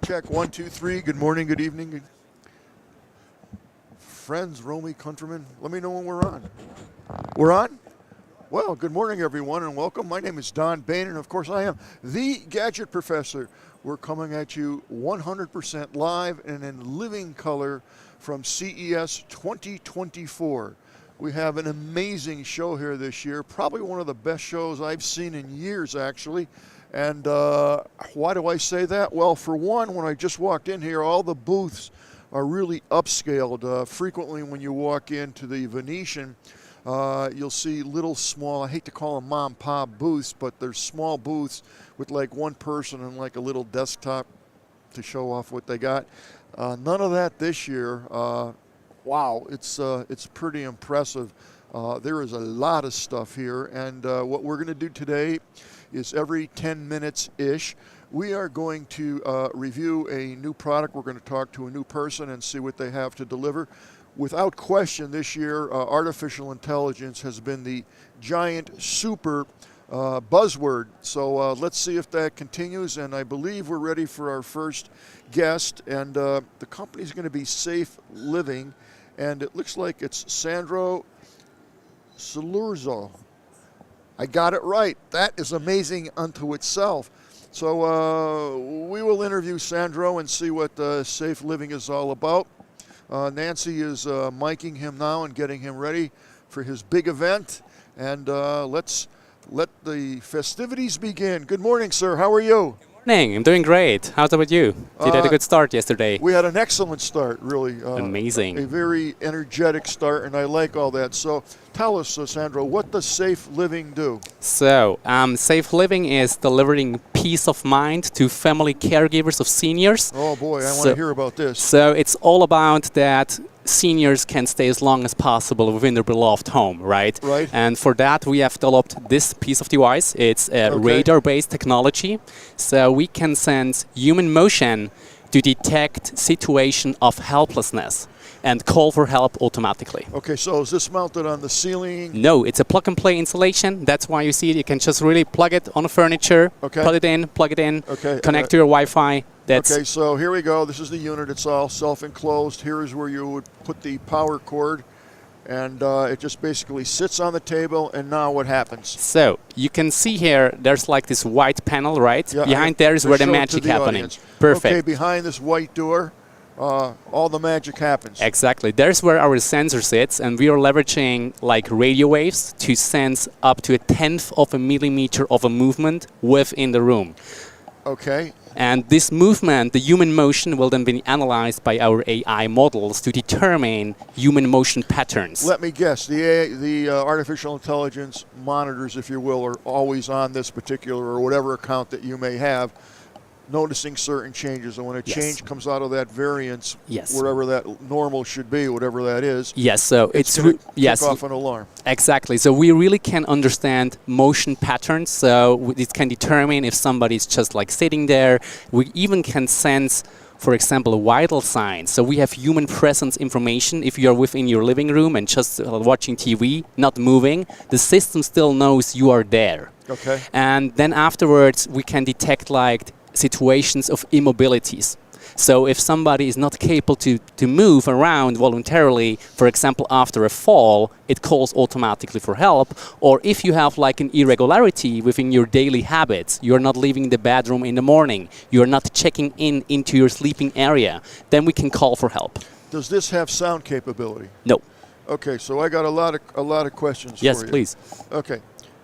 Check, 1, 2, 3. Good morning, good evening. Friends, Romy, countrymen, let me know when we're on. We're on? Well, good morning, everyone, and welcome. My name is Don Bain, and of course, I am the Gadget Professor. We're coming at you 100% live and in living color from CES 2024. We have an amazing show here this year, probably one of the best shows I've seen in years, actually. And why do I say that? Well, for one, when I just walked in here, all the booths are really upscaled. Frequently, when you walk into the Venetian, you'll see little small, I hate to call them mom and pop booths, but they're small booths with like one person and like a little desktop to show off what they got. None of that this year. Wow, it's pretty impressive. There is a lot of stuff here, and what we're going to do today is every 10 minutes-ish, we are going to review a new product. We're going to talk to a new person and see what they have to deliver. Without question, this year, artificial intelligence has been the giant super buzzword. So let's see if that continues, and I believe we're ready for our first guest, and the company's going to be Safe Living, and it looks like it's Sandro Salurzo. I got it right. That is amazing unto itself. So we will interview Sandro and see what Safe Living is all about. Nancy is miking him now and getting him ready for his big event. And let's let the festivities begin. Good morning, sir. How are you? Good morning. I'm doing great. How's about you? You had a good start yesterday. We had an excellent start, really. Amazing. A very energetic start, and I like all that. So tell us, Sandro, what does Safe Living do? So, Safe Living is delivering peace of mind to family caregivers of seniors. Oh boy, I want to hear about this. So it's all about that seniors can stay as long as possible within their beloved home, right? Right. And for that, we have developed this piece of device. It's a radar-based technology. So we can sense human motion to detect situation of helplessness and call for help automatically. Okay, so is this mounted on the ceiling? No, it's a plug-and-play installation. That's why you see it. You can just really plug it on the furniture, put it in, plug it in, connect to your Wi-Fi. Okay, so here we go. This is the unit. It's all self-enclosed. Here is where you would put the power cord, and it just basically sits on the table, and now what happens? So you can see here, there's like this white panel, right? Yeah, behind there is where the magic happening. Perfect. Okay, behind this white door, all the magic happens. Exactly. There's where our sensor sits, and we are leveraging like radio waves to sense up to 1/10 of a millimeter of a movement within the room. Okay. And this movement, the human motion, will then be analyzed by our AI models to determine human motion patterns. Let me guess, the artificial intelligence monitors, if you will, are always on this particular or whatever account that you may have, noticing certain changes, and when a change comes out of that variance, wherever that normal should be, whatever that is, so it's kick off an alarm. Exactly. So we really can understand motion patterns. So it can determine if somebody's just like sitting there. We even can sense, for example, vital signs. So we have human presence information. If you are within your living room and just watching TV, not moving, the system still knows you are there. Okay. And then afterwards, we can detect like situations of immobilities. So if somebody is not capable to move around voluntarily, for example, after a fall, it calls automatically for help. Or if you have like an irregularity within your daily habits, you're not leaving the bedroom in the morning, you're not checking into your sleeping area, then we can call for help. Does this have sound capability? No. Okay, so I got a lot of questions for you. Yes, please. Okay.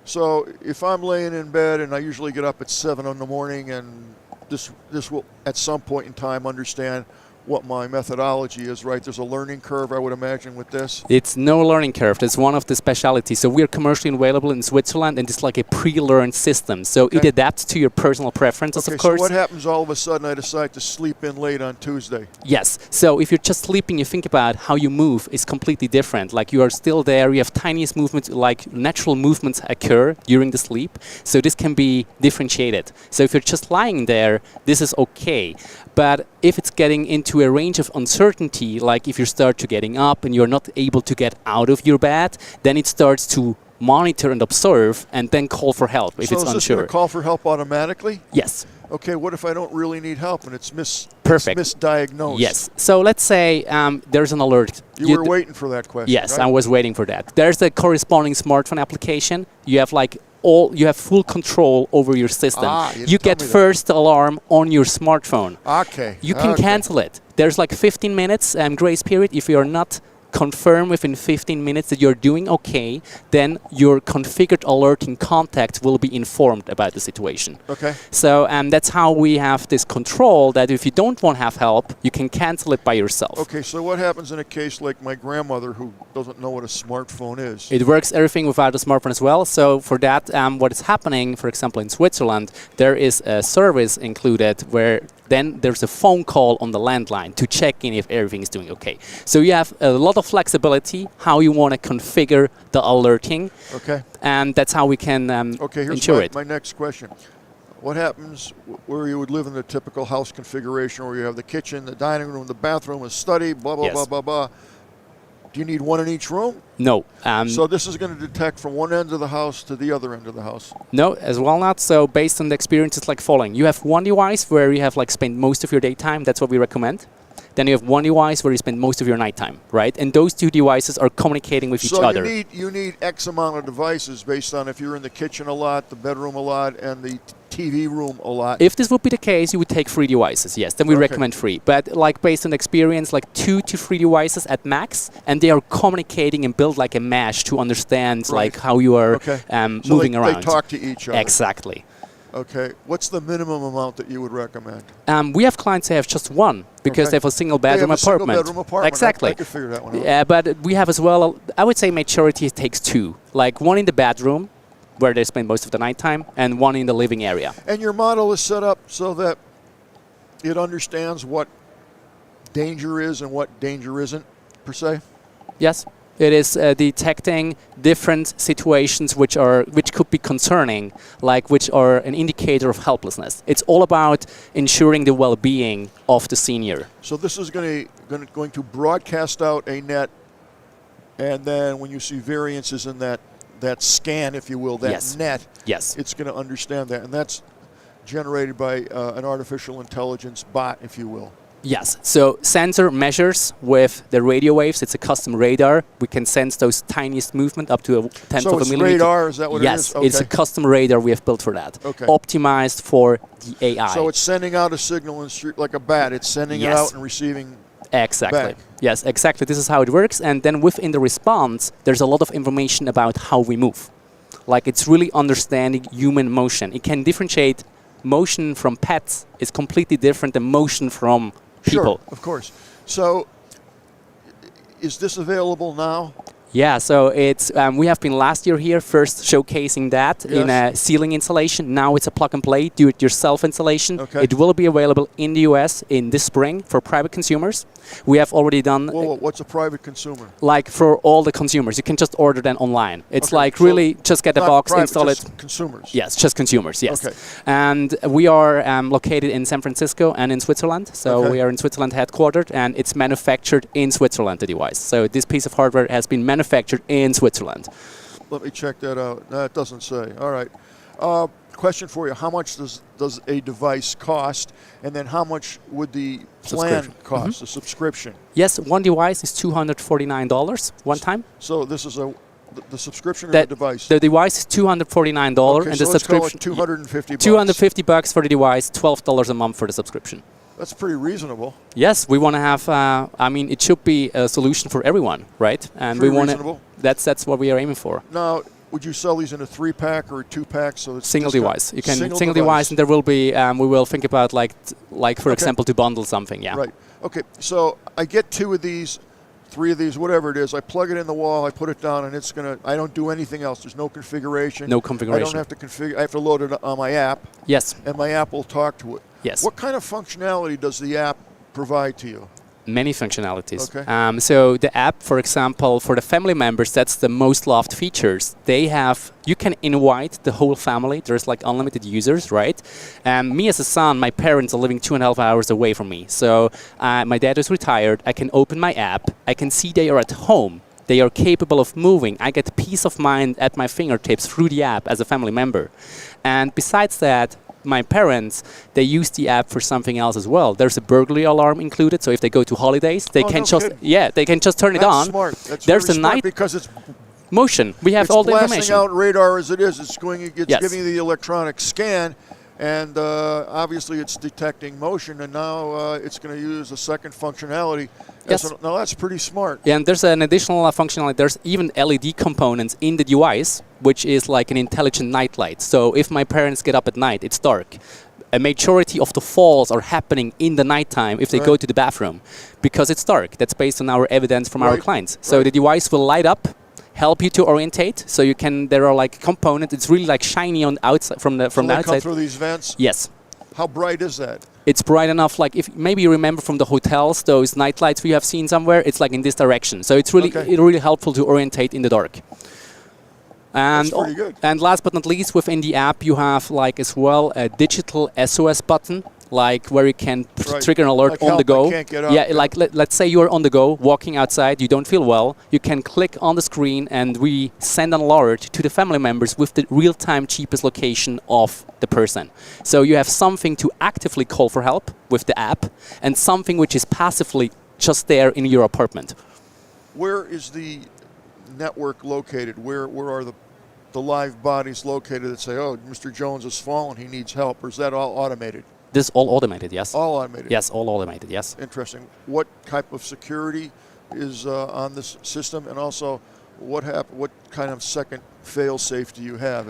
So if I'm laying in bed and I usually get up at 7 in the morning, and this will at some point in time understand what my methodology is, right? There's a learning curve, I would imagine, with this. It's no learning curve. That's one of the specialties. So we're commercially available in Switzerland, and it's like a pre-learned system. So it adapts to your personal preferences, of course. So what happens all of a sudden I decide to sleep in late on Tuesday? Yes. So if you're just sleeping, you think about how you move is completely different. Like you are still there. You have tiniest movements, like natural movements occur during the sleep. So this can be differentiated. So if you're just lying there, this is okay. But if it's getting into a range of uncertainty, like if you start to getting up and you're not able to get out of your bed, then it starts to monitor and observe and then call for help if it's So is this unsure. going to call for help automatically? Yes. Okay, what if I don't really need help and it's Perfect. misdiagnosed? Yes. So let's say there's an alert. You were waiting for that question, Yes, right? I was waiting for that. There's a corresponding smartphone application. You have you have full control over your system. You get first alarm on your smartphone. Okay. You can cancel it. There's like 15 minutes grace period. If you're not confirm within 15 minutes that you're doing okay, then your configured alerting contact will be informed about the situation. Okay. So that's how we have this control that if you don't want to have help, you can cancel it by yourself. Okay, so what happens in a case like my grandmother who doesn't know what a smartphone is? It works everything without a smartphone as well. So for that, what is happening, for example, in Switzerland, there is a service included where then there's a phone call on the landline to check in if everything is doing okay. So you have a lot of flexibility how you want to configure the alerting. Okay. And that's how we can okay, here's ensure it. My next question. What happens where you would live in the typical house configuration where you have the kitchen, the dining room, the bathroom, a study, blah, blah, Yes. blah, blah, blah. Do you need one in each room? No. So this is going to detect from one end of the house to the other end of the house? No, as well not. So based on the experience, it's like following. You have one device where you have spent most of your daytime. That's what we recommend. Then you have one device where you spend most of your nighttime, right? And those two devices are communicating with each other. So you need X amount of devices based on if you're in the kitchen a lot, the bedroom a lot, and the TV room a lot. If this would be the case, you would take 3 devices, yes. Then we recommend 3. But based on experience, 2 to 3 devices at max, and they are communicating and build like a mesh to understand how you are moving around. They talk to each other. Exactly. Okay. What's the minimum amount that you would recommend? We have clients who have just one because they have a single bedroom apartment. Single bedroom apartment. Exactly. I could figure that one out. Yeah, but we have as well, I would say majority takes 2. One in the bedroom, where they spend most of the nighttime, and one in the living area. And your model is set up so that it understands what danger is and what danger isn't, per se? Yes. It is detecting different situations which could be concerning, which are an indicator of helplessness. It's all about ensuring the well-being of the senior. So this is going to broadcast out a net, and then when you see variances in that scan, if you will, that net, it's going to understand that. And that's generated by an artificial intelligence bot, if you will. Yes. So sensor measures with the radio waves. It's a custom radar. We can sense those tiniest movement up to a tenth of a millimeter. So it's radar, is that what it is? Yes, it's a custom radar we have built for that. Okay. Optimized for the AI. So it's sending out a signal like a bat. It's sending it out and receiving Exactly. back. Yes, exactly. This is how it works. And then within the response, there's a lot of information about how we move. It's really understanding human motion. It can differentiate motion from pets. It's completely different than motion from people. Sure, of course. So is this available now? Yeah, so it's we have been last year here first showcasing that in a ceiling installation. Now it's a plug-and-play, do-it-yourself installation. Okay. It will be available in the US in this spring for private consumers. We have already done... Whoa, what's a private consumer? For all the consumers. You can just order them online. It's really just get a box, private, install it. Consumers? Yes, just consumers, yes. Okay. And we are located in San Francisco and in Switzerland. So we are in Switzerland headquartered, and it's manufactured in Switzerland, the device. So this piece of hardware has been manufactured in Switzerland. Let me check that out. No, it doesn't say. All right. Question for you. How much does a device cost? And then how much would the plan cost, the subscription? Yes, one device is $249 one time. So this is the subscription or the device? The device is $249 okay, and so the let's call subscription it $250. $250 for the device, $12 a month for the subscription. That's pretty reasonable. Yes, we want to have. it should be a solution for everyone, right? And pretty we want reasonable. That's what we are aiming for. Now, would you sell these in a 3-pack or a 2-pack? So it's Single just device. You can single device, and there will be. We will think about like for Okay. example, to bundle something. Yeah. Right. Okay. So I get 2 of these, 3 of these, whatever it is. I plug it in the wall. I put it down, and it's gonna. I don't do anything else. There's no configuration. No configuration. I don't have to configure. I have to load it on my app, Yes. and my app will talk to it. Yes. What kind of functionality does the app provide to you? Many functionalities. Okay. So the app, for example, for the family members, that's the most loved features. They have, you can invite the whole family. There's like unlimited users, right? Me as a son, my parents are living 2.5 hours away from me. So my dad is retired. I can open my app. I can see they are at home. They are capable of moving. I get peace of mind at my fingertips through the app as a family member. And besides that, my parents, they use the app for something else as well. There's a burglary alarm included, so if they go to holidays, they can no just kidding. they can just turn it That's on. smart. That's There's very a smart night because it's motion. We have all the blasting information. out radar as it is. It's going. It's Yes. giving you the electronic scan, and obviously it's detecting motion. And now it's going to use a second functionality. Yes. Now that's pretty smart. And there's an additional functionality. There's even LED components in the device, which is like an intelligent night light. So if my parents get up at night, it's dark. A majority of the falls are happening in the nighttime if they go to the bathroom because it's dark. That's based on our evidence from our clients. So the device will light up, help you to orientate. So you can. There are like components. It's really like shiny on outside from the So they outside. come through these vents. Yes. How bright is that? It's bright enough, like if maybe you remember from the hotels, those night lights we have seen somewhere, it's like in this direction. So it's really really helpful to orientate in the dark. And That's pretty good. And last but not least, within the app you have like as well a digital SOS button, like where you can trigger an alert Like on help, the go. I can't get up. Yeah, like let's say you're on the go, walking outside, you don't feel well, you can click on the screen and we send an alert to the family members with the real-time cheapest location of the person. So you have something to actively call for help with the app and something which is passively just there in your apartment. Where is the network located? Where are the live bodies located that say, oh, Mr. Jones has fallen, he needs help? Or is that all automated? This is all automated, yes. All automated? Yes, all automated, yes. Interesting. What type of security is on this system? And also, what kind of second fail-safe do you have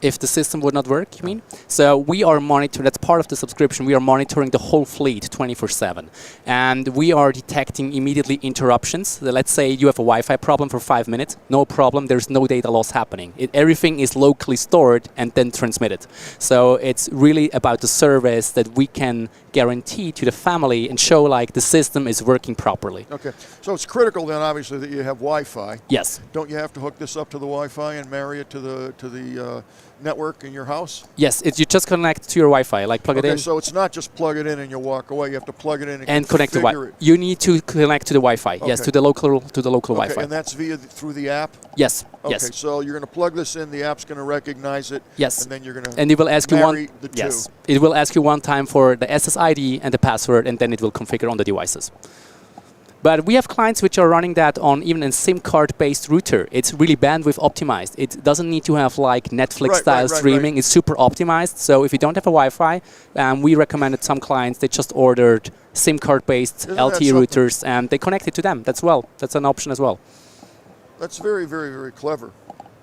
if the system would not work, you mean? So we are monitoring, that's part of the subscription, we are monitoring the whole fleet 24/7. And we are detecting immediately interruptions. Let's say you have a Wi-Fi problem for 5 minutes, no problem, there's no data loss happening. Everything is locally stored and then transmitted. So it's really about the service that we can guarantee to the family and show like the system is working properly. Okay, so it's critical then obviously that you have Wi-Fi. Yes. Don't you have to hook this up to the Wi-Fi and marry it to the network in your house? Yes, you just connect to your Wi-Fi, like plug it in. Okay, so it's not just plug it in and you walk away. You have to plug it in and connect to Wi-Fi. You need to connect to the Wi-Fi. Okay. Yes, to the local Okay, Wi-Fi. and that's through the app? Yes. Okay, Yes. so you're going to plug this in, the app's going to recognize it, Yes. and then you're going to And it will ask you marry one. the Yes. two. It will ask you one time for the SSID and the password, and then it will configure on the devices. But we have clients which are running that on even a SIM card-based router. It's really bandwidth optimized. It doesn't need to have like Netflix-style streaming. It's super optimized. So if you don't have a Wi-Fi, we recommended some clients, they just ordered SIM card-based LTE routers and they connect it to them. That's an option as well. That's very, very, very clever.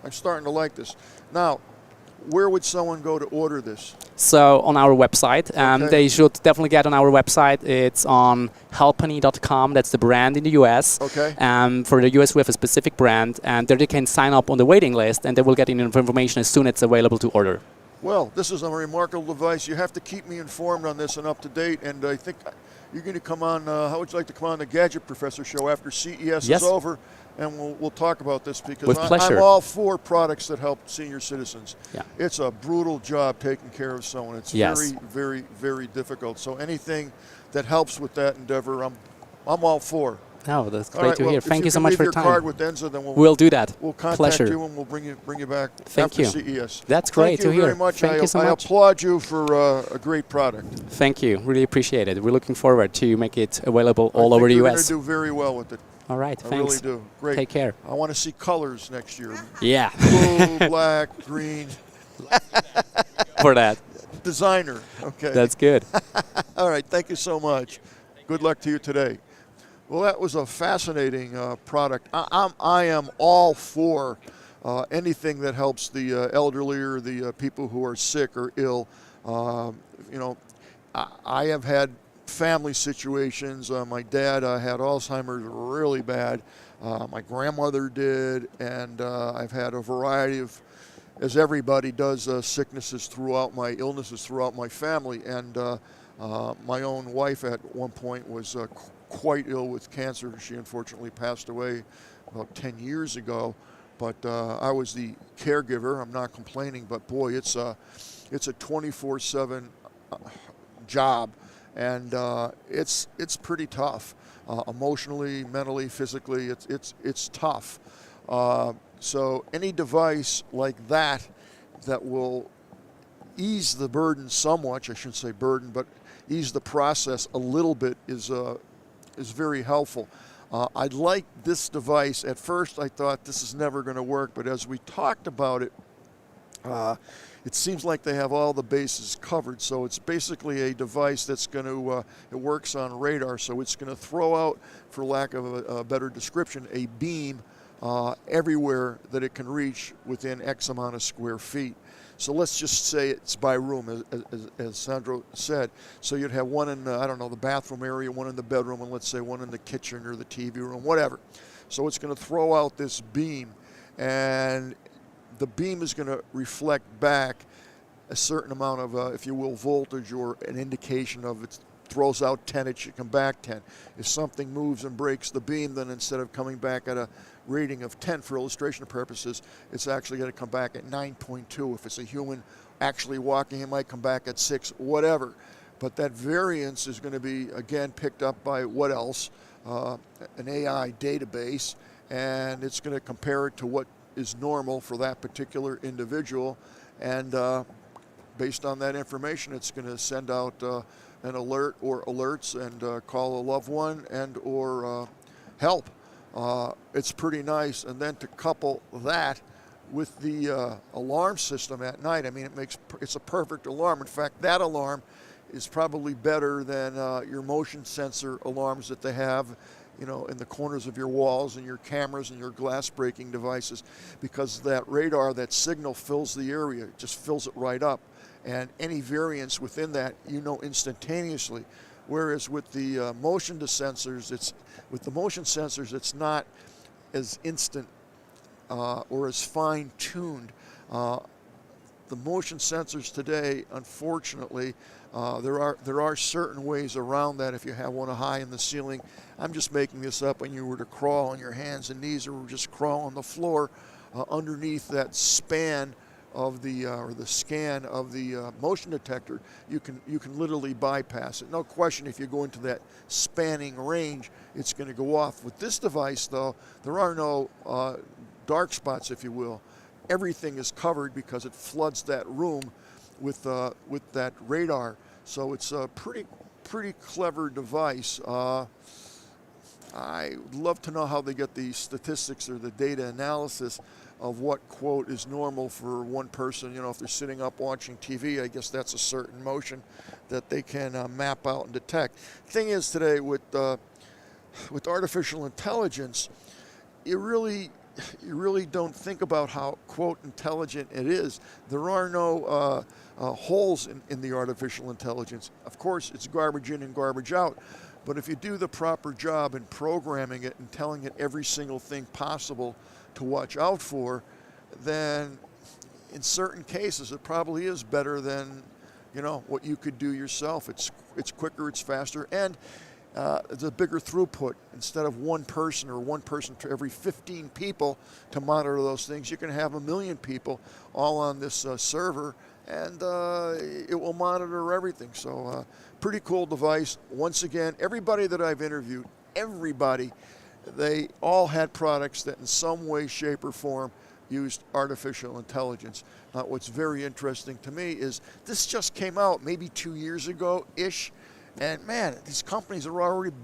I'm starting to like this. Now, where would someone go to order this? So on our website, they should definitely get on our website. It's on helpany.com. That's the brand in the US. Okay. For the US, we have a specific brand, and there they can sign up on the waiting list, and they will get information as soon as it's available to order. Well, this is a remarkable device. You have to keep me informed on this and up to date. And I think you're going to come on. How would you like to come on the Gadget Professor show after CES is over? And we'll talk about this because I'm all for products that help senior citizens. Yeah. It's a brutal job taking care of someone. It's very, very, very difficult. So anything that helps with that endeavor, I'm all for. Oh, that's great to hear. Thank you so much for your time. Card with Enza, then we'll do that. We'll contact Pleasure. you and we'll bring you back Thank after you. CES. That's great to hear. Thank you very much. Thank you so much. I applaud you for a great product. Thank you. Really appreciate it. We're looking forward to make it available all over the US. You're going to do very well with it. All right, I thanks. really do. Great. Take care. I want to see colors next year. Yeah. Blue, black, green. For that. Designer. Okay. That's good. All right. Thank you so much. Good luck to you today. Well, that was a fascinating product. I am all for anything that helps the elderly or the people who are sick or ill. You know, I have had family situations. My dad had Alzheimer's really bad. My grandmother did, and I've had a variety of, as everybody does, illnesses throughout my family. And my own wife at one point was quite ill with cancer. She unfortunately passed away about 10 years ago. But I was the caregiver. I'm not complaining, but boy, it's a 24/7 job, and it's pretty tough, emotionally, mentally, physically. It's tough. So any device like that will ease the burden somewhat. I shouldn't say burden, but ease the process a little bit is very helpful. I like this device. At first, I thought this is never going to work, but as we talked about it, it seems like they have all the bases covered. So it's basically a device that's going to, it works on radar, so it's going to throw out, for lack of a better description, a beam everywhere that it can reach within X amount of square feet. So let's just say it's by room, as Sandro said. So you'd have one in, I don't know, the bathroom area, one in the bedroom, and let's say one in the kitchen or the TV room, whatever. So it's going to throw out this beam, and the beam is going to reflect back a certain amount of, if you will, voltage, or an indication of it throws out 10, it should come back 10. If something moves and breaks the beam, then instead of coming back at a rating of 10 for illustration purposes, it's actually going to come back at 9.2. If it's a human actually walking, it might come back at 6, whatever. But that variance is going to be, again, picked up by what else? An AI database, and it's going to compare it to what is normal for that particular individual, and based on that information, it's going to send out an alert or alerts and call a loved one and or help. It's pretty nice. And then to couple that with the alarm system at night, I mean, it's a perfect alarm. In fact, that alarm is probably better than your motion sensor alarms that they have, you know, in the corners of your walls and your cameras and your glass breaking devices, because that radar, that signal fills the area, it just fills it right up. And any variance within that, you know, instantaneously. Whereas with the motion sensors, it's not as instant or as fine-tuned. The motion sensors today, unfortunately, there are certain ways around that. If you have one high in the ceiling, I'm just making this up, and you were to crawl on your hands and knees or just crawl on the floor underneath that span of the or the scan of the motion detector, you can literally bypass it. No question, if you go into that spanning range, it's going to go off. With this device, though, there are no dark spots, if you will. Everything is covered because it floods that room with that radar. So it's a pretty clever device. I would love to know how they get the statistics or the data analysis of what, quote, is normal for one person. You know, if they're sitting up watching TV, I guess that's a certain motion that they can map out and detect. Thing is, today with artificial intelligence, you really don't think about how, quote, intelligent it is. There are no holes in the artificial intelligence. Of course, it's garbage in and garbage out. But if you do the proper job in programming it and telling it every single thing possible to watch out for, then in certain cases it probably is better than, you know, what you could do yourself. It's quicker, it's faster, and it's a bigger throughput. Instead of one person to every 15 people to monitor those things, you can have 1 million people all on this server, and it will monitor everything. So pretty cool device. Once again, everybody that I've interviewed, they all had products that in some way, shape, or form used artificial intelligence. What's very interesting to me is this just came out maybe 2 years ago-ish, and man, these companies are already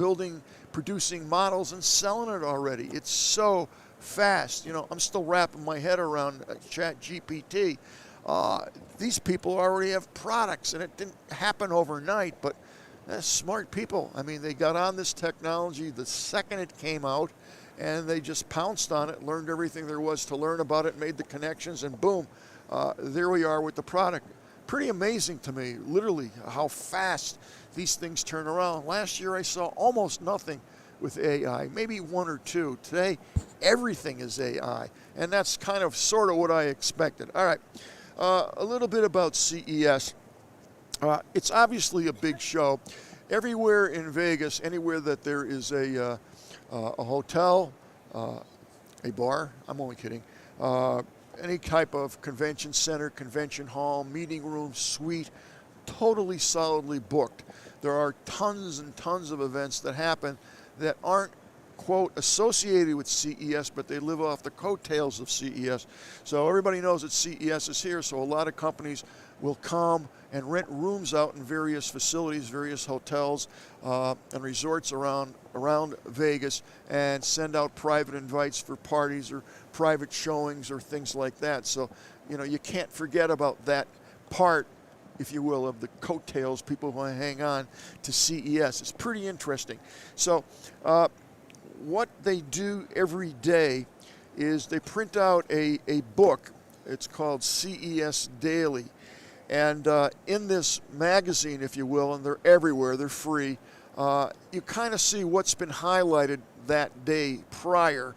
producing models and selling it already. It's so fast. You know, I'm still wrapping my head around ChatGPT. These people already have products, and it didn't happen overnight, but smart people. I mean, they got on this technology the second it came out, and they just pounced on it, learned everything there was to learn about it, made the connections, and boom, there we are with the product. Pretty amazing to me, literally, how fast these things turn around. Last year I saw almost nothing with AI, maybe one or two. Today, everything is AI, and that's kind of sort of what I expected. All right, a little bit about CES. It's obviously a big show. Everywhere in Vegas, anywhere that there is a hotel, a bar, I'm only kidding, any type of convention center, convention hall, meeting room, suite, totally solidly booked. There are tons and tons of events that happen that aren't, quote, associated with CES, but they live off the coattails of CES. So everybody knows that CES is here, so a lot of companies will come and rent rooms out in various facilities, various hotels and resorts around Vegas, and send out private invites for parties or private showings or things like that. So, you know, you can't forget about that part, if you will, of the coattails. People want to hang on to CES. It's pretty interesting. So what they do every day is they print out a book. It's called CES Daily. And in this magazine, if you will, and they're everywhere, they're free, you kind of see what's been highlighted that day prior.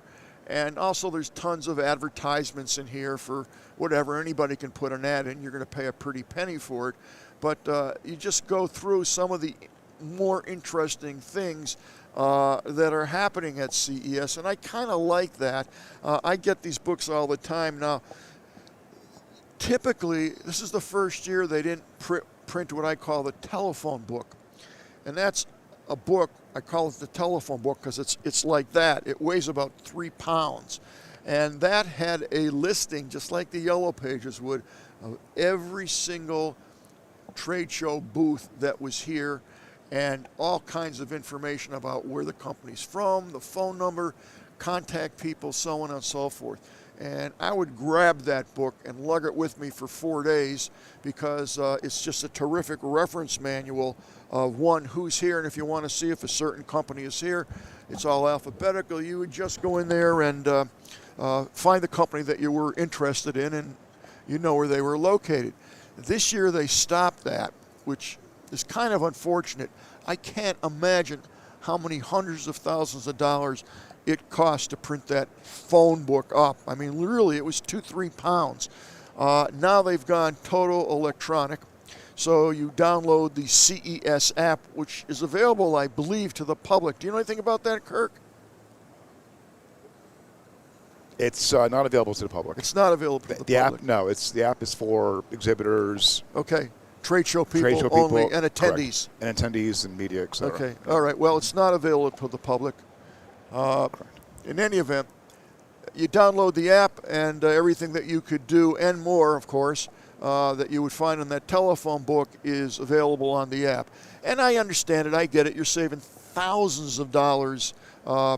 And also there's tons of advertisements in here for whatever. Anybody can put an ad in. You're going to pay a pretty penny for it. But you just go through some of the more interesting things that are happening at CES. And I kind of like that. I get these books all the time now. Typically, this is the first year they didn't print what I call the telephone book. And that's a book, I call it the telephone book because it's like that. It weighs about 3 pounds. And that had a listing, just like the Yellow Pages would, of every single trade show booth that was here, and all kinds of information about where the company's from, the phone number, contact people, so on and so forth. And I would grab that book and lug it with me for 4 days because it's just a terrific reference manual of one, who's here, and if you want to see if a certain company is here, it's all alphabetical. You would just go in there and find the company that you were interested in, and you know where they were located. This year they stopped that, which is kind of unfortunate. I can't imagine how many hundreds of thousands of dollars it cost to print that phone book up. I mean, literally, it was 2-3 pounds. Now they've gone total electronic. So you download the CES app, which is available, I believe, to the public. Do you know anything about that, Kirk? It's not available to the public. It's not available to the public. App, no. The app is for exhibitors. Okay. Trade show people only, and attendees. Correct. And attendees and media, et cetera. Okay. All right. Well, it's not available to the public. In any event, you download the app, and everything that you could do and more, of course, that you would find in that telephone book is available on the app. And I understand it. I get it. You're saving thousands of dollars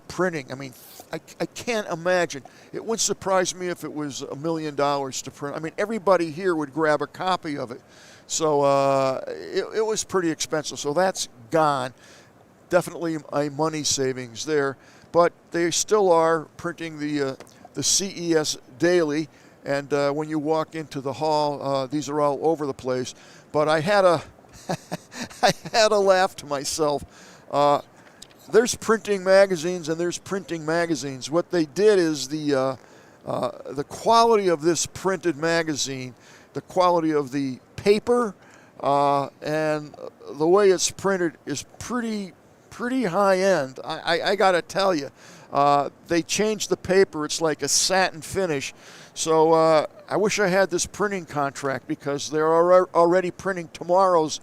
printing. I mean, I can't imagine. It wouldn't surprise me if it was $1 million to print. I mean, everybody here would grab a copy of it. So it was pretty expensive. So that's gone. Definitely a money savings there. But they still are printing the CES Daily, and when you walk into the hall, these are all over the place. But I had a I had a laugh to myself. There's printing magazines, and there's printing magazines. What they did is the quality of this printed magazine, the quality of the paper, and the way it's printed is pretty high end. I got to tell you, they changed the paper. It's like a satin finish. So I wish I had this printing contract because they're already printing tomorrow's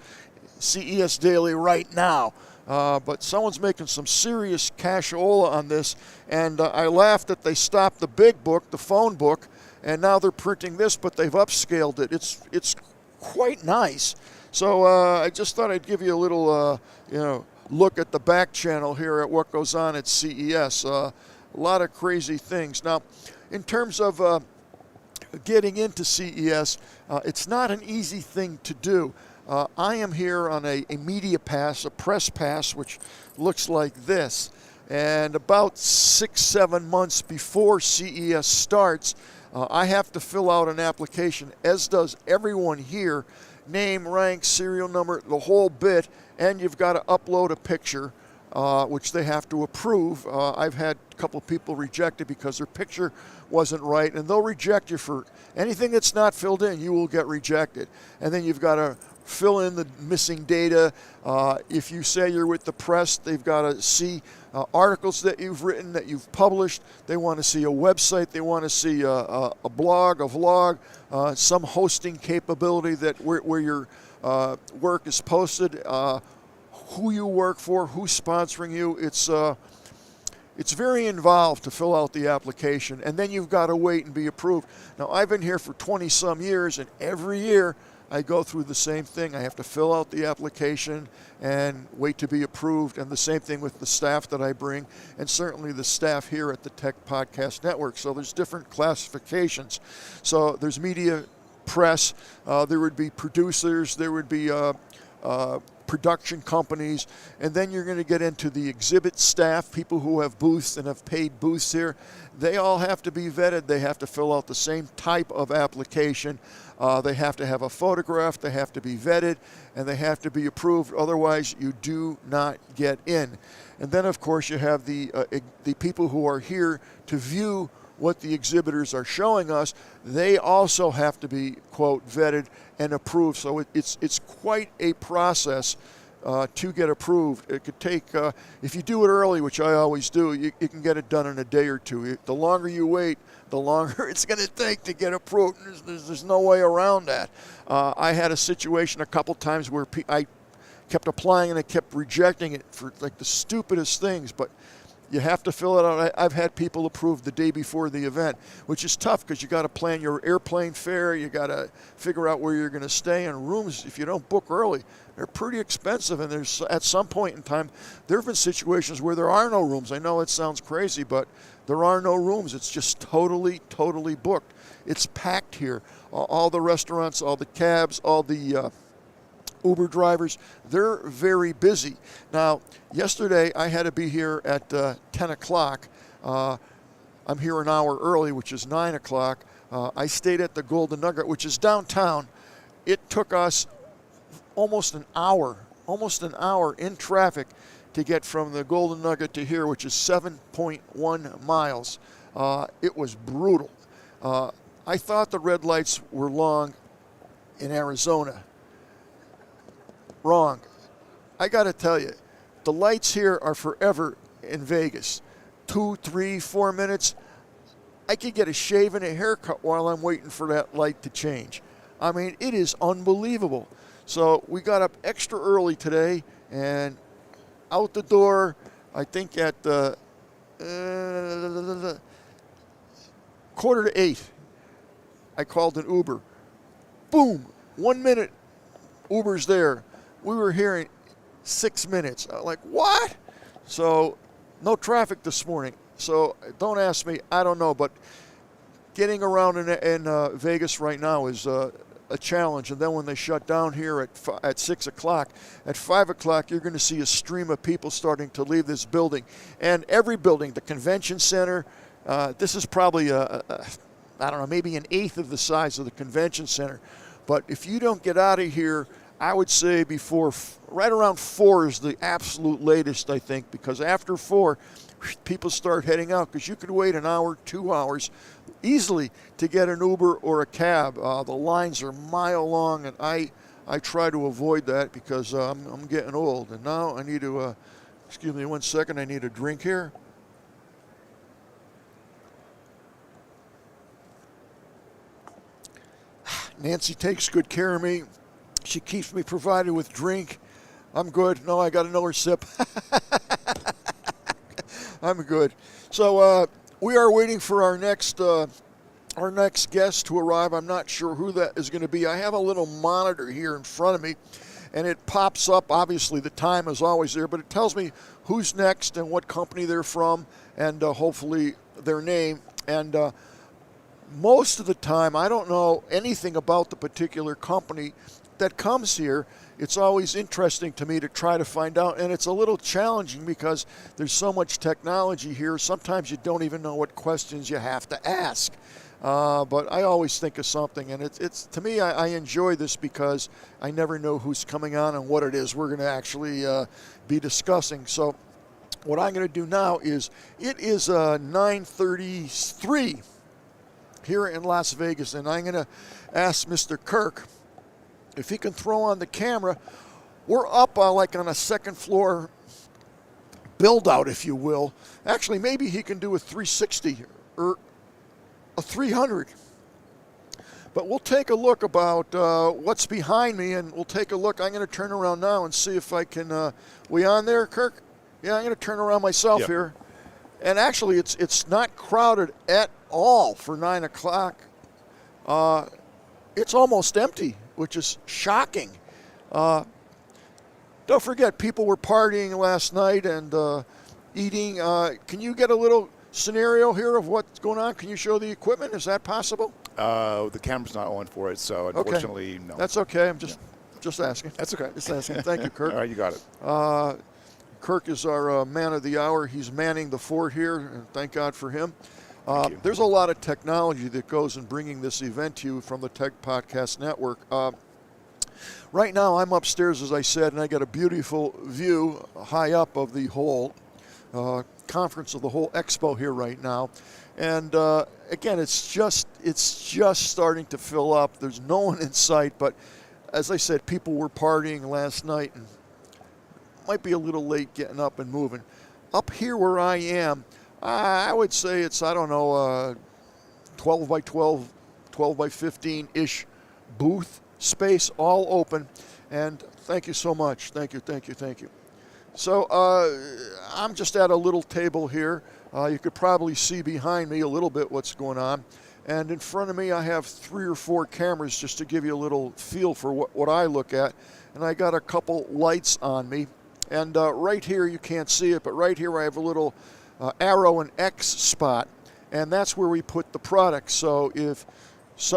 CES Daily right now. But someone's making some serious cashola on this, and I laughed that they stopped the big book, the phone book, and now they're printing this, but they've upscaled it. It's quite nice. So I just thought I'd give you a little, look at the back channel here at what goes on at CES. A lot of crazy things. Now, in terms of getting into CES, it's not an easy thing to do. I am here on a media pass, a press pass, which looks like this. And about 6-7 months before CES starts, I have to fill out an application, as does everyone here, name, rank, serial number, the whole bit, and you've got to upload a picture, which they have to approve. I've had a couple of people reject it because their picture wasn't right, and they'll reject you for anything that's not filled in. You will get rejected. And then you've got to fill in the missing data. If you say you're with the press, they've got to see articles that you've written, that you've published. They want to see a website. They want to see a blog, a vlog, some hosting capability that where your work is posted, who you work for, who's sponsoring you. It's very involved to fill out the application, and then you've got to wait and be approved. Now, I've been here for 20-some years, and every year I go through the same thing. I have to fill out the application and wait to be approved, and the same thing with the staff that I bring, and certainly the staff here at the Tech Podcast Network. So there's different classifications. So there's media, press, there would be producers, there would be production companies, and then you're going to get into the exhibit staff, people who have booths and have paid booths here. They all have to be vetted. They have to fill out the same type of application. They have to have a photograph, they have to be vetted, and they have to be approved. Otherwise, you do not get in. And then, of course, you have the people who are here to view what the exhibitors are showing us. They also have to be, quote, vetted and approved. So it's quite a process to get approved. It could take, if you do it early, which I always do, you can get it done in a day or two. The longer you wait, the longer it's going to take to get approved. There's no way around that. I had a situation a couple times where I kept applying and I kept rejecting it for like the stupidest things, but you have to fill it out. I've had people approved the day before the event, which is tough because you got to plan your airplane fare. You got to figure out where you're going to stay, and rooms, if you don't book early, they're pretty expensive. And there's, at some point in time, there have been situations where there are no rooms. I know it sounds crazy, but there are no rooms. It's just totally booked. It's packed here. All the restaurants, all the cabs, all the Uber drivers, they're very busy. Now, yesterday I had to be here at 10 o'clock. I'm here an hour early, which is 9 o'clock. I stayed at the Golden Nugget, which is downtown. It took us almost an hour in traffic to get from the Golden Nugget to here, which is 7.1 miles. It was brutal. I thought the red lights were long in Arizona. Wrong. I got to tell you, the lights here are forever in Vegas. 2, 3, 4 minutes. I could get a shave and a haircut while I'm waiting for that light to change. I mean, it is unbelievable. So we got up extra early today and out the door, I think at 7:45, I called an Uber. Boom, 1 minute, Uber's there. We were here in 6 minutes. I'm like, what? So no traffic this morning. So don't ask me. I don't know. But getting around in Vegas right now is a challenge. And then when they shut down here at 6 o'clock, at 5 o'clock, you're going to see a stream of people starting to leave this building. And every building, the convention center, this is probably, I don't know, maybe an eighth of the size of the convention center. But if you don't get out of here, I would say right around 4 is the absolute latest, I think, because after 4, people start heading out because you could wait an hour, 2 hours easily to get an Uber or a cab. The lines are mile long, and I try to avoid that because I'm getting old. And now I need to, excuse me 1 second, I need a drink here. Nancy takes good care of me. She keeps me provided with drink. I'm good. No, I got another sip. I'm good. So we are waiting for our next guest to arrive. I'm not sure who that is going to be. I have a little monitor here in front of me, and it pops up. Obviously, the time is always there, but it tells me who's next and what company they're from, and hopefully their name. And most of the time, I don't know anything about the particular company that comes here, it's always interesting to me to try to find out, and it's a little challenging because there's so much technology here. Sometimes you don't even know what questions you have to ask. But I always think of something, and it's to me, I enjoy this because I never know who's coming on and what it is we're going to actually be discussing. So what I'm going to do now is, it is 9:33 here in Las Vegas, and I'm going to ask Mr. Kirk if he can throw on the camera. We're up like on a second floor build out, if you will. Actually, maybe he can do a 360 or a 300. But we'll take a look about what's behind me, and we'll take a look. I'm going to turn around now and see if I can. We on there, Kirk? Yeah, I'm going to turn around myself here. And actually, it's not crowded at all for 9 o'clock. It's almost empty, which is shocking. Don't forget, people were partying last night and eating. Can you get a little scenario here of what's going on? Can you show the equipment? Is that possible? The camera's not on for it, so unfortunately, no. That's okay. I'm just asking. That's okay. Just asking. Thank you, Kirk. All right, you got it. Kirk is our man of the hour. He's manning the fort here, and thank God for him. There's a lot of technology that goes in bringing this event to you from the Tech Podcast Network. Right now, I'm upstairs, as I said, and I got a beautiful view high up of the whole conference, of the whole expo here right now. And again, it's just starting to fill up. There's no one in sight, but as I said, people were partying last night and might be a little late getting up and moving. Up here where I am, I would say it's, 12 by 12, 12 by 15-ish booth space, all open. And thank you so much. Thank you. So I'm just at a little table here. You could probably see behind me a little bit what's going on. And in front of me, I have 3 or 4 cameras just to give you a little feel for what I look at. And I got a couple lights on me. And right here, you can't see it, but right here I have a little arrow and X spot. And that's where we put the product. So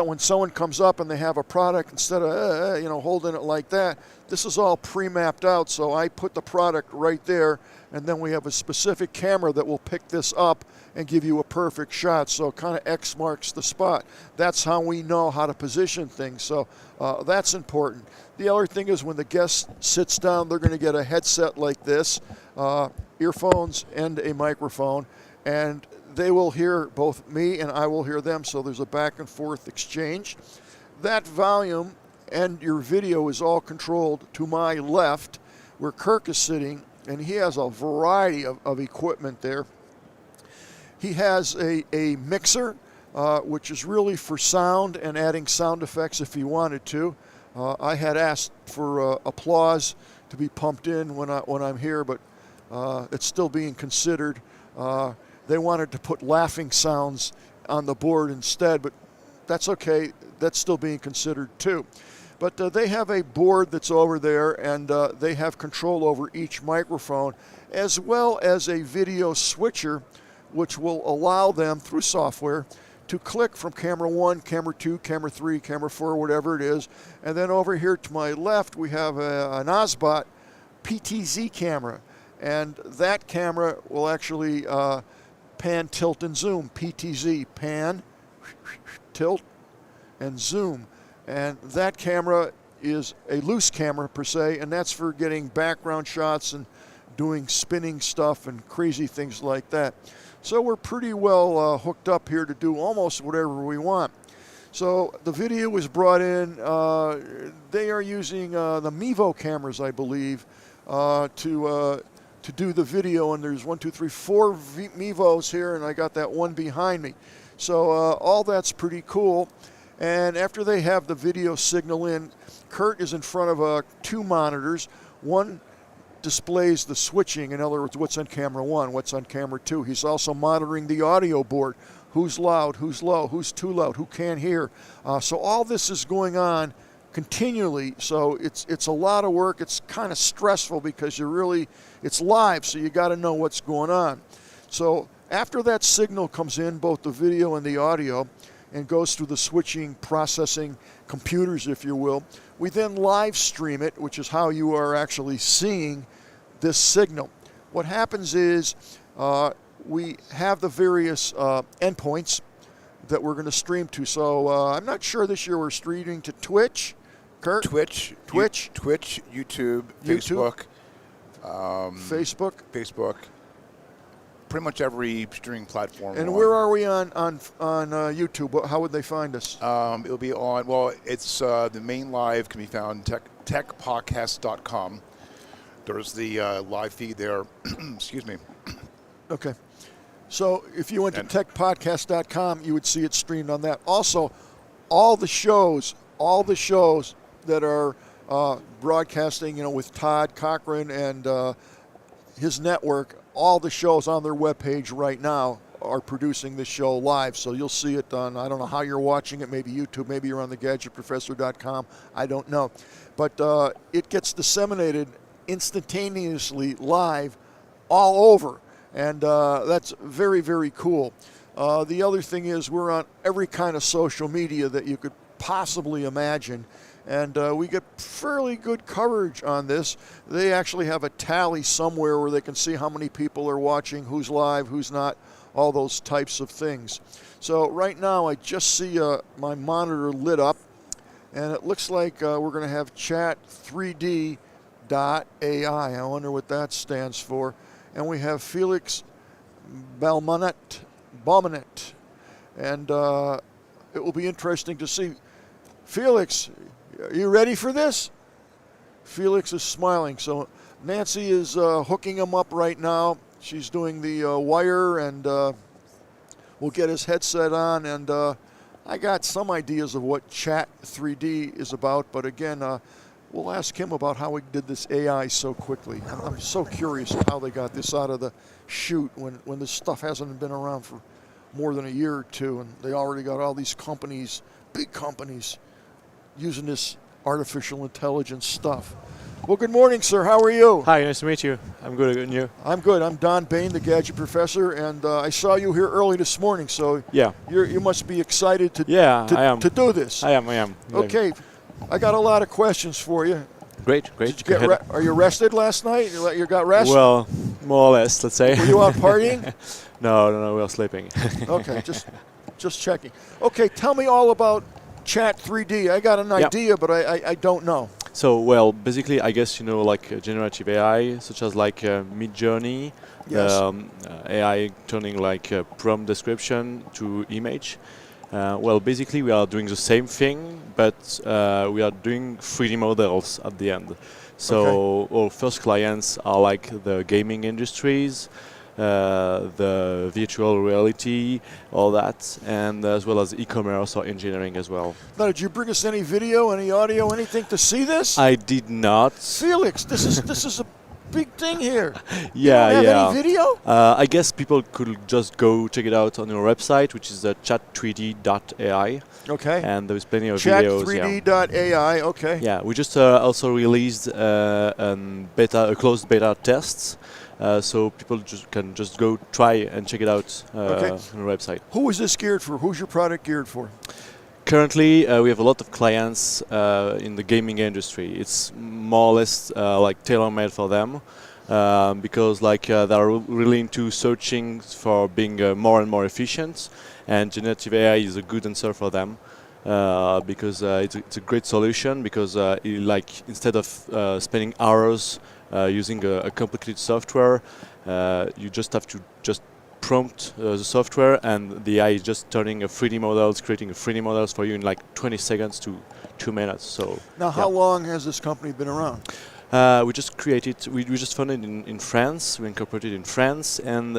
when someone comes up and they have a product, instead of holding it like that, this is all pre-mapped out. So I put the product right there, and then we have a specific camera that will pick this up and give you a perfect shot. So kind of X marks the spot. That's how we know how to position things. So that's important. The other thing is, when the guest sits down, they're going to get a headset like this, earphones and a microphone, and they will hear both me and I will hear them, so there's a back and forth exchange. That volume and your video is all controlled to my left, where Kirk is sitting, and he has a variety of equipment there. He has a mixer, which is really for sound and adding sound effects if he wanted to. I had asked for applause to be pumped in when I'm here, but it's still being considered. They wanted to put laughing sounds on the board instead, but that's okay. That's still being considered too. But they have a board that's over there, and they have control over each microphone, as well as a video switcher, which will allow them, through software, to click from camera 1, camera 2, camera 3, camera 4, whatever it is. And then over here to my left, we have an Osbot PTZ camera. And that camera will actually pan, tilt, and zoom. PTZ, pan, tilt, and zoom. And that camera is a loose camera per se, and that's for getting background shots and doing spinning stuff and crazy things like that. So we're pretty well hooked up here to do almost whatever we want. So the video was brought in. They are using the Mevo cameras, I believe, to do the video. And there's 4 Mevos here, and I got that one behind me. So all that's pretty cool. And after they have the video signal in, Kurt is in front of 2 monitors. One displays the switching, in other words, what's on camera 1, what's on camera 2. He's also monitoring the audio board, who's loud, who's low, who's too loud, who can't hear. So all this is going on continually. So it's a lot of work. It's kind of stressful because it's live, so you got to know what's going on. So after that signal comes in, both the video and the audio, and goes through the switching, processing computers, if you will, We then live stream it, which is how you are actually seeing this signal. What happens is we have the various endpoints that we're going to stream to. So I'm not sure this year we're streaming to Twitch, Kurt? Twitch, YouTube, Facebook. Facebook. Pretty much every streaming platform. And where are we on YouTube? How would they find us? It'll be on, well, it's the main live can be found techpodcast.com. There's the live feed there. Excuse me. Okay. So if you went to techpodcast.com, you would see it streamed on that. Also, all the shows that are broadcasting, with Todd Cochran and his network, all the shows on their webpage right now are producing this show live. So you'll see it on, I don't know how you're watching it, maybe YouTube, maybe you're on thegadgetprofessor.com, I don't know. But it gets disseminated instantaneously live all over. And that's very, very cool. The other thing is we're on every kind of social media that you could possibly imagine. And we get fairly good coverage on this. They actually have a tally somewhere where they can see how many people are watching, who's live, who's not, all those types of things. So right now I just see my monitor lit up. And it looks like we're going to have chat3d.ai. I wonder what that stands for. And we have Felix Balmanet. And it will be interesting to see. Felix, are you ready for this? Felix is smiling. So Nancy is hooking him up right now. She's doing the wire, and we'll get his headset on. And I got some ideas of what Chat3D is about. But again, we'll ask him about how he did this AI so quickly. I'm so curious how they got this out of the chute when this stuff hasn't been around for more than a year or two, and they already got all these companies, big companies, using this artificial intelligence stuff. Well, good morning, sir. How are you? Hi, nice to meet you. I'm good, and you? I'm good. I'm Don Bain, the Gadget Professor, and I saw you here early this morning, so yeah, you must be excited to I am. to do this. I am. Okay. I got a lot of questions for you. Great. Did you are you rested last night? You got rest? Well, more or less, let's say. Were you out partying? No, we were sleeping. Okay, just checking. Okay, tell me all about Chat3D. I got an idea, but I don't know. So, well, basically, I guess like generative AI, such as like Midjourney, Yes. AI turning like prompt description to image. Well, basically, we are doing the same thing, but we are doing 3D models at the end. So our first clients are like the gaming industries, the virtual reality, all that, and as well as e-commerce or engineering as well. Now, did you bring us any video, any audio, anything to see this? I did not. Felix, this is a big thing here. Yeah, you don't have any video? I guess people could just go check it out on your website, which is chat3d.ai. Okay. And there's plenty of videos. Chat3d.ai. Okay. Yeah, we just also released a closed beta tests, so people can just go try and check it out on the website. Who is this geared for? Who's your product geared for? Currently, we have a lot of clients in the gaming industry. It's more or less like tailor-made for them because they're really into searching for being more and more efficient, and generative AI is a good answer for them because it's a great solution because instead of spending hours using a complicated software, you just have to prompt the software, and the AI is just turning a 3D models, creating a 3D models for you in like 20 seconds to 2 minutes. So now, how long has this company been around? We just created. We just founded in France. We incorporated in France, and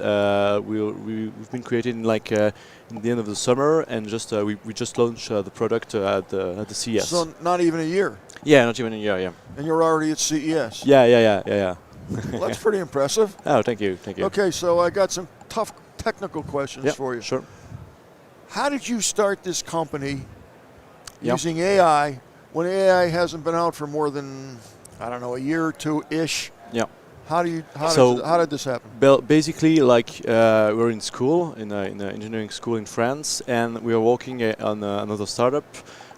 we've been created in in the end of the summer, and we just launched the product at the CES. So not even a year. Yeah, not even a year. Yeah. And you're already at CES. Yeah. Well, that's pretty impressive. Oh, thank you. Okay, so I got some tough technical questions for you. Sure. How did you start this company using AI when AI hasn't been out for more than, I don't know, a year or two-ish? Yeah. How did this happen? Basically, we're in school, in an engineering school in France, and we were working on another startup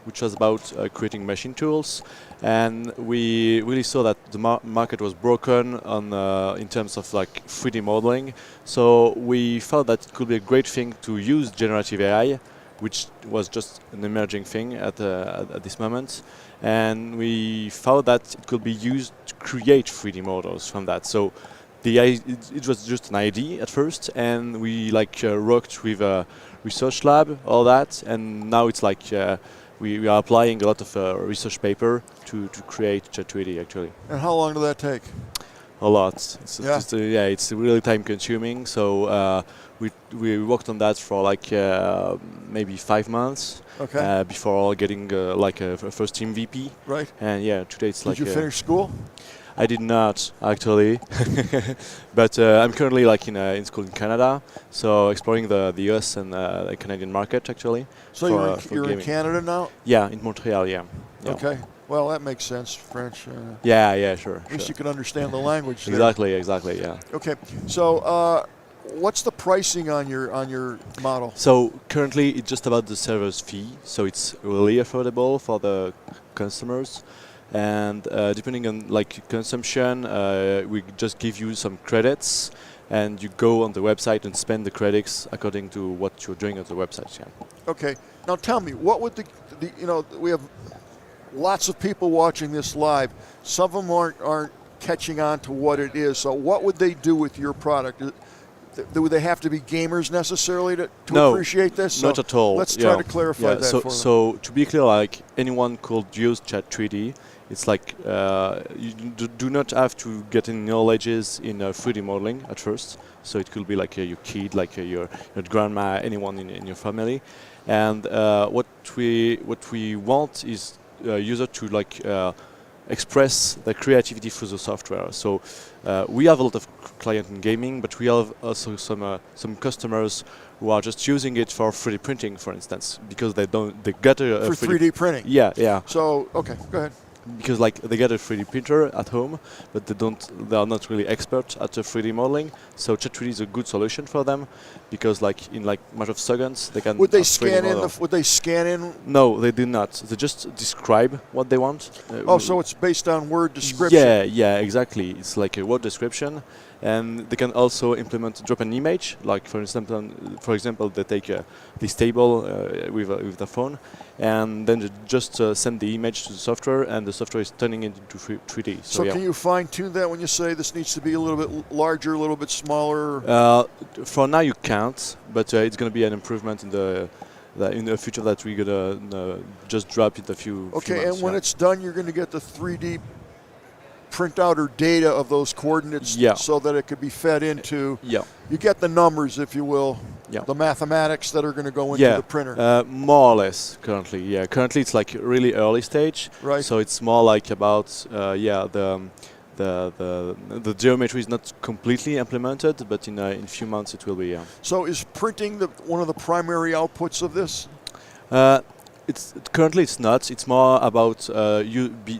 which was about creating machine tools, and we really saw that the market was broken on in terms of like 3D modeling. So we felt that it could be a great thing to use generative AI, which was just an emerging thing at this moment, and we found that it could be used to create 3D models from that. So it was just an idea at first, and we worked with a research lab, all that, and now it's like we are applying a lot of research paper to create Chat3D actually. And how long did that take? A lot. It's really time consuming. So we worked on that for like maybe 5 months. Okay. Before getting like a first MVP. Right. And yeah, today it's like. Did you finish school? I did not actually, but I'm currently like in school in Canada, so exploring the US and the Canadian market actually. So you're in Canada now? Yeah, in Montreal. Yeah. Okay. Well, that makes sense. French. Yeah, sure. At least you can understand the language. Exactly. Yeah. Okay. So, what's the pricing on your model? So currently it's just about the server's fee, so it's really affordable for the customers. And depending on like consumption, we just give you some credits, and you go on the website and spend the credits according to what you're doing on the website. Yeah. Okay. Now tell me, what would the we have lots of people watching this live. Some of them aren't catching on to what it is. So what would they do with your product? Do they have to be gamers necessarily to No, appreciate this? So not at all. Let's try to clarify that for them. So to be clear, like anyone could use Chat3D. It's like you do not have to get any knowledges in 3D modeling at first. So it could be like your kid, like your grandma, anyone in your family. And what we want is user to like express their creativity through the software. So we have a lot of clients in gaming, but we have also some customers who are just using it for 3D printing, for instance, because they get a for 3D printing. Yeah. So okay, go ahead. Because like they get a 3D printer at home, but they are not really experts at 3D modeling. So Chat3D is a good solution for them, because like in like matter of seconds they can. Would they scan in? Would they scan in? No, they do not. They just describe what they want. So it's based on word description. Yeah, exactly. It's like a word description, and they can also drop an image. Like for example, they take this table with the phone, and then they just send the image to the software, and the software is turning it into 3D. So can you fine tune that when you say this needs to be a little bit larger, a little bit smaller? For now you can't, but it's going to be an improvement in the future that we're gonna just drop in a few. Okay, few months, and when it's done, you're going to get the 3D printout or data of those coordinates, so that it could be fed into. Yeah. You get the numbers, if you will. Yeah. The mathematics that are going to go into the printer. More or less currently. Yeah. Currently it's like really early stage. Right. So it's more like about the geometry is not completely implemented, but in a few months it will be. Yeah. So is printing one of the primary outputs of this? Currently it's not. It's more about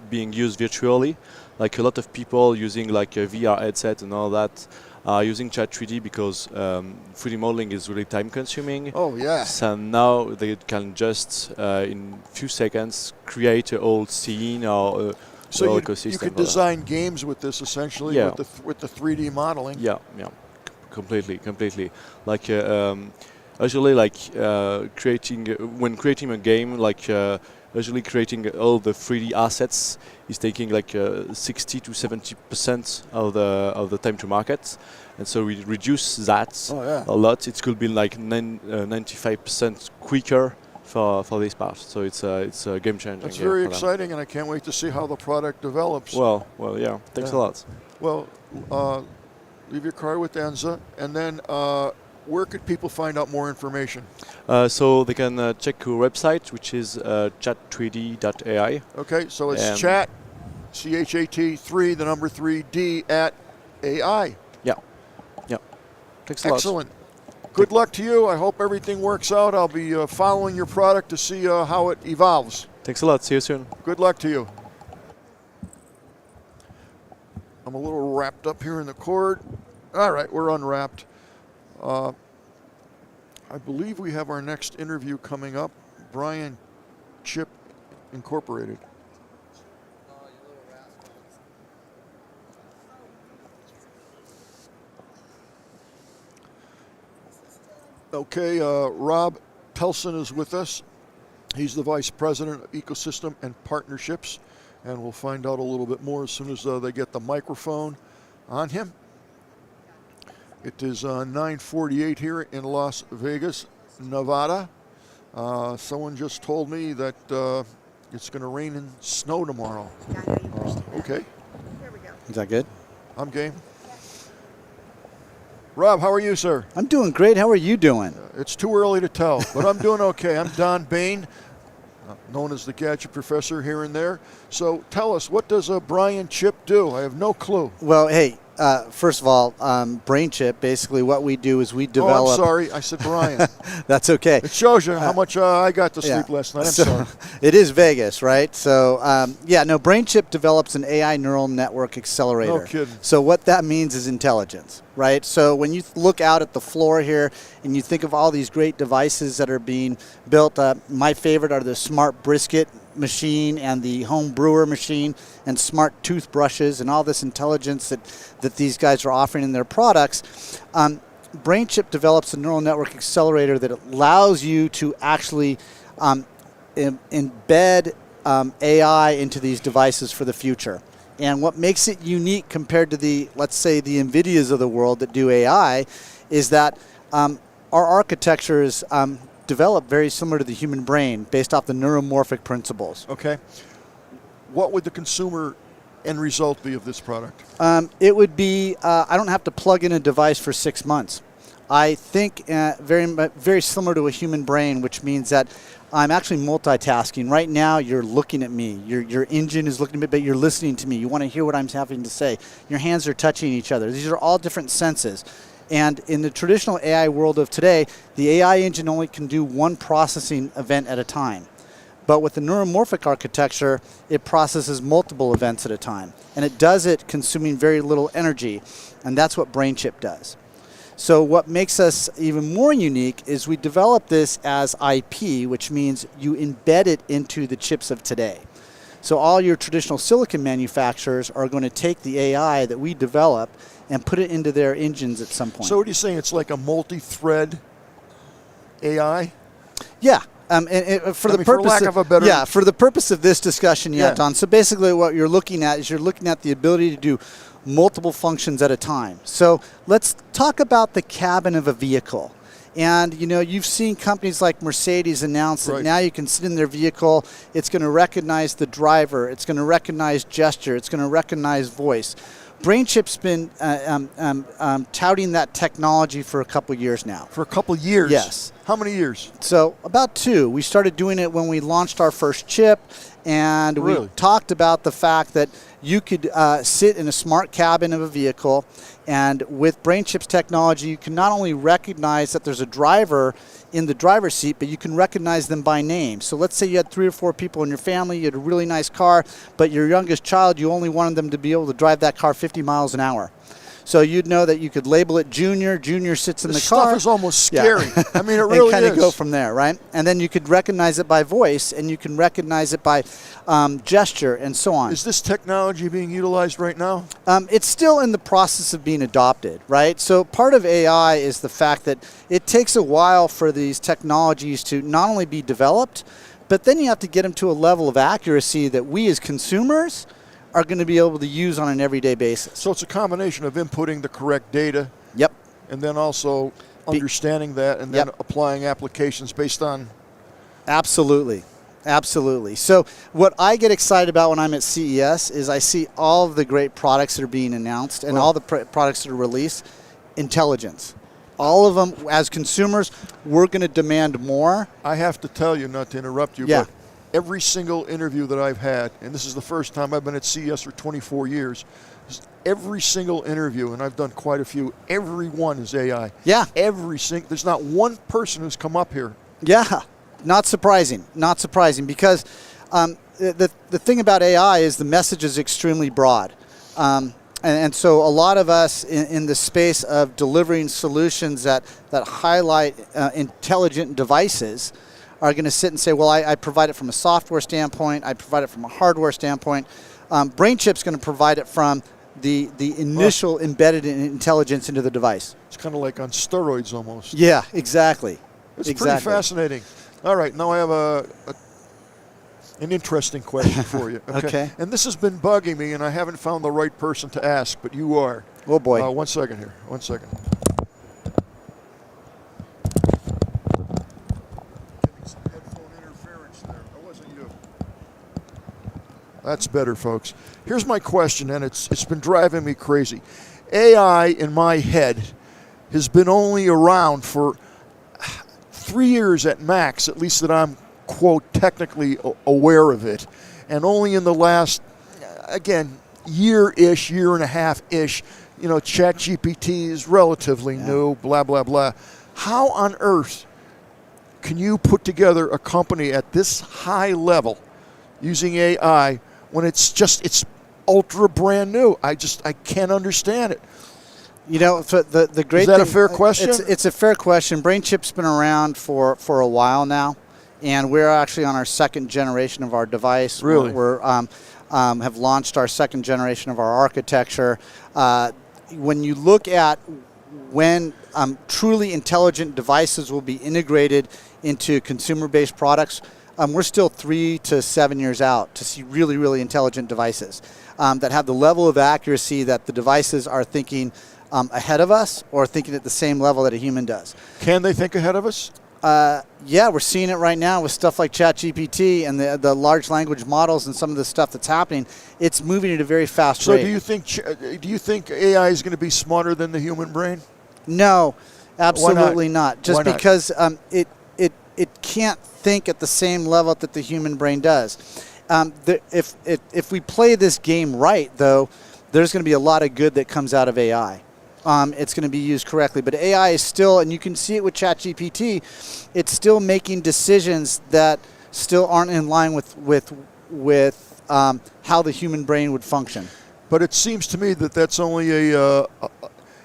being used virtually. Like a lot of people using like a VR headset and all that are using Chat3D because 3D modeling is really time consuming. Oh yeah. So now they can just in few seconds create a whole scene or so ecosystem. You could design games with this essentially with the 3D modeling. Yeah, completely. Like usually like creating a game, like usually creating all the 3D assets is taking like 60 to 70% of the time to market, and so we reduce that a lot. It could be like 95% quicker for this part. So it's a game changer. That's very exciting, and I can't wait to see how the product develops. Well, yeah. Thanks a lot. Well, leave your card with Enza, and then. Where could people find out more information? So they can check our website, which is chat3d.ai. Okay, so it's chat, CHAT 3, the number 3D at AI. Yeah. Thanks a lot. Excellent. Good luck to you. I hope everything works out. I'll be following your product to see how it evolves. Thanks a lot. See you soon. Good luck to you. I'm a little wrapped up here in the cord. All right, we're unwrapped. I believe we have our next interview coming up. Brian Chip Incorporated. Okay, Rob Pelson is with us. He's the Vice President of Ecosystem and Partnerships, and we'll find out a little bit more as soon as they get the microphone on him. It is 9:48 here in Las Vegas, Nevada. Someone just told me that it's going to rain and snow tomorrow. Okay. Here we go. Is that good? I'm game. Rob, how are you, sir? I'm doing great. How are you doing? It's too early to tell, but I'm doing okay. I'm Don Bain, known as the Gadget Professor here and there. So tell us, what does a Brian chip do? I have no clue. Well, hey, first of all, Brain Chip, basically what we do is we develop... Oh, I'm sorry. I said Brian. That's okay. It shows you how much I got to sleep last night. I'm sorry. It is Vegas, right? So, Brain Chip develops an AI neural network accelerator. No kidding. So what that means is intelligence, right? So when you look out at the floor here and you think of all these great devices that are being built, my favorite are the smart brisket machine and the home brewer machine and smart toothbrushes and all this intelligence that these guys are offering in their products. Brain Chip develops a neural network accelerator that allows you to actually embed AI into these devices for the future. And what makes it unique compared to let's say the NVIDIAs of the world that do AI is that our architecture is developed very similar to the human brain based off the neuromorphic principles. Okay. What would the consumer end result be of this product? It would be, I don't have to plug in a device for 6 months. I think very similar to a human brain, which means that I'm actually multitasking. Right now, you're looking at me. Your engine is looking at me, but you're listening to me. You want to hear what I'm having to say. Your hands are touching each other. These are all different senses. And in the traditional AI world of today, the AI engine only can do one processing event at a time. But with the neuromorphic architecture, it processes multiple events at a time. And it does it consuming very little energy. And that's what Brain Chip does. So what makes us even more unique is we develop this as IP, which means you embed it into the chips of today. So all your traditional silicon manufacturers are going to take the AI that we develop and put it into their engines at some point. So what are you saying? It's like a multi-thread AI? Yeah. For lack of a better... for the purpose of this discussion, Don. So basically what you're looking at is you're looking at the ability to do multiple functions at a time. So let's talk about the cabin of a vehicle. And, you've seen companies like Mercedes announce that now you can sit in their vehicle. It's going to recognize the driver. It's going to recognize gesture. It's going to recognize voice. Brain Chip's been touting that technology for a couple years now. For a couple years? Yes. How many years? So about 2. We started doing it when we launched our first chip, and we talked about the fact that you could sit in a smart cabin of a vehicle, and with Brain Chip's technology, you can not only recognize that there's a driver in the driver's seat, but you can recognize them by name. So let's say you had 3 or 4 people in your family, you had a really nice car, but your youngest child, you only wanted them to be able to drive that car 50 miles an hour. So you'd know that you could label it Junior. Junior sits in the car. This stuff is almost scary. I mean, it really is. And kind of go from there, right? And then you could recognize it by voice, and you can recognize it by gesture, and so on. Is this technology being utilized right now? It's still in the process of being adopted, right? So part of AI is the fact that it takes a while for these technologies to not only be developed, but then you have to get them to a level of accuracy that we as consumers are going to be able to use on an everyday basis. So it's a combination of inputting the correct data. Yep. And then also understanding that and then applying applications based on... Absolutely. Absolutely. So what I get excited about when I'm at CES is I see all of the great products that are being announced and all the products that are released. Intelligence. All of them, as consumers, we're going to demand more. I have to tell you, not to interrupt you, but every single interview that I've had, and this is the first time I've been at CES for 24 years, every single interview, and I've done quite a few, every one is AI. Yeah. There's not one person who's come up here. Yeah. Not surprising. Not surprising, because the thing about AI is the message is extremely broad. And so a lot of us in the space of delivering solutions that highlight intelligent devices are going to sit and say, well, I provide it from a software standpoint, I provide it from a hardware standpoint. BrainChip's going to provide it from the initial embedded intelligence into the device. It's kind of like on steroids almost. Yeah, exactly. It's pretty fascinating. All right, now I have an interesting question for you. Okay. And this has been bugging me, and I haven't found the right person to ask, but you are. Oh, boy. 1 second here. 1 second. Getting some headphone interference there. That wasn't you. That's better, folks. Here's my question, and it's been driving me crazy. AI in my head has been only around for 3 years at max, at least that I'm, quote, technically aware of it. And only in the last, again, year-ish, year and a half-ish, ChatGPT is relatively new, blah, blah, blah. How on earth can you put together a company at this high level using AI when it's ultra brand new? I can't understand it. So the great Is that thing, a fair question? It's a fair question. BrainChip's been around for a while now, and we're actually on our second generation of our device. Really? We're have launched our second generation of our architecture. When you look at when truly intelligent devices will be integrated into consumer-based products, we're still 3 to 7 years out to see really, really intelligent devices that have the level of accuracy that the devices are thinking ahead of us or thinking at the same level that a human does. Can they think ahead of us? Yeah, we're seeing it right now with stuff like ChatGPT and the large language models and some of the stuff that's happening. It's moving at a very fast rate. So do you think AI is going to be smarter than the human brain? No, absolutely not. Just Why not? because it can't think at the same level that the human brain does. If we play this game right, though, there's going to be a lot of good that comes out of AI. It's going to be used correctly. But AI is still, and you can see it with ChatGPT, it's still making decisions that still aren't in line with how the human brain would function. But it seems to me that that's only a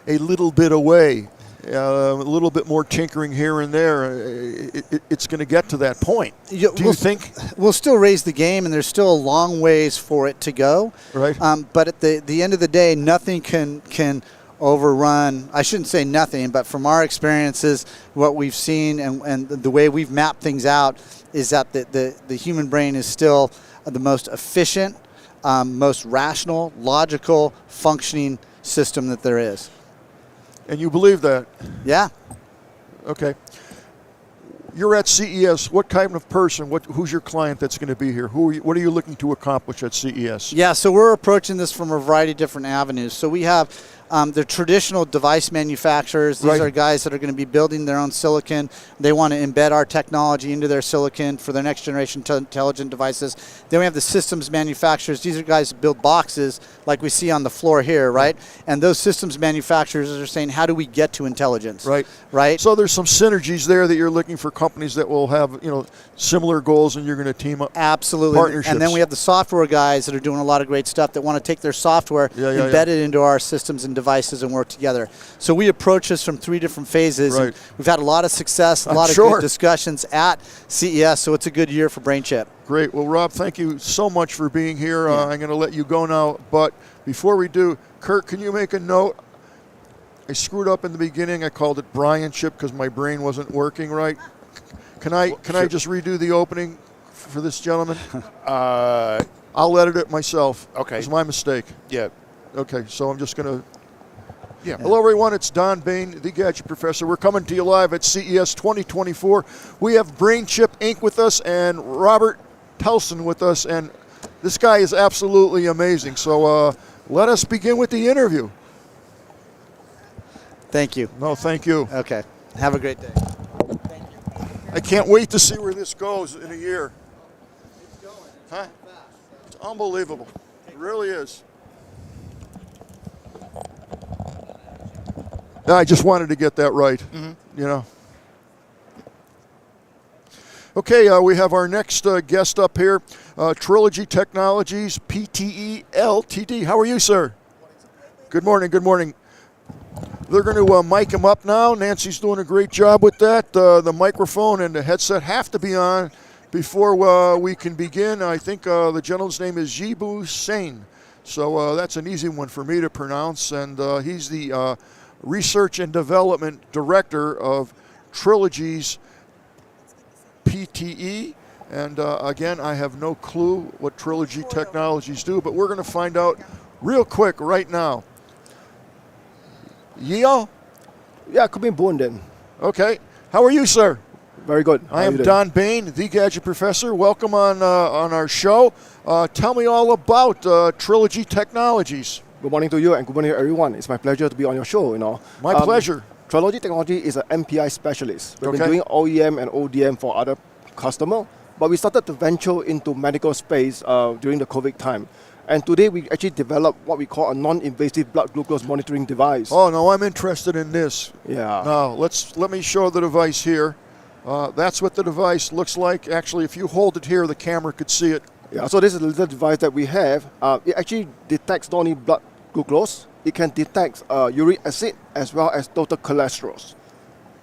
little bit away. A little bit more tinkering here and there. It's going to get to that point. Do you think? We'll still raise the game, and there's still a long ways for it to go. Right. But at the end of the day, nothing can overrun. I shouldn't say nothing, but from our experiences, what we've seen and the way we've mapped things out is that the human brain is still the most efficient, most rational, logical, functioning system that there is. And you believe that? Yeah. Okay. You're at CES. What kind of person? Who's your client that's going to be here? What are you looking to accomplish at CES? Yeah, so we're approaching this from a variety of different avenues. So we have the traditional device manufacturers. These are guys that are going to be building their own silicon. They want to embed our technology into their silicon for their next generation intelligent devices. Then we have the systems manufacturers. These are guys that build boxes like we see on the floor here, right? And those systems manufacturers are saying, how do we get to intelligence? Right. So there's some synergies there that you're looking for companies that will have, similar goals, and you're going to team up. Absolutely. Partnerships. And then we have the software guys that are doing a lot of great stuff that want to take their software, embed it into our systems and devices and work together. So we approach this from 3 different phases. Right. And we've had a lot of success, a lot of good discussions at CES, so it's a good year for BrainChip. Great. Well, Rob, thank you so much for being here. I'm going to let you go now. But before we do, Kurt, can you make a note? I screwed up in the beginning. I called it Brian Chip because my brain wasn't working right. Can I just redo the opening for this gentleman? I'll edit it myself. Okay. It's my mistake. Yeah. Okay, so I'm just going to... Yeah. Hello, everyone. It's Don Bain, the Gadget Professor. We're coming to you live at CES 2024. We have BrainChip Inc. with us and Robert Telson with us, and this guy is absolutely amazing. So let us begin with the interview. Thank you. No, thank you. Okay. Have a great day. Thank you. I can't wait to see where this goes in a year. It's going. Huh? It's unbelievable. It really is. I just wanted to get that right, Okay, we have our next guest up here, Trilogy Technologies, PTE Ltd. How are you, sir? Good morning, good morning. They're going to mic him up now. Nancy's doing a great job with that. The microphone and the headset have to be on before we can begin. I think the gentleman's name is Jibu Sain. So that's an easy one for me to pronounce. And he's the Research and Development Director of Trilogy's PTE. And again, I have no clue what Trilogy Technologies do, but we're going to find out real quick right now. Yeo? Yeah, could be born then. Okay. How are you, sir? Very good. I am Don Bain, the Gadget Professor. Welcome on our show. Tell me all about Trilogy Technologies. Good morning to you and good morning to everyone. It's my pleasure to be on your show. My pleasure. Trilogy Technology is an MPI specialist. We've Okay. been doing OEM and ODM for other customers, but we started to venture into medical space during the COVID time. And today we actually developed what we call a non-invasive blood glucose monitoring device. Oh, no, I'm interested in this. Yeah. Now, let me show the device here. That's what the device looks like. Actually, if you hold it here, the camera could see it. Yeah, so this is a little device that we have. It actually detects not only blood glucose, it can detect uric acid as well as total cholesterol,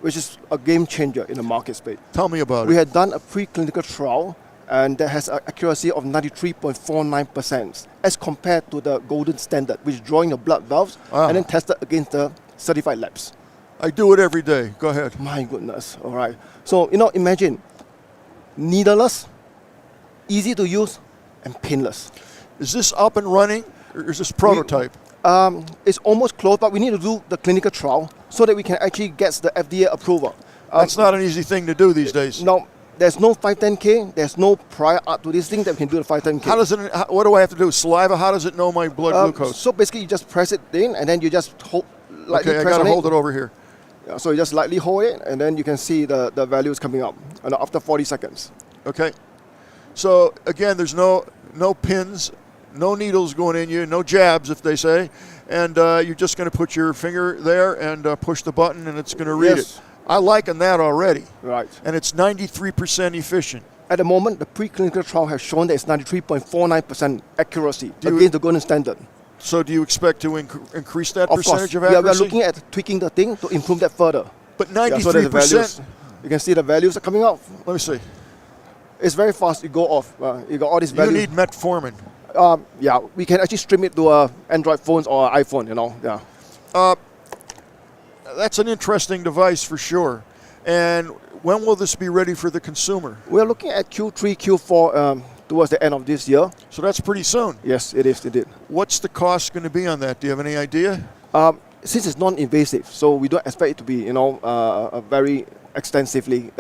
which is a game changer in the market space. Tell me about We it. had done a preclinical trial and that has an accuracy of 93.49% as compared to the golden standard, which is drawing the blood valves and then tested against the certified labs. I do it every day. Go ahead. My goodness, all right. So, imagine, needleless, easy to use, and painless. Is this up and running, or is this prototype? It's almost closed, but we need to do the clinical trial so that we can actually get the FDA approval. That's not an easy thing to do these days. No, there's no 510K, there's no prior art to this thing that we can do the 510K. How does it? What do I have to do? Saliva? How does it know my blood glucose? So basically, you just press it in, and then you just hold. Lightly Okay, I press got to on hold it over here. Yeah, so you just lightly hold it, and then you can see the values coming up, and after 40 seconds. Okay. So again, there's no pins, no needles going in you, no jabs, if they say, and you're just going to put your finger there and push the button, and it's going to read Yes. it. I liken that already. Right. And it's 93% efficient. At the moment, the preclinical trial has shown that it's 93.49% accuracy Do you- against the golden standard. So do you expect to increase that Of percentage course, of we are accuracy? looking at tweaking the thing to improve that further. But Yeah, so that the 93%. values, you can see the values are coming up. Let me see. It's very fast. You go off. You got all these You values. need metformin. Yeah, we can actually stream it to Android phones or iPhone. Yeah. That's an interesting device for sure. And when will this be ready for the consumer? We are looking at Q3, Q4 towards the end of this year. So that's pretty soon. Yes, it is. It did. What's the cost going to be on that? Do you have any idea? Since it's non-invasive, so we don't expect it to be, very extensively.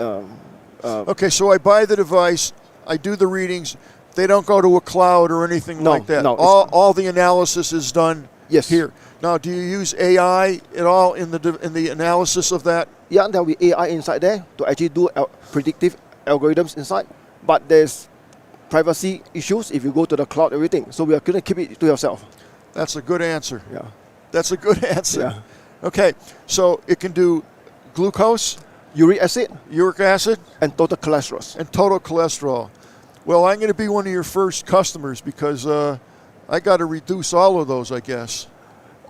Okay, so I buy the device, I do the readings. They don't go to a cloud or anything No, like that. no, All the analysis is done Yes. here. Now, do you use AI at all in the analysis of that? Yeah, there'll be AI inside there to actually do predictive algorithms inside, but there's privacy issues if you go to the cloud, everything. So we are going to keep it to yourself. That's a good answer. Yeah. That's a good answer. Yeah. Okay, so it can do glucose, Uric acid uric acid, and total cholesterol. and total cholesterol. Well, I'm going to be one of your first customers because I got to reduce all of those, I guess.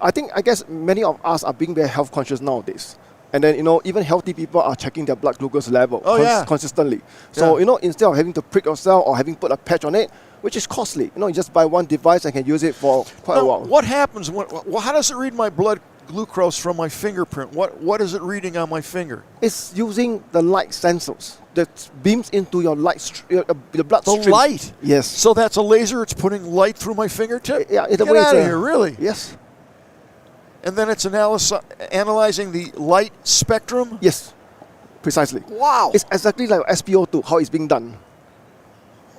I guess many of us are being very health conscious nowadays. And then, even healthy people are checking their blood glucose level consistently. So, instead of having to prick yourself or having put a patch on it, which is costly, you just buy one device and can use it for quite a Now, while. what happens how does it read my blood glucose from my fingerprint? What is it reading on my finger? It's using the light sensors that beams into your the blood The stream. light. Yes. So that's a laser. It's putting light through my fingertip. Yeah, Get in a way out it's of here, really? Yes. And then it's analyzing the light spectrum. Yes. Precisely. Wow. It's exactly like SpO2, how it's being done.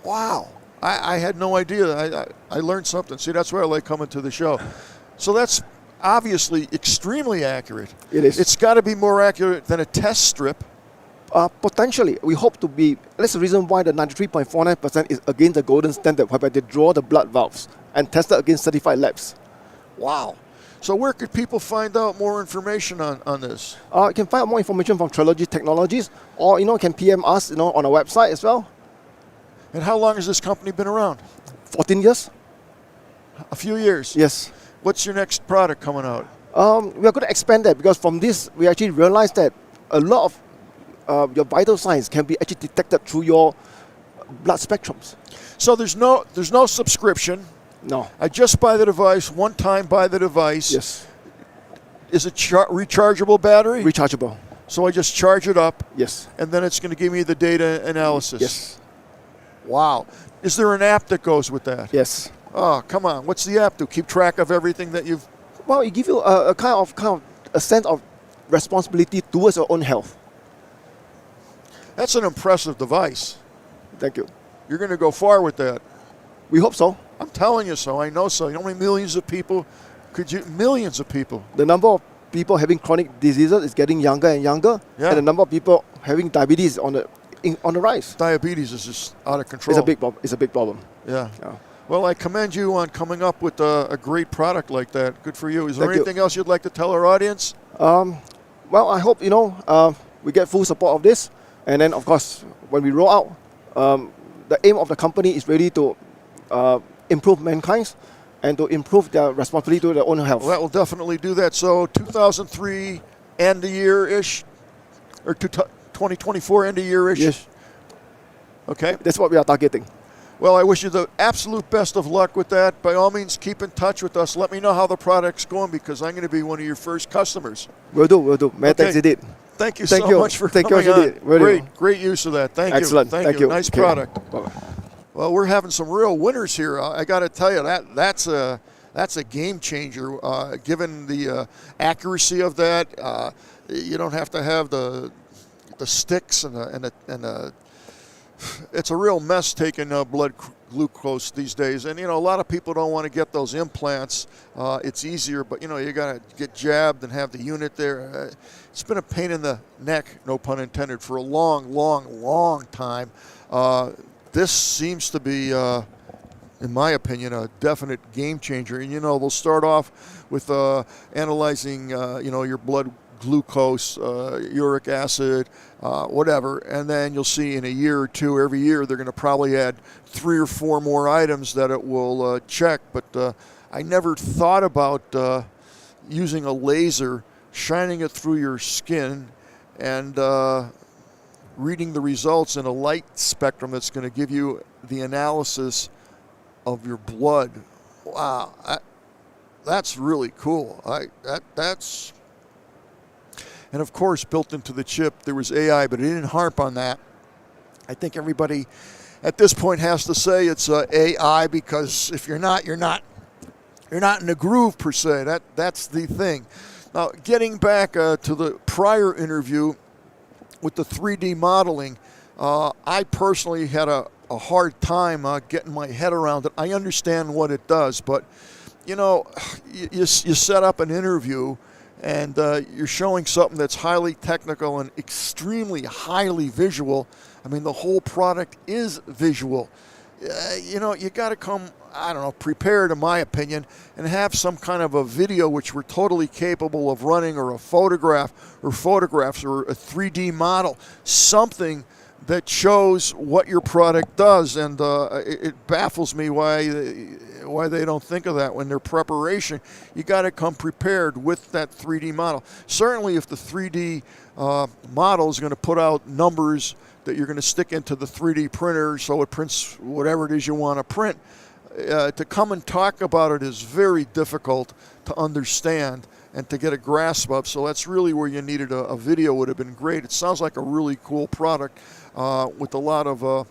Wow. I had no idea. I learned something. See, that's why I like coming to the show. So that's obviously extremely accurate. It is. It's got to be more accurate than a test strip. Potentially, we hope to be. That's the reason why the 93.49% is against the golden standard, whereby they draw the blood valves and test it against certified labs. Wow. So where could people find out more information on this? You can find out more information from Trilogy Technologies, or can PM us, on our website as well. And how long has this company been around? 14 years. A few years. Yes. What's your next product coming out? We are going to expand that because from this, we actually realized that a lot of your vital signs can be actually detected through your blood spectrums. So there's no subscription. No. I just buy the device, one time buy the device. Yes. Is it rechargeable battery? Rechargeable. So I just charge it up, Yes. and then it's going to give me the data analysis. Yes. Wow. Is there an app that goes with that? Yes. Oh, come on. What's the app do? Keep track of everything that you've... Well, it gives you a kind of a sense of responsibility towards your own health. That's an impressive device. Thank you. You're going to go far with that. We hope so. I'm telling you so. I know so. You know how many millions of people millions of people. The number of people having chronic diseases is getting younger and younger, Yeah. and the number of people having diabetes is on the rise. Diabetes is just out of control. It's a big problem. Yeah. Yeah. Well, I commend you on coming up with a great product like that. Good for you. Is there Thank you. anything else you'd like to tell our audience? Well, I hope we get full support of this, and then of course when we roll out, the aim of the company is really to improve mankind and to improve their responsibility to their own health. Well, that will definitely do that. So 2003 end of year-ish, or 2024 end of year-ish? Yes. Okay. That's what we are targeting. Well, I wish you the absolute best of luck with that. By all means, keep in touch with us. Let me know how the product's going because I'm going to be one of your first customers. We'll do. Many thanks indeed. Thank you Thank so you. much for Thank coming you, on. indeed. Really. Great use of that. Thank Excellent. you. Thank you. Nice Okay. product. Bye-bye. Well, we're having some real winners here. I got to tell you that's a game changer. Given the accuracy of that, you don't have to have the sticks and the it's a real mess taking blood glucose these days. And, a lot of people don't want to get those implants. It's easier, but, you got to get jabbed and have the unit there. It's been a pain in the neck, no pun intended, for a long time. This seems to be, in my opinion, a definite game changer. And, they'll start off with analyzing, your blood glucose, uric acid, whatever, and then you'll see in a year or two, every year, they're going to probably add 3 or 4 more items that it will check. But I never thought about using a laser, shining it through your skin, and reading the results in a light spectrum that's going to give you the analysis of your blood. Wow, that's really cool. That's... And of course, built into the chip, there was AI, but it didn't harp on that. I think everybody at this point has to say it's AI because if you're not, you're not in the groove per se. That's the thing. Now, getting back to the prior interview with the 3D modeling, I personally had a hard time getting my head around it. I understand what it does, but you set up an interview and you're showing something that's highly technical and extremely highly visual. I mean, the whole product is visual. You got to come, prepared, in my opinion, and have some kind of a video which we're totally capable of running, or a photograph, or photographs, or a 3D model, something that shows what your product does. And it baffles me why they don't think of that when their preparation. You got to come prepared with that 3D model. Certainly if the 3D model is going to put out numbers that you're going to stick into the 3D printer so it prints whatever it is you want to print, to come and talk about it is very difficult to understand and to get a grasp of. So that's really where you needed a video. Would have been great. It sounds like a really cool product with a lot of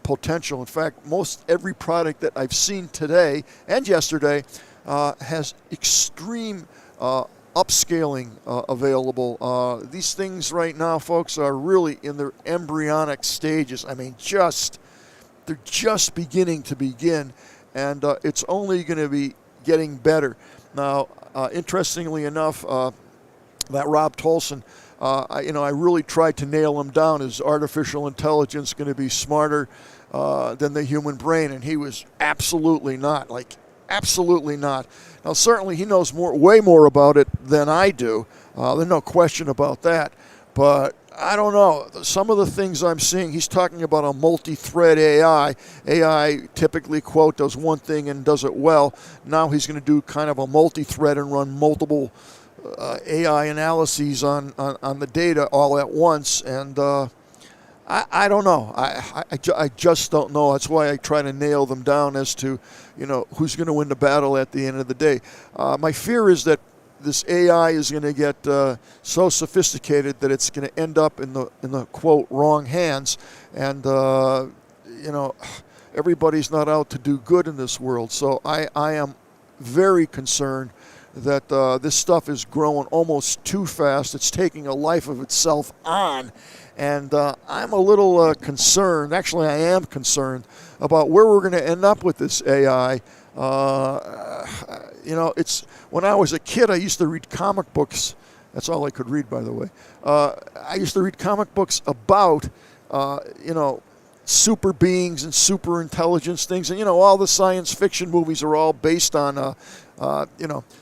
potential. In fact, most every product that I've seen today and yesterday has extreme upscaling available. These things right now, folks, are really in their embryonic stages. I mean, they're just beginning to begin, and it's only going to be getting better. Now, interestingly enough, that Rob Tolson, I really tried to nail him down. Is artificial intelligence going to be smarter than the human brain? And he was absolutely not. Absolutely not. Now, certainly he knows way more about it than I do. There's no question about that. but I don't know. Some of the things I'm seeing, he's talking about a multi-thread AI. AI typically, quote, does one thing and does it well. Now he's going to do kind of a multi-thread and run multiple AI analyses on the data all at once. And I don't know. I just don't know. That's why I try to nail them down as to, who's going to win the battle at the end of the day. My fear is that this AI is going to get so sophisticated that it's going to end up in the quote wrong hands, and everybody's not out to do good in this world. So I am very concerned that this stuff is growing almost too fast. It's taking a life of itself on, and I'm a little concerned. Actually, I am concerned about where we're going to end up with this AI. It's when I was a kid, I used to read comic books. That's all I could read, by the way. I used to read comic books about, super beings and super intelligence things. And, all the science fiction movies are all based on,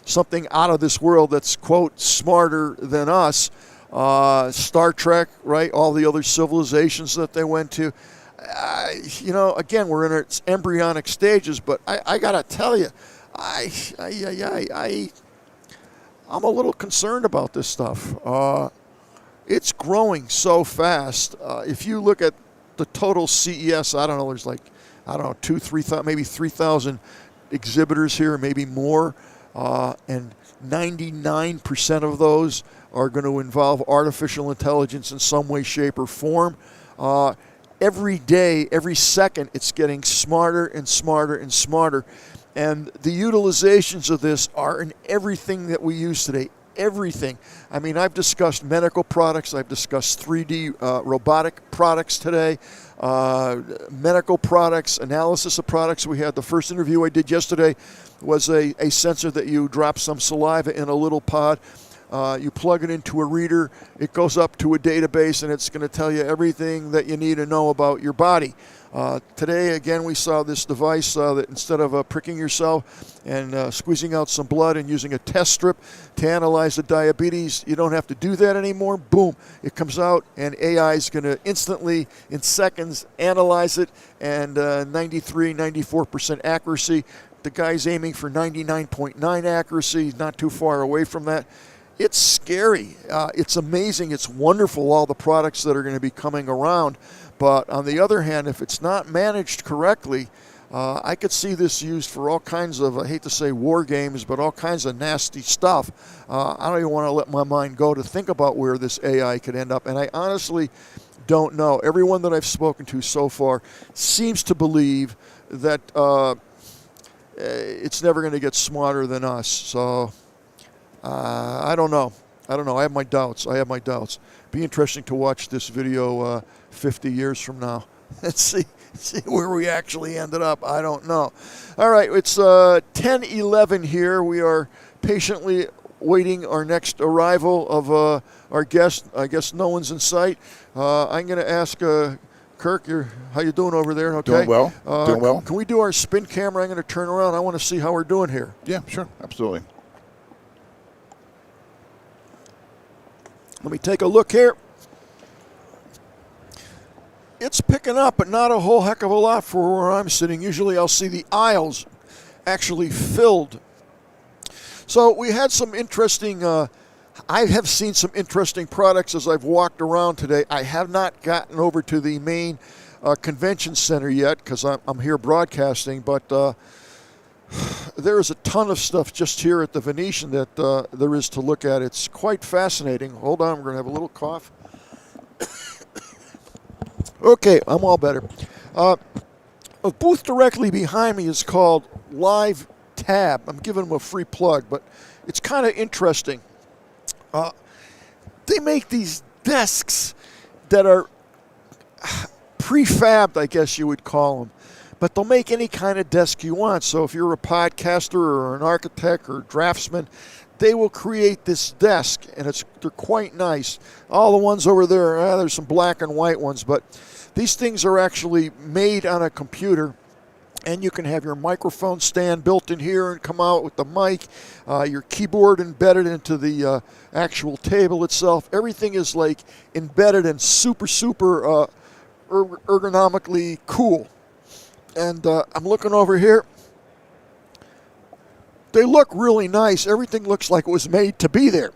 something out of this world that's, quote, smarter than us. Star Trek, right? All the other civilizations that they went to. Again, we're in its embryonic stages, but I got to tell you, I'm a little concerned about this stuff. It's growing so fast. If you look at the total CES, I don't know, there's 3,000, maybe 3,000 exhibitors here, maybe more, and 99% of those are going to involve artificial intelligence in some way, shape, or form. Every day, every second, it's getting smarter and smarter and smarter. And the utilizations of this are in everything that we use today. Everything. I mean, I've discussed medical products. I've discussed 3D robotic products today, medical products, analysis of products. We had the first interview I did yesterday was a sensor that you drop some saliva in a little pod. You plug it into a reader, it goes up to a database, and it's going to tell you everything that you need to know about your body. Today, again, we saw this device that instead of pricking yourself and squeezing out some blood and using a test strip to analyze the diabetes, you don't have to do that anymore. Boom, it comes out, and AI is going to instantly, in seconds, analyze it, and 93, 94% accuracy. The guy's aiming for 99.9 accuracy, not too far away from that. It's scary. It's amazing. It's wonderful, all the products that are going to be coming around. But on the other hand, if it's not managed correctly, I could see this used for all kinds of, I hate to say war games, but all kinds of nasty stuff. I don't even want to let my mind go to think about where this AI could end up. And I honestly don't know. Everyone that I've spoken to so far seems to believe that it's never going to get smarter than us. So I don't know. I have my doubts. Be interesting to watch this video 50 years from now and see where we actually ended up. I don't know. All right, it's 10:11 here. We are patiently waiting our next arrival of our guest. I guess no one's in sight. I'm going to ask Kirk, how you doing over there? Okay. Doing well. Doing well. Can we do our spin camera? I'm going to turn around. I want to see how we're doing here. Yeah, sure. Absolutely. Let me take a look here. It's picking up, but not a whole heck of a lot for where I'm sitting. Usually I'll see the aisles actually filled. So we had some interesting, I have seen some interesting products as I've walked around today. I have not gotten over to the main convention center yet because I'm here broadcasting, but there is a ton of stuff just here at the Venetian that there is to look at. It's quite fascinating. Hold on, we're going to have a little cough. Okay, I'm all better. A booth directly behind me is called Live Tab. I'm giving them a free plug, but it's kind of interesting. They make these desks that are prefabbed, I guess you would call them. But they'll make any kind of desk you want. So if you're a podcaster or an architect or a draftsman, they will create this desk, and they're quite nice. All the ones over there, there's some black and white ones, but these things are actually made on a computer, And you can have your microphone stand built in here and come out with the mic, your keyboard embedded into the actual table itself. Everything is like embedded and super ergonomically cool. And I'm looking over here. They look really nice. Everything looks like it was made to be there.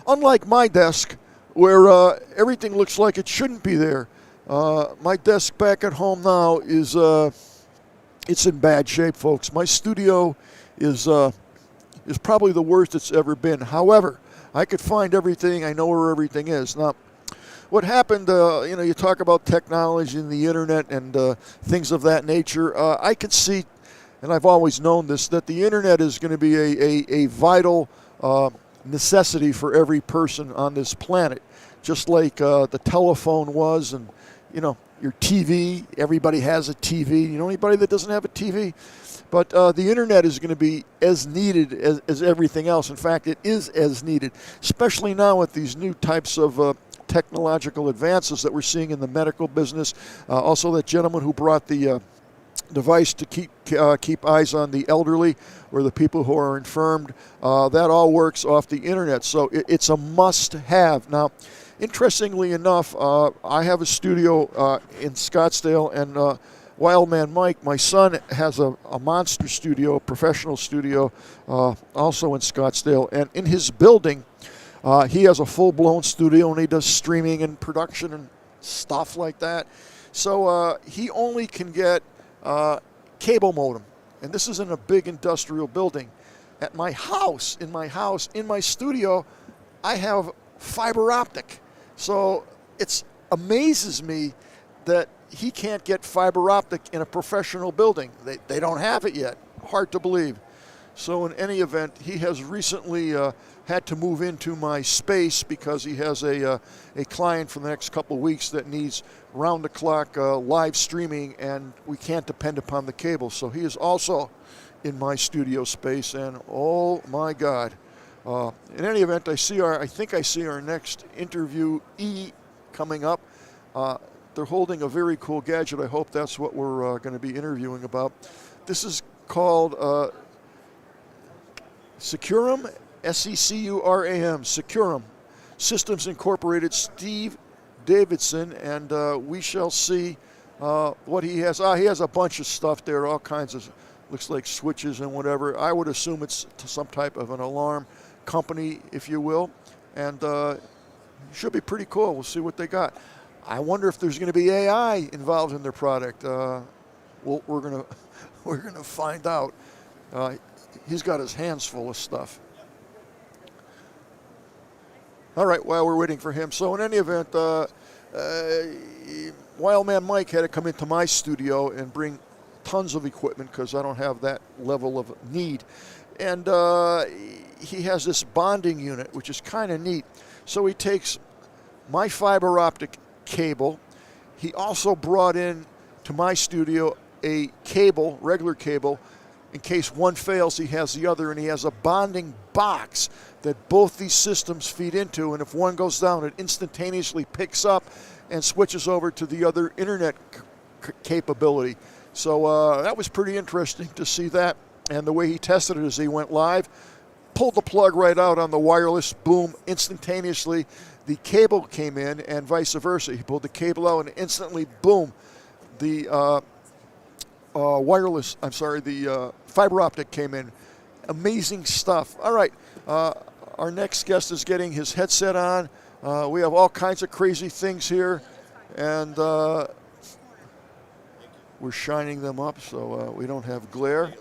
Unlike my desk, where everything looks like it shouldn't be there. My desk back at home now is it's in bad shape, folks. My studio is probably the worst it's ever been. However, I could find everything. I know where everything is. Now, what happened, you talk about technology and the internet and things of that nature. I could see, and I've always known this, that the internet is going to be a vital necessity for every person on this planet. Just like the telephone was, and, your TV, everybody has a TV. You know anybody that doesn't have a TV? But the internet is going to be as needed as everything else. In fact, it is as needed, especially now with these new types of technological advances that we're seeing in the medical business. Also, that gentleman who brought the device to keep eyes on the elderly or the people who are infirmed, that all works off the internet. So it's a must-have. Now, interestingly enough, I have a studio in Scottsdale, and Wildman Mike, my son, has a monster studio, a professional studio, also in Scottsdale. And in his building, he has a full-blown studio, and he does streaming and production and stuff like that. So he only can get cable modem. And this is in a big industrial building. At my house, in my studio, I have fiber optic. So it amazes me that he can't get fiber optic in a professional building. They don't have it yet. Hard to believe. So in any event, he has recently had to move into my space because he has a client for the next couple of weeks that needs round-the-clock live streaming, and we can't depend upon the cable. So he is also in my studio space, and oh my God. In any event, I think I see our next interviewee coming up. They're holding a very cool gadget. I hope that's what we're going to be interviewing about. This is called Securum, S-E-C-U-R-A-M, Securum Systems Incorporated, Steve Davidson, and we shall see what he has. He has a bunch of stuff there, all kinds of, looks like switches and whatever. I would assume it's some type of an alarm company, if you will, and should be pretty cool. We'll see what they got. I wonder if there's going to be AI involved in their product. We're gonna find out. He's got his hands full of stuff. All right, while we're waiting for him. So in any event, Wildman Mike had to come into my studio and bring tons of equipment because I don't have that level of need. And he has this bonding unit, which is kind of neat. So he takes my fiber optic cable. He also brought in to my studio a cable, regular cable. In case one fails, he has the other, and he has a bonding box that both these systems feed into, and if one goes down, it instantaneously picks up and switches over to the other internet capability. So that was pretty interesting to see that, and the way he tested it as he went live, pulled the plug right out on the wireless, boom, instantaneously the cable came in, and vice versa. He pulled the cable out, and instantly, boom, the the fiber optic came in. Amazing stuff. All right, our next guest is getting his headset on. We have all kinds of crazy things here, and we're shining them up so we don't have glare.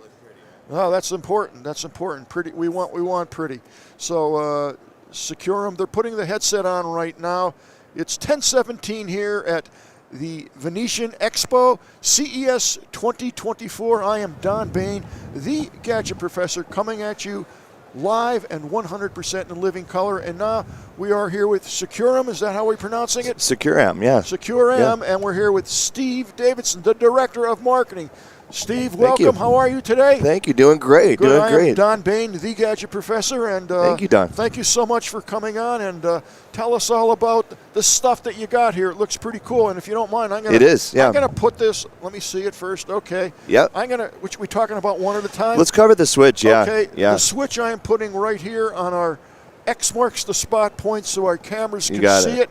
Oh, that's important. That's important. Pretty. We want pretty. So Securum. They're putting the headset on right now. It's 10:17 here at the Venetian Expo, CES 2024. I am Don Bain, the Gadget Professor, coming at you live and 100% in living color. And now we are here with Securum. Is that how we're pronouncing it? Securum, yeah. Securum, yeah. And we're here with Steve Davidson, the Director of Marketing. Steve, Thank you. welcome. How are you today? Thank you. Doing great. Good. Doing I am great. Don Bain, the Gadget Professor, and Thank you, Don. Thank you so much for coming on and tell us all about the stuff that you got here. It looks pretty cool, and if you don't mind, I'm gonna. It is, yeah. I'm gonna put this. Let me see it first. Okay. Yep. I'm gonna. Which we talking about one at a time? Let's cover the switch. Yeah. Okay. Yeah. The switch I am putting right here on our X marks the spot point, so our cameras You can got see it. it.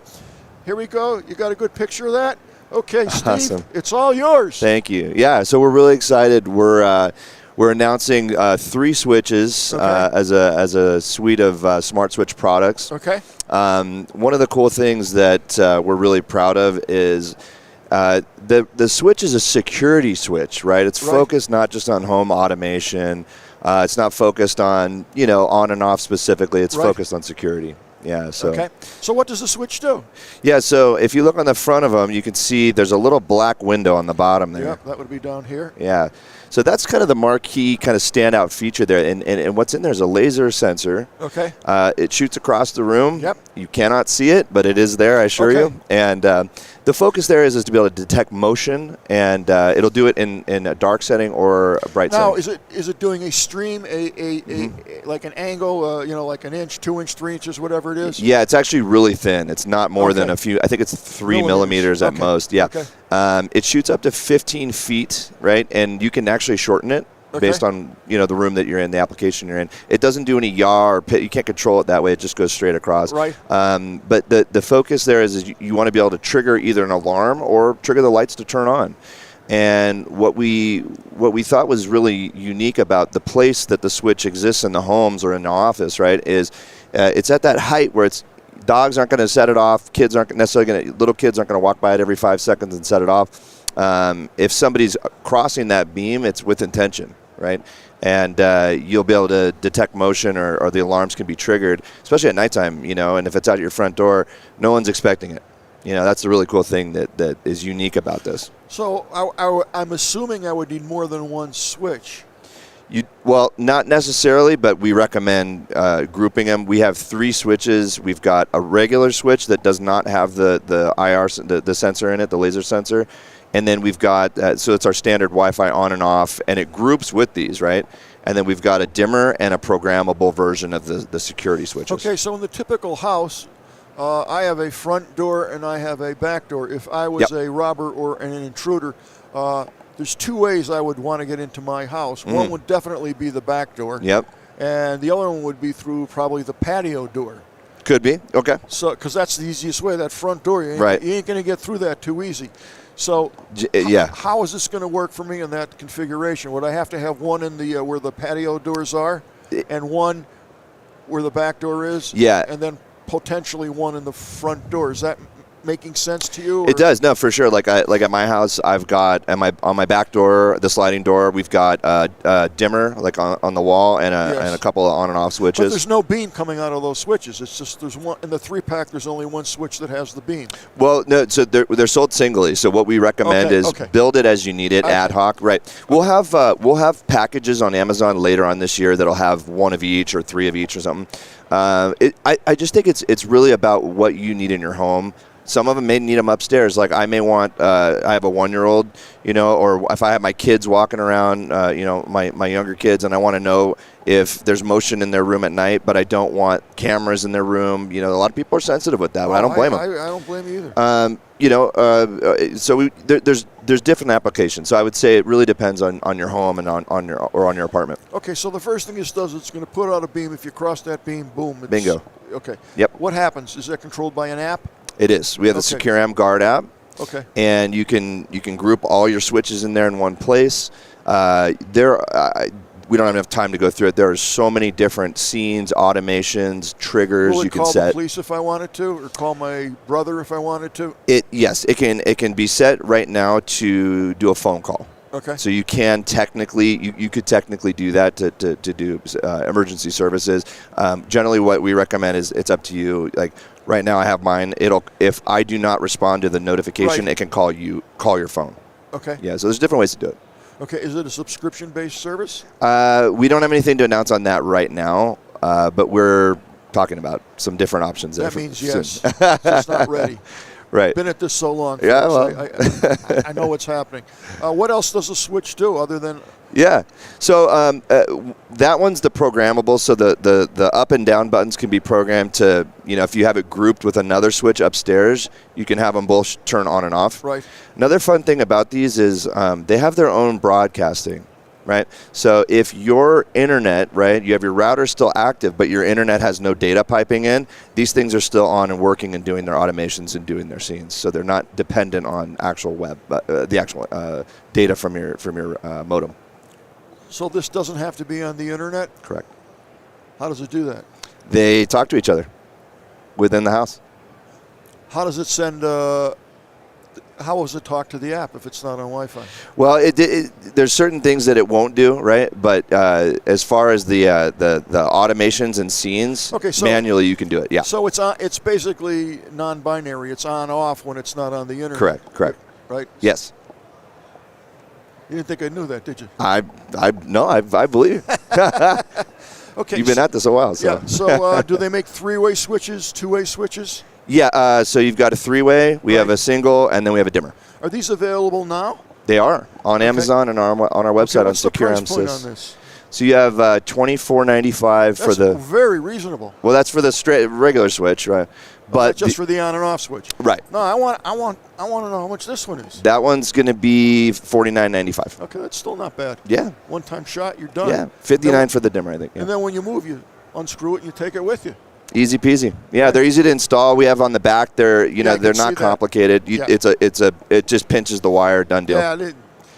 Here we go. You got a good picture of that? Okay, Steve. Awesome. It's all yours. Thank you. Yeah. So we're really excited. We're announcing 3 switches Okay. as a suite of smart switch products. Okay. One of the cool things that we're really proud of is the switch is a security switch, right? It's Right. focused not just on home automation. It's not focused on on and off specifically. It's Right. focused on security. Yeah. So. Okay. So what does the switch do? Yeah. So if you look on the front of them, you can see there's a little black window on the bottom there. Yeah, that would be down here. Yeah. So that's kind of the marquee kind of standout feature there. And what's in there is a laser sensor. Okay. It shoots across the room. Yep. You cannot see it, but it is there, I assure Okay. you. And the focus there is to be able to detect motion, and it'll do it in a dark setting or a bright Now, setting. is it doing a stream, like an angle, like an inch, 2 inch, 3 inches, whatever it is? Yeah, it's actually really thin. It's not more than Okay. a few. I think it's 3 Millimeters. millimeters at Okay. most. Yeah. Okay. It shoots up to 15 feet, right? And you can actually shorten it Okay. based on the room that you're in, the application you're in. It doesn't do any yaw or pit. You can't control it that way. It just goes straight across. Right. But the focus there is you want to be able to trigger either an alarm or trigger the lights to turn on. And what we thought was really unique about the place that the switch exists in the homes or in the office, right, is it's at that height where dogs aren't going to set it off. Kids aren't necessarily little kids aren't going to walk by it every 5 seconds and set it off. If somebody's crossing that beam, it's with intention, right? And you'll be able to detect motion or the alarms can be triggered, especially at nighttime, and if it's out your front door, no one's expecting it. That's the really cool thing that is unique about this. So I'm assuming I would need more than one switch. Well, not necessarily, but we recommend grouping them. We have 3 switches. We've got a regular switch that does not have the IR, the sensor in it, the laser sensor. And then we've got, so it's our standard Wi-Fi on and off, and it groups with these, right? And then we've got a dimmer and a programmable version of the security switches. Okay, so in the typical house, I have a front door and I have a back door. If I was Yep. a robber or an intruder, there's 2 ways I would want to get into my house. One would definitely be the back door. Yep. And the other one would be through probably the patio door. Could be. Okay. So, because that's the easiest way, that front door. You ain't going to get through that too easy. So, Yeah. how is this going to work for me in that configuration? Would I have to have one in the where the patio doors are, and one where the back door is? Yeah. And then potentially one in the front door. Is that making sense to you? It does, no, for sure. Like at my house, I've got on my back door, the sliding door, we've got a dimmer like on the wall and a couple of on and off But switches. there's no beam coming out of those switches. It's just there's one in the 3-pack. There's only one switch that has the beam. Well, no, so they're sold singly. So what we recommend is build it as you need it, ad hoc. Right. We'll have packages on Amazon later on this year that'll have 1 of each or 3 of each or something. I just think it's really about what you need in your home. Some of them may need them upstairs. Like I may want, I have a 1-year-old, or if I have my kids walking around, my younger kids, and I want to know if there's motion in their room at night, but I don't want cameras in their room. A lot of people are sensitive with that. But I don't blame them. I don't blame you either. So there's different applications. So I would say it really depends on your home and on your apartment. Okay, so the first thing it's going to put out a beam. If you cross that beam, boom. It's, Bingo. Okay. Yep. What happens? Is that controlled by an app? It is. We have the Secure M Guard app. Okay. And you can group all your switches in there in one place. We don't have enough time to go through it. There are so many different scenes, automations, triggers Will it you can call set. the police if I wanted to, or call my brother if I wanted to? Yes, it can be set right now to do a phone call. Okay. So you can technically, you could technically do that to do emergency services. Generally, what we recommend is it's up to you. Like right now, I have mine. If I do not respond to the notification, it can call your phone. Okay. Yeah. So there's different ways to do it. Okay. Is it a subscription-based service? We don't have anything to announce on that right now, but we're talking about some different options. That means yes. It's not ready. Right. Been at this so long. Yeah, folks. well. I know what's happening. What else does the switch do other than? Yeah. So that one's the programmable. So the up and down buttons can be programmed to, if you have it grouped with another switch upstairs, you can have them both turn on and off. Right. Another fun thing about these is they have their own broadcasting. Right. So if your internet, right, you have your router still active, but your internet has no data piping in, these things are still on and working and doing their automations and doing their scenes. So they're not dependent on actual web, the actual data from your modem. So this doesn't have to be on the internet? Correct. How does it do that? They talk to each other within the house. How does it send? How does it talk to the app if it's not on Wi-Fi? Well, there's certain things that it won't do, right? But as far as the automations and scenes, okay, so, manually you can do it. Yeah. So it's basically non-binary. It's on/off when it's not on the internet. Correct. Right. Yes. You didn't think I knew that, did you? I believe you. Okay. You've been at this a while, so. Yeah. So do they make three-way switches, two-way switches? Yeah. So you've got a three-way. We have a single, and then we have a dimmer. Are these available now? They are on Amazon and on our website on What's the Secure price point MSys. on this? So you have $24.95 for the. That's very reasonable. Well, that's for the straight regular switch, right? But just for the on and off switch. Right. No, I want to know how much this one is. That one's going to be $49.95. Okay, that's still not bad. Yeah. One-time shot, you're done. Yeah, $59 for the dimmer, I think. Yeah. And then when you move, you unscrew it and you take it with you. Easy peasy. Yeah, they're easy to install. We have on the back. They're they're not complicated. It just pinches the wire. Done deal. Yeah.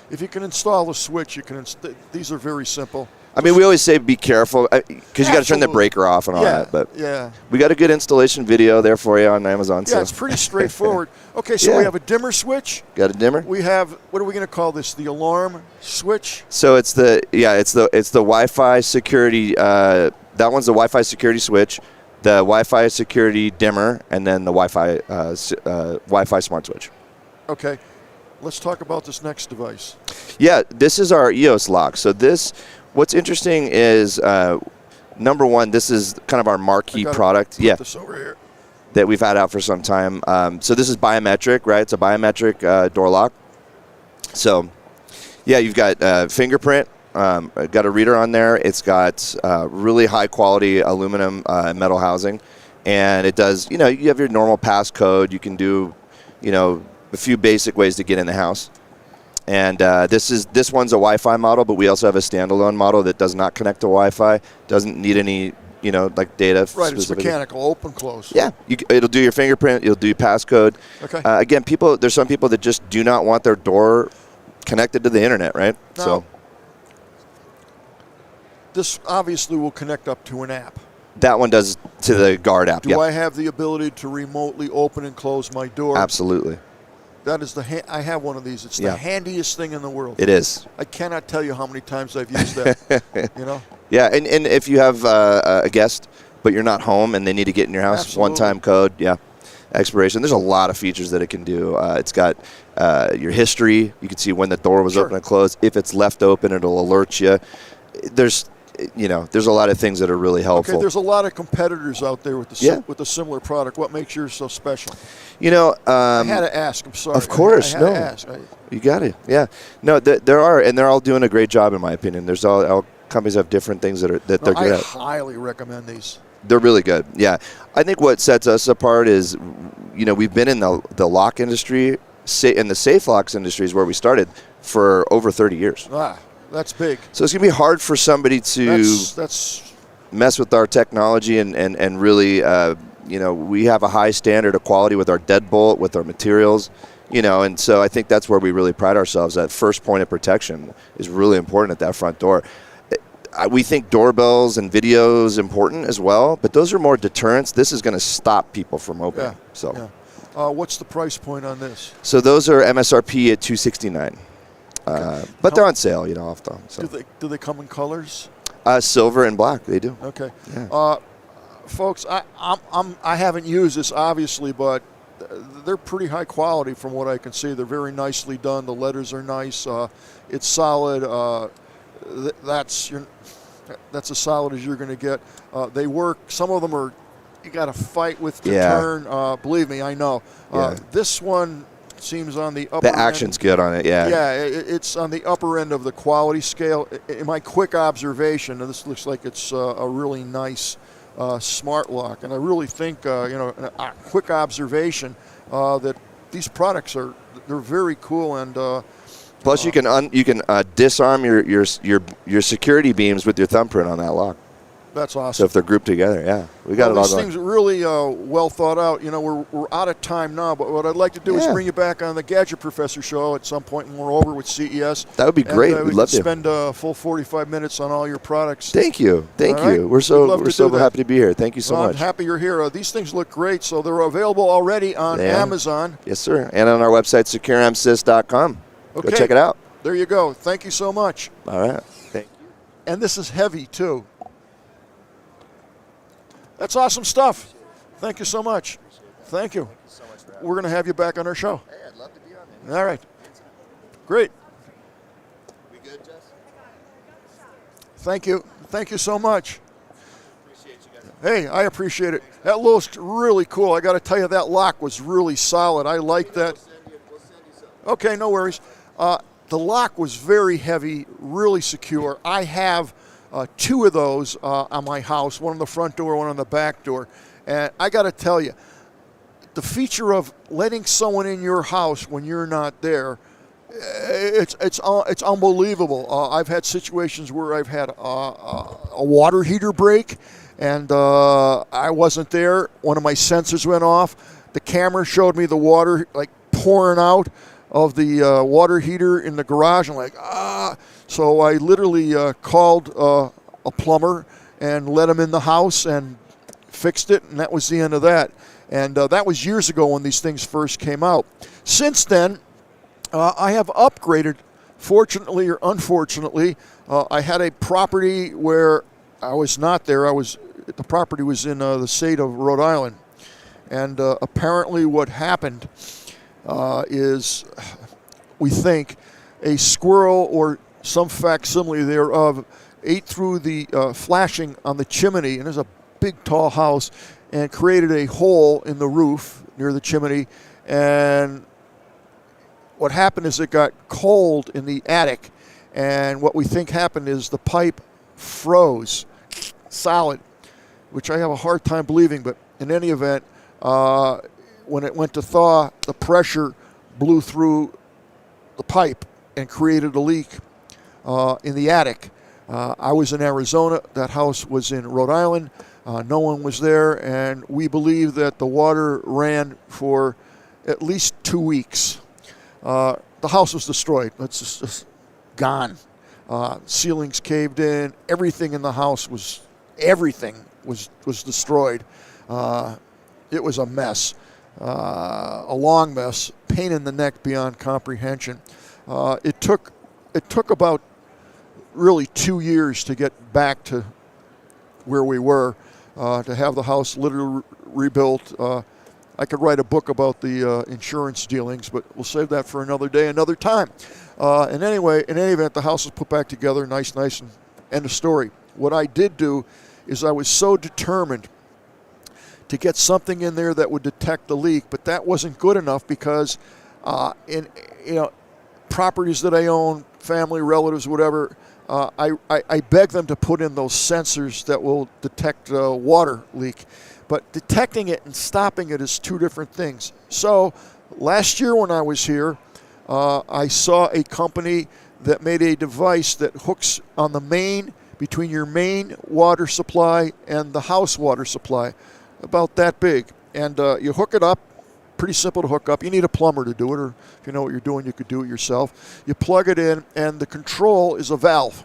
If you can install the switch, you can. These are very simple. I mean, we always say be careful because you got to turn the breaker off and all that. But we got a good installation video there for you on Amazon. Yeah, so. it's pretty straightforward. Okay, so we have a dimmer switch. Got a dimmer. We have, what are we going to call this? The alarm switch. So it's the Wi-Fi security. That one's the Wi-Fi security switch, the Wi-Fi security dimmer, and then the Wi-Fi smart switch. Okay. Let's talk about this next device. Yeah, this is our EOS lock. So what's interesting is, number one, this is kind of our marquee product. Put this over here. That we've had out for some time. So this is biometric, right? It's a biometric door lock. So, yeah, you've got fingerprint. Got a reader on there. It's got really high quality aluminum and metal housing, and it does. You have your normal passcode. You can do, a few basic ways to get in the house. And this one's a Wi-Fi model, but we also have a standalone model that does not connect to Wi-Fi. Doesn't need any, like data. Right, it's mechanical, open, close. Yeah, it'll do your fingerprint. It'll do your passcode. Okay. Again, there's some people that just do not want their door connected to the internet, right? Now, so this obviously will connect up to an app. That one does to the Guard app. Do I have the ability to remotely open and close my door? Absolutely. That is I have one of these. It's the handiest thing in the world. It is. I cannot tell you how many times I've used that. Yeah, and if you have a guest, but you're not home and they need to get in your house, Absolutely. one-time code, expiration. There's a lot of features that it can do. It's got your history. You can see when the door was open and closed. If it's left open, it'll alert you. There's a lot of things that are really helpful. Okay, there's a lot of competitors out there with a similar product. What makes yours so special? I had to ask. I'm sorry. Of course, I had to ask. You got it. Yeah. No, there are, and they're all doing a great job in my opinion. There's all companies have different things that they're good at. I highly recommend these. They're really good. Yeah. I think what sets us apart is, we've been in the lock industry, in the safe locks industry is where we started for over 30 years. That's big. So it's going to be hard for somebody to mess with our technology and really, we have a high standard of quality with our deadbolt, with our materials, and so I think that's where we really pride ourselves. That first point of protection is really important at that front door. We think doorbells and video is important as well, but those are more deterrents. This is going to stop people from opening. Yeah. So, what's the price point on this? So those are MSRP at $269. But they're on sale, often. So. Do they come in colors? Silver and black, they do. Okay. Yeah. Folks, I haven't used this obviously, but they're pretty high quality from what I can see. They're very nicely done. The letters are nice. It's solid. That's as solid as you're going to get. They work. Some of them are you got to fight with to Yeah. turn. Believe me, I know. Yeah. This one seems on the upper The action's end. good on it, yeah. Yeah, it's on the upper end of the quality scale. In my quick observation, and this looks like it's a really nice smart lock, and I really think, a quick observation that these products they're very cool, and Plus, you can disarm your security beams with your thumbprint on that lock. that's awesome. So if they're grouped together, yeah, we got it all These going. things are really well thought out. We're out of time now, but what I'd like to do is Yeah. bring you back on the Gadget Professor show at some point when we're over with CES. That would be great. And, We'd we love can to. spend a full 45 minutes on all your products. Thank you. Thank All right. you. We're We'd love so to do that. happy to be here. Thank you so Well, much. I'm happy you're here. These things look great, so they're available already on Yeah. Amazon. Yes, sir. And on our website, securemsys.com. Okay. Go check it out. There you go. Thank you so much. All right. Thank you. And this is heavy, too. That's awesome stuff. Thank you so much. Thank you. We're going to have you back on our show. Hey, I'd love to be on there. All right. Great. We good, Jess? Thank you. Thank you so much. Appreciate you guys. Hey, I appreciate it. That looks really cool. I got to tell you, that lock was really solid. I like that. We'll send you some. Okay, no worries. The lock was very heavy, really secure. I have two of those on my house, one on the front door, one on the back door. And I got to tell you, the feature of letting someone in your house when you're not there, it's unbelievable. I've had situations where I've had a water heater break, and I wasn't there. One of my sensors went off. The camera showed me the water like pouring out of the water heater in the garage. I'm like, So I literally called a plumber and let him in the house and fixed it, and that was the end of that. And that was years ago when these things first came out. Since then, I have upgraded, fortunately or unfortunately. I had a property where I was not there. The property was in the state of Rhode Island. And apparently what happened is, we think, a squirrel or some facsimile thereof ate through the flashing on the chimney, and there's a big tall house, and created a hole in the roof near the chimney. And what happened is it got cold in the attic, and what we think happened is the pipe froze solid, which I have a hard time believing, but in any event, when it went to thaw, the pressure blew through the pipe and created a leak in the attic. I was in Arizona. That house was in Rhode Island. No one was there, and we believe that the water ran for at least 2 weeks. The house was destroyed. It's just gone. Ceilings caved in. Everything in the house was destroyed. It was a mess, a long mess, pain in the neck beyond comprehension. It took about really 2 years to get back to where we were, to have the house literally rebuilt. I could write a book about the insurance dealings, but we'll save that for another day, another time. And anyway, in any event, the house was put back together, nice, and end of story. What I did do is I was so determined to get something in there that would detect the leak, but that wasn't good enough because in properties that I own, family, relatives, whatever, I beg them to put in those sensors that will detect water leak. But detecting it and stopping it is two different things. So last year when I was here, I saw a company that made a device that hooks on the main, between your main water supply and the house water supply, about that big. And you hook it up, pretty simple to hook up. You need a plumber to do it, or if you know what you're doing, you could do it yourself. You plug it in, and the control is a valve.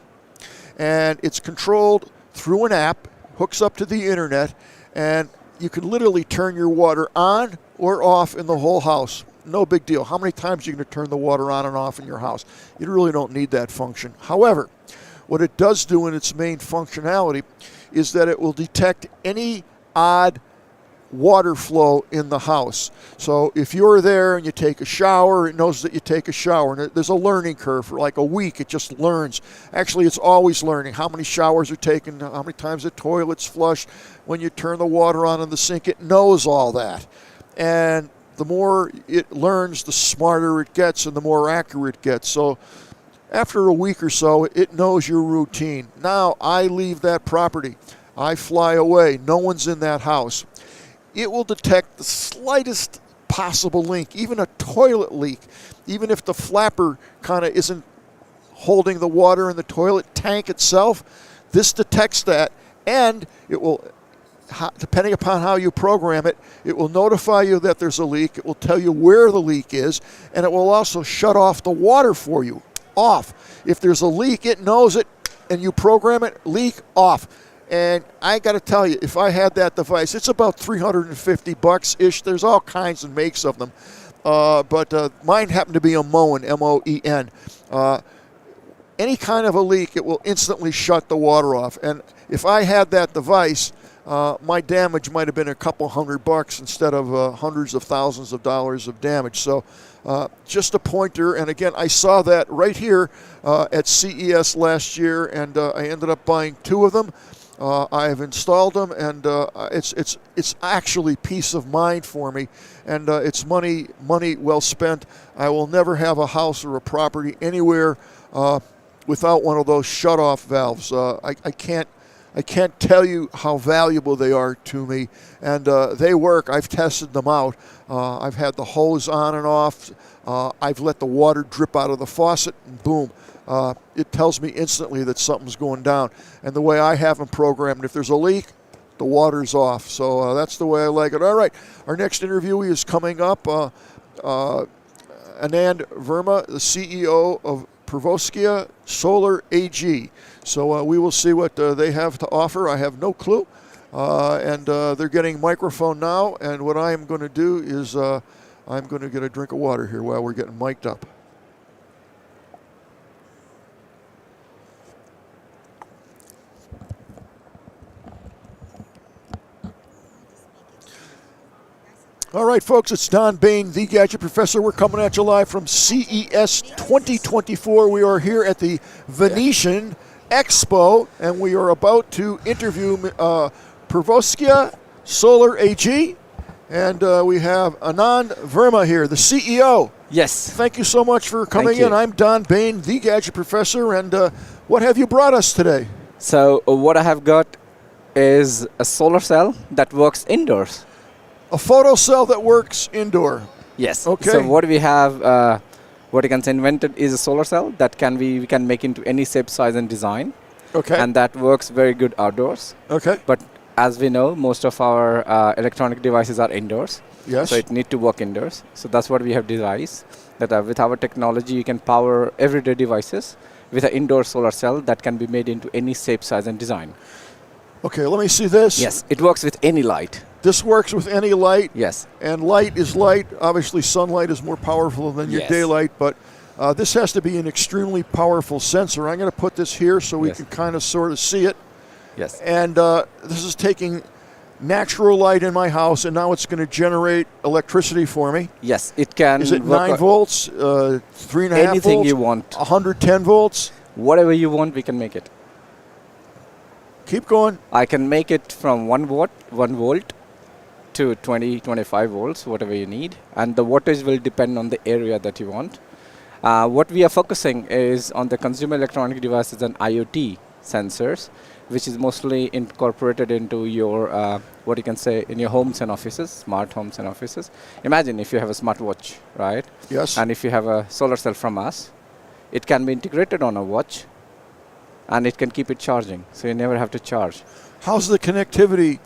And it's controlled through an app, hooks up to the internet, and you can literally turn your water on or off in the whole house. No big deal. How many times are you going to turn the water on and off in your house? You really don't need that function. However, what it does do in its main functionality is that it will detect any odd water flow in the house. So if you're there and you take a shower, it knows that you take a shower. And there's a learning curve for like a week. It just learns. Actually, it's always learning how many showers are taken, how many times the toilet's flushed, when you turn the water on in the sink. It knows all that. And the more it learns, the smarter it gets and the more accurate it gets. So after a week or so, it knows your routine. Now I leave that property. I fly away. No one's in that house. It will detect the slightest possible leak, even a toilet leak, even if the flapper kind of isn't holding the water in the toilet tank itself. This detects that, and it will, depending upon how you program it, it will notify you that there's a leak. It will tell you where the leak is, and it will also shut off the water for you. Off. If there's a leak, it knows it, and you program it, leak, off. And I got to tell you, if I had that device, it's about $350-ish. There's all kinds of makes of them. But mine happened to be a Moen, M-O-E-N. Any kind of a leak, it will instantly shut the water off. And if I had that device, my damage might have been a couple $100 instead of hundreds of thousands of dollars of damage. So just a pointer. And again, I saw that right here at CES last year, and I ended up buying 2 of them. I have installed them, and it's actually peace of mind for me, and it's money well spent. I will never have a house or a property anywhere without one of those shut-off valves. I can't tell you how valuable they are to me, and they work. I've tested them out. I've had the hose on and off. I've let the water drip out of the faucet, and boom. It tells me instantly that something's going down. And the way I have them programmed, if there's a leak, the water's off. So that's the way I like it. All right, our next interviewee is coming up. Anand Verma, the CEO of Provoskia Solar AG. So we will see what they have to offer. I have no clue. And they're getting microphone now. And what I am going to do is I'm going to get a drink of water here while we're getting mic'd up. All right, folks, it's Don Bain, the Gadget Professor. We're coming at you live from CES 2024. We are here at the Venetian Expo, and we are about to interview Provoskia Solar AG, and we have Anand Verma here, the CEO. Yes. Thank you so much for coming in. I'm Don Bain, the Gadget Professor, and what have you brought us today? So what I have got is a solar cell that works indoors. A photo cell that works indoor. Yes. Okay. So what we have, what you can say invented is a solar cell that we can make into any shape, size, and design. Okay. And that works very good outdoors. Okay. But as we know, most of our electronic devices are indoors. Yes. So it need to work indoors. So that's what we have devised. That with our technology, you can power everyday devices with an indoor solar cell that can be made into any shape, size, and design. Okay, let me see this. Yes. It works with any light. This works with any light. Yes. And light is light. Obviously, sunlight is more powerful than your daylight, but this has to be an extremely powerful sensor. I'm going to put this here so we can kind of sort of see it. Yes. And this is taking natural light in my house, and now it's going to generate electricity for me. Yes, it can. Is it 9 volts, 3.5 anything volts, you want. 110 volts? Whatever you want, we can make it. Keep going. I can make it from 1 volt to 20, 25 volts, whatever you need. And the wattage will depend on the area that you want. What we are focusing is on the consumer electronic devices and IoT sensors, which is mostly incorporated into your, what you can say, in your homes and offices, smart homes and offices. Imagine if you have a smartwatch, right? Yes. And if you have a solar cell from us, it can be integrated on a watch, and it can keep it charging, so you never have to charge. How's the connectivity?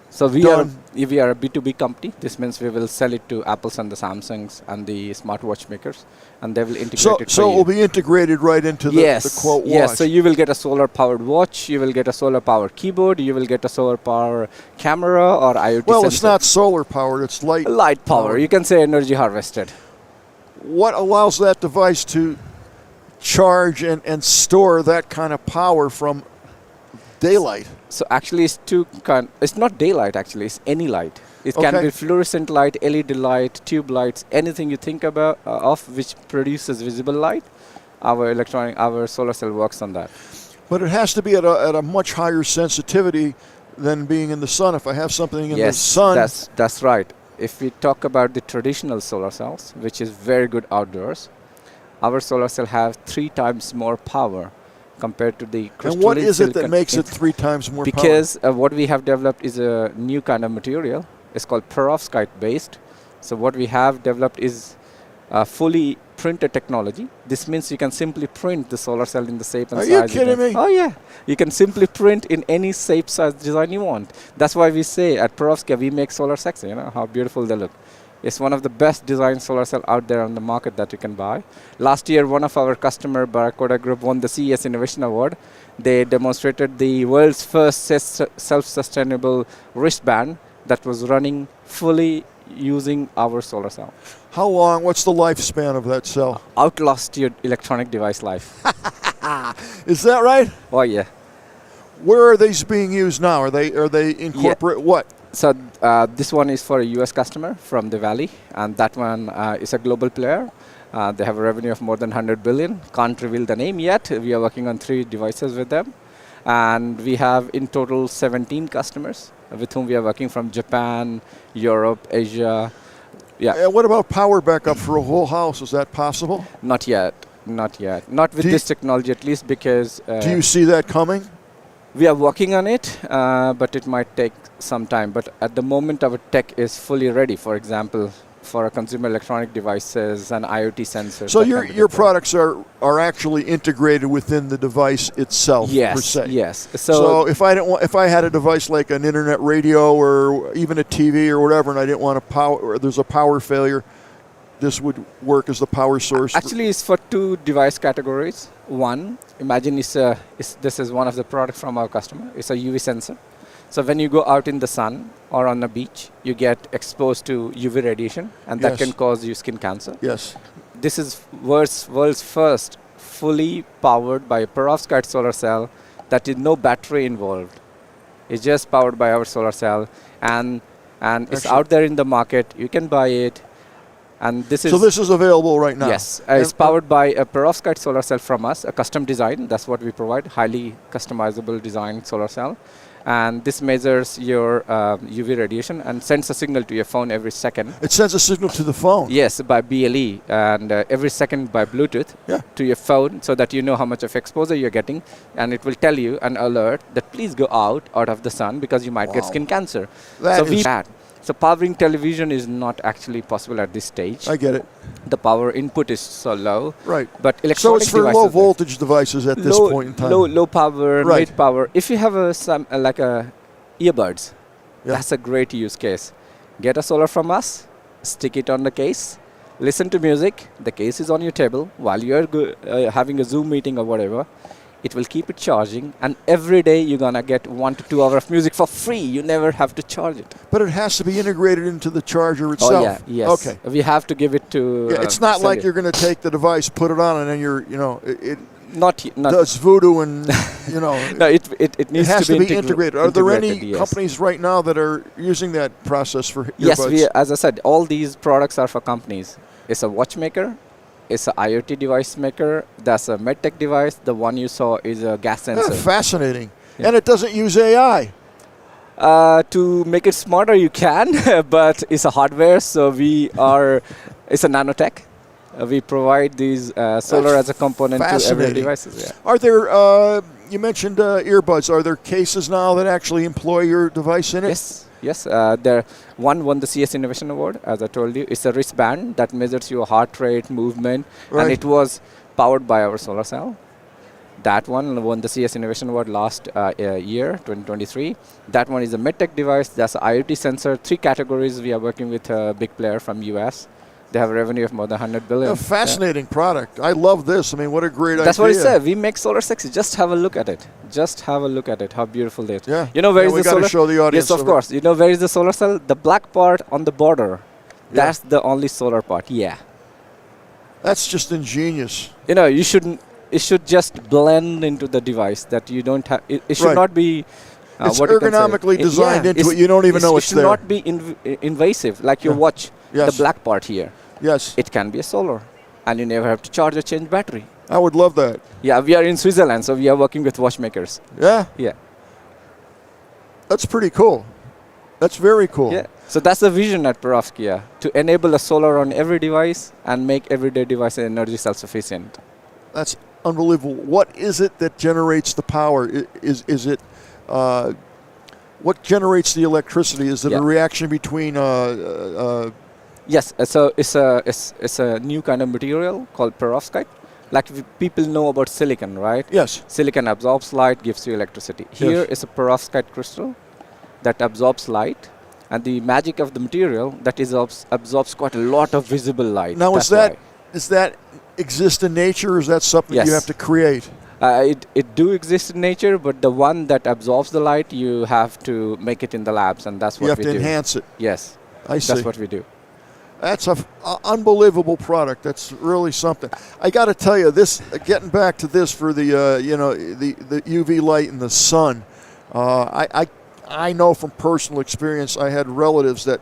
So we are a B2B company. This means we will sell it to Apples and the Samsungs and the smartwatch makers, and they will integrate it. So it will be integrated right into the quote watch. Yes. So you will get a solar-powered watch. You will get a solar-powered keyboard. You will get a solar-powered camera or IoT. Well, sensor. It's not solar-powered. It's light. Light power. You can say energy harvested. What allows that device to charge and store that kind of power from daylight? So actually, it's not daylight. Actually, it's any light. It can be fluorescent light, LED light, tube lights, anything you think about of which produces visible light. Our solar cell works on that. But it has to be at a much higher sensitivity than being in the sun. If I have something in the sun, that's right. If we talk about the traditional solar cells, which is very good outdoors, our solar cell have 3 times more power compared to the crystalline. And what is it that makes it 3 times more power? Because what we have developed is a new kind of material. It's called perovskite based. So what we have developed is fully printed technology. This means you can simply print the solar cell in the shape and size. Are you kidding me? Oh yeah. You can simply print in any shape, size, design you want. That's why we say at Perovskite we make solar sexy. You know how beautiful they look. It's one of the best designed solar cell out there on the market that you can buy. Last year, one of our customer, Barracuda Group, won the CES Innovation Award. They demonstrated the world's first self-sustainable wristband that was running fully using our solar cell. How long? What's the lifespan of that cell? Outlast your electronic device life. Is that right? Oh yeah. Where are these being used now? Are they in corporate what? So this one is for a US customer from the Valley, and that one is a global player. They have a revenue of more than 100 billion. Can't reveal the name yet. We are working on 3 devices with them. And we have in total 17 customers with whom we are working from Japan, Europe, Asia. Yeah. And what about power backup for a whole house? Is that possible? Not yet. Not yet. Not with this technology, at least, because... do you see that coming? We are working on it, but it might take some time. But at the moment, our tech is fully ready. For example, for consumer electronic devices and IoT sensors. So your products are actually integrated within the device itself, per se. Yes. So if I had a device like an internet radio or even a TV or whatever, and I didn't want to power, or there's a power failure, this would work as the power source. Actually, it's for 2 device categories. One, imagine this is one of the products from our customer. It's a UV sensor. So when you go out in the sun or on a beach, you get exposed to UV radiation, and that can cause you skin cancer. Yes. This is world's first fully powered by a perovskite solar cell that is no battery involved. It's just powered by our solar cell, and it's out there in the market. You can buy it. And this is available right now. Yes, it's powered by a perovskite solar cell from us, a custom design. That's what we provide, highly customizable design solar cell. And this measures your UV radiation and sends a signal to your phone every second. It sends a signal to the phone? Yes, by BLE, and every second by Bluetooth to your phone, so that you know how much of exposure you're getting. And it will tell you an alert that please go out of the sun because you might get skin cancer. So powering television is not actually possible at this stage. I get it. The power input is so low. Right. But electronic devices... So it's for low voltage devices at this point in time. Low power, mid power. If you have like a earbuds, that's a great use case. Get a solar from us, stick it on the case, listen to music. The case is on your table while you're having a Zoom meeting or whatever. It will keep it charging, and every day you're gonna get 1 to 2 hours of music for free. You never have to charge it. But it has to be integrated into the charger itself. Oh yeah, yes. Okay. We have to give it to. It's not like you're going to take the device, put it on, and then it not does voodoo and No, it needs to be integrated. integrated. Are there any companies right now that are using that process for earbuds? Yes, as I said, all these products are for companies. It's a watchmaker. It's an IoT device maker. That's a medtech device. The one you saw is a gas sensor. Fascinating. Yeah. And it doesn't use AI. To make it smarter, you can, but it's a hardware, so it's a nanotech. We provide these solar as a component to every devices. Yeah. Are there, you mentioned earbuds, are there cases now that actually employ your device in it? Yes, one won the CES Innovation Award, as I told you. It's a wristband that measures your heart rate, movement, and it was powered by our solar cell. That one won the CES Innovation Award last year, 2023. That one is a medtech device. That's an IoT sensor. 3 categories. We are working with a big player from US. They have a revenue of more than 100 billion. A fascinating product. I love this. I mean, what a great idea. That's what I said. We make solar sexy. Just have a look at it. Just have a look at it. How beautiful it is. Yeah. You know where is the solar? We got to show the audience. Yes, of course. You know where is the solar cell? The black part on the border. That's the only solar part. Yeah. That's just ingenious. You know, you shouldn't. It should just blend into the device. That you don't have. It should not be It's what you can say. ergonomically designed into it's- it. You don't even know it it's should there. not be invasive, like your watch, Yes. the black part here. Yes, It can be a solar, and you never have to charge or change battery. I would love that. Yeah, we are in Switzerland, so we are working with watchmakers. Yeah, Yeah, that's pretty cool. That's very cool. yeah. So that's the vision at Perovskia, to enable a solar on every device and make everyday device energy self-sufficient. That's unbelievable. What is it that generates the power? Is it what generates the electricity? Is it Yeah. a reaction between Yes, so it's a new kind of material called perovskite. Like people know about silicon, right? yes, Silicon absorbs light, gives you electricity. Here is a perovskite crystal that absorbs light, and the magic of the material that is absorbs quite a lot of visible light. now That's does that exist in nature, or is that something you Yes. have to create? why. It do exist in nature, but the one that absorbs the light, you have to make it in the labs, and that's You what have we to do. enhance it. Yes, I see. that's what we do. That's a unbelievable product. That's really something. I got to tell you, this getting back to this for the the UV light and the sun. I know from personal experience. I had relatives that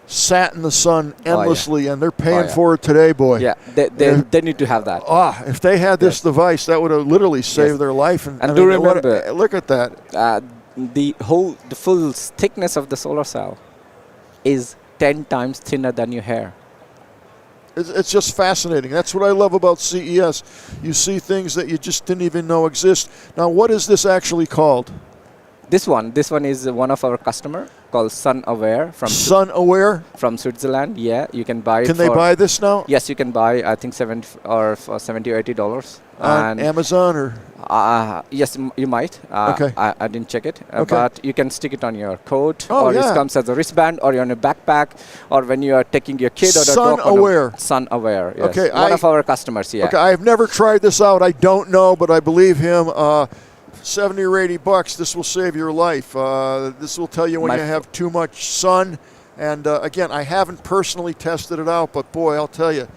sat in the sun endlessly, and they're paying yeah. for it today, boy. Yeah, they need to have that. If they had this device, that would have literally saved Yes. their life. And do remember- look at that. The full thickness of the solar cell is 10 times thinner than your hair. It's just fascinating. That's what I love about CES. You see things that you just didn't even know exist. Now, what is this actually called? This one is one of our customer called Sun Aware Sun Aware? from Switzerland. Yeah, you can buy it. Can they buy this now? Yes, you can buy. I think $70 or $80. On Amazon or? Yes, you might. Okay. I didn't check it, Okay. but you can stick it on your coat, Oh, or yeah. it comes as a wristband, or on a backpack, or when you are taking your kid or the Sun dog. on a- Aware. Sun Aware. Yes. Okay, One of our customers. Yeah. Okay, I've never tried this out. I don't know, but I believe him. 70 or 80 bucks, this will save your life. This will tell you when My you have too much sun. And again, I haven't personally tested it out, but boy, I'll tell you,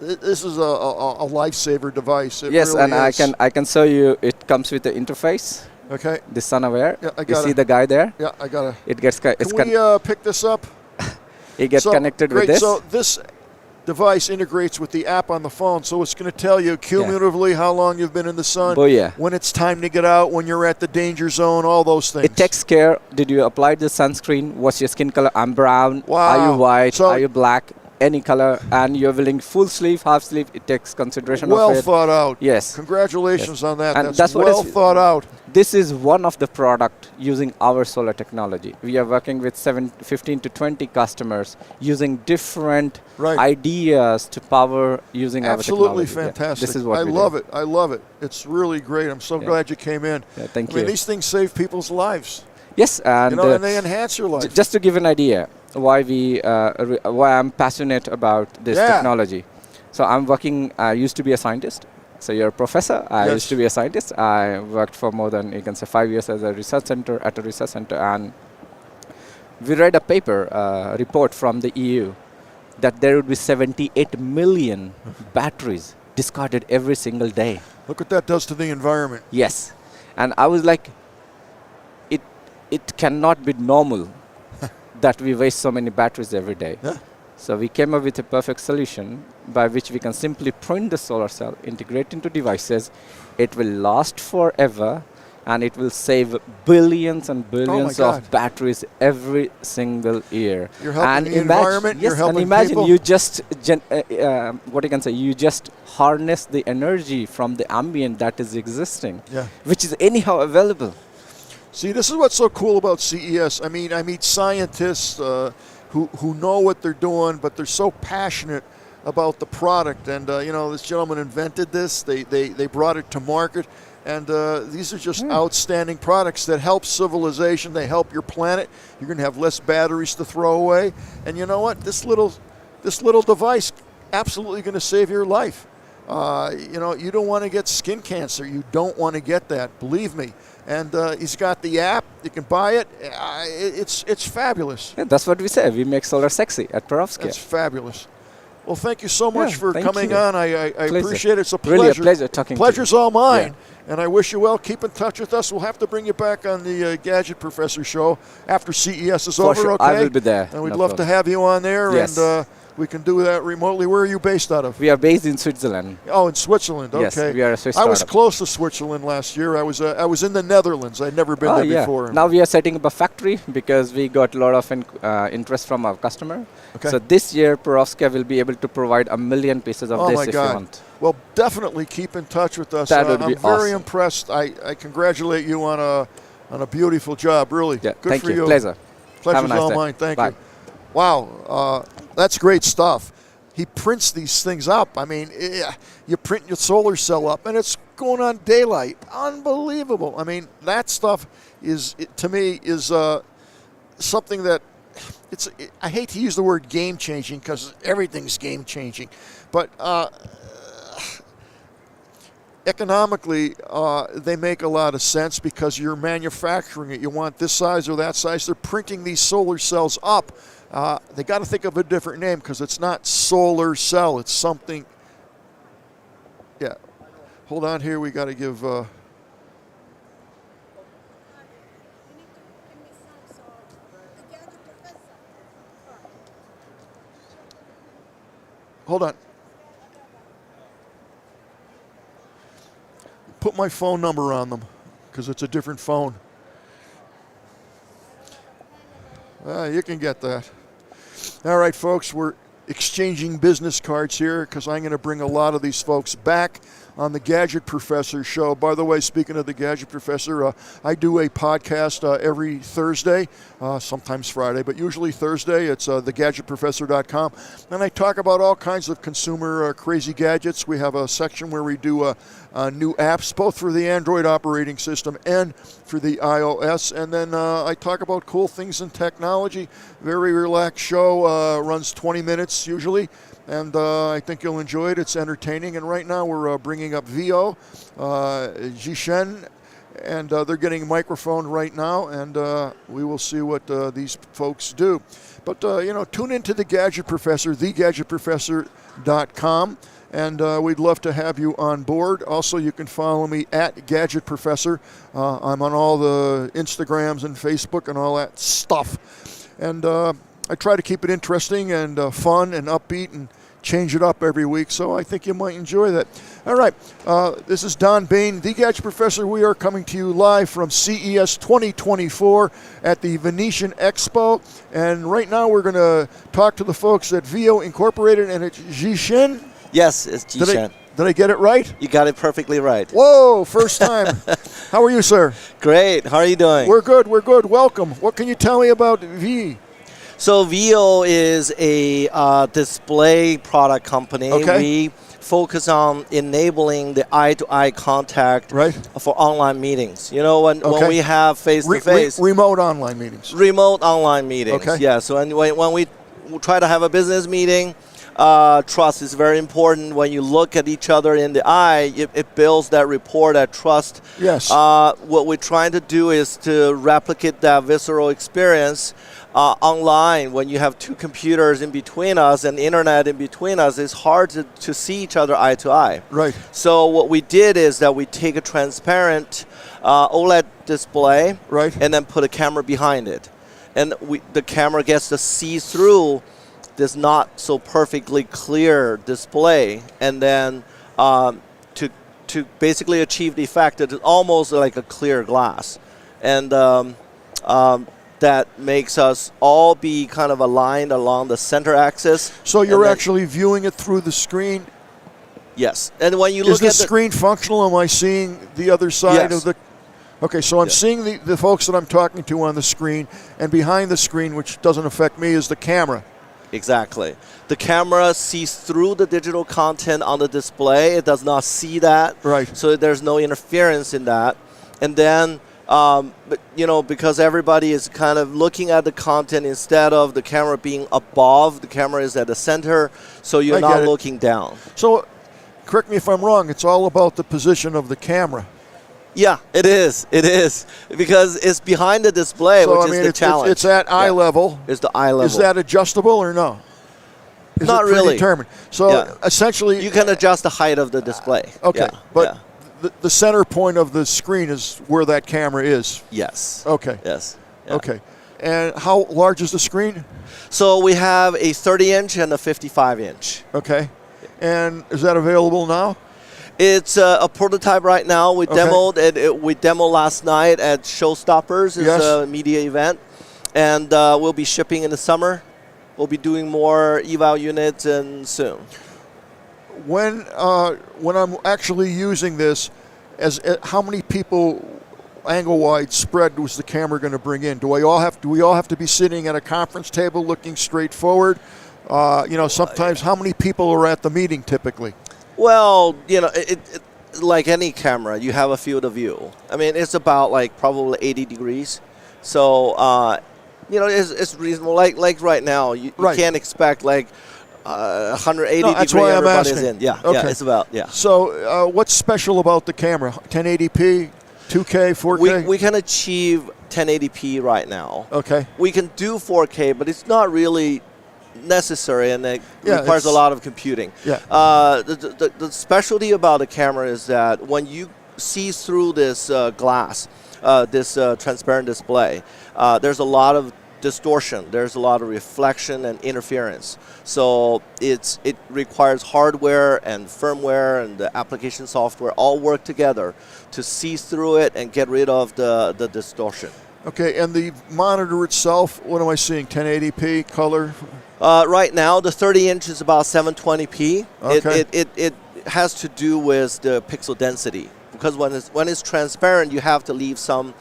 this is a lifesaver device. It Yes, really and is. I can show you. It comes with the interface. Okay. The Sun Aware. Yeah, I You got see it. the guy there? Yeah, I gotta. It gets Can we pick this up? it gets So, connected great. with this. So this device integrates with the app on the phone, so it's going to tell you cumulatively how long you've been in the sun, Oh yeah. when it's time to get out, when you're at the danger zone, all those things. It takes care. Did you apply the sunscreen? What's your skin color? I'm brown. Wow. Are you white? So- Are you black? Any color. And you're willing full sleeve, half sleeve. It takes consideration well of it. thought out. Yes. Congratulations on that. And That's that's what well is- thought out. This is one of the product using our solar technology. We are working with 15 to 20 customers using different Right. ideas to power using Absolutely our technology. Yeah. fantastic. This is what I we love do. it. I love it. It's really great. I'm so Yeah. glad you came in. Yeah, thank I mean, you. these things save people's lives. Yes, and And they enhance your life. just to give an idea why why I'm passionate about this Yeah. technology. So I'm working. I used to be a scientist. So you're a professor. I Yes. used to be a scientist. I worked for more than, you can say, 5 years as a research center and we read a paper report from the EU that there would be 78 million batteries discarded every single day. Look what that does to the environment. Yes, and I was like, it cannot be normal that we waste so many batteries every day. Yeah. So we came up with a perfect solution by which we can simply print the solar cell, integrate into devices. It will last forever, and it will save billions and billions God. of batteries every single year. You're helping and the environment. Yes, You're helping and imagine people. you just what you can say. You just harness the energy from the ambient that is existing, Yeah. which is anyhow available. See, this is what's so cool about CES. I mean, I meet scientists who know what they're doing, but they're so passionate about the product. And this gentleman invented this. They brought it to market, and these are just outstanding products that help civilization. They help your planet. You're going to have less batteries to throw away. And you know what? This little device absolutely going to save your life. You don't want to get skin cancer. You don't want to get that. Believe me. And he's got the app. You can buy it. It's fabulous. Yeah, that's what we say. We make solar sexy at Perovskia. It's fabulous. Well, thank you so much Yeah, for thank coming you. on. I Pleasure. appreciate it. It's a pleasure. Really a pleasure talking to you. Pleasure's all mine. Yeah. And I wish you well. Keep in touch with us. We'll have to bring you back on the Gadget Professor show after CES is For over, sure. okay? I will be there. And we'd No love to problem. have you on there. Yes. And we can do that remotely. Where are you based out of? We are based in Switzerland. Oh, in Switzerland. Okay. Yes, we are a Swiss I was startup. close to Switzerland last year. I was in the Netherlands. I'd never been Oh, there yeah. before. Now we are setting up a factory because we got a lot of interest from our customer. Okay. So this year, Perovskite will be able to provide 1 million pieces of Oh this my if God. you want. Well, definitely keep in touch with us. That would I'm be very awesome. impressed. I congratulate you on a beautiful job. Really. Yeah, Good thank for you. you. Pleasure. Pleasure's Have a nice all day. mine. Thank Bye. you. Wow, that's great stuff. He prints these things up. I mean, you print your solar cell up, and it's going on daylight. Unbelievable. I mean, that stuff to me is something that I hate to use the word game changing because everything's game changing, but economically, they make a lot of sense because you're manufacturing it. You want this size or that size. They're printing these solar cells up. They got to think of a different name because it's not solar cell. It's something. Yeah. Hold on here. We got to give. Hold on. Put my phone number on them because it's a different phone. You can get that. All right, folks, we're exchanging business cards here because I'm going to bring a lot of these folks back on the Gadget Professor show. By the way, speaking of the Gadget Professor, I do a podcast every Thursday, sometimes Friday, but usually Thursday. It's thegadgetprofessor.com. And I talk about all kinds of consumer crazy gadgets. We have a section where we do new apps, both for the Android operating system and for the iOS. And then I talk about cool things in technology. Very relaxed show, runs 20 minutes usually. And I think you'll enjoy it. It's entertaining. And right now we're bringing up VO, Jishen, and they're getting a microphone right now. And we will see what these folks do. But, tune into the Gadget Professor, thegadgetprofessor.com. And we'd love to have you on board. Also, you can follow me at Gadget Professor. I'm on all the Instagrams and Facebook and all that stuff. And I try to keep it interesting and fun and upbeat and change it up every week, so I think you might enjoy that. All right, this is Don Bain, the Gadget Professor. We are coming to you live from CES 2024 at the Venetian Expo, and right now we're going to talk to the folks at VO Incorporated, and it's Jishen. Yes, it's Jishen. Did I get it right? You got it perfectly right. Whoa, first time. How are you, sir? Great. How are you doing? We're good. Welcome. What can you tell me about V? So VO is a display product company. Okay. We focus on enabling the eye-to-eye contact for online meetings. You know, when we have face-to-face. Remote online meetings. Remote online meetings, okay. Yeah. So when we try to have a business meeting, trust is very important. When you look at each other in the eye, it builds that rapport, that trust. Yes. What we're trying to do is to replicate that visceral experience online. When you have two computers in between us and internet in between us, it's hard to see each other eye to eye. Right. So what we did is that we take a transparent OLED display and then put a camera behind it. And the camera gets to see through this not so perfectly clear display, and then to basically achieve the effect that it's almost like a clear glass. And that makes us all be kind of aligned along the center axis. So you're actually viewing it through the screen? Yes. And when you look at the screen functional? Am I seeing the other side of the... Okay, so I'm seeing the folks that I'm talking to on the screen, and behind the screen, which doesn't affect me, is the camera. Exactly. The camera sees through the digital content on the display. It does not see that. Right. So there's no interference in that. And then, because everybody is kind of looking at the content instead of the camera being above, the camera is at the center, so you're not looking down. So, correct me if I'm wrong, it's all about the position of the camera. Yeah, it is. It is. Because it's behind the display, which is the challenge. It's at eye level. It's the eye level. Is that adjustable or no? Is Not it really. predetermined? So essentially, you can adjust the height of the display. Okay, Yeah, but yeah. the center point of the screen is where that camera is. Yes. Okay. Yes. Yeah. Okay. And how large is the screen? So we have a 30-inch and a 55-inch. Okay. And is that available now? It's a prototype right now. We demoed it. We demoed last night at Showstoppers. It's a media event, and we'll be shipping in the summer. We'll be doing more eval units and soon. When I'm actually using this, how many people angle-wide spread was the camera going to bring in? Do we all have to be sitting at a conference table looking straight forward? Sometimes how many people are at the meeting typically? Well, it like any camera, you have a field of view. I mean, it's about like probably 80 degrees. So, it's reasonable. Like right now, you can't expect like 180 that's degree why I'm everybody's asking. in. Yeah, okay. yeah, it's about, So, what's special about the camera? 1080p, 2K, 4K? We can achieve 1080p right now. Okay. We can do 4K, but it's not really necessary, and it requires a lot of computing. Yeah. The specialty about the camera is that when you see through this glass, this transparent display, there's a lot of distortion. There's a lot of reflection and interference. So it requires hardware and firmware and the application software all work together to see through it and get rid of the distortion. Okay, and the monitor itself, what am I seeing, 1080p color? Right now, the 30-inch is about 720p. Okay. It has to do with the pixel density, because when it's transparent, you have to leave some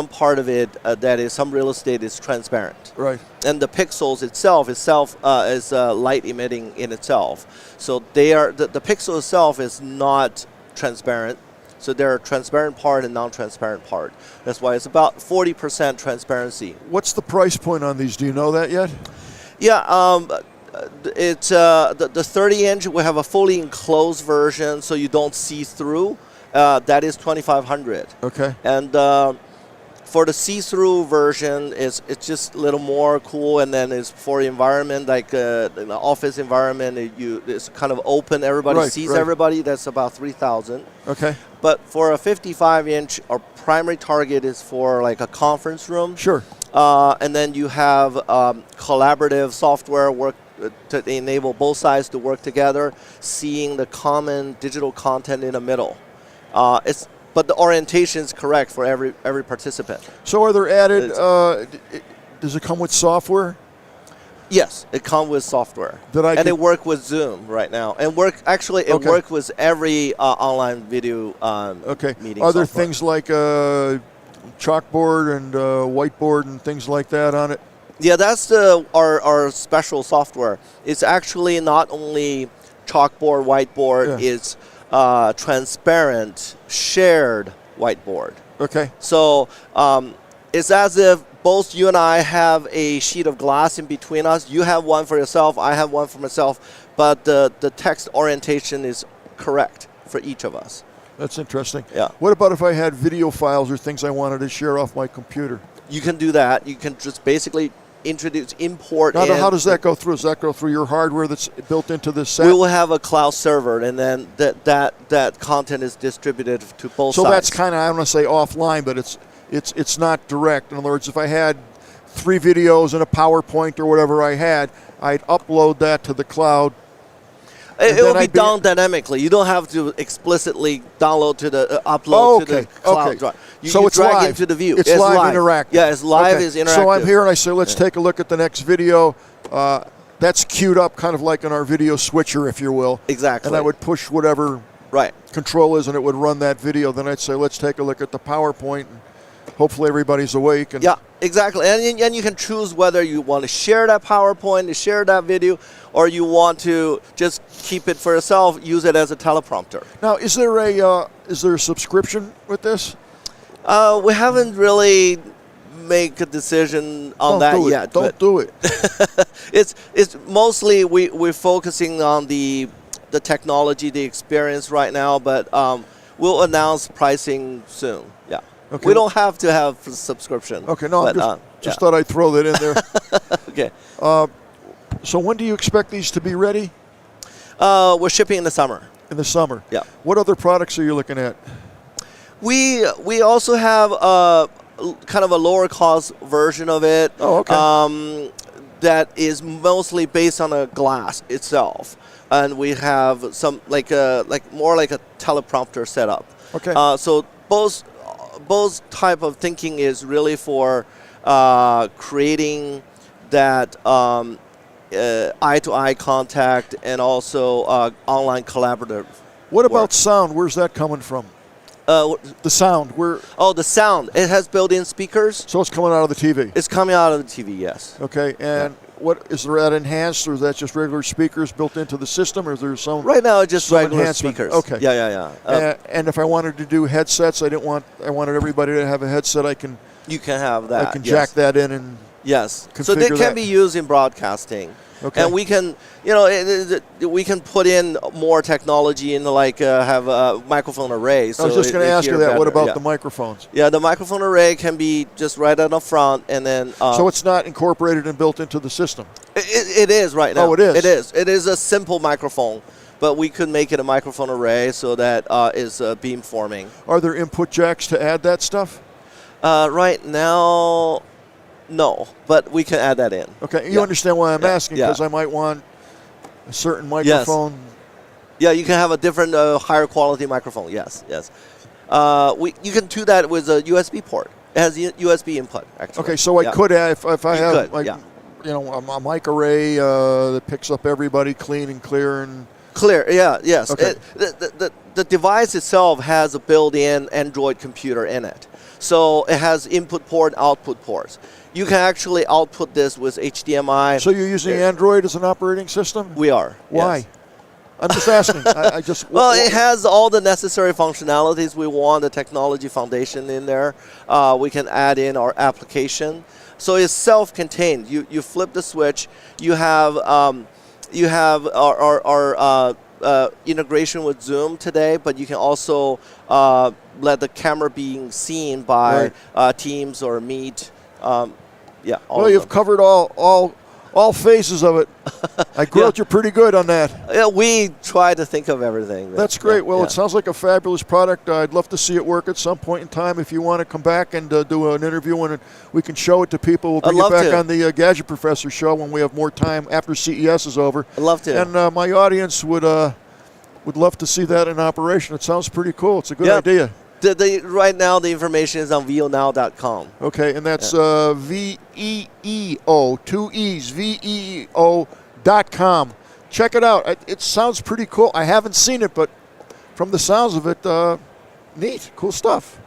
part of it that is some real estate is transparent. Right. And the pixels itself is light emitting in itself. So the pixel itself is not transparent. So there are transparent part and non-transparent part. That's why it's about 40% transparency. What's the price point on these? Do you know that yet? Yeah, it's the 30-inch. We have a fully enclosed version, so you don't see through. That is $2,500. Okay. And for the see-through version, it's just a little more cool, and then it's for the environment, like in the office environment, it's kind of open. Everybody sees everybody. That's about $3,000. Okay. But for a 55-inch, our primary target is for like a conference room. Sure. And then you have collaborative software work to enable both sides to work together, seeing the common digital content in the middle. But the orientation is correct for every participant. So are there added, does it come with software? Yes, it comes with software. And it works with Zoom right now. And works with every online video meeting Are there software. things like chalkboard and whiteboard and things like that on it? Yeah, that's our special software. It's actually not only chalkboard, whiteboard, it's transparent, shared whiteboard. Okay. So it's as if both you and I have a sheet of glass in between us. You have one for yourself, I have one for myself, but the text orientation is correct for each of us. That's interesting. Yeah. What about if I had video files or things I wanted to share off my computer? You can do that. You can just basically import. Now, how does that go through? Does that go through your hardware that's built into this set? We will have a cloud server, and then that content is distributed to both sides. So that's kind of, I don't want to say offline, but it's not direct. In other words, if I had 3 videos and a PowerPoint or whatever I had, I'd upload that to the cloud. It will be done dynamically. You don't have to explicitly download to the upload to the cloud drive. So it's drag live. into the view. It's live interactive. Yeah, it's live. It's interactive. So I'm here and I say, let's take a look at the next video. That's queued up kind of like in our video switcher, if you will. Exactly. And I would push whatever control is and it would run that video. Then I'd say, let's take a look at the PowerPoint. And hopefully everybody's awake. And yeah, exactly. And you can choose whether you want to share that PowerPoint, to share that video, or you want to just keep it for yourself, use it as a teleprompter. Now, is there a subscription with this? We haven't really make a decision on that yet. Don't do it. It's mostly we're focusing on the technology, the experience right now, but we'll announce pricing soon. Yeah. Okay. We don't have to have a subscription. Okay, no, but, I just thought I'd throw that in there. Okay. So when do you expect these to be ready? We're shipping in the summer. In the summer. Yeah. What other products are you looking at? We also have kind of a lower cost version of it. Oh, okay. That is mostly based on a glass itself, and we have some more like a teleprompter setup. Okay. So both type of thinking is really for creating that eye-to-eye contact and also online collaborative. What about sound? Where's that coming from? The sound. The sound. It has built-in speakers. So it's coming out of the TV. It's coming out of the TV, yes. Okay, and what is that enhanced, or is that just regular speakers built into the system, or is there some? Right now, it's just some regular enhancement? speakers. Okay. Yeah. And if I wanted to do headsets, I wanted everybody to have a headset. You can have that. I can jack that in and yes. configure So they can that. be used in broadcasting. Okay. And we can, we can put in more technology in have a microphone array. So I was just going to ask you that. What about the microphones? Yeah, the microphone array can be just right on the front, and then. So it's not incorporated and built into the system. It is right now. Oh, it is. It is. It is a simple microphone, but we could make it a microphone array so that is beam forming. Are there input jacks to add that stuff? Right now. No, but we can add that in. Okay, you understand why I'm asking, because I might want a certain microphone. Yes. Yeah, you can have a different, higher quality microphone. Yes. You can do that with a USB port. It has USB input, actually. Okay, so I could have, if I have a mic array that picks up everybody clean and clear and clear. Yeah, yes. Okay. The device itself has a built-in Android computer in it, so it has input port and output ports. You can actually output this with HDMI. So you're using Android as an operating system? We are. Why? Yes. I'm just asking. I just. Well, it has all the necessary functionalities. We want the technology foundation in there. We can add in our application. So it's self-contained. You flip the switch. You have our integration with Zoom today, but you can also let the camera being seen by Teams or Meet. Well, you've covered all phases of it. I grilled you pretty good on that. Yeah, we try to think of everything. That's great. Well, it sounds like a fabulous product. I'd love to see it work at some point in time. If you want to come back and do an interview and we can show it to people, we'll bring it back on the Gadget Professor show when we have more time after CES is over. I'd love to. And my audience would love to see that in operation. It sounds pretty cool. It's a good idea. Right now, the information is on veonow.com. Okay, and that's VEEO, 2 E's, VEEO.com. Check it out. It sounds pretty cool. I haven't seen it, but from the sounds of it, neat, cool stuff.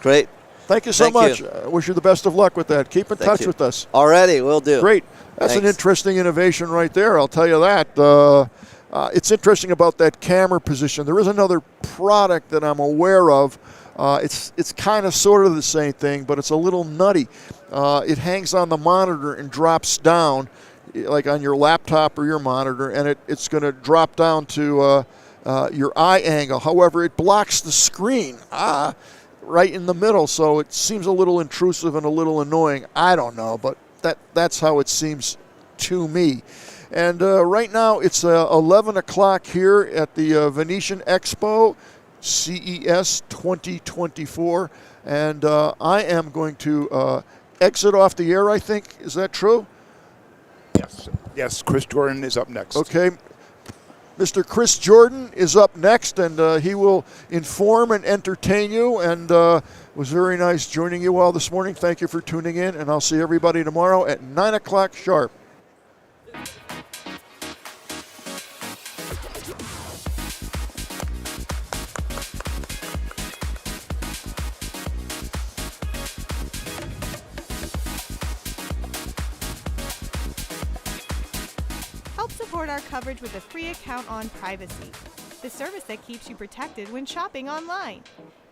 Great. Thank you so much. I wish you the best of luck with that. Keep in touch with us. Already, will do. Great. That's an interesting innovation right there, I'll tell you that. It's interesting about that camera position. There is another product that I'm aware of. It's kind of sort of the same thing, but it's a little nutty. It hangs on the monitor and drops down, like on your laptop or your monitor, and it's going to drop down to your eye angle. However, it blocks the screen right in the middle, so it seems a little intrusive and a little annoying. I don't know, but that's how it seems to me. And right now it's 11 o'clock here at the Venetian Expo, CES 2024. And I am going to exit off the air, I think. Is that true? Yes, Chris Jordan is up next. Okay. Mr. Chris Jordan is up next, and he will inform and entertain you. And it was very nice joining you all this morning. Thank you for tuning in, and I'll see everybody tomorrow at 9 o'clock sharp. Support our coverage with a free account on Privacy, the service that keeps you protected when shopping online.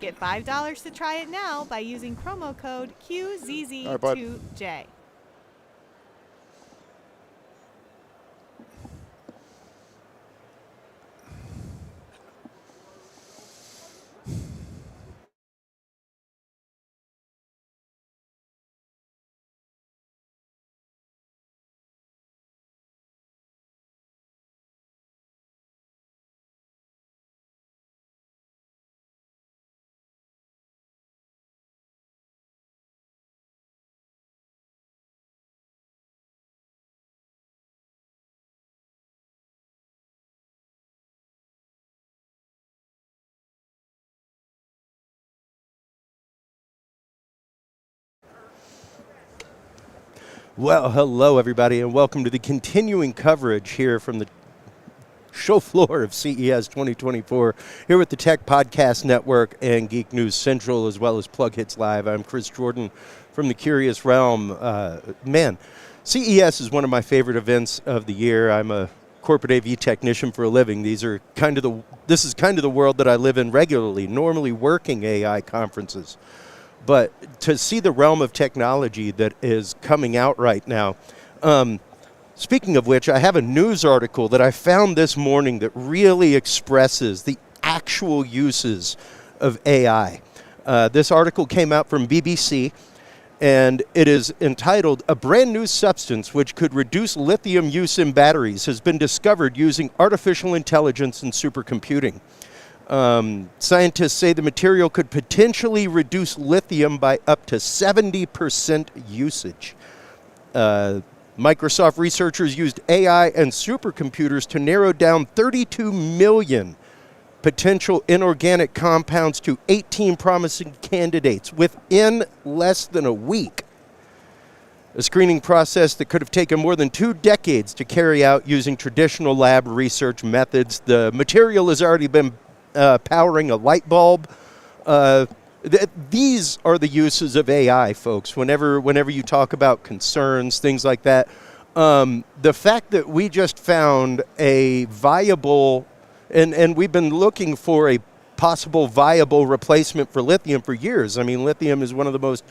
Get $5 to try it now by using promo code QZZ2J. Well, hello, everybody, and welcome to the continuing coverage here from the show floor of CES 2024 here with the Tech Podcast Network and Geek News Central, as well as Plug Hits Live. I'm Chris Jordan from the Curious Realm. Man, CES is one of my favorite events of the year. I'm a corporate AV technician for a living. This is kind of the world that I live in regularly, normally working AI conferences. But to see the realm of technology that is coming out right now, speaking of which, I have a news article that I found this morning that really expresses the actual uses of AI. This article came out from BBC, and it is entitled, "A brand new substance which could reduce lithium use in batteries has been discovered using artificial intelligence and supercomputing." Scientists say the material could potentially reduce lithium by up to 70% usage. Microsoft researchers used AI and supercomputers to narrow down 32 million potential inorganic compounds to 18 promising candidates within less than a week. A screening process that could have taken more than 2 decades to carry out using traditional lab research methods. The material has already been powering a light bulb. These are the uses of AI, folks. Whenever you talk about concerns, things like that, the fact that we just found a viable, and we've been looking for a possible viable replacement for lithium for years. I mean, lithium is one of the most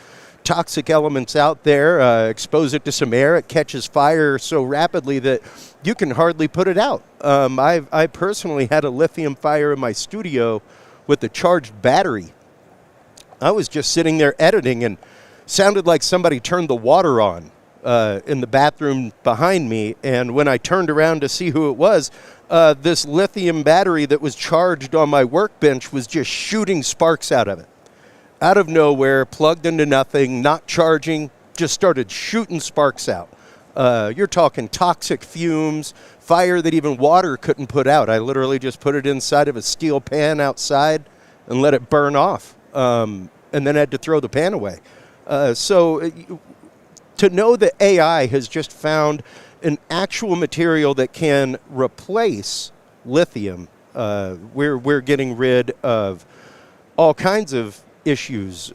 toxic elements out there. Expose it to some air, it catches fire so rapidly that you can hardly put it out. I personally had a lithium fire in my studio with a charged battery. I was just sitting there editing and sounded like somebody turned the water on in the bathroom behind me. And when I turned around to see who it was, this lithium battery that was charged on my workbench was just shooting sparks out of it. Out of nowhere, plugged into nothing, not charging, just started shooting sparks out. You're talking toxic fumes, fire that even water couldn't put out. I literally just put it inside of a steel pan outside and let it burn off, and then had to throw the pan away. So to know that AI has just found an actual material that can replace lithium, we're getting rid of all kinds of issues,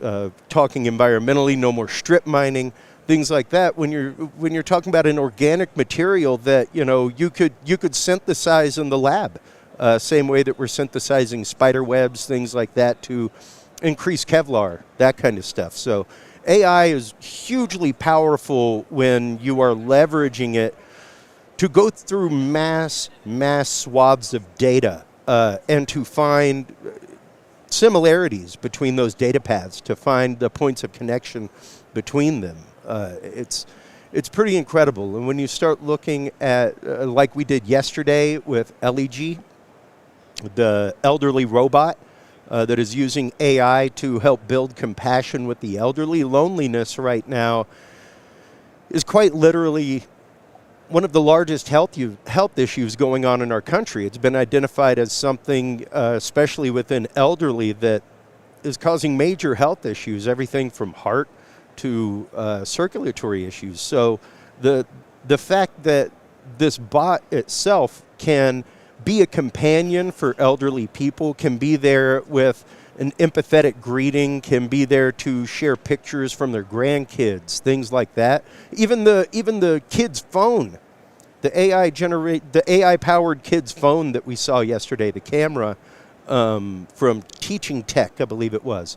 talking environmentally, no more strip mining, things like that. When you're talking about an organic material that you could synthesize in the lab, same way that we're synthesizing spider webs, things like that, to increase Kevlar, that kind of stuff. So AI is hugely powerful when you are leveraging it to go through mass swaths of data and to find similarities between those data paths, to find the points of connection between them. It's pretty incredible. And when you start looking at, like we did yesterday with LEG, the elderly robot that is using AI to help build compassion with the elderly, loneliness right now is quite literally one of the largest health issues going on in our country. It's been identified as something, especially within elderly, that is causing major health issues, everything from heart to circulatory issues. So the fact that this bot itself can be a companion for elderly people, can be there with an empathetic greeting, can be there to share pictures from their grandkids, things like that. Even the kid's phone, the AI powered kid's phone that we saw yesterday, the camera from Teaching Tech, I believe it was,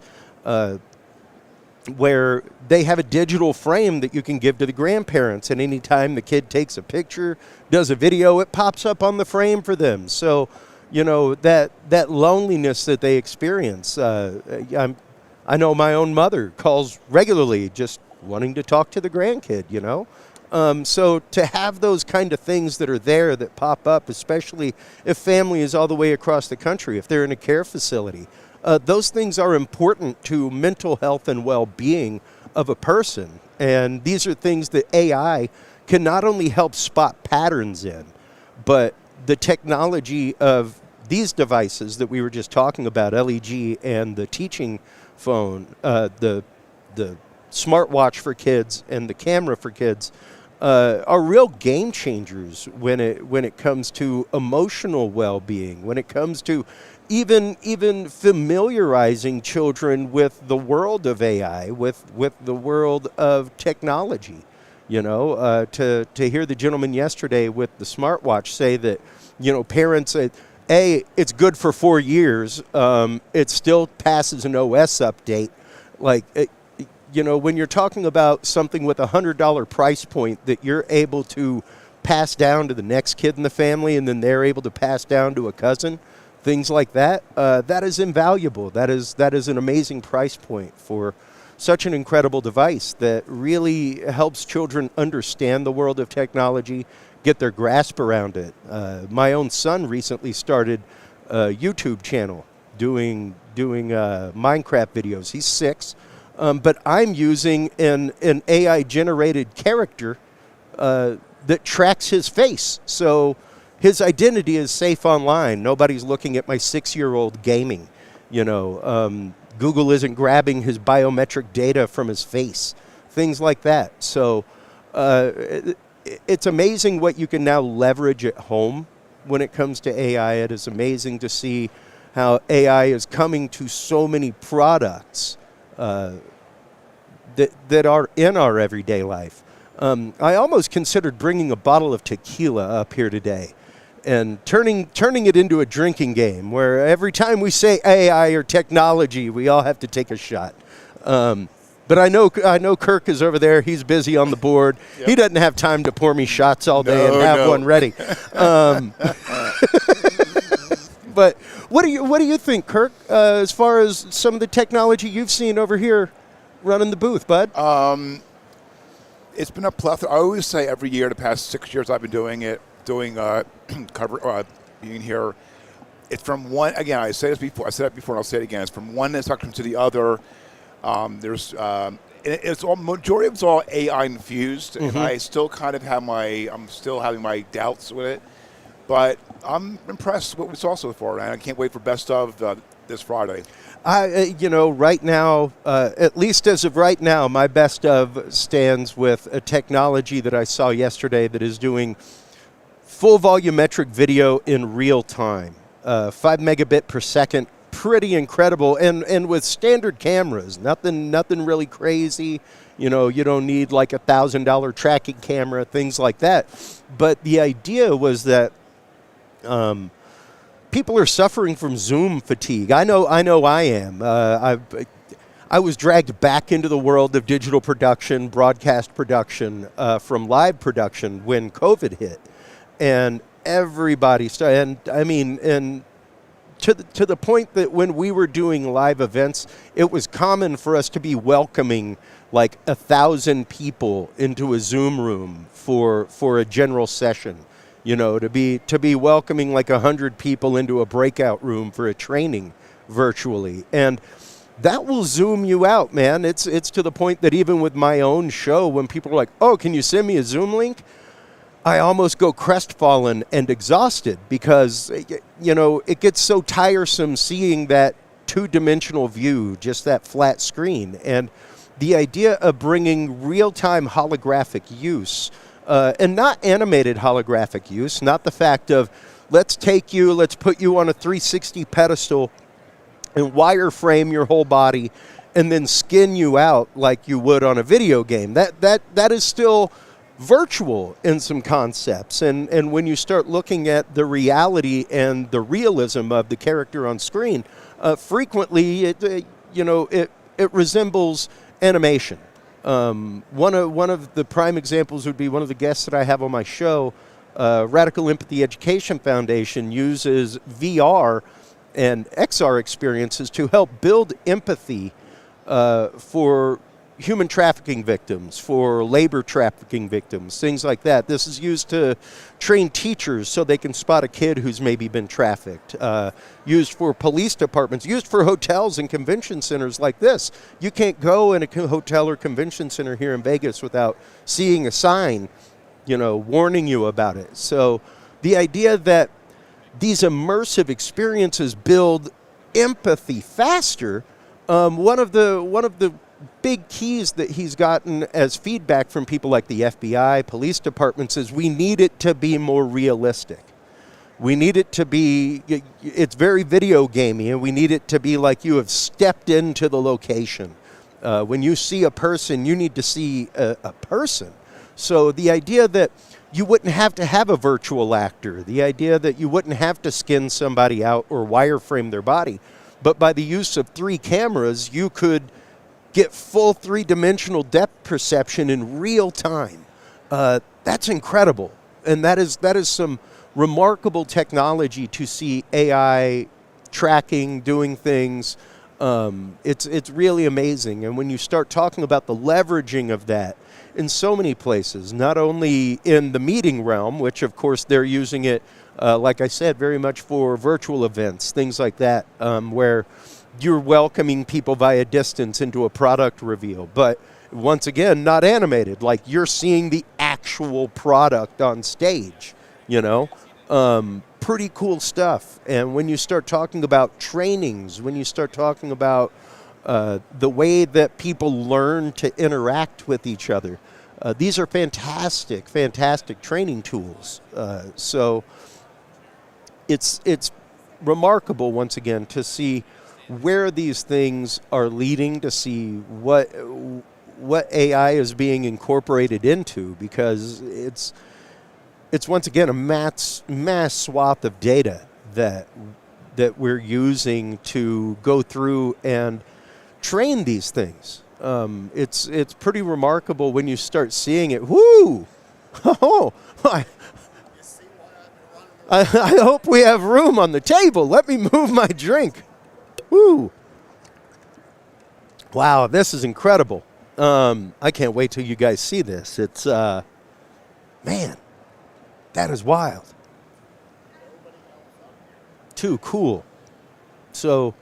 where they have a digital frame that you can give to the grandparents, and anytime the kid takes a picture, does a video, it pops up on the frame for them. So, that loneliness that they experience. I know my own mother calls regularly just wanting to talk to the grandkid, So to have those kind of things that are there that pop up, especially if family is all the way across the country, if they're in a care facility, those things are important to mental health and well-being of a person. And these are things that AI can not only help spot patterns in, but the technology of these devices that we were just talking about, LEG and the teaching phone, the smartwatch for kids and the camera for kids are real game changers when it comes to emotional well-being, when it comes to even familiarizing children with the world of AI, with the world of technology. To hear the gentleman yesterday with the smartwatch say that, parents, it's good for 4 years. It still passes an OS update. When you're talking about something with $100 price point that you're able to pass down to the next kid in the family, and then they're able to pass down to a cousin, things like that, that is invaluable. That is an amazing price point for such an incredible device that really helps children understand the world of technology, get their grasp around it. My own son recently started a YouTube channel doing Minecraft videos. He's 6, but I'm using an AI-generated character that tracks his face. So his identity is safe online. Nobody's looking at my 6-year-old gaming. Google isn't grabbing his biometric data from his face, things like that. So it's amazing what you can now leverage at home when it comes to AI. It is amazing to see how AI is coming to so many products that are in our everyday life. I almost considered bringing a bottle of tequila up here today and turning it into a drinking game where every time we say AI or technology, we all have to take a shot. But I know Kirk is over there. He's busy on the board. Yep. He doesn't have time to pour me shots all day and have one ready. But what do you think, Kirk, as far as some of the technology you've seen over here running the booth, bud? It's been a plethora. I always say every year, the past 6 years I've been doing being here, it's from one, again, I said it before and I'll say it again, it's from one spectrum to the other. It's all, majority of it's all AI infused, and I still kind of have I'm still having my doubts with it, but I'm impressed with what we saw so far, and I can't wait for best of this Friday. Right now, at least as of right now, my best of stands with a technology that I saw yesterday that is doing full volumetric video in real time, 5 megabit per second, pretty incredible, and with standard cameras, nothing really crazy. You don't need like $1,000 tracking camera, things like that. But the idea was that people are suffering from Zoom fatigue. I know I am. I was dragged back into the world of digital production, broadcast production, from live production when COVID hit. And everybody started, and to the point that when we were doing live events, it was common for us to be welcoming like 1,000 people into a Zoom room for a general session. To be welcoming like 100 people into a breakout room for a training virtually. And that will zoom you out, man. It's to the point that even with my own show, when people are like, oh, can you send me a Zoom link? I almost go crestfallen and exhausted because, it gets so tiresome seeing that two-dimensional view, just that flat screen. And the idea of bringing real-time holographic use, and not animated holographic use, not the fact of let's put you on a 360 pedestal and wireframe your whole body and then skin you out like you would on a video game. That is still virtual in some concepts, and when you start looking at the reality and the realism of the character on screen, frequently it resembles animation. One of the prime examples would be one of the guests that I have on my show. Radical Empathy Education Foundation uses VR and XR experiences to help build empathy for human trafficking victims, for labor trafficking victims, things like that. This is used to train teachers so they can spot a kid who's maybe been trafficked, used for police departments, used for hotels and convention centers like this. You can't go in a hotel or convention center here in Vegas without seeing a sign, warning you about it. So the idea that these immersive experiences build empathy faster, one of the big keys that he's gotten as feedback from people like the FBI, police departments, is we need it to be more realistic. We need it to be, it's very video gamey, and we need it to be like you have stepped into the location. When you see a person, you need to see a person. So the idea that you wouldn't have to have a virtual actor, the idea that you wouldn't have to skin somebody out or wireframe their body, but by the use of 3 cameras, you could get full 3-dimensional depth perception in real time. That's incredible. And that is some remarkable technology to see AI tracking, doing things. It's really amazing. And when you start talking about the leveraging of that in so many places, not only in the meeting realm, which of course they're using it, like I said, very much for virtual events, things like that, where you're welcoming people via distance into a product reveal. But once again, not animated, like you're seeing the actual product on stage, you know? Pretty cool stuff. And when you start talking about trainings, when you start talking about the way that people learn to interact with each other, these are fantastic, fantastic training tools. So it's remarkable, once again, to see where these things are leading, to see what AI is being incorporated into, because it's once again a mass swath of data that we're using to go through and train these things. It's pretty remarkable when you start seeing it. Whoo! Oh, I hope we have room on the table. Let me move my drink. Woo! Wow, this is incredible. I can't wait till you guys see this. It's man. That is wild. Too cool. So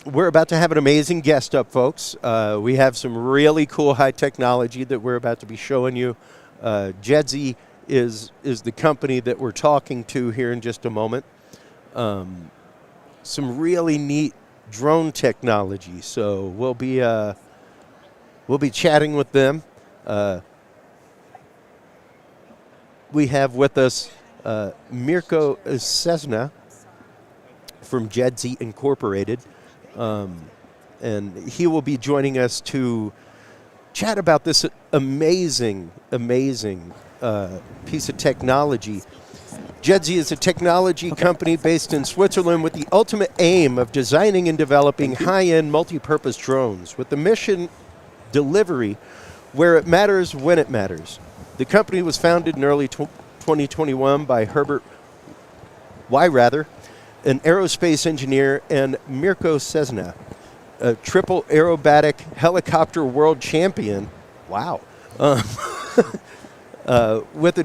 we're about to have an amazing guest up, folks. We have some really cool high technology that we're about to be showing you. Jedzi is the company that we're talking to here in just a moment. Some really neat drone technology. So we'll be chatting with them. We have with us Mirko Cesna from Jedzi Incorporated, and he will be joining us to chat about this amazing piece of technology. Jedzi is a technology company based in Switzerland with the ultimate aim of designing and developing high-end multi-purpose drones with the mission delivery where it matters when it matters. The company was founded in early 2021 by Herbert Weirather, an aerospace engineer, and Mirko Cesna, a triple aerobatic helicopter world champion. Wow. With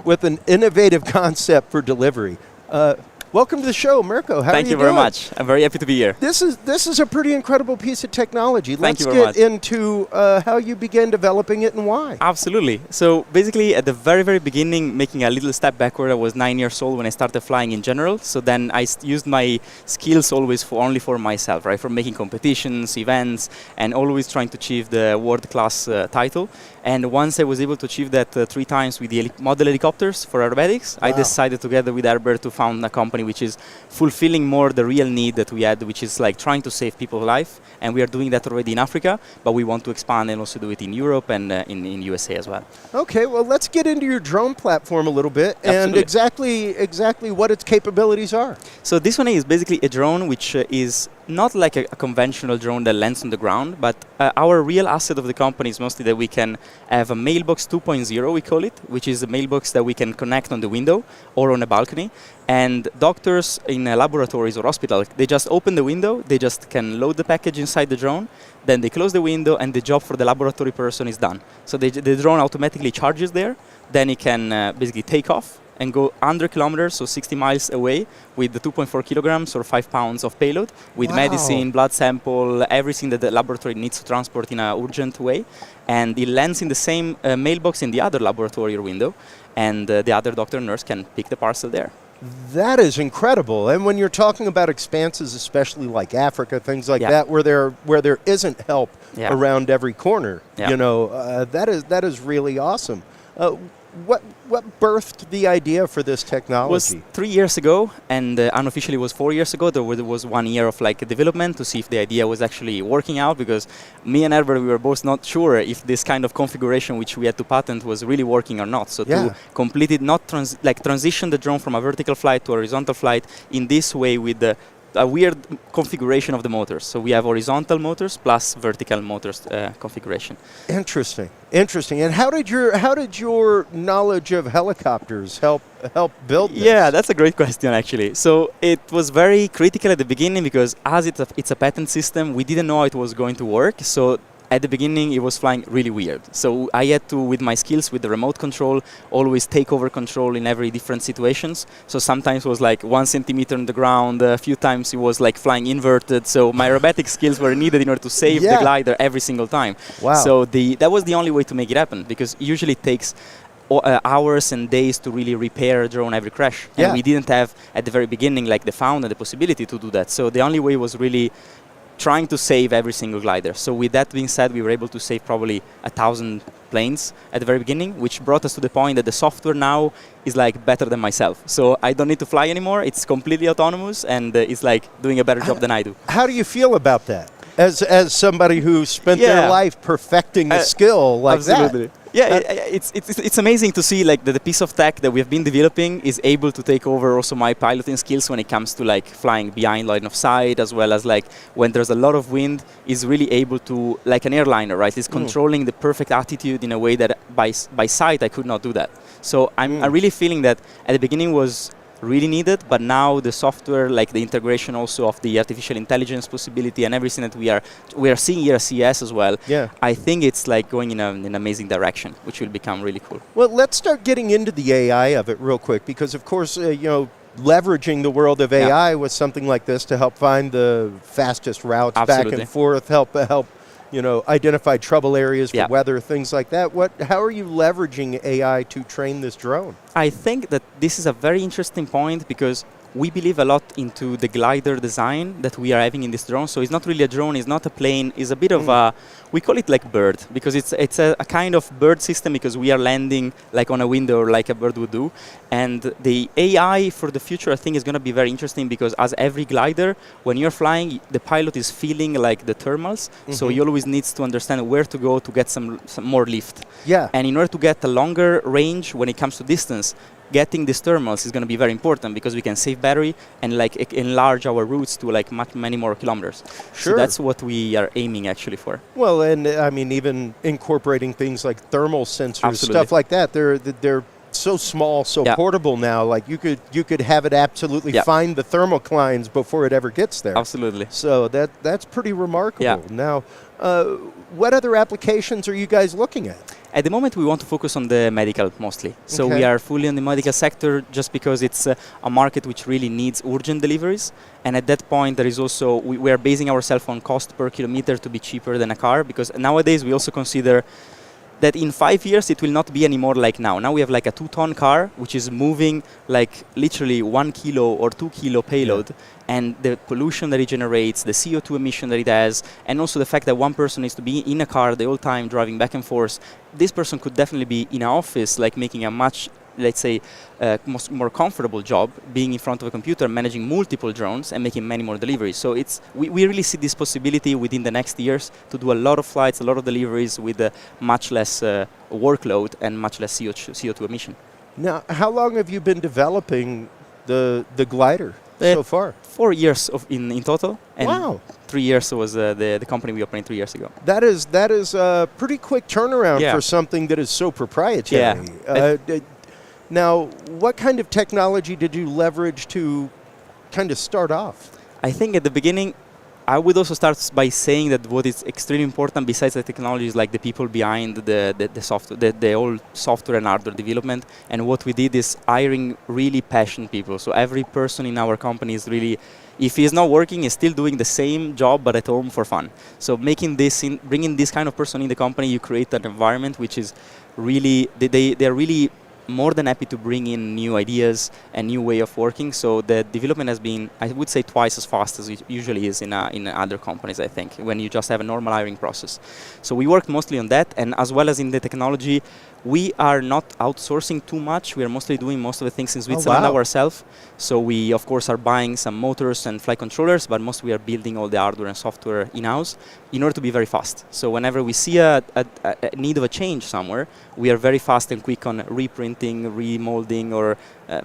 with an innovative concept for delivery. Welcome to the show, Mirko. How are you doing? Thank you very much. I'm very happy to be here. This is a pretty incredible piece of technology. Let's get into how you began developing it and why. Absolutely. So basically, at the very, very beginning, making a little step backward, I was 9 years old when I started flying in general. So then I used my skills always only for myself, right? For making competitions, events, and always trying to achieve the world-class title. And once I was able to achieve that 3 times with the model helicopters for aerobatics, I decided together with Herbert to found a company which is fulfilling more the real need that we had, which is like trying to save people's life. And we are doing that already in Africa, but we want to expand and also do it in Europe and in USA as well. Okay, well, let's get into your drone platform a little bit. Absolutely. And exactly what its capabilities are. So this one is basically a drone which is not like a conventional drone that lands on the ground, but our real asset of the company is mostly that we can have a mailbox 2.0, we call it, which is a mailbox that we can connect on the window or on a balcony. And doctors in laboratories or hospitals, they just open the window, they just can load the package inside the drone, then they close the window and the job for the laboratory person is done. So the drone automatically charges there, then it can basically take off and go 100 kilometers, so 60 miles away, with the 2.4 kilograms or 5 pounds of payload, with medicine, blood sample, everything that the laboratory needs to transport in an urgent way. And it lands in the same mailbox in the other laboratory or window, and the other doctor or nurse can pick the parcel there. That is incredible. And when you're talking about expanses, especially like Africa, things like that, where there isn't help around every corner, you know, that is really awesome. What birthed the idea for this technology? It was 3 years ago, and unofficially it was 4 years ago. There was 1 year of like development to see if the idea was actually working out, because me and Herbert, we were both not sure if this kind of configuration which we had to patent was really working or not. So to complete it, not transition the drone from a vertical flight to a horizontal flight in this way with a weird configuration of the motors. So we have horizontal motors plus vertical motors configuration. Interesting. And how did your knowledge of helicopters help build this? Yeah, that's a great question actually. So it was very critical at the beginning, because as it's a patent system, we didn't know how it was going to work. So at the beginning, it was flying really weird. So I had to, with my skills with the remote control, always take over control in every different situations. So sometimes it was like 1 centimeter on the ground. A few times it was like flying inverted. So my aerobatic skills were needed in order to save the glider every single time. Wow. So that was the only way to make it happen, because usually it takes hours and days to really repair a drone every crash. And we didn't have, at the very beginning, like the founder, the possibility to do that. So the only way was really trying to save every single glider. So with that being said, we were able to save probably 1,000 planes at the very beginning, which brought us to the point that the software now is like better than myself. So I don't need to fly anymore. It's completely autonomous, and it's like doing a better job than I do. How do you feel about that? As somebody who spent their life perfecting the skill like absolutely. that. Yeah, it's amazing to see like the piece of tech that we have been developing is able to take over also my piloting skills when it comes to like flying behind line of sight, as well as like when there's a lot of wind, is really able to, like an airliner, right? Is controlling the perfect attitude in a way that by sight I could not do that. So I'm really feeling that at the beginning was really needed, but now the software, like the integration also of the artificial intelligence possibility and everything that we are seeing here at CES as well, I think it's like going in an amazing direction, which will become really cool. Well, let's start getting into the AI of it real quick, because of course, you know, leveraging the world of AI with something like this to help find the fastest routes back and forth, help you know, identify trouble areas for weather, things like that. How are you leveraging AI to train this drone? I think that this is a very interesting point, because we believe a lot into the glider design that we are having in this drone. So it's not really a drone, it's not a plane, it's a bit of a, we call it like bird, because it's a kind of bird system, because we are landing like on a window like a bird would do. And the AI for the future, I think, is going to be very interesting, because as every glider, when you're flying, the pilot is feeling like the thermals. So he always needs to understand where to go to get some more lift. Yeah. And in order to get a longer range when it comes to distance, getting these thermals is going to be very important, because we can save battery and like enlarge our routes to like many more kilometers. Sure. So that's what we are aiming actually for. Well, and I mean, even incorporating things like thermal sensors, stuff like that, they're so small, so portable now. Like you could have it absolutely find the thermoclines before it ever gets there. Absolutely. So that's pretty remarkable. Yeah. Now, what other applications are you guys looking at? At the moment, we want to focus on the medical mostly. So we are fully in the medical sector, just because it's a market which really needs urgent deliveries. And at that point, there is also, we are basing ourselves on cost per kilometer to be cheaper than a car, because nowadays we also consider that in 5 years it will not be anymore like now. Now we have like a 2-ton car which is moving like literally 1 kilo or 2 kilo payload, and the pollution that it generates, the CO2 emission that it has, and also the fact that one person needs to be in a car the whole time driving back and forth. This person could definitely be in an office, like making a much, let's say, more comfortable job, being in front of a computer, managing multiple drones and making many more deliveries. So we really see this possibility within the next years to do a lot of flights, a lot of deliveries with much less workload and much less CO2 emission. Now, how long have you been developing the glider so far? 4 years in total. And wow. 3 years was the company we opened 3 years ago. That is a pretty quick turnaround for something that is so proprietary. Now, what kind of technology did you leverage to kind of start off? I think at the beginning, I would also start by saying that what is extremely important besides the technology is like the people behind the software, the whole software and hardware development. And what we did is hiring really passionate people. So every person in our company is really, if he is not working, he's still doing the same job but at home for fun. So bringing this kind of person in the company, you create an environment which is really, they are really more than happy to bring in new ideas and new way of working. So the development has been, I would say, twice as fast as it usually is in other companies, I think, when you just have a normal hiring process. So we worked mostly on that, and as well as in the technology, we are not outsourcing too much. We are mostly doing most of the things in Switzerland ourselves. So we, of course, are buying some motors and flight controllers, but mostly we are building all the hardware and software in-house in order to be very fast. So whenever we see a need of a change somewhere, we are very fast and quick on reprinting, remolding, or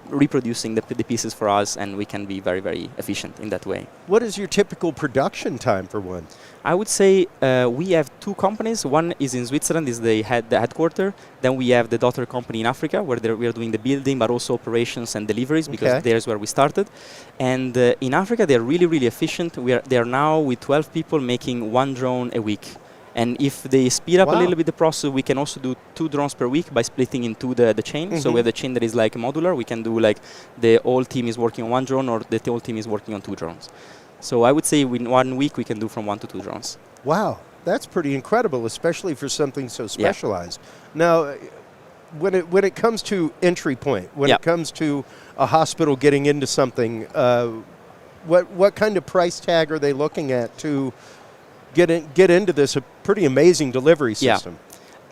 reproducing the pieces for us, and we can be very, very efficient in that way. What is your typical production time for one? I would say we have two companies. One is in Switzerland, is the headquarter. Then we have the daughter company in Africa, where we are doing the building, but also operations and deliveries, because there's where we started. And in Africa, they're really, really efficient. They are now with 12 people making 1 drone a week. And if they speed up a little bit the process, we can also do 2 drones per week by splitting into the chain. So we have the chain that is like modular. We can do like the whole team is working on 1 drone, or the whole team is working on 2 drones. So I would say in 1 week we can do from 1 to 2 drones. Wow, that's pretty incredible, especially for something so specialized. Now, when it comes to entry point, when it comes to a hospital getting into something, what kind of price tag are they looking at to get into this pretty amazing delivery system?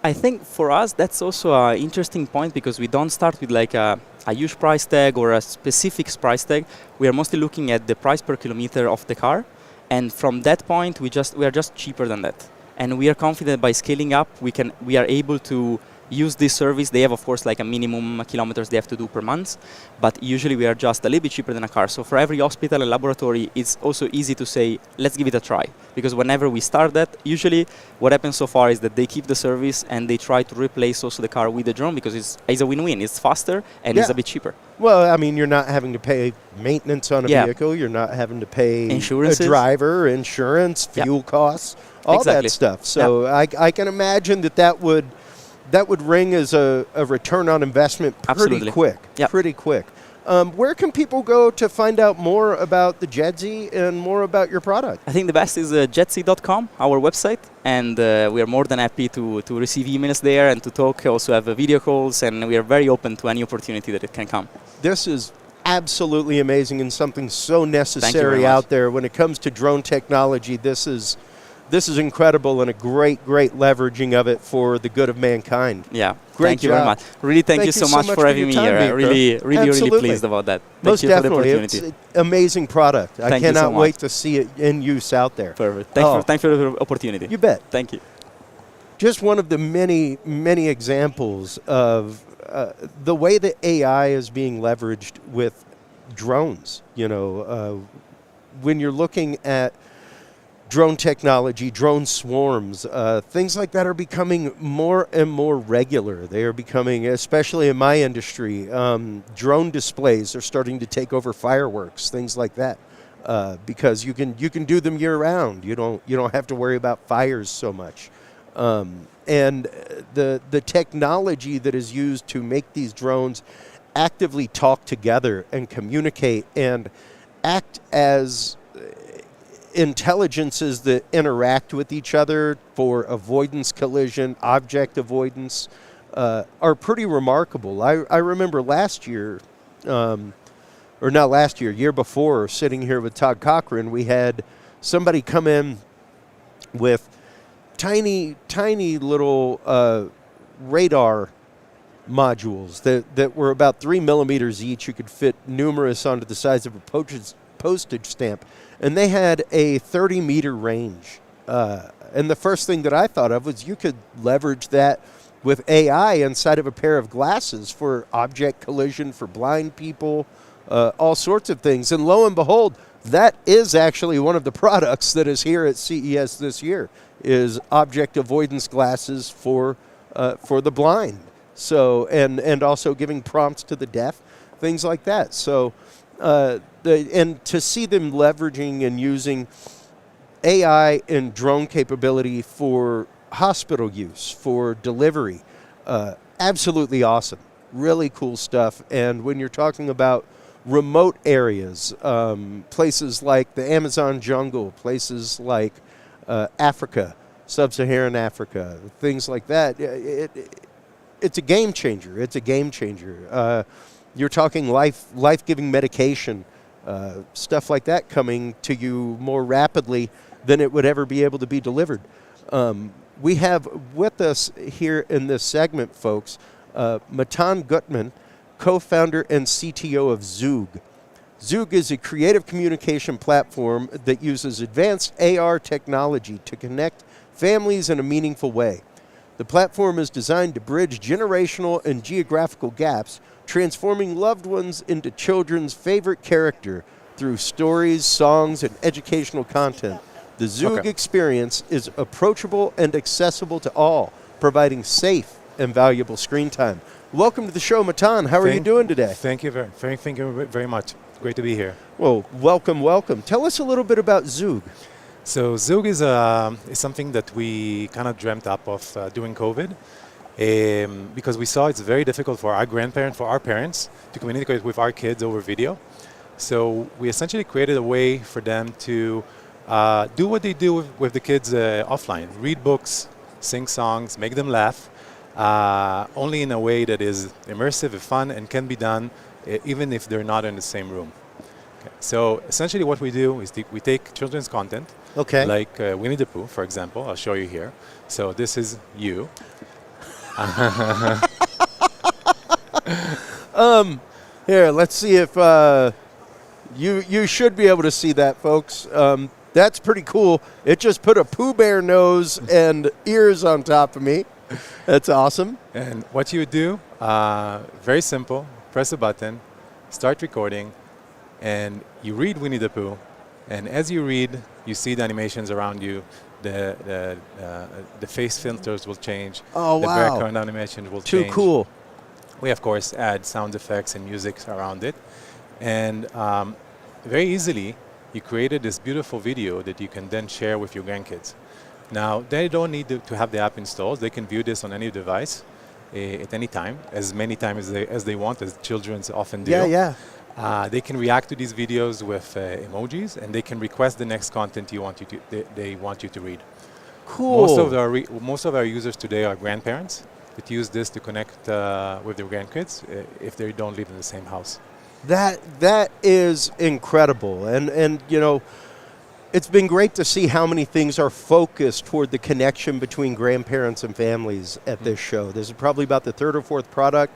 I think for us that's also an interesting point, because we don't start with like a huge price tag or a specific price tag. We are mostly looking at the price per kilometer of the car, and from that point we are just cheaper than that. And we are confident by scaling up we are able to use this service. They have, of course, like a minimum kilometers they have to do per month, but usually we are just a little bit cheaper than a car. So for every hospital and laboratory, it's also easy to say, let's give it a try. Because whenever we start that, usually what happens so far is that they keep the service and they try to replace also the car with the drone, because it's a win-win. It's faster and it's a bit cheaper. Well, I mean, you're not having to pay maintenance on a vehicle. You're not having to pay a driver, insurance, fuel costs, all that stuff. So I can imagine that would ring as a return on investment pretty quick. Pretty quick. Where can people go to find out more about the Jedzi and more about your product? I think the best is jedzi.com, our website, and we are more than happy to receive emails there and to talk, also have video calls, and we are very open to any opportunity that it can come. This is absolutely amazing and something so necessary out there. When it comes to drone technology, this is incredible and a great leveraging of it for the good of mankind. Yeah, great thank you very much. Really, thank you so much for having me here. Really pleased about that. Most definitely, it's an amazing product. I cannot wait to see it in use out there. Perfect. Thanks for the opportunity. You bet. Thank you. Just one of the many examples of the way that AI is being leveraged with drones. When you're looking at drone technology, drone swarms, things like that are becoming more and more regular. They are becoming, especially in my industry, drone displays are starting to take over fireworks, things like that, because you can do them year round. You don't have to worry about fires so much. And the technology that is used to make these drones actively talk together and communicate and act as intelligences that interact with each other for avoidance, collision, object avoidance, are pretty remarkable. I remember last year, or not last year, year before, sitting here with Todd Cochran, we had somebody come in with tiny little radar modules that were about 3 millimeters each. You could fit numerous onto the size of a postage stamp. And they had a 30-meter range. And the first thing that I thought of was you could leverage that with AI inside of a pair of glasses for object collision, for blind people, all sorts of things. And lo and behold, that is actually one of the products that is here at CES this year, is object avoidance glasses for the blind. So, and also giving prompts to the deaf, things like that. So, and to see them leveraging and using AI and drone capability for hospital use, for delivery, absolutely awesome. Really cool stuff. And when you're talking about remote areas, places like the Amazon jungle, places like Africa, sub-Saharan Africa, things like that, it's a game changer. It's a game changer. You're talking life-giving medication, stuff like that coming to you more rapidly than it would ever be able to be delivered. We have with us here in this segment, folks, Matan Gutman, co-founder and CTO of Zoog. Zoog is a creative communication platform that uses advanced AR technology to connect families in a meaningful way. The platform is designed to bridge generational and geographical gaps, transforming loved ones into children's favorite character through stories, songs, and educational content. The Zoog experience is approachable and accessible to all, providing safe and valuable screen time. Welcome to the show, Matan. How are you doing today? Thank you very much. Great to be here. Well, welcome. Tell us a little bit about Zoog. So Zoog is something that we kind of dreamt up of during COVID, because we saw it's very difficult for our parents to communicate with our kids over video. So we essentially created a way for them to do what they do with the kids offline: read books, sing songs, make them laugh, only in a way that is immersive and fun and can be done even if they're not in the same room. Okay. So essentially what we do is we take children's content, like Winnie the Pooh, for example. I'll show you here. So this is you. Here, let's see if you should be able to see that, folks. That's pretty cool. It just put a Pooh Bear nose and ears on top of me. That's awesome. And what you would do, very simple, press a button, start recording, and you read Winnie the Pooh. And as you read, you see the animations around you. The face filters will change. Oh, the wow. background animation will change. Too cool. We, of course, add sound effects and music around it. And very easily, you created this beautiful video that you can then share with your grandkids. Now, they don't need to have the app installed. They can view this on any device at any time, as many times as they want, as children often do. Yeah. They can react to these videos with emojis, and they can request the next content they want you to read. Cool. Most of our users today are grandparents that use this to connect with their grandkids if they don't live in the same house. That is incredible, and you know, it's been great to see how many things are focused toward the connection between grandparents and families at this show. This is probably about the third or fourth product,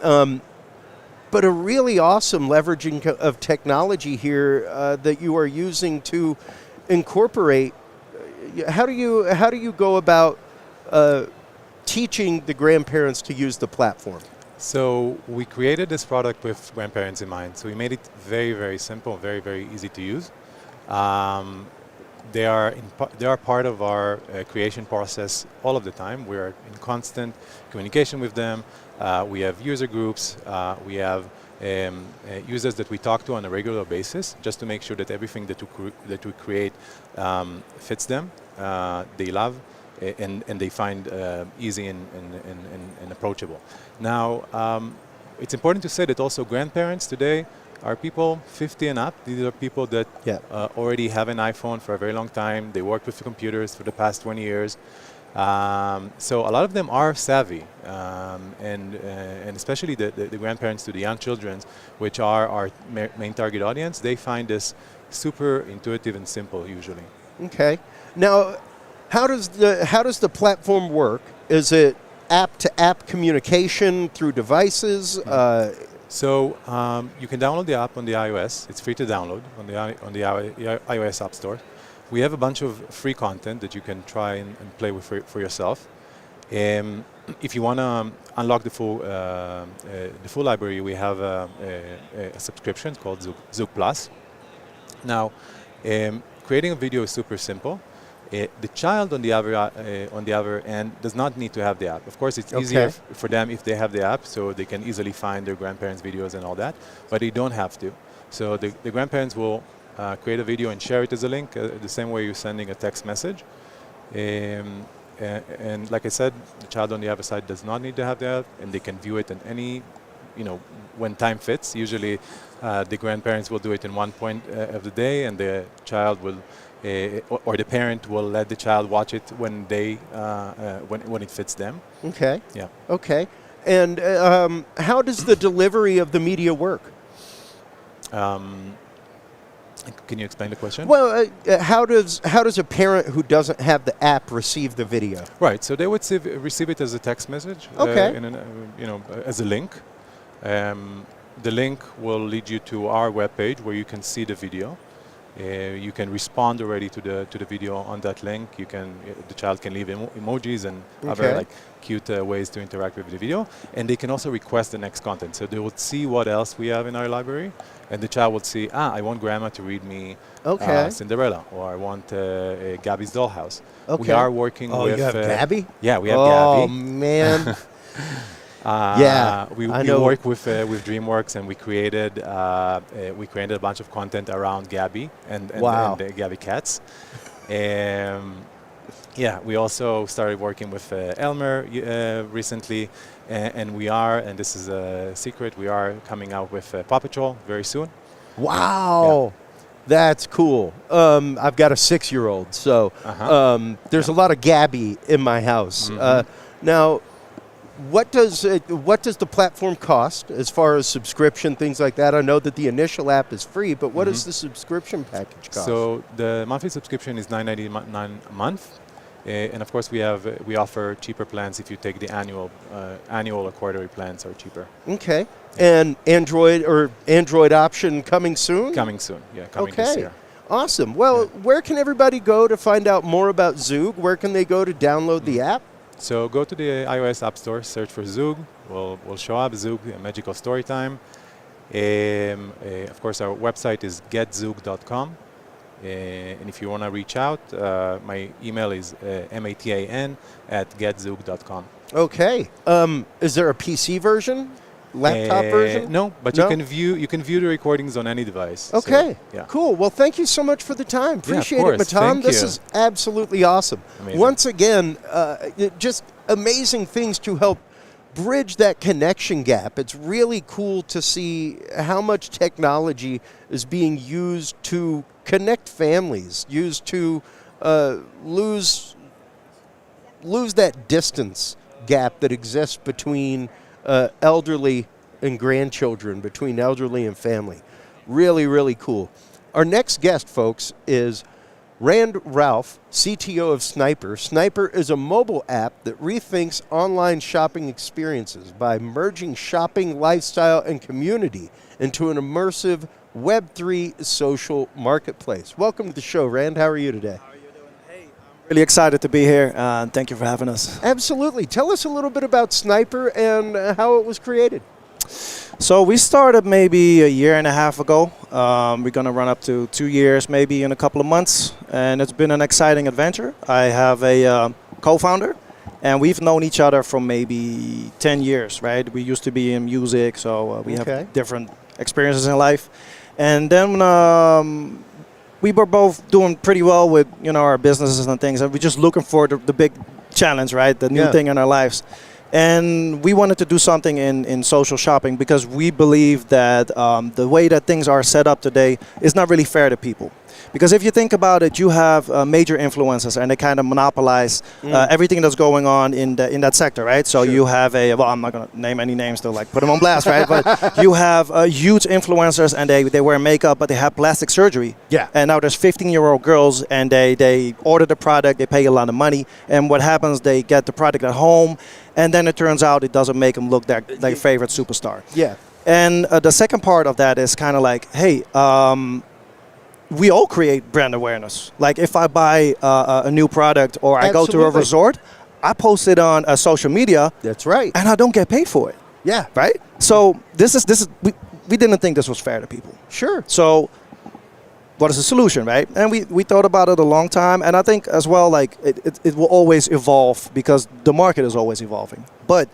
but a really awesome leveraging of technology here that you are using to incorporate. How do you go about teaching the grandparents to use the platform? So we created this product with grandparents in mind. So we made it very, very simple, very, very easy to use. They are part of our creation process all of the time. We are in constant communication with them. We have user groups. We have users that we talk to on a regular basis, just to make sure that everything that we create fits them, they love, and they find easy and approachable. Now, it's important to say that also grandparents today are people 50 and up. These are people that already have an iPhone for a very long time. They worked with computers for the past 20 years. So a lot of them are savvy, and especially the grandparents to the young children, which are our main target audience, they find this super intuitive and simple usually. Okay. Now, how does the platform work? Is it app-to-app communication through devices? So you can download the app on the iOS. It's free to download on the iOS App Store. We have a bunch of free content that you can try and play with for yourself. If you want to unlock the full library, we have a subscription called Zoog Plus. Now, creating a video is super simple. The child on the other end does not need to have the app. Of course, it's easier for them if they have the app, so they can easily find their grandparents' videos and all that, but they don't have to. So the grandparents will create a video and share it as a link, the same way you're sending a text message. And like I said, the child on the other side does not need to have the app, and they can view it in any, when time fits. Usually, the grandparents will do it in one point of the day, and the child will or the parent will let the child watch it when they when it fits them. Okay. Yeah. Okay. And how does the delivery of the media work? Can you explain the question? Well, how does a parent who doesn't have the app receive the video? Right. So they would receive it as a text message. Okay. As a link. The link will lead you to our webpage where you can see the video. You can respond already to the video on that link. The child can leave emojis and other cute ways to interact with the video, and they can also request the next content. So they would see what else we have in our library, and the child would see, I want Grandma to read me Cinderella, or I want Gabby's Dollhouse. Okay. We are working with. Oh, you have Gabby? Yeah, we have Gabby. Oh man. We work with DreamWorks, and we created a bunch of content around Gabby and the Gabby cats. We also started working with Elmer recently, and this is a secret, we are coming out with Paw Patrol very soon. Wow. Yeah. That's cool. I've got a 6-year-old, so there's a lot of Gabby in my house. Now, what does the platform cost as far as subscription, things like that? I know that the initial app is free, but what does the subscription package cost? So the monthly subscription is $9.99 a month, and of course we offer cheaper plans if you take the annual or quarterly plans are cheaper. Okay. And Android option coming soon? Coming soon, yeah, coming this year. Awesome. Well, where can everybody go to find out more about Zoog? Where can they go to download the app? So go to the iOS App Store, search for Zoog. We'll show up, Zoog, Magical Storytime. Of course, our website is getzoog.com. And if you want to reach out, my email is matan@getzoog.com. Okay. Is there a PC version? Laptop version? No, but you can view the recordings on any device. Okay, so, yeah. Cool. Well, thank you so much for the time. Appreciate it, Matan. This is absolutely awesome. Amazing. Once again, just amazing things to help bridge that connection gap. It's really cool to see how much technology is being used to connect families, used to lose that distance gap that exists between elderly and grandchildren, between elderly and family. Really, really cool. Our next guest, folks, is Rand Ralph, CTO of Sniper. Sniper is a mobile app that rethinks online shopping experiences by merging shopping, lifestyle, and community into an immersive Web3 social marketplace. Welcome to the show, Rand. How are you today? Really excited to be here. Thank you for having us. Absolutely. Tell us a little bit about Sniper and how it was created. So we started maybe a year and a half ago. We're going to run up to 2 years, maybe in a couple of months. And it's been an exciting adventure. I have a co-founder, and we've known each other for maybe 10 years, right? We used to be in music, so we have different experiences in life. And then we were both doing pretty well with our businesses and things, and we're just looking for the big challenge, right? The new thing in our lives. And we wanted to do something in social shopping because we believe that the way that things are set up today is not really fair to people. Because if you think about it, you have major influencers, and they kind of monopolize everything that's going on in that sector, right? So you have I'm not going to name any names to put them on blast, right? But you have huge influencers, and they wear makeup, but they have plastic surgery. Yeah. And now there's 15-year-old girls, and they order the product, they pay a lot of money, and what happens, they get the product at home, and then it turns out it doesn't make them look their favorite superstar. Yeah. And the second part of that is kind of hey, we all create brand awareness. Like if I buy a new product or I go to a resort, I post it on social media. That's right. And I don't get paid for it. Yeah. Right? So this is we didn't think this was fair to people. Sure. So what is the solution, right? And we thought about it a long time, and I think as well it will always evolve because the market is always evolving. But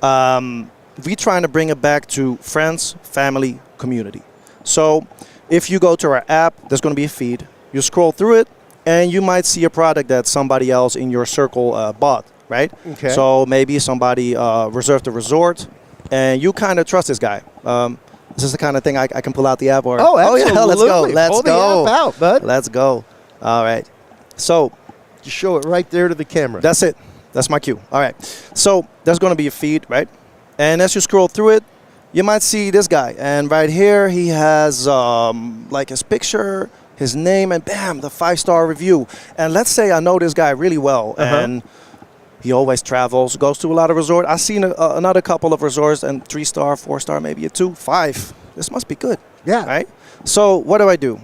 we're trying to bring it back to friends, family, community. So if you go to our app, there's going to be a feed. You scroll through it, and you might see a product that somebody else in your circle bought, right? Okay. So maybe somebody reserved a resort, and you kind of trust this guy. Is this the kind of thing I can pull out the app? Or absolutely. Yeah, let's go. Let's Pull go. the app out, bud. Let's go. All right. So just show it right there to the camera. That's it. That's my cue. All right. So there's going to be a feed, right? And as you scroll through it, you might see this guy. And right here, he has like his picture, his name, and bam, the 5-star review. And let's say I know this guy really well, and he always travels, goes to a lot of resorts. I've seen another couple of resorts, and 3-star, 4-star, maybe a 2, 5. This must be good. Yeah. Right? So what do?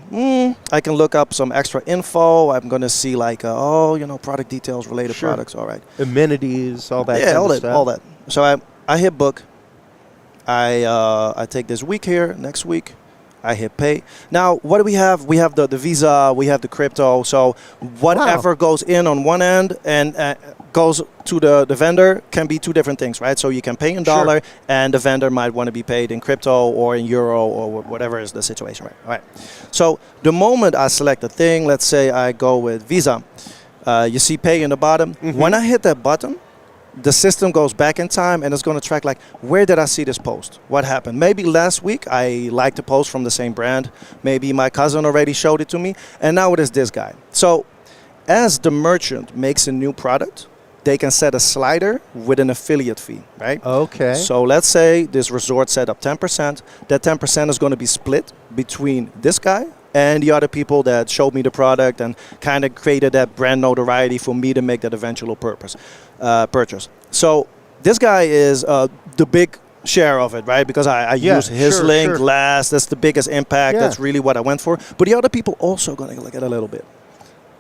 I can look up some extra info. I'm going to see like, product details, related products. All right. Amenities, all that kind of stuff. All that. So I hit book. I take this week here, next week. I hit pay. Now, what do we have? We have the Visa, we have the crypto. So whatever goes in on one end and goes to the vendor can be two different things, right? So you can pay in dollar, and the vendor might want to be paid in crypto or in euro or whatever is the situation, right? All right. So the moment I select a thing, let's say I go with Visa, you see pay in the bottom. When I hit that button, the system goes back in time and it's going to track like, where did I see this post? What happened? Maybe last week I liked a post from the same brand. Maybe my cousin already showed it to me. And now it is this guy. So as the merchant makes a new product, they can set a slider with an affiliate fee, right? Okay. So let's say this resort set up 10%. That 10% is going to be split between this guy and the other people that showed me the product and kind of created that brand notoriety for me to make that eventual purchase. So this guy is the big share of it, right? Because I use his link last. That's the biggest impact. That's really what I went for. But the other people also going to get a little bit.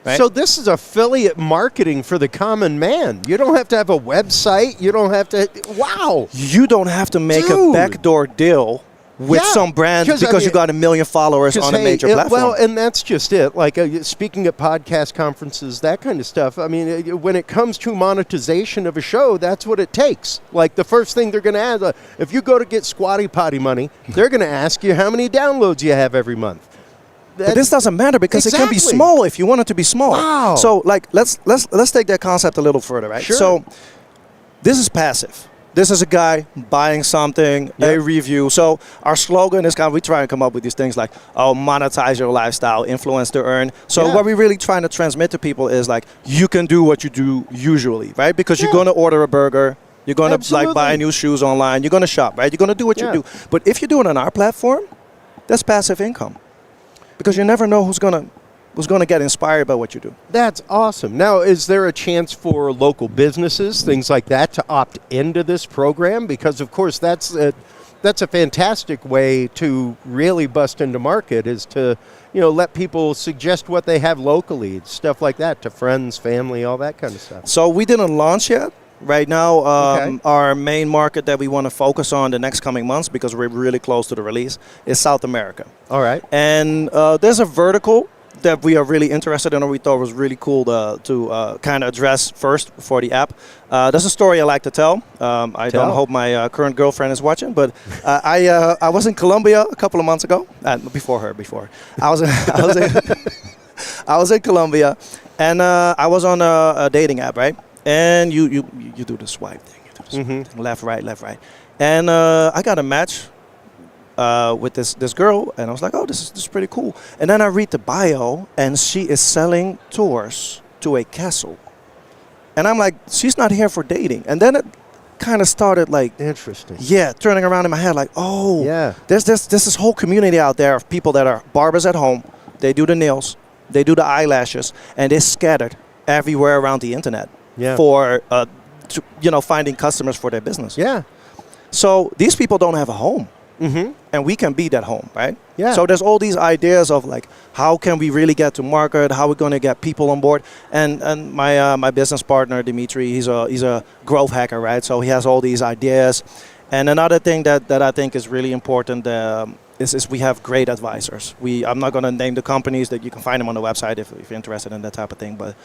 Right? So this is affiliate marketing for the common man. You don't have to have a website. You don't have to. Wow. You don't have to make a backdoor deal with some brand because you got 1 million followers on a major platform. Well, and that's just it. Like speaking at podcast conferences, that kind of stuff. I mean, when it comes to monetization of a show, that's what it takes. Like the first thing they're going to ask, if you go to get Squatty Potty money, they're going to ask you how many downloads you have every month. But this doesn't matter because it can be small if you want it to be small. Wow. So like let's take that concept a little further, right? Sure. So this is passive. This is a guy buying something, a review. So our slogan is we try and come up with these things like, monetize your lifestyle, influence to earn. So what we're really trying to transmit to people is like, you can do what you do usually, right? Because you're going to order a burger. You're going to like buy new shoes online. You're going to shop, right? You're going to do what you do. But if you do it on our platform, that's passive income. Because you never know who's going to get inspired by what you do. That's awesome. Now, is there a chance for local businesses, things like that, to opt into this program? Because, of course, that's a fantastic way to really bust into market, is to let people suggest what they have locally, stuff like that, to friends, family, all that kind of stuff. So we didn't launch yet. Right now, our main market that we want to focus on the next coming months, because we're really close to the release, is South America. All right. And there's a vertical that we are really interested in, or we thought was really cool to kind of address first for the app. There's a story I like to tell. I don't hope my current girlfriend is watching, but I was in Colombia a couple of months ago. Before. I was in Colombia, and I was on a dating app, right? And you do the swipe thing. You do the swipe thing. Left, right. And I got a match with this girl, and I was like, oh, this is pretty cool. And then I read the bio, and she is selling tours to a castle. And I'm like, she's not here for dating. And then it kind of started like, interesting. Yeah, turning around in my head like, oh, there's this whole community out there of people that are barbers at home. They do the nails, they do the eyelashes, and they're scattered everywhere around the internet for finding customers for their business. Yeah. So these people don't have a home. And we can be that home, right? Yeah. So there's all these ideas of like, how can we really get to market? How are we going to get people on board? And my business partner Dimitri, he's a growth hacker, right? So he has all these ideas. And another thing that I think is really important is we have great advisors. I'm not going to name the companies, that you can find them on the website if you're interested in that type of thing, but.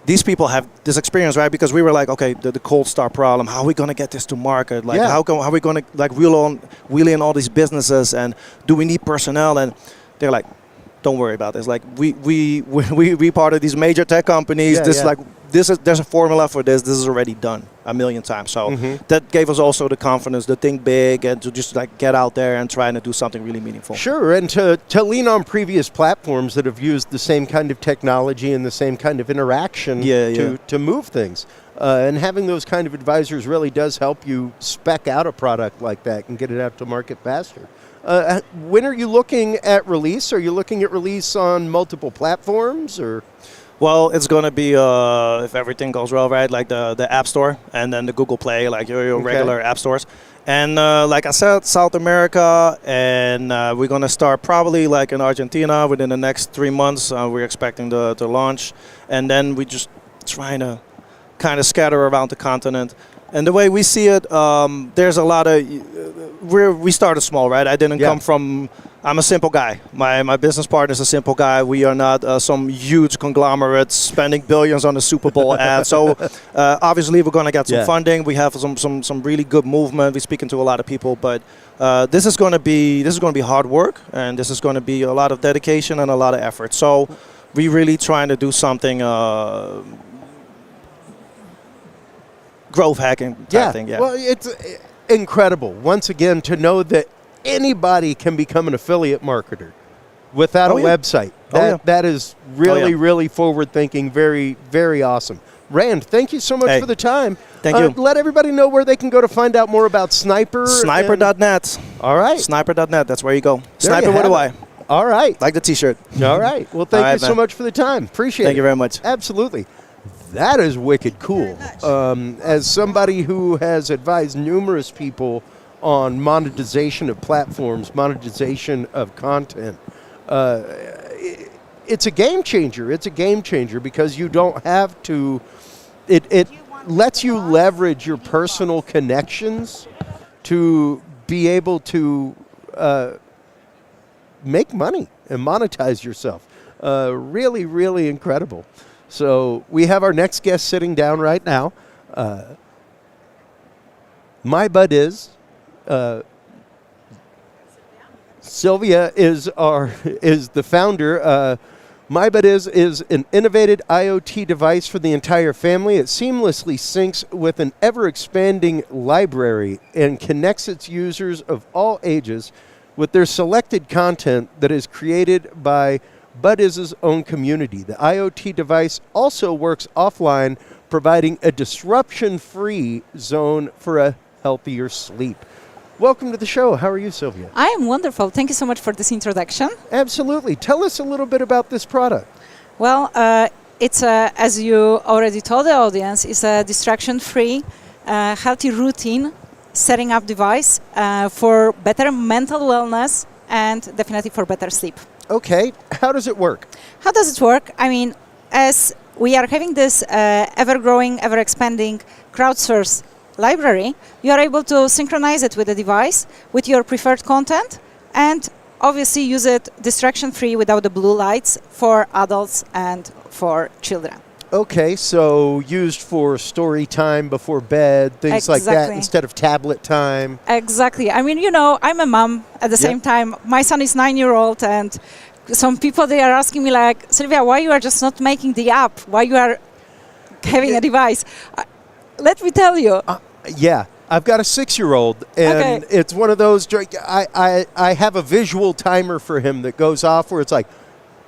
These people have this experience, right? Because we were like, okay, the cold start problem. How are we going to get this to market? Like, how are we going to like wheel in all these businesses? And do we need personnel? And they're like, don't worry about this. Like we part of these major tech companies. Yeah, There's a formula for this. This is already done a million times. So that gave us also the confidence to think big and to just like get out there and try to do something really meaningful. Sure, and to lean on previous platforms that have used the same kind of technology and the same kind of interaction to move things. And having those kind of advisors really does help you spec out a product like that and get it out to market faster. When are you looking at release? Are you looking at release on multiple platforms or? Well, it's going to be, if everything goes well, right, like the App Store and then the Google Play, like your regular app stores. And like I said, South America, and we're going to start probably like in Argentina within the next 3 months. We're expecting to launch. And then we just trying to kind of scatter around the continent. And the way we see it, there's a lot of, we started small, right? I didn't come from, I'm a simple guy. My business partner is a simple guy. We are not some huge conglomerate spending billions on a Super Bowl ad. So obviously we're going to get some funding. We have some really good movement. We're speaking to a lot of people, but this is going to be hard work, and this is going to be a lot of dedication and a lot of effort. So we're really trying to do something growth hacking type thing. Yeah. Well, it's incredible once again to know that anybody can become an affiliate marketer without a website. That is really, really forward thinking. Very, very awesome. Rand, thank you so much for the time. Thank you. Let everybody know where they can go to find out more about Sniper. Sniper.net. All right. Sniper.net. That's where you go. There Sniper with a Y. All right. Like the T-shirt. All right. Well, thank you so much for the time. Appreciate it. Thank you very much. Absolutely. That is wicked cool. As somebody who has advised numerous people on monetization of platforms, monetization of content, it's a game changer. It's a game changer because you don't have to, it lets you leverage your personal connections to be able to make money and monetize yourself. Really, really incredible. So we have our next guest sitting down right now. My bud is Sylvia is the founder. My bud is an innovative IoT device for the entire family. It seamlessly syncs with an ever-expanding library and connects its users of all ages with their selected content that is created by Budiz's own community. The IoT device also works offline, providing a disruption-free zone for a healthier sleep. Welcome to the show. How are you, Sylvia? I am wonderful. Thank you so much for this introduction. Absolutely. Tell us a little bit about this product. Well, it's as you already told the audience, it's a distraction-free, healthy routine setting up device for better mental wellness and definitely for better sleep. Okay, how does it work? How does it work? I mean, as we are having this ever-growing, ever-expanding crowdsourced library, you are able to synchronize it with the device, with your preferred content, and obviously use it distraction-free without the blue lights for adults and for children. Okay, so used for story time before bed, things like that, instead of tablet time. Exactly. I mean, you know, I'm a mom at the same time. My son is 9-year-old, and some people, they are asking me like, Sylvia, why you are just not making the app? Why you are having a device? Let me tell you. Yeah, I've got a 6-year-old, and it's one of those, I have a visual timer for him that goes off where it's like,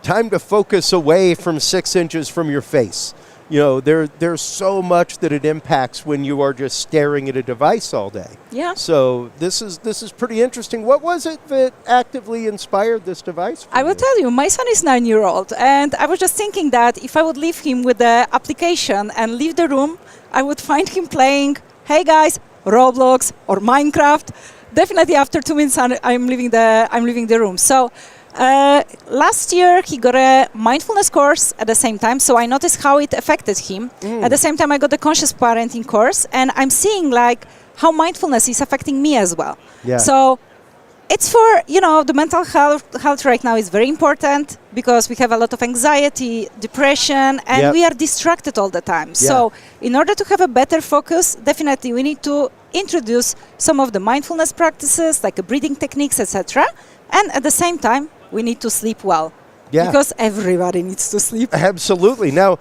time to focus away from 6 inches from your face. You know, there's so much that it impacts when you are just staring at a device all day. Yeah. So this is pretty interesting. What was it that actively inspired this device? I will tell you, my son is 9-year-old, and I was just thinking that if I would leave him with the application and leave the room, I would find him playing, hey guys, Roblox or Minecraft. Definitely after 2 minutes, I'm leaving the room. So. Last year he got a mindfulness course at the same time, so I noticed how it affected him. At the same time I got the conscious parenting course, and I'm seeing like how mindfulness is affecting me as well. Yeah. So it's for, you know, the mental health right now is very important because we have a lot of anxiety, depression, and we are distracted all the time. So in order to have a better focus, definitely we need to introduce some of the mindfulness practices like breathing techniques, etc. And at the same time, we need to sleep well. Yeah. Because everybody needs to sleep. Absolutely. Now,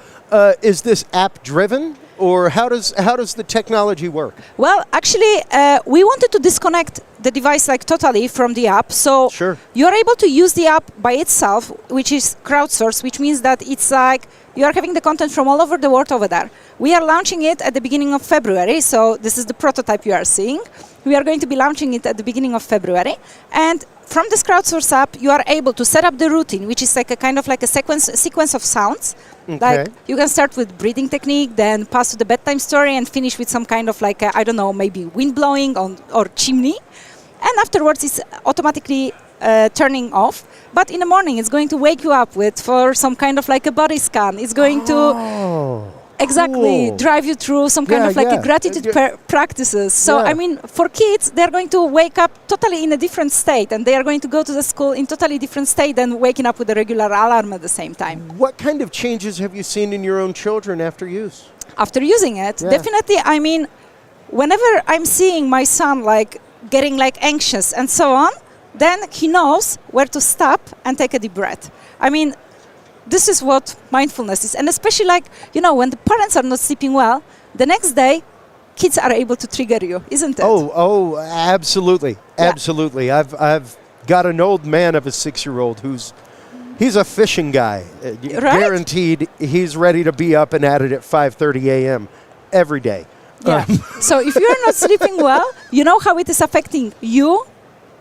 is this app driven, or how does the technology work? Well, actually, we wanted to disconnect the device like totally from the app. So Sure. you're able to use the app by itself, which is crowdsourced, which means that it's like you are having the content from all over the world over there. We are launching it at the beginning of February. So this is the prototype you are seeing. We are going to be launching it at the beginning of February. And from this crowdsource app, you are able to set up the routine, which is like a kind of like a sequence of sounds. Okay. Like you can start with breathing technique, then pass to the bedtime story, and finish with some kind of like I don't know, maybe wind blowing or chimney. And afterwards, it's automatically turning off. But in the morning, it's going to wake you up for some kind of like a body scan. It's going to exactly cool. drive you through some kind of like a gratitude practices. So I mean, for kids, they're going to wake up totally in a different state, and they are going to go to the school in totally different state than waking up with a regular alarm at the same time. What kind of changes have you seen in your own children after use? After using it, definitely. I mean, whenever I'm seeing my son like getting like anxious and so on, then he knows where to stop and take a deep breath. I mean, this is what mindfulness is. And especially like, you know, when the parents are not sleeping well, the next day, kids are able to trigger you, isn't it? Oh, absolutely. Yeah. Absolutely. I've got an old man of a 6-year-old he's a fishing guy. Guaranteed he's ready to be up and at it at 5:30 a.m. every day. Yeah. So if you're not sleeping well, you know how it is affecting you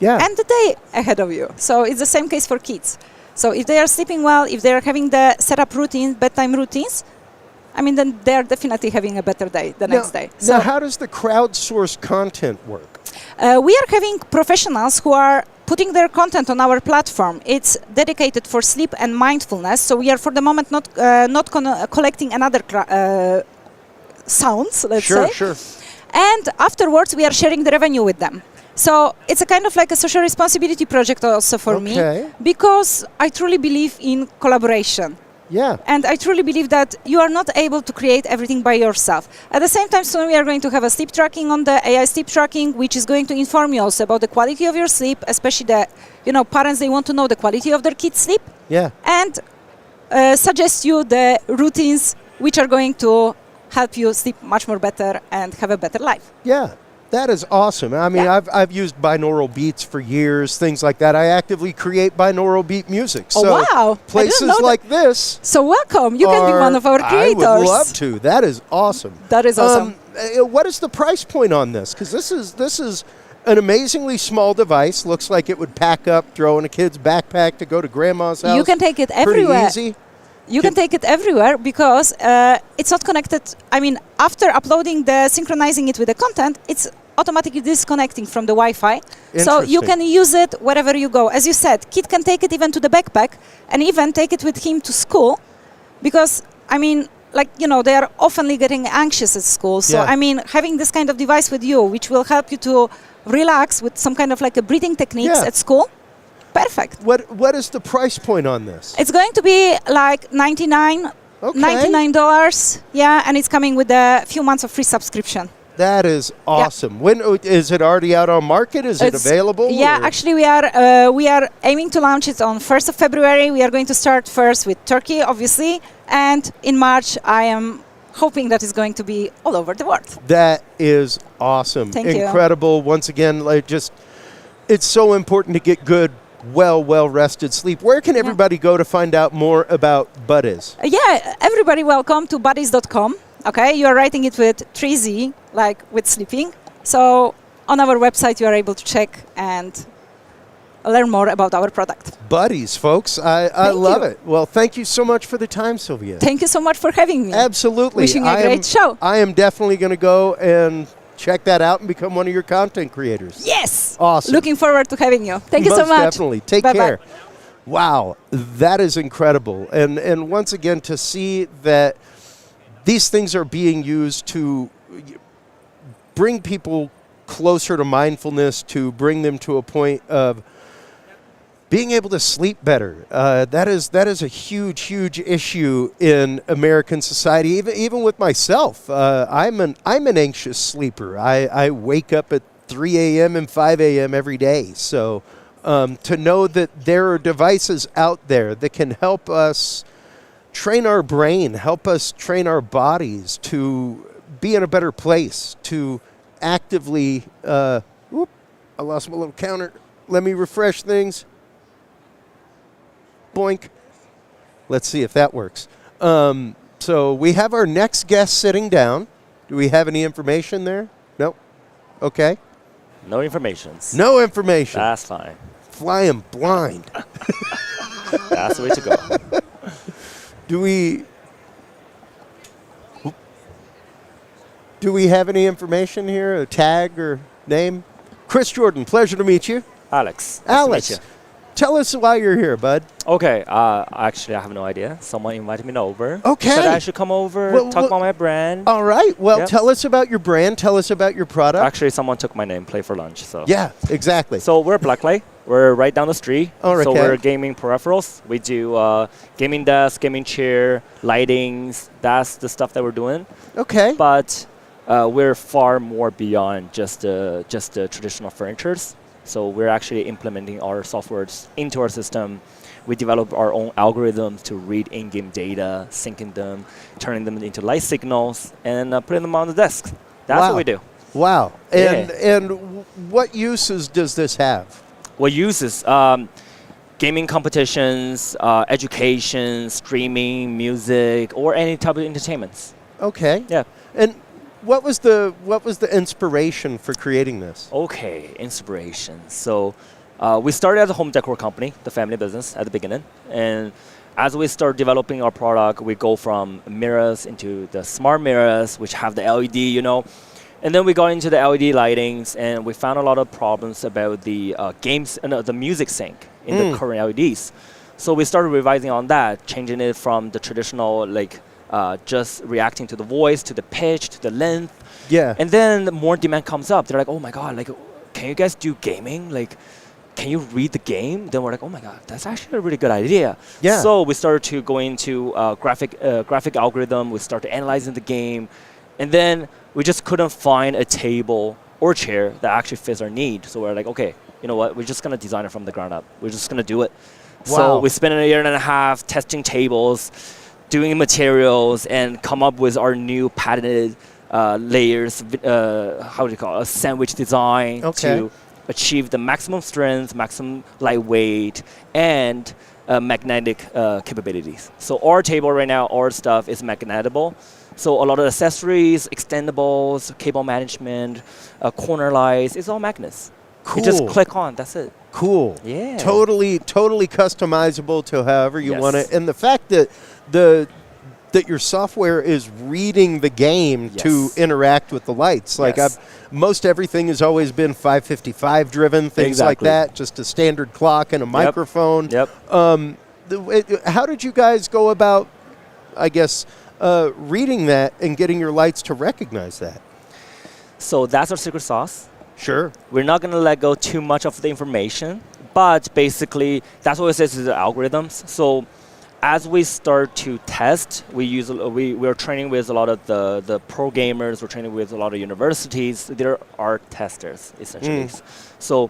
and the day ahead of you. So it's the same case for kids. So if they are sleeping well, if they are having the setup routine, bedtime routines, I mean, then they are definitely having a better day the next day. So how does the crowdsourced content work? We are having professionals who are putting their content on our platform. It's dedicated for sleep and mindfulness. So we are, for the moment, not collecting another sounds, let's say. Sure. And afterwards, we are sharing the revenue with them. So it's a kind of like a social responsibility project also for me, because I truly believe in collaboration. Yeah. And I truly believe that you are not able to create everything by yourself. At the same time, soon we are going to have a sleep tracking on the AI sleep tracking, which is going to inform you also about the quality of your sleep, especially the, parents, they want to know the quality of their kids' sleep. Yeah. And suggest you the routines which are going to help you sleep much more better and have a better life. Yeah. That is awesome. I mean, I've used binaural beats for years, things like that. I actively create binaural beat music. So wow. places like this. So welcome. You can be one of our creators. I would love to. That is awesome. That is awesome. What is the price point on this? Because this is an amazingly small device. Looks like it would pack up, throw in a kid's backpack to go to grandma's house. You can take it everywhere. Pretty easy. You can take it everywhere because it's not connected. I mean, after uploading synchronizing it with the content, it's automatically disconnecting from the Wi-Fi. So you can use it wherever you go. As you said, kid can take it even to the backpack and even take it with him to school because, I mean, they are often getting anxious at school. So, I mean, having this kind of device with you, which will help you to relax with some kind of like a breathing techniques at school, perfect. What is the price point on this? It's going to be like $99, and it's coming with a few months of free subscription. That is awesome. Yeah. When is it already out on market? Is it available? Yeah, actually we are aiming to launch it on 1st of February. We are going to start first with Turkey, obviously, and in March I am hoping that it's going to be all over the world. That is awesome. Thank you. Incredible. Once again, it's so important to get good, well-rested sleep. Where can everybody go to find out more about Buddies? Yeah, everybody welcome to buddies.com. Okay, you are writing it with 3Z, like with sleeping. So on our website, you are able to check and learn more about our product. Buddies, folks. I love it. Well, thank you so much for the time, Sylvia. Thank you so much for having me. Absolutely. Wishing you a great show. I am definitely going to go and check that out and become one of your content creators. Yes. Awesome. Looking forward to having you. Thank you so much. Most definitely. Take care. Wow, that is incredible. And once again, to see that these things are being used to bring people closer to mindfulness, to bring them to a point of being able to sleep better. That is a huge issue in American society. Even with myself, I'm an anxious sleeper. I wake up at 3 a.m. and 5 a.m. every day. So to know that there are devices out there that can help us train our brain, help us train our bodies to be in a better place, to actively, I lost my little counter. Let me refresh things. Boink. Let's see if that works. So we have our next guest sitting down. Do we have any information there? No? Okay. No information. No information. That's fine. Flying blind. That's the way to go. Do we have any information here? A tag or name? Chris Jordan, pleasure to meet you. Alex. Alex. Nice to meet you. Tell us why you're here, bud. Okay, actually, I have no idea. Someone invited me over. Okay. Said I should come over, talk about my brand. All right. Well, Yep. tell us about your brand. Tell us about your product. Actually, someone took my name, Play for Lunch. So Yeah, exactly. So we're Blacklight. We're right down the street. Oh, So okay. we're gaming peripherals. We do gaming desk, gaming chair, lightings. That's the stuff that we're doing. Okay. But we're far more beyond just the traditional furnitures. So we're actually implementing our softwares into our system. We develop our own algorithms to read in-game data, syncing them, turning them into light signals, and putting them on the desk. That's what we do. Wow. Yeah. And what uses does this have? What uses? Gaming competitions, education, streaming, music, or any type of entertainments. Okay. Yeah. And what was the inspiration for creating this? Okay, inspiration. So we started as a home decor company, the family business at the beginning. And as we start developing our product, we go from mirrors into the smart mirrors, which have the LED, And then we got into the LED lightings, and we found a lot of problems about the the music sync in the current LEDs. So we started revising on that, changing it from the traditional, just reacting to the voice, to the pitch, to the length. Yeah. And then more demand comes up. They're like, oh my God, can you guys do gaming? Can you read the game? Then we're like, oh my God, that's actually a really good idea. Yeah. So we started to go into graphic algorithm. We started analyzing the game. And then we just couldn't find a table or chair that actually fits our need. So we're like, okay, you know what? We're just going to design it from the ground up. We're just going to do it. Wow. So we spent a year and a half testing tables, doing materials, and come up with our new patented layers, a sandwich design to achieve the maximum strength, maximum lightweight, and magnetic capabilities. So our table right now, our stuff is magnetable. So a lot of accessories, extendables, cable management, corner lights, it's all magnets. Cool. You just click on, that's it. Cool. Yeah. Totally customizable to however you Yes. want it. And the fact that that your software is reading the game to interact with the lights. Yes. Most everything has always been 555 driven, things like that, just a standard clock and a microphone. Yep. How did you guys go about, I guess, reading that and getting your lights to recognize that? So that's our secret sauce. Sure. We're not going to let go too much of the information, but basically that's what it says is the algorithms. So as we start to test, we're training with a lot of the pro gamers. We're training with a lot of universities. There are testers essentially. So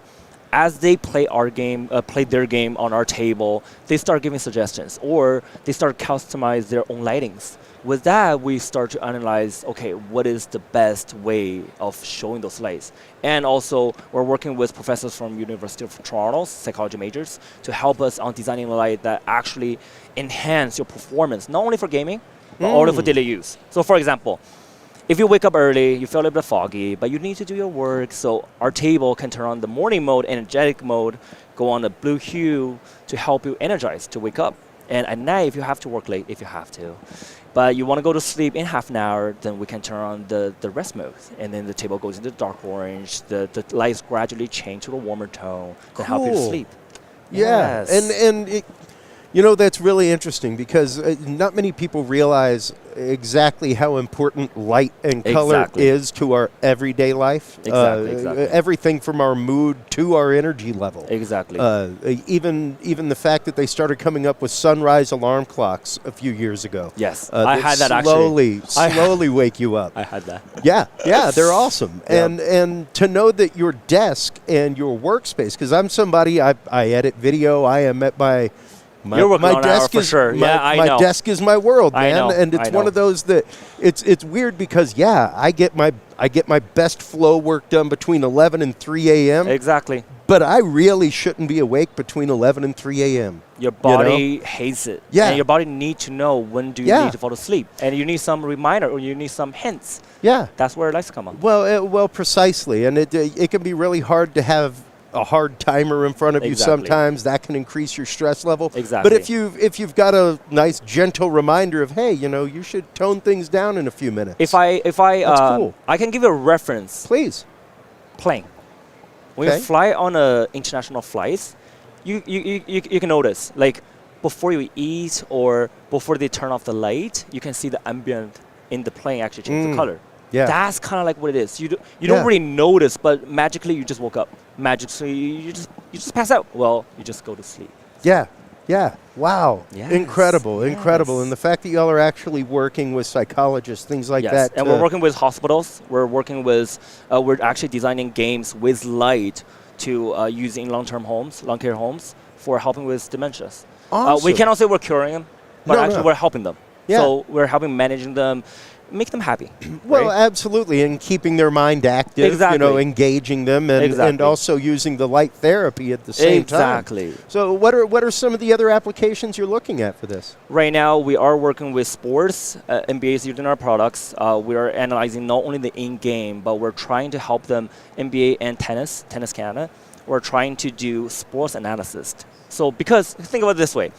as they play their game on our table, they start giving suggestions, or they start customize their own lightings. With that, we start to analyze, okay, what is the best way of showing those lights? And also, we're working with professors from University of Toronto, psychology majors, to help us on designing a light that actually enhance your performance, not only for gaming, but also for daily use. So for example, if you wake up early, you feel a little bit foggy, but you need to do your work, so our table can turn on the morning mode, energetic mode, go on the blue hue to help you energize to wake up. And at night, if you have to work late, if you have to, but you want to go to sleep in half an hour, then we can turn on the rest mode. And then the table goes into dark orange, the lights gradually change to a warmer tone to help you to sleep. Yeah, Yes. and You know, that's really interesting because not many people realize exactly how important light and color is to our everyday life. Exactly. Everything from our mood to our energy level. Exactly. Even the fact that they started coming up with sunrise alarm clocks a few years ago. Yes, I had that actually. Slowly wake you up. I had that. Yeah, they're awesome. And to know that your desk and your workspace, because I'm somebody, I edit video, I am at my desk for sure. My desk is my world, man. I know, and it's one of those that it's weird because I get my best flow work done between 11 and 3 a.m. Exactly. But I really shouldn't be awake between 11 and 3 a.m. Your body hates it. Yeah. And your body needs to know when do you need to fall asleep. And you need some reminder or you need some hints. Yeah. That's where it likes to come up. Well, precisely. And it can be really hard to have a hard timer in front of you sometimes. That can increase your stress level. Exactly. But if you've got a nice gentle reminder of, hey, you should tone things down in a few minutes. If I That's cool. I can give you a reference. Please. Plane. When you fly on international flights, you can notice, like, before you eat or before they turn off the light, you can see the ambient in the plane actually change the color. Yeah. That's kind of like what it is. You don't really notice, but magically you just woke up. Magically you just pass out. Well, you just go to sleep. Yeah. Wow. Yes. Incredible. And the fact that y'all are actually working with psychologists, things like that. And we're working with hospitals. We're working with, we're actually designing games with light to use in long-term homes, long care homes, for helping with dementias. Awesome. We cannot say we're curing them, but actually we're helping them. Yeah. So we're helping managing them, make them happy. Well, right? absolutely, and keeping their mind active, engaging them, and also using the light therapy at the same time. Exactly. So what are some of the other applications you're looking at for this? Right now, we are working with sports. NBA is using our products. We are analyzing not only the in-game, but we're trying to help them, NBA and Tennis Canada. We're trying to do sports analysis. So because, think about it this way.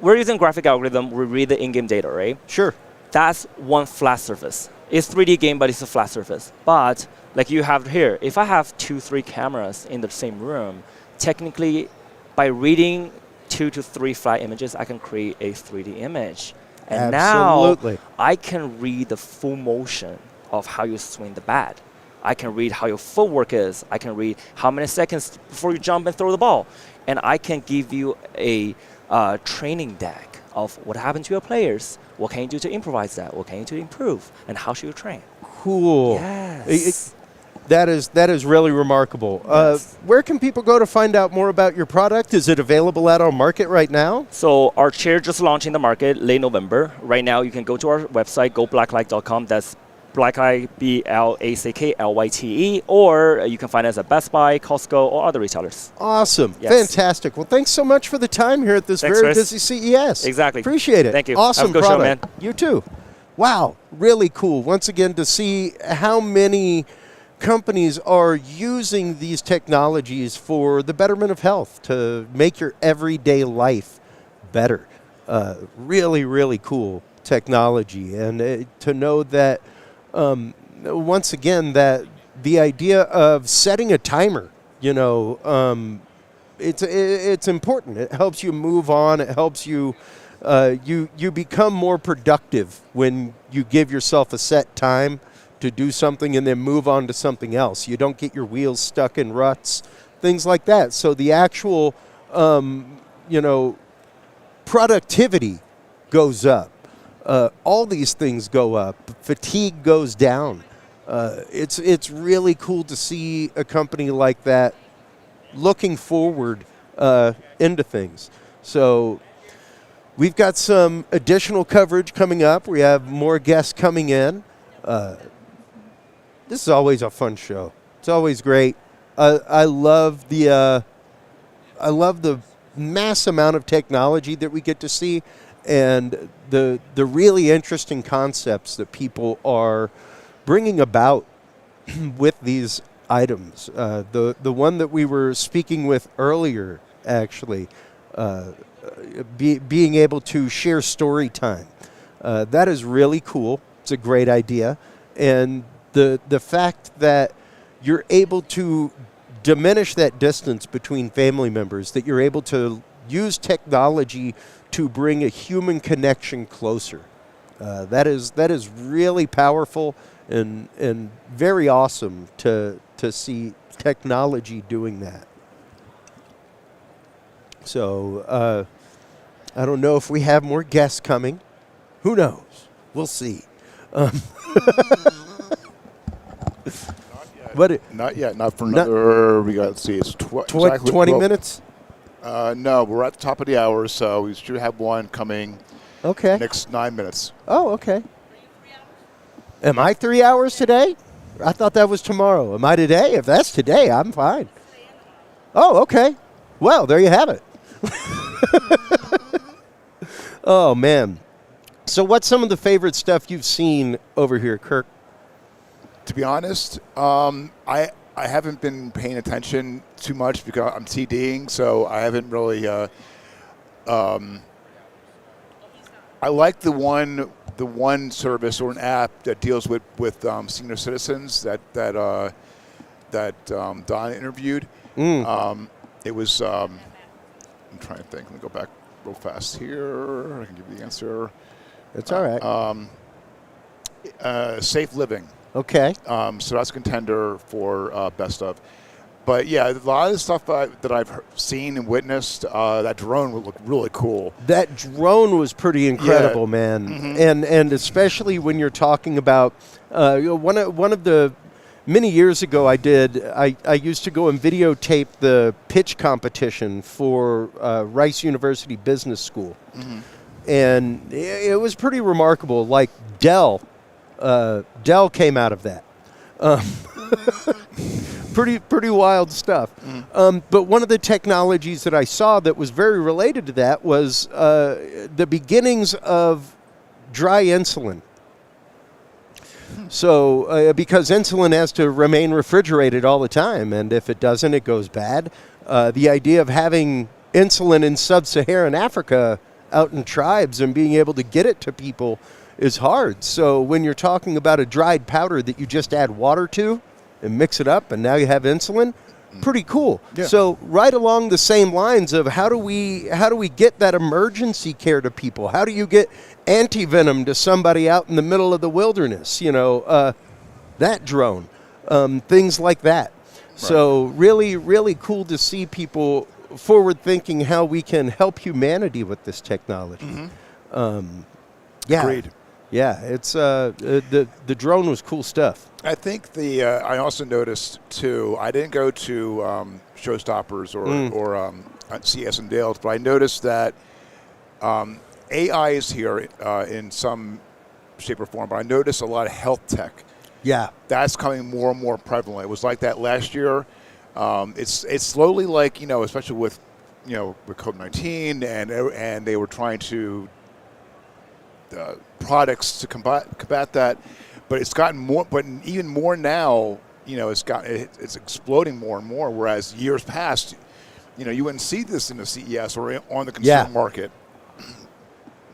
We're using graphic algorithm. We read the in-game data, right? Sure. That's one flat surface. It's 3D game, but it's a flat surface. But like you have here, if I have 2-3 cameras in the same room, technically, by reading 2 to 3 flat images, I can create a 3D image. And now I can read the full motion of how you swing the bat. I can read how your footwork is. I can read how many seconds before you jump and throw the ball. And I can give you a training deck of what happened to your players. What can you do to improvise that? What can you do to improve? And how should you train? Cool. Yes. That is really remarkable. Yes. Where can people go to find out more about your product? Is it available at our market right now? So our chair just launched in the market late November. Right now, you can go to our website, goblacklight.com. That's Blacklight, BLACKLYTE, or you can find us at Best Buy, Costco, or other retailers. Awesome. Yes. Fantastic. Well, thanks so much for the time here at this very busy CES. Exactly. Appreciate it. Thank you. Awesome Have a good product. show, man. You too. Wow. Really cool. Once again, to see how many companies are using these technologies for the betterment of health, to make your everyday life better. Really, really cool technology. And to know that once again, that the idea of setting a timer, it's important. It helps you move on. It helps you, you become more productive when you give yourself a set time to do something and then move on to something else. You don't get your wheels stuck in ruts, things like that. So the actual, productivity goes up. All these things go up. Fatigue goes down. It's really cool to see a company like that looking forward into things. So we've got some additional coverage coming up. We have more guests coming in. This is always a fun show. It's always great. I love the mass amount of technology that we get to see, and the really interesting concepts that people are bringing about with these items. The one that we were speaking with earlier, actually, being able to share story time. That is really cool. It's a great idea. And the fact that you're able to diminish that distance between family members, that you're able to use technology to bring a human connection closer. That is really powerful and very awesome to see technology doing that. So I don't know if we have more guests coming. Who knows? We'll see. Not yet. Not for another. We got. Let's see. It's 20 minutes. No, we're at the top of the hour, so we should have one coming. Okay. Next 9 minutes. Oh, okay. Am I 3 hours today? I thought that was tomorrow. Am I today? If that's today, I'm fine. Oh, okay. Well, there you have it. Oh, man. So what's some of the favorite stuff you've seen over here, Kirk? To be honest, I haven't been paying attention too much because I'm TDing, so I haven't really. I like the one service or an app that deals with senior citizens that Don interviewed. It was. I'm trying to think. Let me go back real fast here. I can give you the answer. It's all right. Safe Living. Okay. So that's a contender for best of. But yeah, a lot of the stuff that I've seen and witnessed, that drone would look really cool. That drone was pretty incredible, man. Mm-hmm. And especially when you're talking about one of the many years ago, I used to go and videotape the pitch competition for Rice University Business School, and it was pretty remarkable. Like Dell came out of that. Pretty wild stuff. But one of the technologies that I saw that was very related to that was the beginnings of dry insulin. So because insulin has to remain refrigerated all the time, and if it doesn't, it goes bad. The idea of having insulin in sub-Saharan Africa out in tribes and being able to get it to people is hard. So when you're talking about a dried powder that you just add water to and mix it up and now you have insulin, pretty cool. Yeah. So right along the same lines of how do we get that emergency care to people? How do you get anti-venom to somebody out in the middle of the wilderness? That drone, things like that. Right. So really, really cool to see people forward thinking how we can help humanity with this technology. Yeah. Agreed. Yeah, it's the drone was cool stuff. I think I also noticed too. I didn't go to Showstoppers or CES and Dales, but I noticed that AI is here in some shape or form. But I noticed a lot of health tech. Yeah, that's coming more and more prevalent. It was like that last year. It's slowly especially with with COVID-19 and they were trying to products to combat that, but it's gotten more. But even more now, it's exploding more and more. Whereas years past, you wouldn't see this in the CES or on the consumer market.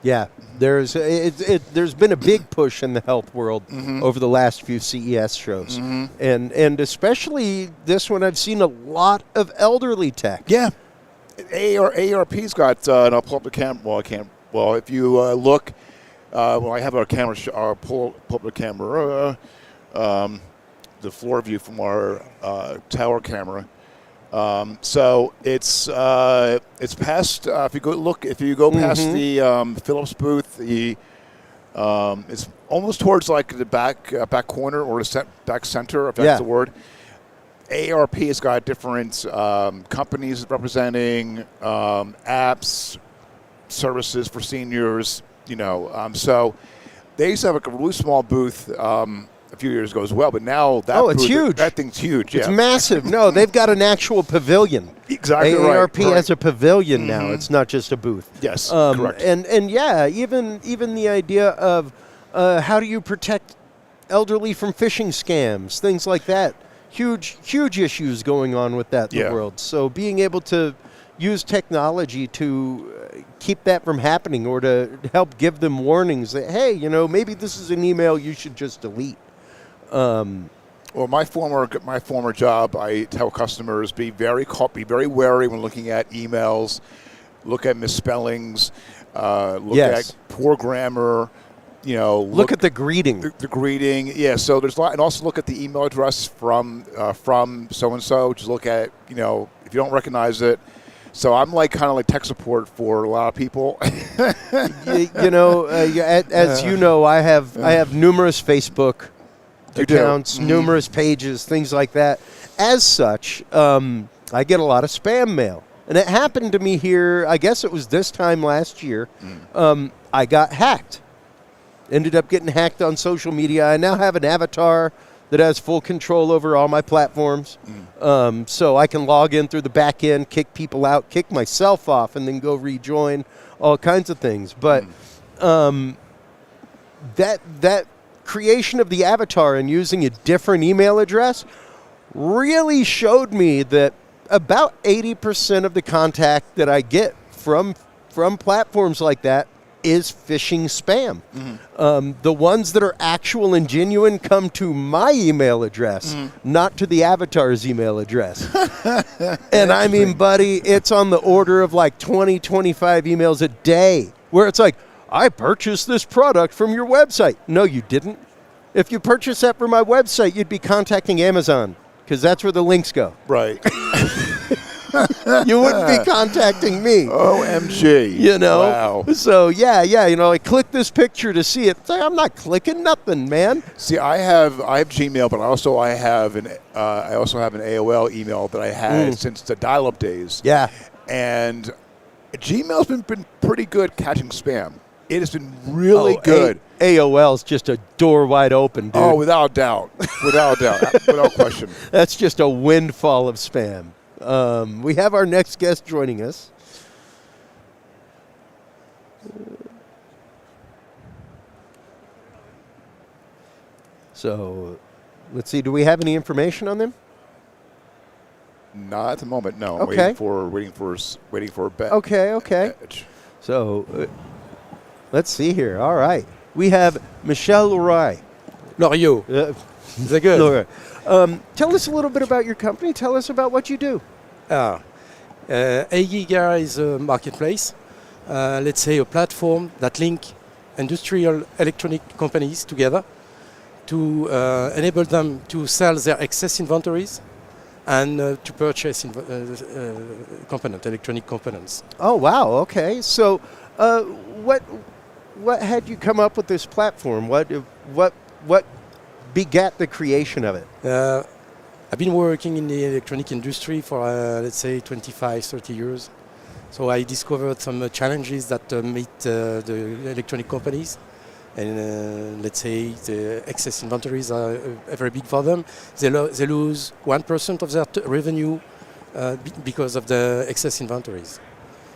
Yeah, there's been a big push in the health world over the last few CES shows, and especially this one, I've seen a lot of elderly tech. Yeah, AARP's got, and I'll pull up the camera. Well, I can't. Well, if you look. I have our camera. I'll pull up the camera, the floor view from our tower camera. So it's past. If you go past the Philips booth, it's almost towards like the back corner or the back center, if that's the word. AARP has got different companies representing apps, services for seniors. So they used to have a really small booth a few years ago as well, but now it's huge. That thing's huge. It's massive. No, they've got an actual pavilion. Exactly AARP has a pavilion now. It's not just a booth. Yes, correct. And yeah, even the idea of how do you protect elderly from phishing scams, things like that. Huge issues going on with that in the world. So being able to use technology to keep that from happening or to help give them warnings that, hey, maybe this is an email you should just delete. Well, my former job, I tell customers be very wary when looking at emails. look at misspellings, look Yes. at poor grammar. Look at the greeting. The greeting, yeah. So there's a lot, and also look at the email address from so and so. Just look at if you don't recognize it. So I'm like kind of like tech support for a lot of people. As you know, I have numerous Facebook accounts, numerous pages, things like that. As such, I get a lot of spam mail, and it happened to me here. I guess it was this time last year. I got hacked. Ended up getting hacked on social media. I now have an avatar that has full control over all my platforms. So I can log in through the back end, kick people out, kick myself off, and then go rejoin, all kinds of things. But that creation of the avatar and using a different email address really showed me that about 80% of the contact that I get from platforms like that is phishing spam. The ones that are actual and genuine come to my email address, not to the avatar's email address. And I mean, buddy, it's on the order of like 20, 25 emails a day where it's like, I purchased this product from your website. No, you didn't. If you purchased that from my website, you'd be contacting Amazon because that's where the links go. Right. You wouldn't be contacting me. OMG. Wow. So, I click this picture to see it. It's like, I'm not clicking nothing, man. See, I have Gmail, but I also have an AOL email that I had since the dial-up days. Yeah. And Gmail's been pretty good catching spam. It has been really good. AOL's just a door wide open, dude. Oh, without doubt. Without question. That's just a windfall of spam. We have our next guest joining us. So, let's see. Do we have any information on them? Not at the moment. No. Okay. Waiting for a bet. Okay. So, let's see here. All right. We have Michel Leroy. Loriot. Is that good? Leroy. Tell us a little bit about your company. Tell us about what you do. A-Giga is a marketplace, let's say a platform that link industrial electronic companies together to enable them to sell their excess inventories and to purchase electronic components. Oh, wow. Okay. So what had you come up with this platform? What begat the creation of it? I've been working in the electronic industry for, let's say, 25, 30 years. So I discovered some challenges that meet the electronic companies. And let's say the excess inventories are very big for them. They lose 1% of their revenue because of the excess inventories.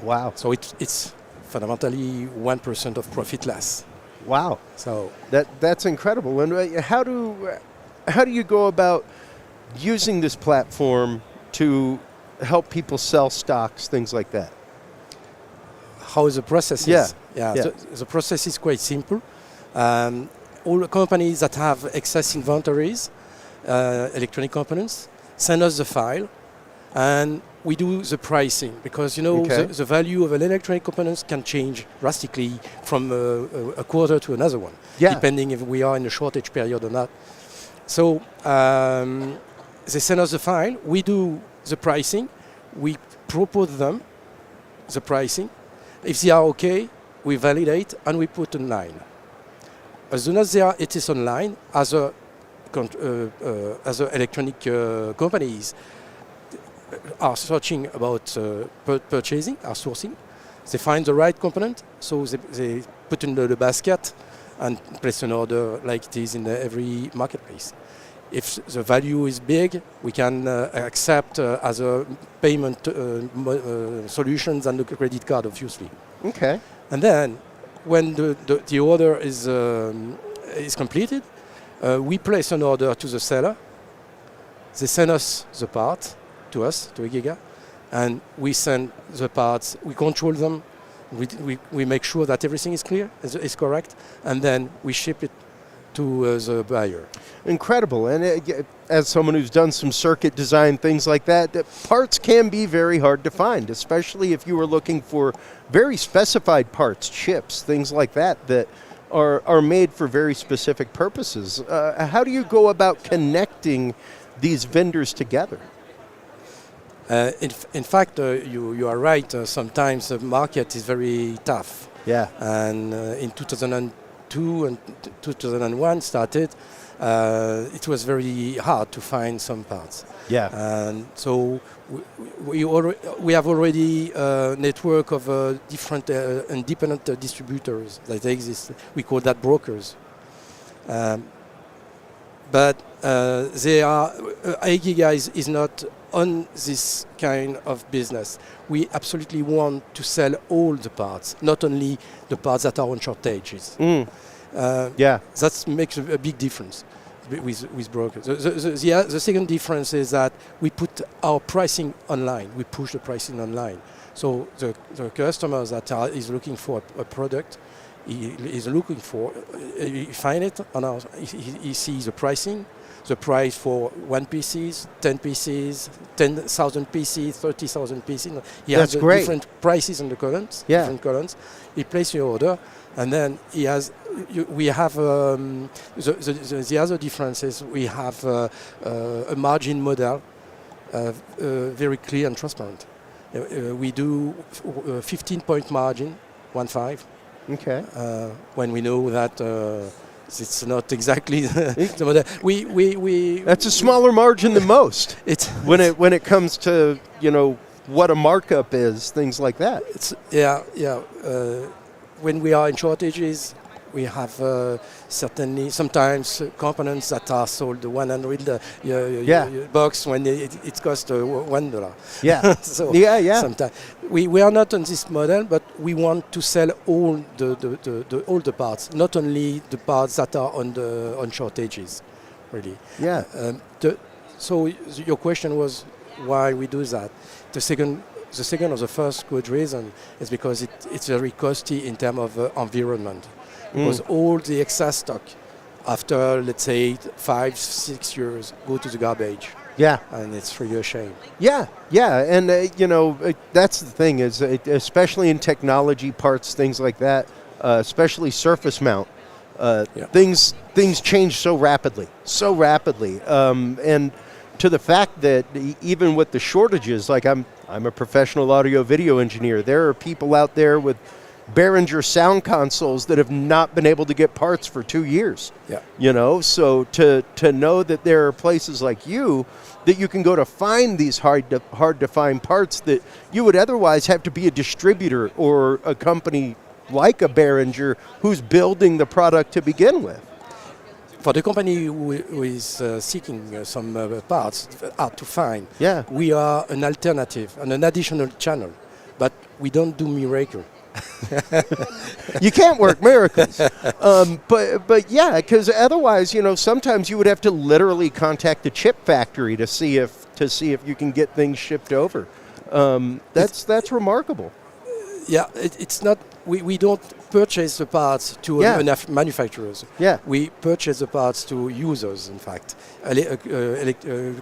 Wow. So it's fundamentally 1% of profit less. Wow. So that's incredible. And how do you go about using this platform to help people sell stocks, things like that? How the process is? Yeah. The process is quite simple. All the companies that have excess inventories, electronic components, send us the file, and we do the pricing because the value of an electronic components can change drastically from a quarter to another one, depending if we are in a shortage period or not. So they send us the file, we do the pricing, we propose them the pricing. If they are okay, we validate and we put online. As soon as it is online, other electronic companies are searching about purchasing, are sourcing. They find the right component, so they put in the basket and place an order like it is in every marketplace. If the value is big, we can accept other payment solutions and the credit card, obviously. Okay. And then, when the order is completed, we place an order to the seller. They send us the part to A-Giga, and we send the parts. We control them. We make sure that everything is clear, is correct, and then we ship it to the buyer. Incredible. And as someone who's done some circuit design, things like that, parts can be very hard to find, especially if you were looking for very specified parts, chips, things like that, that are made for very specific purposes. How do you go about connecting these vendors together? In fact, you are right. Sometimes the market is very tough. Yeah. And in 2002 and 2001 started, it was very hard to find some parts. Yeah. And so we have already a network of different independent distributors that exist. We call that brokers. But they are iGiga is not on this kind of business. We absolutely want to sell all the parts, not only the parts that are on shortages. Yeah, that makes a big difference with brokers. The second difference is that we put our pricing online. We push the pricing online. So the customers that is looking for a product, he is looking for, he find it on our, he sees the pricing, the price for 1 pieces, 10 pieces, 10,000 pieces, 30,000 pieces. He has different prices on the columns, different columns. He places your order, and then he has. We have the other difference is we have a margin model, very clear and transparent. We do 15-point margin, 1.5. Okay. When we know that it's not exactly the model. We that's a smaller margin than most. When it comes to what a markup is, things like that. When we are in shortages, we have certainly sometimes components that are sold $100 bucks when it costs $1. Yeah. So yeah. Sometimes we are not on this model, but we want to sell all the parts, not only the parts that are on shortages, really. Yeah. So your question was why we do that. The second or the first good reason is because it's very costly in terms of environment. Because all the excess stock, after let's say 5-6 years, go to the garbage. Yeah, and it's really a shame. Yeah, and that's the thing is, especially in technology parts, things like that, especially surface mount, things change so rapidly, and to the fact that even with the shortages, like I'm a professional audio video engineer, there are people out there with Behringer sound consoles that have not been able to get parts for 2 years. Yeah. So to know that there are places like you that you can go to find these hard to find parts that you would otherwise have to be a distributor or a company like a Behringer who's building the product to begin with. For the company who is seeking some parts hard to find, we are an alternative and an additional channel, but we don't do miracle. You can't work miracles, but yeah, because otherwise, sometimes you would have to literally contact the chip factory to see if you can get things shipped over. That's remarkable. Yeah, it's not. We don't purchase the parts to manufacturers. Yeah, we purchase the parts to users. In fact,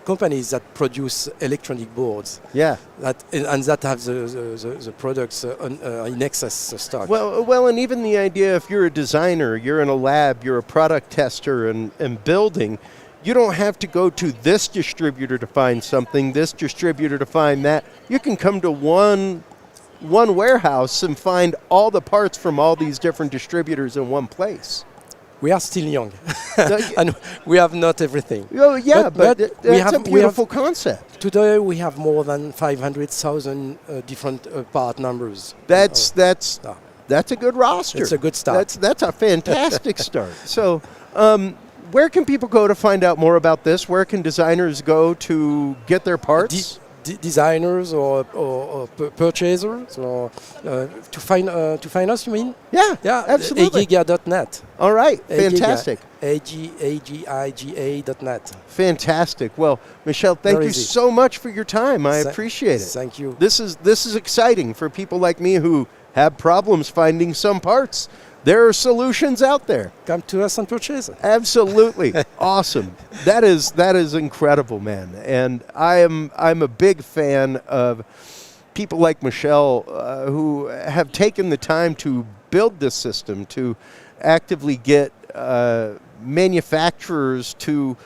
companies that produce electronic boards. Yeah, that have the products in excess stock. Well, and even the idea, if you're a designer, you're in a lab, you're a product tester and building. You don't have to go to this distributor to find something, this distributor to find that. You can come to one warehouse and find all the parts from all these different distributors in one place. We are still young, and we have not everything. Oh, yeah, but that's a beautiful concept. Today we have more than 500,000 different part numbers. That's a good roster. It's a good start. That's a fantastic start. So, where can people go to find out more about this? Where can designers go to get their parts? Designers or purchasers or to find us, you mean? Yeah, absolutely. agiga.net. All right, fantastic. agiga.net. Fantastic. Well, Michel, thank you so much for your time. I appreciate it. Thank you. This is exciting for people like me who have problems finding some parts. There are solutions out there. Come to us and purchase it. Absolutely. Awesome. That is incredible, man. And I'm a big fan of people like Michelle who have taken the time to build this system, to actively get manufacturers to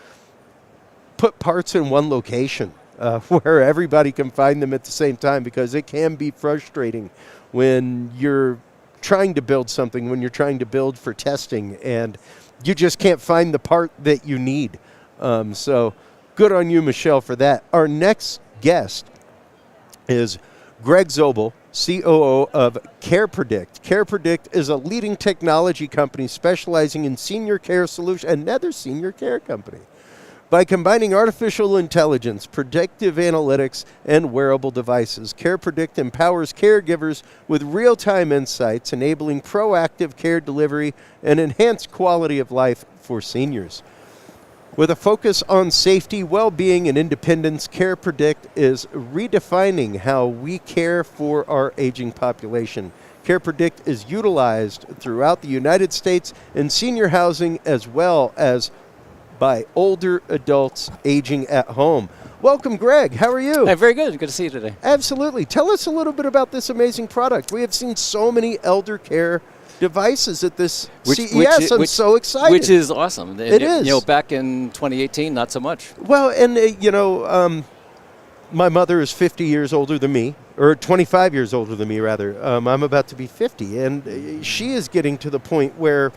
put parts in one location where everybody can find them at the same time, because it can be frustrating when you're trying to build something, when you're trying to build for testing, and you just can't find the part that you need. So good on you, Michelle, for that. Our next guest is Greg Zobel, COO of CarePredict. CarePredict is a leading technology company specializing in senior care solutions, another senior care company. By combining artificial intelligence, predictive analytics, and wearable devices, CarePredict empowers caregivers with real-time insights, enabling proactive care delivery and enhanced quality of life for seniors. With a focus on safety, well-being, and independence, CarePredict is redefining how we care for our aging population. CarePredict is utilized throughout the United States in senior housing as well as by older adults aging at home. Welcome, Greg. How are you? Hey, very good. Good to see you today. Absolutely. Tell us a little bit about this amazing product. We have seen so many elder care devices at this CES. I'm so excited. Which is awesome. It is. You know, back in 2018, not so much. Well, and, my mother is 50 years older than me, or 25 years older than me, rather. I'm about to be 50, and she is getting to the point where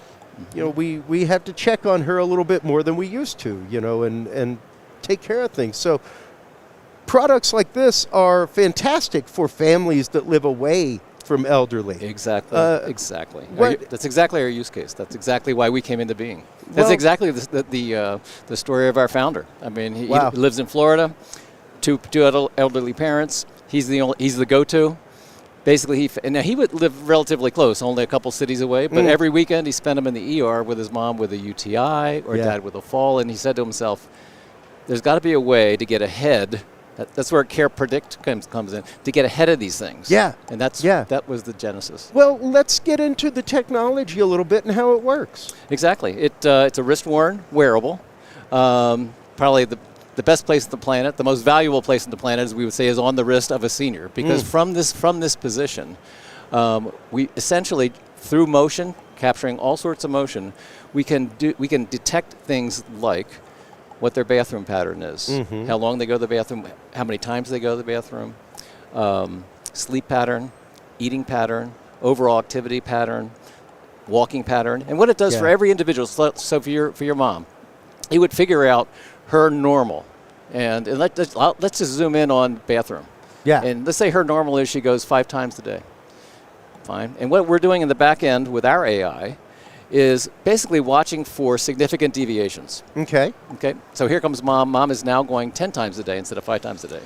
we have to check on her a little bit more than we used to, and take care of things. So products like this are fantastic for families that live away from elderly. Exactly. Exactly. That's exactly our use case. That's exactly why we came into being. That's exactly the story of our founder. I mean, he lives in Florida, two elderly parents. He's the go-to. Basically, he would live relatively close, only a couple cities away, but every weekend he spent them in the ER with his mom with a UTI or dad with a fall, and he said to himself, there's got to be a way to get ahead. That's where CarePredict comes in, to get ahead of these things. Yeah. And that was the genesis. Well, let's get into the technology a little bit and how it works. Exactly. It's a wrist-worn wearable. Probably the best place on the planet, the most valuable place on the planet, as we would say, is on the wrist of a senior, because from this position, we essentially, through motion, capturing all sorts of motion, we can detect things like what their bathroom pattern is, how long they go to the bathroom, how many times they go to the bathroom, sleep pattern, eating pattern, overall activity pattern, walking pattern, and what it does for every individual. So for your mom, it would figure out her normal, and let's just zoom in on bathroom. Yeah. And let's say her normal is she goes 5 times a day. Fine. And what we're doing in the back end with our AI is basically watching for significant deviations. Okay. Okay. So here comes mom. Mom is now going 10 times a day instead of 5 times a day.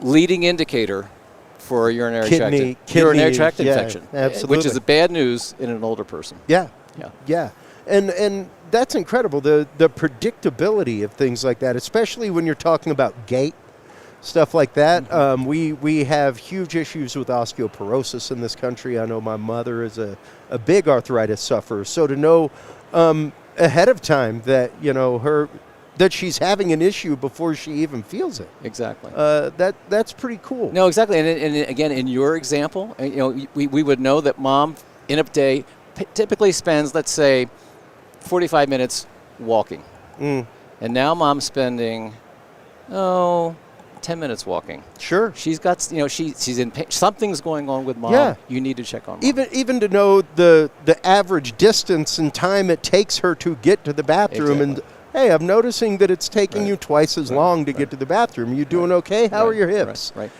Leading indicator for a urinary tract infection, absolutely. which is bad news in an older person. Yeah. Yeah. Yeah. And that's incredible, the predictability of things like that, especially when you're talking about gait, stuff like that. We have huge issues with osteoporosis in this country. I know my mother is a big arthritis sufferer, so to know ahead of time that that she's having an issue before she even feels it. Exactly. That's pretty cool. No, exactly. And again, in your example, we would know that mom in a day typically spends, let's say, 45 minutes walking. And now mom's spending 10 minutes walking. Sure. She's got, she's in pain. Something's going on with mom. Yeah. You need to check on mom. Even to know the average distance and time it takes her to get to the bathroom. Exactly. And hey, I'm noticing that it's taking you twice as long to get to the bathroom. You doing okay? How are your hips? Right.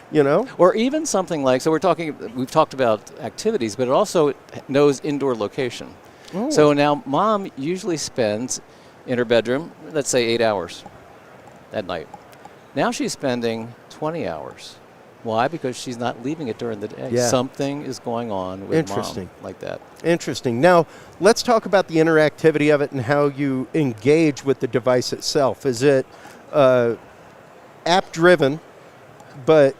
Or even something like, we've talked about activities, but it also knows indoor location. Oh. So now mom usually spends in her bedroom, let's say 8 hours at night. Now she's spending 20 hours. Why? Because she's not leaving it during the day. Yeah. Something is going on with mom like that. Interesting. Now, let's talk about the interactivity of it and how you engage with the device itself. Is it app-driven, but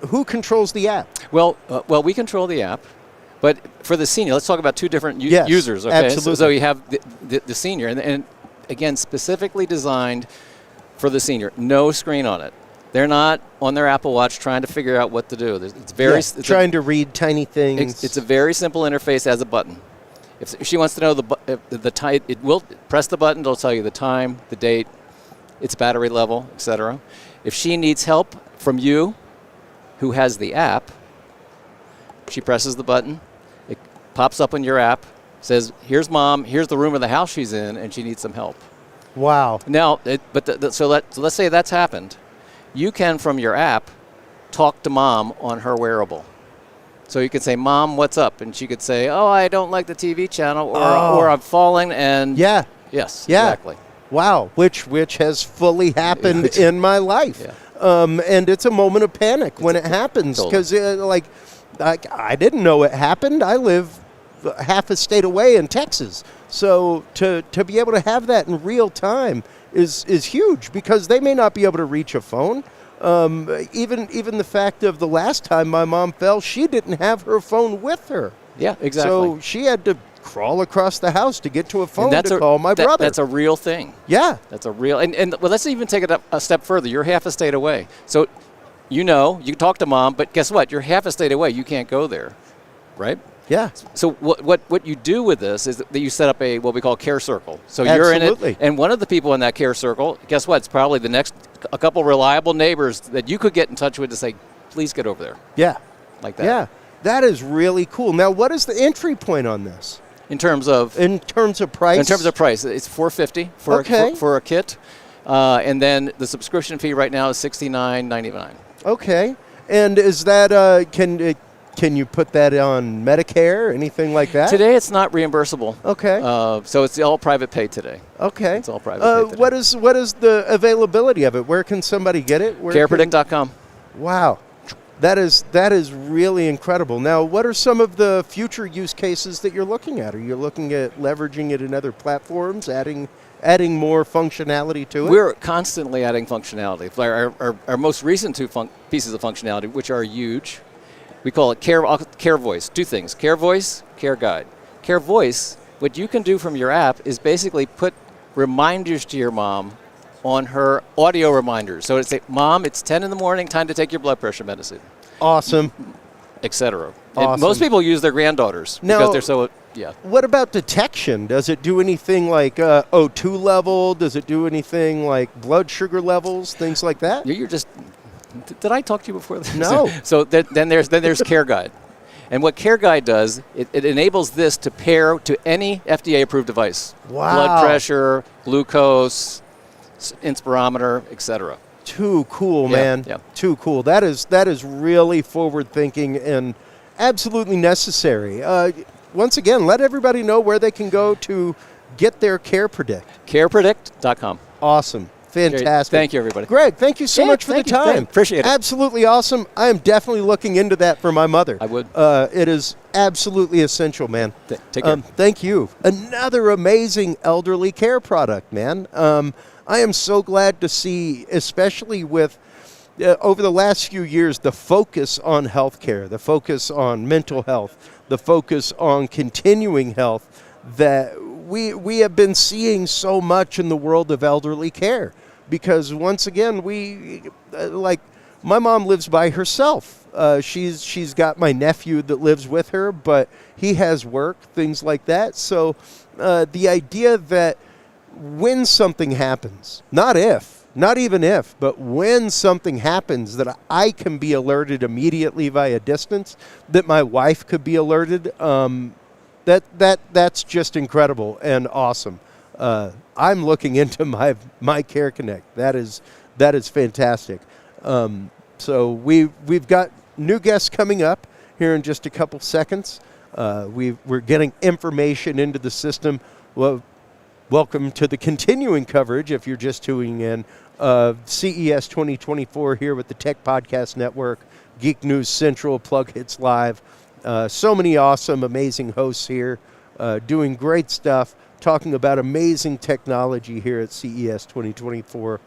who controls the app? Well, we control the app. But for the senior, let's talk about two different Yes, users. Okay, absolutely. So you have the senior, and again, specifically designed for the senior. No screen on it. They're not on their Apple Watch trying to figure out what to do. It's very trying to read tiny things. It's a very simple interface as a button. If she wants to know the time, it will press the button. It'll tell you the time, the date, its battery level, etc. If she needs help from you, who has the app, she presses the button. It pops up on your app, says, "Here's mom. Here's the room of the house she's in, and she needs some help." Wow. Now, so let's say that's happened. You can, from your app, talk to mom on her wearable. So you could say, "Mom, what's up?" And she could say, "Oh, I don't like the TV channel," or "I'm falling," and yes, exactly. Wow, which has fully happened in my life. Yeah. And it's a moment of panic when it happens because, I didn't know it happened. I live half a state away in Texas. So to be able to have that in real time is huge because they may not be able to reach a phone. Even the fact of the last time my mom fell, she didn't have her phone with her. Yeah, exactly. So she had to crawl across the house to get to a phone to call my brother. That's a real thing. Yeah. That's a real, and well, let's even take it up a step further. You're half a state away. So, you can talk to mom, but guess what? You're half a state away. You can't go there, right? Yeah. So what you do with this is that you set up what we call care circle. So you're in it, and one of the people in that care circle, guess what? It's probably a couple reliable neighbors that you could get in touch with to say, please get over there. Yeah. Like that. Yeah. That is really cool. Now, what is the entry point on this? In terms of price? In terms of price, it's $450 for a kit, and then the subscription fee right now is $69.99. Okay. And is that can you put that on Medicare, anything like that? Today, it's not reimbursable. Okay. So it's all private pay today. Okay. It's all private pay today. What is the availability of it? Where can somebody get it? CarePredict.com. Wow. That is really incredible. Now, what are some of the future use cases that you're looking at? Are you looking at leveraging it in other platforms, adding more functionality to it? We're constantly adding functionality. Our most recent two pieces of functionality, which are huge, we call it Care Voice. Two things: Care Voice, Care Guide. Care Voice, what you can do from your app is basically put reminders to your mom on her audio reminders. So it's like, "Mom, it's 10 in the morning, time to take your blood pressure medicine." Awesome. Etc. Awesome. And most people use their granddaughters because they're so, yeah. What about detection? Does it do anything like O2 level? Does it do anything like blood sugar levels, things like that? You're just, did I talk to you before this? No. So then there's Care Guide. And what Care Guide does, it enables this to pair to any FDA-approved device. Wow. Blood pressure, glucose, inspirometer, etc. Too cool, man. Yeah. Too cool. That is really forward-thinking and absolutely necessary. Once again, let everybody know where they can go to get their CarePredict. CarePredict.com. Awesome. Fantastic. Thank you, everybody. Greg, thank you so much for the time. Appreciate it. Absolutely awesome. I am definitely looking into that for my mother. I would. It is absolutely essential, man. Take care. Thank you. Another amazing elderly care product, man. I am so glad to see, especially with over the last few years, the focus on healthcare, the focus on mental health, the focus on continuing health, that we have been seeing so much in the world of elderly care. Because once again, my mom lives by herself. She's got my nephew that lives with her, but he has work, things like that. So the idea that when something happens, not even if, but when something happens, that I can be alerted immediately via distance, that my wife could be alerted, that's just incredible and awesome. I'm looking into my Care Connect. That is fantastic. So we've got new guests coming up here in just a couple seconds. We're getting information into the system. Well, welcome to the continuing coverage, if you're just tuning in, of CES 2024 here with the Tech Podcast Network, Geek News Central, Plug Hits Live. So many awesome, amazing hosts here doing great stuff, talking about amazing technology here at CES 2024.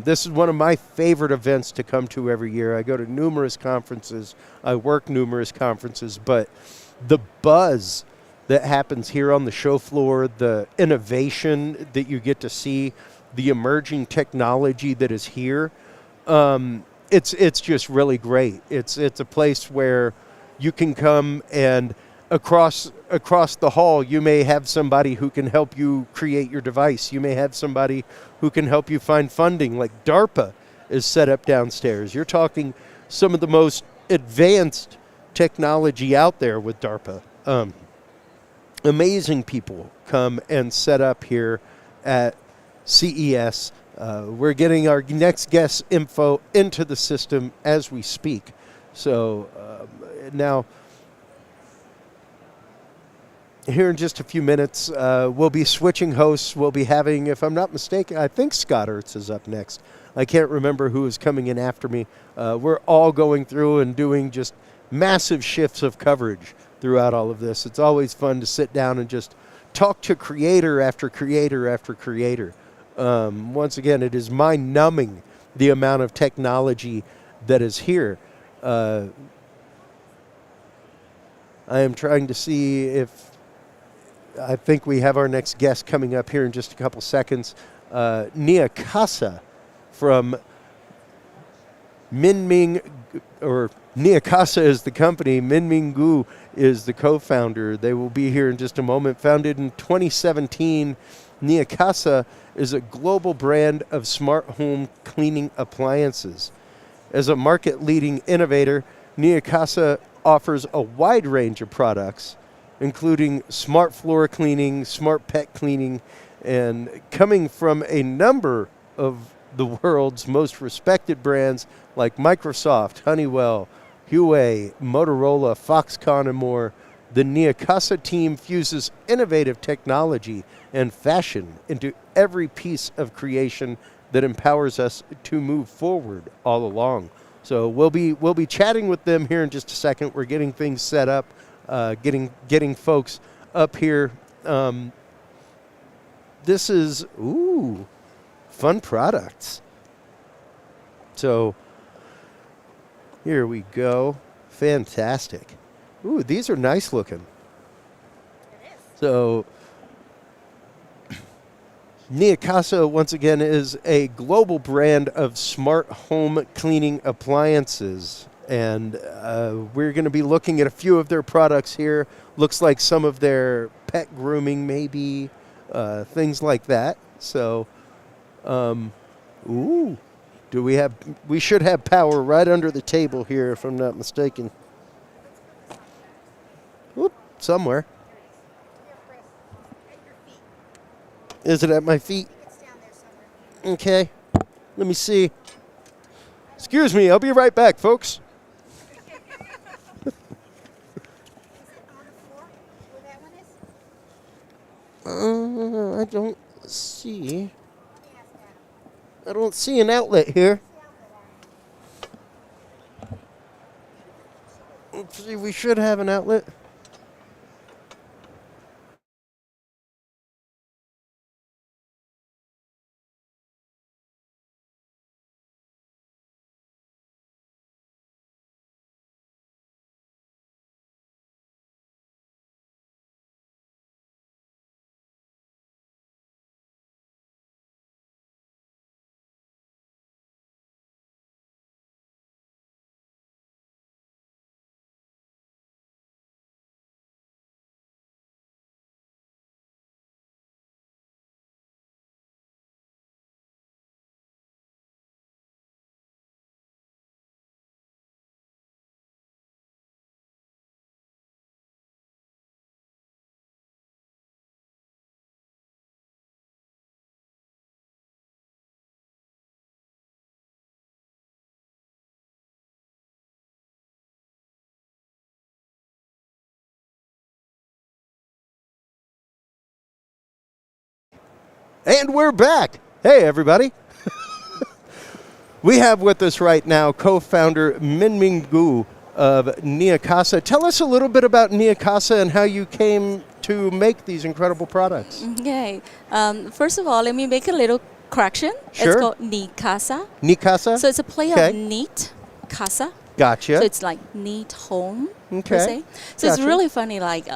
This is one of my favorite events to come to every year. I go to numerous conferences. I work numerous conferences, but the buzz that happens here on the show floor, the innovation that you get to see, the emerging technology that is here, it's just really great. It's a place where you can come, and across the hall you may have somebody who can help you create your device. You may have somebody who can help you find funding, like DARPA is set up downstairs. You're talking some of the most advanced technology out there with DARPA. Amazing people come and set up here at CES. We're getting our next guest info into the system as we speak. So now, here in just a few minutes, we'll be switching hosts. We'll be having, if I'm not mistaken, I think Scott Ertz is up next. I can't remember who is coming in after me. We're all going through and doing just massive shifts of coverage throughout all of this. It's always fun to sit down and just talk to creator after creator after creator. Once again, it is mind-numbing the amount of technology that is here. I am trying to see if I think we have our next guest coming up here in just a couple seconds. Nia Casa from Minming, or Nia Casa is the company. Minming Gu is the co-founder. They will be here in just a moment. Founded in 2017, Nia Casa is a global brand of smart home cleaning appliances. As a market-leading innovator, Nia Casa offers a wide range of products, including smart floor cleaning, smart pet cleaning, and coming from a number of the world's most respected brands like Microsoft, Honeywell, Huawei, Motorola, Foxconn, and more, the Nia Casa team fuses innovative technology and fashion into every piece of creation that empowers us to move forward all along. So we'll be chatting with them here in just a second. We're getting things set up, getting folks up here. This is fun products. So here we go. Fantastic. Ooh, these are nice looking. So Nia Casa, once again, is a global brand of smart home cleaning appliances. And we're going to be looking at a few of their products here. Looks like some of their pet grooming, maybe, things like that. So, we should have power right under the table here, if I'm not mistaken. Whoop, somewhere. Is it at my feet? Okay. Let me see. Excuse me, I'll be right back, folks. I don't see an outlet here. Let's see, we should have an outlet. And we're back. Hey, everybody. We have with us right now co-founder Minming Gu of Nia Casa. Tell us a little bit about Nia Casa and how you came to make these incredible products. Okay. First of all, let me make a little correction. Sure. It's called Nia Casa. Nia Casa? So it's a play Okay. of neat casa. Gotcha. So it's like neat home. per se. So it's really funny. Like,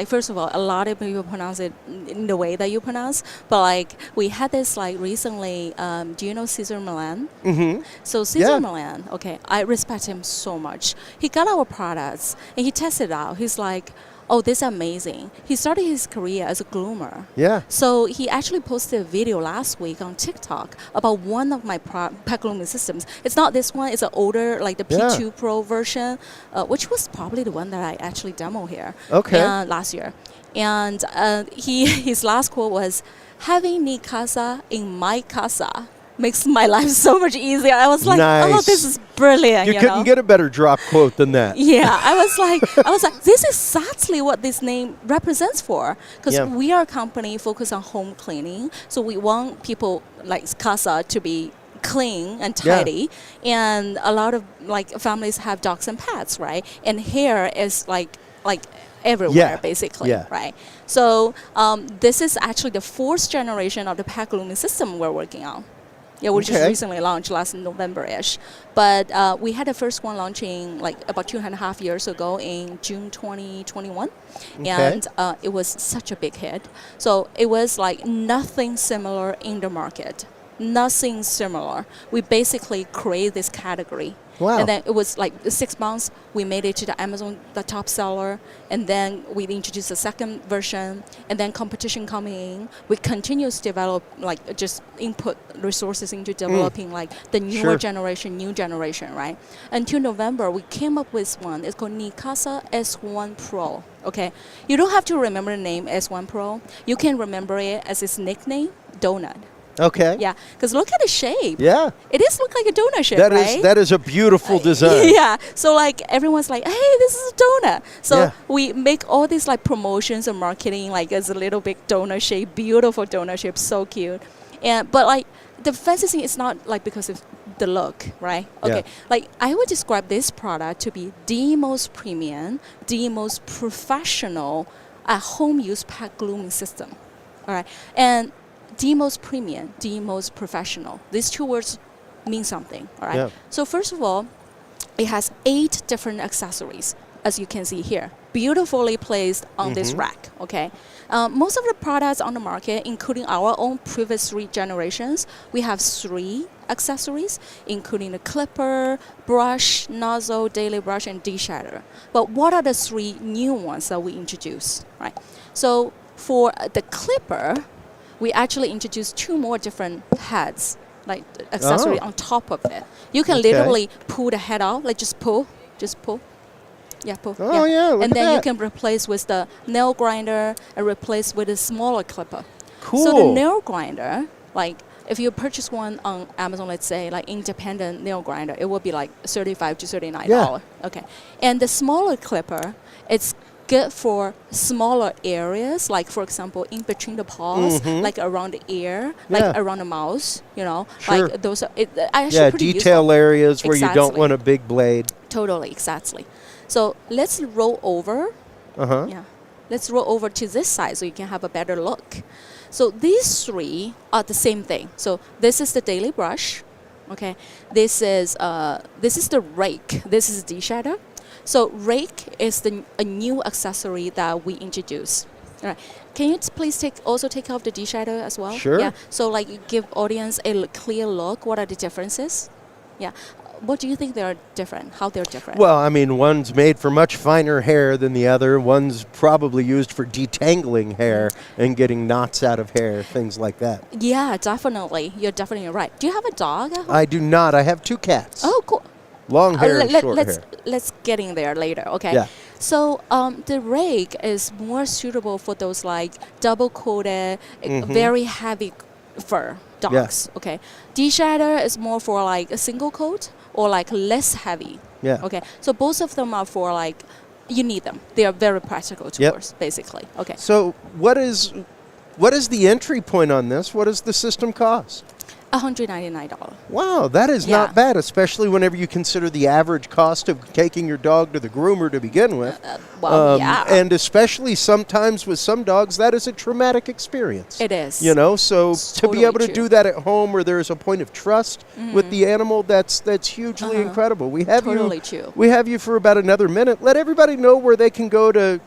first of all, a lot of people pronounce it in the way that you pronounce. But like, we had this like recently. Do you know Cesar Milan? Mm-hmm. So Cesar Milan. Okay, I respect him so much. He got our products and he tested it out. He's like, oh, this is amazing. He started his career as a groomer. Yeah. So he actually posted a video last week on TikTok about one of my pet grooming systems. It's not this one. It's an older, like the P2 Pro version, which was probably the one that I actually demoed here last year. And his last quote was, having mi casa in my casa makes my life so much easier. I was like, oh, this is brilliant. You couldn't get a better drop quote than that. Yeah, I was like, this is exactly what this name represents for. Because we are a company focused on home cleaning. So we want people like casa to be clean and tidy. And a lot of like families have dogs and pets, right? And hair is like everywhere, basically, right? So this is actually the 4th generation of the pet grooming system we're working on. Yeah, which just recently launched last November-ish. But we had the first one launching like about 2.5 years ago in June 2021. And it was such a big hit. So it was like nothing similar in the market. Nothing similar. We basically created this category. Wow. And then it was like 6 months, we made it to the Amazon, the top seller, and then we introduced the second version, and then competition coming in. We continue to develop, like just input resources into developing like the newer generation, new generation, right? Until November, we came up with one. It's called Nikasa S1 Pro, okay? You don't have to remember the name S1 Pro. You can remember it as its nickname, Donut. Okay. Yeah, because look at the shape. Yeah. It is look like a donut shape, That right? that is a beautiful design. Yeah. So like everyone's like, hey, this is a donut. So we make all these like promotions and marketing like as a little big donut shape, beautiful donut shape, so cute. But like the fancy thing is not like because of the look, right? Okay. Like I would describe this product to be the most premium, the most professional home use pet grooming system. All right. And the most premium, the most professional. These two words mean something, all right? Yeah. So first of all, it has 8 different accessories, as you can see here, beautifully placed on this rack, okay? Most of the products on the market, including our own previous 3 generations, we have 3 accessories, including the clipper, brush, nozzle, daily brush, and deshatter. But what are the 3 new ones that we introduced, right? So for the clipper, we actually introduced 2 more different heads, like accessory on top of it. You can literally pull the head out, like just pull. Yeah, pull. Oh, yeah, look and at then that. you can replace with the nail grinder and replace with a smaller clipper. Cool. So the nail grinder, like if you purchase one on Amazon, let's say, like independent nail grinder, it will be like $35 to $39. Yeah. Okay. And the smaller clipper, it's good for smaller areas, like for example, in between the paws, like around the ear, like around the mouth, you know, like those are actually pretty detail useful. areas where you don't want a big blade. Totally, exactly. So let's roll over. Yeah, let's roll over to this side so you can have a better look. So these 3 are the same thing. So this is the daily brush. Okay, this is the rake. This is deshatter. So rake is a new accessory that we introduced. All right. Can you please also take off the deshatter as well? Sure. Yeah. So like give audience a clear look. What are the differences? Yeah. What do you think they are different? How they're different? Well, I mean, one's made for much finer hair than the other. One's probably used for detangling hair and getting knots out of hair, things like that. Yeah, definitely. You're definitely right. Do you have a dog at home? I do not. I have 2 cats. Oh, cool. Long hair and short hair. Let's get in there later, okay? Yeah. So the rake is more suitable for those like double-coated, very heavy fur dogs, okay? Deshatter is more for like a single coat or like less heavy. Yeah. Okay. So both of them are for like, you need them. They are very practical tools, basically. Okay. So what is the entry point on this? What does the system cost? $199. Wow, that is not bad, especially whenever you consider the average cost of taking your dog to the groomer to begin with. And especially sometimes with some dogs, that is a traumatic experience. It is. You know, so to be able to do that at home where there is a point of trust with the animal, that's hugely incredible. We have we have you for about another minute. Let everybody know where they can go to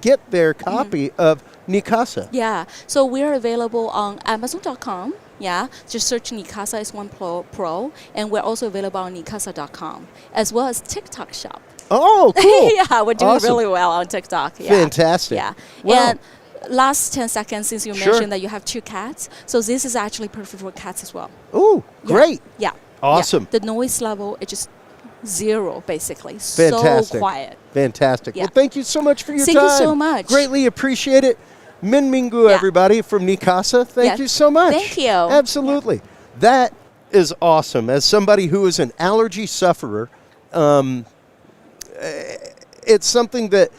get their copy of Nikasa. Yeah, so we are available on Amazon.com. Yeah, just search Nikasa S1 Pro, and we're also available on Nikasa.com, as well as TikTok shop. Oh, cool. Yeah, we're doing really well on TikTok. Yeah. Fantastic. Yeah. Well, and last 10 seconds, since you mentioned that you have 2 cats, so this is actually perfect for cats as well. Ooh, great. Yeah. Awesome. Yeah. The noise level is just 0, basically. Fantastic. So quiet. Fantastic. Yeah. Well, thank you so much for your time. Thank you so much. Greatly appreciate it. Min Minggu, everybody, from Nikasa. Thank you so much. Thank you. Absolutely. That is awesome. As somebody who is an allergy sufferer, it's something that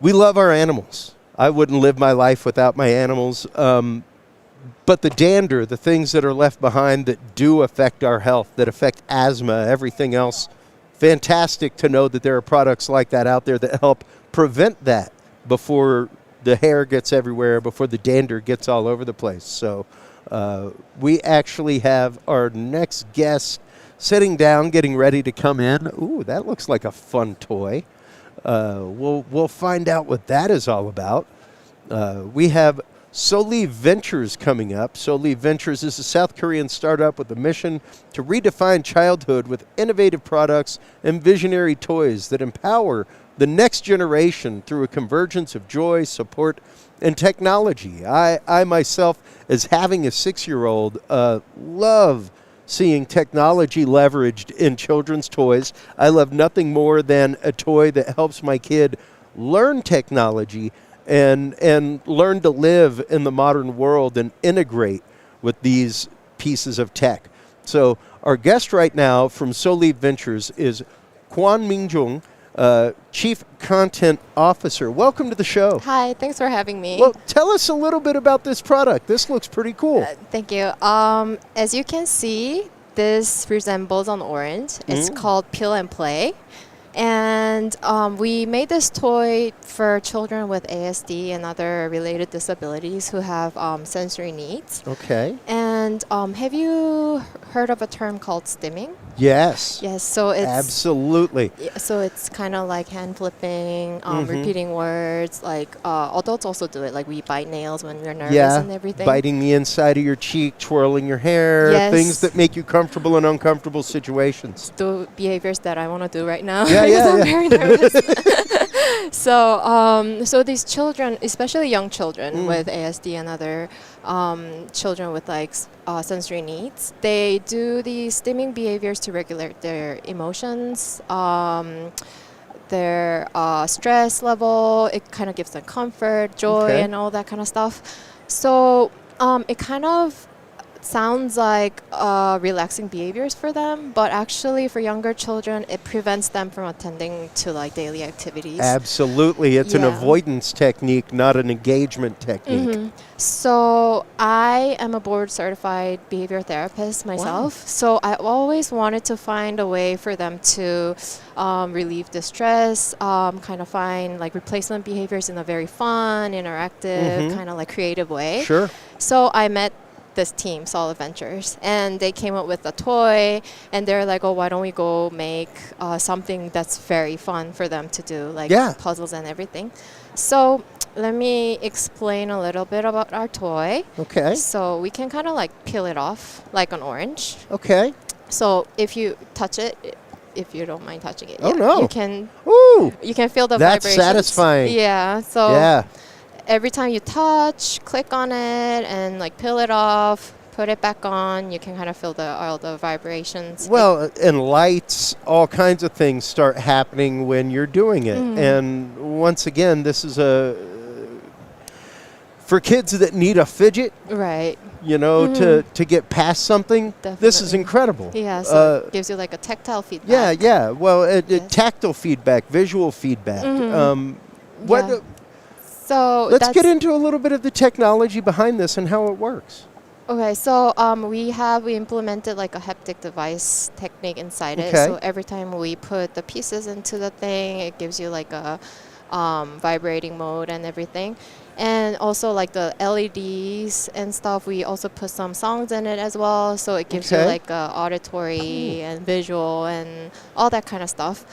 we love our animals. I wouldn't live my life without my animals. But the dander, the things that are left behind that do affect our health, that affect asthma, everything else, fantastic to know that there are products like that out there that help prevent that before the hair gets everywhere, before the dander gets all over the place. So we actually have our next guest sitting down, getting ready to come in. Ooh, that looks like a fun toy. We'll find out what that is all about. We have Soli Ventures coming up. Soli Ventures is a South Korean startup with a mission to redefine childhood with innovative products and visionary toys that empower the next generation through a convergence of joy, support, and technology. I myself, as having a 6-year-old, love seeing technology leveraged in children's toys. I love nothing more than a toy that helps my kid learn technology and learn to live in the modern world and integrate with these pieces of tech. So our guest right now from Soli Ventures is Kwon Mingjung, Chief Content Officer. Welcome to the show. Hi, thanks for having me. Well, tell us a little bit about this product. This looks pretty cool. Thank you. As you can see, this resembles an orange. It's called Peel and Play. And we made this toy for children with ASD and other related disabilities who have sensory needs. Okay. And have you heard of a term called stimming? Yes. Yes, so it's... Absolutely. So it's kind of like hand flipping, repeating words. Like adults also do it. Like we bite nails when we're nervous and everything. Biting the inside of your cheek, twirling your hair, things that make you comfortable in uncomfortable situations. The behaviors that I want to do right now. Yeah, I'm very nervous. So these children, especially young children with ASD and other children with like sensory needs, they do these stimming behaviors to regulate their emotions, their stress level. It kind of gives them comfort, joy, and all that kind of stuff. So it kind of sounds like relaxing behaviors for them, but actually for younger children, it prevents them from attending to like daily activities. Absolutely. It's an avoidance technique, not an engagement technique. So I am a board certified behavior therapist myself. Wow. So I always wanted to find a way for them to relieve the stress, kind of find like replacement behaviors in a very fun, interactive, kind of like creative way. Sure. So I met this team, Soli Ventures, and they came up with a toy, and they're like, oh, why don't we go make something that's very fun for them to do, like puzzles and everything. So let me explain a little bit about our toy. Okay. So we can kind of like peel it off like an orange. Okay. So if you touch it, if you don't mind touching it, oh no, you can. Ooh, you can feel the that's vibrations. satisfying. Yeah. So every time you touch, click on it and like peel it off, put it back on, you can kind of feel all the vibrations. Well, and lights, all kinds of things start happening when you're doing it. And once again, this is for kids that need a fidget. Right. You know, to get past something. Definitely. This is incredible. Yeah, so it gives you like a tactile feedback. Yeah. Well, tactile feedback, visual feedback. So let's get into a little bit of the technology behind this and how it works. Okay, so we implemented like a haptic device technique inside it. Okay. So every time we put the pieces into the thing, it gives you like a vibrating mode and everything. And also like the LEDs and stuff, we also put some songs in it as well. So it gives you Okay. like auditory and visual and all that kind of stuff.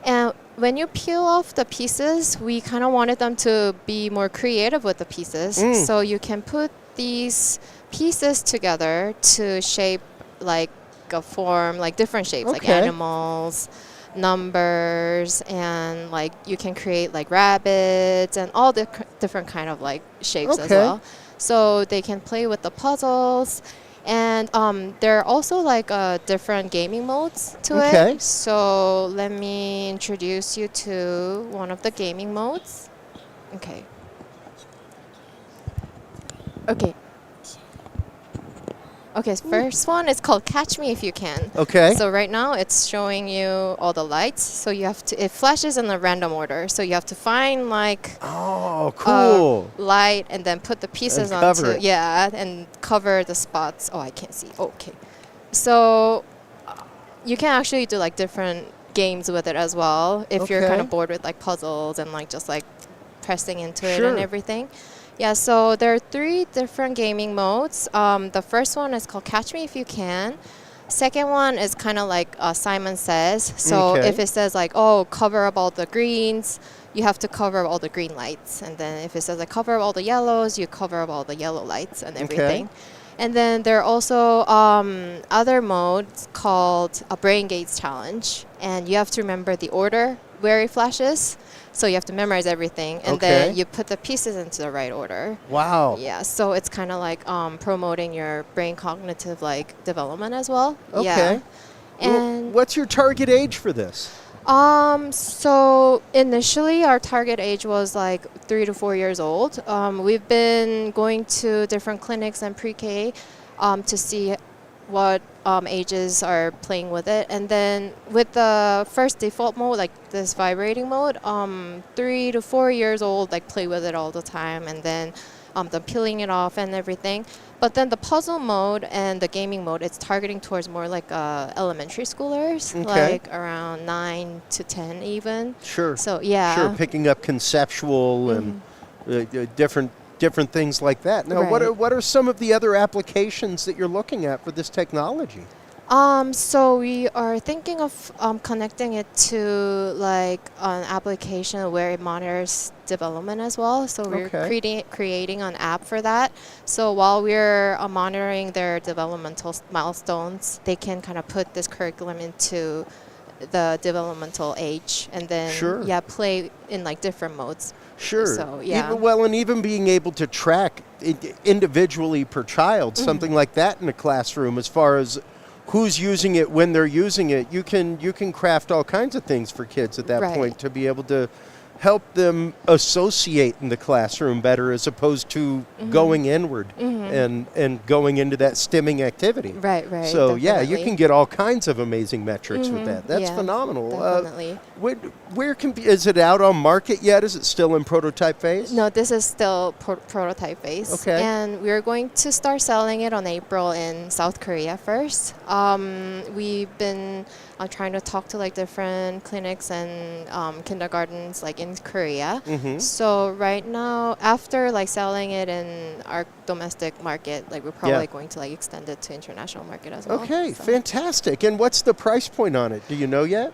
And when you peel off the pieces, we kind of wanted them to be more creative with the pieces. So you can put these pieces together to shape like a form, like different shapes, like Okay. animals, numbers, and like you can create like rabbits and all the different kind of like shapes as Okay. well. So they can play with the puzzles. And there are also like different gaming modes to Okay. it. So let me introduce you to one of the gaming modes. Okay. Okay. Okay, first one is called Catch Me If You Can. Okay. So right now it's showing you all the lights. So you have to, it flashes in a random order. So you have to find like Oh, cool. light and then put the pieces And cover onto it. yeah, and cover the spots. Oh, I can't see. Okay. So you can actually do like different games with it as well if you're kind Okay. of bored with like puzzles and like just like pressing into it Sure. and everything. Yeah, so there are 3 different gaming modes. The first one is called Catch Me If You Can. Second one is kind of like Simon Says. So Okay. if it says like, oh, cover up all the greens, you have to cover up all the green lights. And then if it says like cover up all the yellows, you cover up all the yellow lights and everything. And then there are also other modes called a Brain Gates Challenge. And you have to remember the order where it flashes. So you have to memorize everything. And then Okay. you put the pieces into the right order. Wow. Yeah, so it's kind of like promoting your brain cognitive like development as well. Okay. Yeah. Well, And what's your target age for this? so initially our target age was like 3 to 4 years old. We've been going to different clinics and pre-K to see what ages are playing with it. And then with the first default mode, like this vibrating mode, 3 to 4 years old like play with it all the time, and then the peeling it off and everything. But then the puzzle mode and the gaming mode, it's targeting towards more like elementary schoolers, Okay. like around 9 to 10 even. Sure. So yeah. Sure, picking up conceptual and different things like that. Now, Right. what are some of the other applications that you're looking at for this technology? So we are thinking of connecting it to like an application where it monitors development as well. So we're Okay. creating an app for that. So while we're monitoring their developmental milestones, they can kind of put this curriculum into the developmental age and then Sure. play in like different modes. Sure. So yeah. Even being able to track individually per child, something like that in a classroom, as far as who's using it, when they're using it, you can craft all kinds of things for kids at that Right. point to be able to help them associate in the classroom better, as opposed to going inward and going into that stimming activity. Right, right. So yeah, you definitely. can get all kinds of amazing metrics with that. That's Yeah, phenomenal. definitely. Where is it out on market yet? Is it still in prototype phase? No, this is still prototype phase. Okay. And we're going to start selling it on April in South Korea first. We've been trying to talk to like different clinics and kindergartens like in Korea. So right now, after like selling it in our domestic market, like we're probably going to like extend it to international market as well. Okay, fantastic. And what's the price point on it? Do you know yet?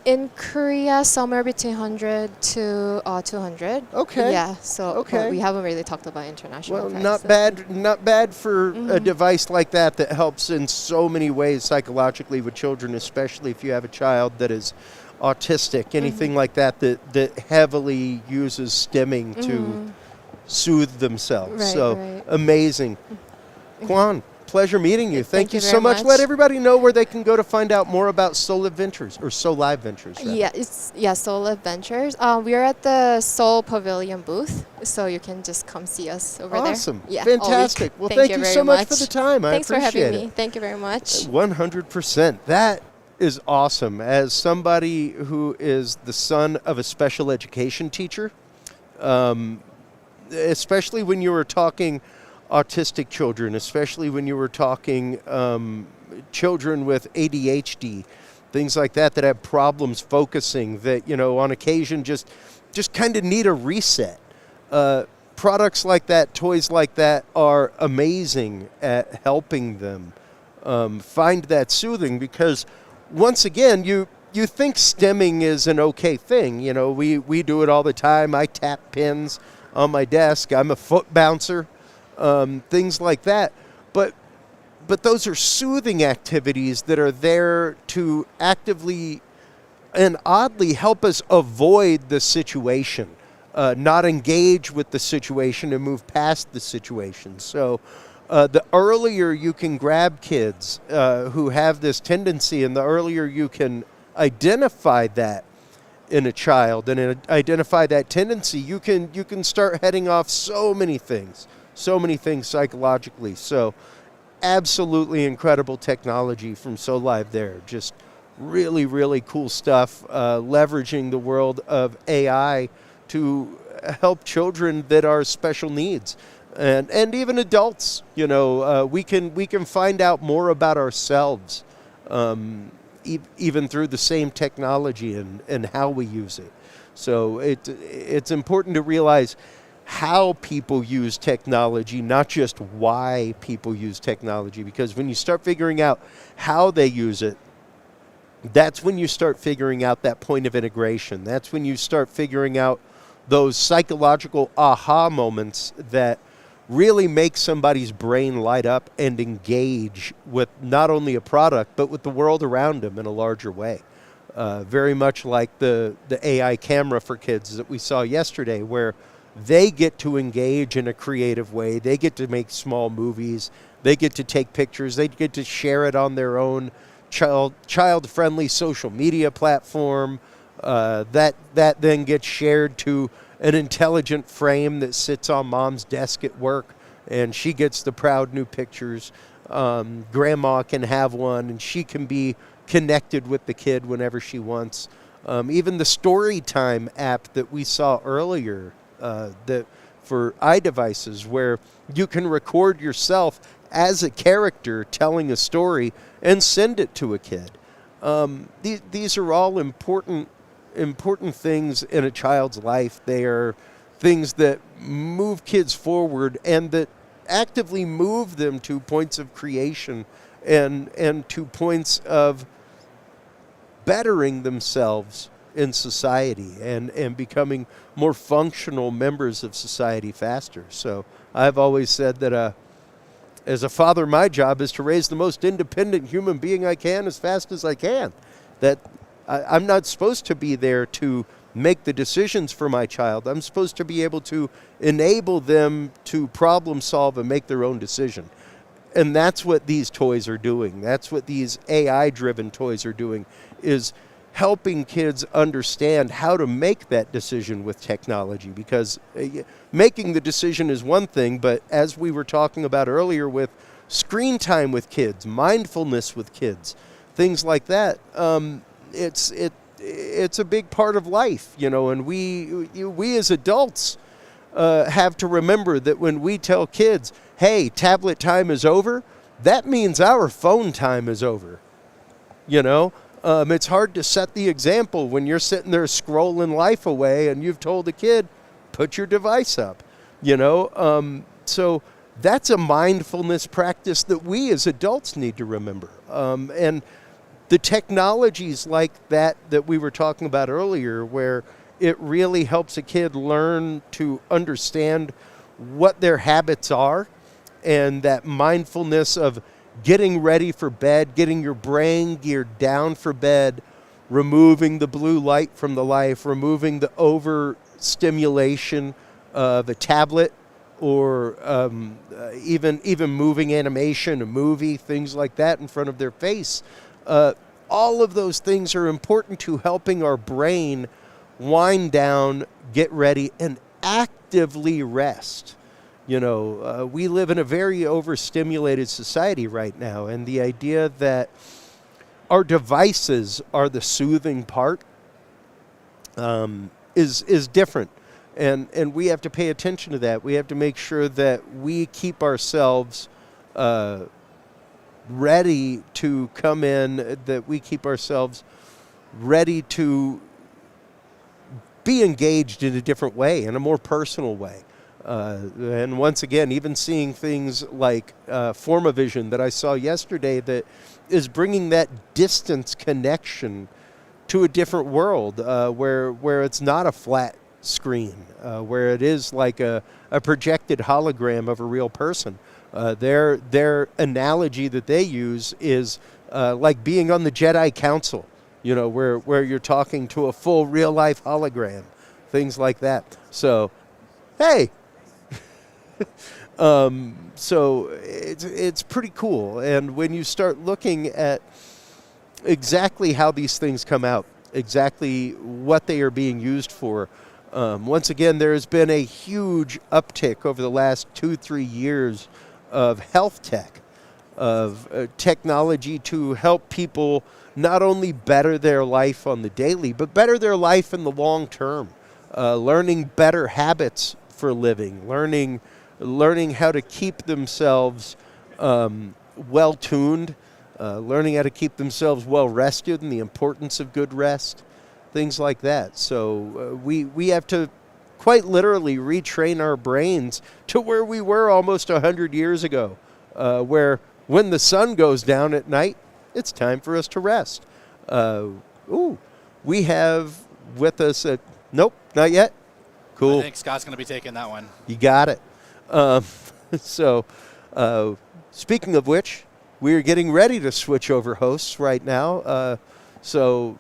In Korea, somewhere between 100 to 200. Okay. Yeah. So but Okay. we haven't really talked about international. Well, prices. not bad for a device like that helps in so many ways psychologically with children, especially if you have a child that is autistic, anything like that heavily uses stimming to soothe themselves. Right, so right. Amazing. Kwan, pleasure meeting you. Thank you you so very much. much. Let everybody know where they can go to find out more about Soul Adventures or Soul Live Ventures. rather. Yeah, it's Soul Adventures. We are at the Soul Pavilion booth, so you can just come see us over there. Awesome. Yeah, all week. Fantastic. Well, thank you very so much for the time. I Thanks for appreciate having it. me. Thank you very much. 100%. That is awesome. As somebody who is the son of a special education teacher, especially when you were talking autistic children, especially when you were talking children with ADHD, things like that have problems focusing, that, you know, on occasion just kind of need a reset. Products like that, toys like that are amazing at helping them find that soothing, because once again, you think stemming is an okay thing. You know, we do it all the time. I tap pins on my desk. I'm a foot bouncer, things like that. But those are soothing activities that are there to actively and oddly help us avoid the situation, not engage with the situation and move past the situation. So the earlier you can grab kids who have this tendency, and the earlier you can identify that in a child and identify that tendency, you can start heading off so many things psychologically. So absolutely incredible technology from SoLive there. Just really, really cool stuff, leveraging the world of AI to help children that are special needs, and even adults. You know, we can find out more about ourselves, even through the same technology and how we use it. So it's important to realize how people use technology, not just why people use technology, because when you start figuring out how they use it, that's when you start figuring out that point of integration. That's when you start figuring out those psychological aha moments that really make somebody's brain light up and engage with not only a product, but with the world around them in a larger way. Very much like the AI camera for kids that we saw yesterday, where they get to engage in a creative way. They get to make small movies. They get to take pictures. They get to share it on their own child-friendly social media platform. That then gets shared to an intelligent frame that sits on mom's desk at work, and she gets the proud new pictures. Grandma can have one, and she can be connected with the kid whenever she wants. Even the Storytime app that we saw earlier, that for iDevices, where you can record yourself as a character telling a story and send it to a kid. These are all important things in a child's life. They are things that move kids forward and that actively move them to points of creation and to points of bettering themselves in society and becoming more functional members of society faster. So I've always said that as a father, my job is to raise the most independent human being I can as fast as I can. That I'm not supposed to be there to make the decisions for my child. I'm supposed to be able to enable them to problem solve and make their own decision. And that's what these toys are doing. That's what these AI-driven toys are doing, is helping kids understand how to make that decision with technology. Because making the decision is one thing, but as we were talking about earlier with screen time with kids, mindfulness with kids, things like that, it's a big part of life, you know. And we as adults have to remember that when we tell kids, hey, tablet time is over, that means our phone time is over, you know. It's hard to set the example when you're sitting there scrolling life away and you've told a kid, put your device up, you know. So that's a mindfulness practice that we as adults need to remember. And the technologies like that we were talking about earlier, where it really helps a kid learn to understand what their habits are, and that mindfulness of getting ready for bed, getting your brain geared down for bed, removing the blue light from the life, removing the overstimulation of a tablet, or even moving animation, a movie, things like that in front of their face. All of those things are important to helping our brain wind down, get ready, and actively rest. You know, we live in a very overstimulated society right now, and the idea that our devices are the soothing part is different. And we have to pay attention to that. We have to make sure that we keep ourselves ready to come in, that we keep ourselves ready to be engaged in a different way, in a more personal way. And once again, even seeing things like Formavision that I saw yesterday that is bringing that distance connection to a different world where it's not a flat screen, where it is like a projected hologram of a real person. Their analogy that they use is like being on the Jedi Council, where you're talking to a full real-life hologram, things like that. So, hey, so it's pretty cool. And when you start looking at exactly how these things come out, exactly what they are being used for, once again, there has been a huge uptick over the last 2-3 years of health tech, of technology to help people not only better their life on the daily, but better their life in the long term, learning better habits for living, learning how to keep themselves well-tuned, learning how to keep themselves well-rested and the importance of good rest, things like that. So we have to quite literally retrain our brains to where we were almost 100 years ago, where when the sun goes down at night, it's time for us to rest. We have with us nope, not yet. Cool. I think Scott's going to be taking that one. You got it. So, speaking of which, we're getting ready to switch over hosts right now. So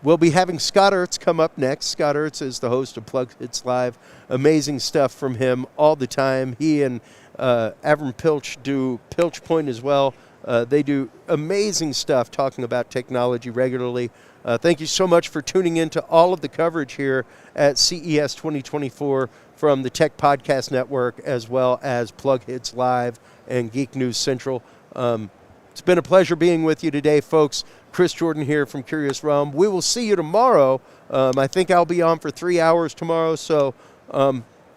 we'll be having Scott Ertz come up next. Scott Ertz is the host of Plug Hits Live. Amazing stuff from him all the time. He and Avram Pilch do Pilch Point as well. They do amazing stuff talking about technology regularly. Thank you so much for tuning in to all of the coverage here at CES 2024 from the Tech Podcast Network, as well as Plug Hits Live and Geek News Central. It's been a pleasure being with you today, folks. Chris Jordan here from Curious Realm. We will see you tomorrow. I think I'll be on for 3 hours tomorrow, so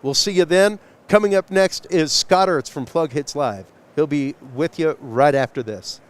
we'll see you then. Coming up next is Scott Ertz from Plug Hits Live. He'll be with you right after this.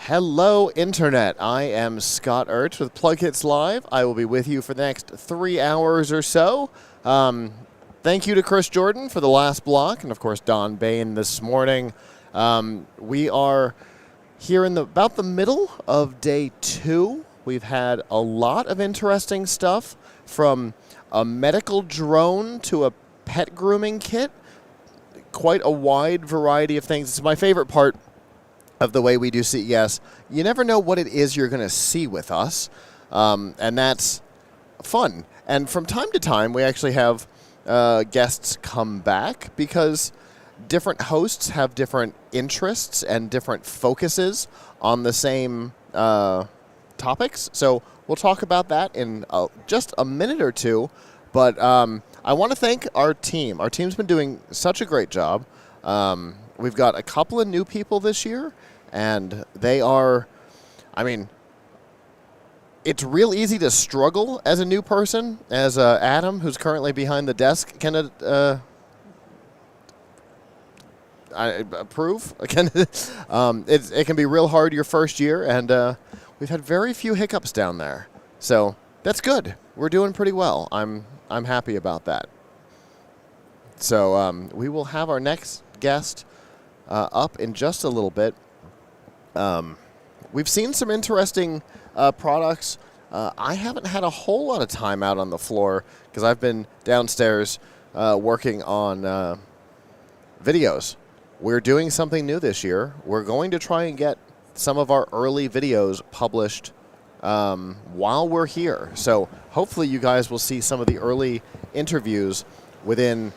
Hello, Internet. I am Scott Ertz with Plug Hits Live. I will be with you for the next 3 hours or so. Thank you to Chris Jordan for the last block, and of course Don Bain this morning. We are here in about the middle of day 2. We've had a lot of interesting stuff, from a medical drone to a pet grooming kit. Quite a wide variety of things. It's my favorite part of the way we do CES. You never know what it is you're going to see with us, and that's fun. And from time to time, we actually have guests come back because different hosts have different interests and different focuses on the same topics. So we'll talk about that in just a minute or two. But I want to thank our team. Our team's been doing such a great job. We've got a couple of new people this year, and they are, I mean, it's real easy to struggle as a new person, as Adam, who's currently behind the desk, can approve. It can be real hard your first year, and we've had very few hiccups down there. So that's good. We're doing pretty well. I'm happy about that. So we will have our next guest up in just a little bit. We've seen some interesting products. I haven't had a whole lot of time out on the floor because I've been downstairs working on videos. We're doing something new this year. We're going to try and get some of our early videos published while we're here. So hopefully you guys will see some of the early interviews within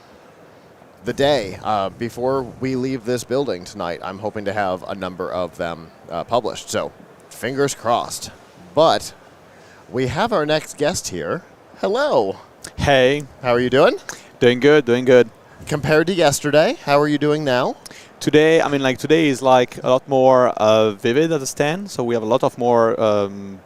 the day before we leave this building tonight. I'm hoping to have a number of them published. So fingers crossed. But we have our next guest here. Hello. Hey. How are you doing? Doing good, doing good. Compared to yesterday, how are you doing now? Today, I mean, like today is like a lot more vivid at the stand, so we have a lot of more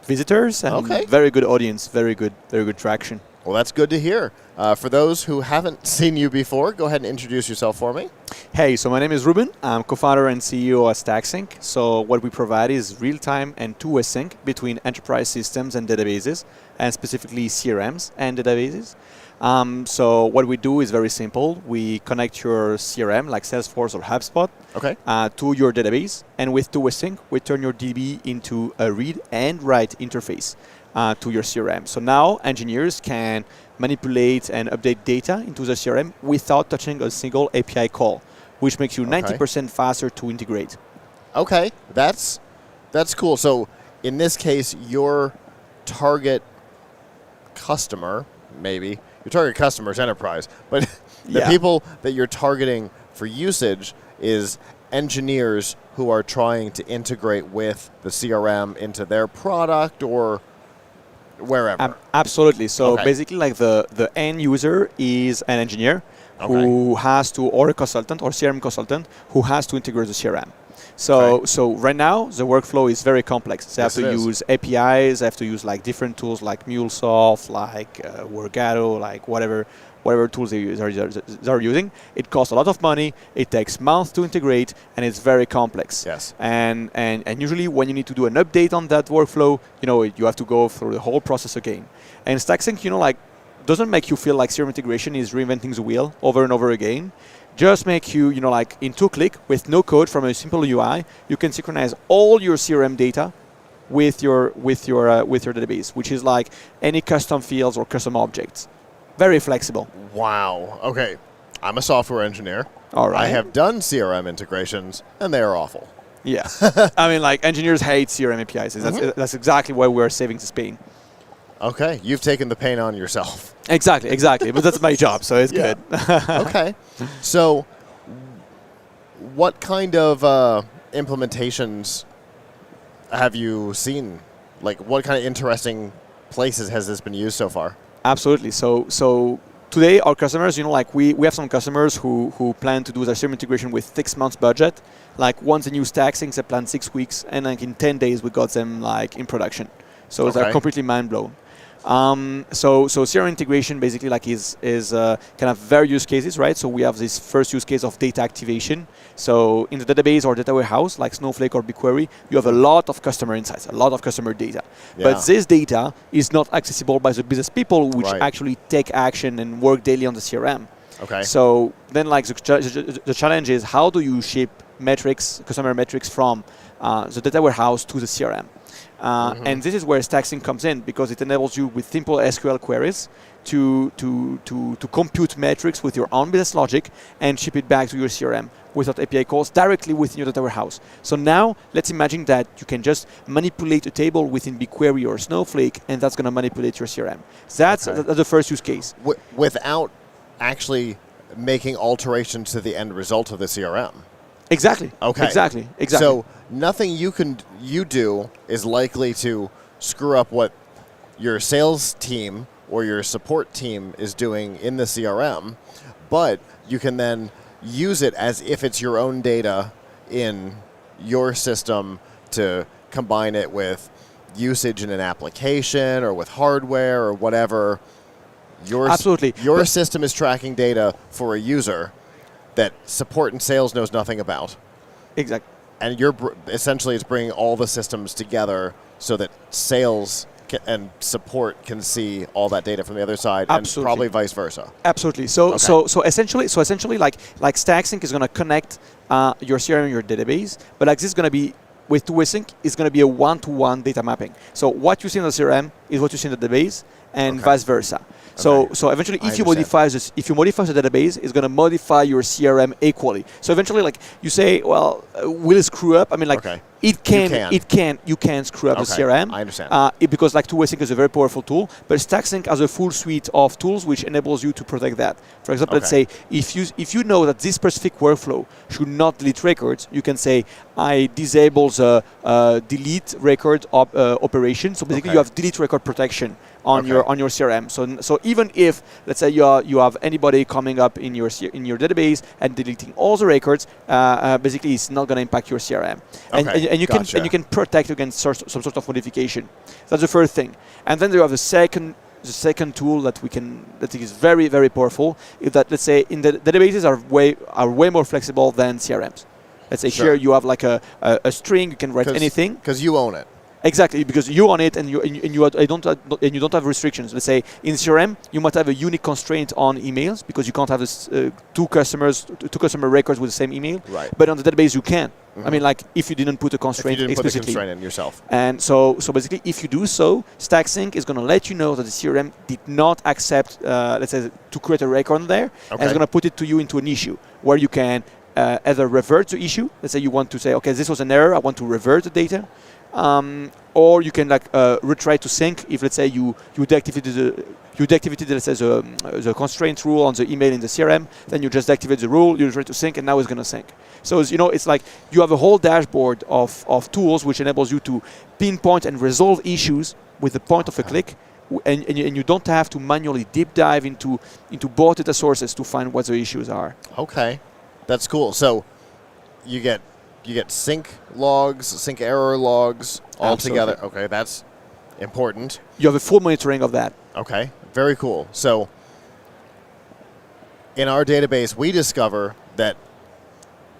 visitors and very good audience, very good traction. Well, that's good to hear. For those who haven't seen you before, go ahead and introduce yourself for me. Hey, so my name is Ruben. I'm co-founder and CEO at StackSync. So what we provide is real-time and two-way sync between enterprise systems and databases, and specifically CRMs and databases. So what we do is very simple. We connect your CRM, like Salesforce or HubSpot, to your database. And with two-way sync, we turn your DB into a read and write interface to your CRM. So now engineers can manipulate and update data into the CRM without touching a single API call, which makes you 90% faster to integrate. Okay, that's cool. So in this case, your target customer, maybe, your target customer is enterprise, but the people that you're targeting for usage is engineers who are trying to integrate with the CRM into their product or wherever. Absolutely. So basically, like the end user is an engineer who has to, or a consultant or CRM consultant who has to integrate the CRM. So right now the workflow is very complex. They have to use APIs. They have to use like different tools like MuleSoft, like Workato, like whatever tools they are using. It costs a lot of money. It takes months to integrate, and it's very complex. Yes. And usually when you need to do an update on that workflow, you have to go through the whole process again. And StackSync, like doesn't make you feel like CRM integration is reinventing the wheel over and over again. Just make you, like in 2 clicks with no code from a simple UI, you can synchronize all your CRM data with your database, which is like any custom fields or custom objects. Very flexible. Wow. Okay. I'm a software engineer. All right. I have done CRM integrations, and they are awful. Yeah. I mean, like engineers hate CRM APIs. That's exactly why we're saving this pain. Okay. You've taken the pain on yourself. Exactly. But that's my job, so it's good. Okay. So what kind of implementations have you seen? Like, what kind of interesting places has this been used so far? Absolutely. So today our customers, like we have some customers who plan to do their CRM integration with 6 months budget. Like once a new StackSync, they plan 6 weeks, and like in 10 days we got them like in production. So they're completely mind blown. So CRM integration basically like is kind of various use cases, right? So we have this first use case of data activation. So in the database or data warehouse, like Snowflake or BigQuery, you have a lot of customer insights, a lot of customer data. Yeah. But this data is not accessible by the business people, which actually take action and work daily on the CRM. Okay. So then like the challenge is how do you ship metrics, customer metrics from the data warehouse to the CRM? And this is where StackSync comes in, because it enables you with simple SQL queries to compute metrics with your own business logic and ship it back to your CRM without API calls directly within your data warehouse. So now let's imagine that you can just manipulate a table within BigQuery or Snowflake, and that's going to manipulate your CRM. That's the first use case. Without actually making alterations to the end result of the CRM. Exactly. Okay. Exactly. So nothing you do is likely to screw up what your sales team or your support team is doing in the CRM, but you can then use it as if it's your own data in your system to combine it with usage in an application or with hardware or whatever. Absolutely. Your system is tracking data for a user that support and sales knows nothing about. Exactly. And essentially it's bringing all the systems together so that sales and support can see all that data from the other side, Absolutely. and probably vice versa. Absolutely. So essentially, like StackSync is going to connect your CRM and your database, but like this is going to be with two-way sync is going to be a one-to-one data mapping. So what you see in the CRM is what you see in the database, and vice versa. So eventually, if you modify the database, it's going to modify your CRM equally. So eventually, like you say, well, will it screw up? I mean, like you can screw up the CRM. I understand. Because like two-way sync is a very powerful tool, but StackSync has a full suite of tools which enables you to protect that. For example, let's say if you know that this specific workflow should not delete records, you can say I disable the delete record operation. So basically, you have delete record protection on your CRM. So even if let's say you have anybody coming up in your database and deleting all the records, basically it's not going to impact your CRM. And you can protect against some sort of modification. That's the first thing. And then you have the second tool that is very, very powerful is that, let's say, in the databases are way more flexible than CRMs. Let's say here you have like a string, you can write anything because you own it. Exactly, because you own it and you don't have restrictions. Let's say in CRM you might have a unique constraint on emails because you can't have two customer records with the same email. Right. But on the database you can. I mean, like if you didn't put a constraint explicitly. Put a constraint in yourself. And so basically, if you do so, StackSync is going to let you know that the CRM did not accept, let's say, to create a record there, and it's going to put it to you into an issue where you can either revert the issue. Let's say you want to say, okay, this was an error, I want to revert the data. Or you can retry to sync if, let's say, you deactivated let's say the constraint rule on the email in the CRM, then you just deactivate the rule, you try to sync, and now it's going to sync. So it's like you have a whole dashboard of tools which enables you to pinpoint and resolve issues with the point of a click, and you don't have to manually deep dive into both data sources to find what the issues are. Okay, that's cool. So you get sync logs, sync error logs all together. Okay, that's important. You have a full monitoring of that. Okay, very cool. So in our database, we discover that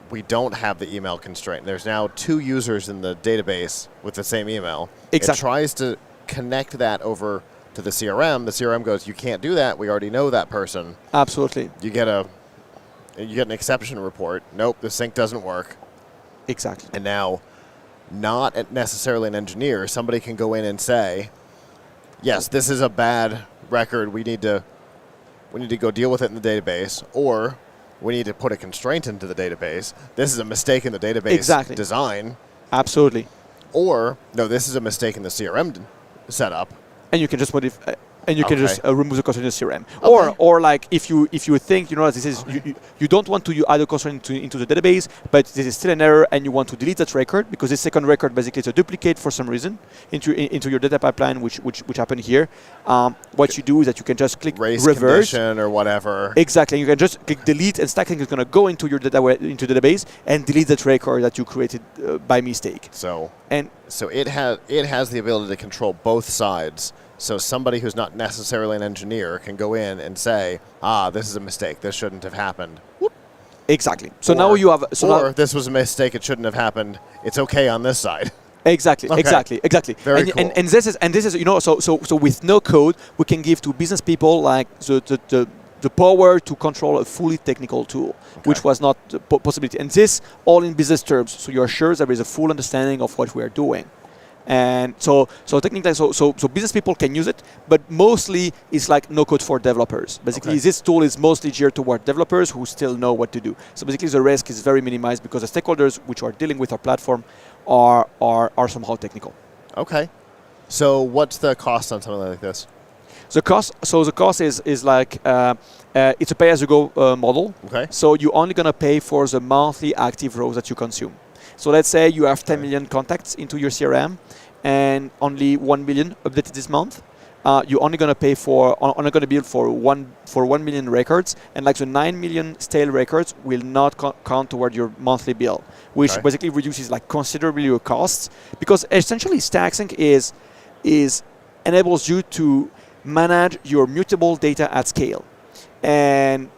we don't have the email constraint. There's now 2 users in the database with the same email. Exactly. It tries to connect that over to the CRM. The CRM goes, you can't do that. We already know that person. Absolutely. You get an exception report. Nope, the sync doesn't work. Exactly. And now, not necessarily an engineer, somebody can go in and say, yes, this is a bad record. We need to go deal with it in the database, or we need to put a constraint into the database. This is a mistake in the database design. Absolutely. Or, no, this is a mistake in the CRM setup. And you can just modify. And you can just remove the constraint in the CRM. Or like if you think this is you don't want to add a constraint into the database, but this is still an error, and you want to delete that record because this second record basically is a duplicate for some reason into your data pipeline, which happened here. What you do is that you can just click raise reverse condition or whatever. Exactly. You can just click delete, and StackSync is going to go into your into the database and delete that record that you created by mistake. So it has the ability to control both sides. So somebody who's not necessarily an engineer can go in and say, this is a mistake. This shouldn't have happened. Whoop. Exactly. So now you have... this was a mistake. It shouldn't have happened. It's okay on this side. Exactly. Very cool. And this is so with no code, we can give to business people like the power to control a fully technical tool, which was not a possibility. And this all in business terms. So you are sure there is a full understanding of what we are doing. And so technically, so business people can use it, but mostly it's like no code for developers. Basically, this tool is mostly geared toward developers who still know what to do. So basically, the risk is very minimized because the stakeholders which are dealing with our platform are somehow technical. Okay. So what's the cost on something like this? The cost is like it's a pay-as-you-go model. Okay. So you're only gonna pay for the monthly active rows that you consume. So let's say you have 10 million contacts into your CRM, and only 1 million updated this month. You're only gonna pay only gonna bill for 1 million records, and like the 9 million stale records will not count toward your monthly bill, which basically reduces like considerably your costs, because essentially StackSync enables you to manage your mutable data at scale, and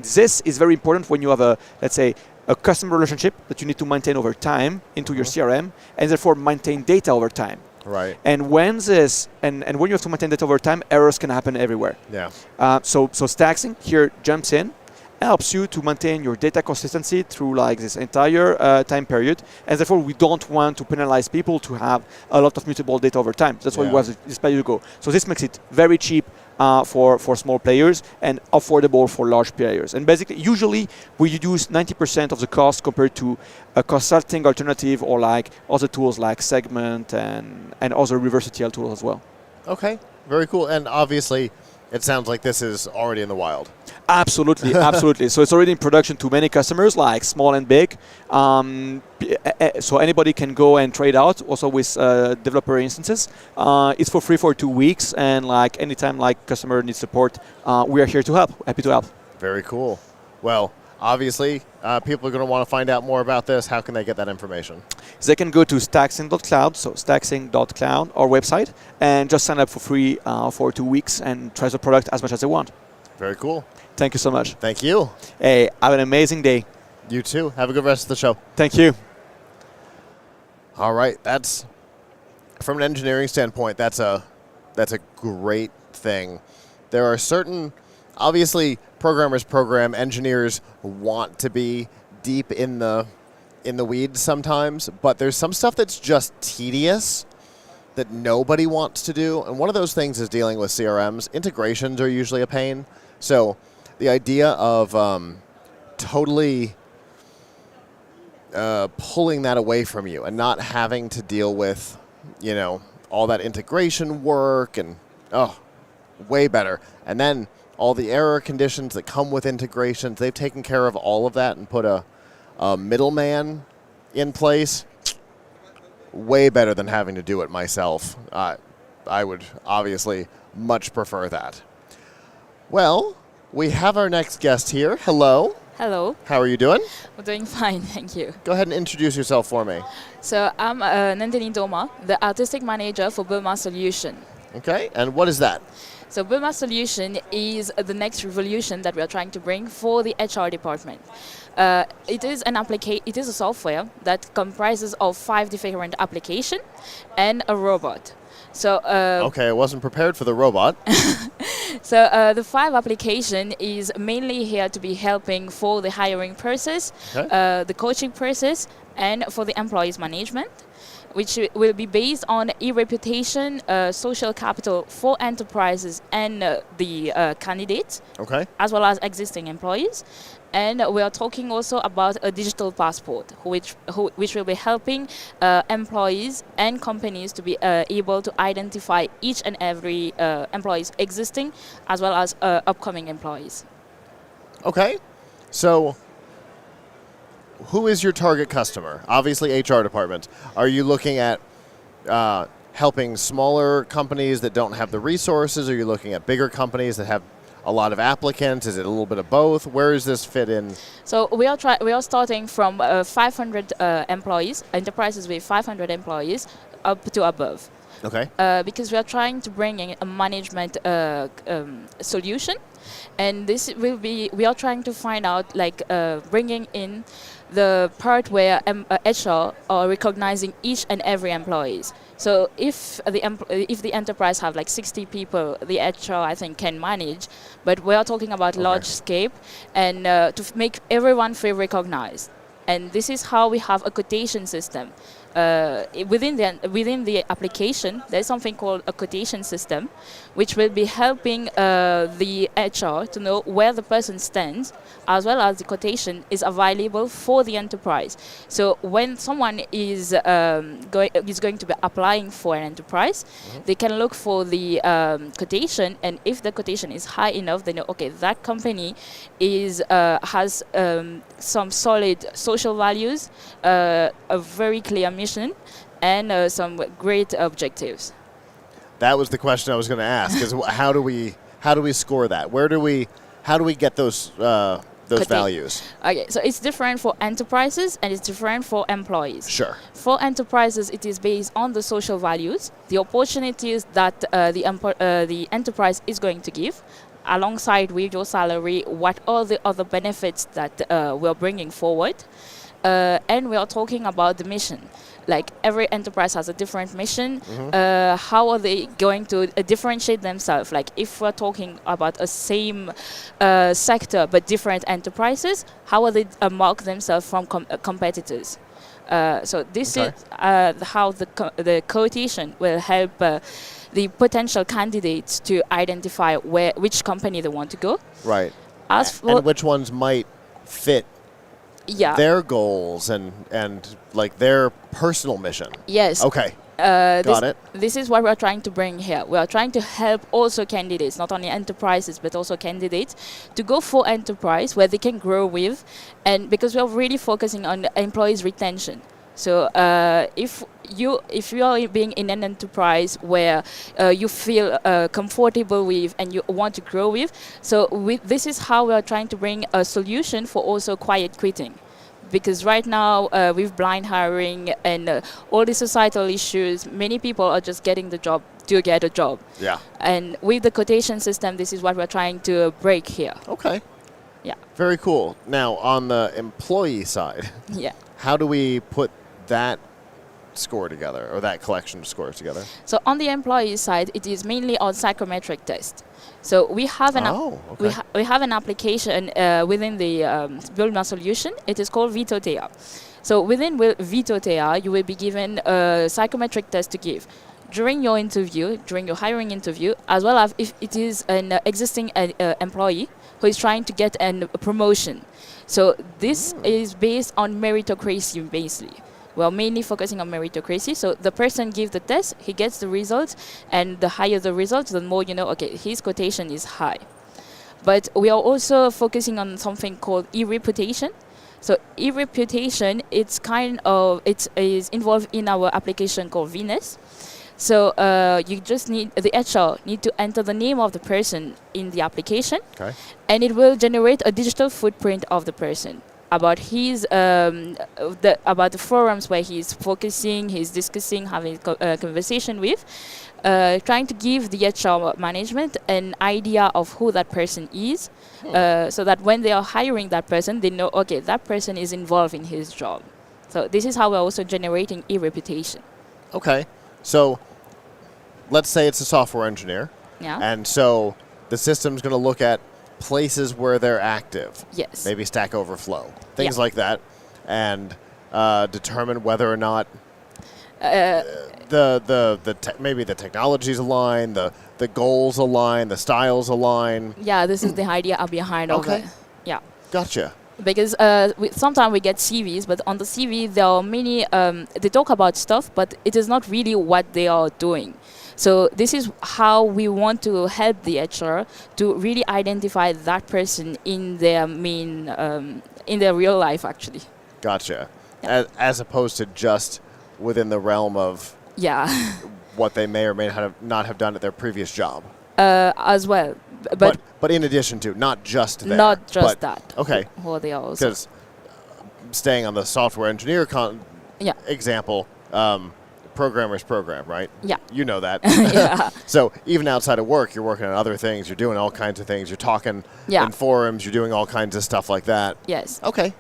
this is very important when you have let's say a customer relationship that you need to maintain over time into your CRM, and therefore maintain data over time. Right. And when this and when you have to maintain that over time, errors can happen everywhere. Yeah. So Staxing here jumps in, helps you to maintain your data consistency through like this entire time period, and therefore we don't want to penalize people to have a lot of mutable data over time. That's why it was this pay you go. So this makes it very cheap for small players and affordable for large players. And basically, usually we use 90% of the cost compared to a consulting alternative or like other tools like Segment and other reverse ETL tools as well. Okay, very cool. And obviously, it sounds like this is already in the wild. Absolutely, absolutely. So it's already in production to many customers, like small and big. So anybody can go and trade out, also with developer instances. It's for free for 2 weeks, and like anytime like customer needs support, we are here to help. Happy to help. Very cool. Well, obviously, people are going to want to find out more about this. How can they get that information? They can go to staxing.cloud, so staxing.cloud, our website, and just sign up for free for 2 weeks and try the product as much as they want. Very cool. Thank you so much. Thank you. Hey, have an amazing day. You too. Have a good rest of the show. Thank you. All right. That's, from an engineering standpoint, that's a great thing. There are certain, obviously, programmers program, engineers want to be deep in the weeds sometimes, but there's some stuff that's just tedious that nobody wants to do. And one of those things is dealing with CRMs. Integrations are usually a pain. So the idea of totally pulling that away from you and not having to deal with, all that integration work and, way better. And then all the error conditions that come with integrations, they've taken care of all of that and put a middleman in place. Way better than having to do it myself. I would obviously much prefer that. Well, we have our next guest here. Hello. Hello. How are you doing? I'm doing fine, thank you. Go ahead and introduce yourself for me. So I'm Nandini Doma, the artistic manager for Burma Solution. Okay, and what is that? So Burma Solution is the next revolution that we are trying to bring for the HR department. It is a software that comprises of 5 different applications and a robot. So okay, I wasn't prepared for the robot. So the 5 application is mainly here to be helping for the hiring process, the coaching process, and for the employees management, which will be based on e-reputation, social capital for enterprises and the candidates, as well as existing employees. And we are talking also about a digital passport, which will be helping employees and companies to be able to identify each and every employees existing, as well as upcoming employees. Okay, so who is your target customer? Obviously, HR department. Are you looking at helping smaller companies that don't have the resources? Are you looking at bigger companies that have a lot of applicants? Is it a little bit of both? Where does this fit in? So we are starting from 500 employees, enterprises with 500 employees, up to above. Okay. Because we are trying to bring in a management solution, and this will be, we are trying to find out bringing in the part where HR are recognizing each and every employees. So if the enterprise have 60 people, the HR I think can manage, but we are talking about large scale and to make everyone feel recognized. And this is how we have a quotation system. Within the application, there's something called a quotation system, which will be helping the HR to know where the person stands, as well as the quotation is available for the enterprise. So when someone is going to be applying for an enterprise, they can look for the quotation, and if the quotation is high enough, they know, okay, that company has some solid social values, a very clear mission, and some great objectives. That was the question I was going to ask. Is how do we score that? How do we get those values? Okay, so it's different for enterprises and it's different for employees. Sure. For enterprises, it is based on the social values, the opportunities that the enterprise is going to give, alongside with your salary, what are the other benefits that we're bringing forward. And we are talking about the mission. like every enterprise has a different mission. How are they going to differentiate themselves? Like if we're talking about a same sector but different enterprises, how are they mark themselves from competitors? So this is how the quotation will help the potential candidates to identify which company they want to go. Right. And which ones might fit their goals and like their personal mission. Yes. Okay. Got it. This is what we're trying to bring here. We are trying to help also candidates, not only enterprises, but also candidates, to go for enterprise where they can grow with, and because we are really focusing on employees' retention. So if you are being in an enterprise where you feel comfortable with and you want to grow with, so this is how we are trying to bring a solution for also quiet quitting. Because right now, with blind hiring and all the societal issues, many people are just getting the job to get a job. Yeah. And with the quotation system, this is what we're trying to break here. Okay. Yeah. Very cool. Now, on the employee side, how do we put that score together, or that collection of scores together? So on the employee side, it is mainly on psychometric test. So we have an we have an application within the Bulma solution. It is called VitoTea. So within VitoTea, you will be given a psychometric test to give during your interview, during your hiring interview, as well as if it is an existing employee who is trying to get a promotion. So this is based on meritocracy, basically. We're mainly focusing on meritocracy. So the person gives the test, he gets the results, and the higher the results, the more you know, okay, his quotation is high. But we are also focusing on something called e-reputation. So e-reputation, it is involved in our application called Venus. So you just the HR need to enter the name of the person in the application, and it will generate a digital footprint of the person about his about the forums where he's focusing, he's discussing, having a conversation with, trying to give the HR management an idea of who that person is, so that when they are hiring that person, they know, okay, that person is involved in his job. So this is how we're also generating e-reputation. Okay. So let's say it's a software engineer. Yeah. And so the system's going to look at places where they're active. Yes. Maybe Stack Overflow, things like that, and determine whether or not maybe the technologies align, the goals align, the styles align. Yeah, this is the idea behind all that. Yeah. Gotcha. Because sometimes we get CVs, but on the CV there are many, they talk about stuff, but it is not really what they are doing. So this is how we want to help the HR to really identify that person in their main, in their real life, actually. Gotcha. Yeah. As opposed to just within the realm of what they may or may not have done at their previous job. As well. But in addition to, not just there. Not just that. Okay. Well, they are also. Because staying on the software engineer example, programmers program, right? Yeah. You know that. Yeah. So even outside of work, you're working on other things. You're doing all kinds of things. You're talking in forums. You're doing all kinds of stuff like that. Yes. Okay.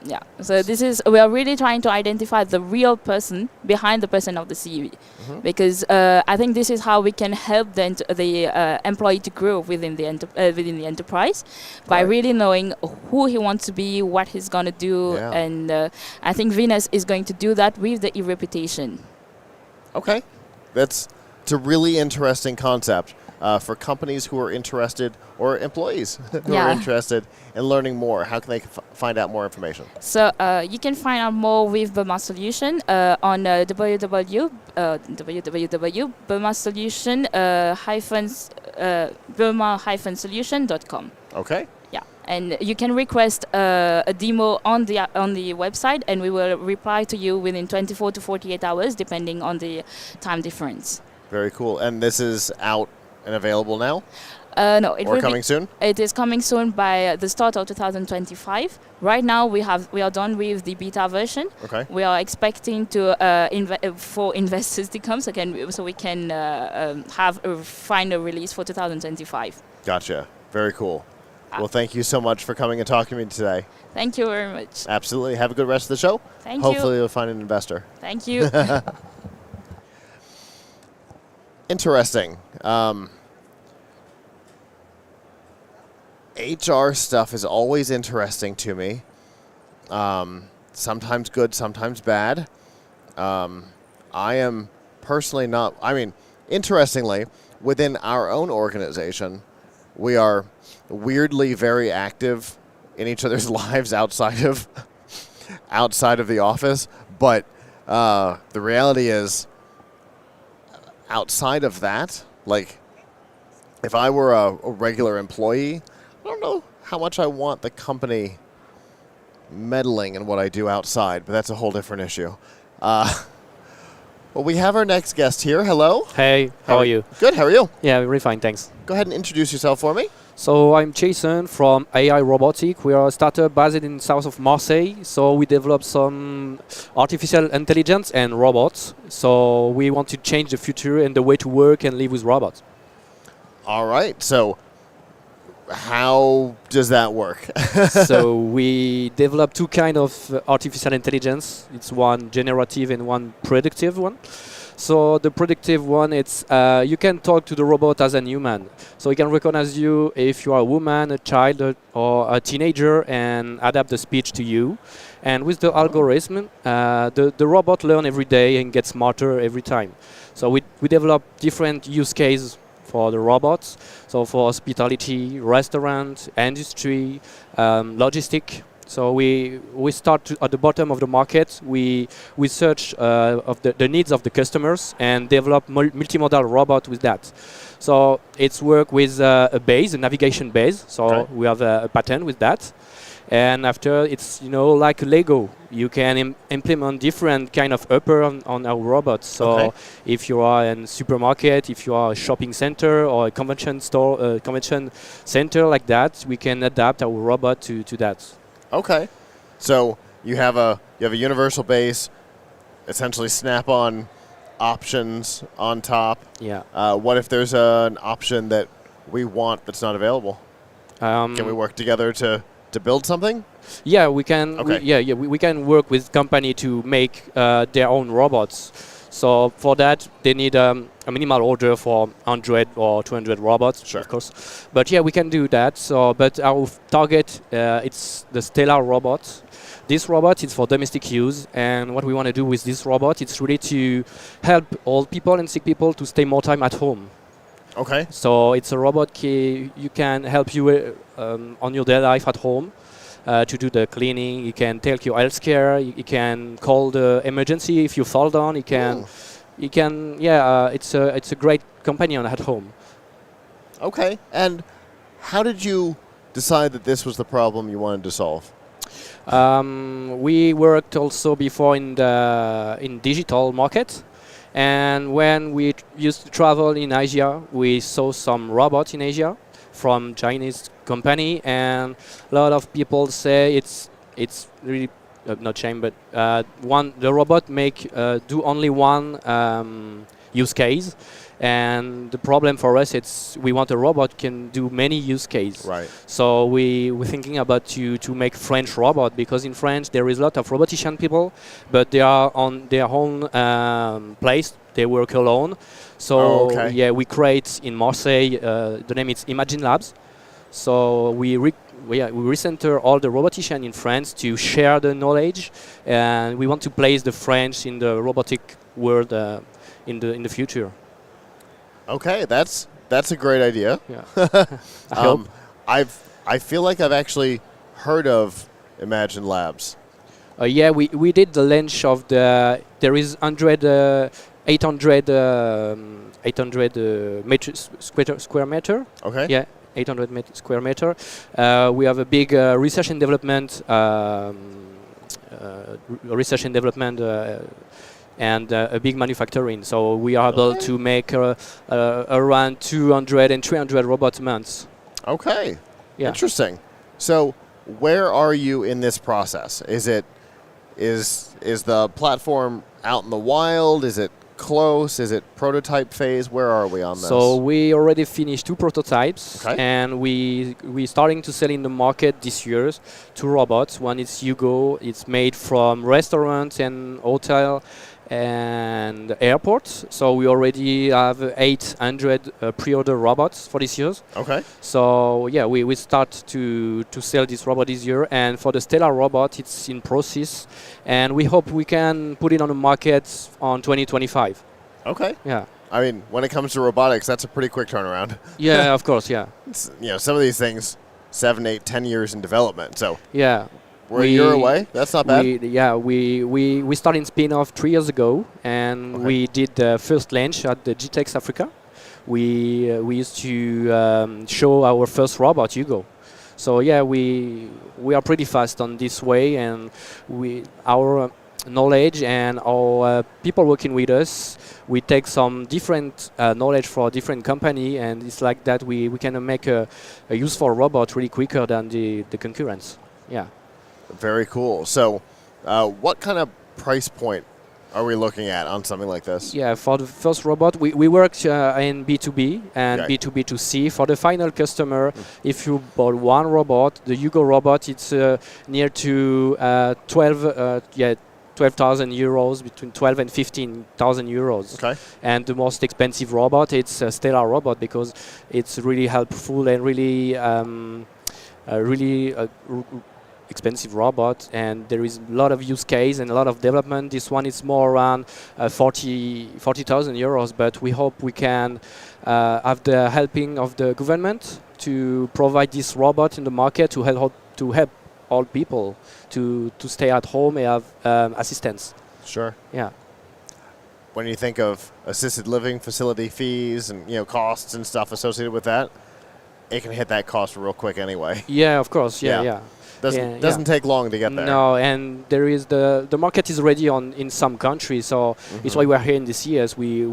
Yeah. So we are really trying to identify the real person behind the person of the CV, because I think this is how we can help the employee to grow within the enterprise by really knowing who he wants to be, what he's gonna do, and I think Venus is going to do that with the e-reputation. Okay, it's a really interesting concept for companies who are interested, or employees who are interested in learning more. How can they find out more information? So you can find out more with Bulma Solution on www.bulma-solution.com. Okay. Yeah, and you can request a demo on the website, and we will reply to you within 24 to 48 hours, depending on the time difference. Very cool. And this is out and available now? No, it will coming soon? It is coming soon by the start of 2025. Right now, we are done with the beta version. Okay. We are expecting to for investors to come, so we can find a release for 2025. Gotcha. Very cool. Well, thank you so much for coming and talking to me today. Thank you very much. Absolutely. Have a good rest of the show. Thank you. Hopefully you'll find an investor. Thank you. Interesting. HR stuff is always interesting to me. Sometimes good, sometimes bad. I am personally not, interestingly, within our own organization, we are weirdly very active in each other's lives outside of the office. But the reality is, outside of that, like, if I were a regular employee, I don't know how much I want the company meddling in what I do outside, but that's a whole different issue. Well, we have our next guest here. Hello. Hey, how are you? Good, how are you? Yeah, really fine, thanks. Go ahead and introduce yourself for me. So I'm Jason from AI Robotic. We are a startup based in south of Marseille. So we develop some artificial intelligence and robots. So we want to change the future and the way to work and live with robots. All right. So how does that work? So we develop two kinds of artificial intelligence. It's one generative and one predictive one. So the predictive one, it's you can talk to the robot as a human. So it can recognize you if you are a woman, a child, or a teenager, and adapt the speech to you. And with the algorithm, the robot learn every day and gets smarter every time. So we develop different use cases for the robots. So for hospitality, restaurant, industry, logistic. So we start at the bottom of the market. We search of the needs of the customers and develop multimodal robot with that. So it's work with a base, a navigation base. So we have a pattern with that. And after it's like Lego, you can implement different kind of upper on our robots. So if you are in supermarket, if you are a shopping center or a convention store, convention center like that, we can adapt our robot to that. Okay, so you have a universal base, essentially snap-on options on top. Yeah. What if there's an option that we want that's not available? Can we work together to build something? Yeah, we can. Okay. We can work with company to make their own robots. So for that, they need a minimal order for 100 or 200 robots, of course. But yeah, we can do that. So, but our target, it's the Stellar robot. This robot is for domestic use, and what we want to do with this robot, it's really to help old people and sick people to stay more time at home. Okay. So it's a robot you can help you on your daily life at home. To do the cleaning, you can take your health care. You can call the emergency if you fall down. You can, it's a great companion at home. Okay, and how did you decide that this was the problem you wanted to solve? We worked also before in digital market, and when we used to travel in Asia, we saw some robots in Asia from Chinese company, and a lot of people say it's really not shame, but the robot do only one use case, and the problem for us we want a robot can do many use cases. Right. So we're thinking about to make French robot, because in France there is a lot of robotician people, but they are on their own place. They work alone. So yeah, we create in Marseille. The name is Imagine Labs. So we recenter all the roboticians in France to share the knowledge, and we want to place the French in the robotic world in the future. Okay, that's a great idea. Yeah. I hope. I feel like I've actually heard of Imagine Labs. Yeah, we did the launch of there is 800 square meter. Okay. Yeah, 800 square meter. We have a big research and development, and a big manufacturing. So we are able to make around 200 and 300 robots a month. Okay. Yeah. Interesting. So where are you in this process? Is the platform out in the wild? Is it close? Is it prototype phase? Where are we on this? So we already finished 2 prototypes, Okay. and we starting to sell in the market this year 2 robots. One is Hugo. It's made from restaurants and hotel and airports. So we already have 800 pre-order robots for this year. Okay. So yeah, we start to sell this robot this year, and for the Stellar robot, it's in process, and we hope we can put it on the market on 2025. Okay. Yeah. I mean, when it comes to robotics, that's a pretty quick turnaround. Yeah, of course, yeah. It's, some of these things, 7, 8, 10 years in development. So yeah. We're a year away. That's not bad. We started spin-off 3 years ago, and we did the first launch at the GTEx Africa. We used to show our first robot, Hugo. So yeah, we are pretty fast on this way, and our knowledge and our people working with us, we take some different knowledge for different company, and it's like that we can make a useful robot really quicker than the concurrents. Yeah. Very cool. So what kind of price point are we looking at on something like this? Yeah, for the first robot, we worked in B2B and B2B2C. For the final customer, if you bought one robot, the Hugo robot, it's near to 12,000 euros, between 12 and 15,000 euros. Okay. And the most expensive robot, it's a Stellar robot, because it's really helpful and really expensive robot, and there is a lot of use case and a lot of development. This one is more around 40,000 euros, but we hope we can have the helping of the government to provide this robot in the market to help all people to stay at home and have assistance. Sure. Yeah. When you think of assisted living facility fees and costs and stuff associated with that, it can hit that cost real quick anyway. Yeah, of course. Yeah. Doesn't take long to get there. No, and there is the market is ready in some countries, so it's why we're here in the CES. We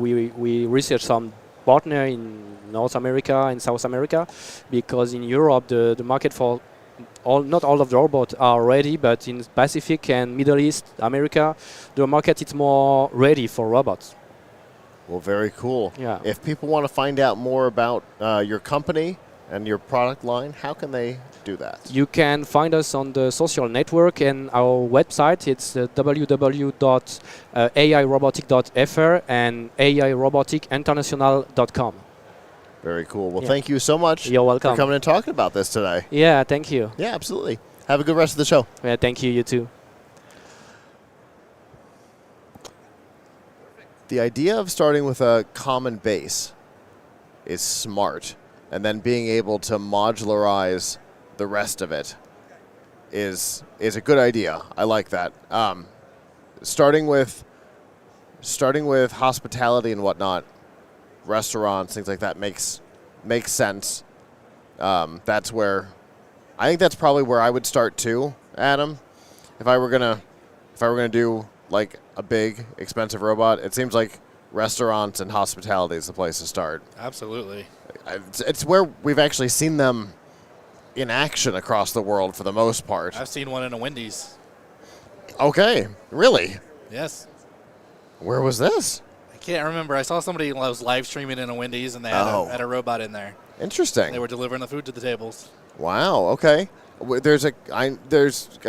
research some partner in North America and South America, because in Europe the market for not all of the robots are ready, but in Pacific and Middle East, America, the market is more ready for robots. Well, very cool. Yeah. If people want to find out more about your company and your product line, how can they do that? You can find us on the social network and our website. It's www.airobotic.fr and airoboticinternational.com. Very cool. Well, thank you so much. You're welcome. For coming and talking about this today. Yeah, thank you. Yeah, absolutely. Have a good rest of the show. Yeah, thank you. You too. The idea of starting with a common base is smart, and then being able to modularize the rest of it is a good idea. I like that. Starting with hospitality and whatnot, restaurants, things like that makes sense. That's where I think that's probably where I would start too, Adam. If I were gonna do like a big expensive robot, it seems like restaurants and hospitality is the place to start. Absolutely. It's where we've actually seen them in action across the world for the most part. I've seen one in a Wendy's. Okay, really? Yes. Where was this? I can't remember. I saw somebody was live streaming in a Wendy's, and they had a robot in there. Interesting. They were delivering the food to the tables. Wow. Okay. There's a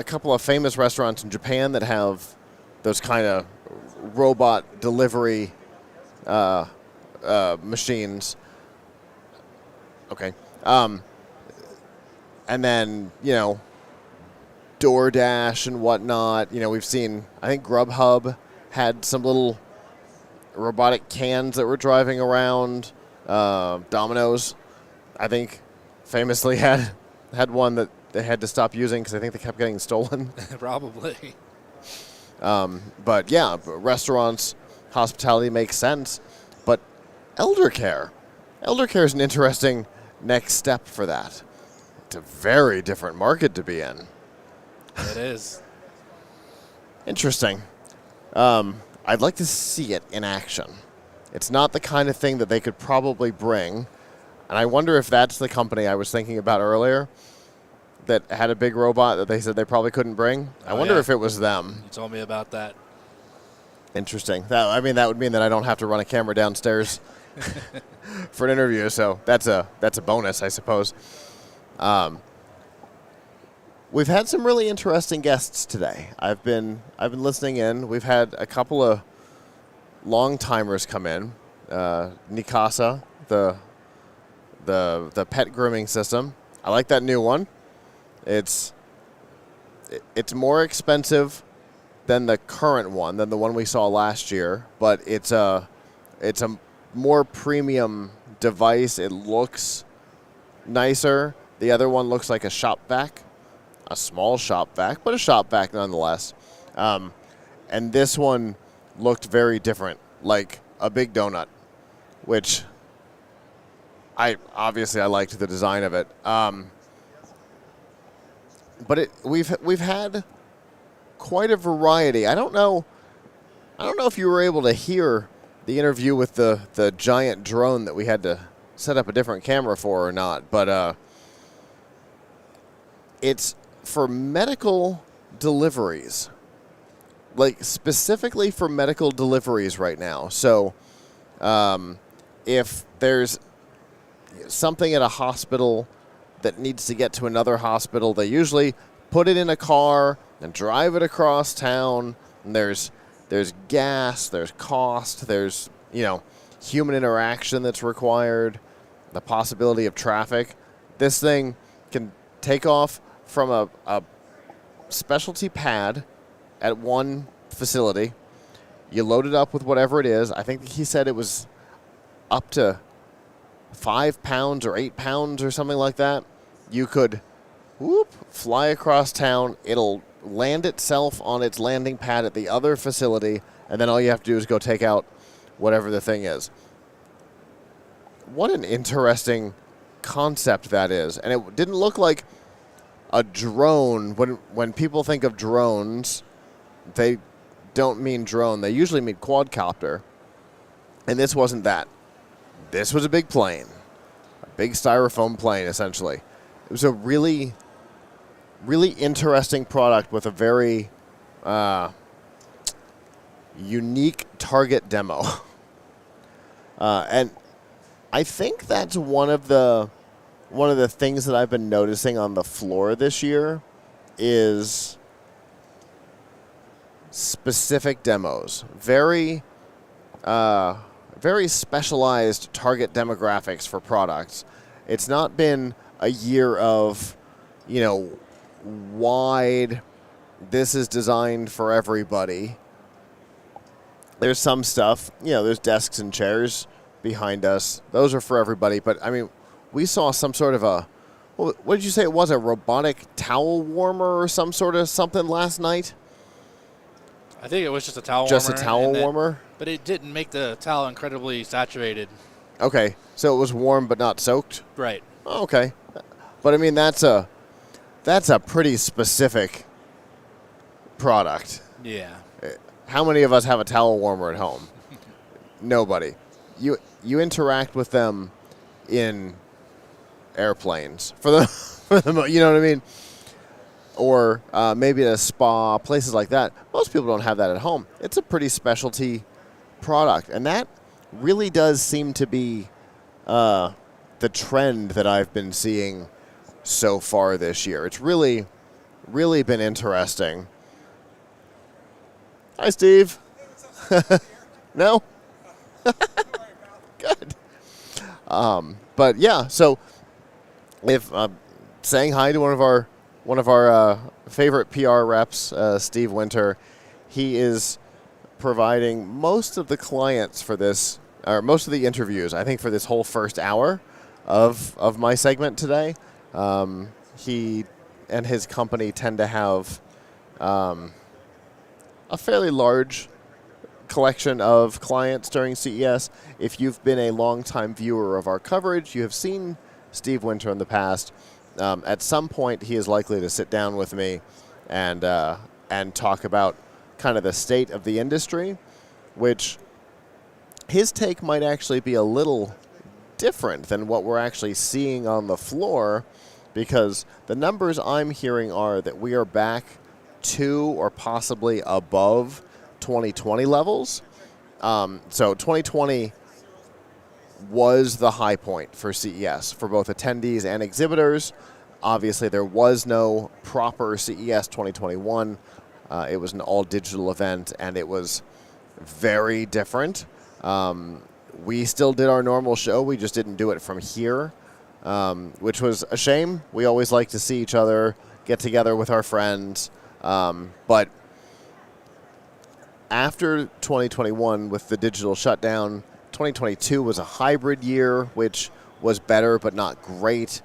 couple of famous restaurants in Japan that have those kind of robot delivery machines. Okay. And then, DoorDash and whatnot. We've seen, I think Grubhub had some little robotic cans that were driving around. Domino's, I think, famously had one that they had to stop using because I think they kept getting stolen. Probably. But yeah, restaurants, hospitality makes sense. But elder care is an interesting next step for that. It's a very different market to be in. It is. Interesting. I'd like to see it in action. It's not the kind of thing that they could probably bring. And I wonder if that's the company I was thinking about earlier that had a big robot that they said they probably couldn't bring. I wonder if it was them. You told me about that. Interesting. That would mean that I don't have to run a camera downstairs for an interview. So that's a bonus, I suppose. We've had some really interesting guests today. I've been listening in. We've had a couple of long timers come in. Nikasa, the pet grooming system. I like that new one. It's more expensive than the current one, than the one we saw last year, but it's a more premium device. It looks nicer. The other one looks like a shop vac, a small shop vac, but a shop vac nonetheless. And this one looked very different, like a big donut, which I liked the design of it. But we've had quite a variety. I don't know if you were able to hear the interview with the giant drone that we had to set up a different camera for or not, but it's for medical deliveries, like specifically for medical deliveries right now. So if there's something at a hospital that needs to get to another hospital, they usually put it in a car and drive it across town. And there's gas, there's cost, there's human interaction that's required, the possibility of traffic. This thing can take off from a specialty pad at one facility. You load it up with whatever it is. I think he said it was up to 5 pounds or 8 pounds or something like that. You could fly across town. It'll land itself on its landing pad at the other facility, and then all you have to do is go take out whatever the thing is. What an interesting concept that is. And it didn't look like a drone. When people think of drones, they don't mean drone. They usually mean quadcopter. And this wasn't that. This was a big plane. A big styrofoam plane, essentially. It was a really, really interesting product with a very unique target demo. And I think that's one of the things that I've been noticing on the floor this year is specific demos. Very specialized target demographics for products. It's not been a year of, wide, this is designed for everybody. There's some stuff, there's desks and chairs behind us. Those are for everybody. But, we saw some sort of what did you say it was, a robotic towel warmer or some sort of something last night? I think it was just a towel warmer. Just a towel warmer? But it didn't make the towel incredibly saturated. Okay, so it was warm but not soaked? Right. Oh, okay. But, that's a pretty specific product. Yeah. How many of us have a towel warmer at home? Nobody. You interact with them in airplanes for the you know what I mean? Or maybe at a spa, places like that. Most people don't have that at home. It's a pretty specialty product, and that really does seem to be the trend that I've been seeing so far this year. It's really, really been interesting. Hi, Steve. No? Good. But yeah, so if saying hi to one of our favorite PR reps, Steve Winter, he is providing most of the clients for this, or most of the interviews, I think, for this whole first hour of my segment today. He and his company tend to have a fairly large collection of clients during CES. If you've been a long-time viewer of our coverage, you have seen Steve Winter in the past. At some point, he is likely to sit down with me and talk about kind of the state of the industry, which his take might actually be a little different than what we're actually seeing on the floor, because the numbers I'm hearing are that we are back to or possibly above 2020 levels. So 2020 was the high point for CES for both attendees and exhibitors. Obviously, there was no proper CES 2021. It was an all-digital event, and it was very different. We still did our normal show. We just didn't do it from here, which was a shame. We always like to see each other, get together with our friends. But after 2021, with the digital shutdown, 2022 was a hybrid year, which was better but not great.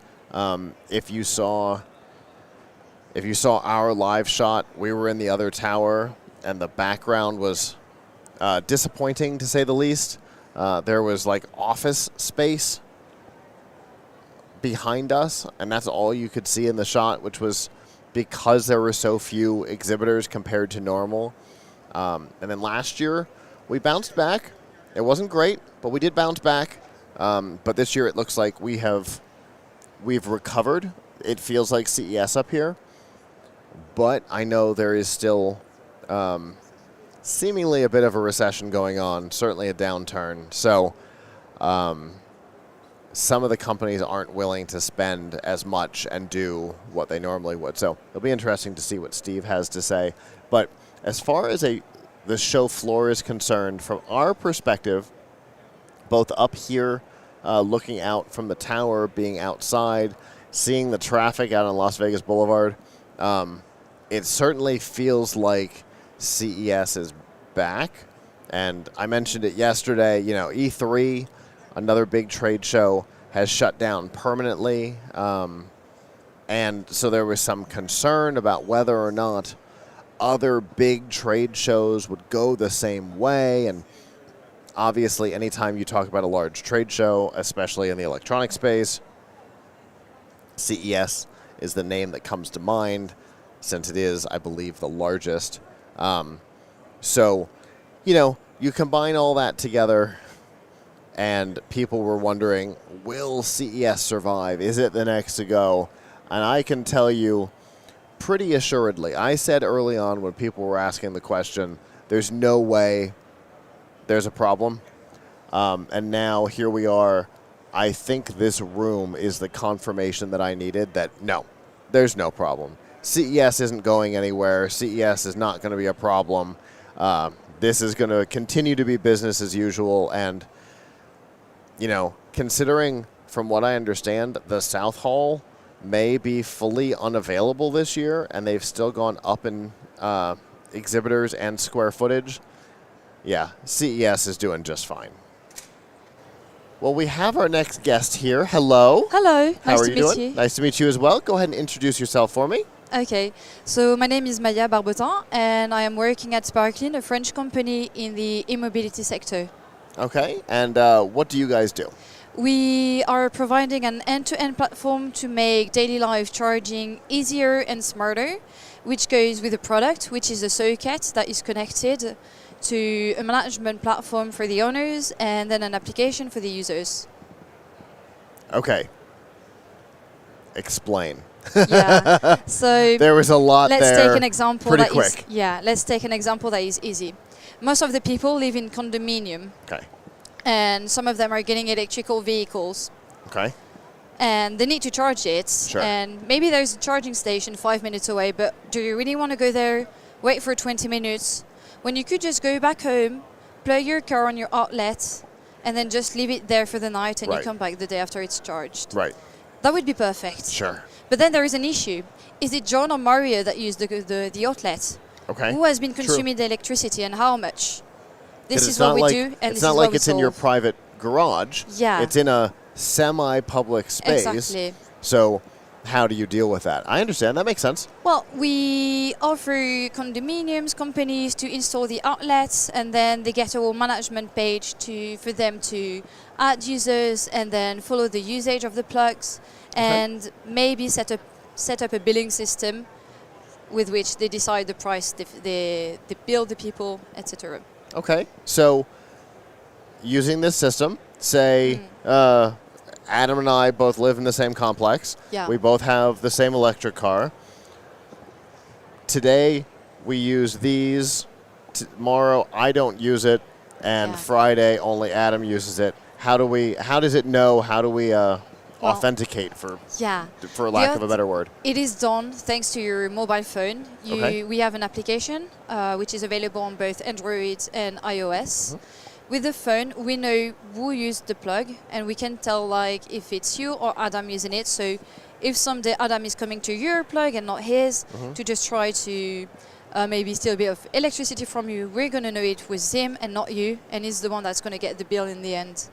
If you saw our live shot, we were in the other tower, and the background was disappointing, to say the least. There was like office space behind us, and that's all you could see in the shot, which was because there were so few exhibitors compared to normal. And then last year, we bounced back. It wasn't great, but we did bounce back. But this year, it looks like we've recovered. It feels like CES up here. But I know there is still seemingly a bit of a recession going on, certainly a downturn. So some of the companies aren't willing to spend as much and do what they normally would. So it'll be interesting to see what Steve has to say. But as far as the show floor is concerned, from our perspective, both up here, looking out from the tower, being outside, seeing the traffic out on Las Vegas Boulevard, it certainly feels like CES is back. And I mentioned it yesterday, E3, another big trade show, has shut down permanently. And so there was some concern about whether or not other big trade shows would go the same way. And obviously, anytime you talk about a large trade show, especially in the electronic space, CES is the name that comes to mind, since it is, I believe, the largest. So, you combine all that together, and people were wondering, will CES survive? Is it the next to go? And I can tell you pretty assuredly, I said early on when people were asking the question, there's no way there's a problem. And now here we are. I think this room is the confirmation that I needed that no, there's no problem. CES isn't going anywhere. CES is not going to be a problem. This is going to continue to be business as usual. And, considering from what I understand, the South Hall may be fully unavailable this year, and they've still gone up in exhibitors and square footage. Yeah, CES is doing just fine. Well, we have our next guest here. Hello. Hello. How Nice are to you meet doing? you. Nice to meet you as well. Go ahead and introduce yourself for me. Okay, so my name is Maya Barbotin, and I am working at Sparklin, a French company in the e-mobility sector. Okay, and what do you guys do? We are providing an end-to-end platform to make daily life charging easier and smarter, which goes with a product, which is a socket that is connected to a management platform for the owners and then an application for the users. Okay. Explain. Yeah. So there was a lot let's there. take an example pretty that quick. let's take an example that is easy. Most of the people live in condominium. Okay. And some of them are getting electrical vehicles. Okay. And they need to charge it. Sure. And maybe there's a charging station 5 minutes away, but do you really want to go there, wait for 20 minutes, when you could just go back home, plug your car on your outlet, and then just leave it there for the night, and you Right. come back the day after it's charged? Right. That would be perfect. Sure. But then there is an issue. Is it John or Mario that used the outlet? Okay. Who has been True. consuming the electricity and how much? This 'Cause is it's what not we like- do, and it's this not is like what we it's in your solve. private garage. Yeah. It's in a semi-public space. Exactly. So how do you deal with that? I understand. That makes sense. Well, we offer condominiums, companies to install the outlets, and then they get a whole management page for them to add users and then follow the usage of the plugs, and maybe set up a billing system with which they decide the price they bill the people, etc. Okay. So using this system, say Adam and I both live in the same complex. Yeah. We both have the same electric car. Today, we use these tomorrow I don't use it, and Friday only Adam uses it. How does it know? How do we authenticate, for lack of a better word? It is done thanks to your mobile phone. We have an application which is available on both Android and iOS. With the phone, we know who used the plug, and we can tell like if it's you or Adam using it. So if someday Adam is coming to your plug and not his, to just try to maybe steal a bit of electricity from you, we're going to know it was him and not you, and he's the one that's going to get the bill in the end.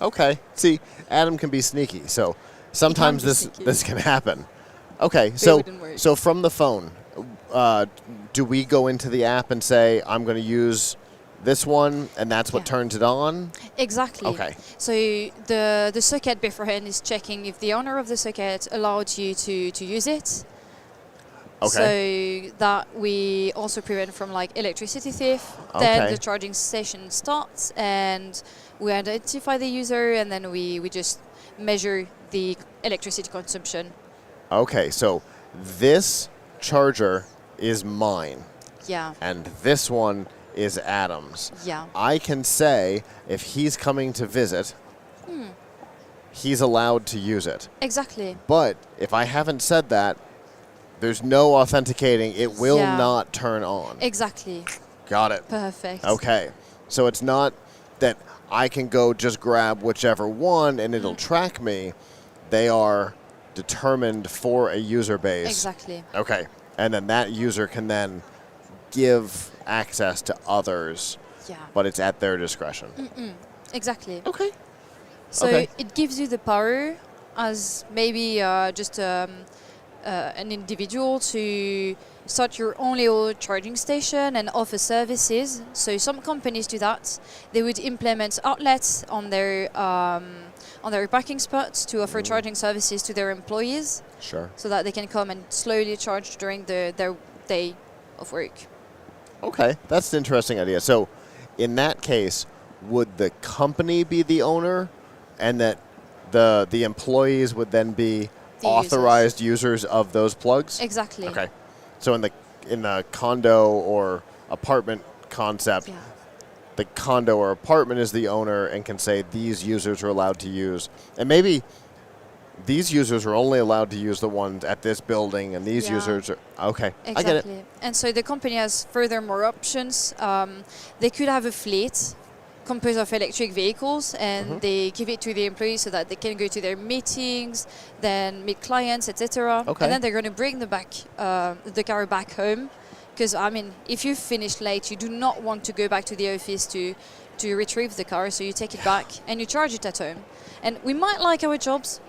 Okay. See, Adam can be sneaky, so sometimes this can happen. Okay, so from the phone, do we go into the app and say, I'm going to use this one, and that's what turns it on? Exactly. Okay. So the socket beforehand is checking if the owner of the socket allowed you to use it. Okay. So that we also prevent from like electricity theft. Then the charging station starts, and we identify the user, and then we just measure the electricity consumption. Okay, so this charger is mine. Yeah. And this one is Adam's. Yeah. I can say if he's coming to visit, he's allowed to use it. Exactly. But if I haven't said that, there's no authenticating. It will not turn on. Exactly. Got it. Perfect. Okay. So it's not that I can go just grab whichever one and it'll track me. They are determined for a user base. Exactly. Okay. And then that user can then give access to others. Yeah. But it's at their discretion. Exactly. Okay. So it gives you the power as maybe just an individual to start your own little charging station and offer services. So some companies do that. They would implement outlets on their parking spots to offer charging services to their employees. Sure. So that they can come and slowly charge during their day of work. Okay, that's an interesting idea. So in that case, would the company be the owner, and that the employees would then be authorized users of those plugs? Exactly. Okay. So in the condo or apartment concept, the condo or apartment is the owner and can say these users are allowed to use. And maybe these users are only allowed to use the ones at this building, and these users are... Okay, exactly. I get it. And so the company has furthermore options. They could have a fleet composed of electric vehicles, and they give it to the employees so that they can go to their meetings, then meet clients, etc. Okay. And then they're going to bring the car back home. Because, I mean, if you finish late, you do not want to go back to the office to retrieve the car, so you take it back and you charge it at home. And we might like our jobs,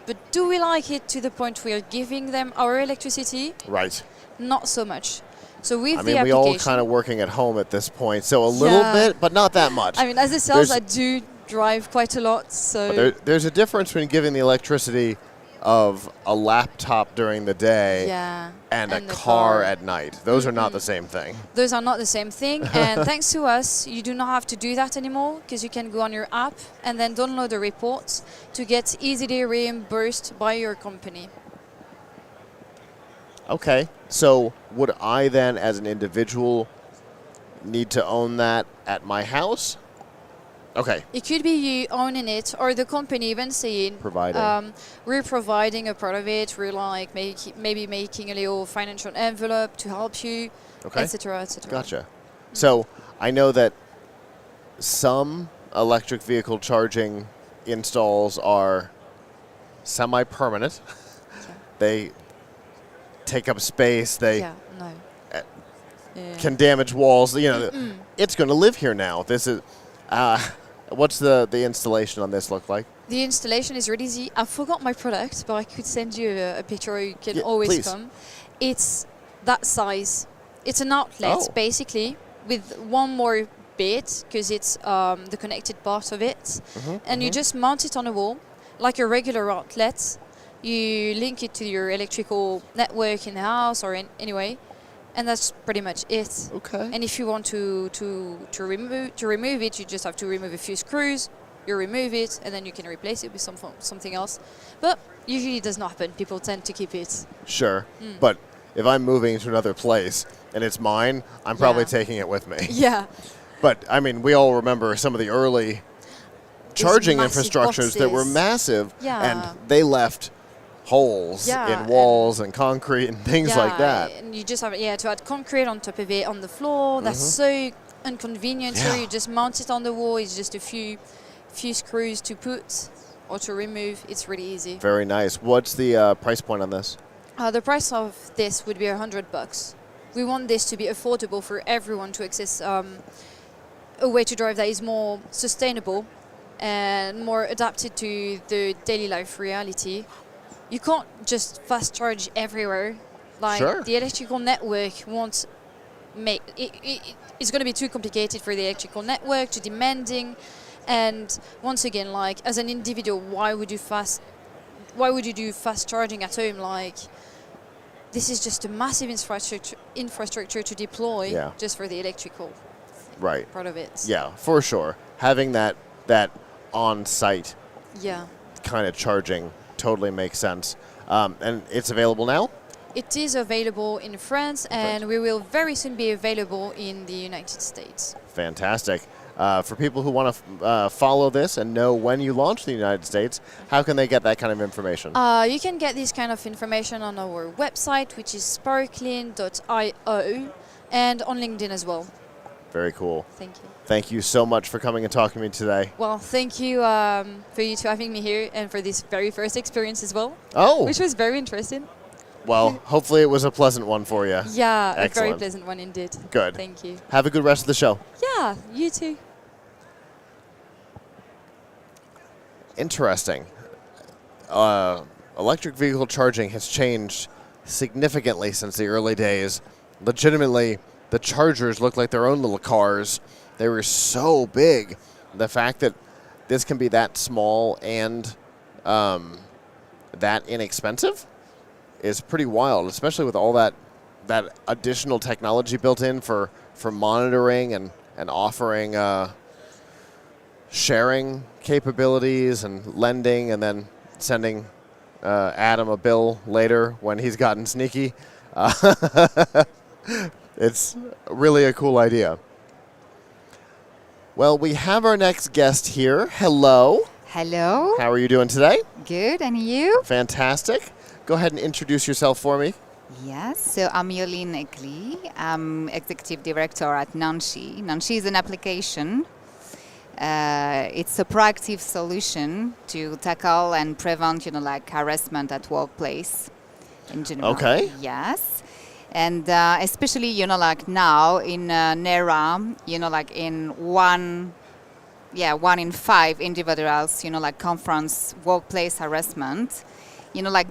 but do we like it to the point we are giving them our electricity? Right. Not so much. So with I the mean, we application, all kind of working at home at this point, so a little bit, but not that much. I mean, as a sales, I do drive quite a lot, so... There's a difference between giving the electricity of a laptop during the day and a car at night. Those are not the same thing. Those are not the same thing, and thanks to us, you do not have to do that anymore, because you can go on your app and then download the reports to get easily reimbursed by your company. Okay, so would I then, as an individual, need to own that at my house? Okay. It could be you owning it, or the company even saying, we're providing a part of it, we're like maybe making a little financial envelope to help you, etc., etc. Gotcha. So I know that some electric vehicle charging installs are semi-permanent. They take up space. They can damage walls. You know, it's going to live here now. This is. What's the installation on this look like? The installation is really easy. I forgot my product, but I could send you a picture. You can always come. It's that size. It's an outlet, basically, with one more bit, because it's the connected part of it. And you just mount it on a wall, like a regular outlet. You link it to your electrical network in the house or anyway. And that's pretty much it. Okay. And if you want to remove it, you just have to remove a few screws. You remove it, and then you can replace it with something else. But usually it does not happen. People tend to keep it. Sure, but if I'm moving to another place and it's mine, I'm probably taking it with me. Yeah. But I mean, we all remember some of the early charging infrastructures that were massive, and they left holes in walls and concrete and things like that. And you just have to add concrete on top of it on the floor. That's so inconvenient. So you just mount it on the wall. It's just a few screws to put or to remove. It's really easy. Very nice. What's the price point on this? The price of this would be $100. We want this to be affordable for everyone to access a way to drive that is more sustainable and more adapted to the daily life reality. You can't just fast charge everywhere. Like the electrical network won't make it's going to be too complicated for the electrical network, too demanding. And once again, like as an individual, why would you do fast charging at home? Like this is just a massive infrastructure to deploy just for the electrical part of it. Yeah, for sure. Having that on-site kind of charging totally makes sense. And it's available now? It is available in France, and we will very soon be available in the United States. Fantastic. For people who want to follow this and know when you launch in the United States, how can they get that kind of information? You can get this kind of information on our website, which is sparkling.io, and on LinkedIn as well. Very cool. Thank you. Thank you so much for coming and talking to me today. Well, thank you for you two having me here and for this very first experience as well. Oh. Which was very interesting. Well, hopefully it was a pleasant one for you. Yeah, excellent. A very pleasant one indeed. Good. Thank you. Have a good rest of the show. Yeah, you too. Interesting. Electric vehicle charging has changed significantly since the early days. Legitimately, the chargers look like their own little cars. They were so big. The fact that this can be that small and that inexpensive is pretty wild, especially with all that additional technology built in for monitoring and offering sharing capabilities and lending, and then sending Adam a bill later when he's gotten sneaky. It's really a cool idea. Well, we have our next guest here. Hello. Hello. How are you doing today? Good, and you? Fantastic. Go ahead and introduce yourself for me. Yes, so I'm Yolene Egli. I'm Executive Director at Nanshi. Nanshi is an application. It's a proactive solution to tackle and prevent, harassment at workplace in general. Okay. Yes. And especially, now in an era, in one in 5 individuals, confronts workplace harassment.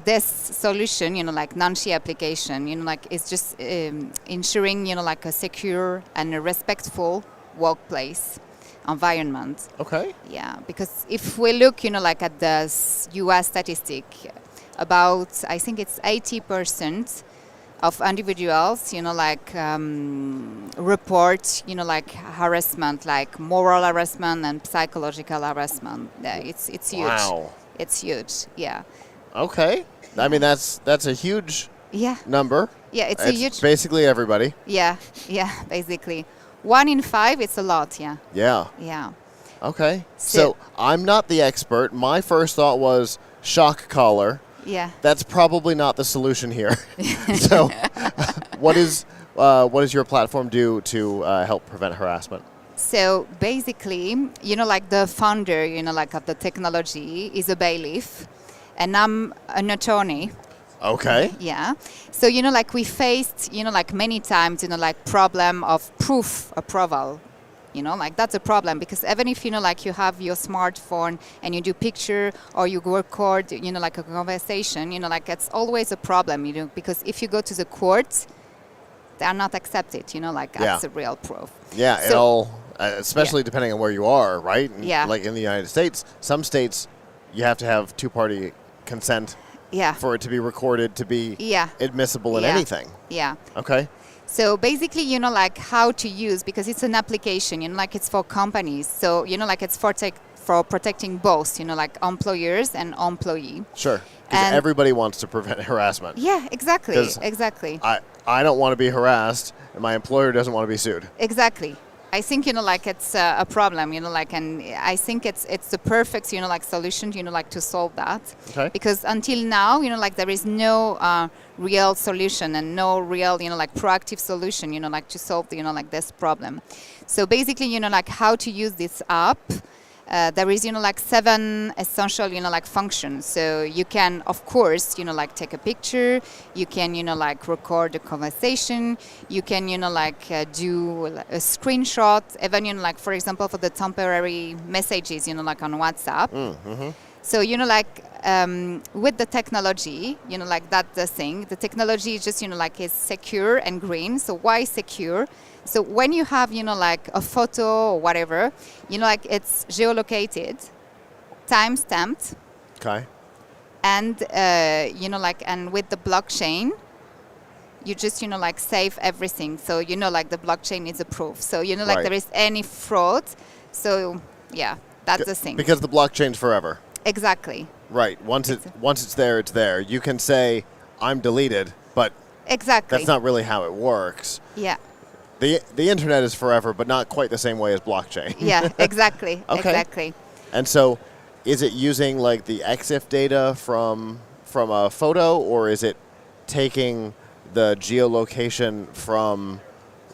This solution, Nanshi application, it's just ensuring, a secure and a respectful workplace environment. Okay. Yeah, because if we look, at the U.S. statistic, about, I think it's 80% of individuals, report, harassment, like moral harassment and psychological harassment. It's huge. Wow. It's huge. Yeah. Okay. I mean, that's a huge number. Yeah, it's a huge. Basically everybody. Yeah, basically. 1 in 5, it's a lot, yeah. Yeah. Yeah. Okay. So I'm not the expert. My first thought was shock collar. Yeah. That's probably not the solution here. So what does your platform do to help prevent harassment? So basically, the founder, of the technology is a bailiff, and I'm an attorney. Okay. Yeah. So, we faced, many times, problem of proof approval. That's a problem, because even if, you have your smartphone and you do picture or you record, a conversation, it's always a problem, because if you go to the court, they are not accepted, that's a real proof. Yeah, so, it all, especially depending on where you are, right? Yeah. Like in the United States, some states you have to have two-party consent for it to be recorded to be admissible in anything. Yeah. Okay. So basically, how to use, because it's an application, it's for companies. So, it's for protecting both, employers and employee. Sure. Because everybody wants to prevent harassment. Yeah, exactly. I don't want to be harassed, and my employer doesn't want to be sued. Exactly. I think, like it's a problem, like, and I think it's the perfect, like solution, like to solve that. Okay. Because until now, like there is no real solution and no real, like proactive solution, like to solve, like this problem. So basically, like how to use this app. There is, like 7 essential, like functions. So you can, of course, like take a picture. You can, like record a conversation. You can, like do a screenshot. Even, like for example, for the temporary messages, like on WhatsApp. Mm-hmm. So, like with the technology, like that's the thing. The technology is just, like is secure and green. So why secure? So when you have, like a photo or whatever, like it's geolocated, time-stamped. Okay. And, like, and with the blockchain, you just, like save everything. So, like the blockchain is a proof. So, like there is any fraud. So, yeah, that's the thing. Because the blockchain's forever. Exactly. Right. Once it's there, it's there. You can say, I'm deleted, but exactly. That's not really how it works. Yeah. The internet is forever, but not quite the same way as blockchain. Yeah, exactly. Okay. Exactly. And so, is it using like the EXIF data from a photo, or is it taking the geolocation from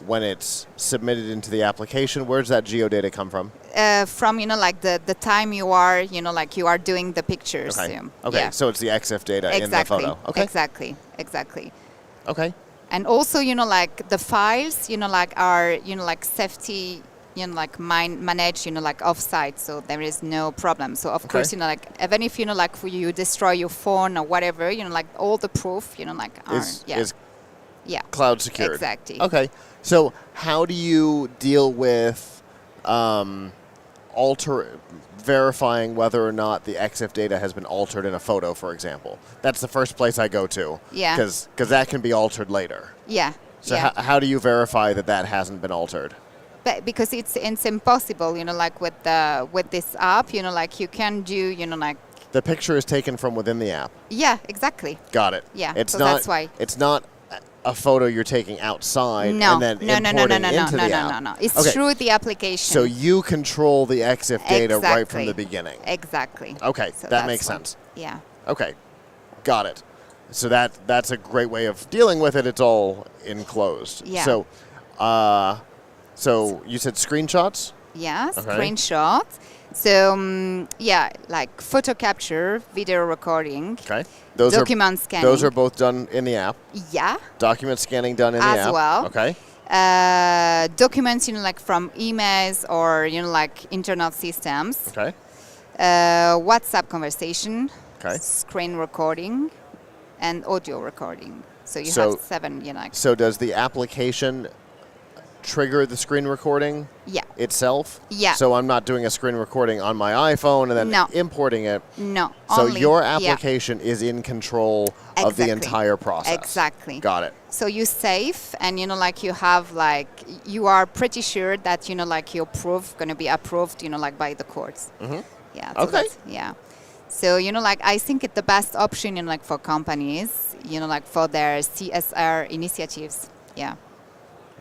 when it's submitted into the application? Where does that geodata come from? From like the time you are like you are doing the pictures. Okay. Okay. Yeah. So it's the EXIF data in the photo. Okay. Exactly. Okay. And also, like the files, like are, like safety, like managed, like offsite, so there is no problem. So of course, like even if like you destroy your phone or whatever, like all the proof, like are is cloud secured. Exactly. Okay. So how do you deal with verifying whether or not the EXIF data has been altered in a photo, for example? That's the first place I go to. Yeah. Because that can be altered later. Yeah. So yeah. How do you verify that hasn't been altered? But because it's impossible, like with this app, like you can do, like. The picture is taken from within the app. Yeah, exactly. Got it. Yeah. It's so not. That's why. It's not a photo you're taking outside and then importing into the app. No. It's through the application. So you control the EXIF data right from the beginning. Exactly. Okay, so that makes sense. Yeah. Okay, got it. So that's a great way of dealing with it. It's all enclosed. Yeah. So, so you said screenshots? Yeah, okay. Screenshots. So, like photo capture, video recording. Okay. Document scanning. Those are both done in the app? Yeah. Document scanning done in the app? As well. Okay. Documents, like from emails or, like internal systems. Okay. WhatsApp conversation. Okay. Screen recording and audio recording. So you have 7, like. So does the application trigger the screen recording itself? Yeah. So I'm not doing a screen recording on my iPhone and then importing it. No. So your application is in control of the entire process. Exactly. Got it. So you save and, like you have like, you are pretty sure that, like your proof going to be approved, like by the courts. Mm-hmm. Yeah. So okay. Yeah. So, like I think it's the best option, like for companies, like for their CSR initiatives. Yeah.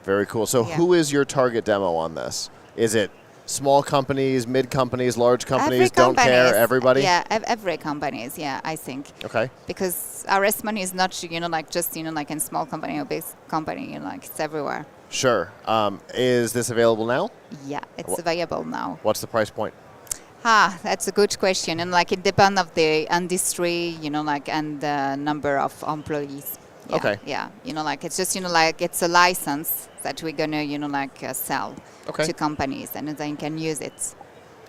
Very cool. So who is your target demo on this? Is it small companies, mid companies, large companies, don't care, everybody? Yeah, every companies, yeah, I think. Okay. Because harassment is not, like just, like in small company or big company, like it's everywhere. Sure. Is this available now? Yeah, it's available now. What's the price point? That's a good question. And like it depends of the industry, like and the number of employees. Yeah, okay. Yeah, like it's just, like it's a license that we're gonna, like sell to companies and they can use it.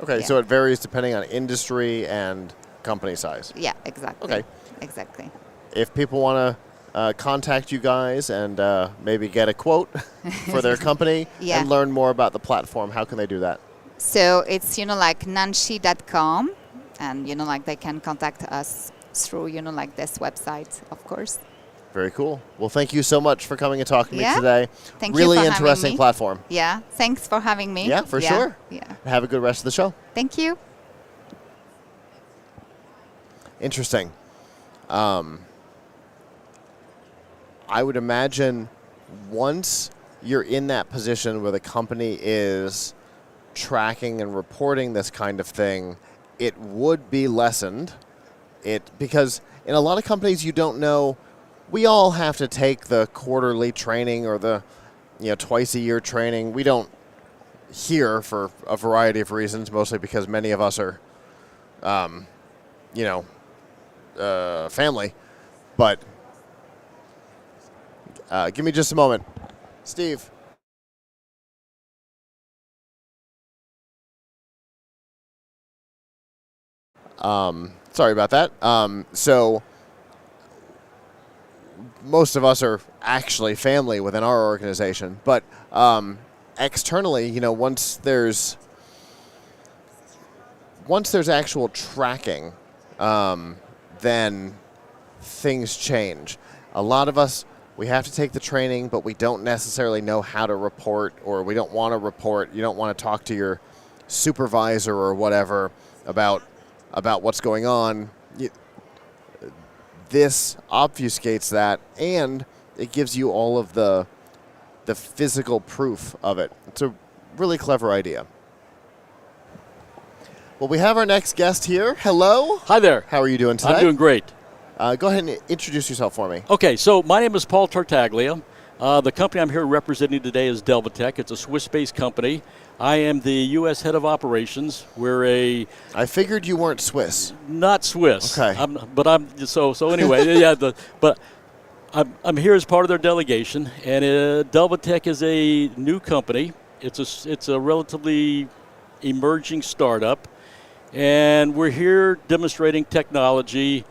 Okay, so it varies depending on industry and company size. Yeah, exactly. Okay. Exactly. If people want to contact you guys and maybe get a quote for their company and learn more about the platform, how can they do that? So it's, like nanshi.com and, like they can contact us through, like this website, of course. Very cool. Well, thank you so much for coming and talking to me today. Thank you really for interesting having me. platform. Yeah. Thanks for having me. Yeah, for sure. Yeah. Have a good rest of the show. Thank you. Interesting. I would imagine once you're in that position where the company is tracking and reporting this kind of thing, it would be lessened. Because in a lot of companies you don't know, we all have to take the quarterly training or the twice a year training. We don't here for a variety of reasons, mostly because many of us are family. But give me just a moment. Steve. Sorry about that. So most of us are actually family within our organization, but externally, once there's actual tracking, then things change. A lot of us, we have to take the training, but we don't necessarily know how to report, or we don't want to report. You don't want to talk to your supervisor or whatever about what's going on. This obfuscates that, and it gives you all of the physical proof of it. It's a really clever idea. Well, we have our next guest here. Hello. Hi there. How are you doing today? I'm doing great. Go ahead and introduce yourself for me. Okay, so my name is Paul Tartaglia. The company I'm here representing today is Delvatec. It's a Swiss-based company. I am the U.S. head of operations. I figured you weren't Swiss. Not Swiss. Okay. So anyway, yeah. But I'm here as part of their delegation, and Delvatec is a new company. It's a relatively emerging startup, and we're here demonstrating technology.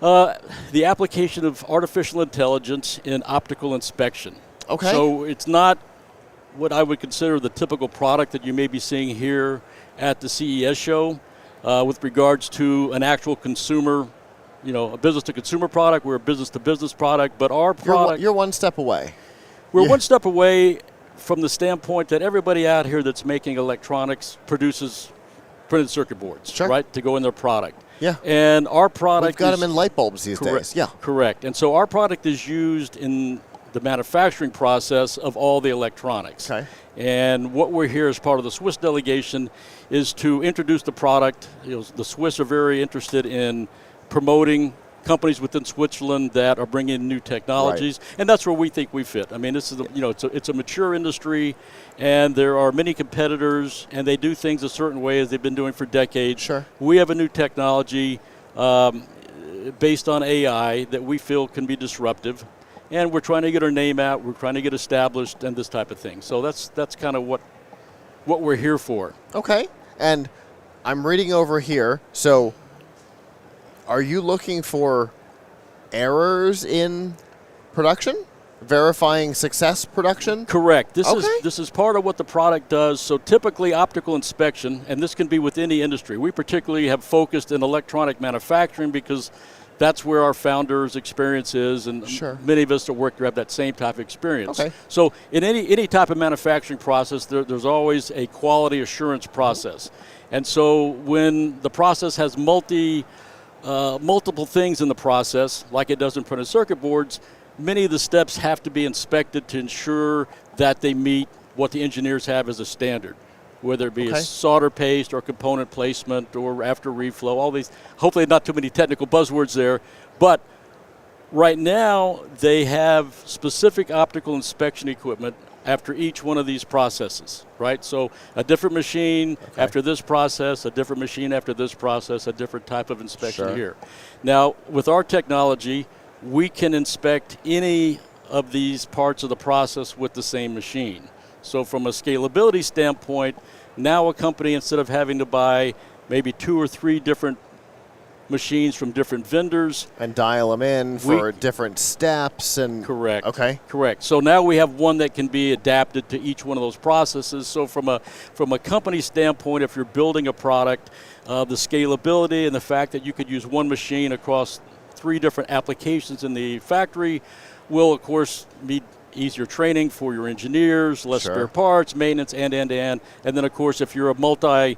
The application of artificial intelligence in optical inspection. Okay. So it's not what I would consider the typical product that you may be seeing here at the CES show with regards to an actual consumer, a business-to-consumer product. We're a business-to-business product, but our product... You're one step away. We're one step away from the standpoint that everybody out here that's making electronics produces printed circuit boards, right, to go in their product. Yeah. And our product... We've got them in light bulbs these days. Yeah. Correct. And so our product is used in the manufacturing process of all the electronics. Okay. And what we're here as part of the Swiss delegation is to introduce the product. The Swiss are very interested in promoting companies within Switzerland that are bringing new technologies, and that's where we think we fit. I mean, this is it's a mature industry, and there are many competitors, and they do things a certain way as they've been doing for decades. Sure. We have a new technology based on AI that we feel can be disruptive, and we're trying to get our name out. We're trying to get established and this type of thing. So that's kind of what we're here for. Okay. And I'm reading over here. So are you looking for errors in production? Verifying success production? Correct. This is part of what the product does. So typically optical inspection, and this can be with any industry. We particularly have focused in electronic manufacturing because that's where our founders' experience is, and many of us that work there have that same type of experience. Okay. So in any type of manufacturing process, there's always a quality assurance process. And so when the process has multiple things in the process, like it does in printed circuit boards, many of the steps have to be inspected to ensure that they meet what the engineers have as a standard, whether it be a solder paste or component placement or after reflow, all these, hopefully not too many technical buzzwords there. But right now, they have specific optical inspection equipment after each one of these processes, right? So a different machine after this process, a different machine after this process, a different type of inspection here. Now, with our technology, we can inspect any of these parts of the process with the same machine. So from a scalability standpoint, now a company, instead of having to buy maybe 2 or 3 different machines from different vendors and dial them in for different steps and correct. Okay. Correct. So now we have one that can be adapted to each one of those processes. So from a company standpoint, if you're building a product, the scalability and the fact that you could use one machine across 3 different applications in the factory will, of course, be easier training for your engineers, less spare parts, maintenance, and. And then, of course, if you're a multi-line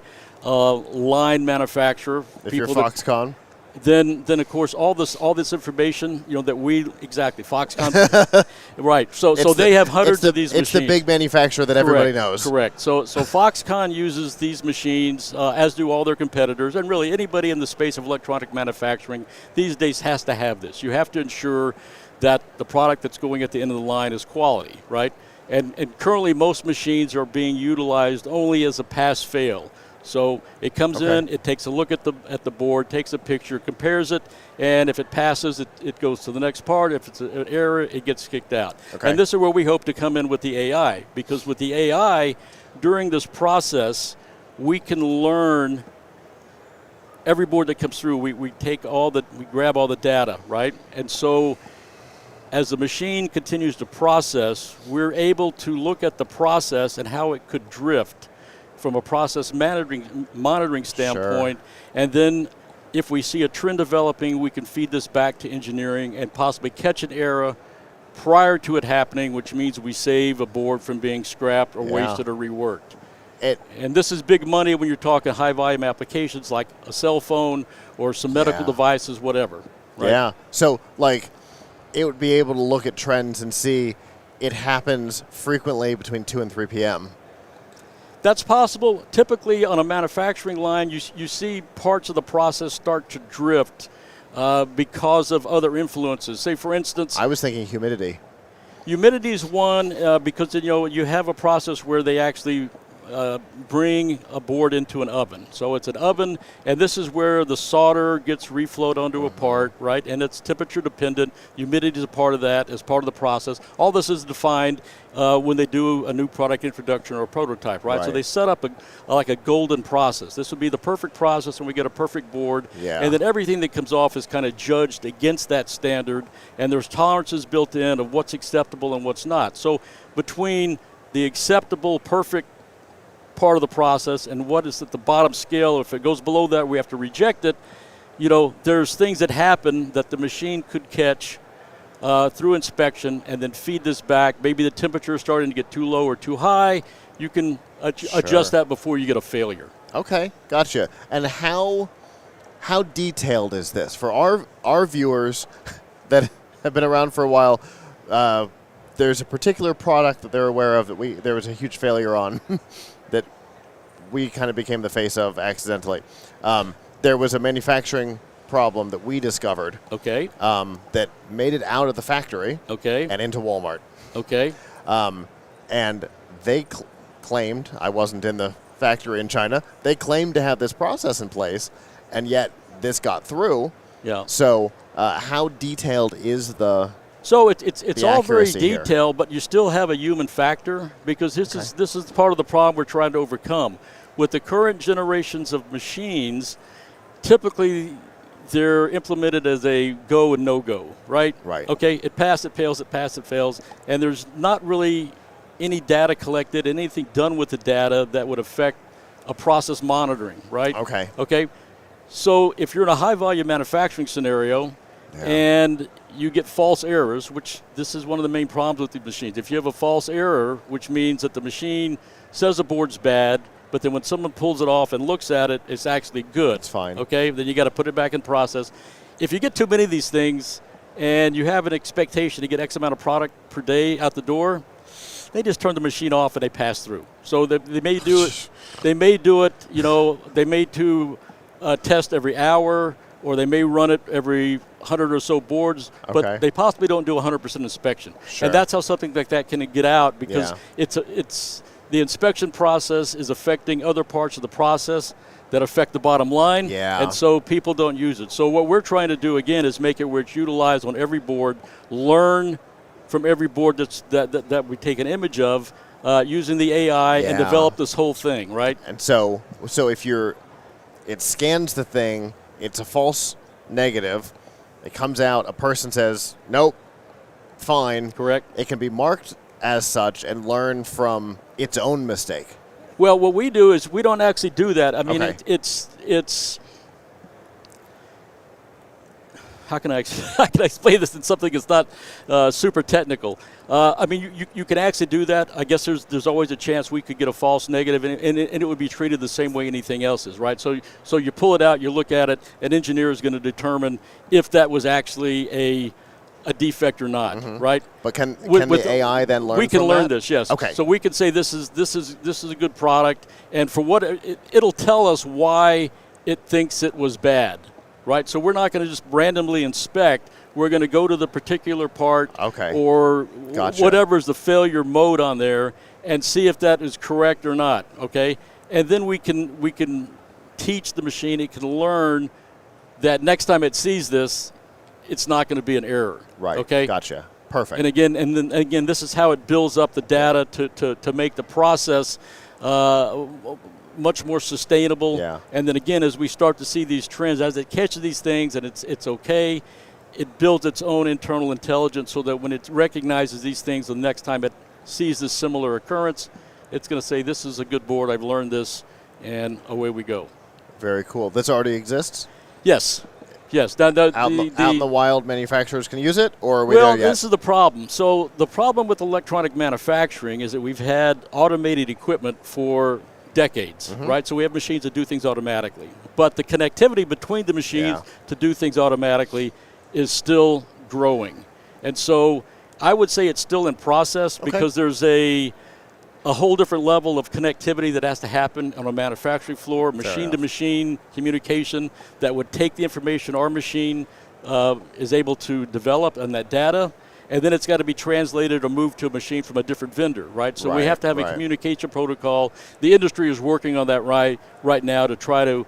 manufacturer. If you're Foxconn. then of course all this information, that we exactly Foxconn, right? So they have hundreds of these machines. It's the big manufacturer that everybody knows. Correct. So Foxconn uses these machines, as do all their competitors, and really anybody in the space of electronic manufacturing these days has to have this. You have to ensure that the product that's going at the end of the line is quality, right? And currently most machines are being utilized only as a pass-fail. So it comes in, it takes a look at the board, takes a picture, compares it, and if it passes, it goes to the next part. If it's an error, it gets kicked out. And this is where we hope to come in with the AI, because with the AI, during this process, we can learn every board that comes through. We grab all the data, right? And so as the machine continues to process, we're able to look at the process and how it could drift from a process monitoring standpoint, and then if we see a trend developing, we can feed this back to engineering and possibly catch an error prior to it happening, which means we save a board from being scrapped or wasted or reworked. And this is big money when you're talking high volume applications like a cell phone or some medical devices, whatever. Right? Yeah. So it would be able to look at trends and see it happens frequently between 2 and 3 p.m. That's possible. Typically on a manufacturing line, you see parts of the process start to drift because of other influences. Say, for instance, I was thinking humidity. Humidity is one because you have a process where they actually bring a board into an oven. So it's an oven, and this is where the solder gets reflowed onto a part, right? And it's temperature dependent. Humidity is a part of that, as part of the process. All this is defined when they do a new product introduction or a prototype, right? So they set up a golden process. This would be the perfect process, and we get a perfect board. And then everything that comes off is kind of judged against that standard, and there's tolerances built in of what's acceptable and what's not. So between the acceptable, perfect part of the process and what is at the bottom scale, if it goes below that, we have to reject it. There's things that happen that the machine could catch through inspection and then feed this back. Maybe the temperature is starting to get too low or too high. You can adjust that before you get a failure. Okay, gotcha. And how detailed is this for our viewers that have been around for a while? There's a particular product that they're aware of that there was a huge failure on. That we kind of became the face of accidentally. There was a manufacturing problem that we discovered. That made it out of the factory. And into Walmart. And they claimed, I wasn't in the factory in China, they claimed to have this process in place, and yet this got through. So how detailed is the... So it's all very detailed, but you still have a human factor, because this is part of the problem we're trying to overcome. With the current generations of machines, typically they're implemented as a go and no-go, right? Okay, it passed, it fails, it passed, it fails, and there's not really any data collected, anything done with the data that would affect a process monitoring, right? Okay. So if you're in a high-volume manufacturing scenario, and you get false errors, which this is one of the main problems with the machines. If you have a false error, which means that the machine says the board's bad, but then when someone pulls it off and looks at it, it's actually good. It's fine. Okay, then you got to put it back in process. If you get too many of these things and you have an expectation to get X amount of product per day out the door, they just turn the machine off and they pass through. So they may do it. They may do it. They may do test every hour, or they may run it every 100 or so boards, but they possibly don't do 100% inspection. And that's how something like that can get out, because it's the inspection process is affecting other parts of the process that affect the bottom line, and so people don't use it. So what we're trying to do, again, is make it where it's utilized on every board, learn from every board that we take an image of using the AI and develop this whole thing, right? And so if it scans the thing, it's a false negative. It comes out, a person says, nope, fine. It can be marked as such and learn from its own mistake. Well, what we do is we don't actually do that. I mean, it's how can I explain this in something that's not super technical? I mean, you can actually do that. I guess there's always a chance we could get a false negative, and it would be treated the same way anything else is, right? So you pull it out, you look at it, an engineer is going to determine if that was actually a defect or not, right? But can the AI then learn? We can from learn that? this, yes. Okay. So we can say this is a good product, and for what it'll tell us why it thinks it was bad, right? So we're not going to just randomly inspect. We're going to go to the particular part or whatever's the failure mode on there and see if that is correct or not, okay? And then we can teach the machine, it can learn that next time it sees this, it's not going to be an error. Right. Okay. Gotcha. Perfect. And again, this is how it builds up the data to make the process much more sustainable. Yeah. And then again, as we start to see these trends, as it catches these things and it's okay, it builds its own internal intelligence so that when it recognizes these things, the next time it sees this similar occurrence, it's going to say, "This is a good board. I've learned this," and away we go. Very cool. This already exists? Yes. Yes. Out in the wild, manufacturers can use it, or are we well, there yet? this is the problem. So the problem with electronic manufacturing is that we've had automated equipment for decades, right? So we have machines that do things automatically. But the connectivity between the machines to do things automatically is still growing. And so I would say it's still in process because there's a whole different level of connectivity that has to happen on a manufacturing floor, machine-to-machine communication that would take the information our machine is able to develop and that data, and then it's got to be translated or moved to a machine from a different vendor, right? So we have to have a communication protocol. The industry is working on that right now to try to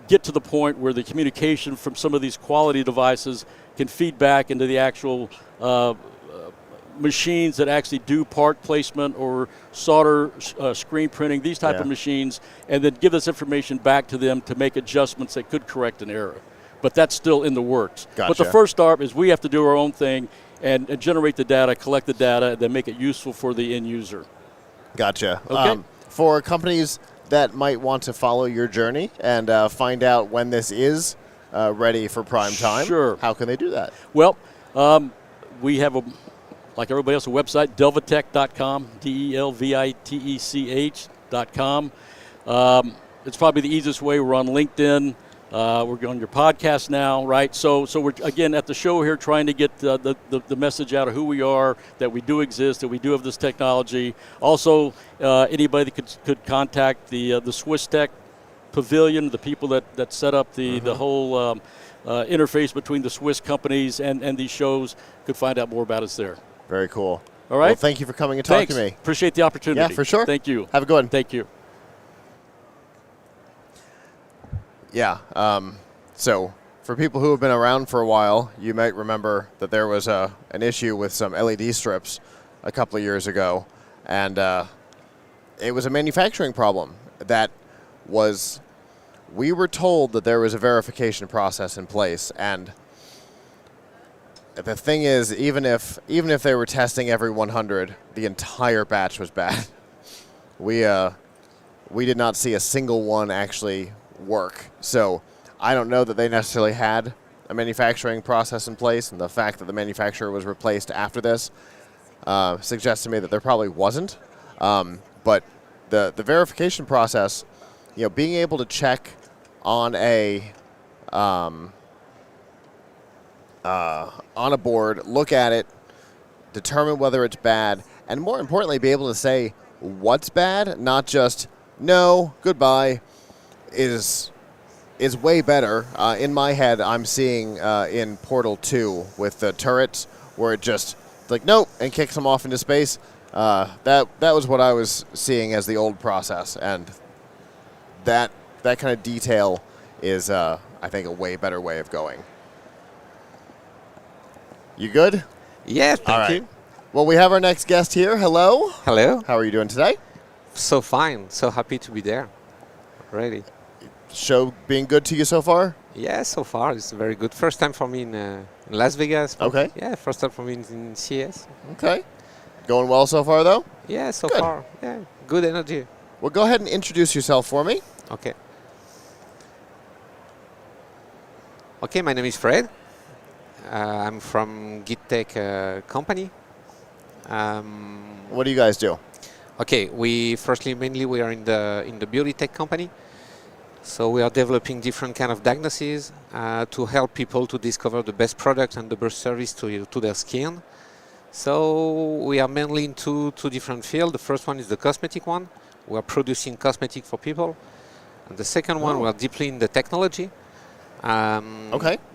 get to the point where the communication from some of these quality devices can feed back into the actual machines that actually do part placement or solder screen printing, these type of machines, and then give this information back to them to make adjustments that could correct an error. But that's still in the works. But the first start is we have to do our own thing and generate the data, collect the data, and then make it useful for the end user. Gotcha. Okay. For companies that might want to follow your journey and find out when this is ready for prime time, how can they do that? Well, we have like everybody else, a website, delvitech.com, delvitech.com. It's probably the easiest way. We're on LinkedIn. We're on your podcast now, right? So we're, again, at the show here trying to get the message out of who we are, that we do exist, that we do have this technology. Also, anybody could contact the Swiss Tech Pavilion, the people that set up the whole interface between the Swiss companies and these shows, could find out more about us there. Very cool. All right. Well, thank you for coming and talking to me. Appreciate the opportunity. Yeah, for sure. Thank you. Have a good one. Thank you. Yeah. So for people who have been around for a while, you might remember that there was an issue with some LED strips a couple of years ago, and it was a manufacturing problem that was. We were told that there was a verification process in place, and the thing is, even if they were testing every 100, the entire batch was bad. We did not see a single one actually work. So I don't know that they necessarily had a manufacturing process in place, and the fact that the manufacturer was replaced after this suggests to me that there probably wasn't. But the verification process, being able to check on a board, look at it, determine whether it's bad, and more importantly, be able to say what's bad, not just no, goodbye, is way better. In my head, I'm seeing in Portal 2 with the turrets where it just like nope and kicks them off into space. That was what I was seeing as the old process, and that kind of detail is I think a way better way of going. You good? Yeah, thank you. Well, we have our next guest here. Hello. Hello. How are you doing today? So fine. So happy to be there. Ready. Show being good to you so far? Yeah, so far it's very good. First time for me in Las Vegas. Okay. Yeah, first time for me in CES. Okay. Going well so far, though? Yeah, so Good. far. Yeah, good energy. Well, go ahead and introduce yourself for me. Okay. Okay, my name is Fred. I'm from GitTech company. What do you guys do? Okay, mainly we are in the beauty tech company. So we are developing different kind of diagnoses to help people to discover the best product and the best service to their skin. So we are mainly in two different fields. The first one is the cosmetic one. We are producing cosmetic for people. And the second one, we are deeply in the technology.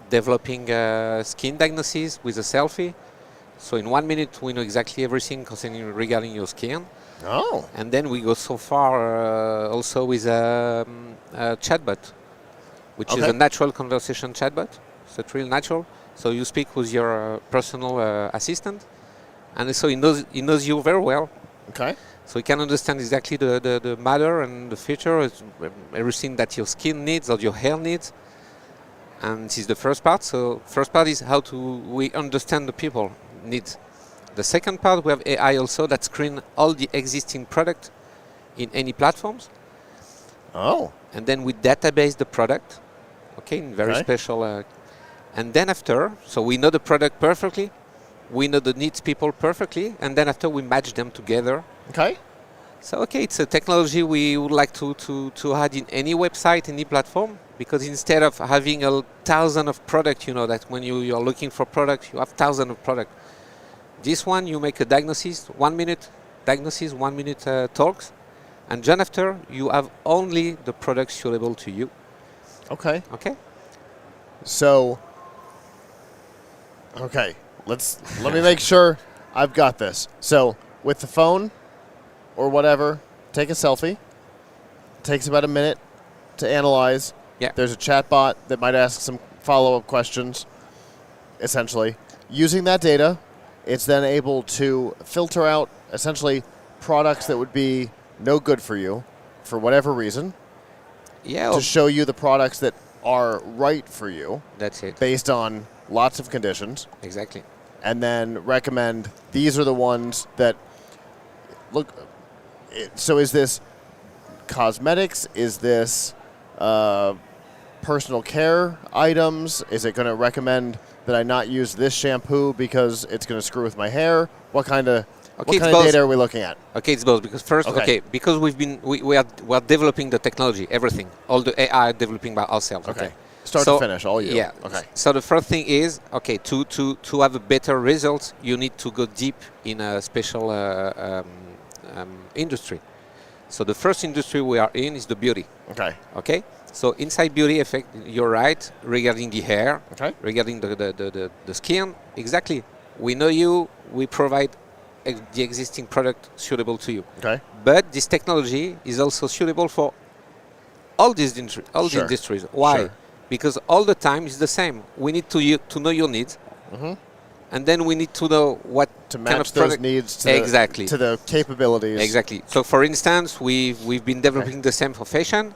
Developing skin diagnosis with a selfie. So in 1 minute, we know exactly everything regarding your skin. And then we go so far also with a chatbot, which is a natural conversation chatbot. So it's real natural. So you speak with your personal assistant, and so he knows you very well. So he can understand exactly the matter and the feature, everything that your skin needs or your hair needs. And this is the first part. So first part is how we understand the people needs. The second part, we have AI also that screen all the existing product in any platforms. And then we database the product, in very special. And then after, so we know the product perfectly, we know the needs people perfectly, and then after we match them together. So it's a technology we would like to add in any website, any platform, because instead of having 1,000 of products, that when you are looking for products, you have 1,000 of products. This one, you make a diagnosis, 1 minute diagnosis, 1 minute talks, and then after, you have only the products suitable to you. Okay. So, let me make sure I've got this. So, with the phone or whatever, take a selfie. It takes about a minute to analyze. There's a chatbot that might ask some follow-up questions, essentially. Using that data, it's then able to filter out, essentially, products that would be no good for you for whatever reason. To show you the products that are right for you. That's it. Based on lots of conditions. Exactly. And then recommend these are the ones that look. So is this cosmetics? Is this personal care items? Is it going to recommend that I not use this shampoo because it's going to screw with my hair? What kind of data are we looking at? It's both, because first, because we are developing the technology, everything, all the AI developing by ourselves. Start to finish, all you. Yeah. So the first thing is, to have a better result, you need to go deep in a special industry. So the first industry we are in is the beauty. So inside beauty, you're right, regarding the hair, regarding the skin, exactly. We know you, we provide the existing product suitable to you. But this technology is also suitable for all these industries. Why? Because all the time is the same. We need to know your needs, and then we need to know what to kind match of those product needs to the capabilities. Exactly. So, for instance, we've been developing the same for fashion.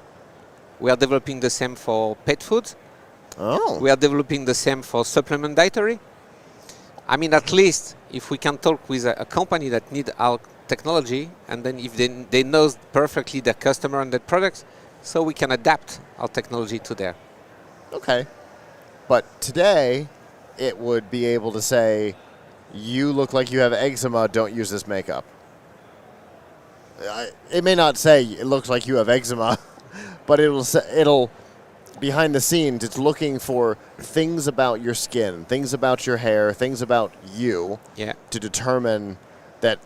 We are developing the same for pet food. We are developing the same for supplement dietary. I mean, at least if we can talk with a company that need our technology, and then if they know perfectly their customer and their products, so we can adapt our technology to their. But today, it would be able to say, you look like you have eczema, don't use this makeup. It may not say it looks like you have eczema, but it'll behind the scenes, it's looking for things about your skin, things about your hair, things about you to determine that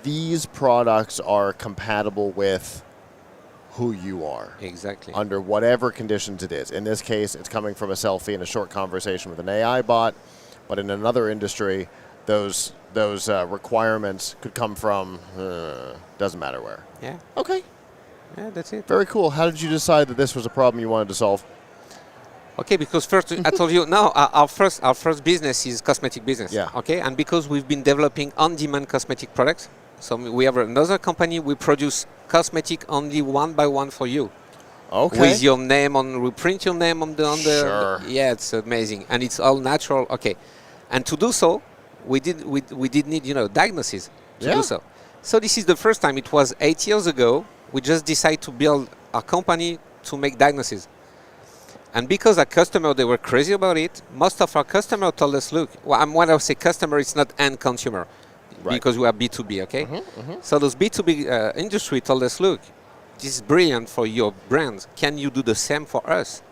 these products are compatible with who you are. Exactly. Under whatever conditions it is. In this case, it's coming from a selfie and a short conversation with an AI bot, but in another industry, those requirements could come from, doesn't matter where. Yeah, that's it. Very cool. How did you decide that this was a problem you wanted to solve? Because first I told you, no, our first business is cosmetic business. And because we've been developing on-demand cosmetic products, so we have another company, we produce cosmetic only one by one for you. With your name on, we print your name on the. Yeah, it's amazing, and it's all natural. And to do so, we did need diagnosis to do so. So this is the first time. It was 8 years ago. We just decided to build a company to make diagnosis. And because our customer, they were crazy about it, most of our customers told us, look, well, when I say customer, it's not end consumer, because we are B2B, okay? So those B2B industry told us, look, this is brilliant for your brands. Can you do the same for us?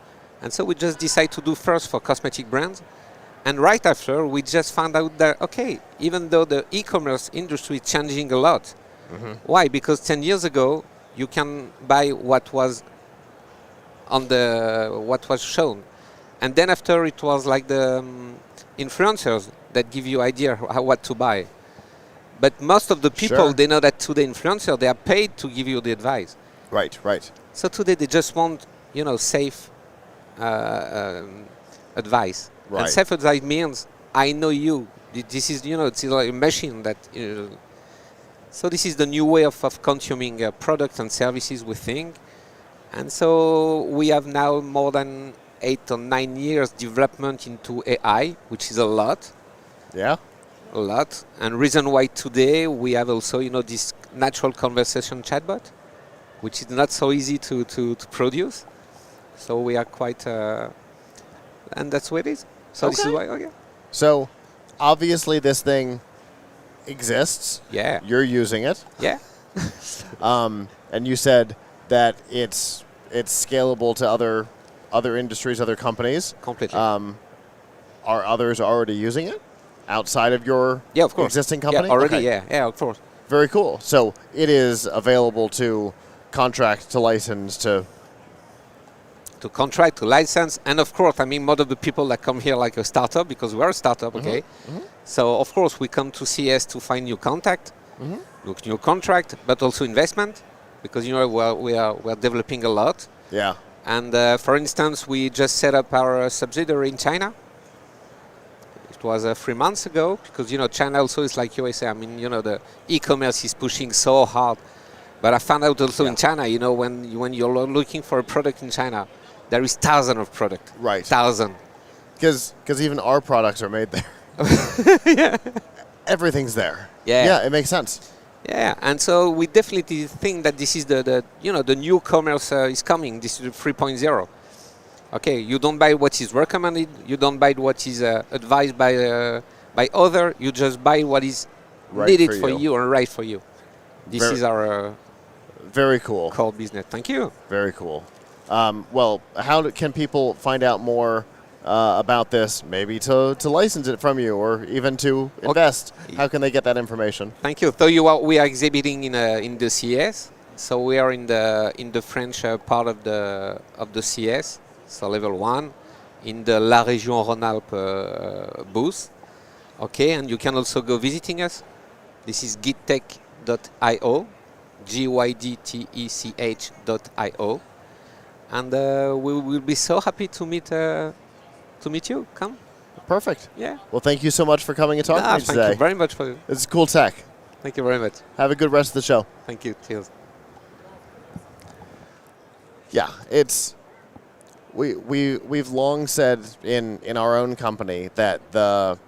And so we just decided to do first for cosmetic brands. And right after, we just found out that, okay, even though the e-commerce industry is changing a lot, why? Because 10 years ago, you can buy what was shown, and then after it was like the influencers that give you idea what to buy. But most of the people, they know that to the influencer, they are paid to give you the advice. Right, right. So today they just want, safe advice. Right. And safe advice means I know you. This is, it's like a machine that. So this is the new way of consuming products and services, we think. And so we have now more than 8 or 9 years development into AI, which is a lot. Yeah. A lot. And reason why today we have also, this natural conversation chatbot, which is not so easy to produce. So we are quite, and that's what it is. So this is why, okay. So obviously this thing exists. Yeah. You're using it. Yeah. And you said that it's scalable to other industries, other companies. Completely. Are others already using it outside of your existing company? Yeah, already, yeah, of course. Very cool. So it is available to contract, to license, to contract, to license, and of course, most of the people that come here like a startup, because we're a startup, okay? So of course we come to CES to find new contact, new contract, but also investment, because we are developing a lot. Yeah. And for instance, we just set up our subsidiary in China. It was 3 months ago, because China also is like USA. The e-commerce is pushing so hard. But I found out also in China, when you're looking for a product in China, there is thousands of products. Right. Thousands. Because even our products are made there. Yeah. Everything's there. Yeah. Yeah, it makes sense. Yeah, and so we definitely think that this is the new commerce is coming. This is 3.0. Okay, you don't buy what is recommended. You don't buy what is advised by other. You just buy what is needed for you and right for you. This is our very cool core business. Thank you. Very cool. Well, how can people find out more about this? Maybe to license it from you, or even to invest. How can they get that information? Thank you. So we are exhibiting in the CES. So we are in the French part of the CES. So level 1 in the La Région Rhône-Alpes booth. Okay, and you can also go visiting us. This is gydtech.io, gydtech.io, and we will be so happy to meet you. Come. Perfect. Yeah. Well, thank you so much for coming and talking to me today. Thank you very much for. It's cool tech. Thank you very much. Have a good rest of the show. Thank you. Cheers. Yeah, it's. We've long said in our own company that the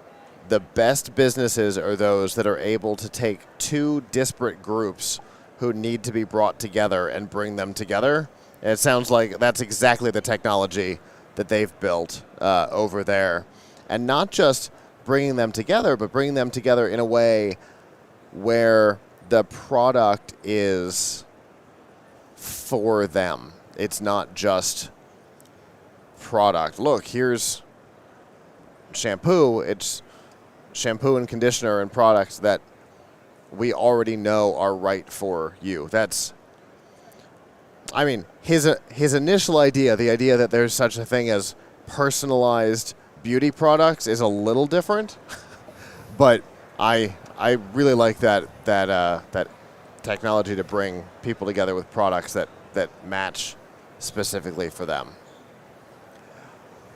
best businesses are those that are able to take two disparate groups who need to be brought together and bring them together. And it sounds like that's exactly the technology that they've built over there. And not just bringing them together, but bringing them together in a way where the product is for them. It's not just product. Look, here's shampoo. It's shampoo and conditioner and products that we already know are right for you. That's, his initial idea, the idea that there's such a thing as personalized beauty products, is a little different. But I really like that technology to bring people together with products that match specifically for them.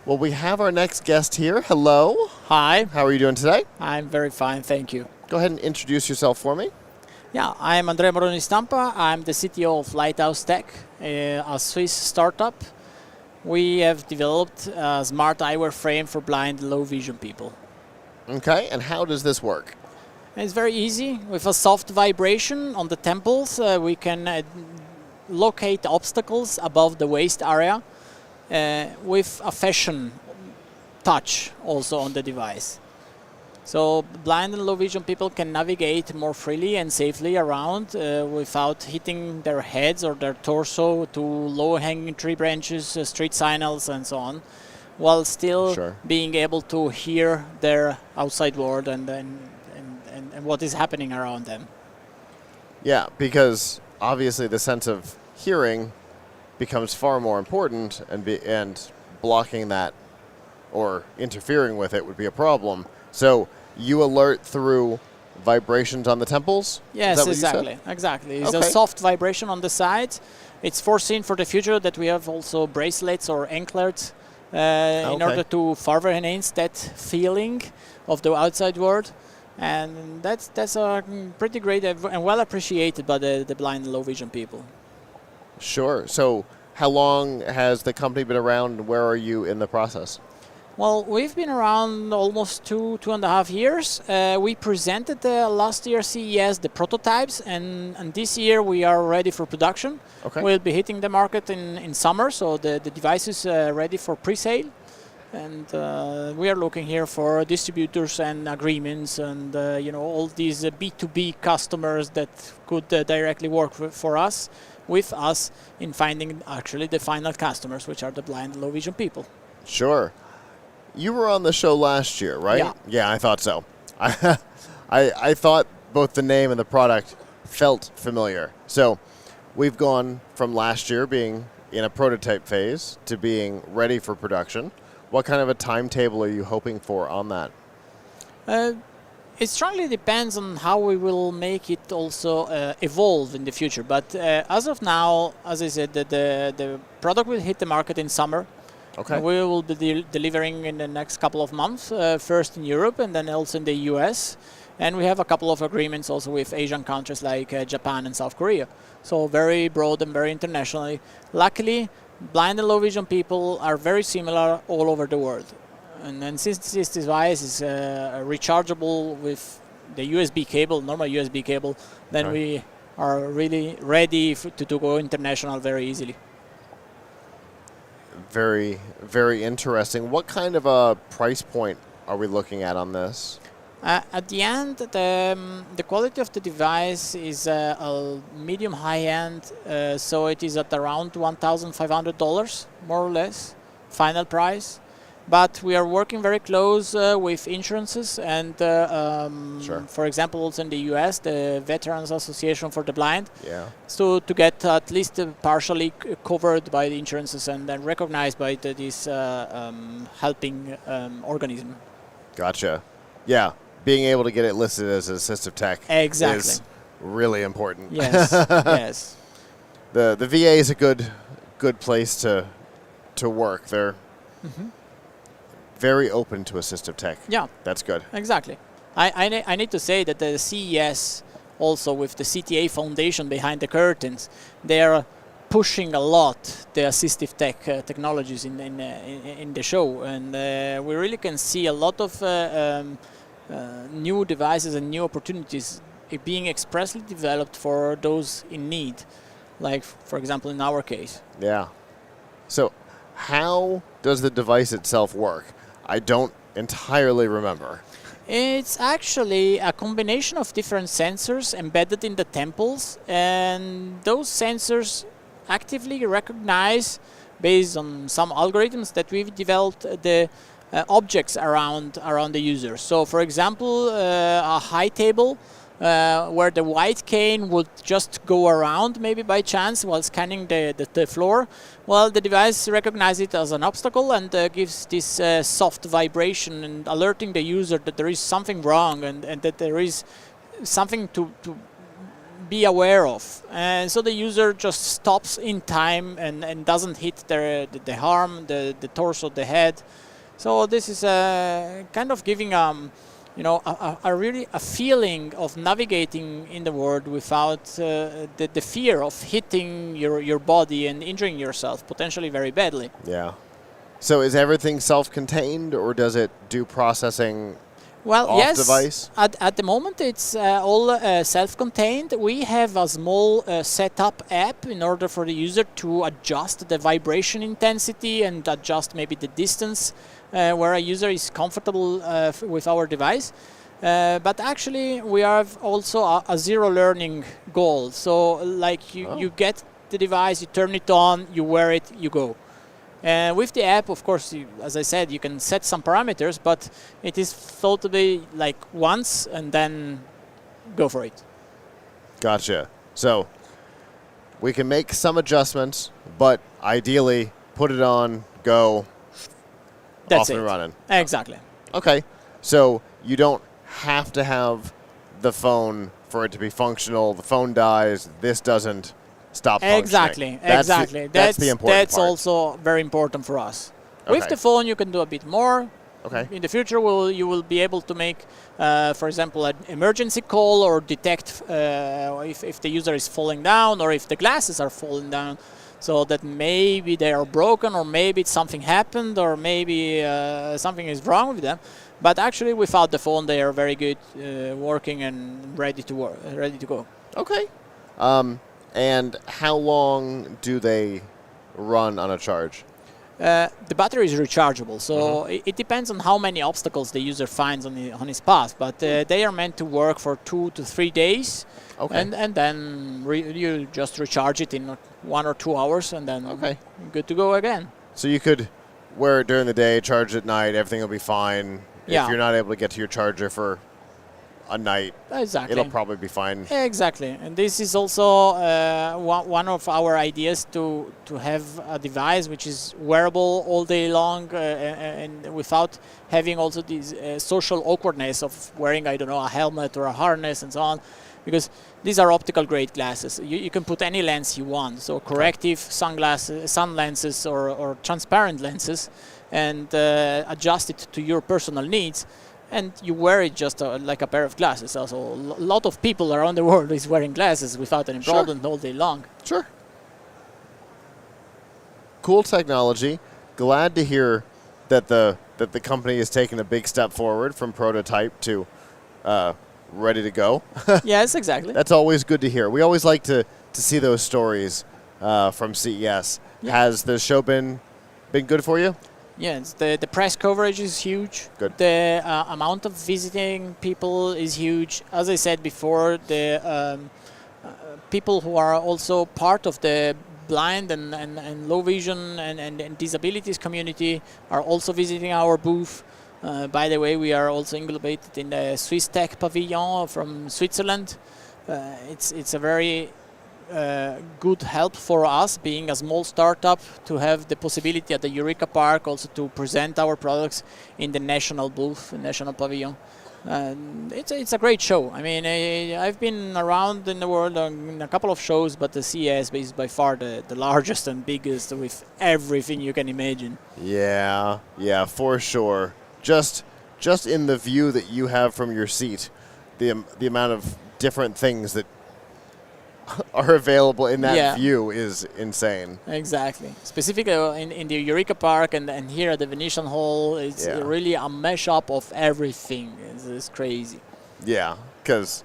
Well, we have our next guest here. Hello. Hi. How are you doing today? I'm very fine, thank you. Go ahead and introduce yourself for me. Yeah, I'm Andrea Moroni Stampa. I'm the CTO of Lighthouse Tech, a Swiss startup. We have developed a smart eyewear frame for blind, low vision people. Okay, and how does this work? It's very easy. With a soft vibration on the temples, we can locate obstacles above the waist area. with a fashion touch also on the device. So blind and low vision people can navigate more freely and safely around without hitting their heads or their torso to low-hanging tree branches, street signals, and so on, while still being able to hear their outside world and what is happening around them. Yeah, because obviously the sense of hearing becomes far more important, and blocking that or interfering with it would be a problem. So you alert through vibrations on the temples? Yes, exactly. It's a soft vibration on the side. It's foreseen for the future that we have also bracelets or anklets in order to further enhance that feeling of the outside world. And that's a pretty great and well appreciated by the blind and low vision people. Sure. So how long has the company been around? Where are you in the process? Well, we've been around almost 2.5 years. We presented last year CES the prototypes, and this year we are ready for production. We'll be hitting the market in summer, so the device is ready for pre-sale. And we are looking here for distributors and agreements and all these B2B customers that could directly work for us, with us, in finding actually the final customers, which are the blind and low vision people. Sure. You were on the show last year, right? Yeah. Yeah, I thought so. I thought both the name and the product felt familiar. So we've gone from last year being in a prototype phase to being ready for production. What kind of a timetable are you hoping for on that? It strongly depends on how we will make it also evolve in the future. But as of now, as I said, the product will hit the market in summer. We will be delivering in the next couple of months, first in Europe and then also in the US. And we have a couple of agreements also with Asian countries like Japan and South Korea. So very broad and very internationally. Luckily, blind and low vision people are very similar all over the world. And then since this device is rechargeable with the USB cable, normal USB cable, then we are really ready to go international very easily. Very, very interesting. What kind of a price point are we looking at on this? At the end, the quality of the device is a medium high end, so it is at around $1,500, more or less, final price. But we are working very close with insurances and, for example, also in the US, the Veterans Association for the Blind. So to get at least partially covered by the insurances and then recognized by this helping organism. Gotcha. Yeah, being able to get it listed as assistive tech is really important. Yes, yes. The VA is a good place to work. They're very open to assistive tech. Yeah. That's good. Exactly. I need to say that the CES, also with the CTA Foundation behind the curtains, they are pushing a lot the assistive tech technologies in the show. And we really can see a lot of new devices and new opportunities being expressly developed for those in need, like, for example, in our case. Yeah. So how does the device itself work? I don't entirely remember. It's actually a combination of different sensors embedded in the temples, and those sensors actively recognize, based on some algorithms that we've developed, the objects around the user. So, for example, a high table where the white cane would just go around maybe by chance while scanning the floor. Well, the device recognizes it as an obstacle and gives this soft vibration and alerting the user that there is something wrong and that there is something to be aware of. And so the user just stops in time and doesn't hit the arm, the torso, the head. So this is kind of giving really a feeling of navigating in the world without the fear of hitting your body and injuring yourself potentially very badly. Yeah. So is everything self-contained, or does it do processing Well, off yes. device? At the moment, it's all self-contained. We have a small setup app in order for the user to adjust the vibration intensity and adjust maybe the distance where a user is comfortable with our device. But actually, we have also a zero learning goal. So, like you get the device, you turn it on, you wear it, you go. With the app, of course, as I said, you can set some parameters, but it is thought to be like once and then go for it. Gotcha. So we can make some adjustments, but ideally put it on, go, That's off and it. running. Exactly. Okay. So you don't have to have the phone for it to be functional. The phone dies. This doesn't stop functioning. Exactly. That's the important That's part. also very important for us. Okay. With the phone, you can do a bit more. Okay. In the future, you will be able to make, for example, an emergency call or detect if the user is falling down or if the glasses are falling down, so that maybe they are broken or maybe something happened or maybe something is wrong with them. But actually, without the phone, they are very good, working and ready to work, ready to go. Okay. And how long do they run on a charge? The battery is rechargeable, so it depends on how many obstacles the user finds on his path. But they are meant to work for 2 to 3 days, and then you just recharge it in 1 or 2 hours, and then good to go again. So you could wear it during the day, charge at night, everything will be fine. Yeah. If you're not able to get to your charger for a night, Exactly. it'll probably be fine. Exactly, and this is also one of our ideas to have a device which is wearable all day long and without having also this social awkwardness of wearing, I don't know, a helmet or a harness and so on, because these are optical grade glasses. You can put any lens you want, so corrective sunglasses, sun lenses or transparent lenses, and adjust it to your personal needs. And you wear it just like a pair of glasses. Also, a lot of people around the world is wearing glasses without any problem all day long. Sure. Cool technology. Glad to hear that the company is taking a big step forward from prototype to ready to go. Yes, exactly. That's always good to hear. We always like to see those stories from CES. Yeah. Has the show been good for you? Yes, the press coverage is huge. Good. The amount of visiting people is huge. As I said before, the people who are also part of the blind and low vision and disabilities community are also visiting our booth. By the way, we are also englobated in the Swiss Tech Pavilion from Switzerland. It's a very good help for us, being a small startup, to have the possibility at the Eureka Park also to present our products in the national booth, the national pavilion. It's a great show. I mean, I've been around in the world on a couple of shows, but the CES is by far the largest and biggest with everything you can imagine. Yeah, for sure. Just in the view that you have from your seat, the amount of different things that are available in that view is insane. Exactly. Specifically in the Eureka Park and here at the Venetian Hall, it's really a mashup of everything. It's crazy. Yeah, because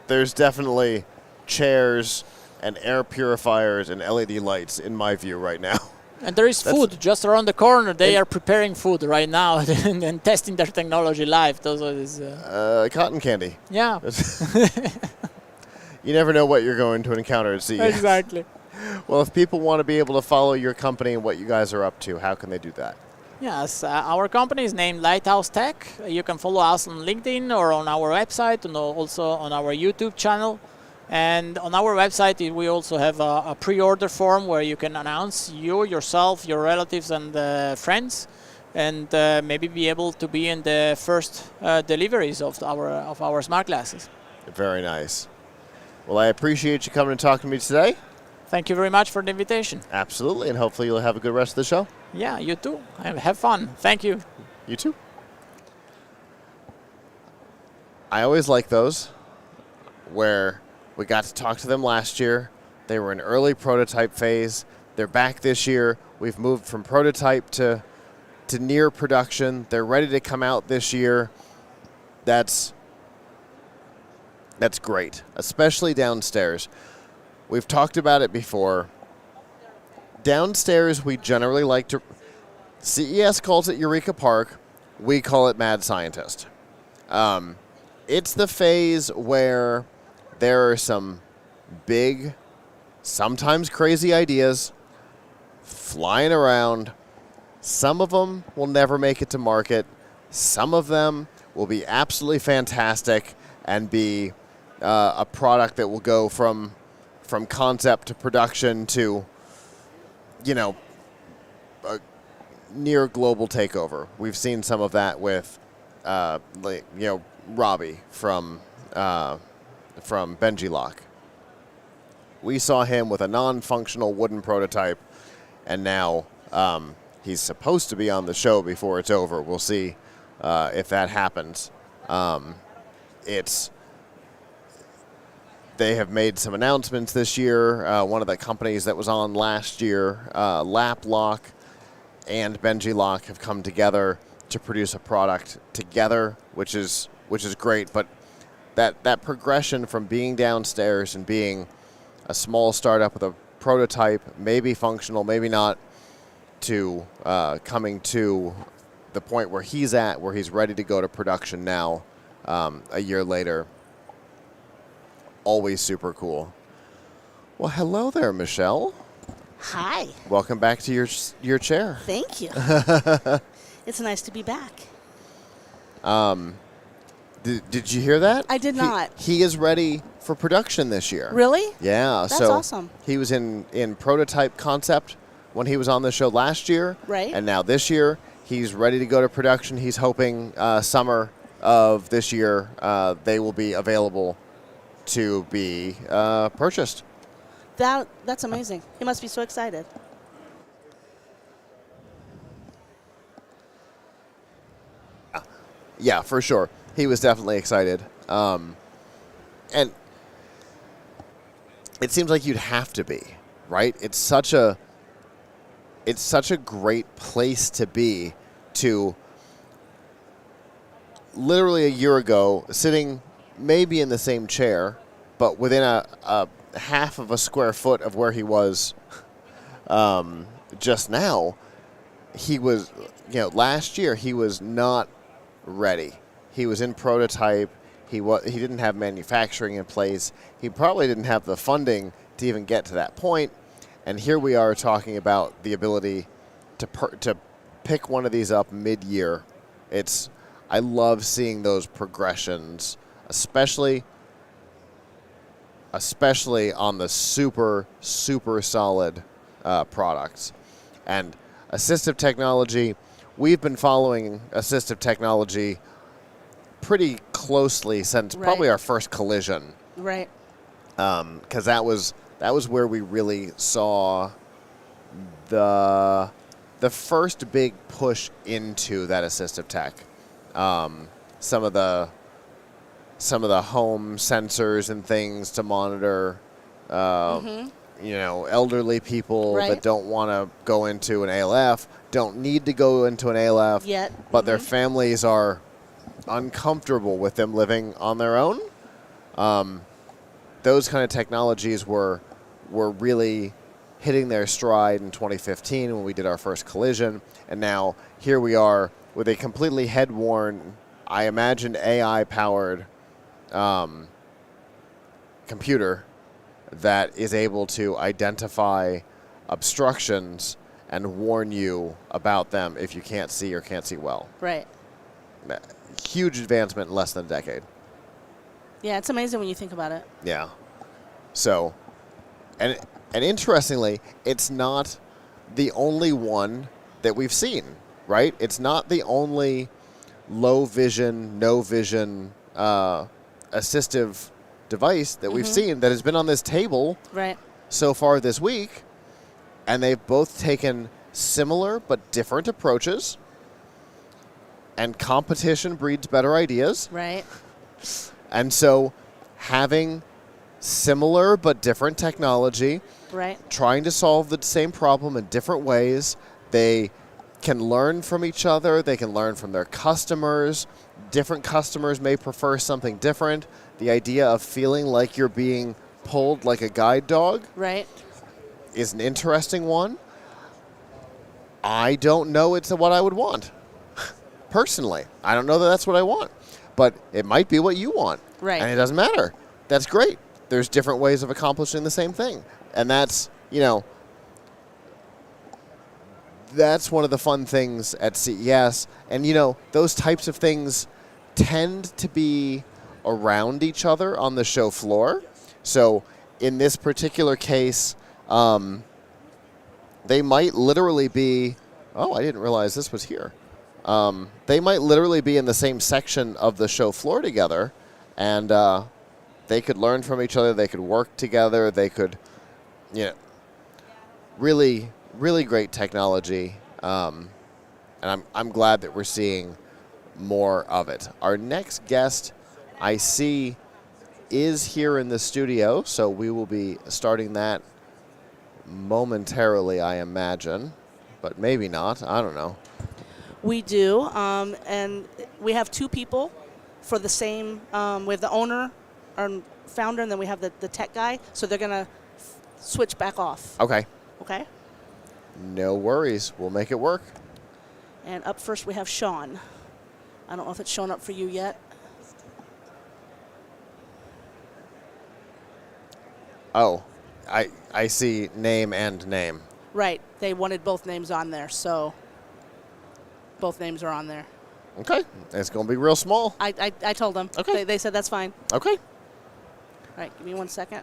there's definitely chairs and air purifiers and LED lights in my view right now. And there is food just around the corner. They are preparing food right now and testing their technology live. Those are cotton candy. Yeah. You never know what you're going to encounter at CES. Exactly. Well, if people want to be able to follow your company and what you guys are up to, how can they do that? Yes, our company is named Lighthouse Tech. You can follow us on LinkedIn or on our website and also on our YouTube channel. And on our website, we also have a pre-order form where you can announce yourself, your relatives and friends, and maybe be able to be in the first deliveries of our smart glasses. Very nice. Well, I appreciate you coming and talking to me today. Thank you very much for the invitation. Absolutely, and hopefully you'll have a good rest of the show. Yeah, you too. Have fun. Thank you. You too. I always like those where we got to talk to them last year. They were in early prototype phase. They're back this year. We've moved from prototype to near production. They're ready to come out this year. That's great, especially downstairs. We've talked about it before. Downstairs, we generally like to... CES calls it Eureka Park. We call it Mad Scientist. It's the phase where there are some big, sometimes crazy ideas flying around. Some of them will never make it to market. Some of them will be absolutely fantastic and be a product that will go from concept to production to, a near global takeover. We've seen some of that with, Robbie from Benji Lock. We saw him with a non-functional wooden prototype, and now he's supposed to be on the show before it's over. We'll see if that happens. They have made some announcements this year. One of the companies that was on last year, Lap Lock and Benji Lock, have come together to produce a product together, which is great. But that progression from being downstairs and being a small startup with a prototype, maybe functional, maybe not, to coming to the point where he's at, where he's ready to go to production now, a year later. Always super cool. Well, hello there, Michelle. Hi. Welcome back to your chair. Thank you. It's nice to be back. Did you hear that? I did not. He is ready for production this year. Really? Yeah. That's awesome. He was in prototype concept when he was on the show last year. Right. And now this year, he's ready to go to production. He's hoping summer of this year they will be available to be purchased. That's amazing. He must be so excited. Yeah, for sure. He was definitely excited. And it seems like you'd have to be, right? It's such a great place to be, to literally a year ago, sitting maybe in the same chair, but within a half of a square foot of where he was just now. He was, last year he was not ready. He was in prototype. He didn't have manufacturing in place. He probably didn't have the funding to even get to that point. And here we are talking about the ability to pick one of these up mid-year. I love seeing those progressions, especially on the super, super solid products. And assistive technology, we've been following assistive technology pretty closely since probably our first collision. Right. Because that was where we really saw the first big push into that assistive tech. Some of the home sensors and things to monitor, elderly people that don't want to go into an ALF, don't need to go into an ALF yet, but their families are uncomfortable with them living on their own. Those kind of technologies were really hitting their stride in 2015 when we did our first collision, and now here we are with a completely head-worn, I imagined AI-powered computer that is able to identify obstructions and warn you about them if you can't see or can't see well. Right. Huge advancement in less than a decade. Yeah, it's amazing when you think about it. Yeah. So, and interestingly, it's not the only one that we've seen, right? It's not the only low vision, no vision assistive device that we've seen that has been on this table so far this week, and they've both taken similar but different approaches, and competition breeds better ideas. Right. And so having similar but different technology, right, trying to solve the same problem in different ways, they can learn from each other. They can learn from their customers. Different customers may prefer something different. The idea of feeling like you're being pulled like a guide dog is an interesting one. I don't know it's what I would want. Personally, I don't know that that's what I want. But it might be what you want. Right. And it doesn't matter. That's great. There's different ways of accomplishing the same thing. And that's, that's one of the fun things at CES. And, those types of things tend to be around each other on the show floor. So in this particular case, they might literally be, oh, I didn't realize this was here. They might literally be in the same section of the show floor together, and they could learn from each other. They could work together. They could, really, really great technology. And I'm glad that we're seeing more of it. Our next guest, I see, is here in the studio, so we will be starting that momentarily, I imagine, but maybe not. I don't know. We do, and we have two people for the same. We have the owner, our founder, and then we have the tech guy. So they're going to switch back off. Okay. Okay. No worries. We'll make it work. And up first we have Sean. I don't know if it's shown up for you yet. Oh, I see name and name. Right. They wanted both names on there, so both names are on there. Okay. It's going to be real small. I told them. Okay. They said that's fine. Okay. All right. Give me 1 second.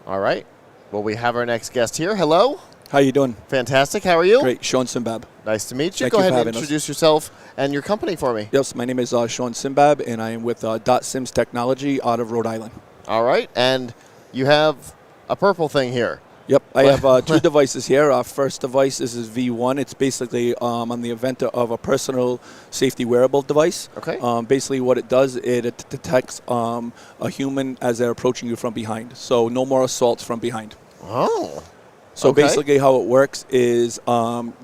All right. Well, we have our next guest here. Hello. How you doing? Fantastic. How are you? Great. Sean Simbab. Nice to meet you. Thank Go you ahead for and having us. introduce yourself and your company for me. Yes, my name is Sean Simbab, and I am with Dot Sims Technology out of Rhode Island. All right. And you have a purple thing here. Yep. I have two devices here. Our first device is V1. It's basically on the inventor of a personal safety wearable device. Okay. Basically what it does, it detects a human as they're approaching you from behind. So no more assaults from behind. Oh. So Okay. basically how it works is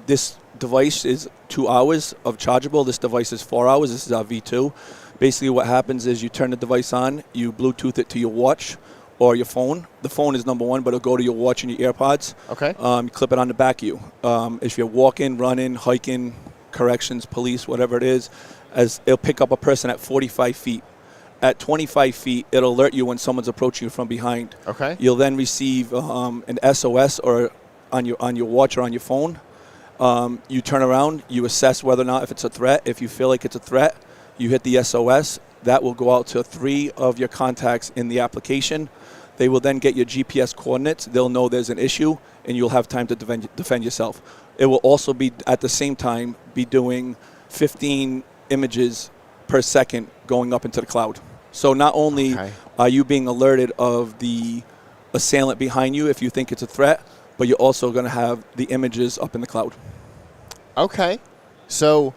this device is 2 hours of chargeable. This device is 4 hours. This is our V2. Basically what happens is you turn the device on, you Bluetooth it to your watch or your phone. The phone is number one, but it'll go to your watch and your AirPods. Okay. You clip it on the back of you. If you're walking, running, hiking, corrections, police, whatever it is, as it'll pick up a person at 45 feet. At 25 feet, it'll alert you when someone's approaching you from behind. Okay. You'll then receive an SOS or on your watch or on your phone. You turn around, you assess whether or not if it's a threat. If you feel like it's a threat, you hit the SOS. That will go out to 3 of your contacts in the application. They will then get your GPS coordinates. They'll know there's an issue, and you'll have time to defend yourself. It will also be, at the same time, be doing 15 images per second going up into the cloud. So not only are you being alerted of the assailant behind you if you think it's a threat, but you're also going to have the images up in the cloud. Okay. So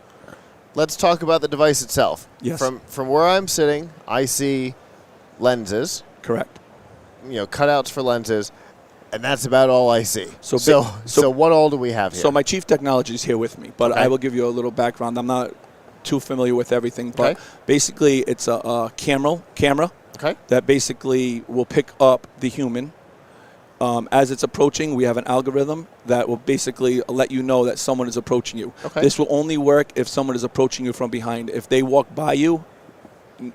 let's talk about the device itself. Yes. From where I'm sitting, I see lenses. Correct. Cutouts for lenses, and that's about all I see. So what all do we have here? So my chief technology is here with me, but Okay. I will give you a little background. I'm not too familiar with everything, but basically it's a camera that basically will pick up the human. As it's approaching, we have an algorithm that will basically let you know that someone is approaching you. Okay. This will only work if someone is approaching you from behind. If they walk by you,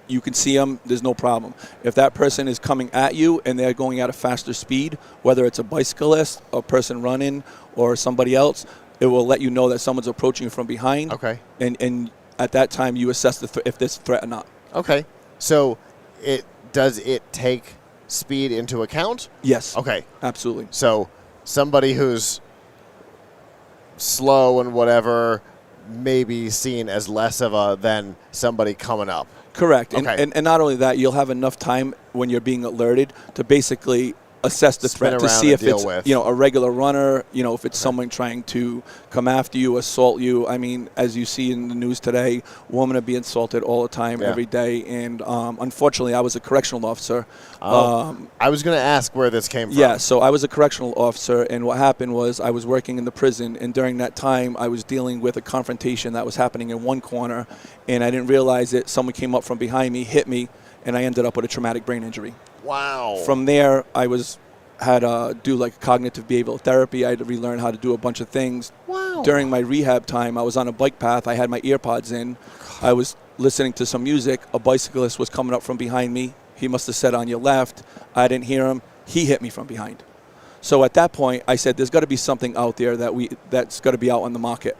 you can see them, there's no problem. If that person is coming at you and they're going at a faster speed, whether it's a bicyclist, a person running, or somebody else, it will let you know that someone's approaching you from behind. Okay. And at that time, you assess if there's a threat or not. Okay. So does it take speed into account? Yes. Okay. Absolutely. So somebody who's slow and whatever may be seen as less of a than somebody coming up. Correct. Okay. And not only that, you'll have enough time when you're being alerted to basically assess the spin threat to around see and if deal it's with. a regular runner, if it's someone trying to come after you, assault you. I mean, as you see in the news today, women are being assaulted all the time, Yeah. every day, and unfortunately, I was a correctional officer. I was going to ask where this came from. Yeah, so I was a correctional officer, and what happened was I was working in the prison, and during that time, I was dealing with a confrontation that was happening in one corner, and I didn't realize it. Someone came up from behind me, hit me, and I ended up with a traumatic brain injury. Wow. From there, I had to do like cognitive behavioral therapy. I had to relearn how to do a bunch of things. Wow. During my rehab time, I was on a bike path. I had my earpods in. I was listening to some music. A bicyclist was coming up from behind me. He must have said on your left. I didn't hear him. He hit me from behind. So at that point, I said, there's got to be something out there that's got to be out on the market.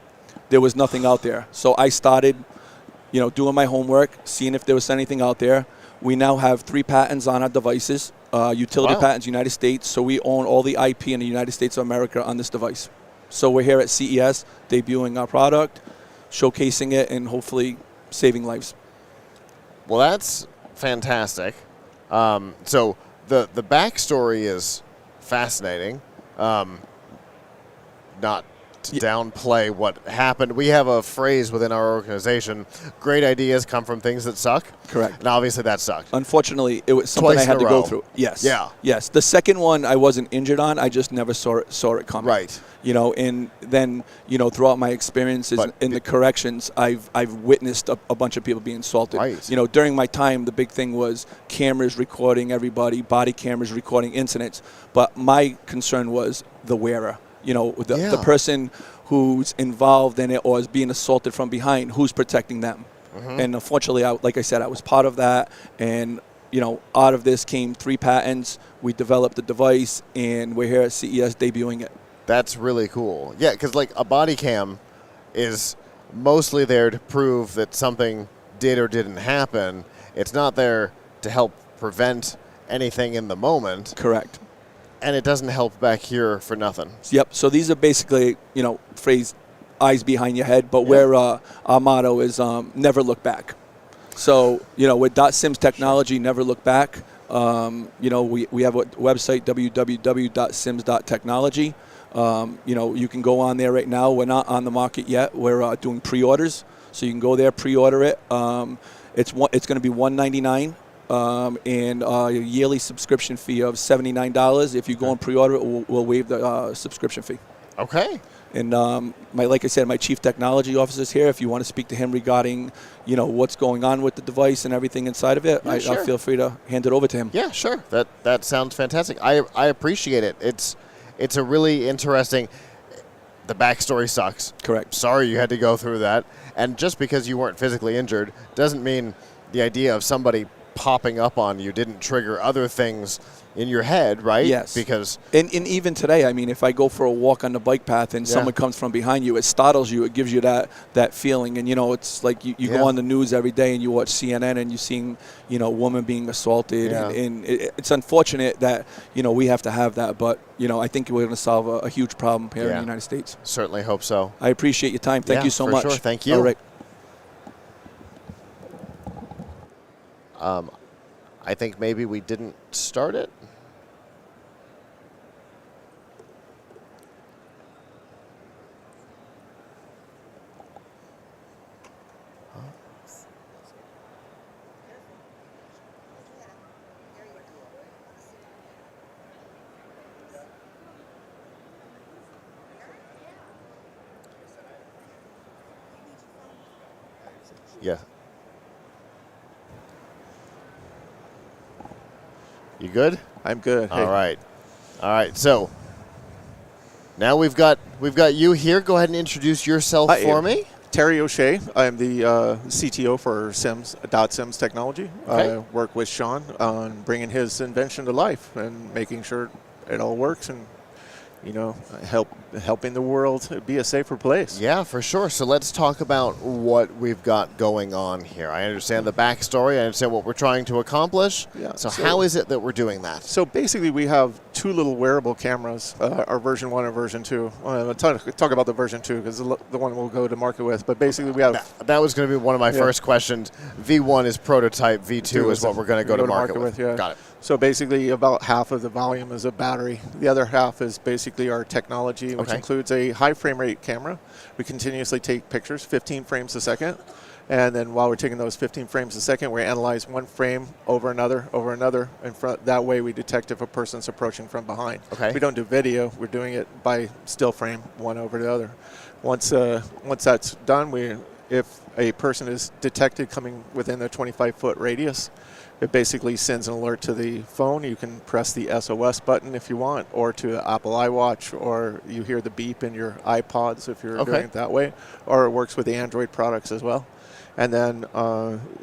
There was nothing out there. So I started, doing my homework, seeing if there was anything out there. We now have 3 patents on our devices, utility patents, United States. So we own all the IP in the United States of America on this device. So we're here at CES, debuting our product, showcasing it, and hopefully saving lives. Well, that's fantastic. So the backstory is fascinating. Not to downplay what happened. We have a phrase within our organization, great ideas come from things that suck. Correct. And obviously that sucked. Unfortunately, it was something Twice I had in to a go row. through. Yes. Yeah. Yes. The second one I wasn't injured on. I just never saw it coming. Right. And then, throughout my experiences in the corrections, I've witnessed a bunch of people being assaulted. Right. During my time, the big thing was cameras recording everybody, body cameras recording incidents. But my concern was the wearer. The person who's involved in it or is being assaulted from behind, who's protecting them. Mhm. And unfortunately, like I said, I was part of that. And, out of this came 3 patents. We developed the device, and we're here at CES debuting it. That's really cool. Yeah, because like a body cam is mostly there to prove that something did or didn't happen. It's not there to help prevent anything in the moment. Correct. And it doesn't help back here for nothing. Yep. So these are basically, phrase eyes behind your head, but where our motto is never look back. So, with .sims technology, never look back. We have a website, www.sims.technology. You can go on there right now. We're not on the market yet. We're doing pre-orders. So you can go there, pre-order it. It's going to be $199. And a yearly subscription fee of $79. If you go and pre-order it, we'll waive the subscription fee. Okay. And like I said, my chief technology officer is here. If you want to speak to him regarding, what's going on with the device and everything inside of it, Yeah, I'll sure. feel free to hand it over to him. Yeah, sure. That sounds fantastic. I appreciate it. It's a really interesting. The backstory sucks. Correct. Sorry you had to go through that. And just because you weren't physically injured doesn't mean the idea of somebody popping up on you didn't trigger other things in your head, right? Yes. Because and even today, I mean, if I go for a walk on the bike path and someone comes from behind you, it startles you. It gives you that feeling. And, it's like you go on the news every day and you watch CNN and you're seeing, women being assaulted. Yeah. And it's unfortunate that, we have to have that. But, I think we're going to solve a huge problem here in the United States. Certainly hope so. I appreciate your time. Thank you so for much. Sure. Thank you. All right. I think maybe we didn't start it. Yeah. You good? I'm good. All right. All right. So now we've got you here. Go ahead and introduce yourself for me. Terry O'Shea. I'm the CTO for Sims Technology. Okay. I work with Sean on bringing his invention to life and making sure it all works and, helping the world be a safer place. Yeah, for sure. So let's talk about what we've got going on here. I understand the backstory. I understand what we're trying to accomplish. Yeah. So how is it that we're doing that? So basically, we have two little wearable cameras, our version 1 and version 2. I'll talk about the version 2 because the one we'll go to market with. But basically, we have... That was going to be one of my first questions. V1 is prototype. V2 is what we're going to go to market with. Yeah. Got it. So basically, about half of the volume is a battery. The other half is basically our technology, which includes a high frame rate camera. We continuously take pictures, 15 frames a second. And then while we're taking those 15 frames a second, we analyze one frame over another, and that way we detect if a person's approaching from behind. Okay. We don't do video. We're doing it by still frame, one over the other. Once that's done, if a person is detected coming within a 25-foot radius, it basically sends an alert to the phone. You can press the SOS button if you want, or to the Apple iWatch, or you hear the beep in your iPods if you're doing it that way, or it works with the Android products as well. And then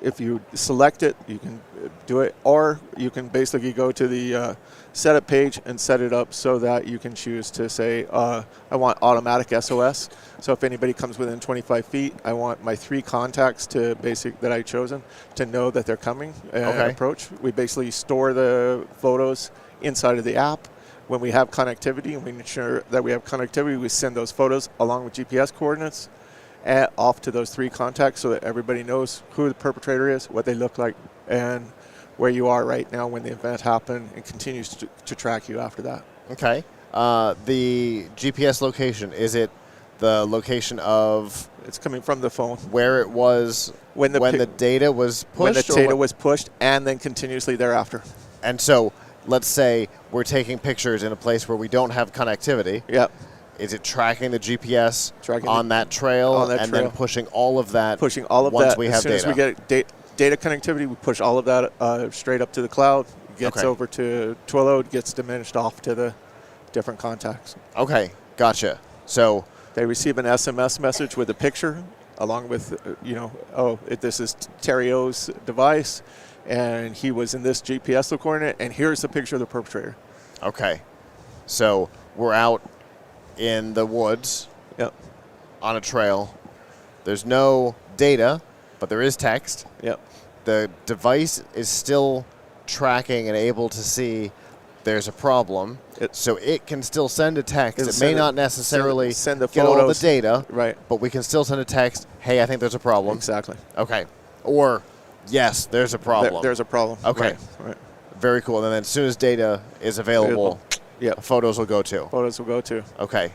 if you select it, you can do it, or you can basically go to the setup page and set it up so that you can choose to say, I want automatic SOS. So if anybody comes within 25 feet, I want my 3 contacts that I've chosen to know that they're coming and approach. We basically store the photos inside of the app. When we have connectivity, and we ensure that we have connectivity, we send those photos along with GPS coordinates off to those 3 contacts so that everybody knows who the perpetrator is, what they look like, and where you are right now when the event happened, and continues to track you after that. Okay. The GPS location, is it the location of... It's coming from the phone. Where it was when the data was pushed? When the data was pushed, and then continuously thereafter. And so, let's say we're taking pictures in a place where we don't have connectivity. Yep. Is it tracking the GPS on that trail then pushing all of that once we have data? As soon as we get data connectivity, we push all of that straight up to the cloud. It gets over to Twilio, it gets diminished off to the different contacts. Okay, gotcha. So they receive an SMS message with a picture along with, this is Terry O's device, and he was in this GPS coordinate, and here's the picture of the perpetrator. Okay. So we're out in the woods on a trail. There's no data, but there is text. Yep. The device is still tracking and able to see there's a problem, so it can still send a text. It may not necessarily send the get all the data, right? But we can still send a text, hey, I think there's a problem. Exactly. Okay. Or, yes, there's a problem. There's a problem. Okay. Right. Very cool. And then as soon as data is available, photos will go to. Photos will go to. Okay.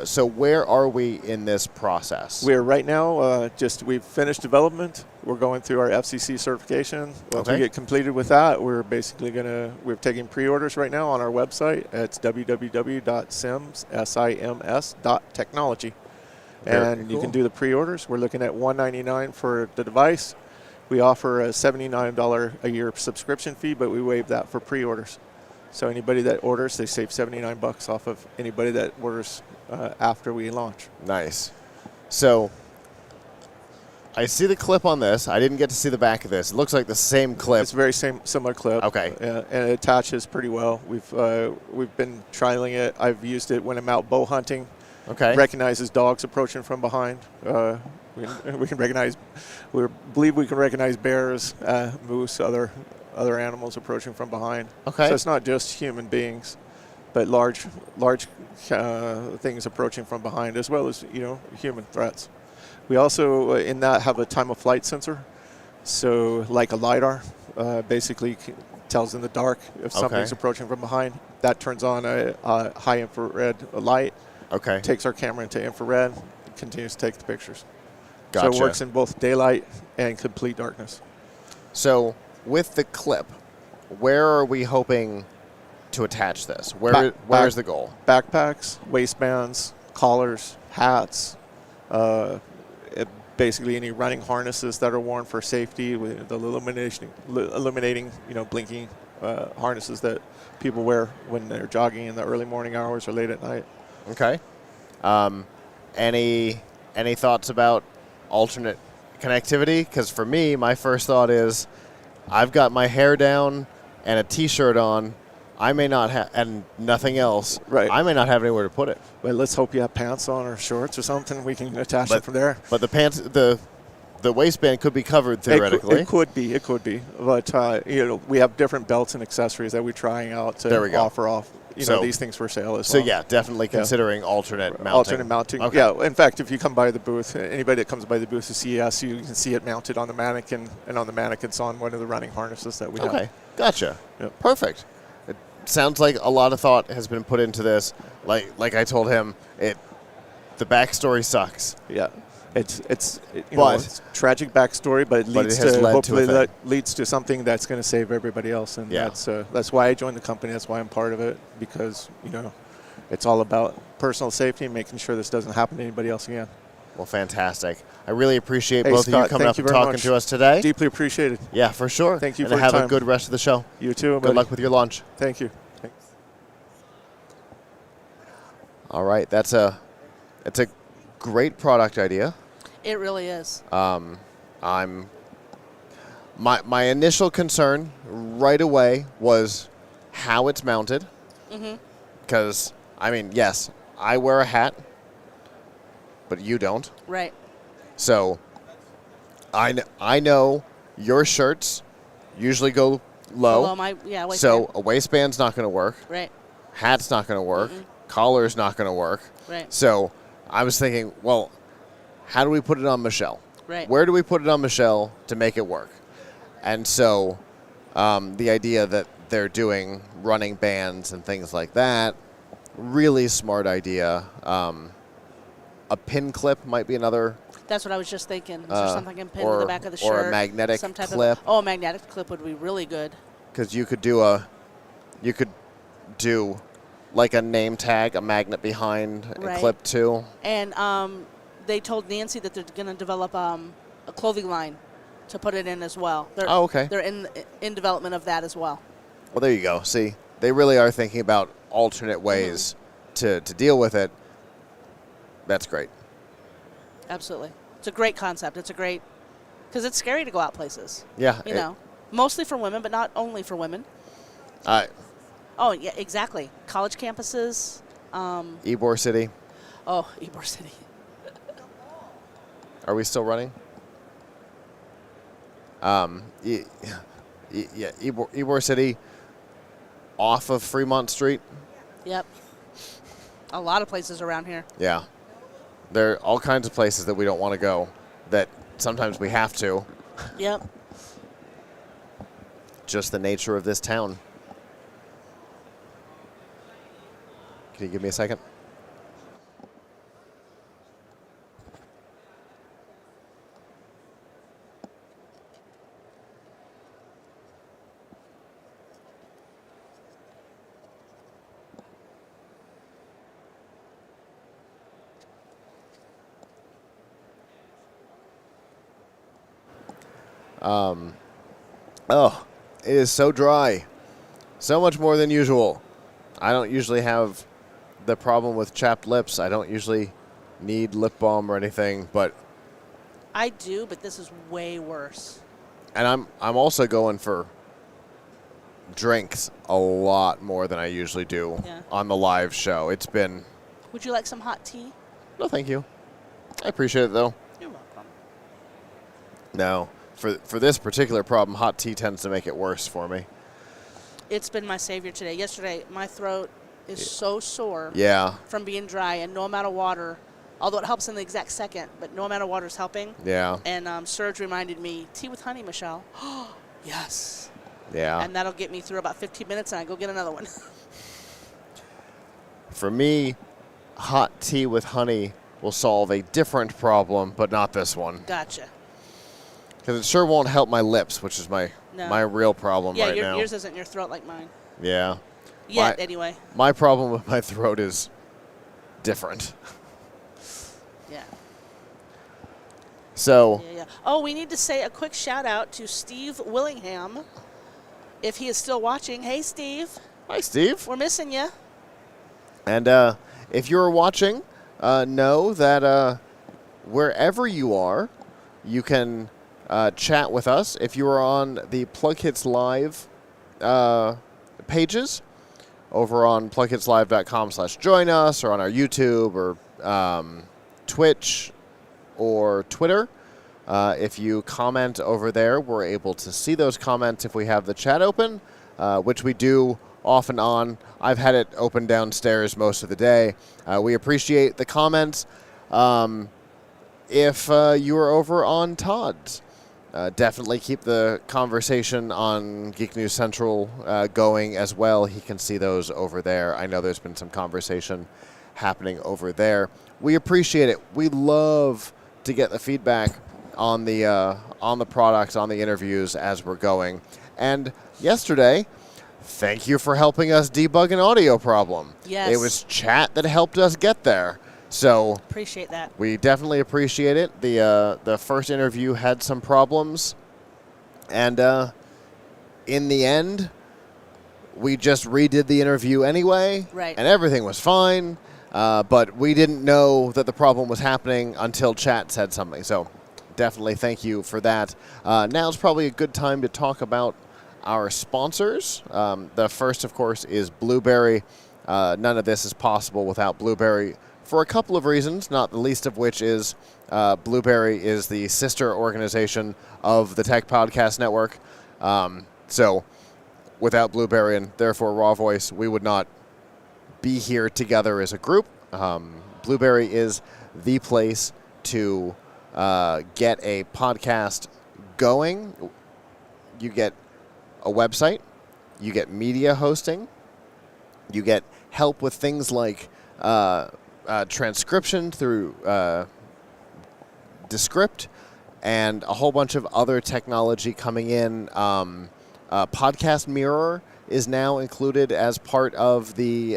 So where are we in this process? We're right now we've finished development. We're going through our FCC certification. Once we get completed with that, we're basically we're taking pre-orders right now on our website. It's www.sims.technology. And you can do the pre-orders. We're looking at $199 for the device. We offer a $79 a year subscription fee, but we waive that for pre-orders. So anybody that orders, they save $79 off of anybody that orders after we launch. Nice. So I see the clip on this. I didn't get to see the back of this. It looks like the same clip. It's a very similar clip. Okay. And it attaches pretty well. We've been trialing it. I've used it when I'm out bow hunting. Okay. Recognizes dogs approaching from behind. We believe we can recognize bears, moose, other animals approaching from behind. Okay. So it's not just human beings, but large things approaching from behind, as well as human threats. We also in that have a time of flight sensor, so like a LiDAR, basically tells in the dark if something's approaching from behind. That turns on a high infrared light. Okay. Takes our camera into infrared, continues to take the pictures. Gotcha. So it works in both daylight and complete darkness. So with the clip, where are we hoping to attach this? Where is the goal? Backpacks, waistbands, collars, hats, basically any running harnesses that are worn for safety with the illuminating, blinking harnesses that people wear when they're jogging in the early morning hours or late at night. Okay. Any thoughts about alternate connectivity? Because for me, my first thought is, I've got my hair down and a T-shirt on. I may not have, and nothing else. Right. I may not have anywhere to put it. But let's hope you have pants on or shorts or something. We can attach it from there. But the pants, the waistband could be covered theoretically. It could be. But we have different belts and accessories that we're trying out to offer off. These things for sale as well. So yeah, definitely considering alternate mounting. Alternate mounting. Okay. Yeah. In fact, if you come by the booth, anybody that comes by the booth to CES, you can see it mounted on the mannequin, and on the mannequin's on one of the running harnesses that we have. Okay. Gotcha. Yep. Perfect. It sounds like a lot of thought has been put into this. Like I told him, the backstory sucks. Yeah. It's tragic backstory, but it leads leads to something that's going to save everybody else, and that's why I joined the company. That's why I'm part of it, because it's all about personal safety and making sure this doesn't happen to anybody else again. Well, fantastic. I really appreciate both of you coming up and talking to us today. Deeply appreciated. Yeah, for sure. Thank you and for your have time. a good rest of the show. You too. Good luck with your launch. Thank you. Thanks. All right, it's a great product idea. It really is. My initial concern right away was how it's mounted. Because yes, I wear a hat, but you don't. Right. So I know your shirts usually go low. Below my waistband. So a waistband's not going to work. Right. Hat's not going to work. Collar's not going to work. Right. So I was thinking, well, how do we put it on Michelle? Right. Where do we put it on Michelle to make it work? And so the idea that they're doing running bands and things like that, really smart idea. A pin clip might be another. That's what I was just thinking. Is there something I can pin to the back of the shirt? Or a magnetic some type clip. a magnetic clip would be really good. Because you could do like a name tag, a magnet behind a clip too. And they told Nancy that they're going to develop a clothing line to put it in as well. Okay. They're in development of that as well. Well, there you go. See, they really are thinking about alternate ways to deal with it. That's great. Absolutely. It's a great concept. It's a great, because it's scary to go out places. Yeah. Mostly for women, but not only for women. Oh, yeah, exactly. College campuses. Ybor City. Oh, Ybor City. Are we still running? Yeah, Ybor City off of Fremont Street. Yep. A lot of places around here. Yeah. There are all kinds of places that we don't want to go that sometimes we have to. Yep. Just the nature of this town. Can you give me a second? It is so dry. So much more than usual. I don't usually have the problem with chapped lips. I don't usually need lip balm or anything, but I do, but this is way worse. and I'm also going for drinks a lot more than I usually do on the live show. It's been Would you like some hot tea? no, thank you. I appreciate it though. You're welcome. No, for this particular problem, hot tea tends to make it worse for me. It's been my savior today. Yesterday, my throat is so sore from being dry, and no amount of water, although it helps in the exact second, but no amount of water is helping. Yeah. And Serge reminded me, tea with honey, Michelle. Yes. Yeah. And that'll get me through about 15 minutes, and I go get another one. For me, hot tea with honey will solve a different problem, but not this one. Gotcha. Because it sure won't help my lips, which is my real problem right now. Yeah, yours isn't in your throat like mine. Yeah. Yet, anyway. My problem with my throat is different. Yeah. So. Yeah. Oh, we need to say a quick shout out to Steve Willingham, if he is still watching. Hey, Steve. Hi, Steve. We're missing you. And if you're watching, know that wherever you are, you can chat with us. If you are on the Plug Hits Live pages, over on plughitslive.com/join us, or on our YouTube or Twitch or Twitter. If you comment over there, we're able to see those comments if we have the chat open, which we do off and on. I've had it open downstairs most of the day. We appreciate the comments. If you are over on Todd's, definitely keep the conversation on Geek News Central going as well. He can see those over there. I know there's been some conversation happening over there. We appreciate it. We love to get the feedback on the products, on the interviews as we're going. And yesterday, thank you for helping us debug an audio problem. Yes. It was chat that helped us get there. So appreciate that. We definitely appreciate it. The first interview had some problems, and in the end, we just redid the interview anyway, right. And everything was fine. But we didn't know that the problem was happening until chat said something. So definitely thank you for that. Now is probably a good time to talk about our sponsors. The first, of course, is Blueberry. None of this is possible without Blueberry, for a couple of reasons, not the least of which is Blueberry is the sister organization of the Tech Podcast Network. So without Blueberry and therefore Raw Voice, we would not be here together as a group. Blueberry is the place to get a podcast going. You get a website, you get media hosting, you get help with things like transcription through Descript, and a whole bunch of other technology coming in. Podcast Mirror is now included as part of the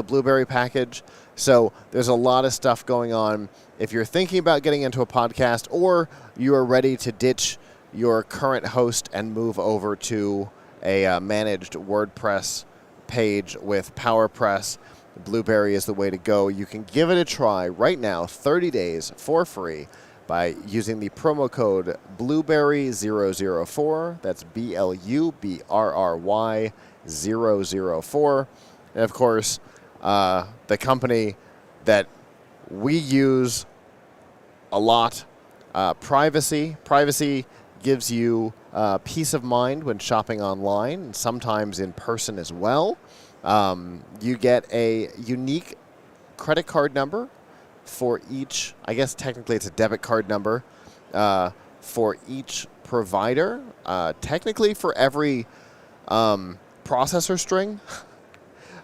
Blueberry package. So there's a lot of stuff going on. If you're thinking about getting into a podcast, or you are ready to ditch your current host and move over to a managed WordPress page with PowerPress, Blueberry is the way to go. You can give it a try right now, 30 days for free, by using the promo code Blueberry004. That's BLUBRRY 004. And of course, the company that we use a lot, Privacy. Privacy gives you peace of mind when shopping online, and sometimes in person as well. You get a unique credit card number for each, I guess technically it's a debit card number, for each provider. Technically for every processor string.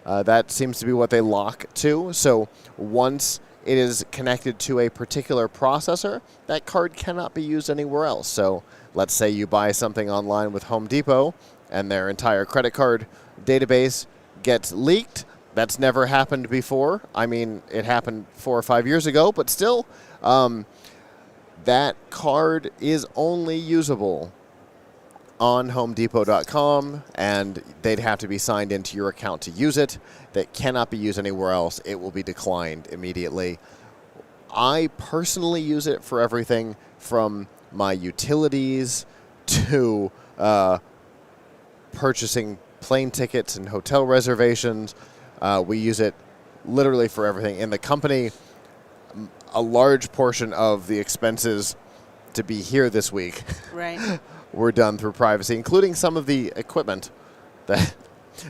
That seems to be what they lock to. So once it is connected to a particular processor, that card cannot be used anywhere else. So let's say you buy something online with Home Depot and their entire credit card database gets leaked. That's never happened before. I mean, it happened 4 or 5 years ago, but still, that card is only usable on HomeDepot.com, and they'd have to be signed into your account to use it. That cannot be used anywhere else. It will be declined immediately. I personally use it for everything from my utilities to purchasing plane tickets and hotel reservations. We use it literally for everything. In the company, a large portion of the expenses to be here this week right. were done through Privacy, including some of the equipment. That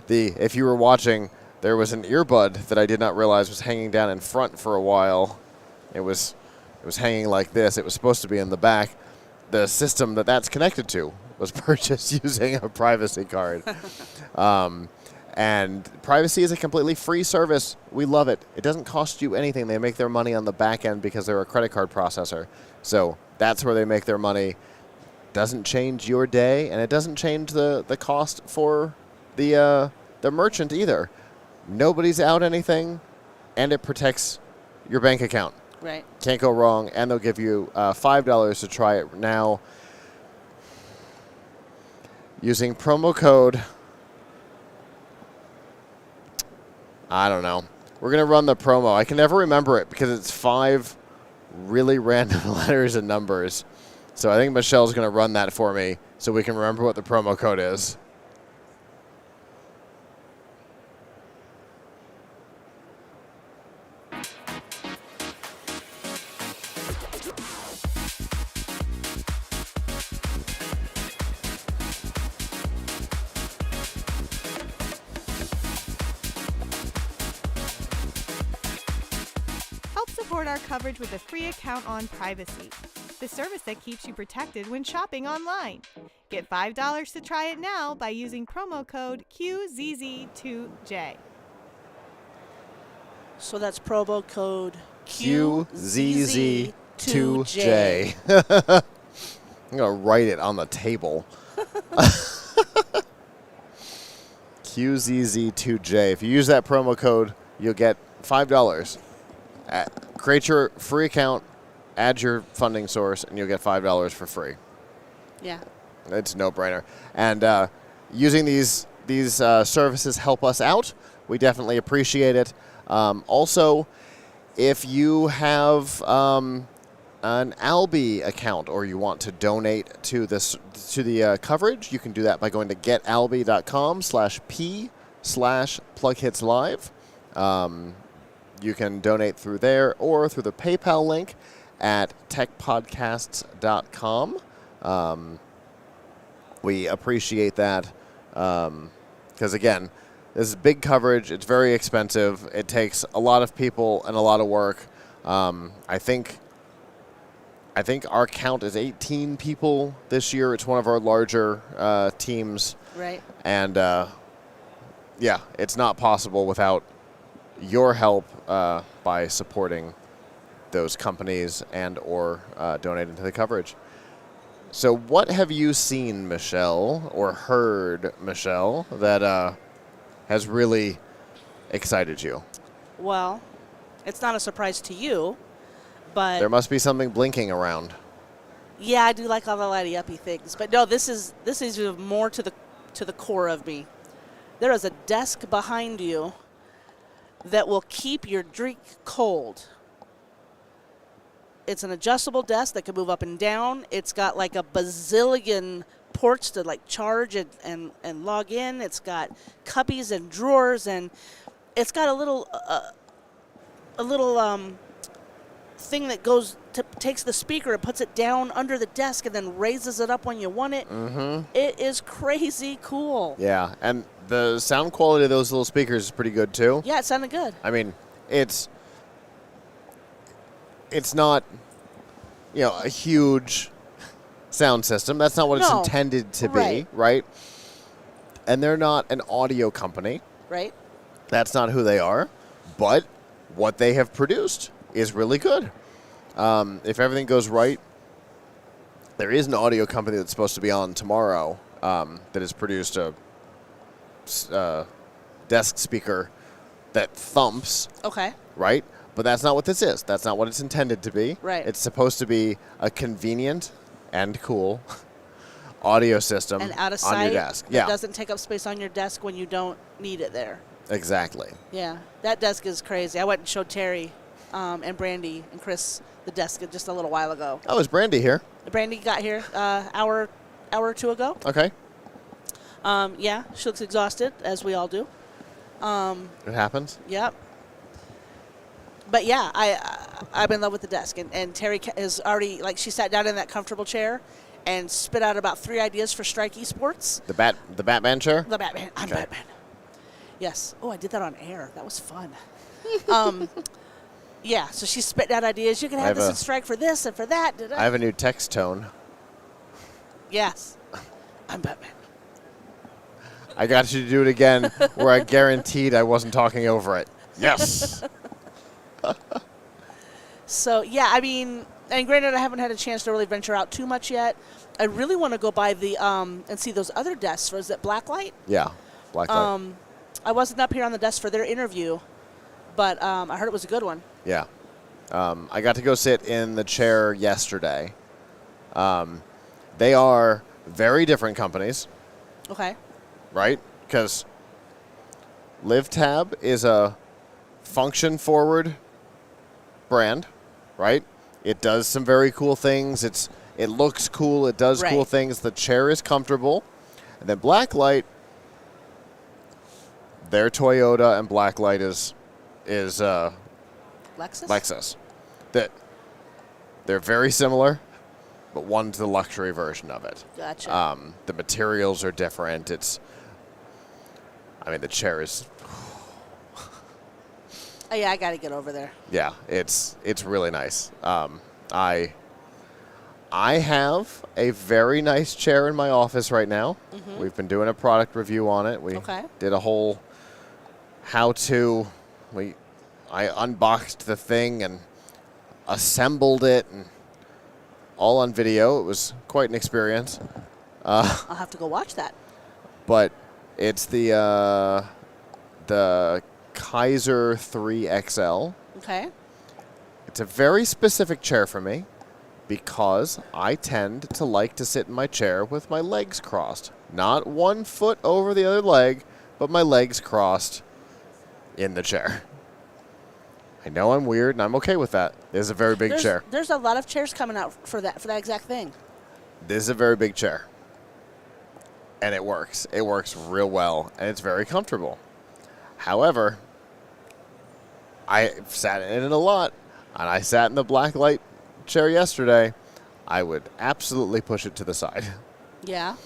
if you were watching, there was an earbud that I did not realize was hanging down in front for a while. It was hanging like this. It was supposed to be in the back. The system that's connected to was purchased using a Privacy card. And Privacy is a completely free service. We love it. It doesn't cost you anything. They make their money on the back end because they're a credit card processor. So that's where they make their money. Doesn't change your day, and it doesn't change the cost for the merchant either. Nobody's out anything, and it protects your bank account. Right. Can't go wrong, and they'll give you $5 to try it now using promo code. I don't know. We're going to run the promo. I can never remember it because it's 5 really random letters and numbers. So I think Michelle's going to run that for me so we can remember what the promo code is. support our coverage with a free account on Privacy, the service that keeps you protected when shopping online. Get $5 to try it now by using promo code QZZ2J. So that's promo code QZZ2J. I'm going to write it on the table. QZZ2J. If you use that promo code, you'll get $5. Create your free account, add your funding source, and you'll get $5 for free. Yeah. It's a no-brainer. And using these services help us out. We definitely appreciate it. Also, if you have an Albi account or you want to donate to the coverage, you can do that by going to getalbi.com/p/plughitslive. You can donate through there or through the PayPal link at techpodcasts.com. We appreciate that because, again, this is big coverage. It's very expensive. It takes a lot of people and a lot of work. I think our count is 18 people this year. It's one of our larger teams. Right. And, yeah, it's not possible without your help by supporting those companies and or donating to the coverage. So what have you seen, Michelle, or heard, Michelle, that has really excited you? Well, it's not a surprise to you, but There must be something blinking around. yeah, I do like all the lighty uppy things. But no, this is more to the core of me. There is a desk behind you that will keep your drink cold. It's an adjustable desk that can move up and down. It's got like a bazillion ports to like charge and log in. It's got cubbies and drawers, and it's got a little thing that takes the speaker and puts it down under the desk and then raises it up when you want it. Mm-hmm. It is crazy cool. Yeah, and the sound quality of those little speakers is pretty good too. Yeah, it sounded good. I mean, it's not, a huge sound system. That's not what it's intended to be, right? And they're not an audio company. Right. That's not who they are. But what they have produced is really good. If everything goes right, there is an audio company that's supposed to be on tomorrow that has produced a desk speaker that thumps. Okay. Right? But that's not what this is. That's not what it's intended to be. Right. It's supposed to be a convenient and cool audio system And out of on sight. your desk. It Yeah, doesn't take up space on your desk when you don't need it there. exactly. Yeah, that desk is crazy. I went and showed Terry and Brandy and Chris the desk just a little while ago. Oh, is Brandy here? Brandy got here hour or two ago. Okay. Yeah, she looks exhausted, as we all do. It happens. Yep. But yeah, I'm in love with the desk, and Terry is already she sat down in that comfortable chair, and spit out about 3 ideas for Strike Esports. The Batman chair? The Batman. I'm Okay. Batman. Yes. Oh, I did that on air. That was fun. Yeah, so she spit out ideas. You can have this in Strike for this and for that. I have a new text tone. Yes. I'm Batman. I got you to do it again where I guaranteed I wasn't talking over it. Yes. So, yeah, I mean, and granted, I haven't had a chance to really venture out too much yet. I really want to go by the and see those other desks. Was it Blacklight? Yeah, Blacklight. I wasn't up here on the desk for their interview, but I heard it was a good one. Yeah. I got to go sit in the chair yesterday. They are very different companies. Okay. Right? Because LiveTab is a function-forward brand, right? It does some very cool things. It looks cool. It does cool things. The chair is comfortable. And then Blacklight, their Toyota and Blacklight is Lexus. They're very similar, but one's the luxury version of it. Gotcha. The materials are different. The chair is. Oh, yeah, I got to get over there. Yeah, it's really nice. I have a very nice chair in my office right now. Mhm. We've been doing a product review on it. We did a whole how-to. I unboxed the thing and assembled it, and all on video. It was quite an experience. I'll have to go watch that. But it's the Kaiser 3 XL. Okay. It's a very specific chair for me because I tend to like to sit in my chair with my legs crossed. Not one foot over the other leg, but my legs crossed in the chair. I know I'm weird, and I'm okay with that. This is a very big chair. There's a lot of chairs coming out for that exact thing. This is a very big chair. And it works. It works real well, and it's very comfortable. However, I've sat in it a lot, and I sat in the black light chair yesterday. I would absolutely push it to the side. Yeah.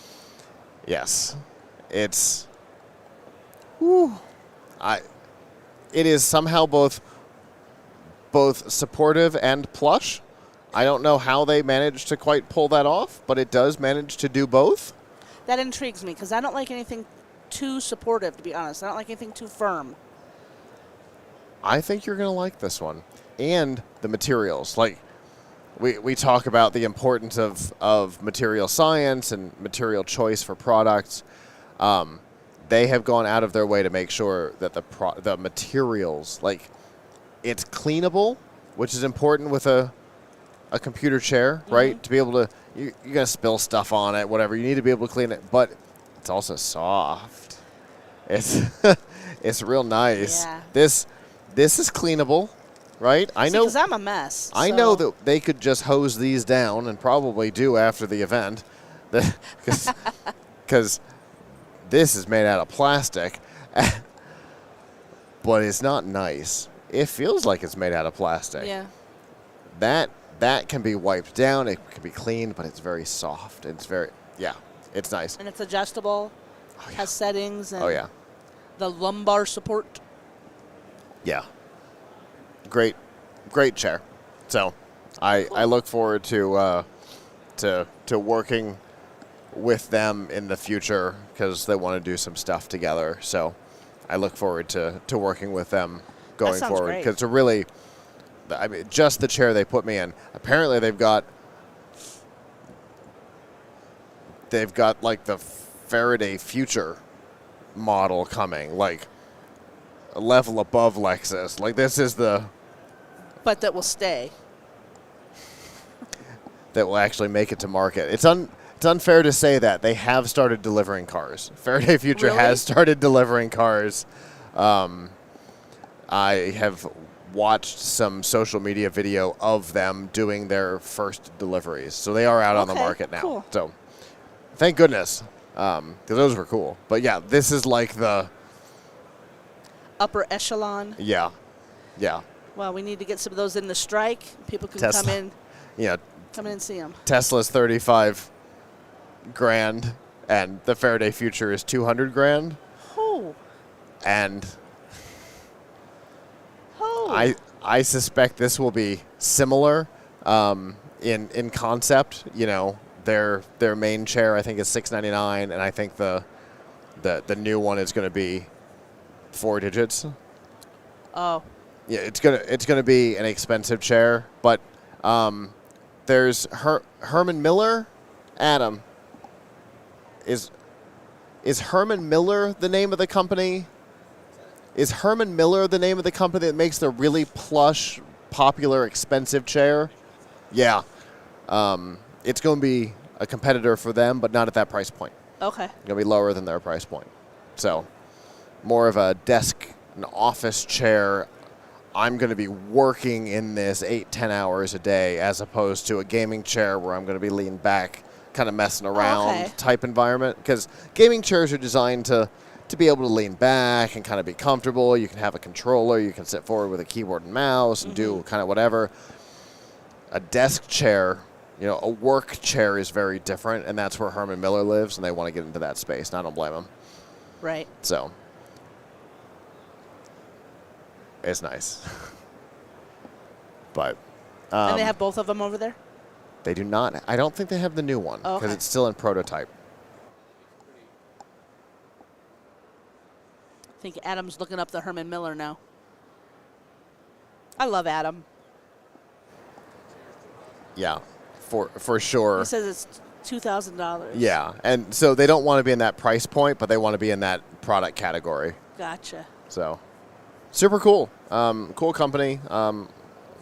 Yes. It's... Whew. It is somehow both supportive and plush. I don't know how they managed to quite pull that off, but it does manage to do both. That intrigues me because I don't like anything too supportive, to be honest. I don't like anything too firm. I think you're going to like this one. And the materials. Like, we talk about the importance of material science and material choice for products. They have gone out of their way to make sure that the materials, like, it's cleanable, which is important with a computer chair, right? To be able to, you're going to spill stuff on it, whatever. You need to be able to clean it. But it's also soft. It's it's real nice. Yeah. This is cleanable, right? I know. Because I'm a mess. I know that they could just hose these down, and probably do after the event, because this is made out of plastic, but it's not nice. It feels like it's made out of plastic. Yeah. That can be wiped down. It can be cleaned, but it's very soft. It's very, it's nice. And it's adjustable. Has settings. And the lumbar support. Yeah. Great chair. So, I look forward to working with them in the future because they want to do some stuff together. So, I look forward to working with them going forward because to really, I mean, just the chair they put me in. Apparently, they've got like the Faraday Future model coming, like a level above Lexus. Like this is the. But that will stay. That will actually make it to market. It's unfair to say that they have started delivering cars. Faraday Future has started delivering cars. I have watched some social media video of them doing their first deliveries. So they are out on the market now. Cool. So thank goodness, because those were cool. But yeah, this is like the upper echelon. Yeah. Well, we need to get some of those in the strike. People can Tesla. come in. Yeah. Come in and see them. Tesla's $35,000, and the Faraday Future is $200,000. Oh. And I suspect this will be similar in concept. You know, their main chair I think is $699, and I think the new one is going to be 4 digits. Oh. Yeah, it's gonna be an expensive chair, but there's Herman Miller. Adam, is Herman Miller the name of the company? Is Herman Miller the name of the company that makes the really plush, popular, expensive chair? Yeah. It's going to be a competitor for them, but not at that price point. Okay. It's going to be lower than their price point. So, more of a desk, an office chair. I'm going to be working in this 8-10 hours a day as opposed to a gaming chair where I'm going to be leaned back, kind of messing around type environment. Because gaming chairs are designed to be able to lean back and kind of be comfortable. You can have a controller. You can sit forward with a keyboard and mouse and do kind of whatever. A desk chair, you know, a work chair is very different, and that's where Herman Miller lives, and they want to get into that space, and I don't blame them. Right. So It's nice. But and they have both of them over there? they do not. I don't think they have the new one Oh, because okay. it's still in prototype. I think Adam's looking up the Herman Miller now. I love Adam. Yeah, for sure. He says it's $2,000. Yeah, and so they don't want to be in that price point, but they want to be in that product category. Gotcha. So, super cool. Cool company.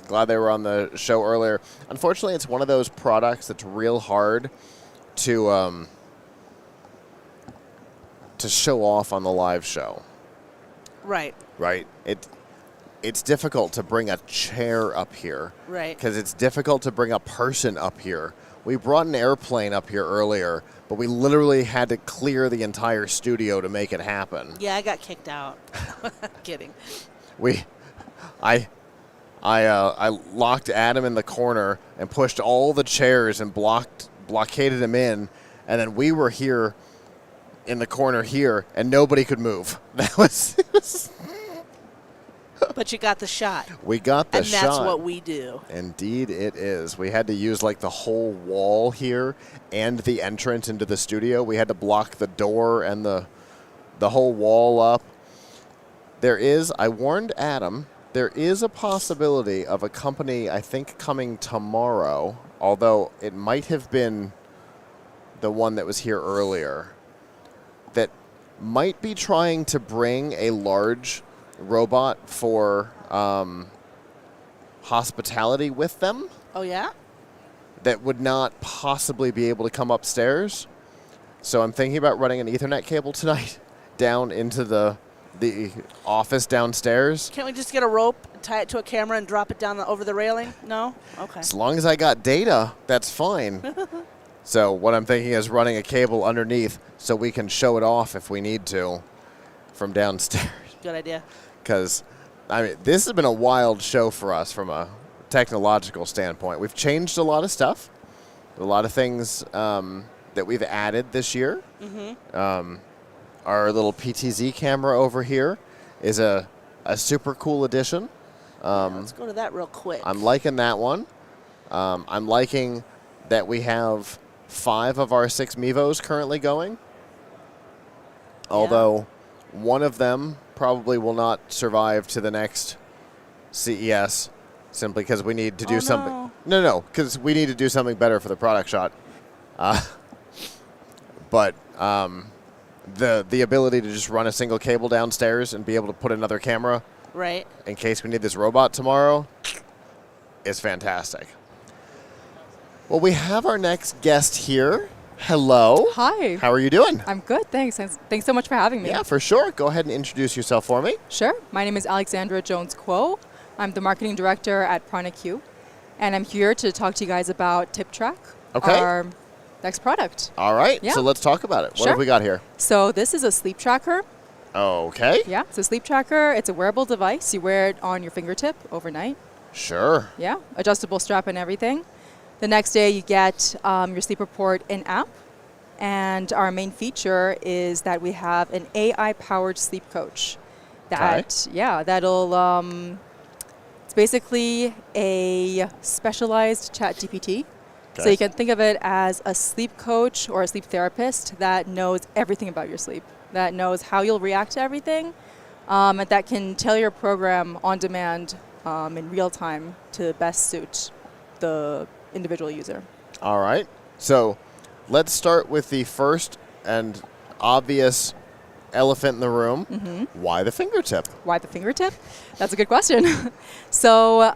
Glad they were on the show earlier. Unfortunately, it's one of those products that's real hard to show off on the live show. Right. Right. It's difficult to bring a chair up here. Right. Because it's difficult to bring a person up here. We brought an airplane up here earlier, but we literally had to clear the entire studio to make it happen. Yeah, I got kicked out. Kidding. I locked Adam in the corner and pushed all the chairs and blockaded him in, and then we were here in the corner here, and nobody could move. That was. But you got the shot. We got the shot. And that's what we do. Indeed it is. We had to use like the whole wall here and the entrance into the studio. We had to block the door and the whole wall up. I warned Adam, there is a possibility of a company, I think, coming tomorrow, although it might have been the one that was here earlier, that might be trying to bring a large robot for hospitality with them. Oh, yeah? That would not possibly be able to come upstairs. So I'm thinking about running an Ethernet cable tonight down into the office downstairs. Can't we just get a rope, tie it to a camera, and drop it down over the railing? No? Okay. As long as I got data, that's fine. So what I'm thinking is running a cable underneath so we can show it off if we need to from downstairs. Good idea. Because, I mean, this has been a wild show for us from a technological standpoint. We've changed a lot of stuff, a lot of things that we've added this year. Mm-hmm. Our little PTZ camera over here is a super cool addition. Let's go to that real quick. I'm liking that one. I'm liking that we have 5 of our 6 Mevos currently going. Although one of them probably will not survive to the next CES simply because we need to do something. No, because we need to do something better for the product shot. But the ability to just run a single cable downstairs and be able to put another camera right in case we need this robot tomorrow is fantastic. Well, we have our next guest here. Hello. Hi. How are you doing? I'm good, thanks. Thanks so much for having me. Yeah, for sure. Go ahead and introduce yourself for me. Sure. My name is Alexandra Jones-Quo. I'm the marketing director at PranaQ, and I'm here to talk to you guys about TipTrack, our next product. All right. Yeah. So let's talk about it. What have we got here? So this is a sleep tracker. Okay. Yeah, it's a sleep tracker. It's a wearable device. You wear it on your fingertip overnight. Sure. Yeah, adjustable strap and everything. The next day you get your sleep report in-app. And our main feature is that we have an AI-powered sleep coach. That'll, it's basically a specialized chat GPT. So you can think of it as a sleep coach or a sleep therapist that knows everything about your sleep, that knows how you'll react to everything, and that can tailor your program on demand in real time to best suit the individual user. All right. So let's start with the first and obvious elephant in the room. Mm-hmm. Why the fingertip? Why the fingertip? That's a good question. So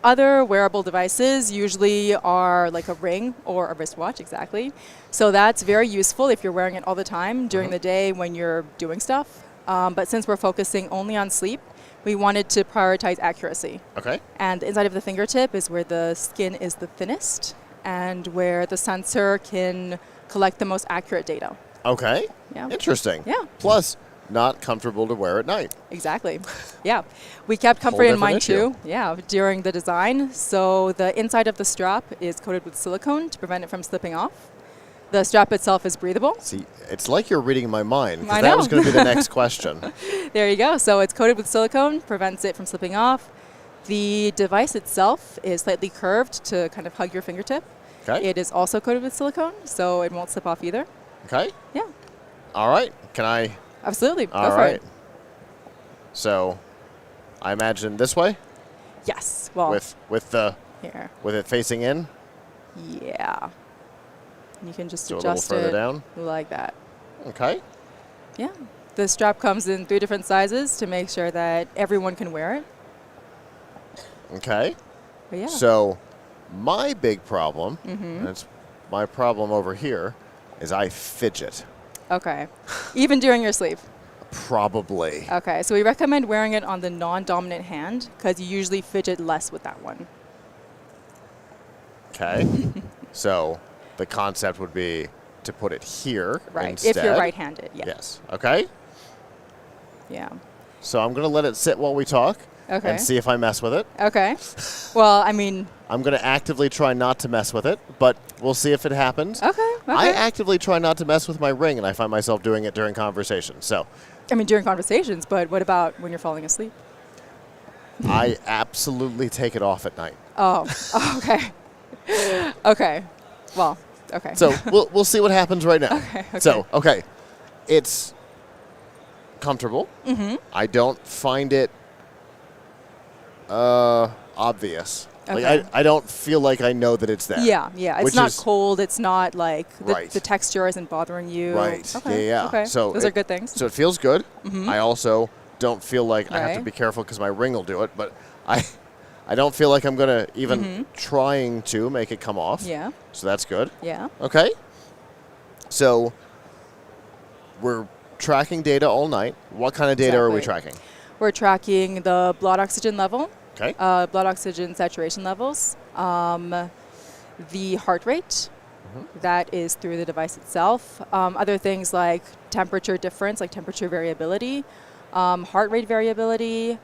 other wearable devices usually are like a ring or a wristwatch, exactly. So that's very useful if you're wearing it all the time during the day when you're doing stuff. But since we're focusing only on sleep, we wanted to prioritize accuracy. Okay. And the inside of the fingertip is where the skin is the thinnest and where the sensor can collect the most accurate data. Okay. Yeah. Interesting. Yeah. Plus, not comfortable to wear at night. Exactly. Yeah. We kept comfort in mind too. Yeah, during the design. So the inside of the strap is coated with silicone to prevent it from slipping off. The strap itself is breathable. See, it's like you're reading my mind, I because that know. was going to be the next question. There you go. So it's coated with silicone, prevents it from slipping off. The device itself is slightly curved to kind of hug your fingertip. Okay. It is also coated with silicone, so it won't slip off either. Okay. Yeah. All right. Can I? Absolutely. Go All for right. it. So, I imagine this way. Yes. Well. With the. Here. With it facing in. Yeah. You can just So a little adjust further it down? like that. Okay. Yeah. The strap comes in 3 different sizes to make sure that everyone can wear it. Okay. But yeah. So, my big problem, Mhm. and it's my problem over here, is I fidget. Okay. Even during your sleep. Probably. Okay. So we recommend wearing it on the non-dominant hand because you usually fidget less with that one. Okay. So, the concept would be to put it here Right. instead. If you're right-handed. Yeah. Yes. Okay. Yeah. So I'm going to let it sit while we talk. Okay. And see if I mess with it. Okay. Well, I mean. I'm going to actively try not to mess with it, but we'll see if it happens. Okay. I actively try not to mess with my ring, and I find myself doing it during conversations. So I mean, during conversations, but what about when you're falling asleep? I absolutely take it off at night. Oh, okay. Okay. Well, okay. So we'll see what happens right now. Okay, okay. So, okay. It's comfortable. Mhm. I don't find it obvious. Okay. Like I don't feel like I know that it's there. Yeah, yeah. It's which not is cold. It's not like Right. the texture isn't bothering you. right. Okay. Yeah, yeah. Okay. So those are good things. So it feels good. Mhm. I also don't feel like I have to Right. be careful because my ring will do it, but I don't feel like I'm gonna even Mhm. trying to make it come off. Yeah. So that's good. Yeah. Okay. So we're tracking data all night. What kind of data are we Exactly. tracking? We're tracking the blood oxygen level. Okay. Blood oxygen saturation levels. The heart rate. Mm-hmm. That is through the device itself. Other things like temperature difference, like temperature variability, heart rate variability,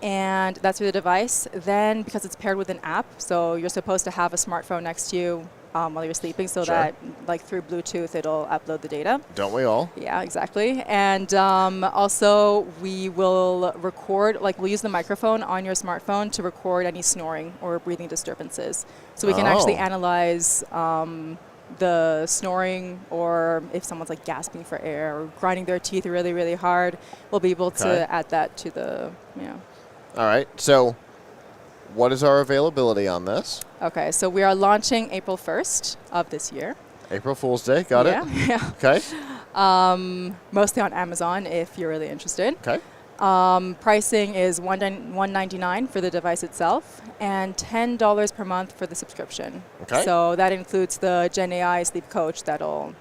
and that's through the device. Then, because it's paired with an app, so you're supposed to have a smartphone next to you while you're sleeping, so Sure. that, like through Bluetooth, it'll upload the data. Don't we all? Yeah, exactly. And also, we will record, like, we'll use the microphone on your smartphone to record any snoring or breathing disturbances. So we can actually Oh. analyze the snoring, or if someone's like gasping for air or grinding their teeth really, really hard, we'll be able Okay. to add that to the, All right. So what is our availability on this? Okay, so we are launching April 1st of this year. April Fool's Day. Got Yeah, it. yeah. Okay. Mostly on Amazon if you're really interested. Okay. Pricing is $199 for the device itself and $10 per month for the subscription. Okay. So that includes the Gen AI sleep coach that'll,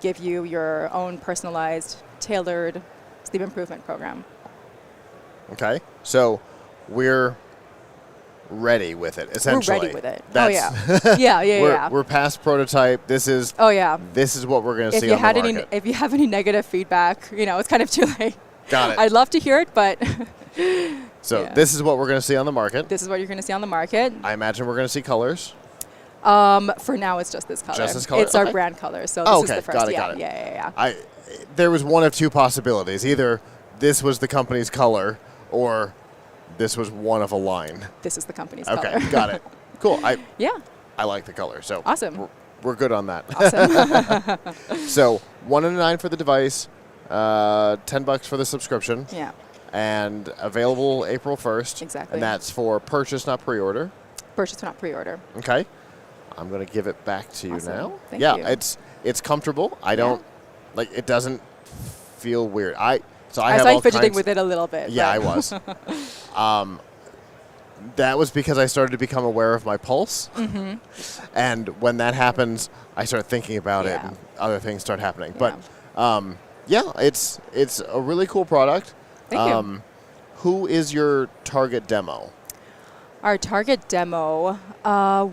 give you your own personalized, tailored sleep improvement program. Okay. So we're ready with it, essentially. We're ready with it. That's Yeah. We're past prototype. This is Oh yeah. This is what we're going to If see you on the had market. if you have any negative feedback, it's kind of too late. Got it. I'd love to hear it, but So yeah. this is what we're going to see on the market. This is what you're going to see on the market. I imagine we're going to see colors. For now, it's just this color. Just this color? It's our Okay. brand color, so Oh, this okay. is the first. Got it, yeah, got it. yeah. There was one of two possibilities. Either this was the company's color, or this was one of a line. This is the company's Okay, color. got it. Cool. Yeah. I like the color. So Awesome. We're good on that. Awesome. So $199 for the device, $10 for the subscription. Yeah. And available April 1st. Exactly. And that's for purchase, not pre-order. Purchase, not pre-order. Okay. I'm going to give it back to you Awesome. now. Thank yeah, you. it's comfortable. I don't it doesn't feel weird. I I have saw all you fidgeting kinds- with it a little bit. Yeah, I but- was. That was because I started to become aware of my pulse. Mhm. And when that happens, I start thinking about it and other things start happening. But it's a really cool product. Thank you. Who is your target demo? Our target demo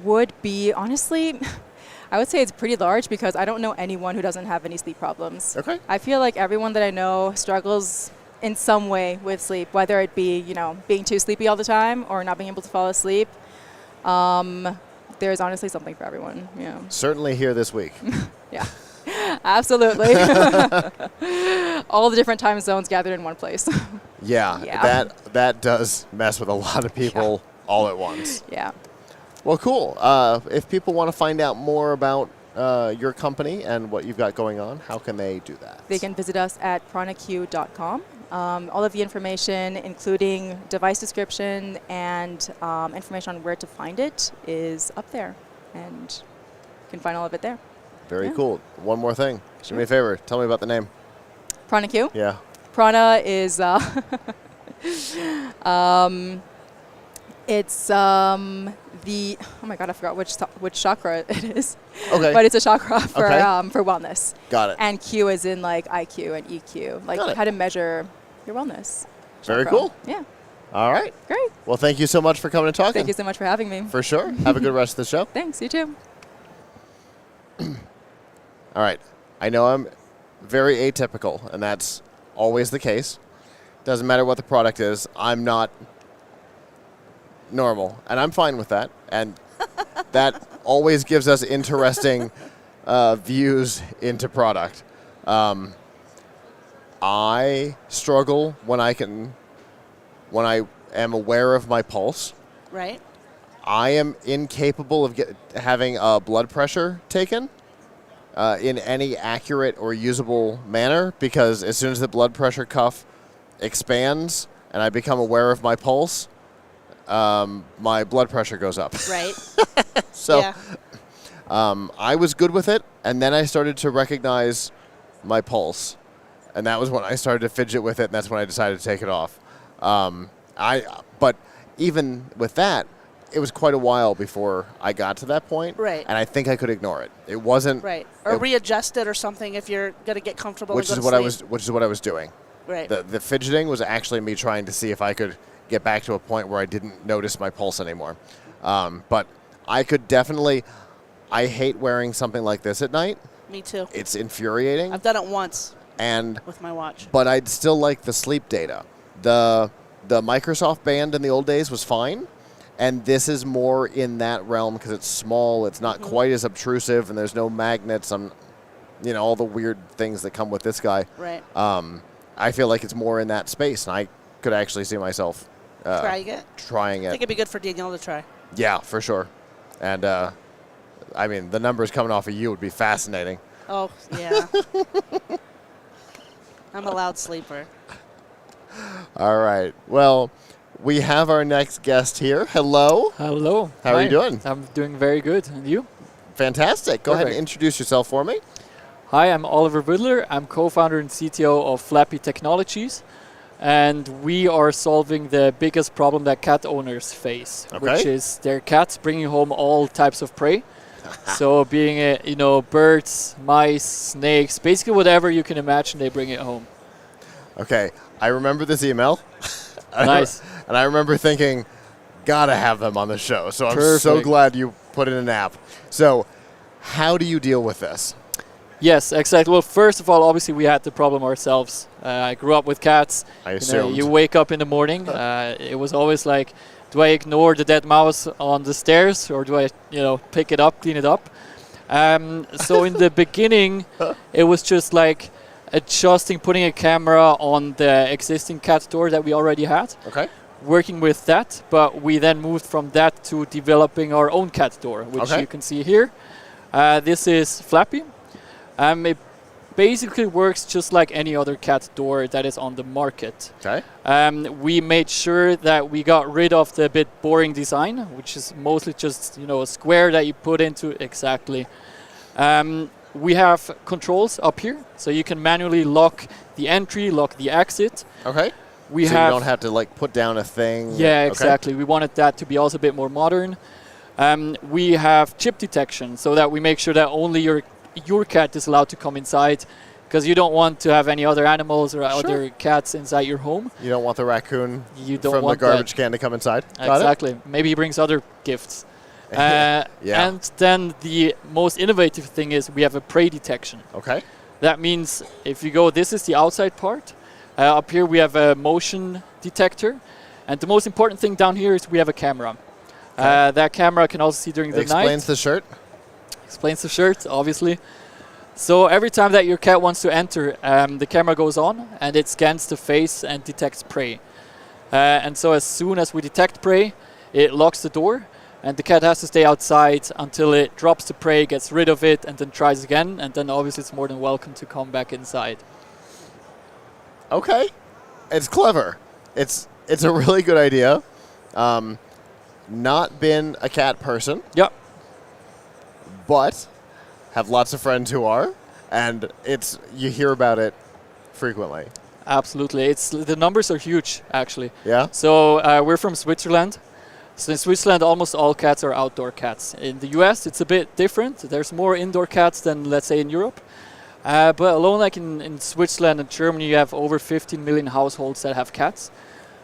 would be, honestly, I would say it's pretty large because I don't know anyone who doesn't have any sleep problems. Okay. I feel like everyone that I know struggles in some way with sleep, whether it be, being too sleepy all the time or not being able to fall asleep. there's honestly something for everyone. Yeah. Certainly here this week. Yeah. Absolutely. All the different time zones gathered in one place. Yeah. That does mess with a lot of people all at once. Yeah. Well, cool. If people want to find out more about your company and what you've got going on, how can they do that? They can visit us at pranaq.com. All of the information, including device description and information on where to find it, is up there. And you can find all of it there. Very cool. One more thing. Do me a favor. Tell me about the name. pranaq? Yeah. Prana is it's the oh my god, I forgot which chakra it is. Okay. But it's a chakra for wellness. Got it. And Q is in like IQ and EQ, like how to measure your wellness. Very chakra. cool. Yeah. All right. Great. Well, thank you so much for coming and talking. Thank you so much for having me. For sure. Have a good rest of the show. Thanks. You too. All right. I know I'm very atypical, and that's always the case. Doesn't matter what the product is. I'm not normal, and I'm fine with that. And that always gives us interesting views into product. I struggle when I am aware of my pulse. Right. I am incapable of having a blood pressure taken in any accurate or usable manner, because as soon as the blood pressure cuff expands and I become aware of my pulse, my blood pressure goes up. Right. So I was good with it, and then I started to recognize my pulse, and that was when I started to fidget with it, and that's when I decided to take it off. But even with that, it was quite a while before I got to that point. Right. And I think I could ignore it. It wasn't right. Or readjust it or something if you're going to get comfortable. Which is what I was doing. Right. The fidgeting was actually me trying to see if I could get back to a point where I didn't notice my pulse anymore. But I could definitely. I hate wearing something like this at night. Me too. It's infuriating. I've done it once. And with my watch. But I'd still like the sleep data. The Microsoft band in the old days was fine. And this is more in that realm because it's small. It's not quite as obtrusive, and there's no magnets. All the weird things that come with this guy. Right. I feel like it's more in that space, and I could actually see myself trying it. I think it'd be good for Danielle to try. Yeah, for sure. And the numbers coming off of you would be fascinating. Oh yeah. I'm a loud sleeper. All right. Well. We have our next guest here. Hello. Hello. How are you doing? I'm doing very good. And you? Fantastic. Go ahead and introduce yourself for me. Hi, I'm Oliver Budler. I'm co-founder and CTO of Flappy Technologies. And we are solving the biggest problem that cat owners face, which is their cats bringing home all types of prey. So being birds, mice, snakes, basically whatever you can imagine, they bring it home. Okay. I remember this email. Nice. And I remember thinking, gotta have them on the show. So I'm so glad you put in an app. So how do you deal with this? Yes, exactly. Well, first of all, obviously we had the problem ourselves. I grew up with cats. I assumed. You wake up in the morning. It was always like, do I ignore the dead mouse on the stairs, or do I, pick it up, clean it up? So in the beginning, it was just like putting a camera on the existing cat door that we already had. Okay. Working with that, but we then moved from that to developing our own cat door, which you can see here. This is Flappy. It basically works just like any other cat door that is on the market. Okay. We made sure that we got rid of the bit boring design, which is mostly just a square that you put into exactly. We have controls up here, so you can manually lock the entry, lock the exit. Okay. So you don't have to put down a thing. Yeah, exactly. We wanted that to be also a bit more modern. We have chip detection, so that we make sure that only your cat is allowed to come inside, because you don't want to have any other animals or other cats inside your home. You don't want the raccoon from the garbage can to come inside. Exactly. Maybe he brings other gifts. And then the most innovative thing is we have a prey detection. Okay. That means if you go, this is the outside part. Up here we have a motion detector. And the most important thing down here is we have a camera. That camera can also see during the night. Explains the shirt. Explains the shirt, obviously. So every time that your cat wants to enter, the camera goes on and it scans the face and detects prey. And so as soon as we detect prey, it locks the door, and the cat has to stay outside until it drops the prey, gets rid of it, and then tries again. And then obviously it's more than welcome to come back inside. Okay, it's clever. It's a really good idea. Not been a cat person. Yep. But have lots of friends who are, and you hear about it frequently. Absolutely, the numbers are huge actually. Yeah. So we're from Switzerland. So in Switzerland, almost all cats are outdoor cats. In the US, it's a bit different. There's more indoor cats than, let's say, in Europe. But alone, like in Switzerland and Germany, you have over 15 million households that have cats.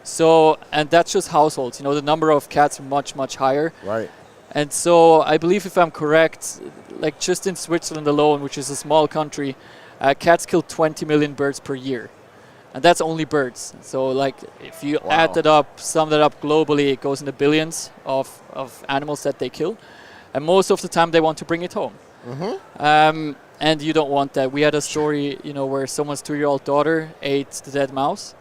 So, and that's just households. The number of cats are much, much higher. Right. And so I believe, if I'm correct, like just in Switzerland alone, which is a small country, cats kill 20 million birds per year. And that's only birds. So like if you add that up, sum that up globally, it goes in the billions of animals that they kill. And most of the time they want to bring it home. Mm-hmm. And you don't want that. We had a story, where someone's 2-year-old daughter ate the dead mouse.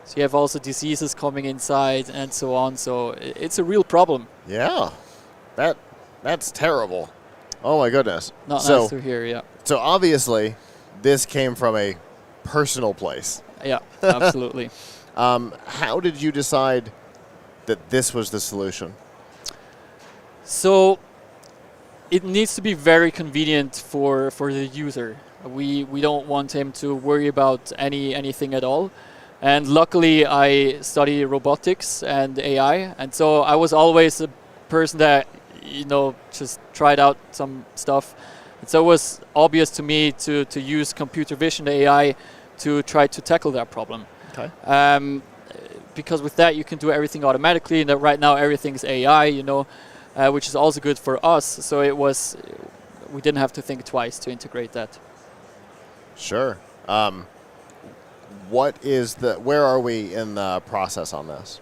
So you have also diseases coming inside and so on. So it's a real problem. Yeah. That's terrible. Oh my goodness. Not nice to hear, yeah. So obviously this came from a personal place. Yeah, absolutely. How did you decide that this was the solution? So it needs to be very convenient for the user. We don't want him to worry about anything at all. And luckily I study robotics and AI, and so I was always a person that just tried out some stuff. And so it was obvious to me to use computer vision AI to try to tackle that problem. Okay. Because with that you can do everything automatically, and that right now everything's AI, which is also good for us. So we didn't have to think twice to integrate that. Sure. Where are we in the process on this?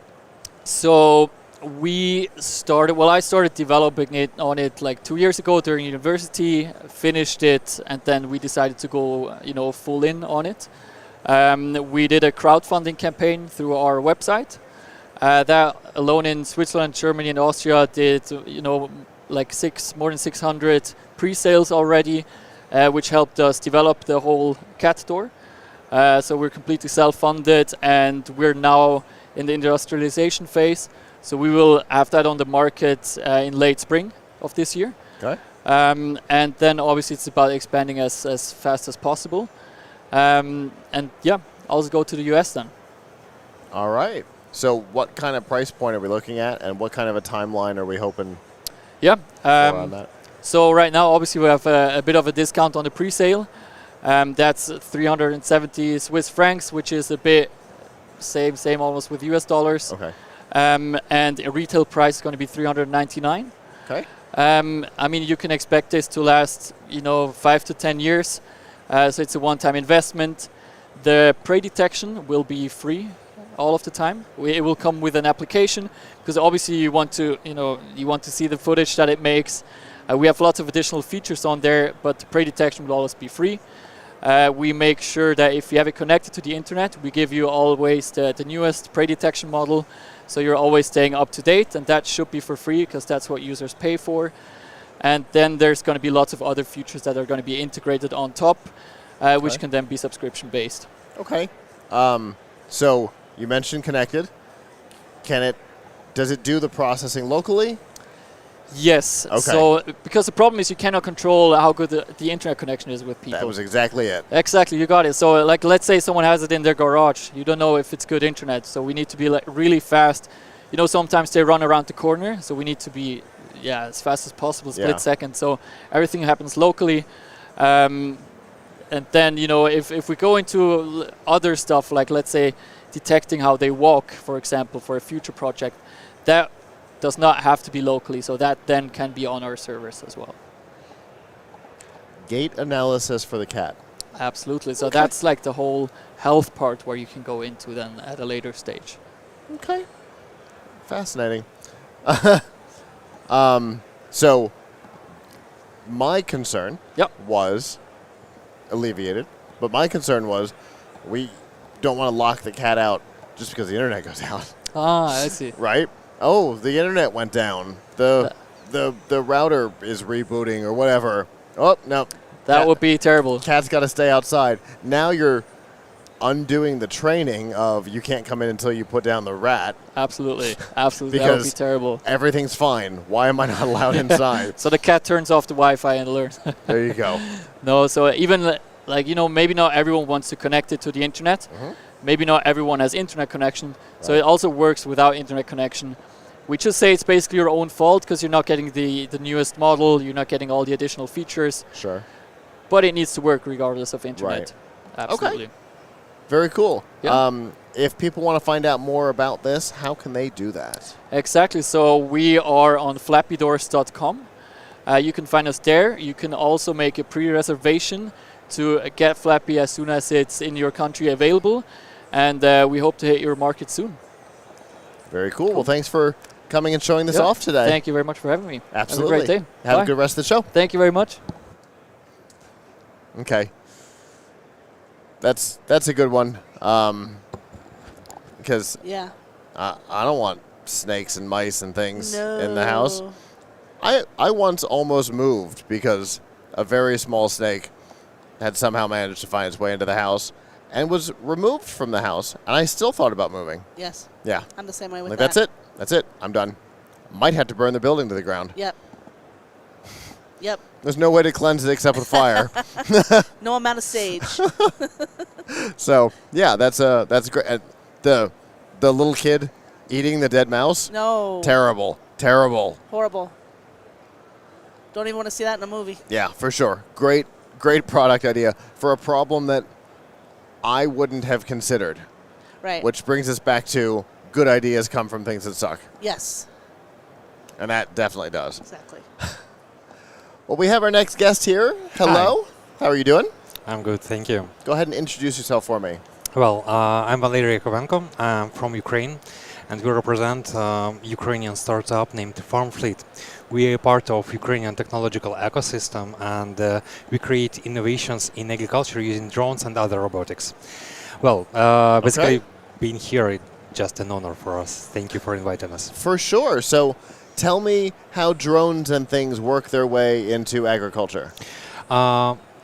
So I started developing it like 2 years ago during university, finished it, and then we decided to go, full in on it. We did a crowdfunding campaign through our website. That alone in Switzerland, Germany, and Austria did, like more than 600 pre-sales already, which helped us develop the whole cat store. So we're completely self-funded, and we're now in the industrialization phase. So we will have that on the market in late spring of this year. Okay. And then obviously it's about expanding as fast as possible. And yeah, also go to the US then. All right. So what kind of price point are we looking at, and what kind of a timeline are we hoping for on that? So right now, obviously, we have a bit of a discount on the pre-sale. That's 370 Swiss francs, which is a bit same almost with US dollars. Okay. And a retail price is going to be 399. Okay. I mean, you can expect this to last, 5 to 10 years. So it's a one-time investment. The prey detection will be free all of the time. It will come with an application, because obviously you want to see the footage that it makes. We have lots of additional features on there, but the prey detection will always be free. We make sure that if you have it connected to the internet, we give you always the newest prey detection model, so you're always staying up to date, and that should be for free because that's what users pay for. And then there's going to be lots of other features that are going to be integrated on top, which can then be subscription based. Okay. So you mentioned connected. Does it do the processing locally? Yes. Okay. So because the problem is you cannot control how good the internet connection is with people. That was exactly it. Exactly, you got it. So like, let's say someone has it in their garage. You don't know if it's good internet, so we need to be like really fast. Sometimes they run around the corner, so we need to be as fast as possible, split second. So everything happens locally. And then if we go into other stuff, like let's say detecting how they walk, for example, for a future project, that does not have to be locally, so that then can be on our servers as well. Gait analysis for the cat. Absolutely. So that's like the whole health part where you can go into then at a later stage. Okay. Fascinating. So my concern was alleviated, but my concern was we don't want to lock the cat out just because the internet goes out. Ah, I see. Right? Oh, the internet went down. The router is rebooting or whatever. Oh, no. That would be terrible. Cat's got to stay outside. Now you're undoing the training of you can't come in until you put down the rat. Absolutely. Absolutely. Because that would be terrible. Everything's fine. Why am I not allowed inside? So the cat turns off the Wi-Fi and learns. There you go. No, so even maybe not everyone wants to connect it to the internet. Maybe not everyone has internet connection. So it also works without internet connection. We just say it's basically your own fault because you're not getting the newest model. You're not getting all the additional features. Sure. But it needs to work regardless of internet. Right. Absolutely. Okay. Very cool. Yeah. If people want to find out more about this, how can they do that? Exactly. So we are on flappydoors.com. You can find us there. You can also make a pre-reservation to get Flappy as soon as it's in your country available. And we hope to hit your market soon. Very cool. Well, thanks for coming and showing this off today. Thank you very much for having me. Absolutely. Have a great day. Have Bye. a good rest of the show. Thank you very much. Okay. That's a good one. Because I don't want snakes and mice and things in the house. I once almost moved because a very small snake had somehow managed to find its way into the house and was removed from the house, and I still thought about moving. Yes. Yeah. I'm the same way with Like, that. that's it. I'm done. Might have to burn the building to the ground. Yep. Yep. There's no way to cleanse it except with fire. No amount of sage. So yeah, that's great. The little kid eating the dead mouse. No. Terrible. Horrible. Don't even want to see that in a movie. Yeah, for sure. Great product idea for a problem that I wouldn't have considered. Right. Which brings us back to good ideas come from things that suck. Yes. And that definitely does. Exactly. Well, we have our next guest here. Hello. How are you doing? I'm good, thank you. Go ahead and introduce yourself for me. Well, I'm Valery Yakovenko. I'm from Ukraine, and we represent Ukrainian startup named FarmFleet. We are part of Ukrainian technological ecosystem, and we create innovations in agriculture using drones and other robotics. Well, basically, being here is just an honor for us. Thank you for inviting us. For sure. So tell me how drones and things work their way into agriculture.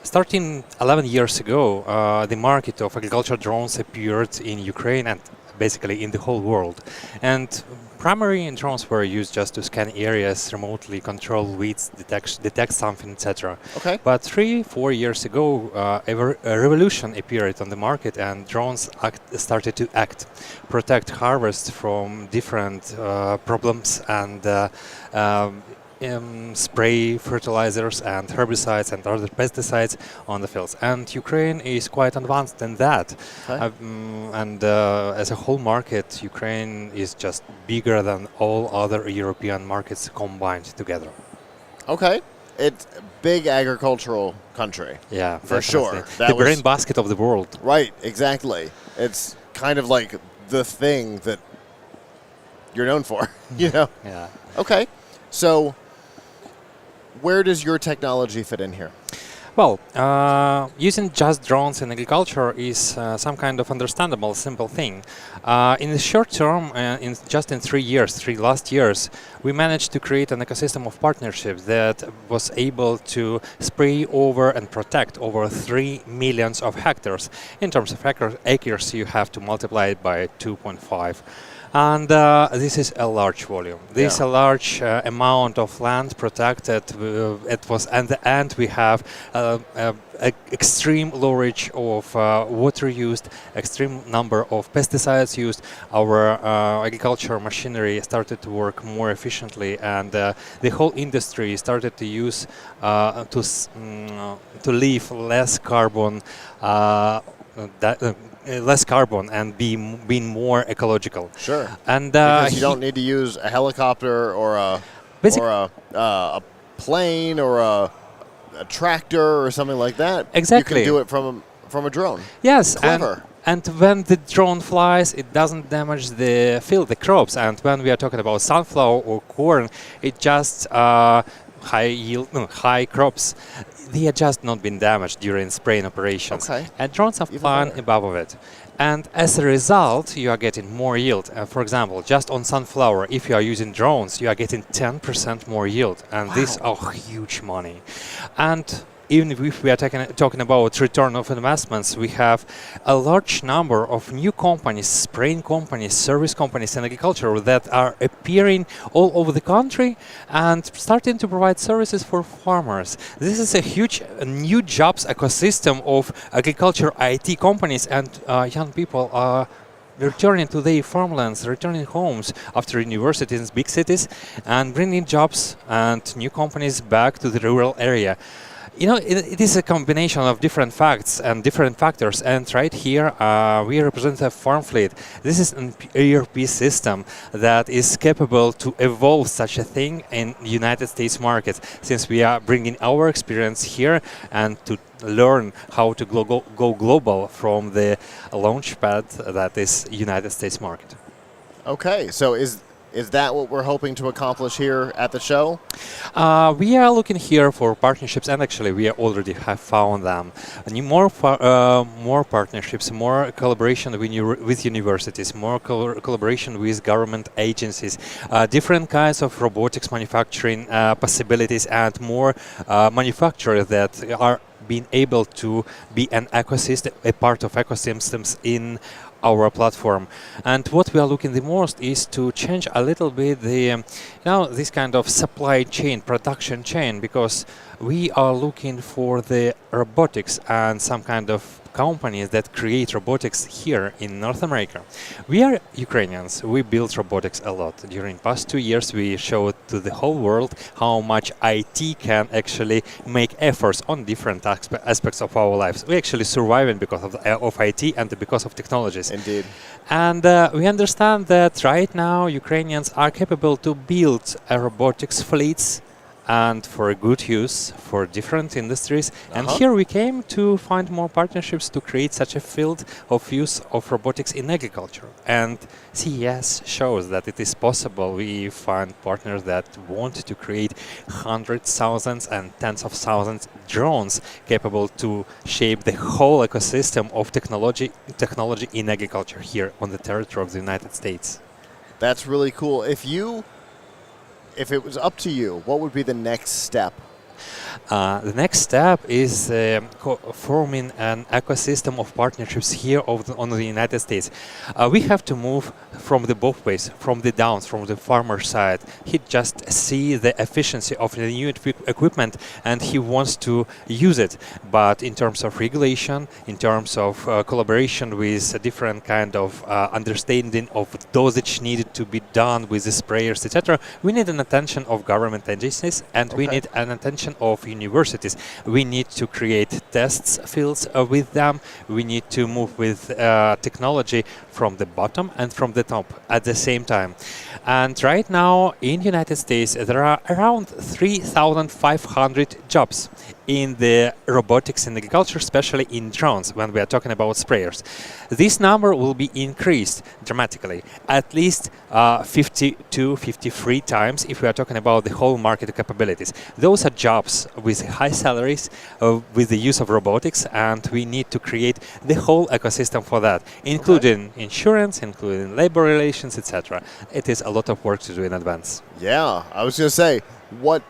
Starting 11 years ago, the market of agricultural drones appeared in Ukraine and basically in the whole world. And primary drones were used just to scan areas, remotely control weeds, detect something, etc. Okay. But 3-4 years ago, a revolution appeared on the market, and drones started to protect harvests from different problems, and spray fertilizers and herbicides and other pesticides on the fields. And Ukraine is quite advanced in that. Okay. As a whole market, Ukraine is just bigger than all other European markets combined together. Okay. It's a big agricultural country. Yeah, for definitely. sure. The brain basket of the world. Right, exactly. It's kind of like the thing that you're known for, you know? Yeah. Okay. So where does your technology fit in here? Well, using just drones in agriculture is some kind of understandable, simple thing. In the short term, in 3 last years, we managed to create an ecosystem of partnerships that was able to spray over and protect over 3 million of hectares. In terms of acres, you have to multiply it by 2.5. And this is a large volume. This is a large amount of land protected. At the end, we have extreme low rate of water used, extreme number of pesticides used. Our agriculture machinery started to work more efficiently, and the whole industry started to use to leave less carbon. Less carbon and being more ecological. Sure. And because you don't need to use a helicopter or a plane or a tractor or something like that. Exactly. You can do it from a drone. Yes. Clever. And when the drone flies, it doesn't damage the field, the crops. And when we are talking about sunflower or corn, it just high yield, no, high crops. They are just not been damaged during spraying operations. Okay. And drones are flying above of it. And as a result, you are getting more yield. For example, just on sunflower, if you are using drones, you are getting 10% more yield. And these are huge money. And even if we are talking about return of investments, we have a large number of new companies, spraying companies, service companies in agriculture that are appearing all over the country and starting to provide services for farmers. This is a huge new jobs ecosystem of agriculture IT companies, and young people are returning to their farmlands, returning homes after universities in big cities, and bringing jobs and new companies back to the rural area. You know, it is a combination of different facts and different factors. And right here, we represent a farm fleet. This is an ERP system that is capable to evolve such a thing in United States market, since we are bringing our experience here and to learn how to go global from the launch pad that is United States market. Okay, so is that what we're hoping to accomplish here at the show? We are looking here for partnerships, and actually we already have found them. More partnerships, more collaboration with universities, more collaboration with government agencies, different kinds of robotics manufacturing possibilities, and more manufacturers that are being able to be an ecosystem, a part of ecosystems in our platform. And what we are looking the most is to change a little bit the this kind of supply chain, production chain, because we are looking for the robotics and some kind of companies that create robotics here in North America. We are Ukrainians. We build robotics a lot. During past 2 years, we showed to the whole world how much IT can actually make efforts on different aspects of our lives. We actually surviving because of IT and because of technologies. Indeed. And we understand that right now Ukrainians are capable to build robotics fleets and for a good use for different industries. And here we came to find more partnerships to create such a field of use of robotics in agriculture. And CES shows that it is possible. We find partners that want to create hundreds, thousands and tens of thousands drones capable to shape the whole ecosystem of technology in agriculture here on the territory of the United States. That's really cool. If it was up to you, what would be the next step? The next step is forming an ecosystem of partnerships here on the United States. We have to move from the both ways, from the downs, from the farmer side. He just see the efficiency of the new equipment and he wants to use it. But in terms of regulation, in terms of collaboration with a different kind of understanding of dosage needed to be done with the sprayers, etc., we need an attention of government agencies, and we need an attention of universities. We need to create tests fields with them. We need to move with technology from the bottom and from the top at the same time. And right now in United States there are around 3,500 jobs in the robotics and agriculture, especially in drones when we are talking about sprayers. This number will be increased dramatically, at least 52, 53 times if we are talking about the whole market capabilities. Those are jobs with high salaries, with the use of robotics, and we need to create the whole ecosystem for that, including insurance, including labor relations, etc. It is a lot of work to do in advance. Yeah, I was going to say, what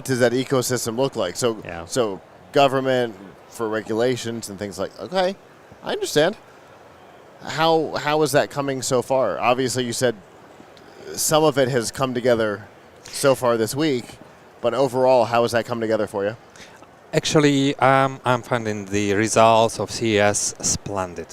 does that ecosystem look like? So government for regulations and things like, okay, I understand. How is that coming so far? Obviously, you said some of it has come together so far this week, but overall, how has that come together for you? Actually, I'm finding the results of CES splendid.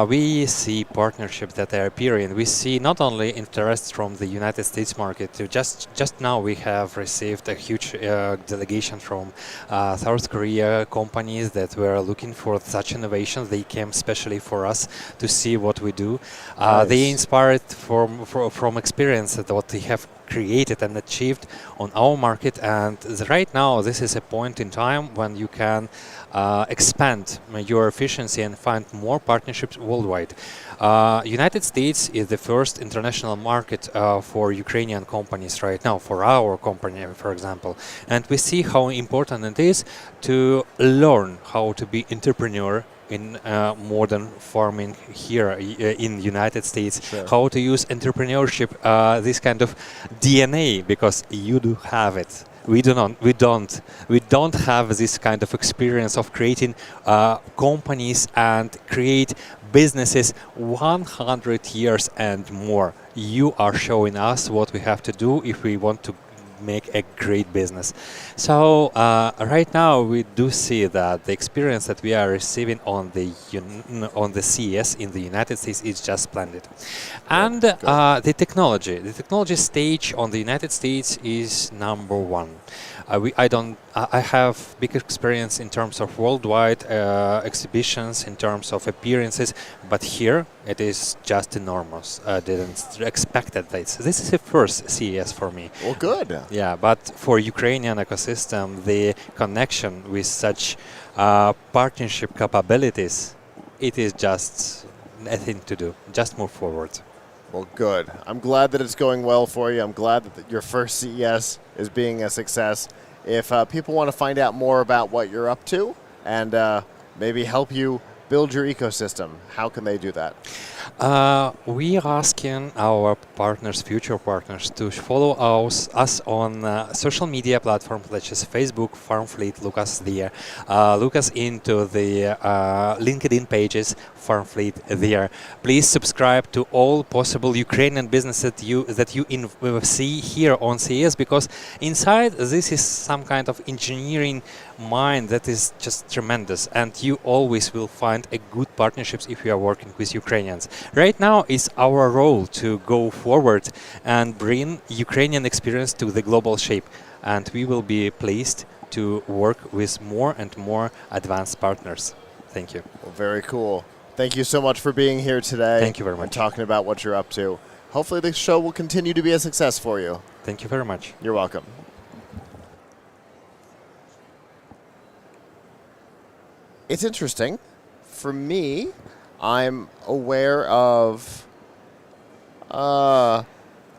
We see partnerships that are appearing. We see not only interest from the United States market. Just now we have received a huge delegation from South Korea companies that were looking for such innovations. They came specially for us to see what we do. Nice. They inspired from experience that what they have created and achieved on our market, and right now this is a point in time when you can expand your efficiency and find more partnerships worldwide. United States is the first international market for Ukrainian companies right now, for our company, for example. And we see how important it is to learn how to be entrepreneur in modern farming here in the United States, how to use entrepreneurship, this kind of DNA, because you do have it. We don't have this kind of experience of creating companies and create businesses 100 years and more. You are showing us what we have to do if we want to make a great business. So right now we do see that the experience that we are receiving on the CES in the United States is just splendid. And the technology stage on the United States is number one. I have big experience in terms of worldwide exhibitions, in terms of appearances, but here it is just enormous. I didn't expect this. This is the first CES for me. Well, good. Yeah, but for Ukrainian ecosystem, the connection with such partnership capabilities, it is just a thing to do. Just move forward. Well, good. I'm glad that it's going well for you. I'm glad that your first CES is being a success. If people want to find out more about what you're up to and maybe help you build your ecosystem, how can they do that? We are asking our partners, future partners, to follow us on social media platforms such as Facebook, FarmFleet. Look us there. Look us into the LinkedIn pages, FarmFleet there. Please subscribe to all possible Ukrainian businesses that you see here on CES, because inside this is some kind of engineering mind that is just tremendous, and you always will find a good partnerships if you are working with Ukrainians. Right now it's our role to go forward and bring Ukrainian experience to the global shape, and we will be pleased to work with more and more advanced partners. Thank you. Well, very cool. Thank you so much for being here today. Thank you very much. And talking about what you're up to. Hopefully the show will continue to be a success for you. Thank you very much. You're welcome. It's interesting. For me, I'm aware of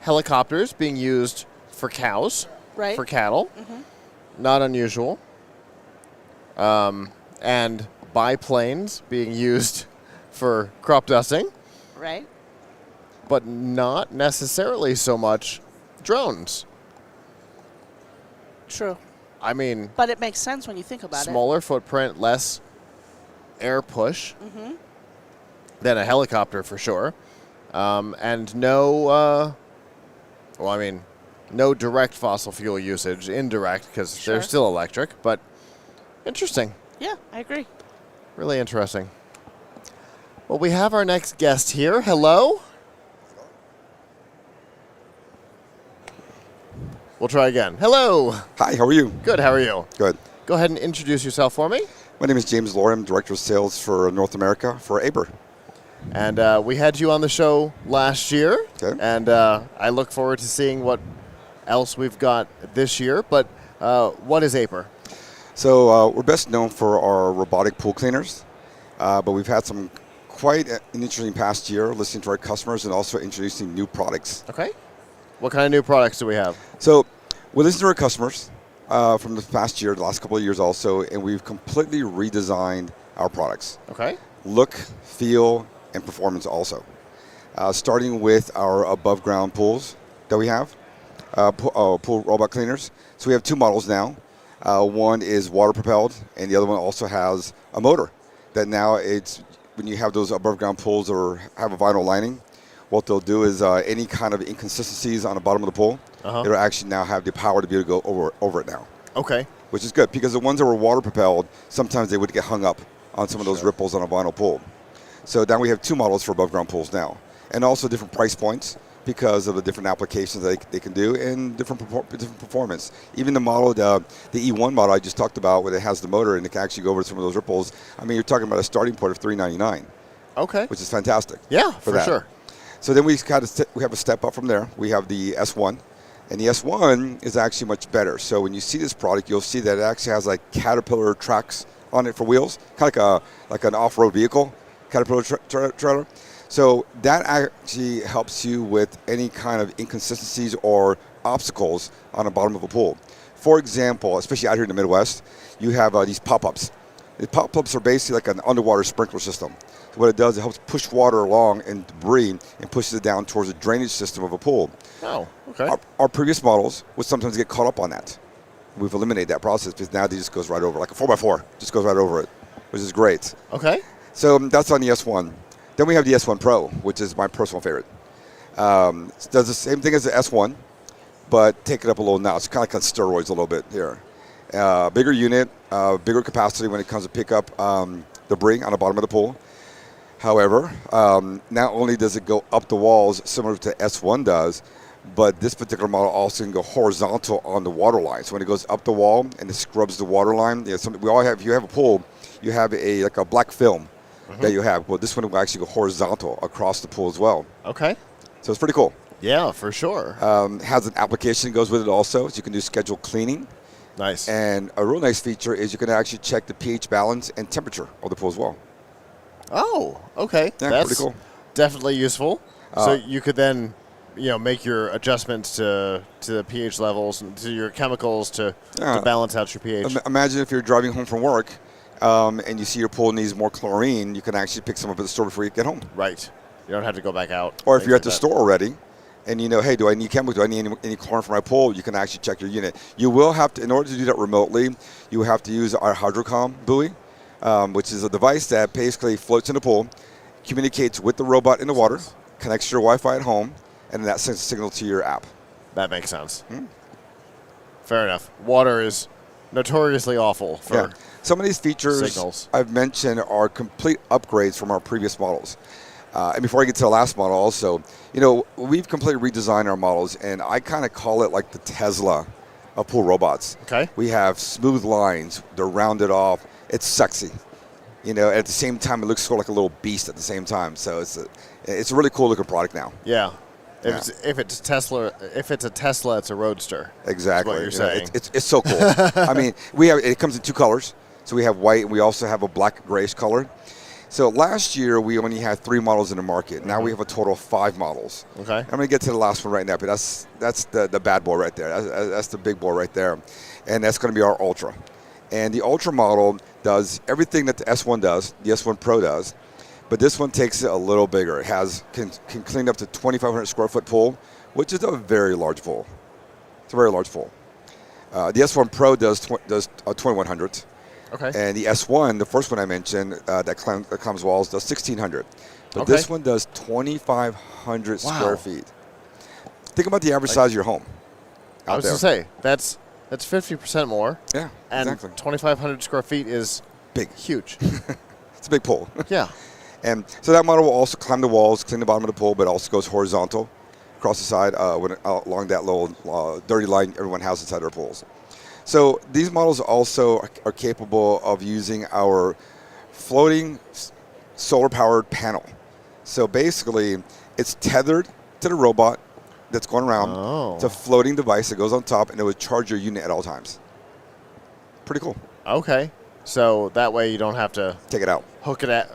helicopters being used for cows, right, for cattle. Not unusual. And biplanes being used for crop dusting. Right. But not necessarily so much drones. True. I mean, but it makes sense when you think about smaller footprint, less air push it. than a helicopter for sure. And no, no direct fossil fuel usage, indirect, because they're still electric, but interesting. Yeah, I agree. Really interesting. Well, we have our next guest here. Hello. We'll try again. Hello. Hi, how are you? Good, how are you? Good. Go ahead and introduce yourself for me. My name is James Lohr. I'm Director of Sales for North America for Aber. And we had you on the show last year. Okay. And I look forward to seeing what else we've got this year. But what is Aber? So we're best known for our robotic pool cleaners, but we've had some quite an interesting past year listening to our customers and also introducing new products. Okay. What kind of new products do we have? So we listen to our customers from the past year, the last couple of years also, and we've completely redesigned our products. Okay. Look, feel, and performance also. Starting with our above ground pools that we have, pool robot cleaners. So we have two models now. One is water propelled, and the other one also has a motor. That now it's when you have those above ground pools or have a vinyl lining, what they'll do is any kind of inconsistencies on the bottom of the pool, it'll actually now have the power to be able to go over it now. Okay. Which is good, because the ones that were water propelled, sometimes they would get hung up on some of those ripples on a vinyl pool. So now we have two models for above ground pools now, and also different price points because of the different applications that they can do and different performance. Even the model, the E1 model I just talked about, where it has the motor and it can actually go over some of those ripples. I mean, you're talking about a starting point of $399. Okay. Which is fantastic. Yeah, for sure. So then we have a step up from there. We have the S1, and the S1 is actually much better. So when you see this product, you'll see that it actually has like Caterpillar tracks on it for wheels, kind of like an off-road vehicle, Caterpillar trailer. So that actually helps you with any kind of inconsistencies or obstacles on the bottom of a pool. For example, especially out here in the Midwest, you have these pop-ups. The pop-ups are basically like an underwater sprinkler system. So what it does, it helps push water along and debris and pushes it down towards the drainage system of a pool. Oh, okay. Our previous models would sometimes get caught up on that. We've eliminated that process because now it just goes right over, like a 4x4, just goes right over it, which is great. Okay. So that's on the S1. Then we have the S1 Pro, which is my personal favorite. It does the same thing as the S1, but take it up a little notch, kind of like on steroids a little bit here. Bigger unit, bigger capacity when it comes to pick up debris on the bottom of the pool. However, not only does it go up the walls similar to S1 does, but this particular model also can go horizontal on the water line. So when it goes up the wall and it scrubs the water line, we all have. If you have a pool, you have like a black film that you have. Well, this one will actually go horizontal across the pool as well. Okay. So it's pretty cool. Yeah, for sure. Has an application that goes with it also, so you can do scheduled cleaning. Nice. And a real nice feature is you can actually check the pH balance and temperature of the pool as well. Oh, okay. Yeah, That's pretty cool. Definitely useful. So you could then, make your adjustments to the pH levels and to your chemicals to balance out your pH. Imagine if you're driving home from work and you see your pool needs more chlorine, you can actually pick some up at the store before you get home. Right. You don't have to go back out. Or if you're at the store already and hey, do I need chemicals? Do I need any chlorine for my pool? You can actually check your unit. You will have to, in order to do that remotely, you have to use our hydrocom buoy, which is a device that basically floats in the pool, communicates with the robot in the water, connects your Wi-Fi at home, and then that sends a signal to your app. That makes sense. Fair enough. Water is notoriously awful for some of these features signals I've mentioned are complete upgrades from our previous models. And before I get to the last model also, we've completely redesigned our models, and I kind of call it like the Tesla of pool robots. Okay. We have smooth lines. They're rounded off. It's sexy. At the same time, it looks sort of like a little beast at the same time. So it's a really cool looking product now. Yeah. If it's a Tesla, it's a Roadster. Exactly. That's what you're saying. It's so cool. I mean, it comes in two colors. So we have white, and we also have a black grayish color. So last year we only had 3 models in the market. Now we have a total of 5 models. Okay. I'm going to get to the last one right now, but that's the bad boy right there. That's the big boy right there, and that's going to be our Ultra. And the Ultra model does everything that the S1 does, the S1 Pro does, but this one takes it a little bigger. It can clean up to 2,500 square foot pool, which is a very large pool. It's a very large pool. The S1 Pro does 2,100. Okay. And the S1, the first one I mentioned, that climbs walls, does 1,600. But this one does 2,500 square feet. Think about the average size of your home. I was going to say, that's 50% more. Yeah, and exactly. 2,500 square feet is big, huge. It's a big pool. Yeah. And so that model will also climb the walls, clean the bottom of the pool, but also goes horizontal across the side along that little dirty line everyone has inside their pools. So these models also are capable of using our floating solar-powered panel. So basically, it's tethered to the robot that's going around. It's a floating device that goes on top, and it would charge your unit at all times. Pretty cool. Okay. So that way you don't have to take it out, hook it out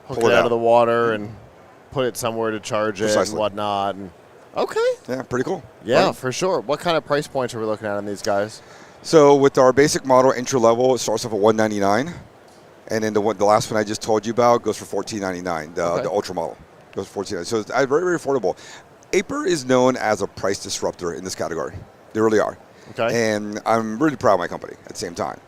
of the water, and put it somewhere to charge it and whatnot. And okay. Yeah, pretty cool. Yeah, right? for sure. What kind of price points are we looking at on these guys? So with our basic model, entry level, it starts off at $199, and then the last one I just told you about goes for $14.99. The Ultra model goes for $14.99. So it's very, very affordable. Aper is known as a price disruptor in this category. They really are. Okay. And I'm really proud of my company at the same time.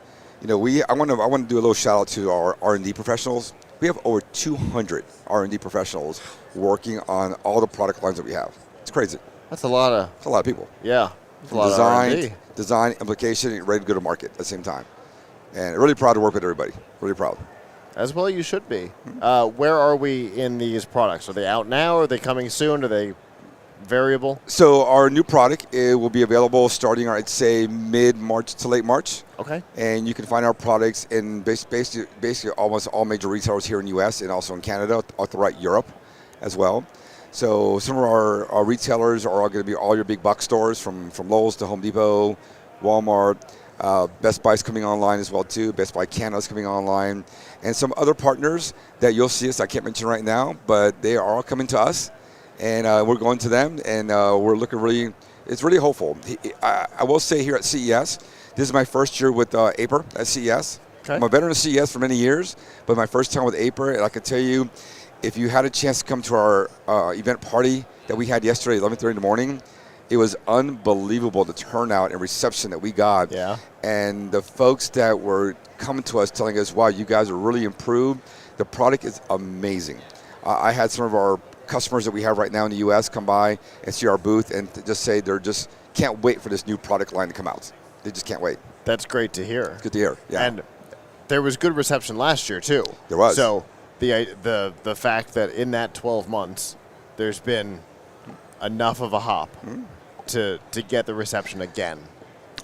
I want to do a little shout out to our R&D professionals. We have over 200 R&D professionals working on all the product lines that we have. It's crazy. That's a lot of people. Yeah. That's a lot of R&D. Design, implication, and ready to go to market at the same time. And really proud to work with everybody. Really proud. As well you should be. Where are we in these products? Are they out now? Are they coming soon? Are they variable? So our new product, it will be available starting, I'd say, mid-March to late March. Okay. And you can find our products in basically almost all major retailers here in the U.S. and also in Canada, throughout Europe as well. So some of our retailers are going to be all your big box stores from Lowe's to Home Depot, Walmart. Best Buy's coming online as well too. Best Buy Canada's coming online, and some other partners that you'll see us. I can't mention right now, but they are all coming to us, and we're going to them, and we're looking really. It's really hopeful. I will say here at CES, this is my first year with APR at CES. Okay. I'm a veteran of CES for many years, but my first time with APR, and I can tell you, if you had a chance to come to our event party that we had yesterday at 11:30 in the morning, it was unbelievable, the turnout and reception that we got. Yeah. And the folks that were coming to us telling us, wow, you guys are really improved. The product is amazing. I had some of our customers that we have right now in the U.S. come by and see our booth and just say they're just can't wait for this new product line to come out. They just can't wait. That's great to hear. It's good to hear, yeah. And there was good reception last year, too. There was. So the fact that in that 12 months, there's been enough of a hop to get the reception again.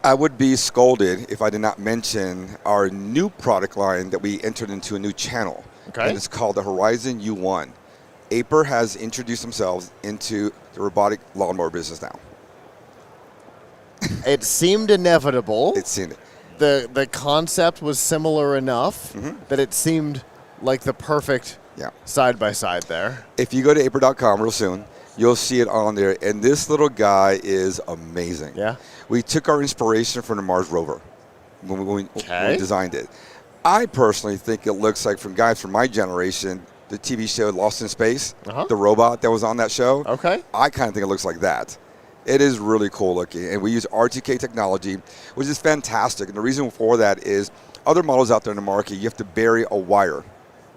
I would be scolded if I did not mention our new product line that we entered into a new channel. Okay. And it's called the Horizon U1. APR has introduced themselves into the robotic lawnmower business now. It seemed inevitable. It seemed. The concept was similar enough that it seemed like the perfect side-by-side there. If you go to apr.com real soon, you'll see it on there. And this little guy is amazing. Yeah. We took our inspiration from the Mars rover when we designed it. I personally think it looks like, from guys from my generation, the TV show Lost in Space, the robot that was on that show. Okay. I kind of think it looks like that. It is really cool looking. And we use RTK technology, which is fantastic. And the reason for that is other models out there in the market, you have to bury a wire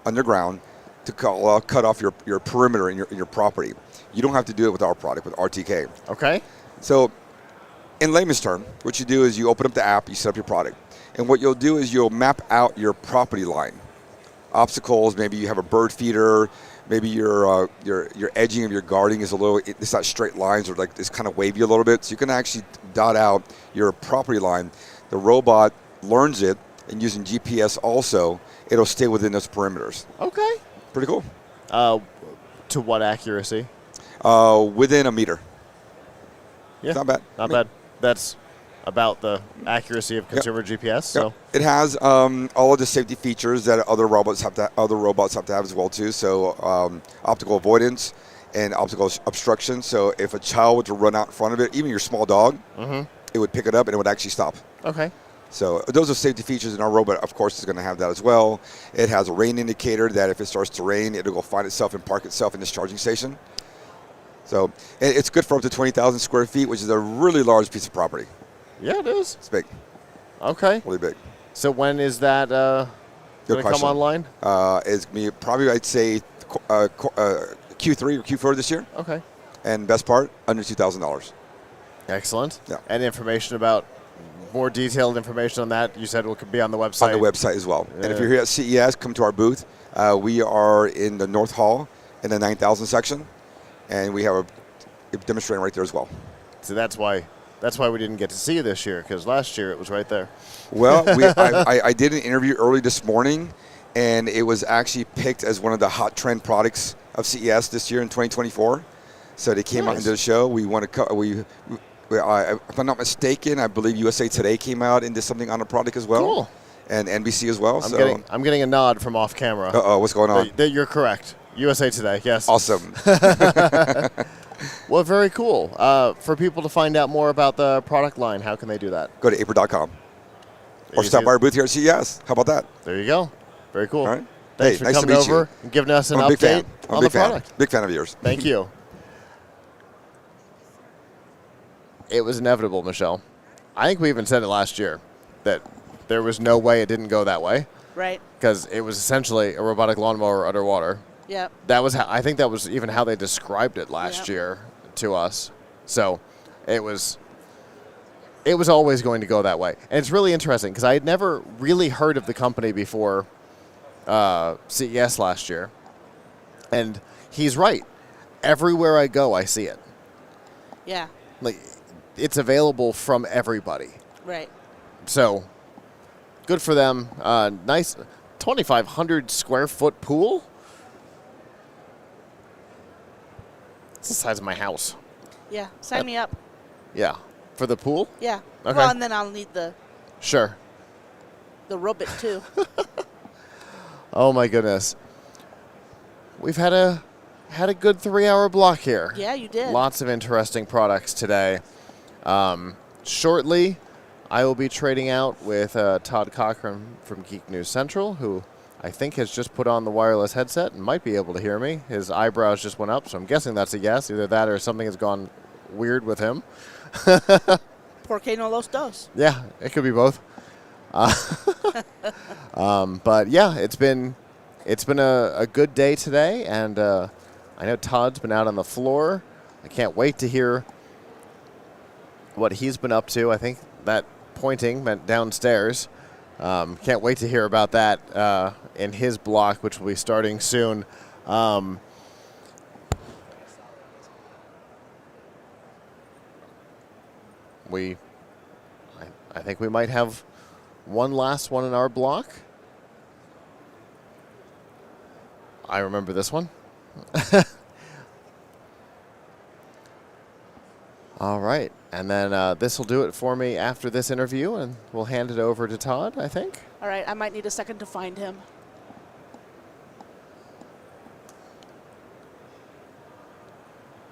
underground to cut off your perimeter in your property. You don't have to do it with our product, with RTK. Okay. So in layman's term, what you do is you open up the app, you set up your product. And what you'll do is you'll map out your property line. Obstacles, maybe you have a bird feeder, maybe your edging of your gardening is it's not straight lines, or like it's kind of wavy a little bit. So you can actually dot out your property line. The robot learns it, and using GPS also, it'll stay within those perimeters. Okay. Pretty cool. To what accuracy? Within a meter. Yeah. It's not bad. Not bad. That's about the accuracy of consumer GPS. So it has all of the safety features that other robots have to have as well too. So optical avoidance and optical obstruction. So if a child were to run out in front of it, even your small dog, it would pick it up and it would actually stop. Okay. So those are safety features, and our robot, of course, is going to have that as well. It has a rain indicator that if it starts to rain, it'll go find itself and park itself in this charging station. So it's good for up to 20,000 square feet, which is a really large piece of property. Yeah, it is. It's big. Okay. Really big. So when is that going to come online? It's going to be probably, I'd say, Q3 or Q4 this year. Okay. And best part, under $2,000. Excellent. Yeah. And information about, more detailed information on that, you said it could be on the website? On the website as well. And if you're here at CES, come to our booth. We are in the North Hall in the 9,000 section, and we have a demonstrator right there as well. So that's why we didn't get to see you this year, because last year it was right there. Well, I did an interview early this morning, and it was actually picked as one of the hot trend products of CES this year in 2024. So they came out into the show. We want to if I'm not mistaken, I believe USA Today came out and did something on the product as well. Cool. And NBC as well. I'm getting a nod from off camera. Uh-oh, what's going on? You're correct. USA Today, yes. Awesome. Well, very cool. For people to find out more about the product line, how can they do that? Go to apr.com. Or stop by our booth here at CES. How about that? There you go. Very cool. All right. Thanks for nice coming to meet over you. and giving us an I'm a big update fan. I'm a on big the fan. product. Big fan of yours. Thank you. It was inevitable, Michelle. I think we even said it last year that there was no way it didn't go that way. Right. Because it was essentially a robotic lawnmower underwater. Yep. I think that was even how they described it last year to us. So it was always going to go that way. And it's really interesting because I had never really heard of the company before CES last year. And he's right. Everywhere I go, I see it. Yeah. Like, it's available from everybody. Right. So, good for them. Nice 2,500 square foot pool. It's the size of my house. Yeah. Sign me up. Yeah. For the pool? Yeah. Okay. Well, and then I'll need the Sure. The robot too. Oh my goodness. We've had a good 3-hour block here. Yeah, you did. Lots of interesting products today. Shortly, I will be trading out with Todd Cochran from Geek News Central, who I think has just put on the wireless headset and might be able to hear me. His eyebrows just went up, so I'm guessing that's a yes. Either that or something has gone weird with him. Porque no los dos. Yeah, it could be both. But yeah, it's been a good day today, and I know Todd's been out on the floor. I can't wait to hear what he's been up to. I think that pointing meant downstairs. Can't wait to hear about that in his block, which will be starting soon. I think we might have one last one in our block. I remember this one. All right. And then this will do it for me after this interview, and we'll hand it over to Todd, I think. All right, I might need a second to find him.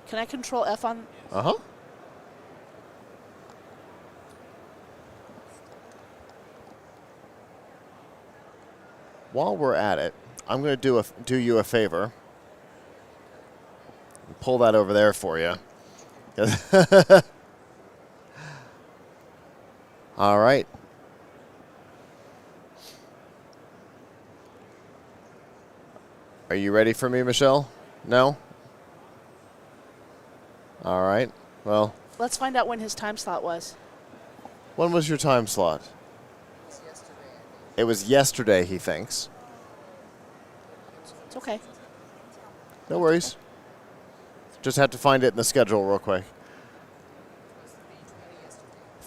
Can I control F on? Uh-huh. While we're at it, I'm going to do you a favor. Pull that over there for you. All right. Are you ready for me, Michelle? No? All right. Well, Let's find out when his time slot was. when was your time slot? It was yesterday, he thinks. It's okay. No worries. Just had to find it in the schedule real quick.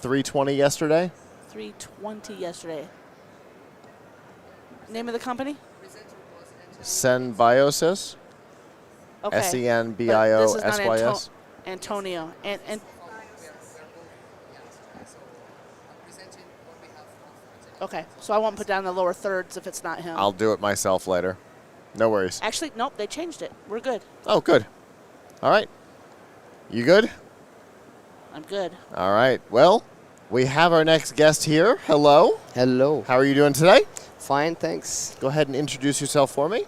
3:20 yesterday? 3:20 yesterday. Name of the company? Senbiosis? Okay. SENBIOSYS? Antonio. And okay, so I won't put down the lower thirds if it's not him. I'll do it myself later. No worries. Actually, nope, they changed it. We're good. Oh, good. All right. You good? I'm good. All right. Well, we have our next guest here. Hello. Hello. How are you doing today? Fine, thanks. Go ahead and introduce yourself for me.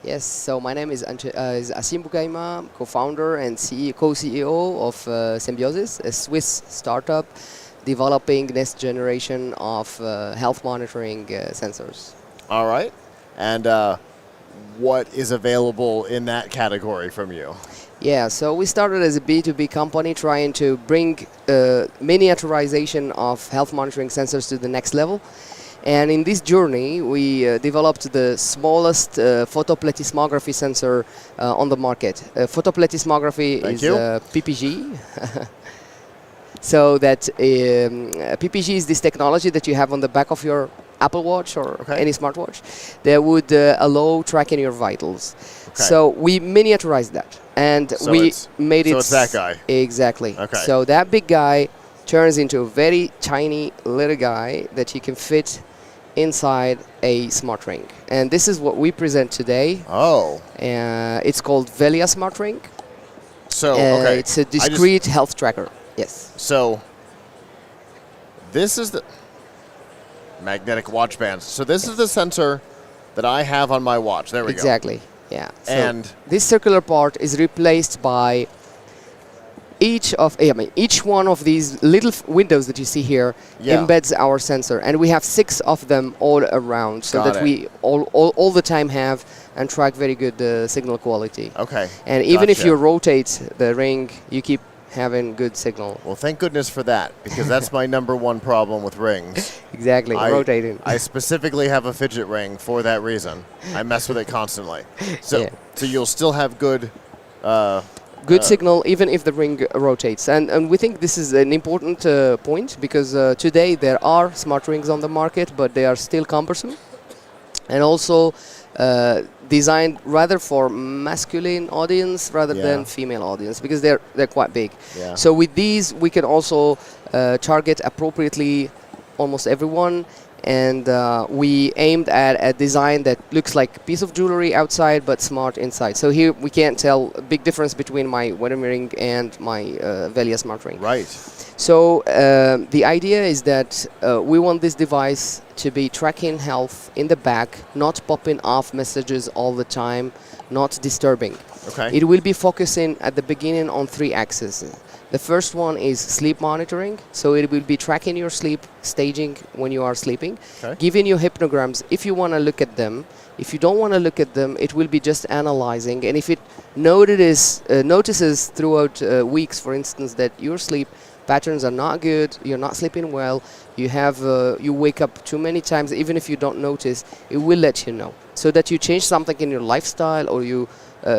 Yes, so my name is Asim Bougaima, co-founder and co-CEO of Symbiosis, a Swiss startup developing next generation of health monitoring sensors. All right. And what is available in that category from you? Yeah, so we started as a B2B company trying to bring miniaturization of health monitoring sensors to the next level. And in this journey, we developed the smallest photoplethysmography sensor on the market. Photoplethysmography is PPG. So that PPG is this technology that you have on the back of your Apple Watch or any smartwatch that would allow tracking your vitals. Okay. So we miniaturized that, and So we it's- made it. so it's that guy. Exactly. Okay. So that big guy turns into a very tiny little guy that you can fit inside a smart ring, and this is what we present today. Oh. It's called Velia Smart Ring. So okay, it's a discrete health tracker. Yes. So this is the magnetic watch bands. So this is the sensor that I have on my watch. There we go. Exactly. Yeah. So And this circular part is replaced by each one of these little windows that you see here embeds our sensor, and we have 6 of them all around, so Got that it. we all the time have and track very good signal quality. Okay. And even if Gotcha. you rotate the ring, you keep having good signal. Well, thank goodness for that, because that's my number one problem with rings. Exactly, rotating. I specifically have a fidget ring for that reason. I mess with it constantly. So, Yeah. so you'll still have good... Good signal even if the ring rotates, and we think this is an important point, because today there are smart rings on the market, but they are still cumbersome and also designed rather for masculine audience rather than female audience, because they're quite big. Yeah. So with these we can also target appropriately almost everyone. And we aimed at a design that looks like a piece of jewelry outside but smart inside. So here we can't tell a big difference between my wedding ring and my Velia smart ring. Right. So the idea is that we want this device to be tracking health in the back, not popping off messages all the time, not disturbing. Okay. It will be focusing at the beginning on 3 axes. The first one is sleep monitoring, so it will be tracking your sleep, staging when you are sleeping, giving you hypnograms if you want to look at them. If you don't want to look at them, it will be just analyzing, and if it notices throughout weeks, for instance, that your sleep patterns are not good, you're not sleeping well, you wake up too many times, even if you don't notice, it will let you know, so that you change something in your lifestyle or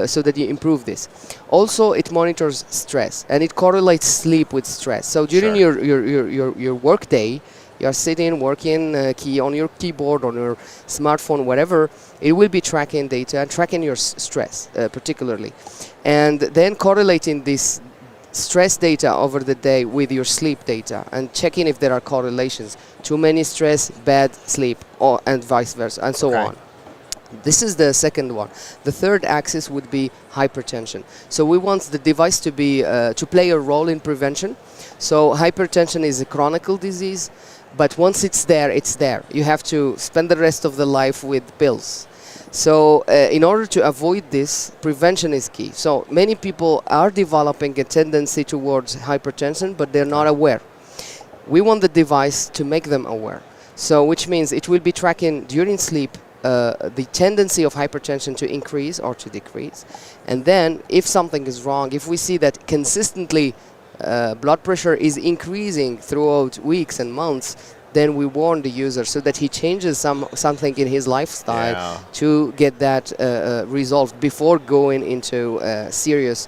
so that you improve this. Also, it monitors stress and it correlates sleep with stress. So during your work day, you are sitting, working on your keyboard, on your smartphone, whatever, it will be tracking data and tracking your stress particularly. And then correlating this stress data over the day with your sleep data and checking if there are correlations. Too many stress, bad sleep, and vice versa, and so on. This is the second one. The third axis would be hypertension. So we want the device to be to play a role in prevention. So hypertension is a chronic disease, but once it's there, it's there. You have to spend the rest of the life with pills. So in order to avoid this, prevention is key. So many people are developing a tendency towards hypertension, but they're not aware. We want the device to make them aware. So which means it will be tracking during sleep the tendency of hypertension to increase or to decrease. And then if something is wrong, if we see that consistently blood pressure is increasing throughout weeks and months, then we warn the user so that he changes something in his lifestyle to get that resolved before going into a serious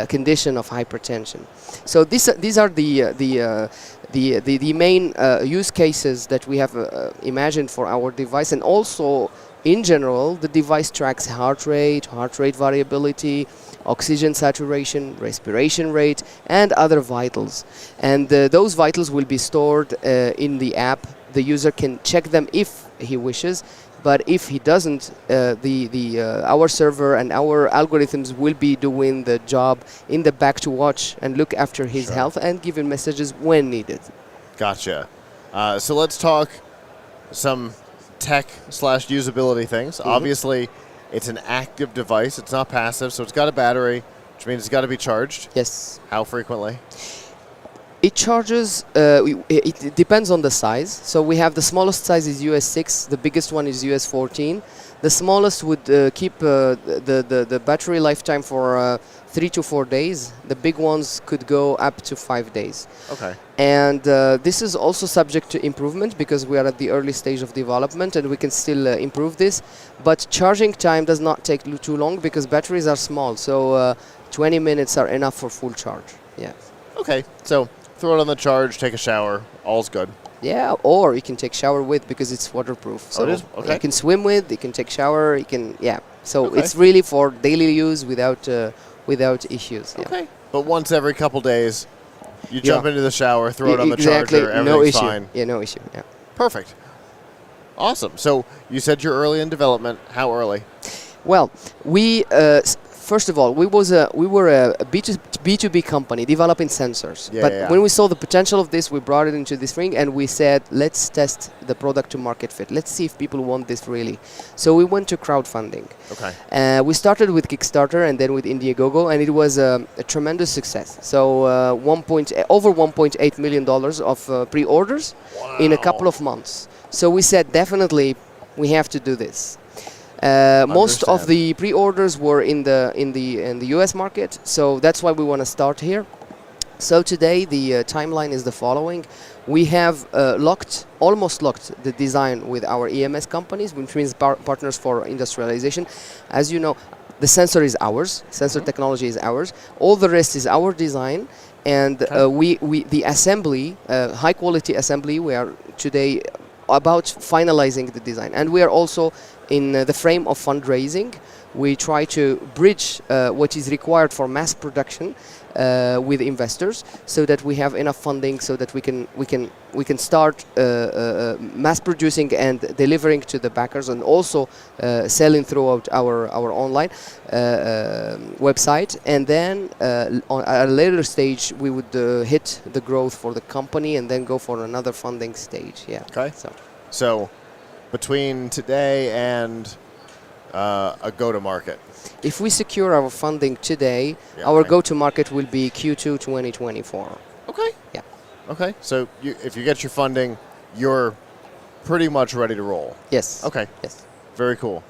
condition of hypertension. So these are the main use cases that we have imagined for our device. And also, in general, the device tracks heart rate variability, oxygen saturation, respiration rate, and other vitals. And those vitals will be stored in the app. The user can check them if he wishes, but if he doesn't, our server and our algorithms will be doing the job in the back to watch and look after his health and give him messages when needed. Gotcha. So let's talk some tech/usability things. Obviously, it's an active device. It's not passive, so it's got a battery, which means it's got to be charged. Yes. How frequently? It charges, it depends on the size. So we have the smallest size is US 6, the biggest one is US 14. The smallest would keep the battery lifetime for 3 to 4 days. The big ones could go up to 5 days. Okay. And this is also subject to improvement because we are at the early stage of development and we can still improve this. But charging time does not take too long because batteries are small. So 20 minutes are enough for full charge. Yeah. Okay. So throw it on the charge, take a shower, all's good. Yeah, or you can take shower with because it's waterproof. So it is? Okay. you can swim with, you can take shower, you can, So it's really for daily use without issues. Yeah. Okay. But once every couple days, you jump into the shower, throw it on the charger, everything's no issue. fine. Yeah, no issue. Yeah. Perfect. Awesome. So you said you're early in development. How early? Well, we first of all, we were a B2B company developing sensors. When we saw the potential of this, we brought it into this ring and we said, let's test the product to market fit. Let's see if people want this really. So we went to crowdfunding. Okay. We started with Kickstarter and then with Indiegogo, and it was a tremendous success. So over $1.8 million of pre-orders in a couple of months. So we said, definitely, we have to do this. Most of the pre-orders were in the US market, so that's why we want to start here. So today the timeline is the following: we have almost locked the design with our EMS companies, which means partners for industrialization. As you know, the sensor is ours, sensor technology is ours. All the rest is our design, and the assembly, high quality assembly, we are today about finalizing the design, and we are also in the frame of fundraising, we try to bridge what is required for mass production with investors, so that we have enough funding, so that we can start mass producing and delivering to the backers, and also selling throughout our online website. And then at a later stage, we would hit the growth for the company, and then go for another funding stage. Yeah. Okay. So between today and a go-to-market. If we secure our funding today, our go-to-market will be Q2 2024. Okay. Yeah. Okay. So if you get your funding, you're pretty much ready to roll. Yes. Okay. Yes. Very cool.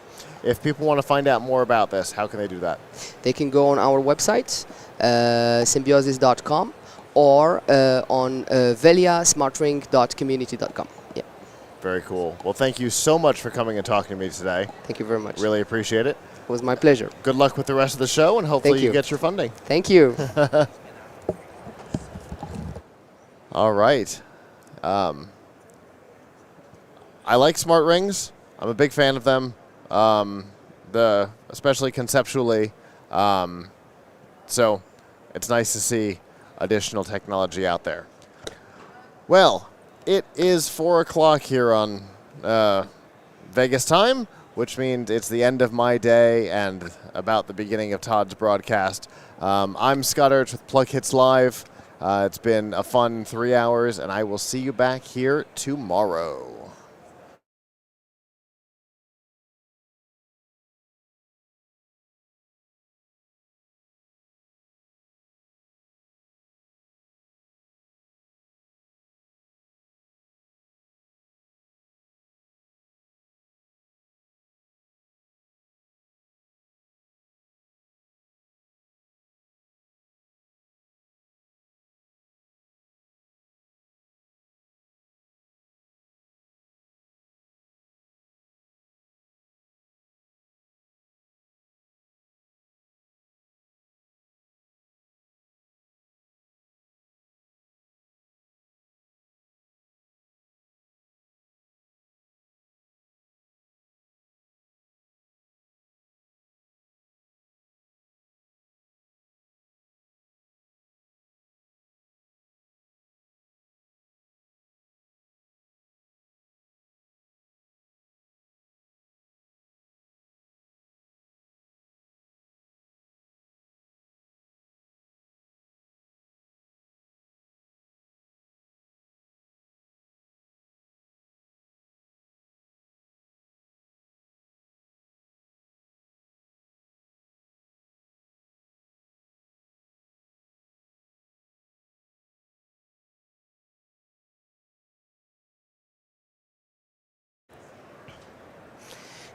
If people want to find out more about this, how can they do that? They can go on our website, symbiosis.com, or on veliasmartring.community.com. Yeah. Very cool. Well, thank you so much for coming and talking to me today. Thank you very much. Really appreciate it. It was my pleasure. Good luck with the rest of the show, and hopefully you get your funding. Thank you. All right. I like smart rings. I'm a big fan of them, especially conceptually. So it's nice to see additional technology out there. Well, it is 4 o'clock here on Vegas time, which means it's the end of my day and about the beginning of Todd's broadcast. I'm Scott Ertz with Plug Hits Live. It's been a fun 3 hours, and I will see you back here tomorrow.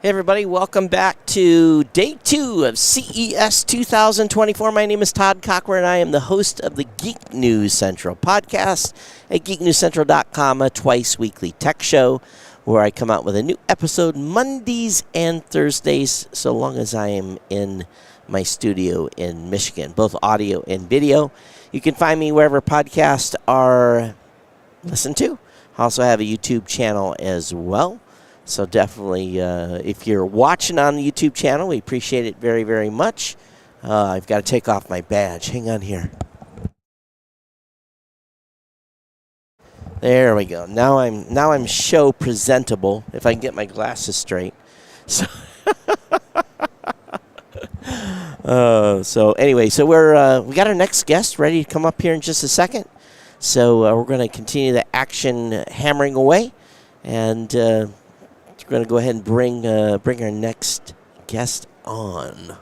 Hey everybody, welcome back to day 2 of CES 2024. My name is Todd Cochran, and I am the host of the Geek News Central podcast at geeknewscentral.com, a twice-weekly tech show where I come out with a new episode Mondays and Thursdays, so long as I am in my studio in Michigan, both audio and video. You can find me wherever podcasts are listened to. I also have a YouTube channel as well. So definitely, if you're watching on the YouTube channel, we appreciate it very, very much. I've got to take off my badge. Hang on here. There we go. Now I'm show presentable. If I can get my glasses straight. So, so anyway, so we got our next guest ready to come up here in just a second. So we're going to continue the action hammering away, and. We're going to go ahead and bring our next guest on.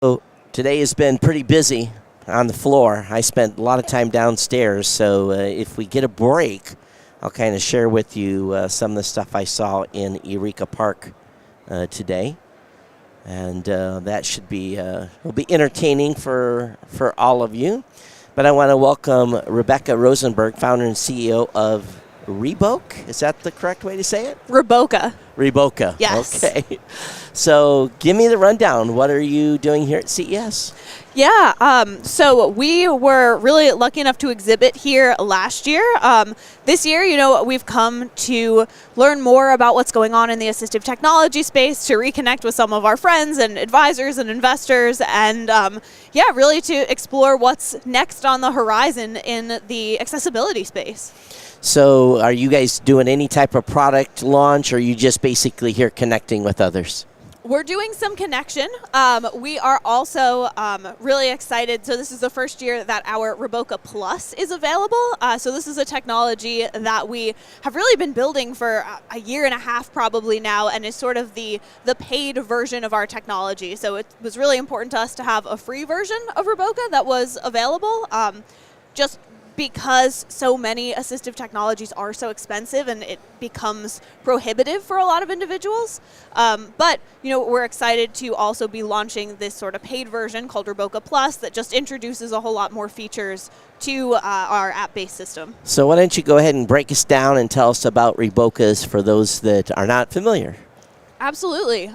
So today has been pretty busy on the floor. I spent a lot of time downstairs, so if we get a break, I'll kind of share with you some of the stuff I saw in Eureka Park today. And that should be will be entertaining for all of you. But I want to welcome Rebecca Rosenberg, founder and CEO of Reboke. Is that the correct way to say it? Reboka. Reboka. Yes. Okay. So give me the rundown. What are you doing here at CES? Yeah, so we were really lucky enough to exhibit here last year. This year, we've come to learn more about what's going on in the assistive technology space, to reconnect with some of our friends and advisors and investors, and really to explore what's next on the horizon in the accessibility space. So are you guys doing any type of product launch, or are you just basically here connecting with others? We're doing some connection. We are also really excited. So this is the first year that our Reboka Plus is available. So this is a technology that we have really been building for a year and a half probably now, and is sort of the paid version of our technology. So it was really important to us to have a free version of Reboka that was available, just because so many assistive technologies are so expensive and it becomes prohibitive for a lot of individuals. But we're excited to also be launching this sort of paid version called Reboka Plus that just introduces a whole lot more features to our app-based system. So why don't you go ahead and break us down and tell us about Rebokas for those that are not familiar. Absolutely.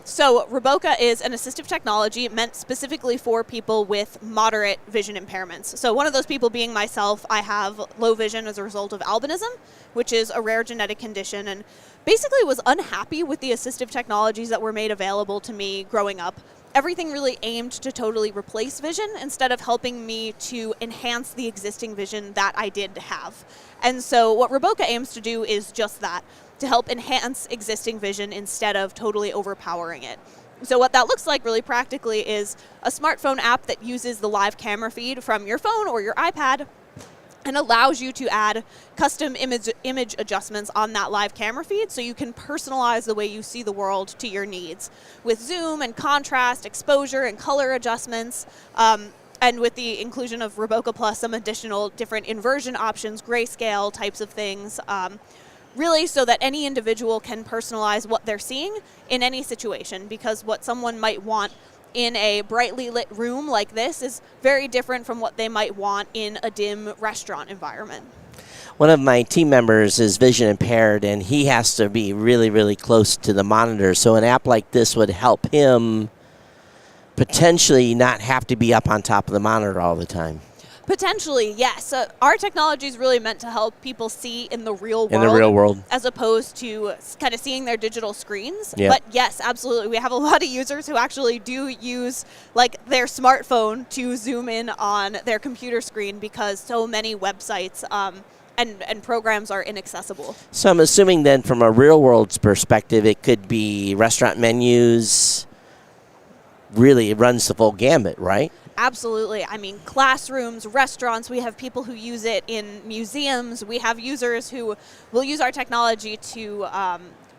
So Reboka is an assistive technology meant specifically for people with moderate vision impairments. So one of those people being myself, I have low vision as a result of albinism, which is a rare genetic condition, and basically was unhappy with the assistive technologies that were made available to me growing up. Everything really aimed to totally replace vision instead of helping me to enhance the existing vision that I did have. And so what Reboka aims to do is just that, to help enhance existing vision instead of totally overpowering it. So what that looks like really practically is a smartphone app that uses the live camera feed from your phone or your iPad and allows you to add custom image adjustments on that live camera feed so you can personalize the way you see the world to your needs with zoom and contrast, exposure and color adjustments. And with the inclusion of Reboka Plus, some additional different inversion options, grayscale types of things, really so that any individual can personalize what they're seeing in any situation, because what someone might want in a brightly lit room like this is very different from what they might want in a dim restaurant environment. One of my team members is vision impaired, and he has to be really, really close to the monitor. So an app like this would help him potentially not have to be up on top of the monitor all the time. Potentially, yes. Our technology is really meant to help people see in the real world. In the real world. As opposed to kind of seeing their digital screens. Yep. But yes, absolutely. We have a lot of users who actually do use their smartphone to zoom in on their computer screen because so many websites and programs are inaccessible. So I'm assuming then from a real world perspective, it could be restaurant menus. Really, it runs the full gamut, right? Absolutely. I mean, classrooms, restaurants, we have people who use it in museums. We have users who will use our technology to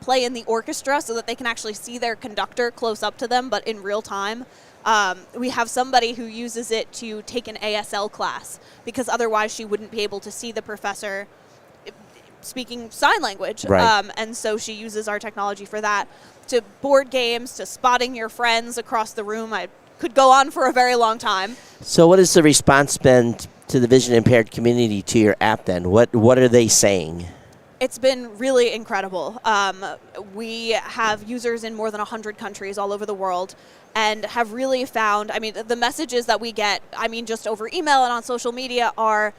play in the orchestra so that they can actually see their conductor close up to them, but in real time. We have somebody who uses it to take an ASL class because otherwise she wouldn't be able to see the professor speaking sign language. Right. And so she uses our technology for that. To board games, to spotting your friends across the room. I could go on for a very long time. So what has the response been to the vision impaired community to your app then? What are they saying? It's been really incredible. We have users in more than 100 countries all over the world and have really found, the messages that we get, just over email and on social media are,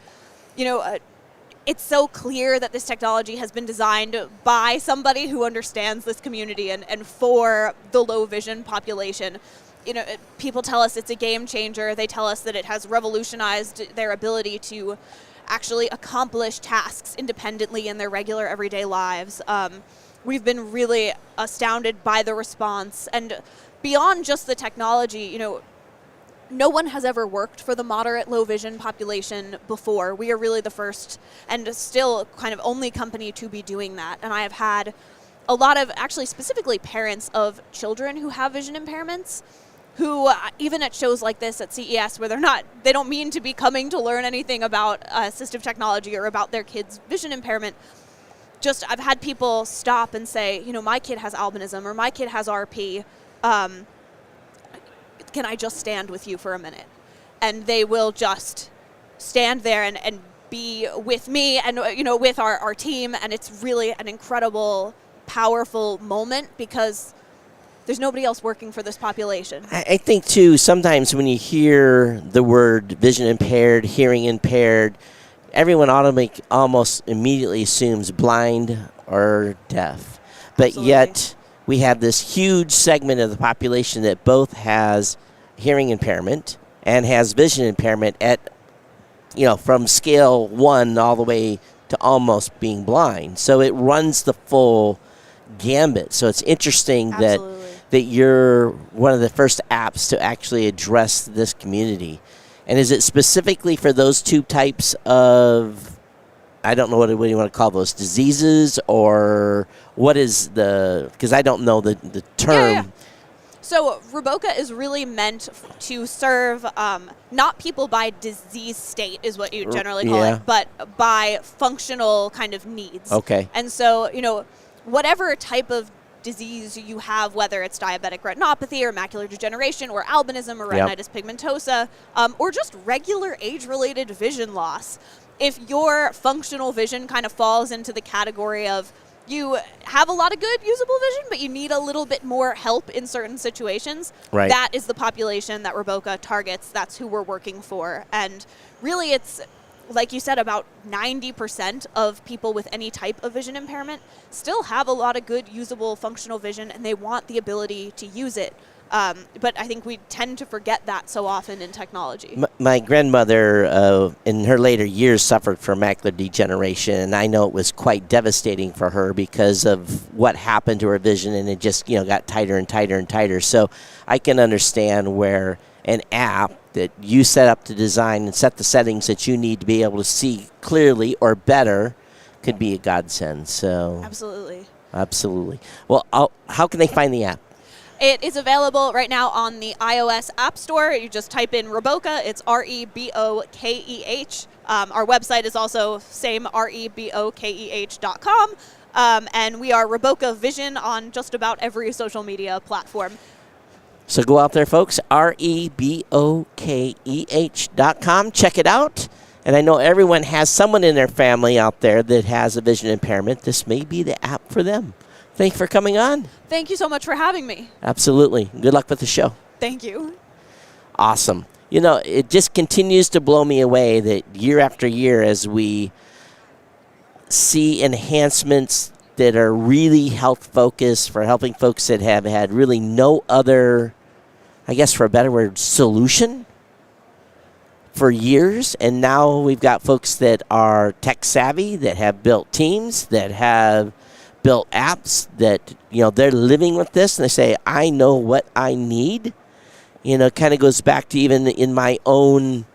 it's so clear that this technology has been designed by somebody who understands this community and for the low vision population. People tell us it's a game changer. They tell us that it has revolutionized their ability to actually accomplish tasks independently in their regular everyday lives. We've been really astounded by the response. And beyond just the technology, no one has ever worked for the moderate low vision population before. We are really the first and still kind of only company to be doing that. And I have had a lot of, actually specifically parents of children who have vision impairments who even at shows like this at CES where they don't mean to be coming to learn anything about assistive technology or about their kid's vision impairment. Just I've had people stop and say, my kid has albinism or my kid has RP. Can I just stand with you for a minute? And they will just stand there and be with me and with our team, and it's really an incredible powerful moment because there's nobody else working for this population. I think, too, sometimes when you hear the word vision impaired, hearing impaired, everyone almost immediately assumes blind or deaf. But Absolutely. Yet we have this huge segment of the population that both has hearing impairment and has vision impairment at, from scale 1 all the way to almost being blind. So it runs the full gambit. So it's interesting that you're one of the first apps to actually address this community. And is it specifically for those two types of, I don't know what do you want to call those, diseases, or what is because I don't know the term. Yeah. So Roboca is really meant to serve not people by disease state is what you generally call it, but by functional kind of needs. Okay. And so, whatever type of disease you have, whether it's diabetic retinopathy or macular degeneration or albinism or retinitis pigmentosa, or just regular age-related vision loss, if your functional vision kind of falls into the category of you have a lot of good usable vision, but you need a little bit more help in certain situations, that is the population that Roboca targets. That's who we're working for. And really it's, like you said, about 90% of people with any type of vision impairment still have a lot of good usable functional vision, and they want the ability to use it. But I think we tend to forget that so often in technology. My grandmother, in her later years, suffered from macular degeneration, and I know it was quite devastating for her because of what happened to her vision, and it just got tighter and tighter and tighter. So I can understand where an app that you set up to design and set the settings that you need to be able to see clearly or better could be a godsend. So absolutely. Well, how can they find the app? It is available right now on the iOS App Store. You just type in Roboca. It's REBOKEH. Our website is also same, REBOKEH.com. And we are Roboca Vision on just about every social media platform. So go out there, folks, REBOKEH.com. Check it out. And I know everyone has someone in their family out there that has a vision impairment. This may be the app for them. Thank you for coming on. Thank you so much for having me. Absolutely. Good luck with the show. Thank you. Awesome. It just continues to blow me away that year after year as we see enhancements that are really health-focused for helping folks that have had really no other, I guess for a better word, solution for years. And now we've got folks that are tech-savvy, that have built teams, that have built apps that, they're living with this, and they say, I know what I need. It kind of goes back to even in my own,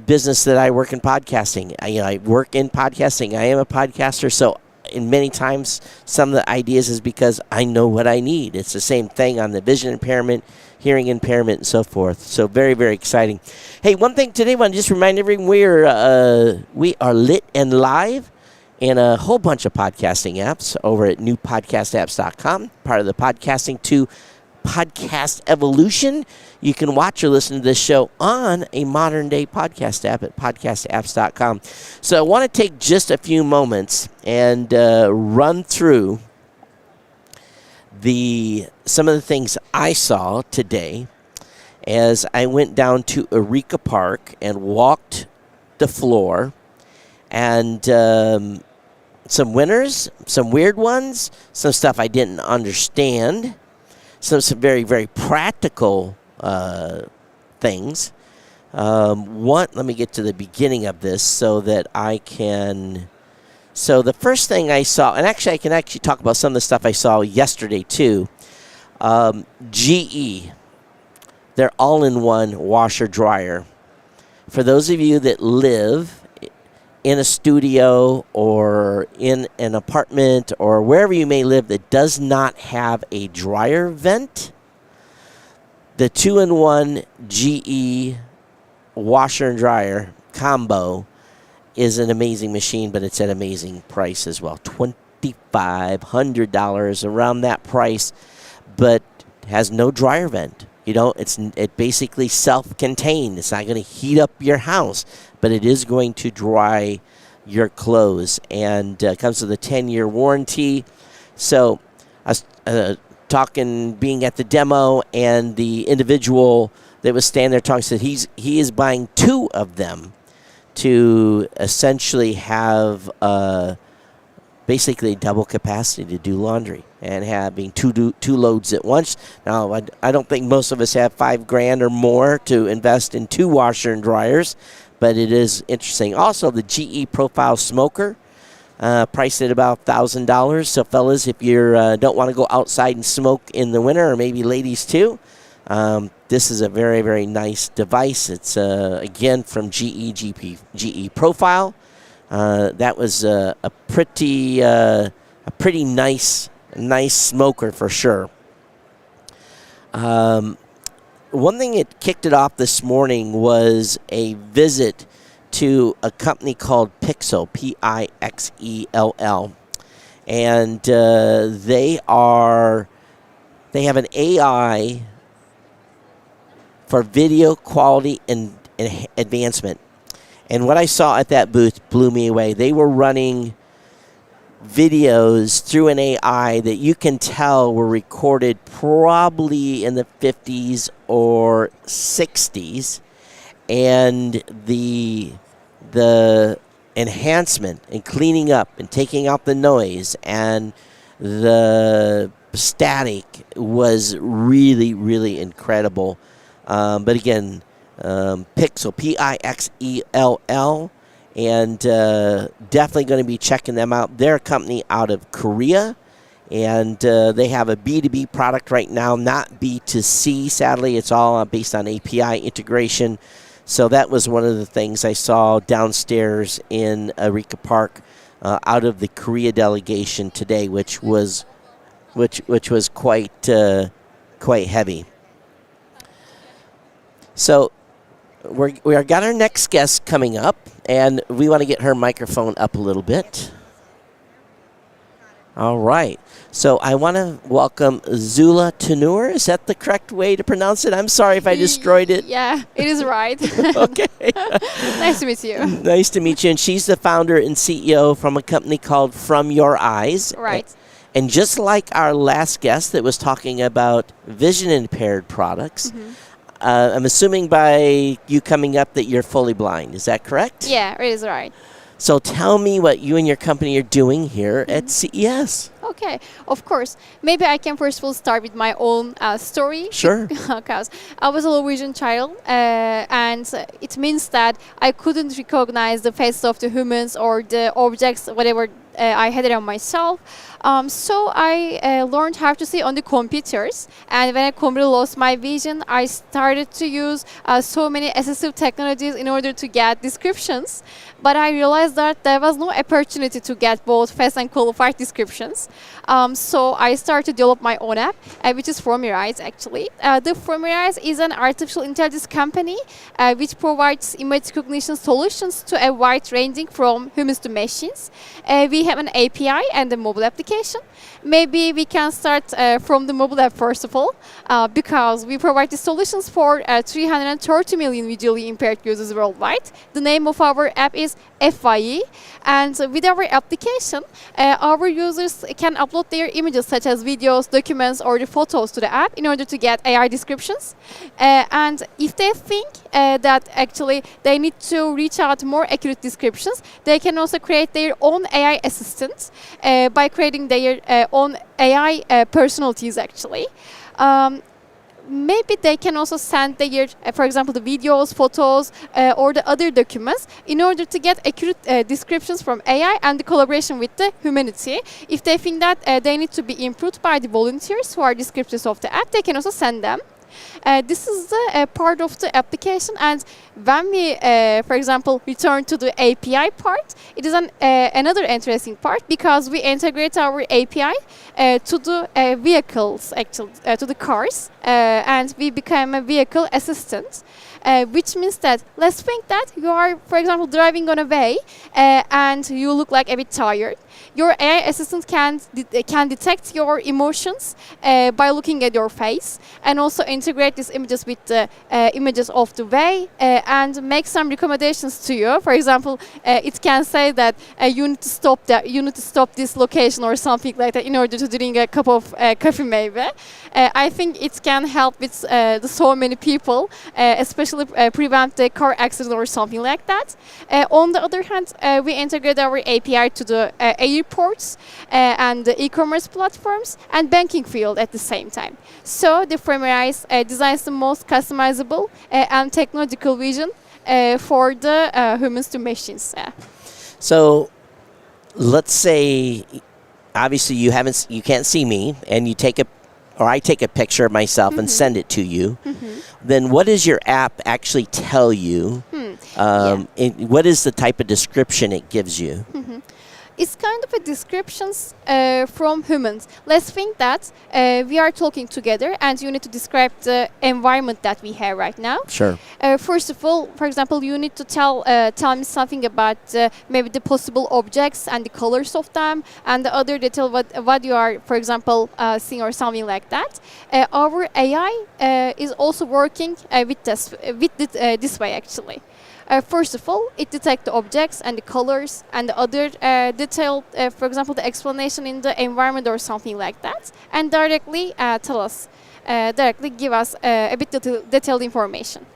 business that I work in podcasting. I work in podcasting. I am a podcaster, so in many times some of the ideas is because I know what I need. It's the same thing on the vision impairment, hearing impairment, and so forth. So very, very exciting. Hey, one thing today, I want to just remind everyone we are lit and live in a whole bunch of podcasting apps over at newpodcastapps.com, part of the Podcasting 2 podcast evolution. You can watch or listen to this show on a modern-day podcast app at podcastapps.com. So I want to take just a few moments and run through some of the things I saw today as I went down to Eureka Park and walked the floor, and some winners, some weird ones, some stuff I didn't understand, some very, very practical things. Let me get to the beginning of this so that I can. So the first thing I saw, and actually I can actually talk about some of the stuff I saw yesterday too. GE, their all-in-one washer dryer. For those of you that live in a studio or in an apartment or wherever you may live that does not have a dryer vent, the 2-in-1 GE washer and dryer combo is an amazing machine, but it's at an amazing price as well. $2,500, around that price, but has no dryer vent. It basically self-contained. It's not going to heat up your house, but it is going to dry your clothes. And comes with a 10-year warranty. So I was being at the demo, and the individual that was standing there talking said he is buying 2 of them to essentially have basically double capacity to do laundry and having two loads at once. Now, I don't think most of us have $5,000 or more to invest in 2 washer and dryers, but it is interesting. Also, the GE Profile Smoker, priced at about $1,000. So, fellas, if you don't want to go outside and smoke in the winter, or maybe ladies too, this is a very, very nice device. It's, again, from GE Profile. That was a pretty nice smoker for sure. One thing that kicked it off this morning was a visit to a company called Pixel, Pixell, and they have an AI for video quality and advancement. And what I saw at that booth blew me away. They were running videos through an AI that you can tell were recorded probably in the 50s or 60s. And the enhancement and cleaning up and taking out the noise and the static was really, really incredible. But again, Pixel, Pixell, and definitely going to be checking them out. They're a company out of Korea, and they have a B2B product right now, not B2C, sadly. It's all based on API integration. So that was one of the things I saw downstairs in Eureka Park out of the Korea delegation today, which was quite heavy. So we are got our next guest coming up, and we want to get her microphone up a little bit. All right. So I want to welcome Zula Tanur. Is that the correct way to pronounce it? I'm sorry if I destroyed it. Yeah, it is right. Okay. Nice to meet you. Nice to meet you. And she's the founder and CEO from a company called From Your Eyes. Right. And just like our last guest that was talking about vision impaired products, I'm assuming by you coming up that you're fully blind. Is that correct? Yeah, it is right. So tell me what you and your company are doing here at CES. Okay, of course. Maybe I can first of all start with my own story. Sure. Because I was a low vision child, and it means that I couldn't recognize the faces of the humans or the objects, whatever I had it on myself. So I learned how to see on the computers, and when I completely lost my vision, I started to use so many assistive technologies in order to get descriptions. But I realized that there was no opportunity to get both fast and qualified descriptions. So I started to develop my own app, which is From Your Eyes, actually. The From Your Eyes is an artificial intelligence company which provides image recognition solutions to a wide ranging from humans to machines. We have an API and a mobile application. Maybe we can start from the mobile app first of all, because we provide the solutions for 330 million visually impaired users worldwide. The name of our app is FYE, and with our application, our users can upload their images such as videos, documents, or the photos to the app in order to get AI descriptions. And if they think that actually they need to reach out more accurate descriptions, they can also create their own AI assistants by creating their own AI personalities, actually. Maybe they can also send their, for example, the videos, photos, or the other documents in order to get accurate descriptions from AI and the collaboration with the humanity. If they think that they need to be improved by the volunteers who are descriptors of the app, they can also send them. This is the part of the application, and when we, for example, return to the API part, it is another interesting part because we integrate our API to the vehicles, actually, to the cars, and we become a vehicle assistant. Which means that let's think that you are, for example, driving on a way and you look like a bit tired. your AI assistant can detect your emotions by looking at your face, and also integrate these images with the images of the way and make some recommendations to you. For example, it can say that you need to stop that, you need to stop this location or something like that in order to drink a cup of coffee maybe. I think it can help with so many people, especially prevent the car accident or something like that. On the other hand, we integrate our API to the airports and the e-commerce platforms and banking field at the same time. So the Framerise designs the most customizable and technological vision for the humans to machines. So let's say, obviously you can't see me, and you take I take a picture of myself and send it to you. Then what does your app actually tell you? What is the type of description it gives you? It's kind of a descriptions from humans. Let's think that we are talking together and you need to describe the environment that we have right now. Sure. First of all, for example, you need to tell me something about maybe the possible objects and the colors of them, and the other detail what you are, for example, seeing or something like that. Our AI is also working with this way actually. First of all, it detects the objects and the colors and the other detailed, for example, the explanation in the environment or something like that, and directly directly give us a bit detailed information.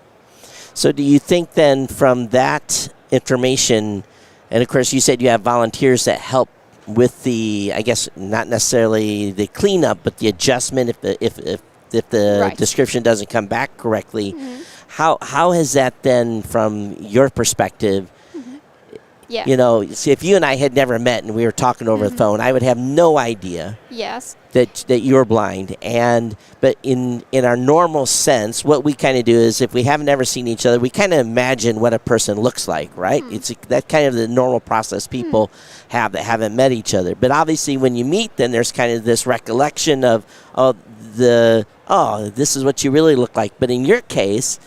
So do you think then from that information, and of course you said you have volunteers that help with the, I guess not necessarily the cleanup, but the adjustment if the description doesn't come back correctly. How has that then, from your perspective, you know, see, if you and I had never met and we were talking over the phone, I would have no idea that you're blind. But in our normal sense, what we kind of do is, if we haven't ever seen each other, we kind of imagine what a person looks like, right? It's that kind of the normal process people have that haven't met each other. But obviously when you meet, then there's kind of this recollection of, this is what you really look like. But in your case,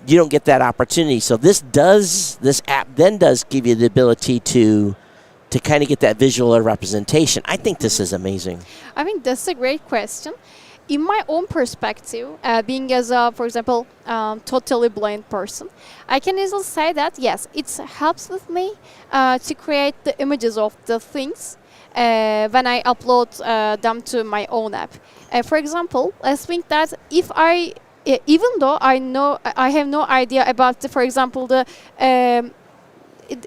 you don't get that opportunity. So this app then does give you the ability to kind of get that visual representation. I think this is amazing. I think that's a great question. In my own perspective, being as a, for example, totally blind person, I can easily say that yes, it helps with me to create the images of the things when I upload them to my own app. For example, let's think that if even though I have no idea about, for example, the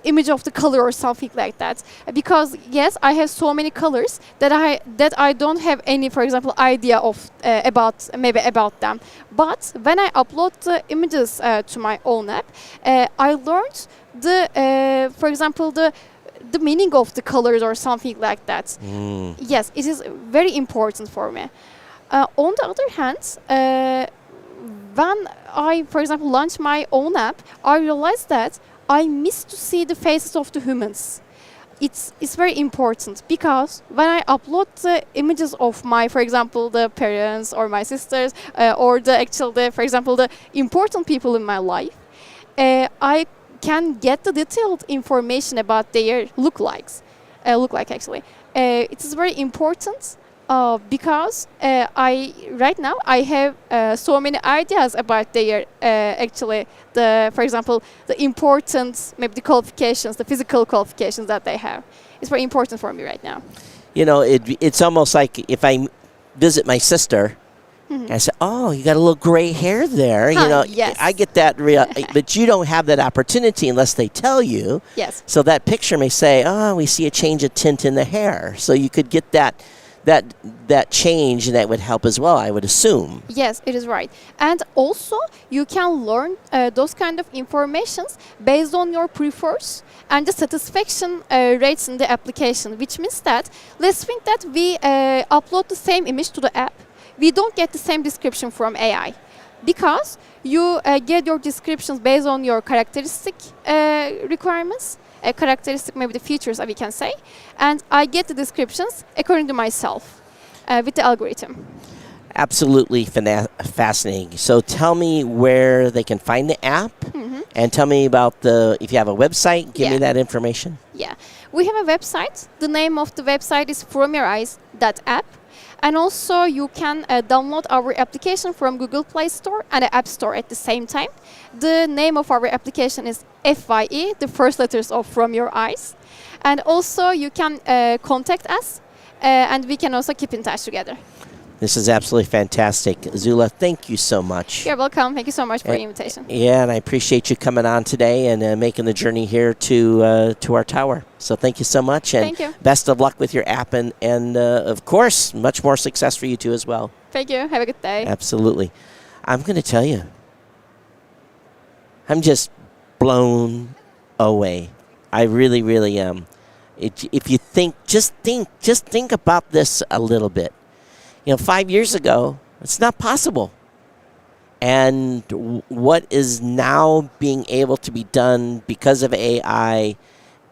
image of the color or something like that, because yes, I have so many colors that I don't have any, for example, idea of about them. But when I upload the images to my own app, I learned for example, the meaning of the colors or something like that. Yes, it is very important for me. On the other hand, when I, for example, launch my own app, I realized that I miss to see the faces of the humans. It's very important, because when I upload the images of my, for example, the parents or my sisters, or for example, the important people in my life, I can get the detailed information about their look like actually. It is very important. Because right now I have so many ideas about their for example, the important, maybe the qualifications, the physical qualifications that they have. It's very important for me right now. You know, it's almost like if I visit my sister, I say, "Oh, you got a little gray hair there." You know, yes. I get that but you don't have that opportunity unless they tell you. Yes. So that picture may say, "Oh, we see a change of tint in the hair." So you could get that change, and that would help as well, I would assume. Yes, it is right. And also you can learn those kind of informations based on your prefers and the satisfaction rates in the application, which means that let's think that we upload the same image to the app. We don't get the same description from AI, because you get your descriptions based on your characteristic requirements, characteristic, maybe the features we can say, and I get the descriptions according to myself with the algorithm. Absolutely fascinating. So tell me where they can find the app, and tell me about if you have a website, give me that information. Yeah, we have a website. The name of the website is fromyoureyes.app. And also you can download our application from Google Play Store and the App Store at the same time. The name of our application is FYE, the first letters of From Your Eyes. And also you can contact us and we can also keep in touch together. This is absolutely fantastic. Zula, thank you so much. You're welcome. Thank you so much for the invitation. Yeah, and I appreciate you coming on today and making the journey here to our tower. So thank you so much. And thank you. Best of luck with your app and of course, much more success for you too as well. Thank you. Have a good day. Absolutely. I'm going to tell you, I'm just blown away. I really, really am. If you just think about this a little bit. 5 years ago, it's not possible. And what is now being able to be done because of AI,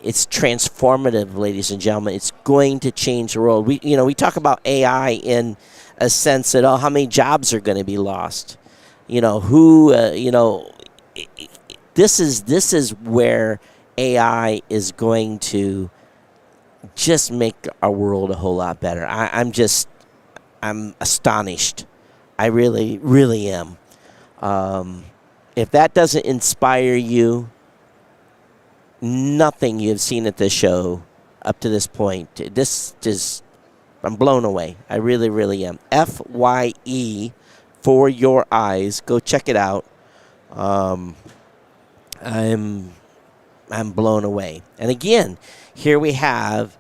it's transformative, ladies and gentlemen. It's going to change the world. We talk about AI in a sense that, how many jobs are going to be lost? This is where AI is going to just make our world a whole lot better. I'm astonished. I really, really am. If that doesn't inspire you, nothing you've seen at this show up to this point, I'm blown away. I really, really am. FYE, For Your Eyes. Go check it out. I'm blown away. And again, here we have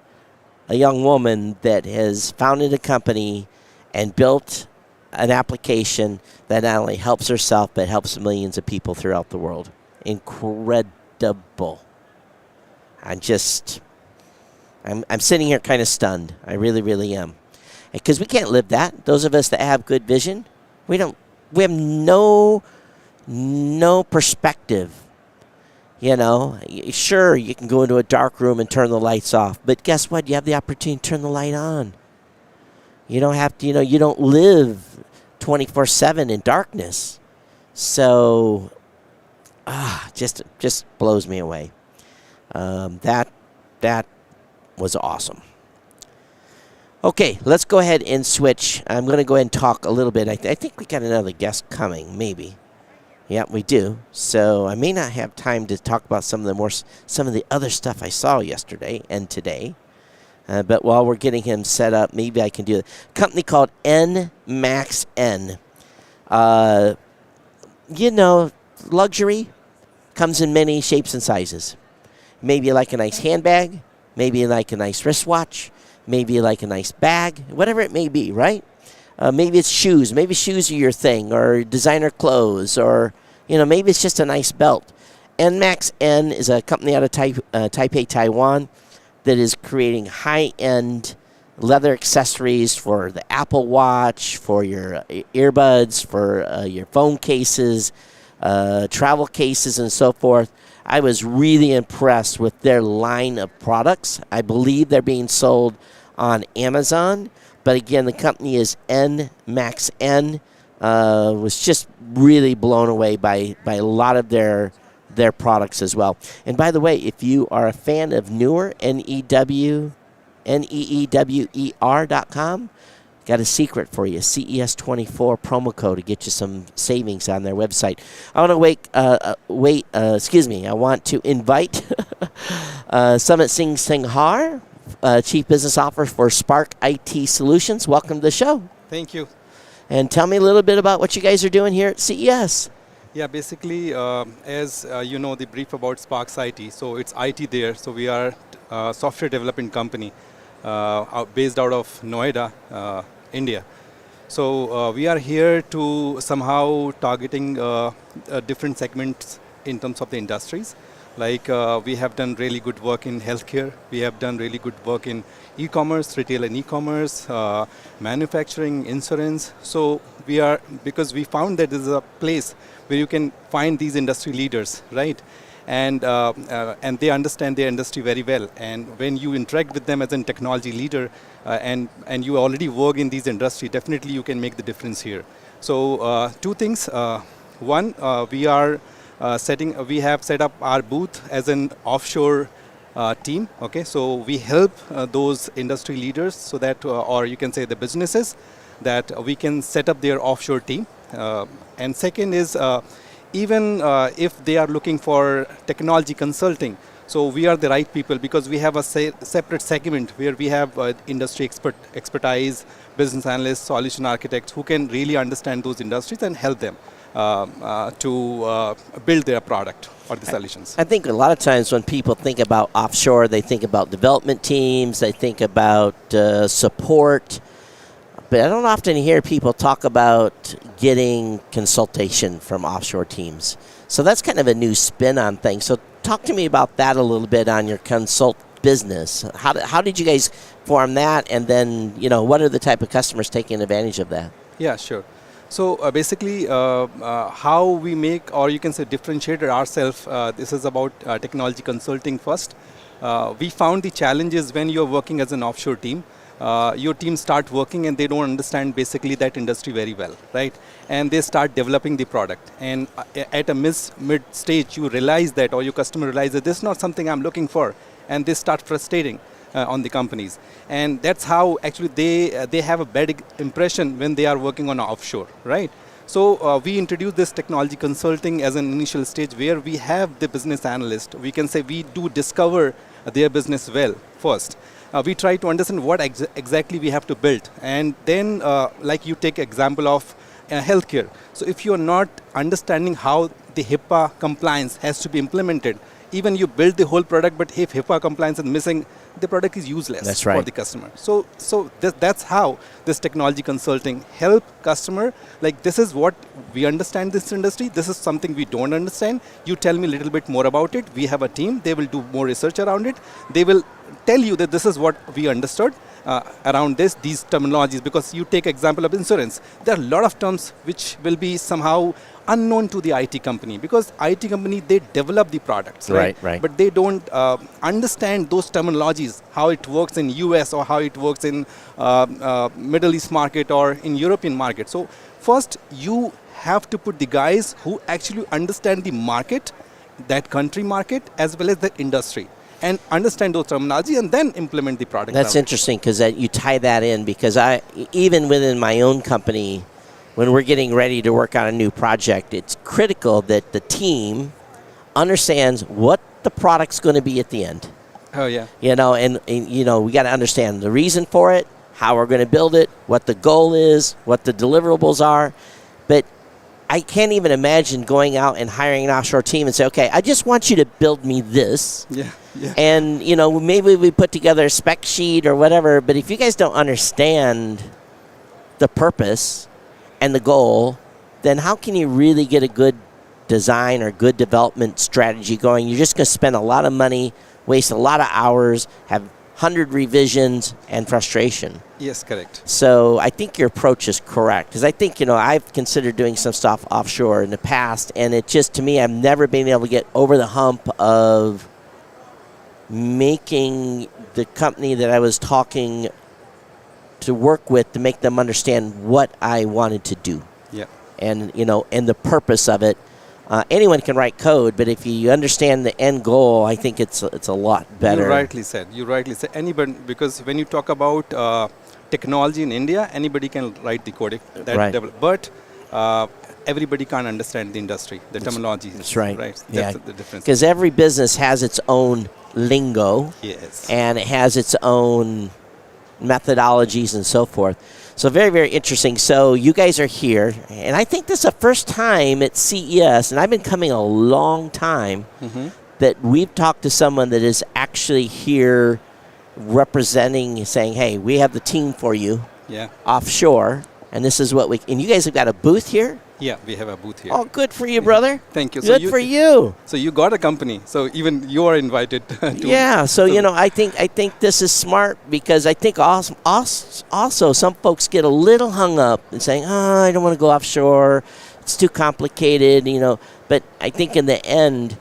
a young woman that has founded a company and built an application that not only helps herself but helps millions of people throughout the world. Incredible. I'm sitting here kind of stunned. I really, really am. Because we can't live that. Those of us that have good vision, we have no perspective. Sure, you can go into a dark room and turn the lights off, but guess what? You have the opportunity to turn the light on. You don't have to, you don't live 24/7 in darkness. So, just blows me away. That was awesome. Okay, let's go ahead and switch. I'm going to go ahead and talk a little bit. I think we got another guest coming, maybe. Yeah, we do. So I may not have time to talk about some of the other stuff I saw yesterday and today. But while we're getting him set up, maybe I can do it. A company called NMAXN. Luxury comes in many shapes and sizes. Maybe you like a nice handbag. Maybe you like a nice wristwatch. Maybe you like a nice bag. Whatever it may be, right? Maybe it's shoes. Maybe shoes are your thing, or designer clothes, or maybe it's just a nice belt. NMAXN is a company out of Taipei, Taiwan, that is creating high-end leather accessories for the Apple Watch, for your earbuds, for your phone cases, travel cases, and so forth. I was really impressed with their line of products. I believe they're being sold on Amazon. But again, the company is NMAXN. Was just really blown away by a lot of their products as well. And by the way, if you are a fan of Neewer, NEEWER.com, got a secret for you, CES24 promo code to get you some savings on their website. I want to invite Sumit Singh Singhar, Chief Business Officer for Spark IT Solutions. Welcome to the show. Thank you. And tell me a little bit about what you guys are doing here at CES. Yeah, basically, as you know, the brief about Sparks IT. So it's IT there. So we are a software development company based out of Noida, India. So we are here to somehow targeting different segments in terms of the industries. Like we have done really good work in healthcare. We have done really good work in e-commerce, retail and e-commerce, manufacturing, insurance. So because we found that there is a place where you can find these industry leaders, right? and they understand their industry very well. And when you interact with them as a technology leader, and you already work in these industry, definitely you can make the difference here. So two things. One, we have set up our booth as an offshore team. Okay, so we help those industry leaders so that, or you can say the businesses, that we can set up their offshore team. And second is, even if they are looking for technology consulting, so we are the right people, because we have a separate segment where we have industry expertise, business analysts, solution architects who can really understand those industries and help them to build their product or the solutions. I think a lot of times when people think about offshore, they think about development teams, they think about support. But I don't often hear people talk about getting consultation from offshore teams. So that's kind of a new spin on things. So talk to me about that a little bit on your consult business. How did you guys form that? And then, what are the type of customers taking advantage of that? Yeah, sure. So basically, how we make, or you can say differentiated ourselves, this is about technology consulting first. We found the challenges when you're working as an offshore team. Your team start working and they don't understand basically that industry very well, right? And they start developing the product. And at a mid stage, you realize that, or your customer realizes this is not something I'm looking for. And they start frustrating on the companies. And that's how actually they have a bad impression when they are working on offshore, right? So we introduced this technology consulting as an initial stage where we have the business analyst. We can say we do discover their business well first. We try to understand what exactly we have to build. And then, like you take example of healthcare. So if you're not understanding how the HIPAA compliance has to be implemented, even you build the whole product, but if HIPAA compliance is missing, the product is useless for the customer. So that's how this technology consulting help customer. Like, this is what we understand this industry. This is something we don't understand. You tell me a little bit more about it. We have a team. They will do more research around it. They will tell you that this is what we understood around these terminologies. Because you take example of insurance. There are a lot of terms which will be somehow unknown to the IT company, because IT company, they develop the products, right? But they don't understand those terminologies, how it works in US or how it works in Middle East market or in European market. So first, you have to put the guys who actually understand the market, that country market, as well as the industry, and understand those terminology, and then implement the product. That's interesting, because you tie that in, because even within my own company, when we're getting ready to work on a new project, it's critical that the team understands what the product's going to be at the end. Oh, yeah. And we got to understand the reason for it, how we're going to build it, what the goal is, what the deliverables are. But I can't even imagine going out and hiring an offshore team and say, okay, I just want you to build me this. Yeah. And, maybe we put together a spec sheet or whatever, but if you guys don't understand the purpose and the goal, then how can you really get a good design or good development strategy going? You're just going to spend a lot of money, waste a lot of hours, have 100 revisions, and frustration. Yes, correct. So I think your approach is correct, because I think, I've considered doing some stuff offshore in the past, and it just, to me, I've never been able to get over the hump of making the company that I was talking to work with, to make them understand what I wanted to do. Yeah. And and the purpose of it. Anyone can write code, but if you understand the end goal, I think it's a lot better. You rightly said. Anybody, because when you talk about technology in India, anybody can write the code. But everybody can't understand the industry, the terminology. That's right. That's the difference. Because every business has its own lingo. Yes. And it has its own methodologies and so forth. So very, very interesting. So you guys are here, and I think this is the first time at CES, and I've been coming a long time, that we've talked to someone that is actually here representing, saying, hey, we have the team for you offshore, and this is what and you guys have got a booth here? Yeah, we have a booth here. Oh, good for you, brother. Thank you. Good for you. So you got a company. So even you are invited. So I think this is smart, because I think also some folks get a little hung up and saying, I don't want to go offshore. It's too complicated, But I think in the end,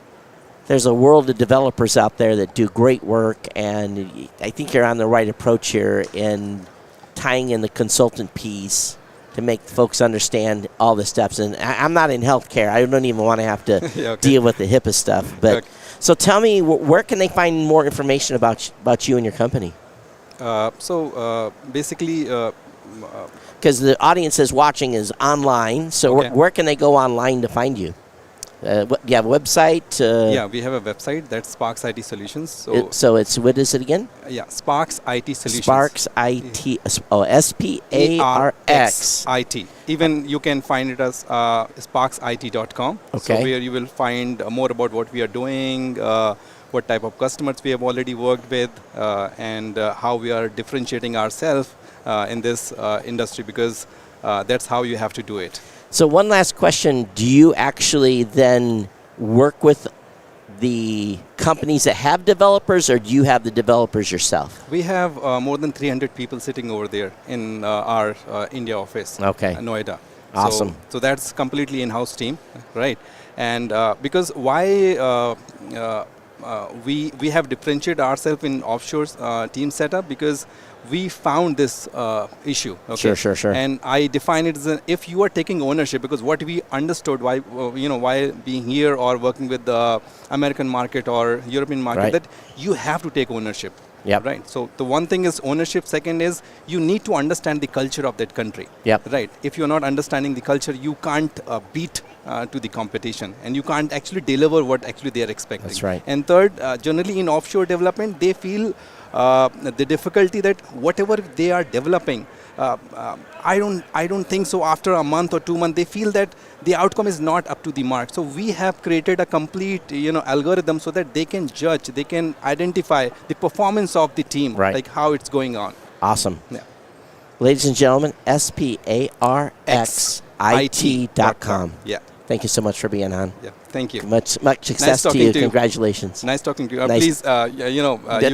there's a world of developers out there that do great work, and I think you're on the right approach here in tying in the consultant piece to make folks understand all the steps. And I'm not in healthcare. I don't even want to have to Yeah, okay. deal with the HIPAA stuff. But so tell me, where can they find more information about you and your company? Basically, because the audience is watching is online. So where can they go online to find you? Do you have a website? Yeah, we have a website. That's Sparks IT Solutions. So it's, what is it again? Yeah, Sparks IT Solutions. Sparks IT. Oh, SPARX IT. Even you can find it as sparksit.com. Okay. So where you will find more about what we are doing, what type of customers we have already worked with, and how we are differentiating ourselves in this industry, because that's how you have to do it. So one last question. Do you actually then work with the companies that have developers, or do you have the developers yourself? We have more than 300 people sitting over there in our India office, Noida. Awesome. So that's completely in-house team, right? And because why we have differentiated ourselves in offshore team setup, because we found this issue. Okay? Sure. And I define it as if you are taking ownership, because what we understood why why being here or working with the American market or European market, that you have to take ownership. Yep. Right. So the one thing is ownership. Second is you need to understand the culture of that country. Yep. Right. If you're not understanding the culture, you can't beat to the competition, and you can't actually deliver what actually they are expecting. That's right. And third, generally in offshore development, they feel the difficulty that whatever they are developing, I don't think so. After a month or 2 months, they feel that the outcome is not up to the mark. So we have created a complete algorithm so that they can judge, they can identify the performance of the team, like how it's going on. Awesome. Yeah. Ladies and gentlemen, SPARXIT.com. Yeah. Thank you so much for being on. Yeah, thank you. Much success to you. Congratulations. Nice talking to you. Nice. Please, you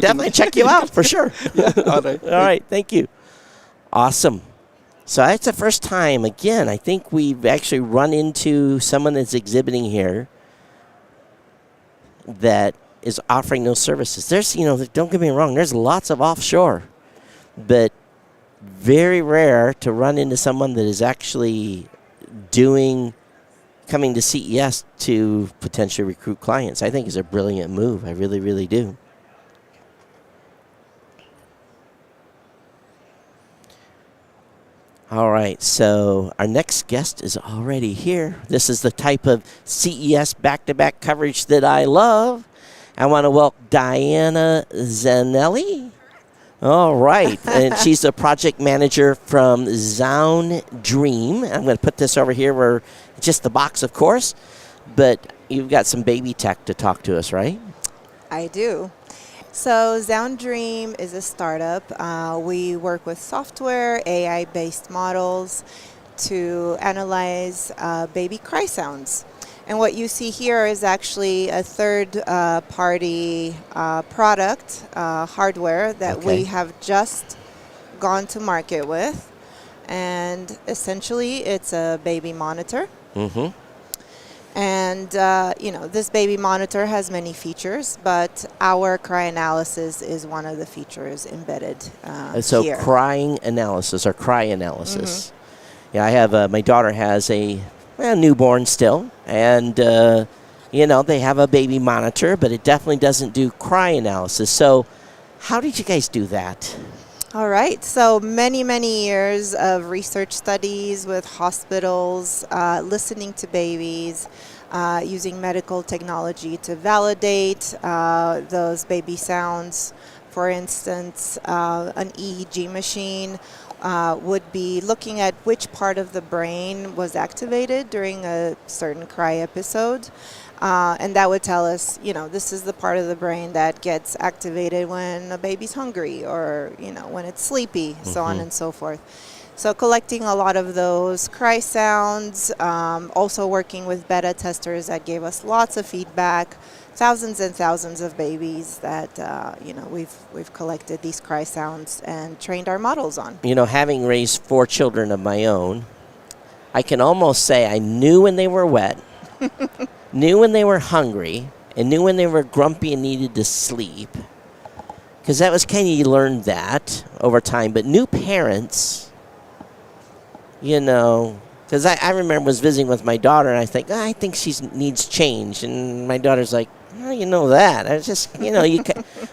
definitely check you out for sure. Yeah, all right. All right, thank you. Awesome. So that's the first time, again, I think we've actually run into someone that's exhibiting here that is offering those services. There's, don't get me wrong, there's lots of offshore, but very rare to run into someone that is actually coming to CES to potentially recruit clients. I think is a brilliant move. I really, really do. All right, so our next guest is already here. This is the type of CES back-to-back coverage that I love. I want to welcome Diana Zanelli. All right, and she's a project manager from Zound Dream. I'm going to put this over here where it's just the box, of course, but you've got some baby tech to talk to us, right? I do. So Zound Dream is a startup. We work with software, AI-based models to analyze baby cry sounds. And what you see here is actually a third-party product, hardware, that we have just gone to market with. And essentially, it's a baby monitor. Mm-hmm. And, this baby monitor has many features, but our cry analysis is one of the features embedded So here. crying analysis or cry analysis. Yeah, I have, my daughter has a newborn still, and, they have a baby monitor, but it definitely doesn't do cry analysis. So how did you guys do that? All right. So many, many years of research studies with hospitals, listening to babies, using medical technology to validate those baby sounds. For instance, an EEG machine would be looking at which part of the brain was activated during a certain cry episode. And that would tell us, this is the part of the brain that gets activated when a baby's hungry or, when it's sleepy, so on and so forth. So collecting a lot of those cry sounds, also working with beta testers that gave us lots of feedback, thousands and thousands of babies that, we've collected these cry sounds and trained our models on. Having raised 4 children of my own, I can almost say I knew when they were wet, knew when they were hungry, and knew when they were grumpy and needed to sleep. Because that was kind of, you learned that over time. But new parents, you know, because I remember was visiting with my daughter, and I think she needs change. And my daughter's like, oh, you know that. I was just, you know,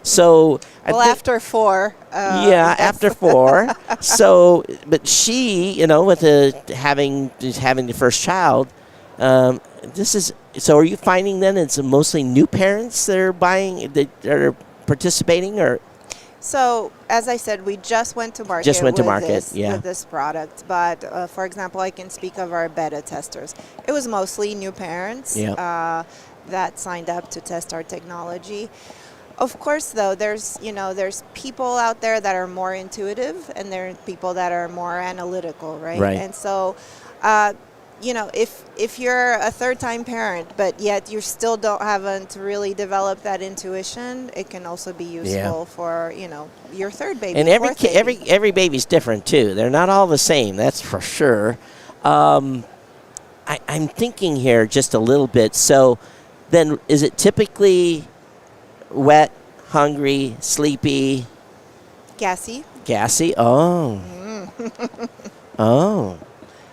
so. Well, after 4. Yeah, after 4. So, but she, you know, with having the first child, so are you finding then it's mostly new parents that are buying, that are participating, or? So, as I said, we just went to market with this product. But, for example, I can speak of our beta testers. It was mostly new parents that signed up to test our technology. Of course, though, there's people out there that are more intuitive, and there are people that are more analytical, right? And so, if you're a third-time parent, but yet you still haven't really developed that intuition, it can also be useful for your third baby. And every baby's different too. They're not all the same. That's for sure. I'm thinking here just a little bit. So, then is it typically wet, hungry, sleepy, gassy? Gassy. Oh. Oh.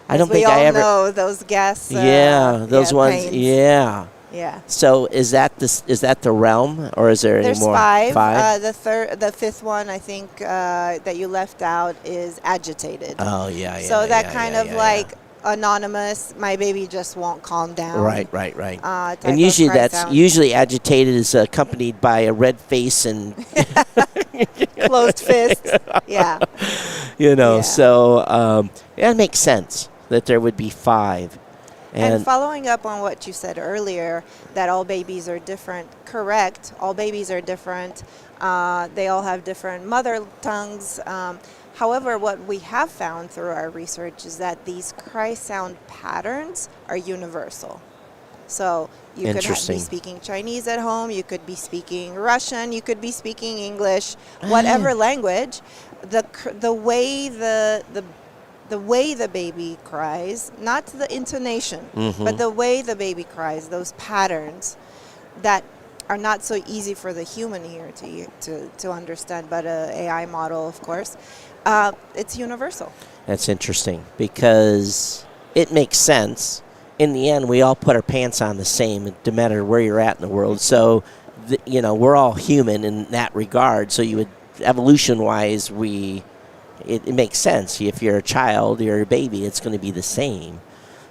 I don't think I ever know those gas. Those ones. Pains. Yeah. Yeah. So is that the realm, or is there any more? There's 5. 5. The fifth one, I think, that you left out is agitated. Oh yeah. So that kind of like anonymous. My baby just won't calm down. Right. And usually agitated is accompanied by a red face and closed fist. Yeah. So it makes sense that there would be 5. And following up on what you said earlier, that all babies are different. Correct. All babies are different. They all have different mother tongues. However, what we have found through our research is that these cry sound patterns are universal. So you could be speaking Chinese at home, you could be speaking Russian, you could be speaking English, whatever language. The way the way the baby cries, not the intonation, but the way the baby cries, those patterns that are not so easy for the human ear to understand, but an AI model, of course, it's universal. That's interesting because it makes sense. In the end, we all put our pants on the same, no matter where you're at in the world. So, we're all human in that regard. So evolution-wise, it makes sense. If you're a child, you're a baby, it's going to be the same.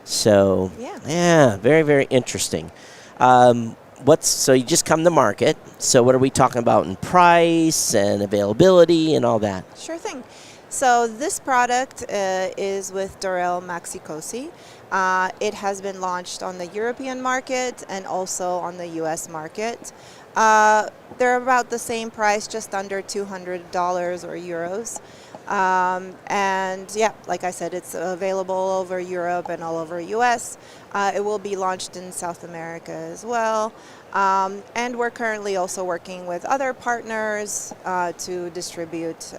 So, very, very interesting. So you just come to market. So what are we talking about in price and availability and all that? Sure thing. So this product is with Dorel Maxicosi. It has been launched on the European market and also on the U.S. market. They're about the same price, just under $200 or euros. Like I said, it's available all over Europe and all over US. It will be launched in South America as well. And we're currently also working with other partners to distribute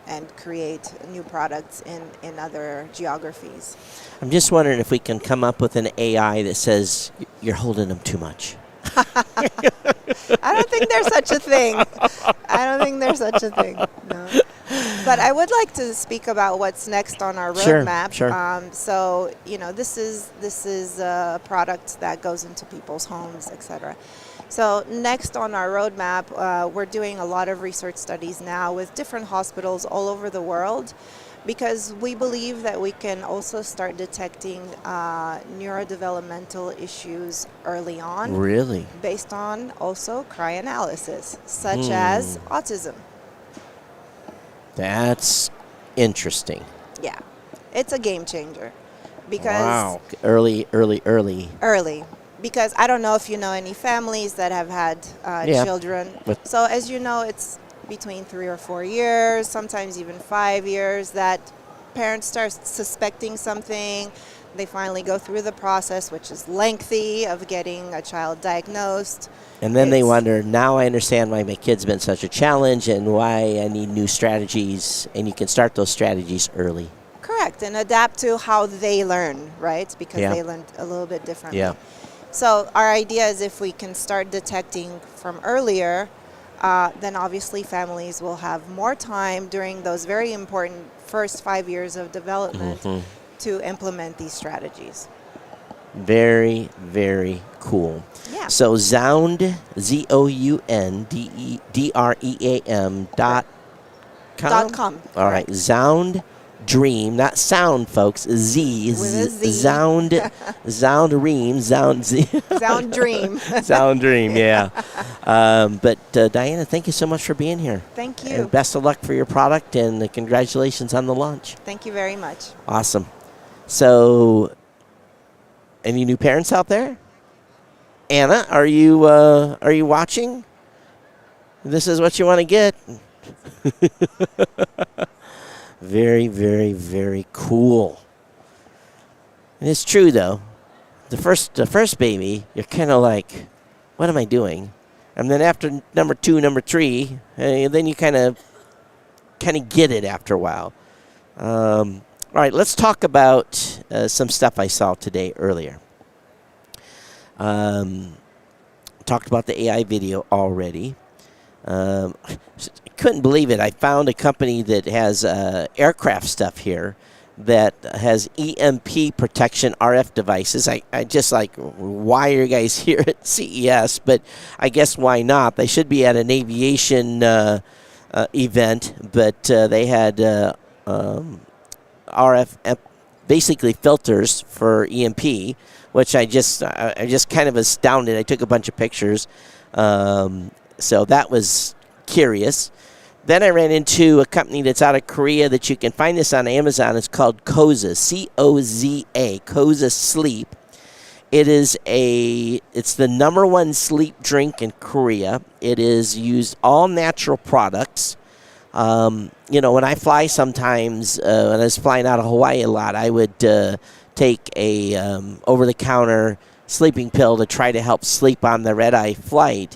and create new products in other geographies. I'm just wondering if we can come up with an AI that says you're holding them too much. I don't think there's such a thing. No. But I would like to speak about what's next on our roadmap. Sure. This is a product that goes into people's homes, etc. So next on our roadmap, we're doing a lot of research studies now with different hospitals all over the world, because we believe that we can also start detecting neurodevelopmental issues early on. Really? Based on also cry analysis, such as autism. That's interesting. Yeah, it's a game changer. Because early. Because I don't know if you know any families that have had children. So as you know, it's between 3 or 4 years, sometimes even 5 years, that parents start suspecting something. They finally go through the process, which is lengthy, of getting a child diagnosed. And then they wonder, now I understand why my kid's been such a challenge and why I need new strategies. And you can start those strategies early. Correct, and adapt to how they learn, right? Because they learn a little bit differently. Yeah. So our idea is if we can start detecting from earlier, then obviously families will have more time during those very important first 5 years of development to implement these strategies. Very, very cool. Yeah. So Zound, ZOUNDREAM.com. All right, Zound Dream, not sound, folks. Z. With a Z. Zound, Zound Ream, Zound Z. Zound Dream. Zound Dream, yeah. But Diana, thank you so much for being here. Thank you. And best of luck for your product, and congratulations on the launch. Thank you very much. Awesome. So, any new parents out there? Anna, are you watching? This is what you want to get. Very, very, very cool. And it's true though. The first baby, you're kind of like, what am I doing? And then after number 2, number 3, then you kind of get it after a while. All right, let's talk about some stuff I saw today earlier. Talked about the AI video already. Couldn't believe it. I found a company that has aircraft stuff here that has EMP protection RF devices. I just like, why are you guys here at CES? But I guess why not? They should be at an aviation event, but they had RF, basically filters for EMP, which I just kind of astounded. I took a bunch of pictures. So that was curious. Then I ran into a company that's out of Korea that you can find this on Amazon. It's called Koza, C-O-Z-A, Koza Sleep. It's the #1 sleep drink in Korea. It is used all natural products. When I fly sometimes, when I was flying out of Hawaii a lot, I would take a over-the-counter sleeping pill to try to help sleep on the red-eye flight.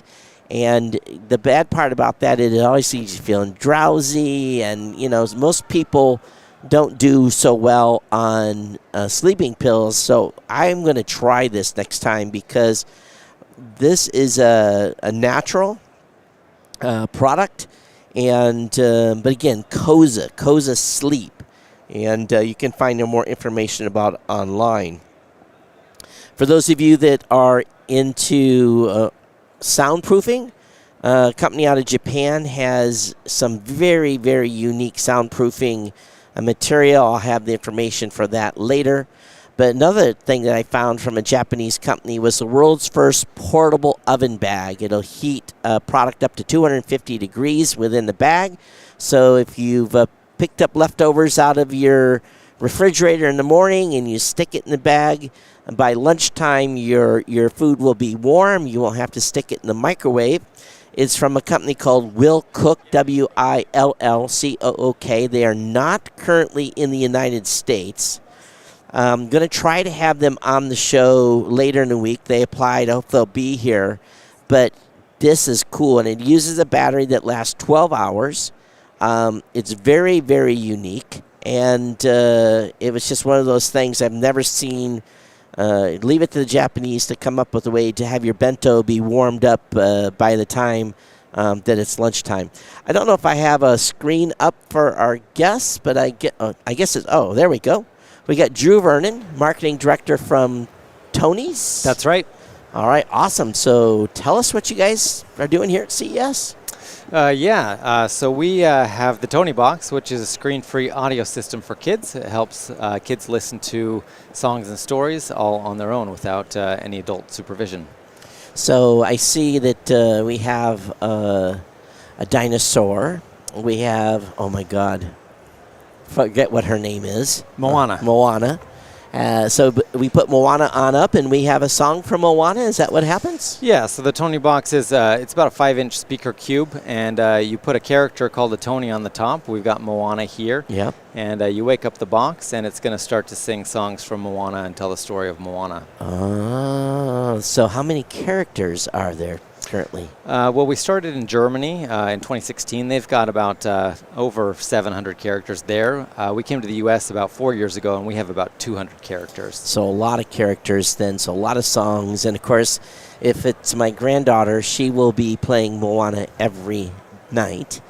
And the bad part about that is it always leaves you feeling drowsy, and most people don't do so well on sleeping pills. So I'm going to try this next time because this is a natural product, and but again, Koza Sleep, and you can find more information about it online. For those of you that are into soundproofing, a company out of Japan has some very, very unique soundproofing material. I'll have the information for that later. But another thing that I found from a Japanese company was the world's first portable oven bag. It'll heat a product up to 250 degrees within the bag. So if you've picked up leftovers out of your refrigerator in the morning and you stick it in the bag, and by lunchtime your food will be warm. You won't have to stick it in the microwave. It's from a company called Will Cook, WILLCOOK. They are not currently in the United States. I'm going to try to have them on the show later in the week. They applied. I hope they'll be here. But this is cool, and it uses a battery that lasts 12 hours. It's very, very unique, and it was just one of those things I've never seen. Leave it to the Japanese to come up with a way to have your bento be warmed up by the time that it's lunchtime. I don't know if I have a screen up for our guests, but I guess it's, there we go. We got Drew Vernon, marketing director from Tony's. That's right. All right, awesome. So tell us what you guys are doing here at CES. So we have the Tony Box, which is a screen-free audio system for kids. It helps kids listen to songs and stories all on their own without any adult supervision. So I see that we have a dinosaur. We have, oh my God, forget what her name is. Moana. Moana. So we put Moana on up, and we have a song from Moana. Is that what happens? Yeah, so the Tony Box is it's about a 5-inch speaker cube, and you put a character called a Tony on the top. We've got Moana here. Yep. And you wake up the box, and it's going to start to sing songs from Moana and tell the story of Moana. Oh, so how many characters are there? currently? Well, we started in Germany in 2016. They've got about over 700 characters there. We came to the U.S. about 4 years ago, and we have about 200 characters. So a lot of characters then, so a lot of songs. And, of course, if it's my granddaughter, she will be playing Moana every night.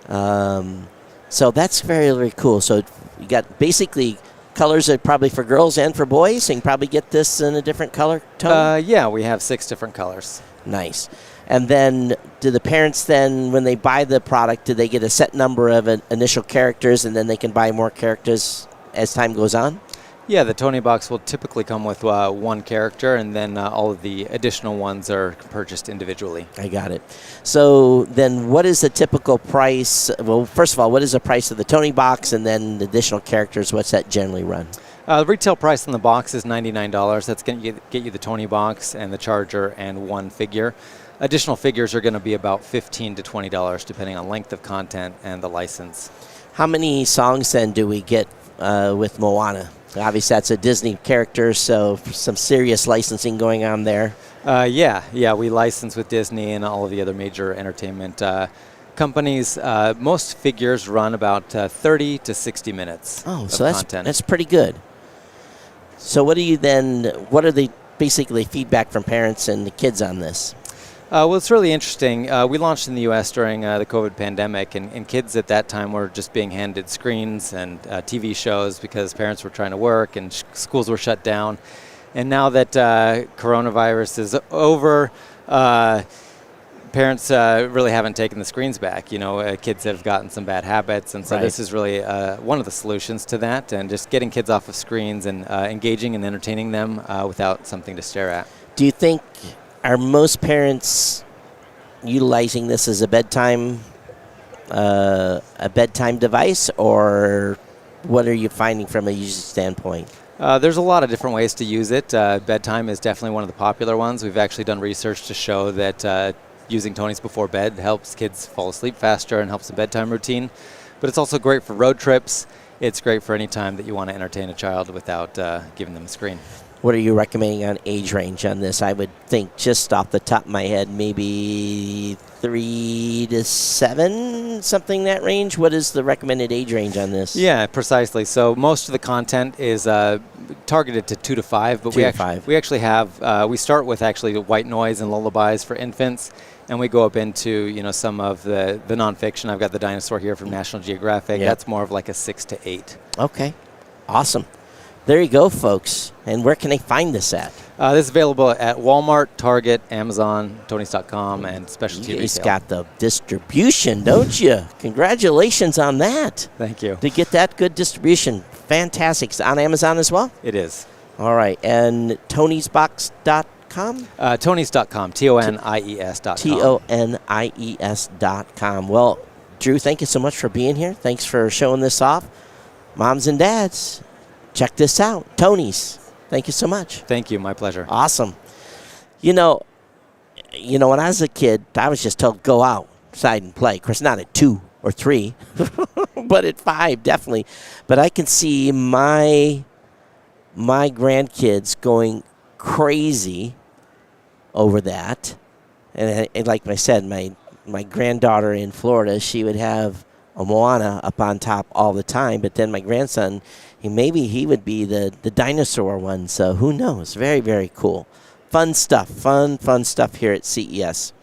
So that's very, very cool. So you got basically colors are probably for girls and for boys, and you can probably get this in a different color tone? Yeah, we have 6 different colors. Nice. And then do the parents then, when they buy the product, do they get a set number of initial characters and then they can buy more characters as time goes on? Yeah, the Tony box will typically come with 1 character, and then all of the additional ones are purchased individually. I got it. So then what is the typical price? Well, first of all, what is the price of the Tony box, and then the additional characters, what's that generally run? The retail price on the box is $99. That's going to get you the Tony box and the charger and 1 figure. Additional figures are going to be about $15 to $20 depending on length of content and the license. How many songs then do we get with Moana? Obviously, that's a Disney character, so some serious licensing going on there. Yeah, we license with Disney and all of the other major entertainment companies. Most figures run about 30 to 60 minutes of content. That's pretty good. So what are the basically feedback from parents and the kids on this? Well, it's really interesting. We launched in the U.S. during the COVID pandemic, and kids at that time were just being handed screens and TV shows because parents were trying to work and schools were shut down. And now that coronavirus is over, parents really haven't taken the screens back. Kids have gotten some bad habits, and so this is really one of the solutions to that, and just getting kids off of screens and engaging and entertaining them without something to stare at. Do you think, are most parents utilizing this as a bedtime device, or what are you finding from a user standpoint? There's a lot of different ways to use it. Bedtime is definitely one of the popular ones. We've actually done research to show that using Tony's before bed helps kids fall asleep faster and helps the bedtime routine. But it's also great for road trips. It's great for any time that you want to entertain a child without giving them a screen. What are you recommending on age range on this? I would think just off the top of my head, maybe 3 to 7, something that range. What is the recommended age range on this? Yeah, precisely. So most of the content is targeted to 2 to 5, but we actually have we start with actually white noise and lullabies for infants, and we go up into some of the nonfiction. I've got the dinosaur here from National Geographic. Yep. That's more of like a 6 to 8. Okay, awesome. There you go, folks. And where can they find this at? This is available at Walmart, Target, Amazon, Tonys.com, and specialty retail. You guys got the distribution, don't you? Congratulations on that. Thank you. To get that good distribution. Fantastic. It's on Amazon as well? It is. All right. And TonysBox.com? Tonys.com, TONIES.com. TONIES.com. Well, Drew, thank you so much for being here. Thanks for showing this off. Moms and dads, check this out. Tony's. Thank you so much. Thank you. My pleasure. Awesome. When I was a kid, I was just told go outside and play. Of course, not at 2 or 3, but at 5, definitely. But I can see my grandkids going crazy over that. And like I said, my granddaughter in Florida, she would have a Moana up on top all the time. But then my grandson, maybe he would be the dinosaur one. So who knows? Very, very cool. Fun stuff. Fun stuff here at CES.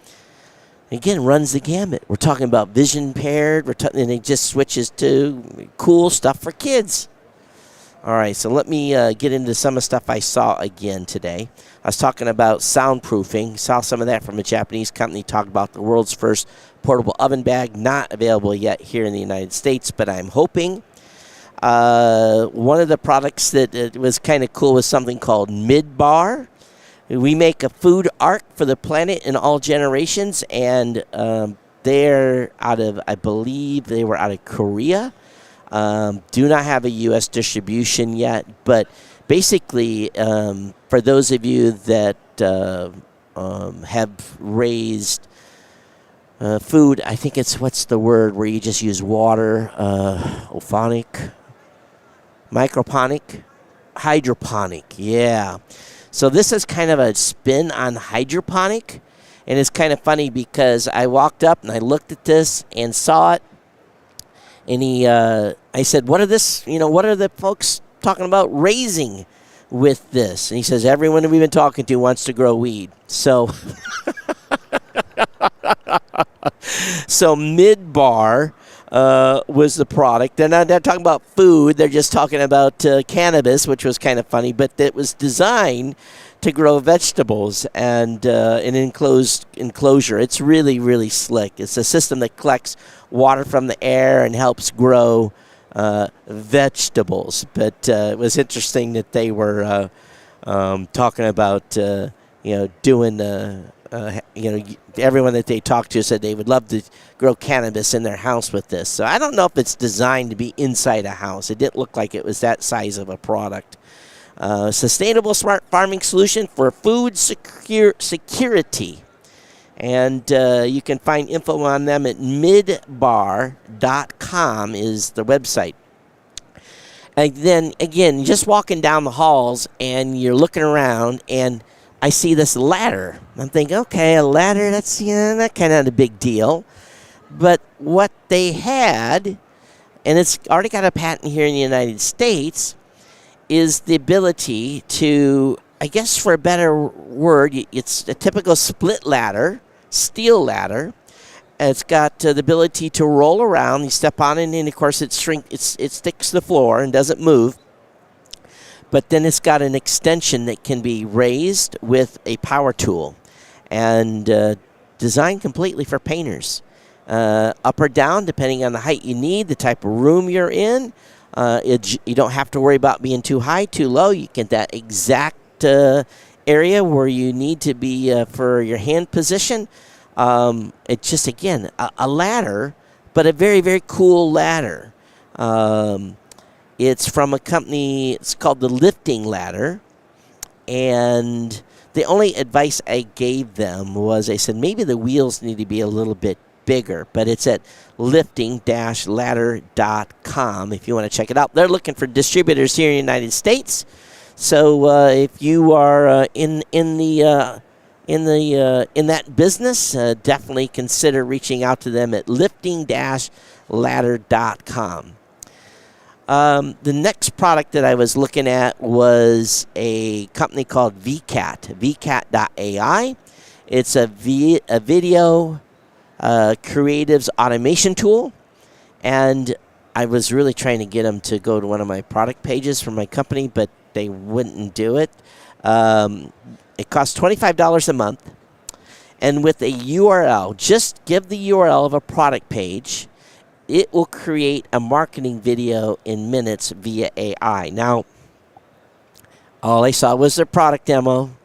Again, runs the gamut. We're talking about vision impaired. And it just switches to cool stuff for kids. All right, so let me get into some of the stuff I saw again today. I was talking about soundproofing. Saw some of that from a Japanese company. Talked about the world's first portable oven bag. Not available yet here in the United States, but I'm hoping. One of the products that was kind of cool was something called Midbar. We make a food ark for the planet in all generations, and they're I believe they were out of Korea. Do not have a U.S. distribution yet, but basically, for those of you that have raised food, I think it's, what's the word where you just use water, hydroponic, yeah. So this is kind of a spin on hydroponic, And it's kind of funny because I walked up and I looked at this and saw it. And I said, what are the folks talking about raising with this? And he says, everyone we've been talking to wants to grow weed. So, so Midbar was the product. They're not talking about food. They're just talking about cannabis, which was kind of funny. But it was designed to grow vegetables and an enclosed enclosure. It's really, really slick. It's a system that collects water from the air and helps grow vegetables. But it was interesting that they were talking about doing everyone that they talked to said they would love to grow cannabis in their house with this. So I don't know if it's designed to be inside a house. It didn't look like it was that size of a product. Sustainable smart farming solution for food security. And you can find info on them at midbar.com is the website. And then, again, just walking down the halls and you're looking around and I see this ladder. I'm thinking, okay, a ladder, that's that kind of a big deal. But what they had, and it's already got a patent here in the United States, is the ability to, I guess for a better word, it's a typical split ladder, steel ladder. It's got the ability to roll around. You step on it, and of course it sticks to the floor and doesn't move. But then it's got an extension that can be raised with a power tool and designed completely for painters. Up or down, depending on the height you need, the type of room you're in. You don't have to worry about being too high, too low. You get that exact area where you need to be for your hand position. It's just, again, a ladder, but a very, very cool ladder. It's from a company, it's called the Lifting Ladder. And the only advice I gave them was I said maybe the wheels need to be a little bit bigger, but it's at lifting-ladder.com if you want to check it out. They're looking for distributors here in the United States. So if you are in that business, definitely consider reaching out to them at lifting-ladder.com. The next product that I was looking at was a company called VCAT, vcat.ai. It's a video creatives automation tool, and I was really trying to get them to go to one of my product pages for my company, but they wouldn't do it. It costs $25 a month, and with a URL, just give the URL of a product page, it will create a marketing video in minutes via AI. Now, all I saw was their product demo.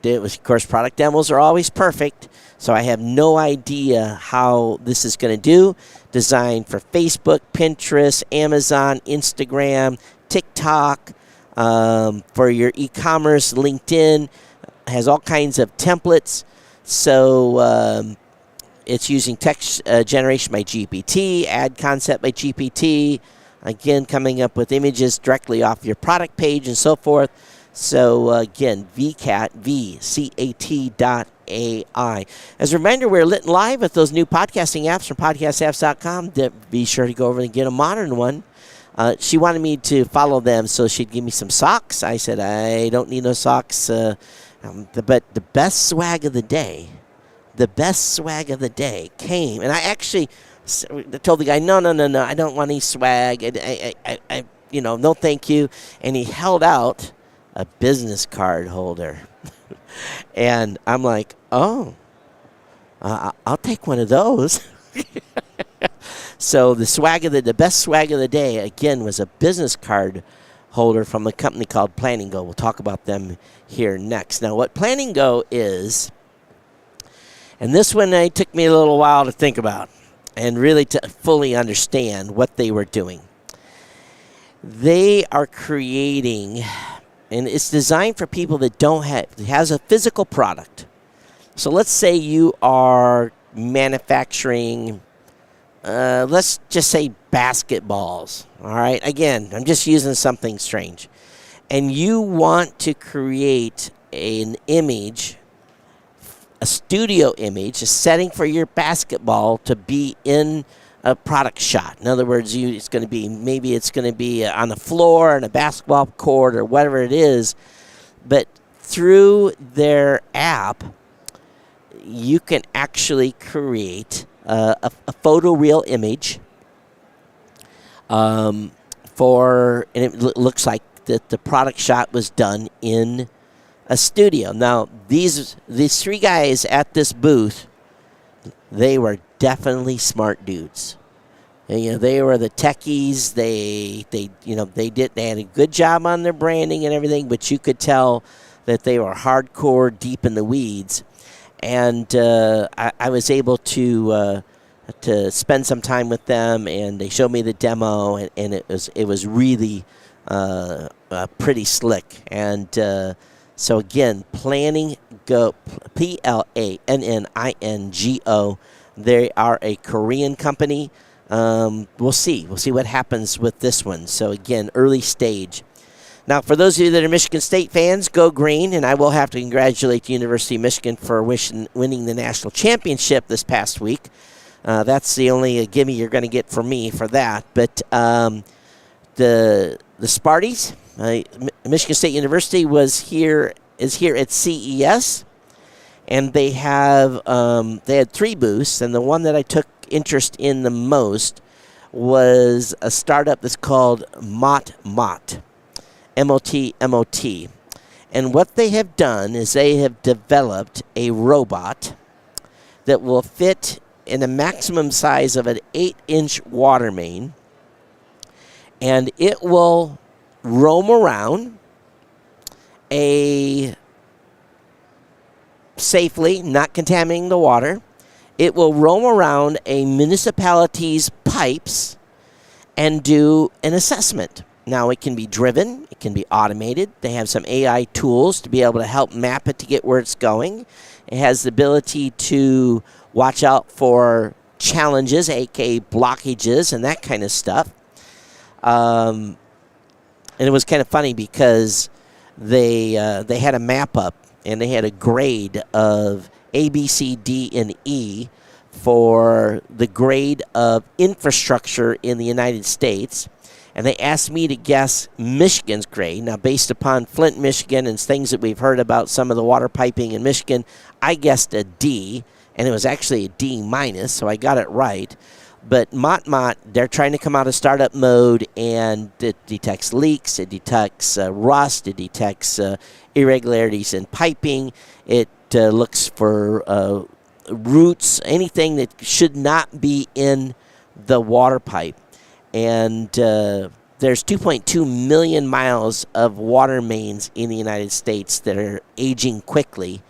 Of course, product demos are always perfect, so I have no idea how this is going to do. Designed for Facebook, Pinterest, Amazon, Instagram, TikTok, for your e-commerce, LinkedIn. Has all kinds of templates. So it's using text generation by GPT, ad concept by GPT. Again, coming up with images directly off your product page and so forth. So again, VCAT, VCAT.ai. As a reminder, we're lit and live with those new podcasting apps from podcastapps.com. Be sure to go over and get a modern one. She wanted me to follow them, so she'd give me some socks. I said, I don't need no socks. But the best swag of the day came. And I actually told the guy, no, I don't want any swag. I no thank you. And he held out a business card holder. And I'm like, oh, I'll take one of those. So the best swag of the day, again, was a business card holder from a company called Planning Go. We'll talk about them here next. Now, what Planning Go is, and this one it took me a little while to think about and really to fully understand what they were doing. They are creating, and it's designed for people that has a physical product. So let's say you are manufacturing, let's just say basketballs. All right. Again, I'm just using something strange. And you want to create an image a studio image, a setting for your basketball to be in a product shot. In other words, it's going to be on the floor in a basketball court or whatever it is, but through their app, you can actually create a photoreal image and it looks like that the product shot was done in a studio. Now, these three guys at this booth, they were definitely smart dudes. And, they were the techies. They had a good job on their branding and everything, but you could tell that they were hardcore, deep in the weeds. And I was able to spend some time with them, and they showed me the demo, and it was really pretty slick. And so again, Planningo, Planningo. They are a Korean company. We'll see what happens with this one. So again, early stage. Now, for those of you that are Michigan State fans, go green, and I will have to congratulate the University of Michigan for winning the national championship this past week. That's the only gimme you're going to get from me for that. But the Sparties, Michigan State University is here at CES, and they had 3 booths, and the one that I took interest in the most was a startup that's called MOT. M-O-T. And what they have done is they have developed a robot that will fit in a maximum size of an 8-inch water main, and it will roam around safely, not contaminating the water. It will roam around a municipality's pipes and do an assessment. Now, it can be driven, it can be automated. They have some AI tools to be able to help map it to get where it's going. It has the ability to watch out for challenges, aka blockages, and that kind of stuff. And it was kind of funny because they had a map up, and they had a grade of A, B, C, D, and E for the grade of infrastructure in the United States. And they asked me to guess Michigan's grade. Now, based upon Flint, Michigan, and things that we've heard about some of the water piping in Michigan, I guessed a D, and it was actually a D minus, so I got it right. But Mott, they're trying to come out of startup mode, and it detects leaks, it detects rust, it detects irregularities in piping, it looks for roots, anything that should not be in the water pipe. And there's 2.2 million miles of water mains in the United States that are aging quickly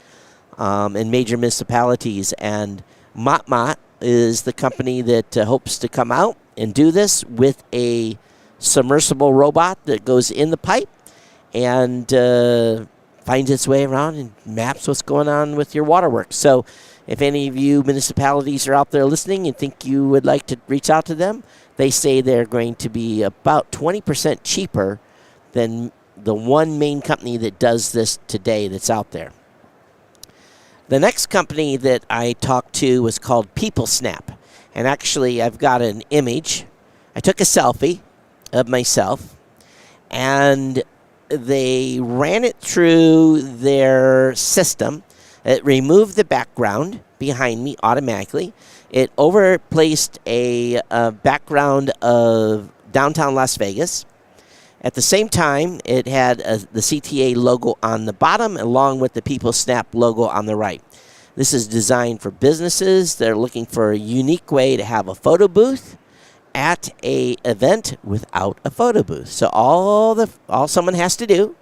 in major municipalities. And Mott is the company that hopes to come out and do this with a submersible robot that goes in the pipe and finds its way around and maps what's going on with your waterworks. So if any of you municipalities are out there listening and think you would like to reach out to them, they say they're going to be about 20% cheaper than the one main company that does this today that's out there. The next company that I talked to was called PeopleSnap. And actually, I've got an image. I took a selfie of myself, and they ran it through their system. It removed the background behind me automatically. It overplaced a background of downtown Las Vegas. At the same time, it had the CTA logo on the bottom along with the PeopleSnap logo on the right. This is designed for businesses that are looking for a unique way to have a photo booth at an event without a photo booth. So all someone has to do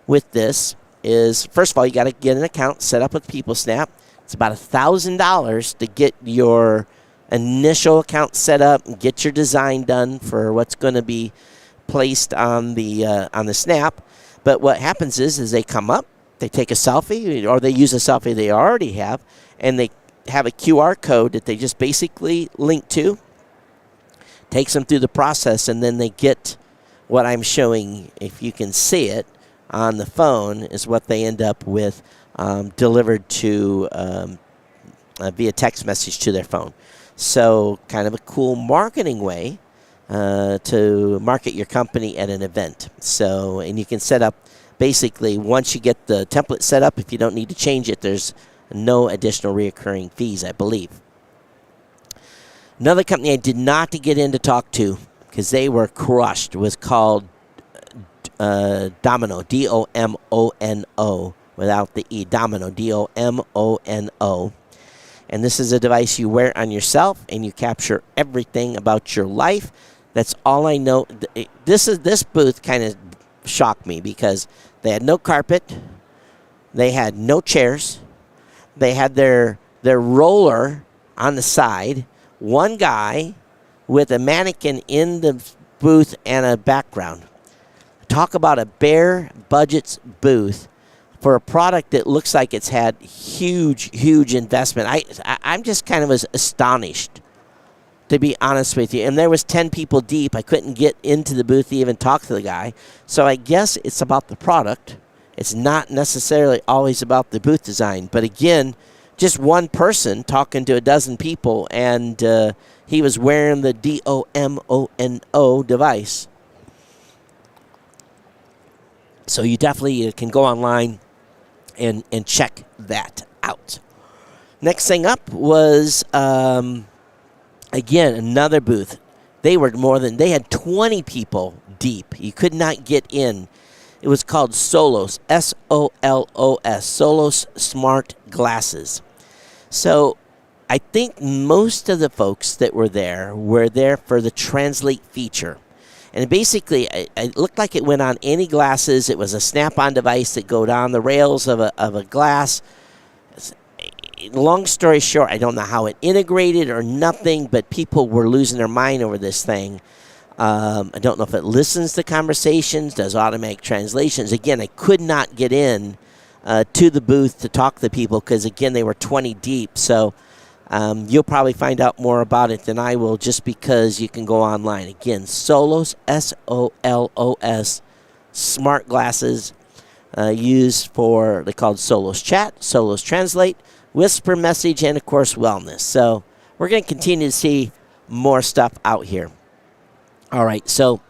with this is, first of all, you got to get an account set up with PeopleSnap. It's about $1,000 to get your initial account set up and get your design done for what's going to be placed on the snap. But what happens is they come up, they take a selfie, or they use a selfie they already have, and they have a QR code that they just basically link to, takes them through the process, and then they get what I'm showing, if you can see it, on the phone is what they end up with delivered to via text message to their phone. So kind of a cool marketing way to market your company at an event. So, and you can set up, basically, once you get the template set up, if you don't need to change it, there's no additional reoccurring fees, I believe. Another company I did not get in to talk to, because they were crushed, was called Domino, D-O-M-O-N-O, without the E, Domino, D-O-M-O-N-O. And this is a device you wear on yourself, and you capture everything about your life. That's all I know. This booth kind of shocked me because they had no carpet, they had no chairs, they had their roller on the side, one guy with a mannequin in the booth and a background. Talk about a bare budgets booth for a product that looks like it's had huge investment. I'm just kind of astonished, to be honest with you. And there was 10 people deep. I couldn't get into the booth to even talk to the guy. So I guess it's about the product. It's not necessarily always about the booth design. But again, just one person talking to a dozen people, and he was wearing the D-O-M-O-N-O device. So you definitely can go online and check that out. Next thing up was, again, another booth. They had 20 people deep. You could not get in. It was called Solos, S-O-L-O-S, Solos Smart Glasses. So I think most of the folks that were there for the Translate feature. And basically, it looked like it went on any glasses. It was a snap-on device that go down the rails of a glass. Long story short, I don't know how it integrated or nothing, but people were losing their mind over this thing. I don't know if it listens to conversations, does automatic translations. Again, I could not get in to the booth to talk to people because, again, they were 20 deep. So you'll probably find out more about it than I will just because you can go online. Again, Solos, S-O-L-O-S, smart glasses used for, they called Solos Chat, Solos Translate, Whisper Message, and, of course, Wellness. So we're going to continue to see more stuff out here. All right, so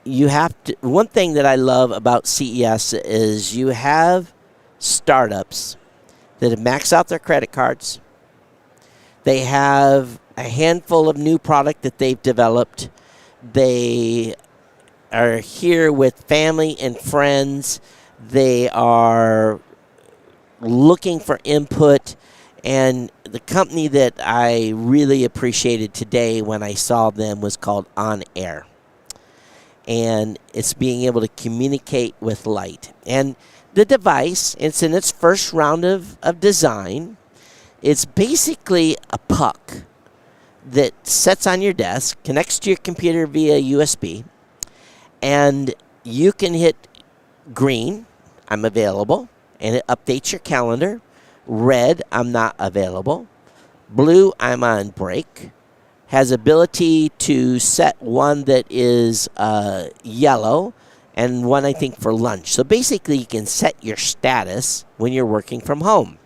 you have to, one thing that I love about CES is you have startups that have maxed out their credit cards. They have a handful of new product that they've developed. They are here with family and friends. They are looking for input. And the company that I really appreciated today when I saw them was called On Air. And it's being able to communicate with light. And the device, it's in its first round of design. It's basically a puck that sits on your desk, connects to your computer via USB, and you can hit green, I'm available, and it updates your calendar. Red, I'm not available. Blue, I'm on break. Has ability to set one that is yellow and one, I think, for lunch. So basically, you can set your status when you're working from home.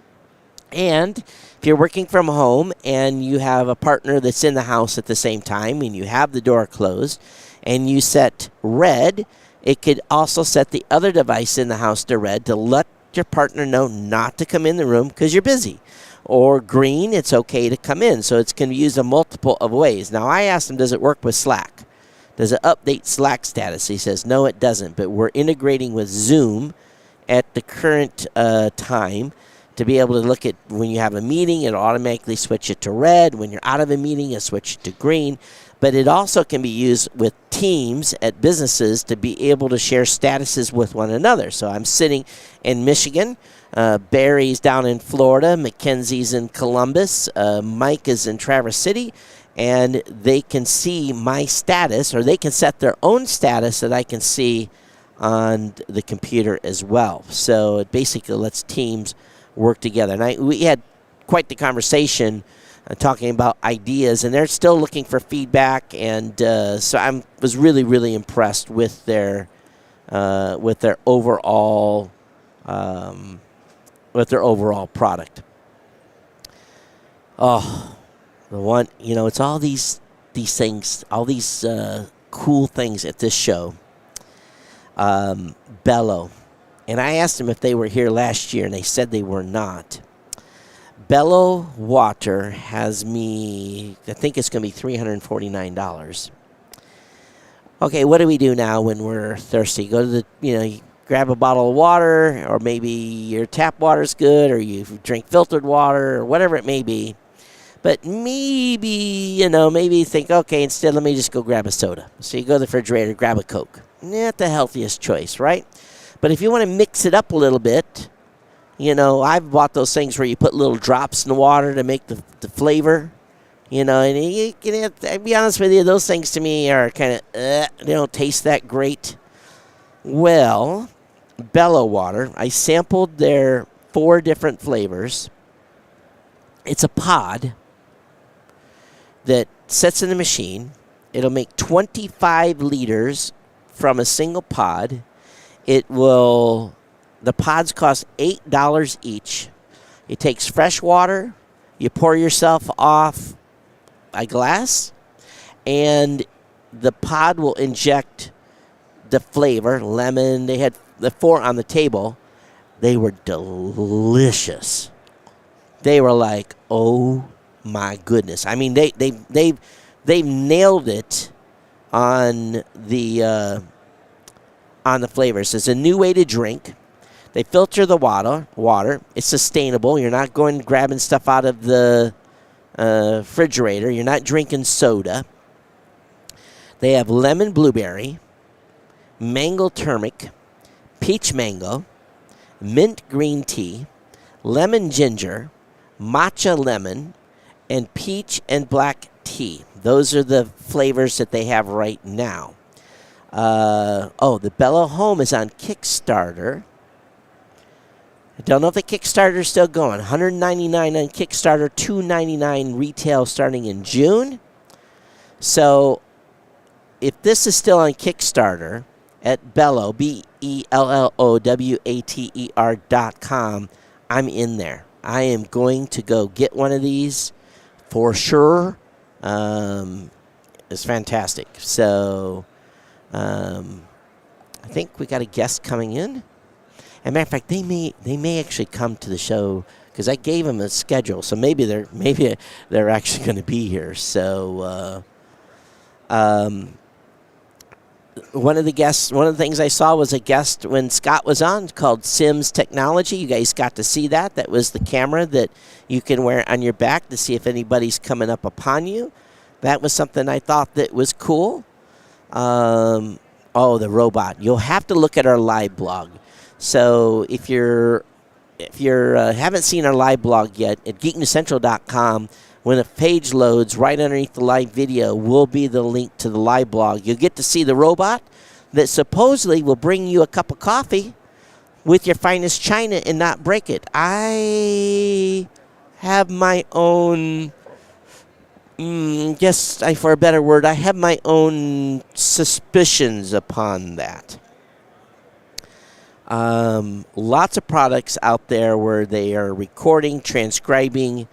And if you're working from home and you have a partner that's in the house at the same time and you have the door closed and you set red, it could also set the other device in the house to red to let your partner know not to come in the room because you're busy. Or green, it's okay to come in. So it's can be used in multiple of ways. Now, I asked him, does it work with Slack? Does it update Slack status? He says, no, it doesn't. But we're integrating with Zoom at the current time to be able to look at when you have a meeting, it'll automatically switch it to red. When you're out of a meeting, it'll switch it to green. But it also can be used with teams at businesses to be able to share statuses with one another. So I'm sitting in Michigan. Barry's down in Florida. Mackenzie's in Columbus. Mike is in Traverse City. And they can see my status, or they can set their own status that I can see on the computer as well. So it basically lets teams work together. And we had quite the conversation talking about ideas, and they're still looking for feedback. And so I was really, really impressed with their with their overall product. Oh, the one, it's all these things, all these cool things at this show. Bello. And I asked them if they were here last year, and they said they were not. Bello Water has me, I think it's going to be $349. Okay, what do we do now when we're thirsty? Go to the, you grab a bottle of water, or maybe your tap water's good, or you drink filtered water, or whatever it may be. But maybe, maybe you think, okay, instead let me just go grab a soda. So you go to the refrigerator, grab a Coke. Not the healthiest choice, right? But if you want to mix it up a little bit, I've bought those things where you put little drops in the water to make the flavor. And I'll be honest with you, those things to me are kind of, they don't taste that great. Well, Bello Water, I sampled their 4 different flavors. It's a pod that sits in the machine. It'll make 25 liters from a single pod. The pods cost $8 each. It takes fresh water. You pour yourself off a glass, and the pod will inject the flavor, lemon. They had the 4 on the table. They were delicious. They were like, oh my goodness. I mean, they've nailed it on the flavors. It's a new way to drink. They filter the water. It's sustainable. You're not going grabbing stuff out of the refrigerator. You're not drinking soda. They have lemon blueberry, mango turmeric, peach mango, mint green tea, lemon ginger, matcha lemon, and peach and black tea. Those are the flavors that they have right now. The Bello Home is on Kickstarter. I don't know if the Kickstarter is still going. $199 on Kickstarter, $299 retail starting in June. So if this is still on Kickstarter at Bello, BELLOWATER.com, I'm in there. I am going to go get one of these for sure. It's fantastic. So I think we got a guest coming in. As a matter of fact, they may actually come to the show because I gave them a schedule, so maybe they're actually going to be here. So, one of the things I saw was a guest when Scott was on called Sims Technology. You guys got to see that. That was the camera that you can wear on your back to see if anybody's coming up upon you. That was something I thought that was cool. The robot. You'll have to look at our live blog. So if you haven't seen our live blog yet, at geeknewscentral.com, when a page loads, right underneath the live video will be the link to the live blog. You'll get to see the robot that supposedly will bring you a cup of coffee with your finest china and not break it. I have my own, for a better word, I have my own suspicions upon that. Lots of products out there where they are recording, transcribing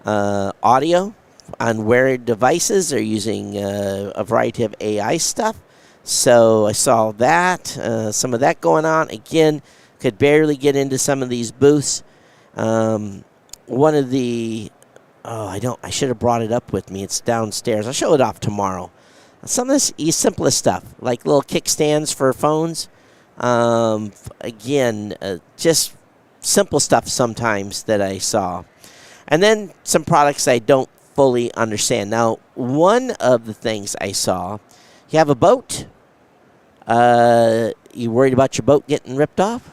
audio on wearable devices. They're using a variety of AI stuff. So I saw that, some of that going on. Again, could barely get into some of these booths. One of the, I should have brought it up with me. It's downstairs. I'll show it off tomorrow. Some of this simplest stuff, like little kickstands for phones. Just simple stuff sometimes that I saw. And then some products I don't fully understand. Now, one of the things I saw, you have a boat. You worried about your boat getting ripped off?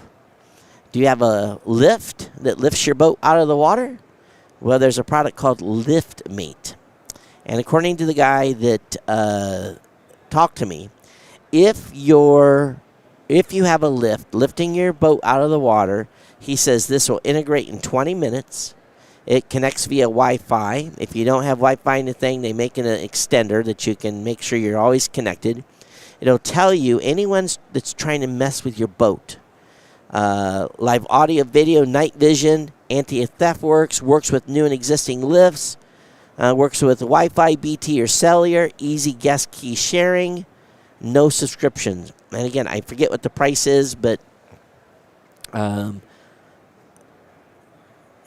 Do you have a lift that lifts your boat out of the water? Well, there's a product called LiftMate. And according to the guy that talked to me, if you have a lift lifting your boat out of the water, he says this will integrate in 20 minutes. It connects via Wi-Fi. If you don't have Wi-Fi in the thing, they make an extender that you can make sure you're always connected. It'll tell you anyone that's trying to mess with your boat. Live audio, video, night vision, anti-theft works with new and existing lifts, works with Wi-Fi, BT, or cellular, easy guest key sharing, no subscriptions. And again, I forget what the price is, but again,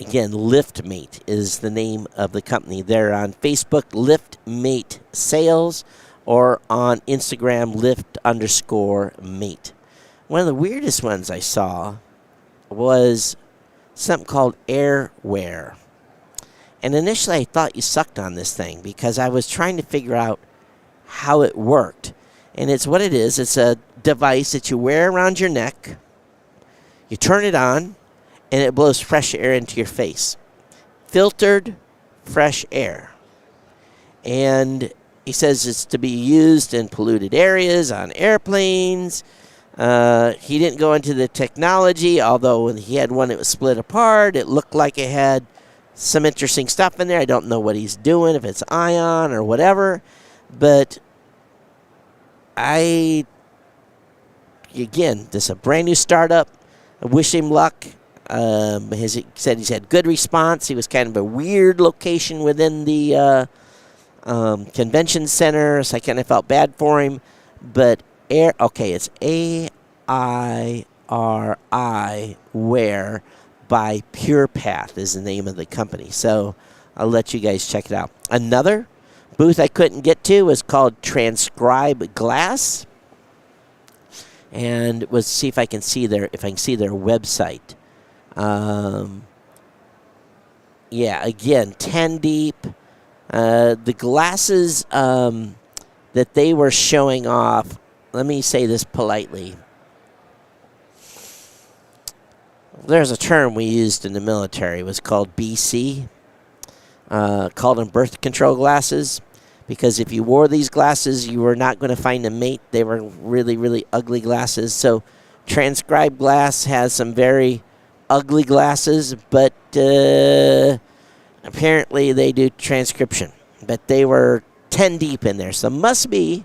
LiftMate is the name of the company. They're on Facebook, LiftMate Sales, or on Instagram, Lift_Mate. One of the weirdest ones I saw was something called Airware. And initially I thought you sucked on this thing because I was trying to figure out how it worked. And it's what it is. It's a device that you wear around your neck. You turn it on, and it blows fresh air into your face. Filtered fresh air. And he says it's to be used in polluted areas, on airplanes. He didn't go into the technology, although when he had one that was split apart, it looked like it had some interesting stuff in there. I don't know what he's doing, if it's ion or whatever. But again, this is a brand new startup. I wish him luck. He said he's had good response. He was kind of a weird location within the convention center, so I kind of felt bad for him. But it's AIRI Wear by PurePath is the name of the company. So I'll let you guys check it out. Another booth I couldn't get to was called Transcribe Glass, and let's see if I can see their website. Again, 10 deep. The glasses that they were showing off, let me say this politely. There's a term we used in the military. It was called BC. Called them birth control glasses. Because if you wore these glasses, you were not going to find a mate. They were really, really ugly glasses. So Transcribe Glass has some very ugly glasses, but apparently they do transcription. But they were 10 deep in there. So must be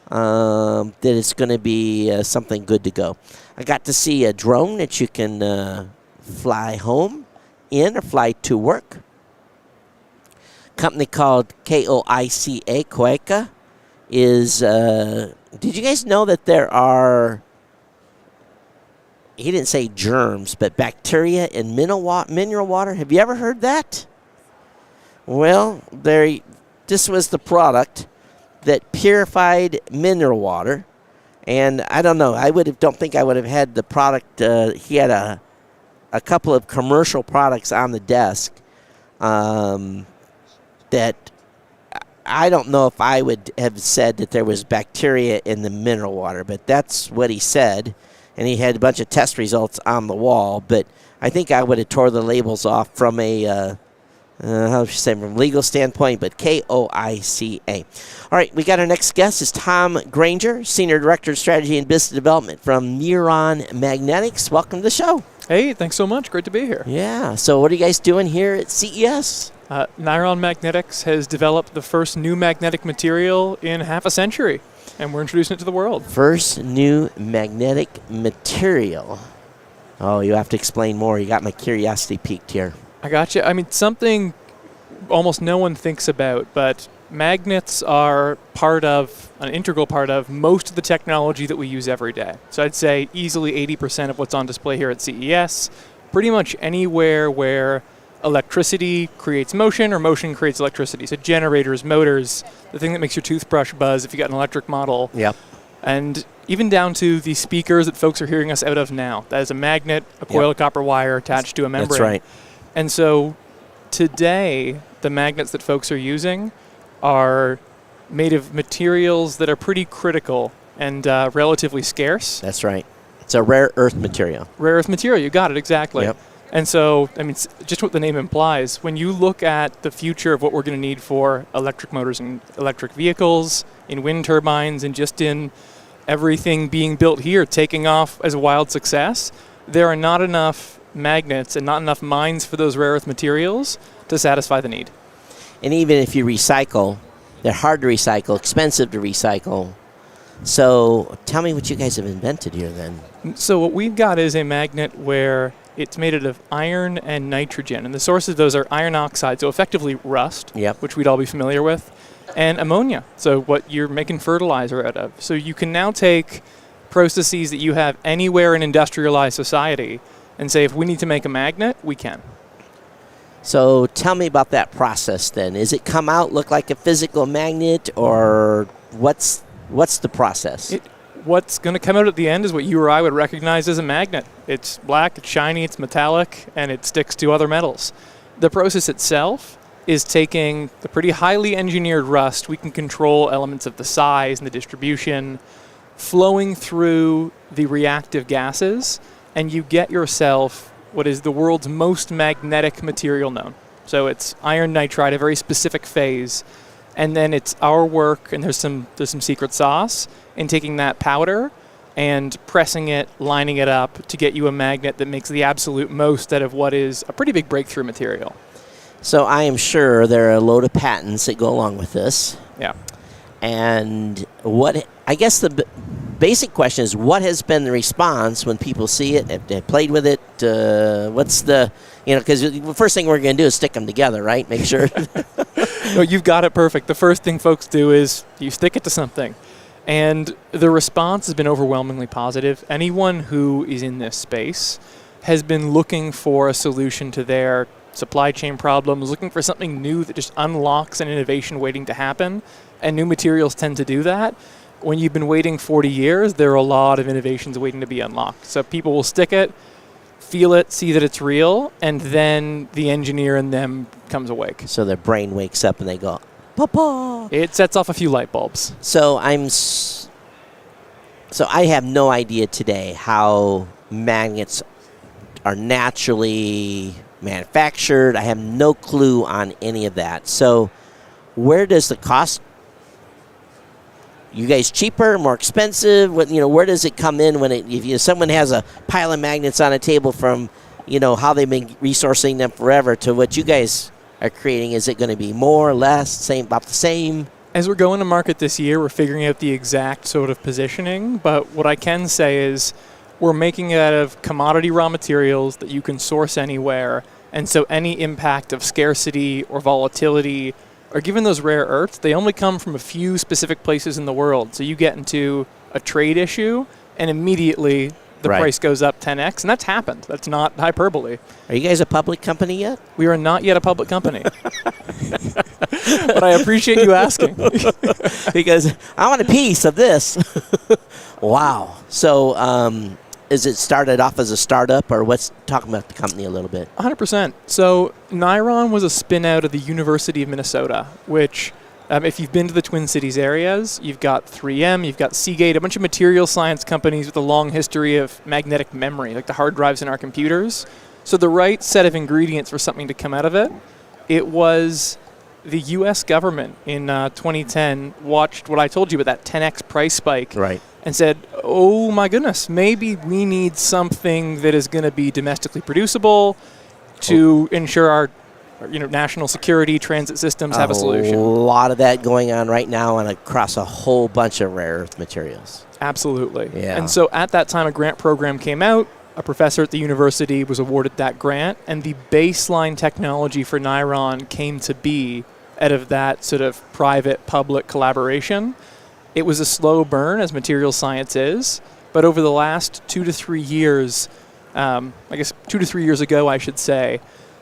that it's going to be something good to go. I got to see a drone that you can fly home in or fly to work. Company called KOICA, Koika, is, did you guys know that there are, he didn't say germs, but bacteria in mineral water? Have you ever heard that? Well, this was the product that purified mineral water, and I don't know, don't think I would have had the product. He had a couple of commercial products on the desk that I don't know if I would have said that there was bacteria in the mineral water, but that's what he said, and he had a bunch of test results on the wall. But I think I would have tore the labels off from a from a legal standpoint, but KOICA. All right, we got our next guest is Tom Granger, Senior Director of Strategy and Business Development from Neuron Magnetics. Welcome to the show. Hey, thanks so much. Great to be here. Yeah, so what are you guys doing here at CES? Neuron Magnetics has developed the first new magnetic material in half a century, and we're introducing it to the world. First new magnetic material. Oh, you have to explain more. You got my curiosity piqued here. I got you. I mean, something almost no one thinks about, but magnets are an integral part of most of the technology that we use every day. So I'd say easily 80% of what's on display here at CES, pretty much anywhere where electricity creates motion or motion creates electricity. So generators, motors, the thing that makes your toothbrush buzz if you got an electric model. Yep. And even down to the speakers that folks are hearing us out of now. That is a magnet, a coil of copper wire attached to a membrane. That's right. And so today, the magnets that folks are using are made of materials that are pretty critical and relatively scarce. That's right. It's a rare earth material. Rare earth material, you got it, exactly. Yep. And so, I mean, just what the name implies, when you look at the future of what we're going to need for electric motors and electric vehicles, in wind turbines, and just in everything being built here, taking off as a wild success, there are not enough magnets and not enough mines for those rare earth materials to satisfy the need. And even if you recycle, they're hard to recycle, expensive to recycle. So tell me what you guys have invented here then. So what we've got is a magnet where it's made out of iron and nitrogen, and the sources of those are iron oxide, so effectively rust, which we'd all be familiar with, and ammonia, so what you're making fertilizer out of. So you can now take processes that you have anywhere in industrialized society and say, if we need to make a magnet, we can. So tell me about that process then. Is it come out, look like a physical magnet, or what's the process? What's going to come out at the end is what you or I would recognize as a magnet. It's black, it's shiny, it's metallic, and it sticks to other metals. The process itself is taking the pretty highly engineered rust. We can control elements of the size and the distribution, flowing through the reactive gases, and you get yourself what is the world's most magnetic material known. So it's iron nitride, a very specific phase, and then it's our work, and there's some secret sauce in taking that powder and pressing it, lining it up to get you a magnet that makes the absolute most out of what is a pretty big breakthrough material. So I am sure there are a load of patents that go along with this. Yeah. And I guess the basic question is, what has been the response when people see it, have they played with it? What's the, because the first thing we're going to do is stick them together, right? Make sure. No, you've got it perfect. The first thing folks do is you stick it to something. And the response has been overwhelmingly positive. Anyone who is in this space has been looking for a solution to their supply chain problems, looking for something new that just unlocks an innovation waiting to happen. And new materials tend to do that. When you've been waiting 40 years, there are a lot of innovations waiting to be unlocked. So people will stick it, feel it, see that it's real, and then the engineer in them comes awake. So their brain wakes up and they go, Papa! It sets off a few light bulbs. So I have no idea today how magnets are naturally manufactured. I have no clue on any of that. So where does the cost? You guys cheaper, more expensive? Where does it come in if someone has a pile of magnets on a table from, how they've been resourcing them forever to what you guys are creating? Is it going to be more, less, same, about the same? As we're going to market this year, we're figuring out the exact sort of positioning, but what I can say is we're making it out of commodity raw materials that you can source anywhere, and so any impact of scarcity or volatility, or given those rare earths, they only come from a few specific places in the world. So you get into a trade issue, and immediately the price goes up 10x, and that's happened. That's not hyperbole. Are you guys a public company yet? We are not yet a public company. But I appreciate you asking. Because I want a piece of this. Wow. So is it started off as a startup, or talk about the company a little bit? 100%. So Niron was a spin out of the University of Minnesota, which if you've been to the Twin Cities areas, you've got 3M, you've got Seagate, a bunch of material science companies with a long history of magnetic memory, like the hard drives in our computers. So the right set of ingredients for something to come out of it. It was the U.S. government in 2010 watched what I told you about, that 10x price spike. Right. And said, oh my goodness, maybe we need something that is going to be domestically producible to ensure our national security, transit systems have a solution. A lot of that going on right now and across a whole bunch of rare earth materials. Absolutely. Yeah. And so at that time, a grant program came out. A professor at the university was awarded that grant, and the baseline technology for Niron came to be out of that sort of private-public collaboration. It was a slow burn, as material science is, but over the last 2 to 3 years, I guess 2 to 3 years ago, I should say,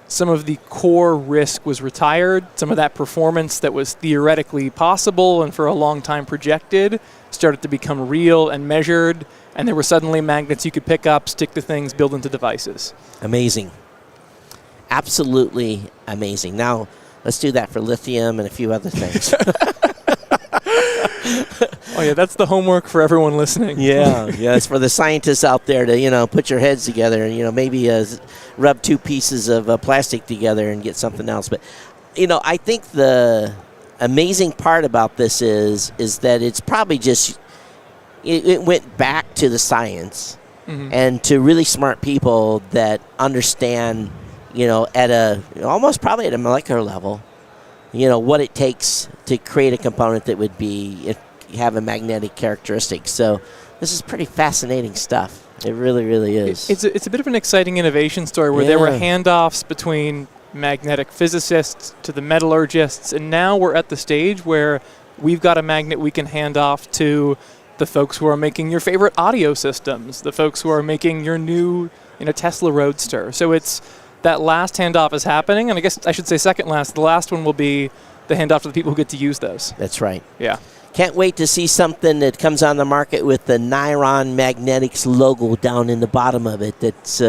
some of the core risk was retired. Some of that performance that was theoretically possible and for a long time projected started to become real and measured, and there were suddenly magnets you could pick up, stick to things, build into devices. Amazing. Absolutely amazing. Now, let's do that for lithium and a few other things. Oh yeah, that's the homework for everyone listening. Yeah, it's for the scientists out there to put your heads together and maybe rub two pieces of plastic together and get something else. But I think the amazing part about this is that it's probably just it went back to the science and to really smart people that understand at almost probably at a molecular level what it takes to create a component that would be have a magnetic characteristic. So this is pretty fascinating stuff. It really, really is. It's a bit of an exciting innovation story where there were handoffs between magnetic physicists to the metallurgists, and now we're at the stage where we've got a magnet we can hand off to the folks who are making your favorite audio systems, the folks who are making your new Tesla Roadster. So it's that last handoff is happening, and I guess I should say second last. The last one will be the handoff to the people who get to use those. That's right. Yeah. Can't wait to see something that comes on the market with the Niron Magnetics logo down in the bottom of it that's,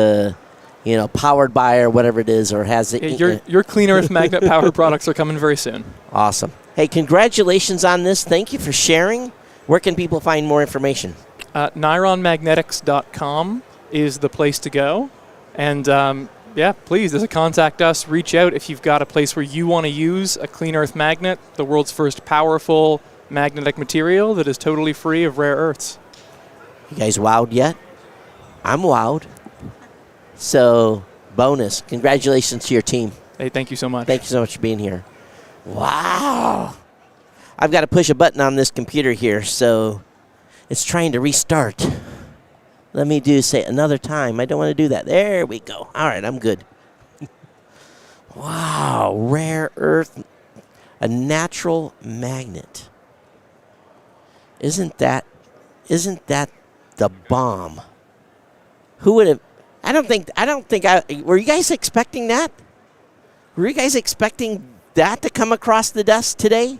powered by or whatever it is, or has it. Your Clean Earth magnet powered products are coming very soon. Awesome. Hey, congratulations on this. Thank you for sharing. Where can people find more information? NironMagnetics.com is the place to go. And please, there's a contact us. Reach out if you've got a place where you want to use a Clean Earth magnet, the world's first powerful magnetic material that is totally free of rare earths. You guys wowed yet? I'm wowed. So, bonus. Congratulations to your team. Hey, thank you so much. Thank you so much for being here. Wow. I've got to push a button on this computer here, so it's trying to restart. Let me say another time. I don't want to do that. There we go. All right, I'm good. Wow, rare earth, a natural magnet. Isn't that the bomb? Who would have? I don't think. Were you guys expecting that? Were you guys expecting that to come across the desk today?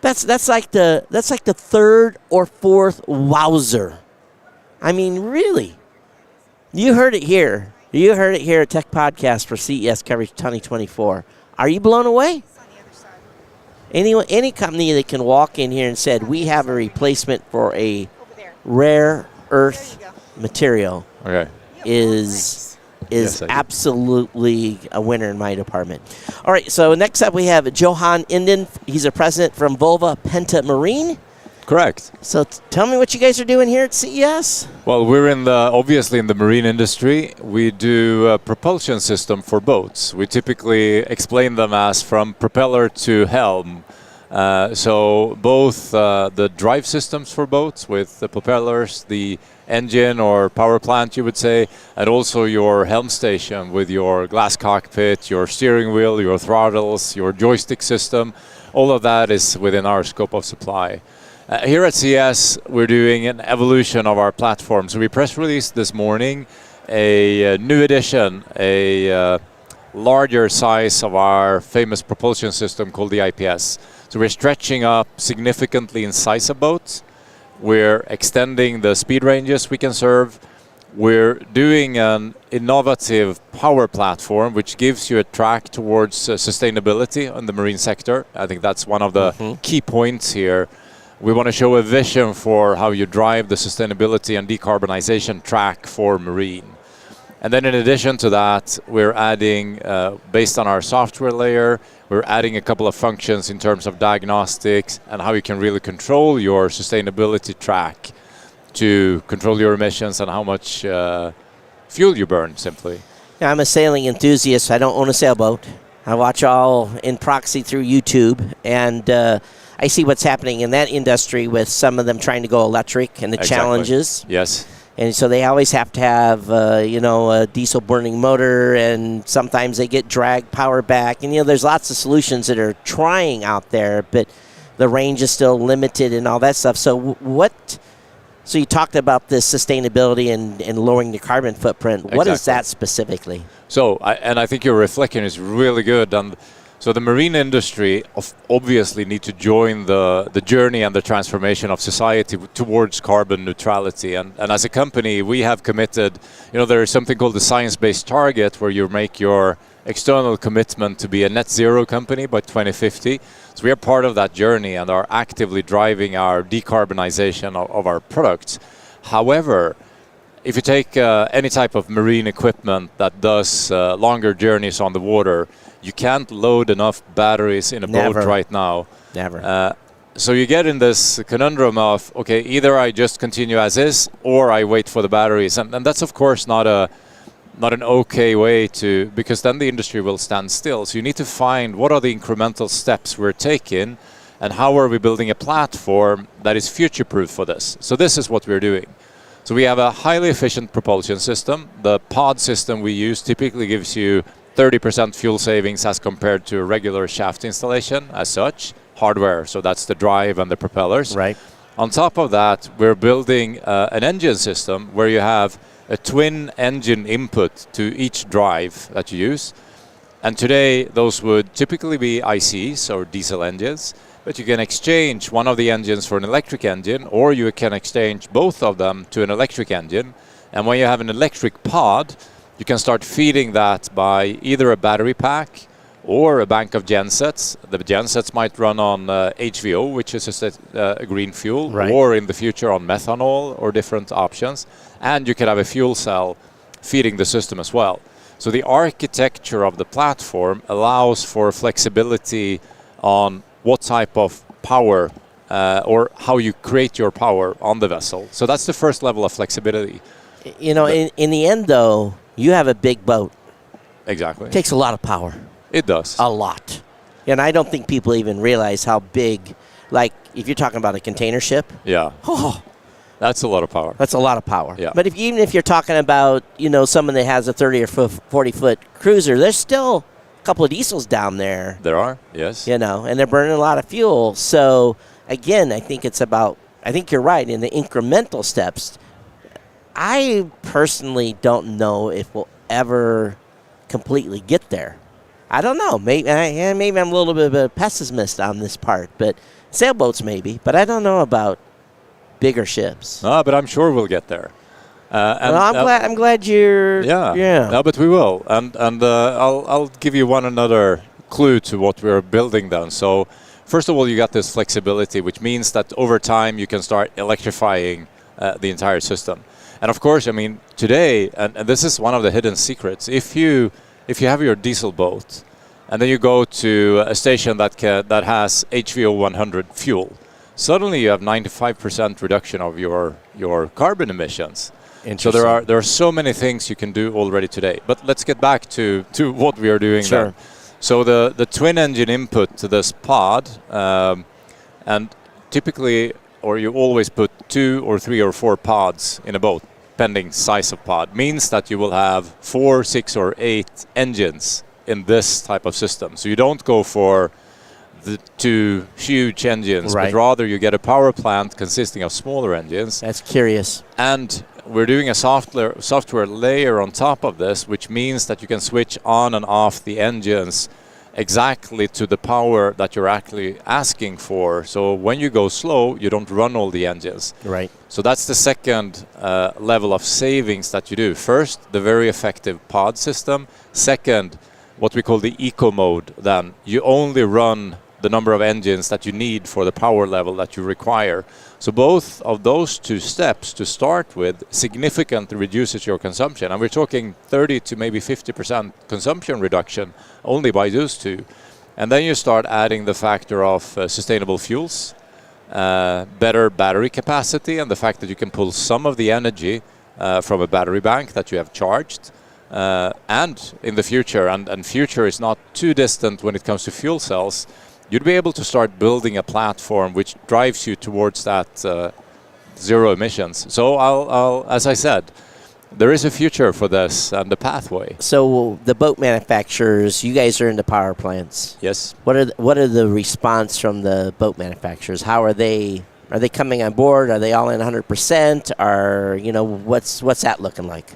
That's like the third or fourth wowzer. I mean, really. You heard it here. You heard it here at Tech Podcast for CES Coverage 2024. Are you blown away? Any company that can walk in here and said, we have a replacement for a rare earth material is absolutely a winner in my department. All right, so next up we have Johan Inden. He's a president from Volva Penta Marine. Correct. So tell me what you guys are doing here at CES. Well, we're obviously in the marine industry. We do a propulsion system for boats. We typically explain them as from propeller to helm. So both the drive systems for boats with the propellers, the engine or power plant, you would say, and also your helm station with your glass cockpit, your steering wheel, your throttles, your joystick system. All of that is within our scope of supply. Here at CES, we're doing an evolution of our platform. So we press released this morning a new edition, a larger size of our famous propulsion system called the IPS. So we're stretching up significantly in size of boats. We're extending the speed ranges we can serve. We're doing an innovative power platform which gives you a track towards sustainability in the marine sector. I think that's one of the key points here. We want to show a vision for how you drive the sustainability and decarbonization track for marine. And then in addition to that, we're adding, based on our software layer, we're adding a couple of functions in terms of diagnostics and how you can really control your sustainability track to control your emissions and how much fuel you burn, simply. Yeah, I'm a sailing enthusiast. I don't own a sailboat. I watch all in proxy through YouTube, and I see what's happening in that industry with some of them trying to go electric and the challenges. Yes. And so they always have to have, a diesel burning motor, and sometimes they get drag power back. And, there's lots of solutions that are trying out there, but the range is still limited and all that stuff. So so you talked about this sustainability and lowering the carbon footprint. What is that specifically? So, I think your reflection is really good. And so the marine industry obviously need to join the journey and the transformation of society towards carbon neutrality. And as a company, we have committed, there is something called the science-based target where you make your external commitment to be a net zero company by 2050. So we are part of that journey and are actively driving our decarbonization of our products. However, if you take any type of marine equipment that does longer journeys on the water, you can't load enough batteries in a boat right now. Never. So you get in this conundrum of, okay, either I just continue as is or I wait for the batteries. And that's, of course, not an okay way to, because then the industry will stand still. So you need to find what are the incremental steps we're taking and how are we building a platform that is future-proof for this. So this is what we're doing. So we have a highly efficient propulsion system. The pod system we use typically gives you 30% fuel savings as compared to a regular shaft installation as such. Hardware, so that's the drive and the propellers. Right. On top of that, we're building an engine system where you have a twin engine input to each drive that you use. And today, those would typically be ICs or diesel engines, but you can exchange one of the engines for an electric engine, or you can exchange both of them to an electric engine. And when you have an electric pod, you can start feeding that by either a battery pack or a bank of gensets. The gensets might run on HVO, which is a green fuel, Right. or in the future on methanol or different options. And you can have a fuel cell feeding the system as well. So the architecture of the platform allows for flexibility on what type of power or how you create your power on the vessel. So that's the first level of flexibility. You know, in the end, though, you have a big boat. Exactly. It takes a lot of power. It does. A lot. And I don't think people even realize how big, like, if you're talking about a container ship. Yeah. Oh, that's a lot of power. That's a lot of power. Yeah. But even if you're talking about, you know, someone that has a 30 or 40-foot cruiser, there's still a couple of diesels down there. There are, yes. You know, and they're burning a lot of fuel. So, again, I think you're right, in the incremental steps. I personally don't know if we'll ever completely get there. I don't know. Maybe I'm a little bit of a pessimist on this part, but sailboats maybe. But I don't know about bigger ships. No, but I'm sure we'll get there. And I'm glad you're. Yeah. No, but we will. And I'll give you one another clue to what we're building then. So, first of all, you got this flexibility, which means that over time you can start electrifying the entire system. And of course, I mean, today, and this is one of the hidden secrets, if you have your diesel boat and then you go to a station that has HVO 100 fuel, suddenly you have 95% reduction of your carbon emissions. So there are so many things you can do already today. But let's get back to what we are doing Sure. then. So the twin engine input to this pod, and typically, or you always put 2 or 3 or 4 pods in a boat, depending size of pod, means that you will have 4, 6 or 8 engines in this type of system. So you don't go for the 2 huge engines, Right. but rather you get a power plant consisting of smaller engines. That's curious. And we're doing a software layer on top of this, which means that you can switch on and off the engines exactly to the power that you're actually asking for. So when you go slow, you don't run all the engines. Right. So that's the second level of savings that you do. First, the very effective pod system. Second, what we call the eco mode. Then you only run the number of engines that you need for the power level that you require. So both of those 2 steps to start with significantly reduces your consumption. And we're talking 30 to maybe 50% consumption reduction only by those 2. And then you start adding the factor of sustainable fuels, better battery capacity, and the fact that you can pull some of the energy from a battery bank that you have charged. And in the future, and future is not too distant when it comes to fuel cells, you'd be able to start building a platform which drives you towards that zero emissions. So I'll, as I said, there is a future for this and the pathway. So the boat manufacturers, you guys are into power plants. Yes. What are the response from the boat manufacturers? How are they? Are they coming on board? Are they all in 100%? Are, you know, what's that looking like?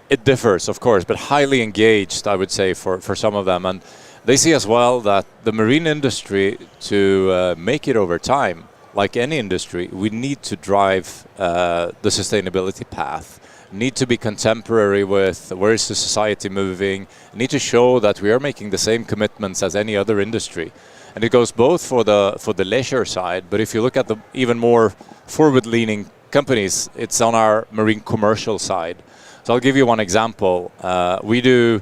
It differs, of course, but highly engaged, I would say, for some of them. And they see as well that the marine industry, to make it over time, like any industry, we need to drive the sustainability path, need to be contemporary with where is the society moving, need to show that we are making the same commitments as any other industry. And it goes both for the leisure side, but if you look at the even more forward-leaning companies, it's on our marine commercial side. So I'll give you one example. We do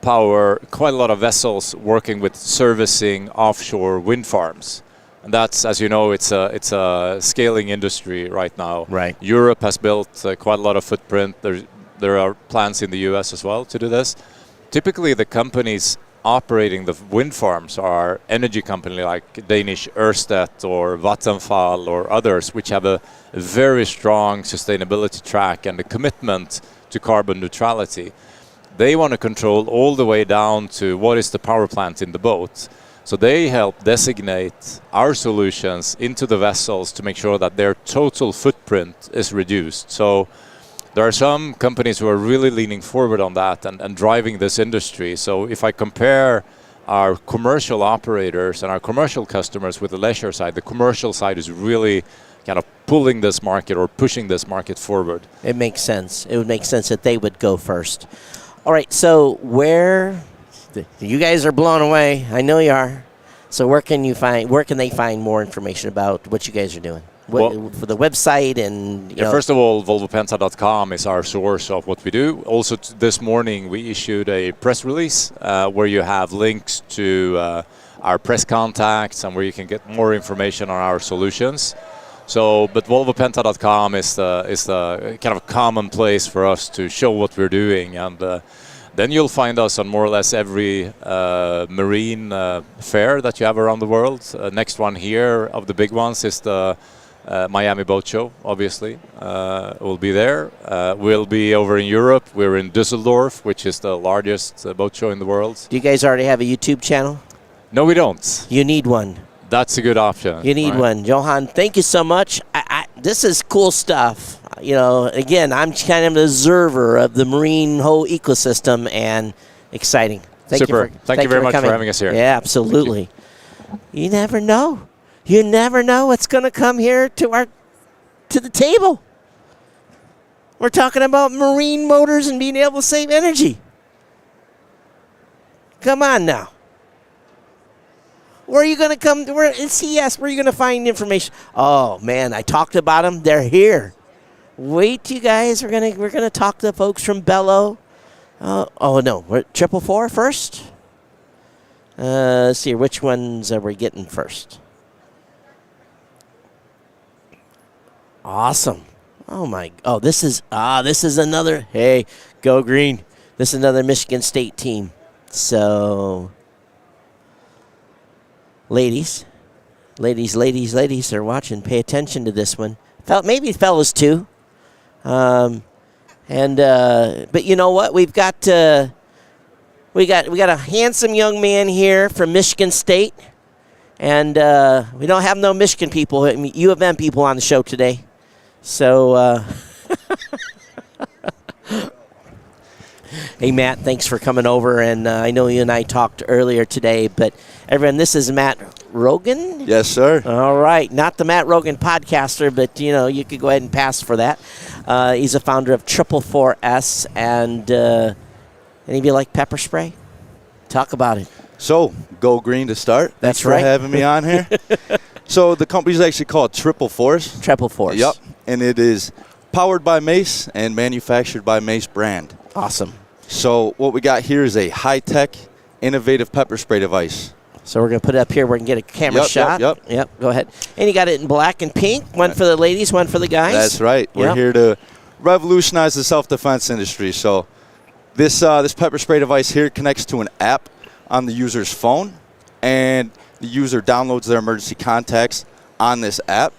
power quite a lot of vessels working with servicing offshore wind farms. And that's, as you know, it's a scaling industry right now. Right. Europe has built quite a lot of footprint. There are plans in the US as well to do this. Typically, the companies operating the wind farms are energy company like Danish Ørsted or Vattenfall or others, which have a very strong sustainability track and a commitment to carbon neutrality. They want to control all the way down to what is the power plant in the boat. So they help designate our solutions into the vessels to make sure that their total footprint is reduced. So there are some companies who are really leaning forward on that and driving this industry. So if I compare our commercial operators and our commercial customers with the leisure side, the commercial side is really kind of pulling this market or pushing this market forward. It makes sense. It would make sense that they would go first. All right, so you guys are blown away. I know you are. So where can they find more information about what you guys are doing? For the website and first of all, volvopenta.com is our source of what we do. Also, this morning we issued a press release where you have links to our press contacts and where you can get more information on our solutions. So, but volvopenta.com is the kind of common place for us to show what we're doing, and then you'll find us on more or less every marine fair that you have around the world. Next one here of the big ones is the Miami Boat Show, obviously. We'll be there. We'll be over in Europe. We're in Düsseldorf, which is the largest boat show in the world. Do you guys already have a YouTube channel? No, we don't. You need one. That's a good option. You need one. Johan, thank you so much. This is cool stuff. Again, I'm kind of an observer of the marine whole ecosystem, and exciting. Thank you very much for having us here. Yeah, absolutely. You never know. You never know what's going to come here to the table. We're talking about marine motors and being able to save energy. Come on now. Where are you going to come? In CES, where are you going to find information? Oh, man, I talked about them. They're here. Wait, you guys. We're gonna talk to the folks from Bello. Oh, no. We're 444 first? Let's see. Which ones are we getting first? Awesome. Oh, this is another. Hey, go green. This is another Michigan State team. So, ladies are watching. Pay attention to this one. Maybe fellas too. But you know what? We got a handsome young man here from Michigan State, and we don't have no Michigan people, U of M people on the show today. So, hey, Matt, thanks for coming over. And I know you and I talked earlier today, but everyone, this is Matt Rogan? Yes, sir. All right. Not the Matt Rogan podcaster, but, you could go ahead and pass for that. He's a founder of 444S. And any of you like pepper spray? Talk about it. So, go green to start. That's Thanks right. for having me on here. So, the company's actually called 444. 444. Yep. And it is powered by Mace and manufactured by Mace brand. Awesome. So, what we got here is a high-tech, innovative pepper spray device. So we're going to put it up here where we can get a camera shot. Yep. Go ahead. And you got it in black and pink. One for the ladies, one for the guys. That's right. We're here to revolutionize the self-defense industry. So this pepper spray device here connects to an app on the user's phone, and the user downloads their emergency contacts on this app.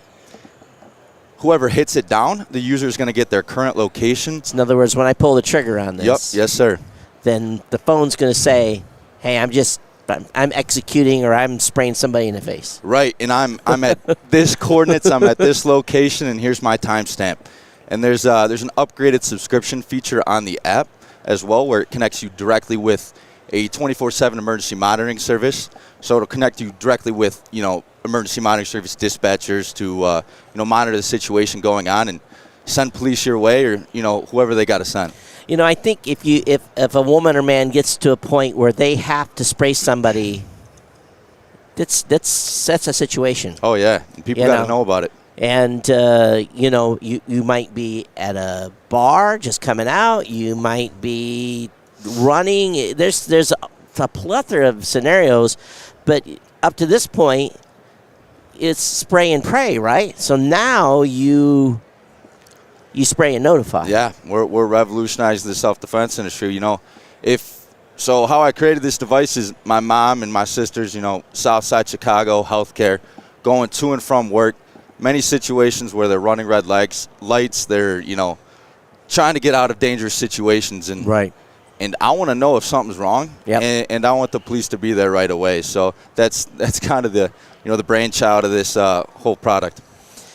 Whoever hits it down, the user is going to get their current location. So in other words, when I pull the trigger on this, yes, sir. Then the phone's going to say, "Hey, I'm executing, or I'm spraying somebody in the face." Right, and I'm at this coordinates, I'm at this location, and here's my timestamp. And there's an upgraded subscription feature on the app as well, where it connects you directly with a 24/7 emergency monitoring service. So it'll connect you directly with emergency monitoring service dispatchers to monitor the situation going on and send police your way, or whoever they got to send. I think if a woman or man gets to a point where they have to spray somebody, that's a situation. Oh yeah, and people got to know about it. And you might be at a bar just coming out. You might be running. There's a plethora of scenarios, but up to this point, it's spray and pray, right? So now you spray and notify. Yeah, we're revolutionizing the self-defense industry. If So how I created this device is my mom and my sisters, Southside Chicago, healthcare, going to and from work, many situations where they're running red lights, they're, trying to get out of dangerous situations. And right. And I want to know if something's wrong, and I want the police to be there right away. So that's kind of the the brainchild of this whole product.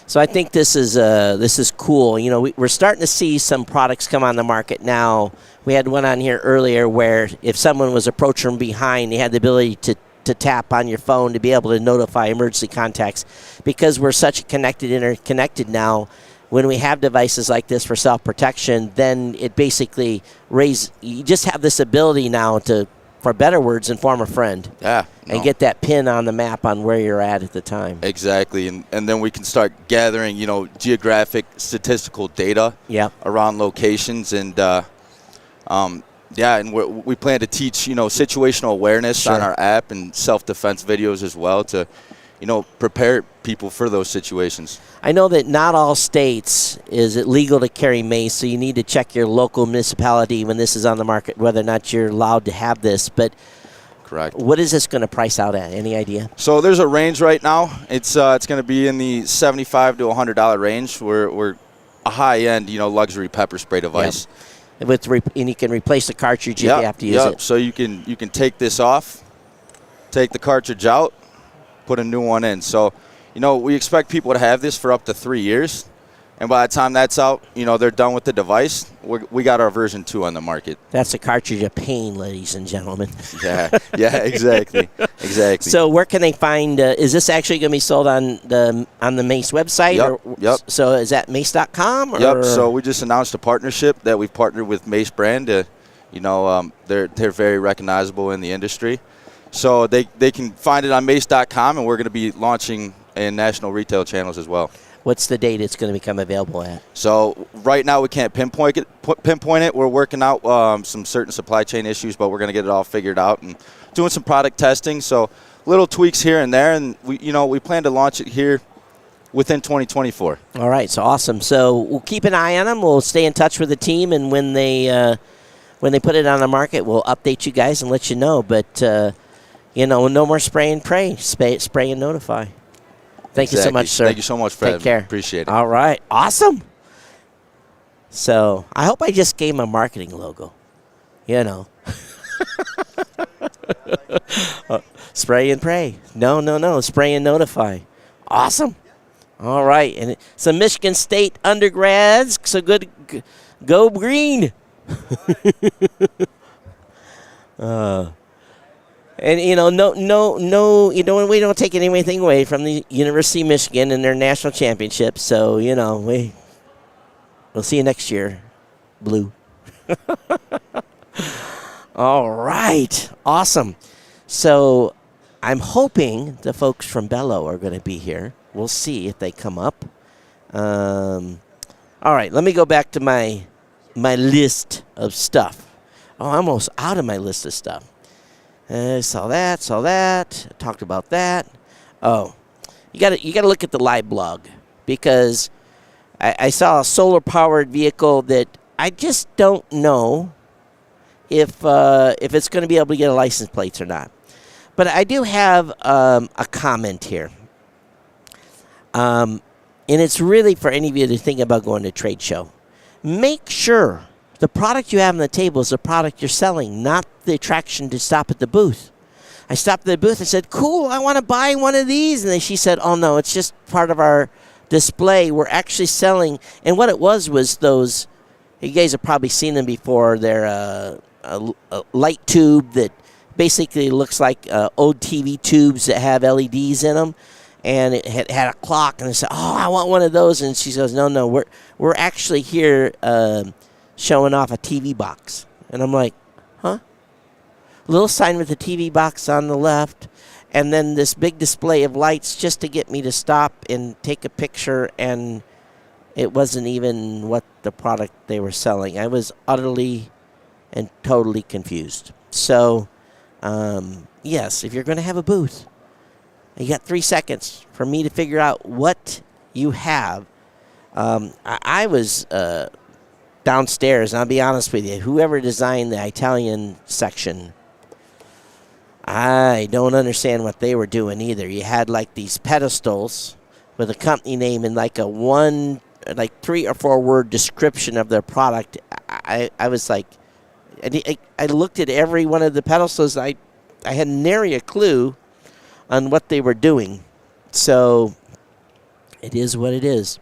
So I think this is cool. We're starting to see some products come on the market now. We had one on here earlier where if someone was approaching from behind, they had the ability to tap on your phone to be able to notify emergency contacts. Because we're such interconnected now, when we have devices like this for self-protection, then it basically you just have this ability now to, for better words, inform a friend. Yeah. And get that pin on the map on where you're at the time. Exactly. And then we can start gathering, geographic statistical data around locations. And, and we plan to teach, situational awareness on our app and self-defense videos as well to, prepare people for those situations. I know that not all states is it legal to carry mace, so you need to check your local municipality when this is on the market, whether or not you're allowed to have this. But correct. What is this going to price out at? Any idea? So there's a range right now. It's going to be in the $75 to $100 range. We're a high-end, luxury pepper spray device. Yeah. And you can replace the cartridge if you have to use it. So you can take this off, take the cartridge out, put a new one in. So, we expect people to have this for up to 3 years. And by the time that's out, they're done with the device. We got our version 2 on the market. That's a cartridge of pain, ladies and gentlemen. Yeah, exactly. Exactly. So where can they find, is this actually going to be sold on the Mace website? Yep. So is that mace.com? Yep. So we just announced a partnership that we've partnered with Mace brand. They're very recognizable in the industry. So they can find it on mace.com, and we're going to be launching in national retail channels as well. What's the date it's going to become available at? So right now we can't pinpoint it. We're working out some certain supply chain issues, but we're going to get it all figured out and doing some product testing. So little tweaks here and there, and we plan to launch it here within 2024. All right, so awesome. So we'll keep an eye on them. We'll stay in touch with the team, and when they put it on the market, we'll update you guys and let you know. But no more spray and pray. Spray and notify. Thank you so much, sir. Thank you so much, Fred. Take care. Appreciate it. All right. Awesome. So I hope I just gave him a marketing logo. Spray and pray. No. Spray and notify. Awesome. All right. And some Michigan State undergrads. So good. Go green. And no, we don't take anything away from the University of Michigan and their national championship. So we'll see you next year, Blue. All right, awesome. So I'm hoping the folks from Bello are going to be here. We'll see if they come up. All right, let me go back to my list of stuff. Oh, I'm almost out of my list of stuff. Saw that. Talked about that. Oh, you got to look at the live blog, because I saw a solar powered vehicle that I just don't know if it's going to be able to get a license plate or not. But I do have a comment here, and it's really for any of you to think about going to a trade show. Make sure the product you have on the table is the product you're selling, not the attraction to stop at the booth. I stopped at the booth and said, cool, I want to buy one of these. And then she said, oh, no, it's just part of our display. We're actually selling. And what it was those, you guys have probably seen them before. They're a light tube that basically looks like old TV tubes that have LEDs in them. And it had a clock. And I said, oh, I want one of those. And she goes, no, we're actually here showing off a TV box. And I'm like, huh? Little sign with the TV box on the left, and then this big display of lights just to get me to stop and take a picture, and it wasn't even what the product they were selling. I was utterly and totally confused. So, yes, if you're going to have a booth, you got 3 seconds for me to figure out what you have. I was downstairs, and I'll be honest with you, whoever designed the Italian section, I don't understand what they were doing either. You had like these pedestals with a company name and like a 3 or 4 word description of their product. I was like, I looked at every one of the pedestals. I had nary a clue on what they were doing. So it is what it is.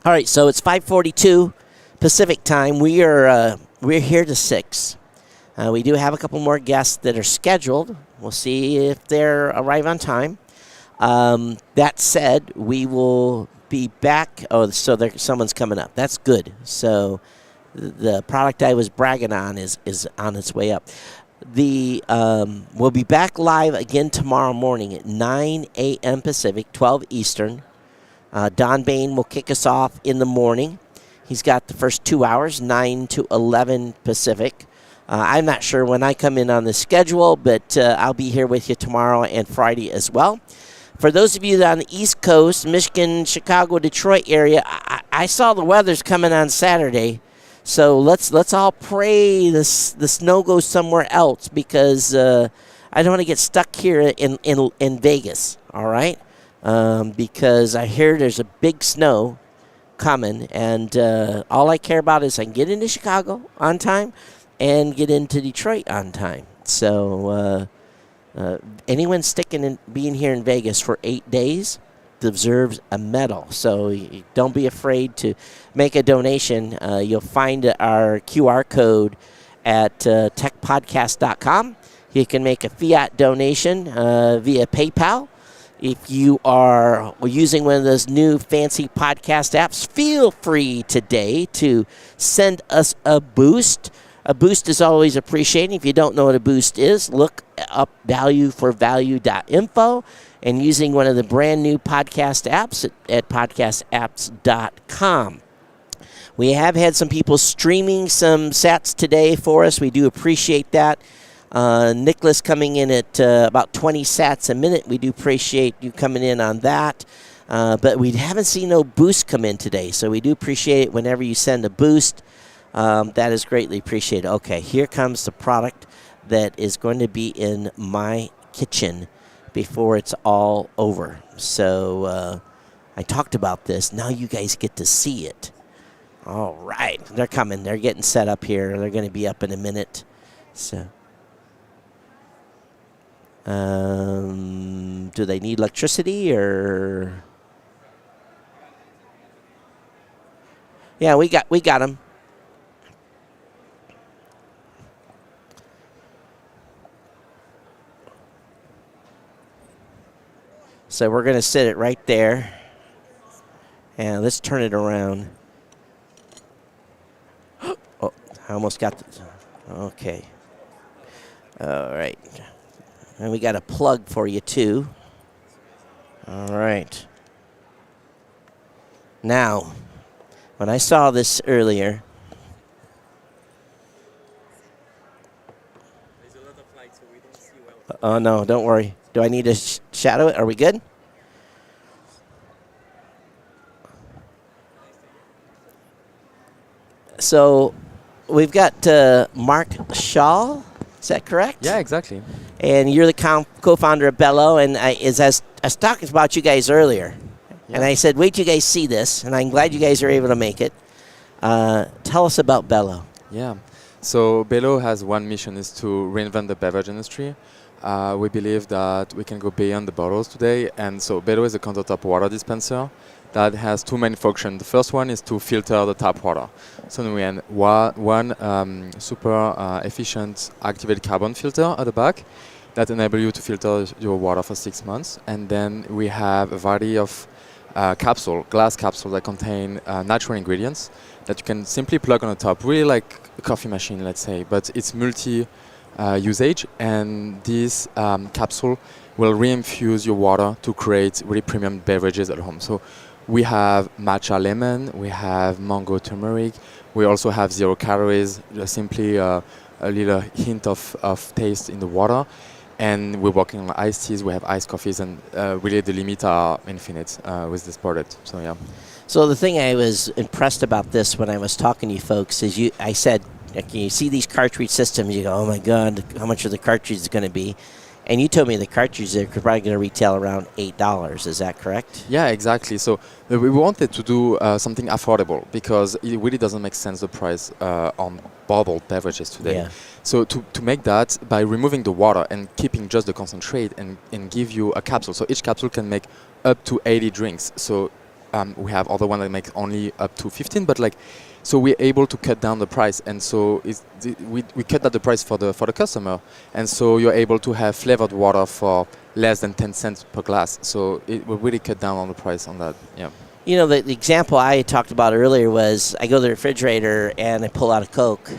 All right, so it's 5:42 Pacific time. We're here to 6. We do have a couple more guests that are scheduled. We'll see if they arrive on time. That said, we will be back. Oh, so someone's coming up. That's good. So the product I was bragging on is on its way up. We'll be back live again tomorrow morning at 9 a.m. Pacific, 12 Eastern. Don Bain will kick us off in the morning. He's got the first 2 hours, 9 to 11 Pacific. I'm not sure when I come in on the schedule, but I'll be here with you tomorrow and Friday as well. For those of you that on the East Coast, Michigan, Chicago, Detroit area, I saw the weather's coming on Saturday. So let's all pray the snow goes somewhere else, because I don't want to get stuck here in Vegas, all right? Because I hear there's a big snow coming, and all I care about is I can get into Chicago on time and get into Detroit on time. So anyone sticking in being here in Vegas for 8 days deserves a medal. So don't be afraid to make a donation. You'll find our QR code at techpodcast.com. You can make a fiat donation via PayPal. If you are using one of those new fancy podcast apps, feel free today to send us a boost. A boost is always appreciated. If you don't know what a boost is, look up valueforvalue.info and using one of the brand new podcast apps at podcastapps.com. We have had some people streaming some sats today for us. We do appreciate that. Nicholas coming in at about 20 sats a minute. We do appreciate you coming in on that. But we haven't seen no boost come in today, so we do appreciate it whenever you send a boost. That is greatly appreciated. Okay, here comes the product that is going to be in my kitchen before it's all over. So I talked about this. Now you guys get to see it. All right, they're coming. They're getting set up here. They're going to be up in a minute. So, do they need electricity or? Yeah, we got them. So we're going to sit it right there. And let's turn it around. Oh, I almost got the... Okay. All right. And we got a plug for you, too. All right. Now, when I saw this earlier... Oh, no, don't worry. Do I need to shadow it? Are we good? So we've got Mark Shaw. Is that correct? Yeah, exactly. And you're the co-founder of Bello. And I was talking about you guys earlier. Yeah. And I said, wait till you guys see this. And I'm glad you guys are able to make it. Tell us about Bello. Yeah. So Bello has one mission, is to reinvent the beverage industry. We believe that we can go beyond the bottles today, and so Bello is a countertop water dispenser that has 2 main functions. The first one is to filter the tap water. So we have one super efficient activated carbon filter at the back that enables you to filter your water for 6 months, and then we have a variety of glass capsules that contain natural ingredients that you can simply plug on the top, really like a coffee machine, let's say, but it's usage, and this capsule will reinfuse your water to create really premium beverages at home. So we have matcha lemon, we have mango turmeric, we also have 0 calories, just simply a little hint of taste in the water. And we're working on iced teas, we have iced coffees, and really the limits are infinite with this product. So yeah. So the thing I was impressed about this when I was talking to you folks is I said, like, you see these cartridge systems, you go, oh my God, how much are the cartridges going to be? And you told me the cartridges are probably going to retail around $8. Is that correct? Yeah, exactly. So we wanted to do something affordable because it really doesn't make sense the price on bottled beverages today. Yeah. So to make that, by removing the water and keeping just the concentrate and give you a capsule. So each capsule can make up to 80 drinks. So we have other one that make only up to 15, but so we're able to cut down the price, and so we cut down the price for the customer, and so you're able to have flavored water for less than 10 cents per glass. So it will really cut down on the price on that. Yeah. You know, the example I talked about earlier was I go to the refrigerator and I pull out a Coke.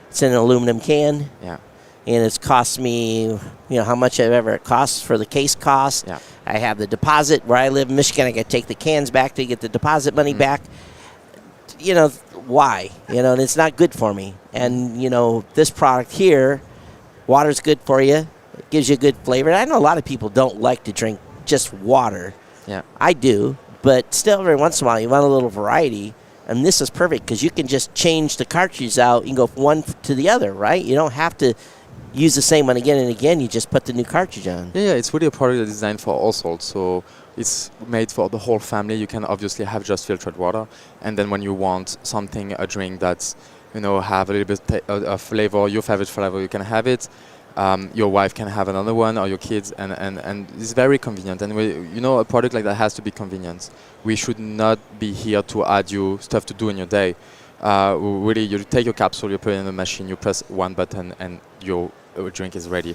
It's in an aluminum can. Yeah. And it's cost me, how much ever it costs for the case cost. Yeah. I have the deposit. Where I live in Michigan, I got to take the cans back to get the deposit money back. Why? And it's not good for me. And, this product here, water's good for you. It gives you a good flavor. I know a lot of people don't like to drink just water. Yeah. I do. But still, every once in a while, you want a little variety. And this is perfect because you can just change the cartridges out. You can go from one to the other, right? You don't have to use the same one again and again. You just put the new cartridge on. Yeah, it's really a product that's designed for households. So it's made for the whole family. You can obviously have just filtered water. And then when you want something, a drink that's, have a little bit of flavor, your favorite flavor, you can have it. Your wife can have another one, or your kids, and it's very convenient. And a product like that has to be convenient. We should not be here to add you stuff to do in your day. Really, you take your capsule, you put it in the machine, you press one button, and your drink is ready.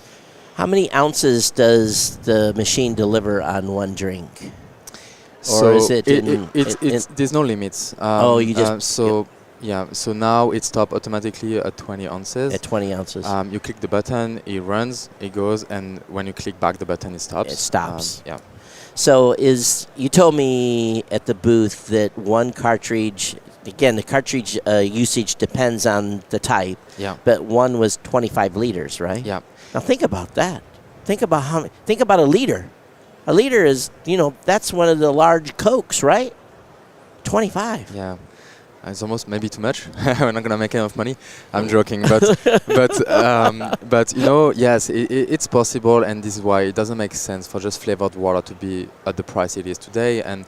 How many ounces does the machine deliver on one drink? So or is it? There's no limits. You just Yeah, so now it stops automatically at 20 ounces. At 20 ounces. You click the button, it runs, it goes, and when you click back the button, it stops. It stops. Yeah. So you told me at the booth that one cartridge, again, the cartridge usage depends on the type. Yeah. But one was 25 liters, right? Yeah. Now think about that. Think about a liter. A liter is, that's one of the large Cokes, right? 25. Yeah. It's almost maybe too much. We're not gonna make enough money. I'm joking, but yes, it's possible, and this is why it doesn't make sense for just flavored water to be at the price it is today. And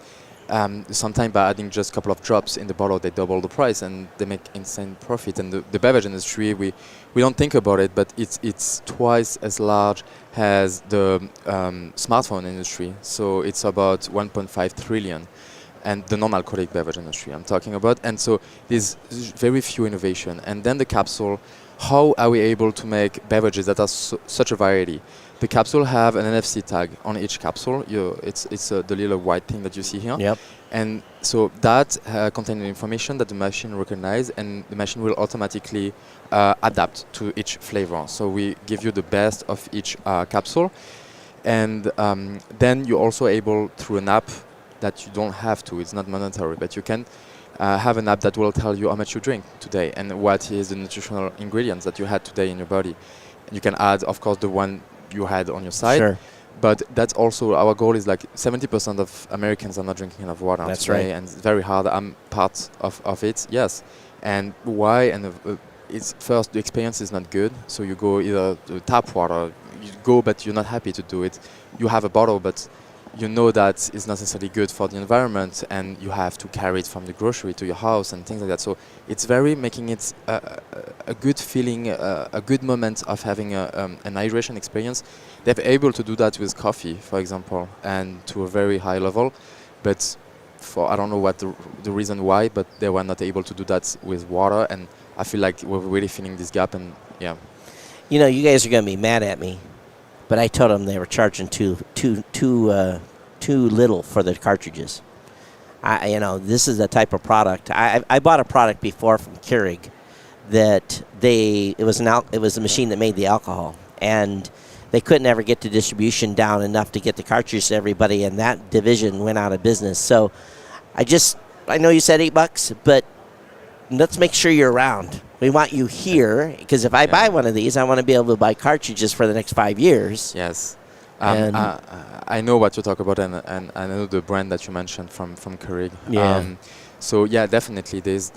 sometimes by adding just a couple of drops in the bottle, they double the price and they make insane profit. And the beverage industry, we don't think about it, but it's twice as large as the smartphone industry. So it's about 1.5 trillion. And the non-alcoholic beverage industry I'm talking about. And so there's very few innovation. And then the capsule, how are we able to make beverages that are such a variety? The capsule have an NFC tag on each capsule. It's the little white thing that you see here. Yep. And so that contains information that the machine recognizes, and the machine will automatically adapt to each flavor. So we give you the best of each capsule. And then you're also able, through an app, that you don't have to, it's not mandatory, but you can have an app that will tell you how much you drink today and what is the nutritional ingredients that you had today in your body. You can add, of course, the one you had on your side. Sure. But that's also, our goal is 70% of Americans are not drinking enough water That's today, right. and it's very hard. I'm part of it, yes. And why? And it's first, the experience is not good, so you go either to tap water, you go but you're not happy to do it. You have a bottle, but you know that it's not necessarily good for the environment, and you have to carry it from the grocery to your house and things like that. So it's very making it a good feeling, a good moment of having an hydration experience. They're able to do that with coffee, for example, and to a very high level. But I don't know what the reason why, but they were not able to do that with water. And I feel like we're really filling this gap, and yeah. You guys are going to be mad at me. But I told them they were charging too little for the cartridges. This is the type of product. I bought a product before from Keurig that it was a machine that made the alcohol, and they couldn't ever get the distribution down enough to get the cartridges to everybody, and that division went out of business. So I know you said $8, but let's make sure you're around. We want you here because if I buy one of these, I want to be able to buy cartridges for the next 5 years. Yes. And I know what you talk about, and I know the brand that you mentioned from Keurig. Yeah. So yeah, definitely there's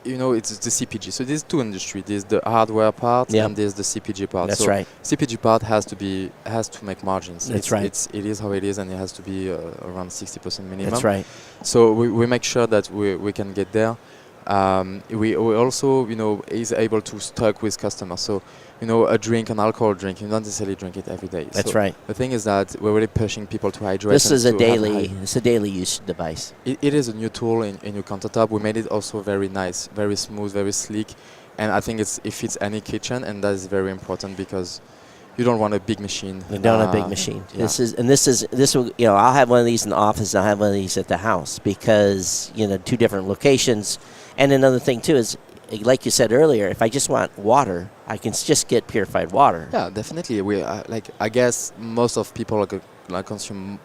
it's the CPG. So there's two industries. There's the hardware part and there's the CPG part. That's so right. CPG part has to make margins. That's right. It is how it is, and it has to be around 60% minimum. That's right. So we make sure that we can get there. We also, is able to stock with customers. So, a drink, an alcohol drink, you don't necessarily drink it every day. That's so right. The thing is that we're really pushing people to hydrate. This is and a to have daily. It's a daily use device. It is a new tool in your countertop. We made it also very nice, very smooth, very sleek, and I think it fits any kitchen, and that is very important because you don't want a big machine. You don't want a big machine. Yeah. This will, I'll have one of these in the office, and I'll have one of these at the house because, 2 different locations. And another thing, too, is, like you said earlier, if I just want water, I can just get purified water. Yeah, definitely. I guess most of people consume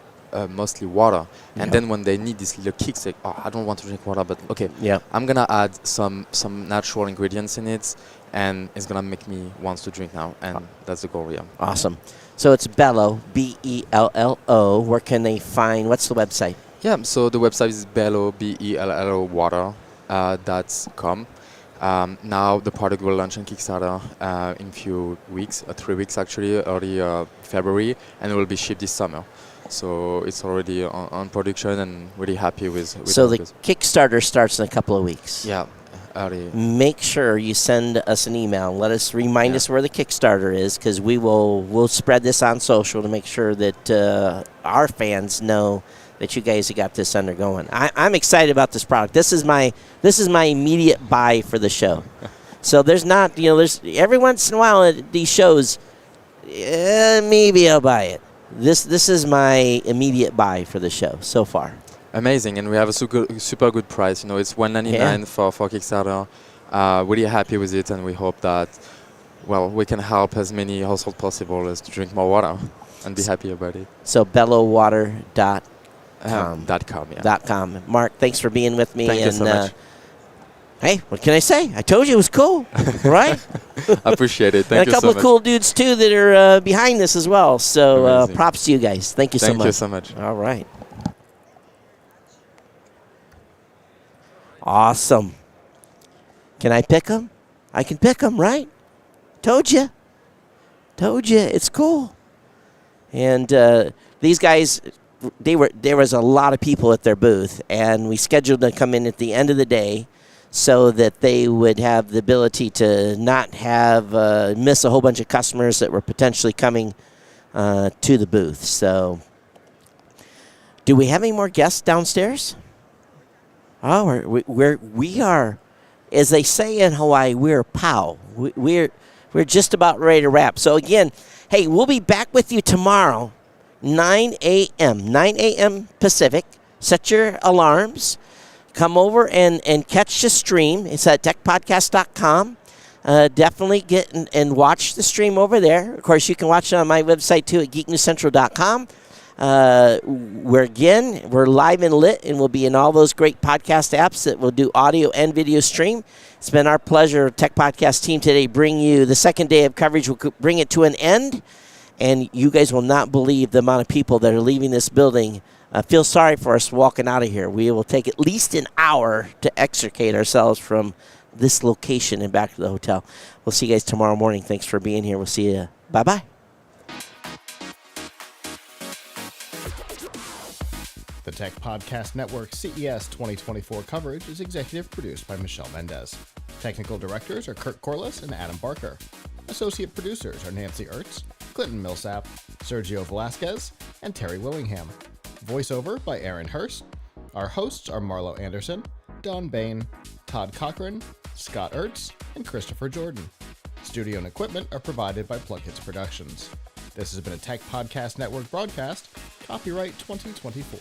mostly water. And then when they need these little kicks, like, I don't want to drink water, but okay, I'm going to add some natural ingredients in it, and it's going to make me want to drink now. And that's the goal, yeah. Awesome. So it's Bello, Bello. Where can they find, what's the website? Yeah, so the website is Bello, Bello water.com. Now the product will launch on Kickstarter in few weeks, 3 weeks actually, early February, and it will be shipped this summer. So it's already on production and really happy with So the Kickstarter starts in a couple of weeks. Yeah, early. Make sure you send us an email and let us remind us where the Kickstarter is, because we'll spread this on social to make sure that our fans know that you guys have got this undergoing. I'm excited about this product. This is my immediate buy for the show. So there's not, there's every once in a while at these shows, maybe I'll buy it. This is my immediate buy for the show so far. Amazing, and we have a super good price. It's $1.99 for Kickstarter. Really happy with it, and we hope that, we can help as many households possible as to drink more water and be happy about it. So bellowater.com. .com. Mark, thanks for being with me. Thank you so much. Hey, what can I say? I told you it was cool, right? I appreciate it. Thank you so much. And a couple of cool dudes, too, that are behind this as well. So props to you guys. Thank you so much. Thank you so much. All right. Awesome. Can I pick them? I can pick them, right? Told you. It's cool. And these guys, there was a lot of people at their booth, and we scheduled to come in at the end of the day so that they would have the ability to not have miss a whole bunch of customers that were potentially coming to the booth. So do we have any more guests downstairs? Oh, we are, as they say in Hawaii, we're pow. We're just about ready to wrap. So again, hey, we'll be back with you tomorrow, 9 a.m. Pacific. Set your alarms. Come over and catch the stream. It's at techpodcast.com. Definitely get and watch the stream over there. Of course, you can watch it on my website, too, at geeknewscentral.com. We're live and lit, and we'll be in all those great podcast apps that will do audio and video stream. It's been our pleasure, Tech Podcast team, today bring you the second day of coverage. We'll bring it to an end, and you guys will not believe the amount of people that are leaving this building. Feel sorry for us walking out of here. We will take at least an hour to extricate ourselves from this location and back to the hotel. We'll see you guys tomorrow morning. Thanks for being here. We'll see you. Bye-bye. The Tech Podcast Network CES 2024 coverage is executive produced by Michelle Mendez. Technical directors are Kurt Corliss and Adam Barker. Associate producers are Nancy Ertz, Clinton Millsap, Sergio Velasquez, and Terry Willingham. Voiceover by Aaron Hurst. Our hosts are Marlo Anderson, Don Bain, Todd Cochran, Scott Ertz, and Christopher Jordan. Studio and equipment are provided by Plug Hits Productions. This has been a Tech Podcast Network broadcast. Copyright 2024.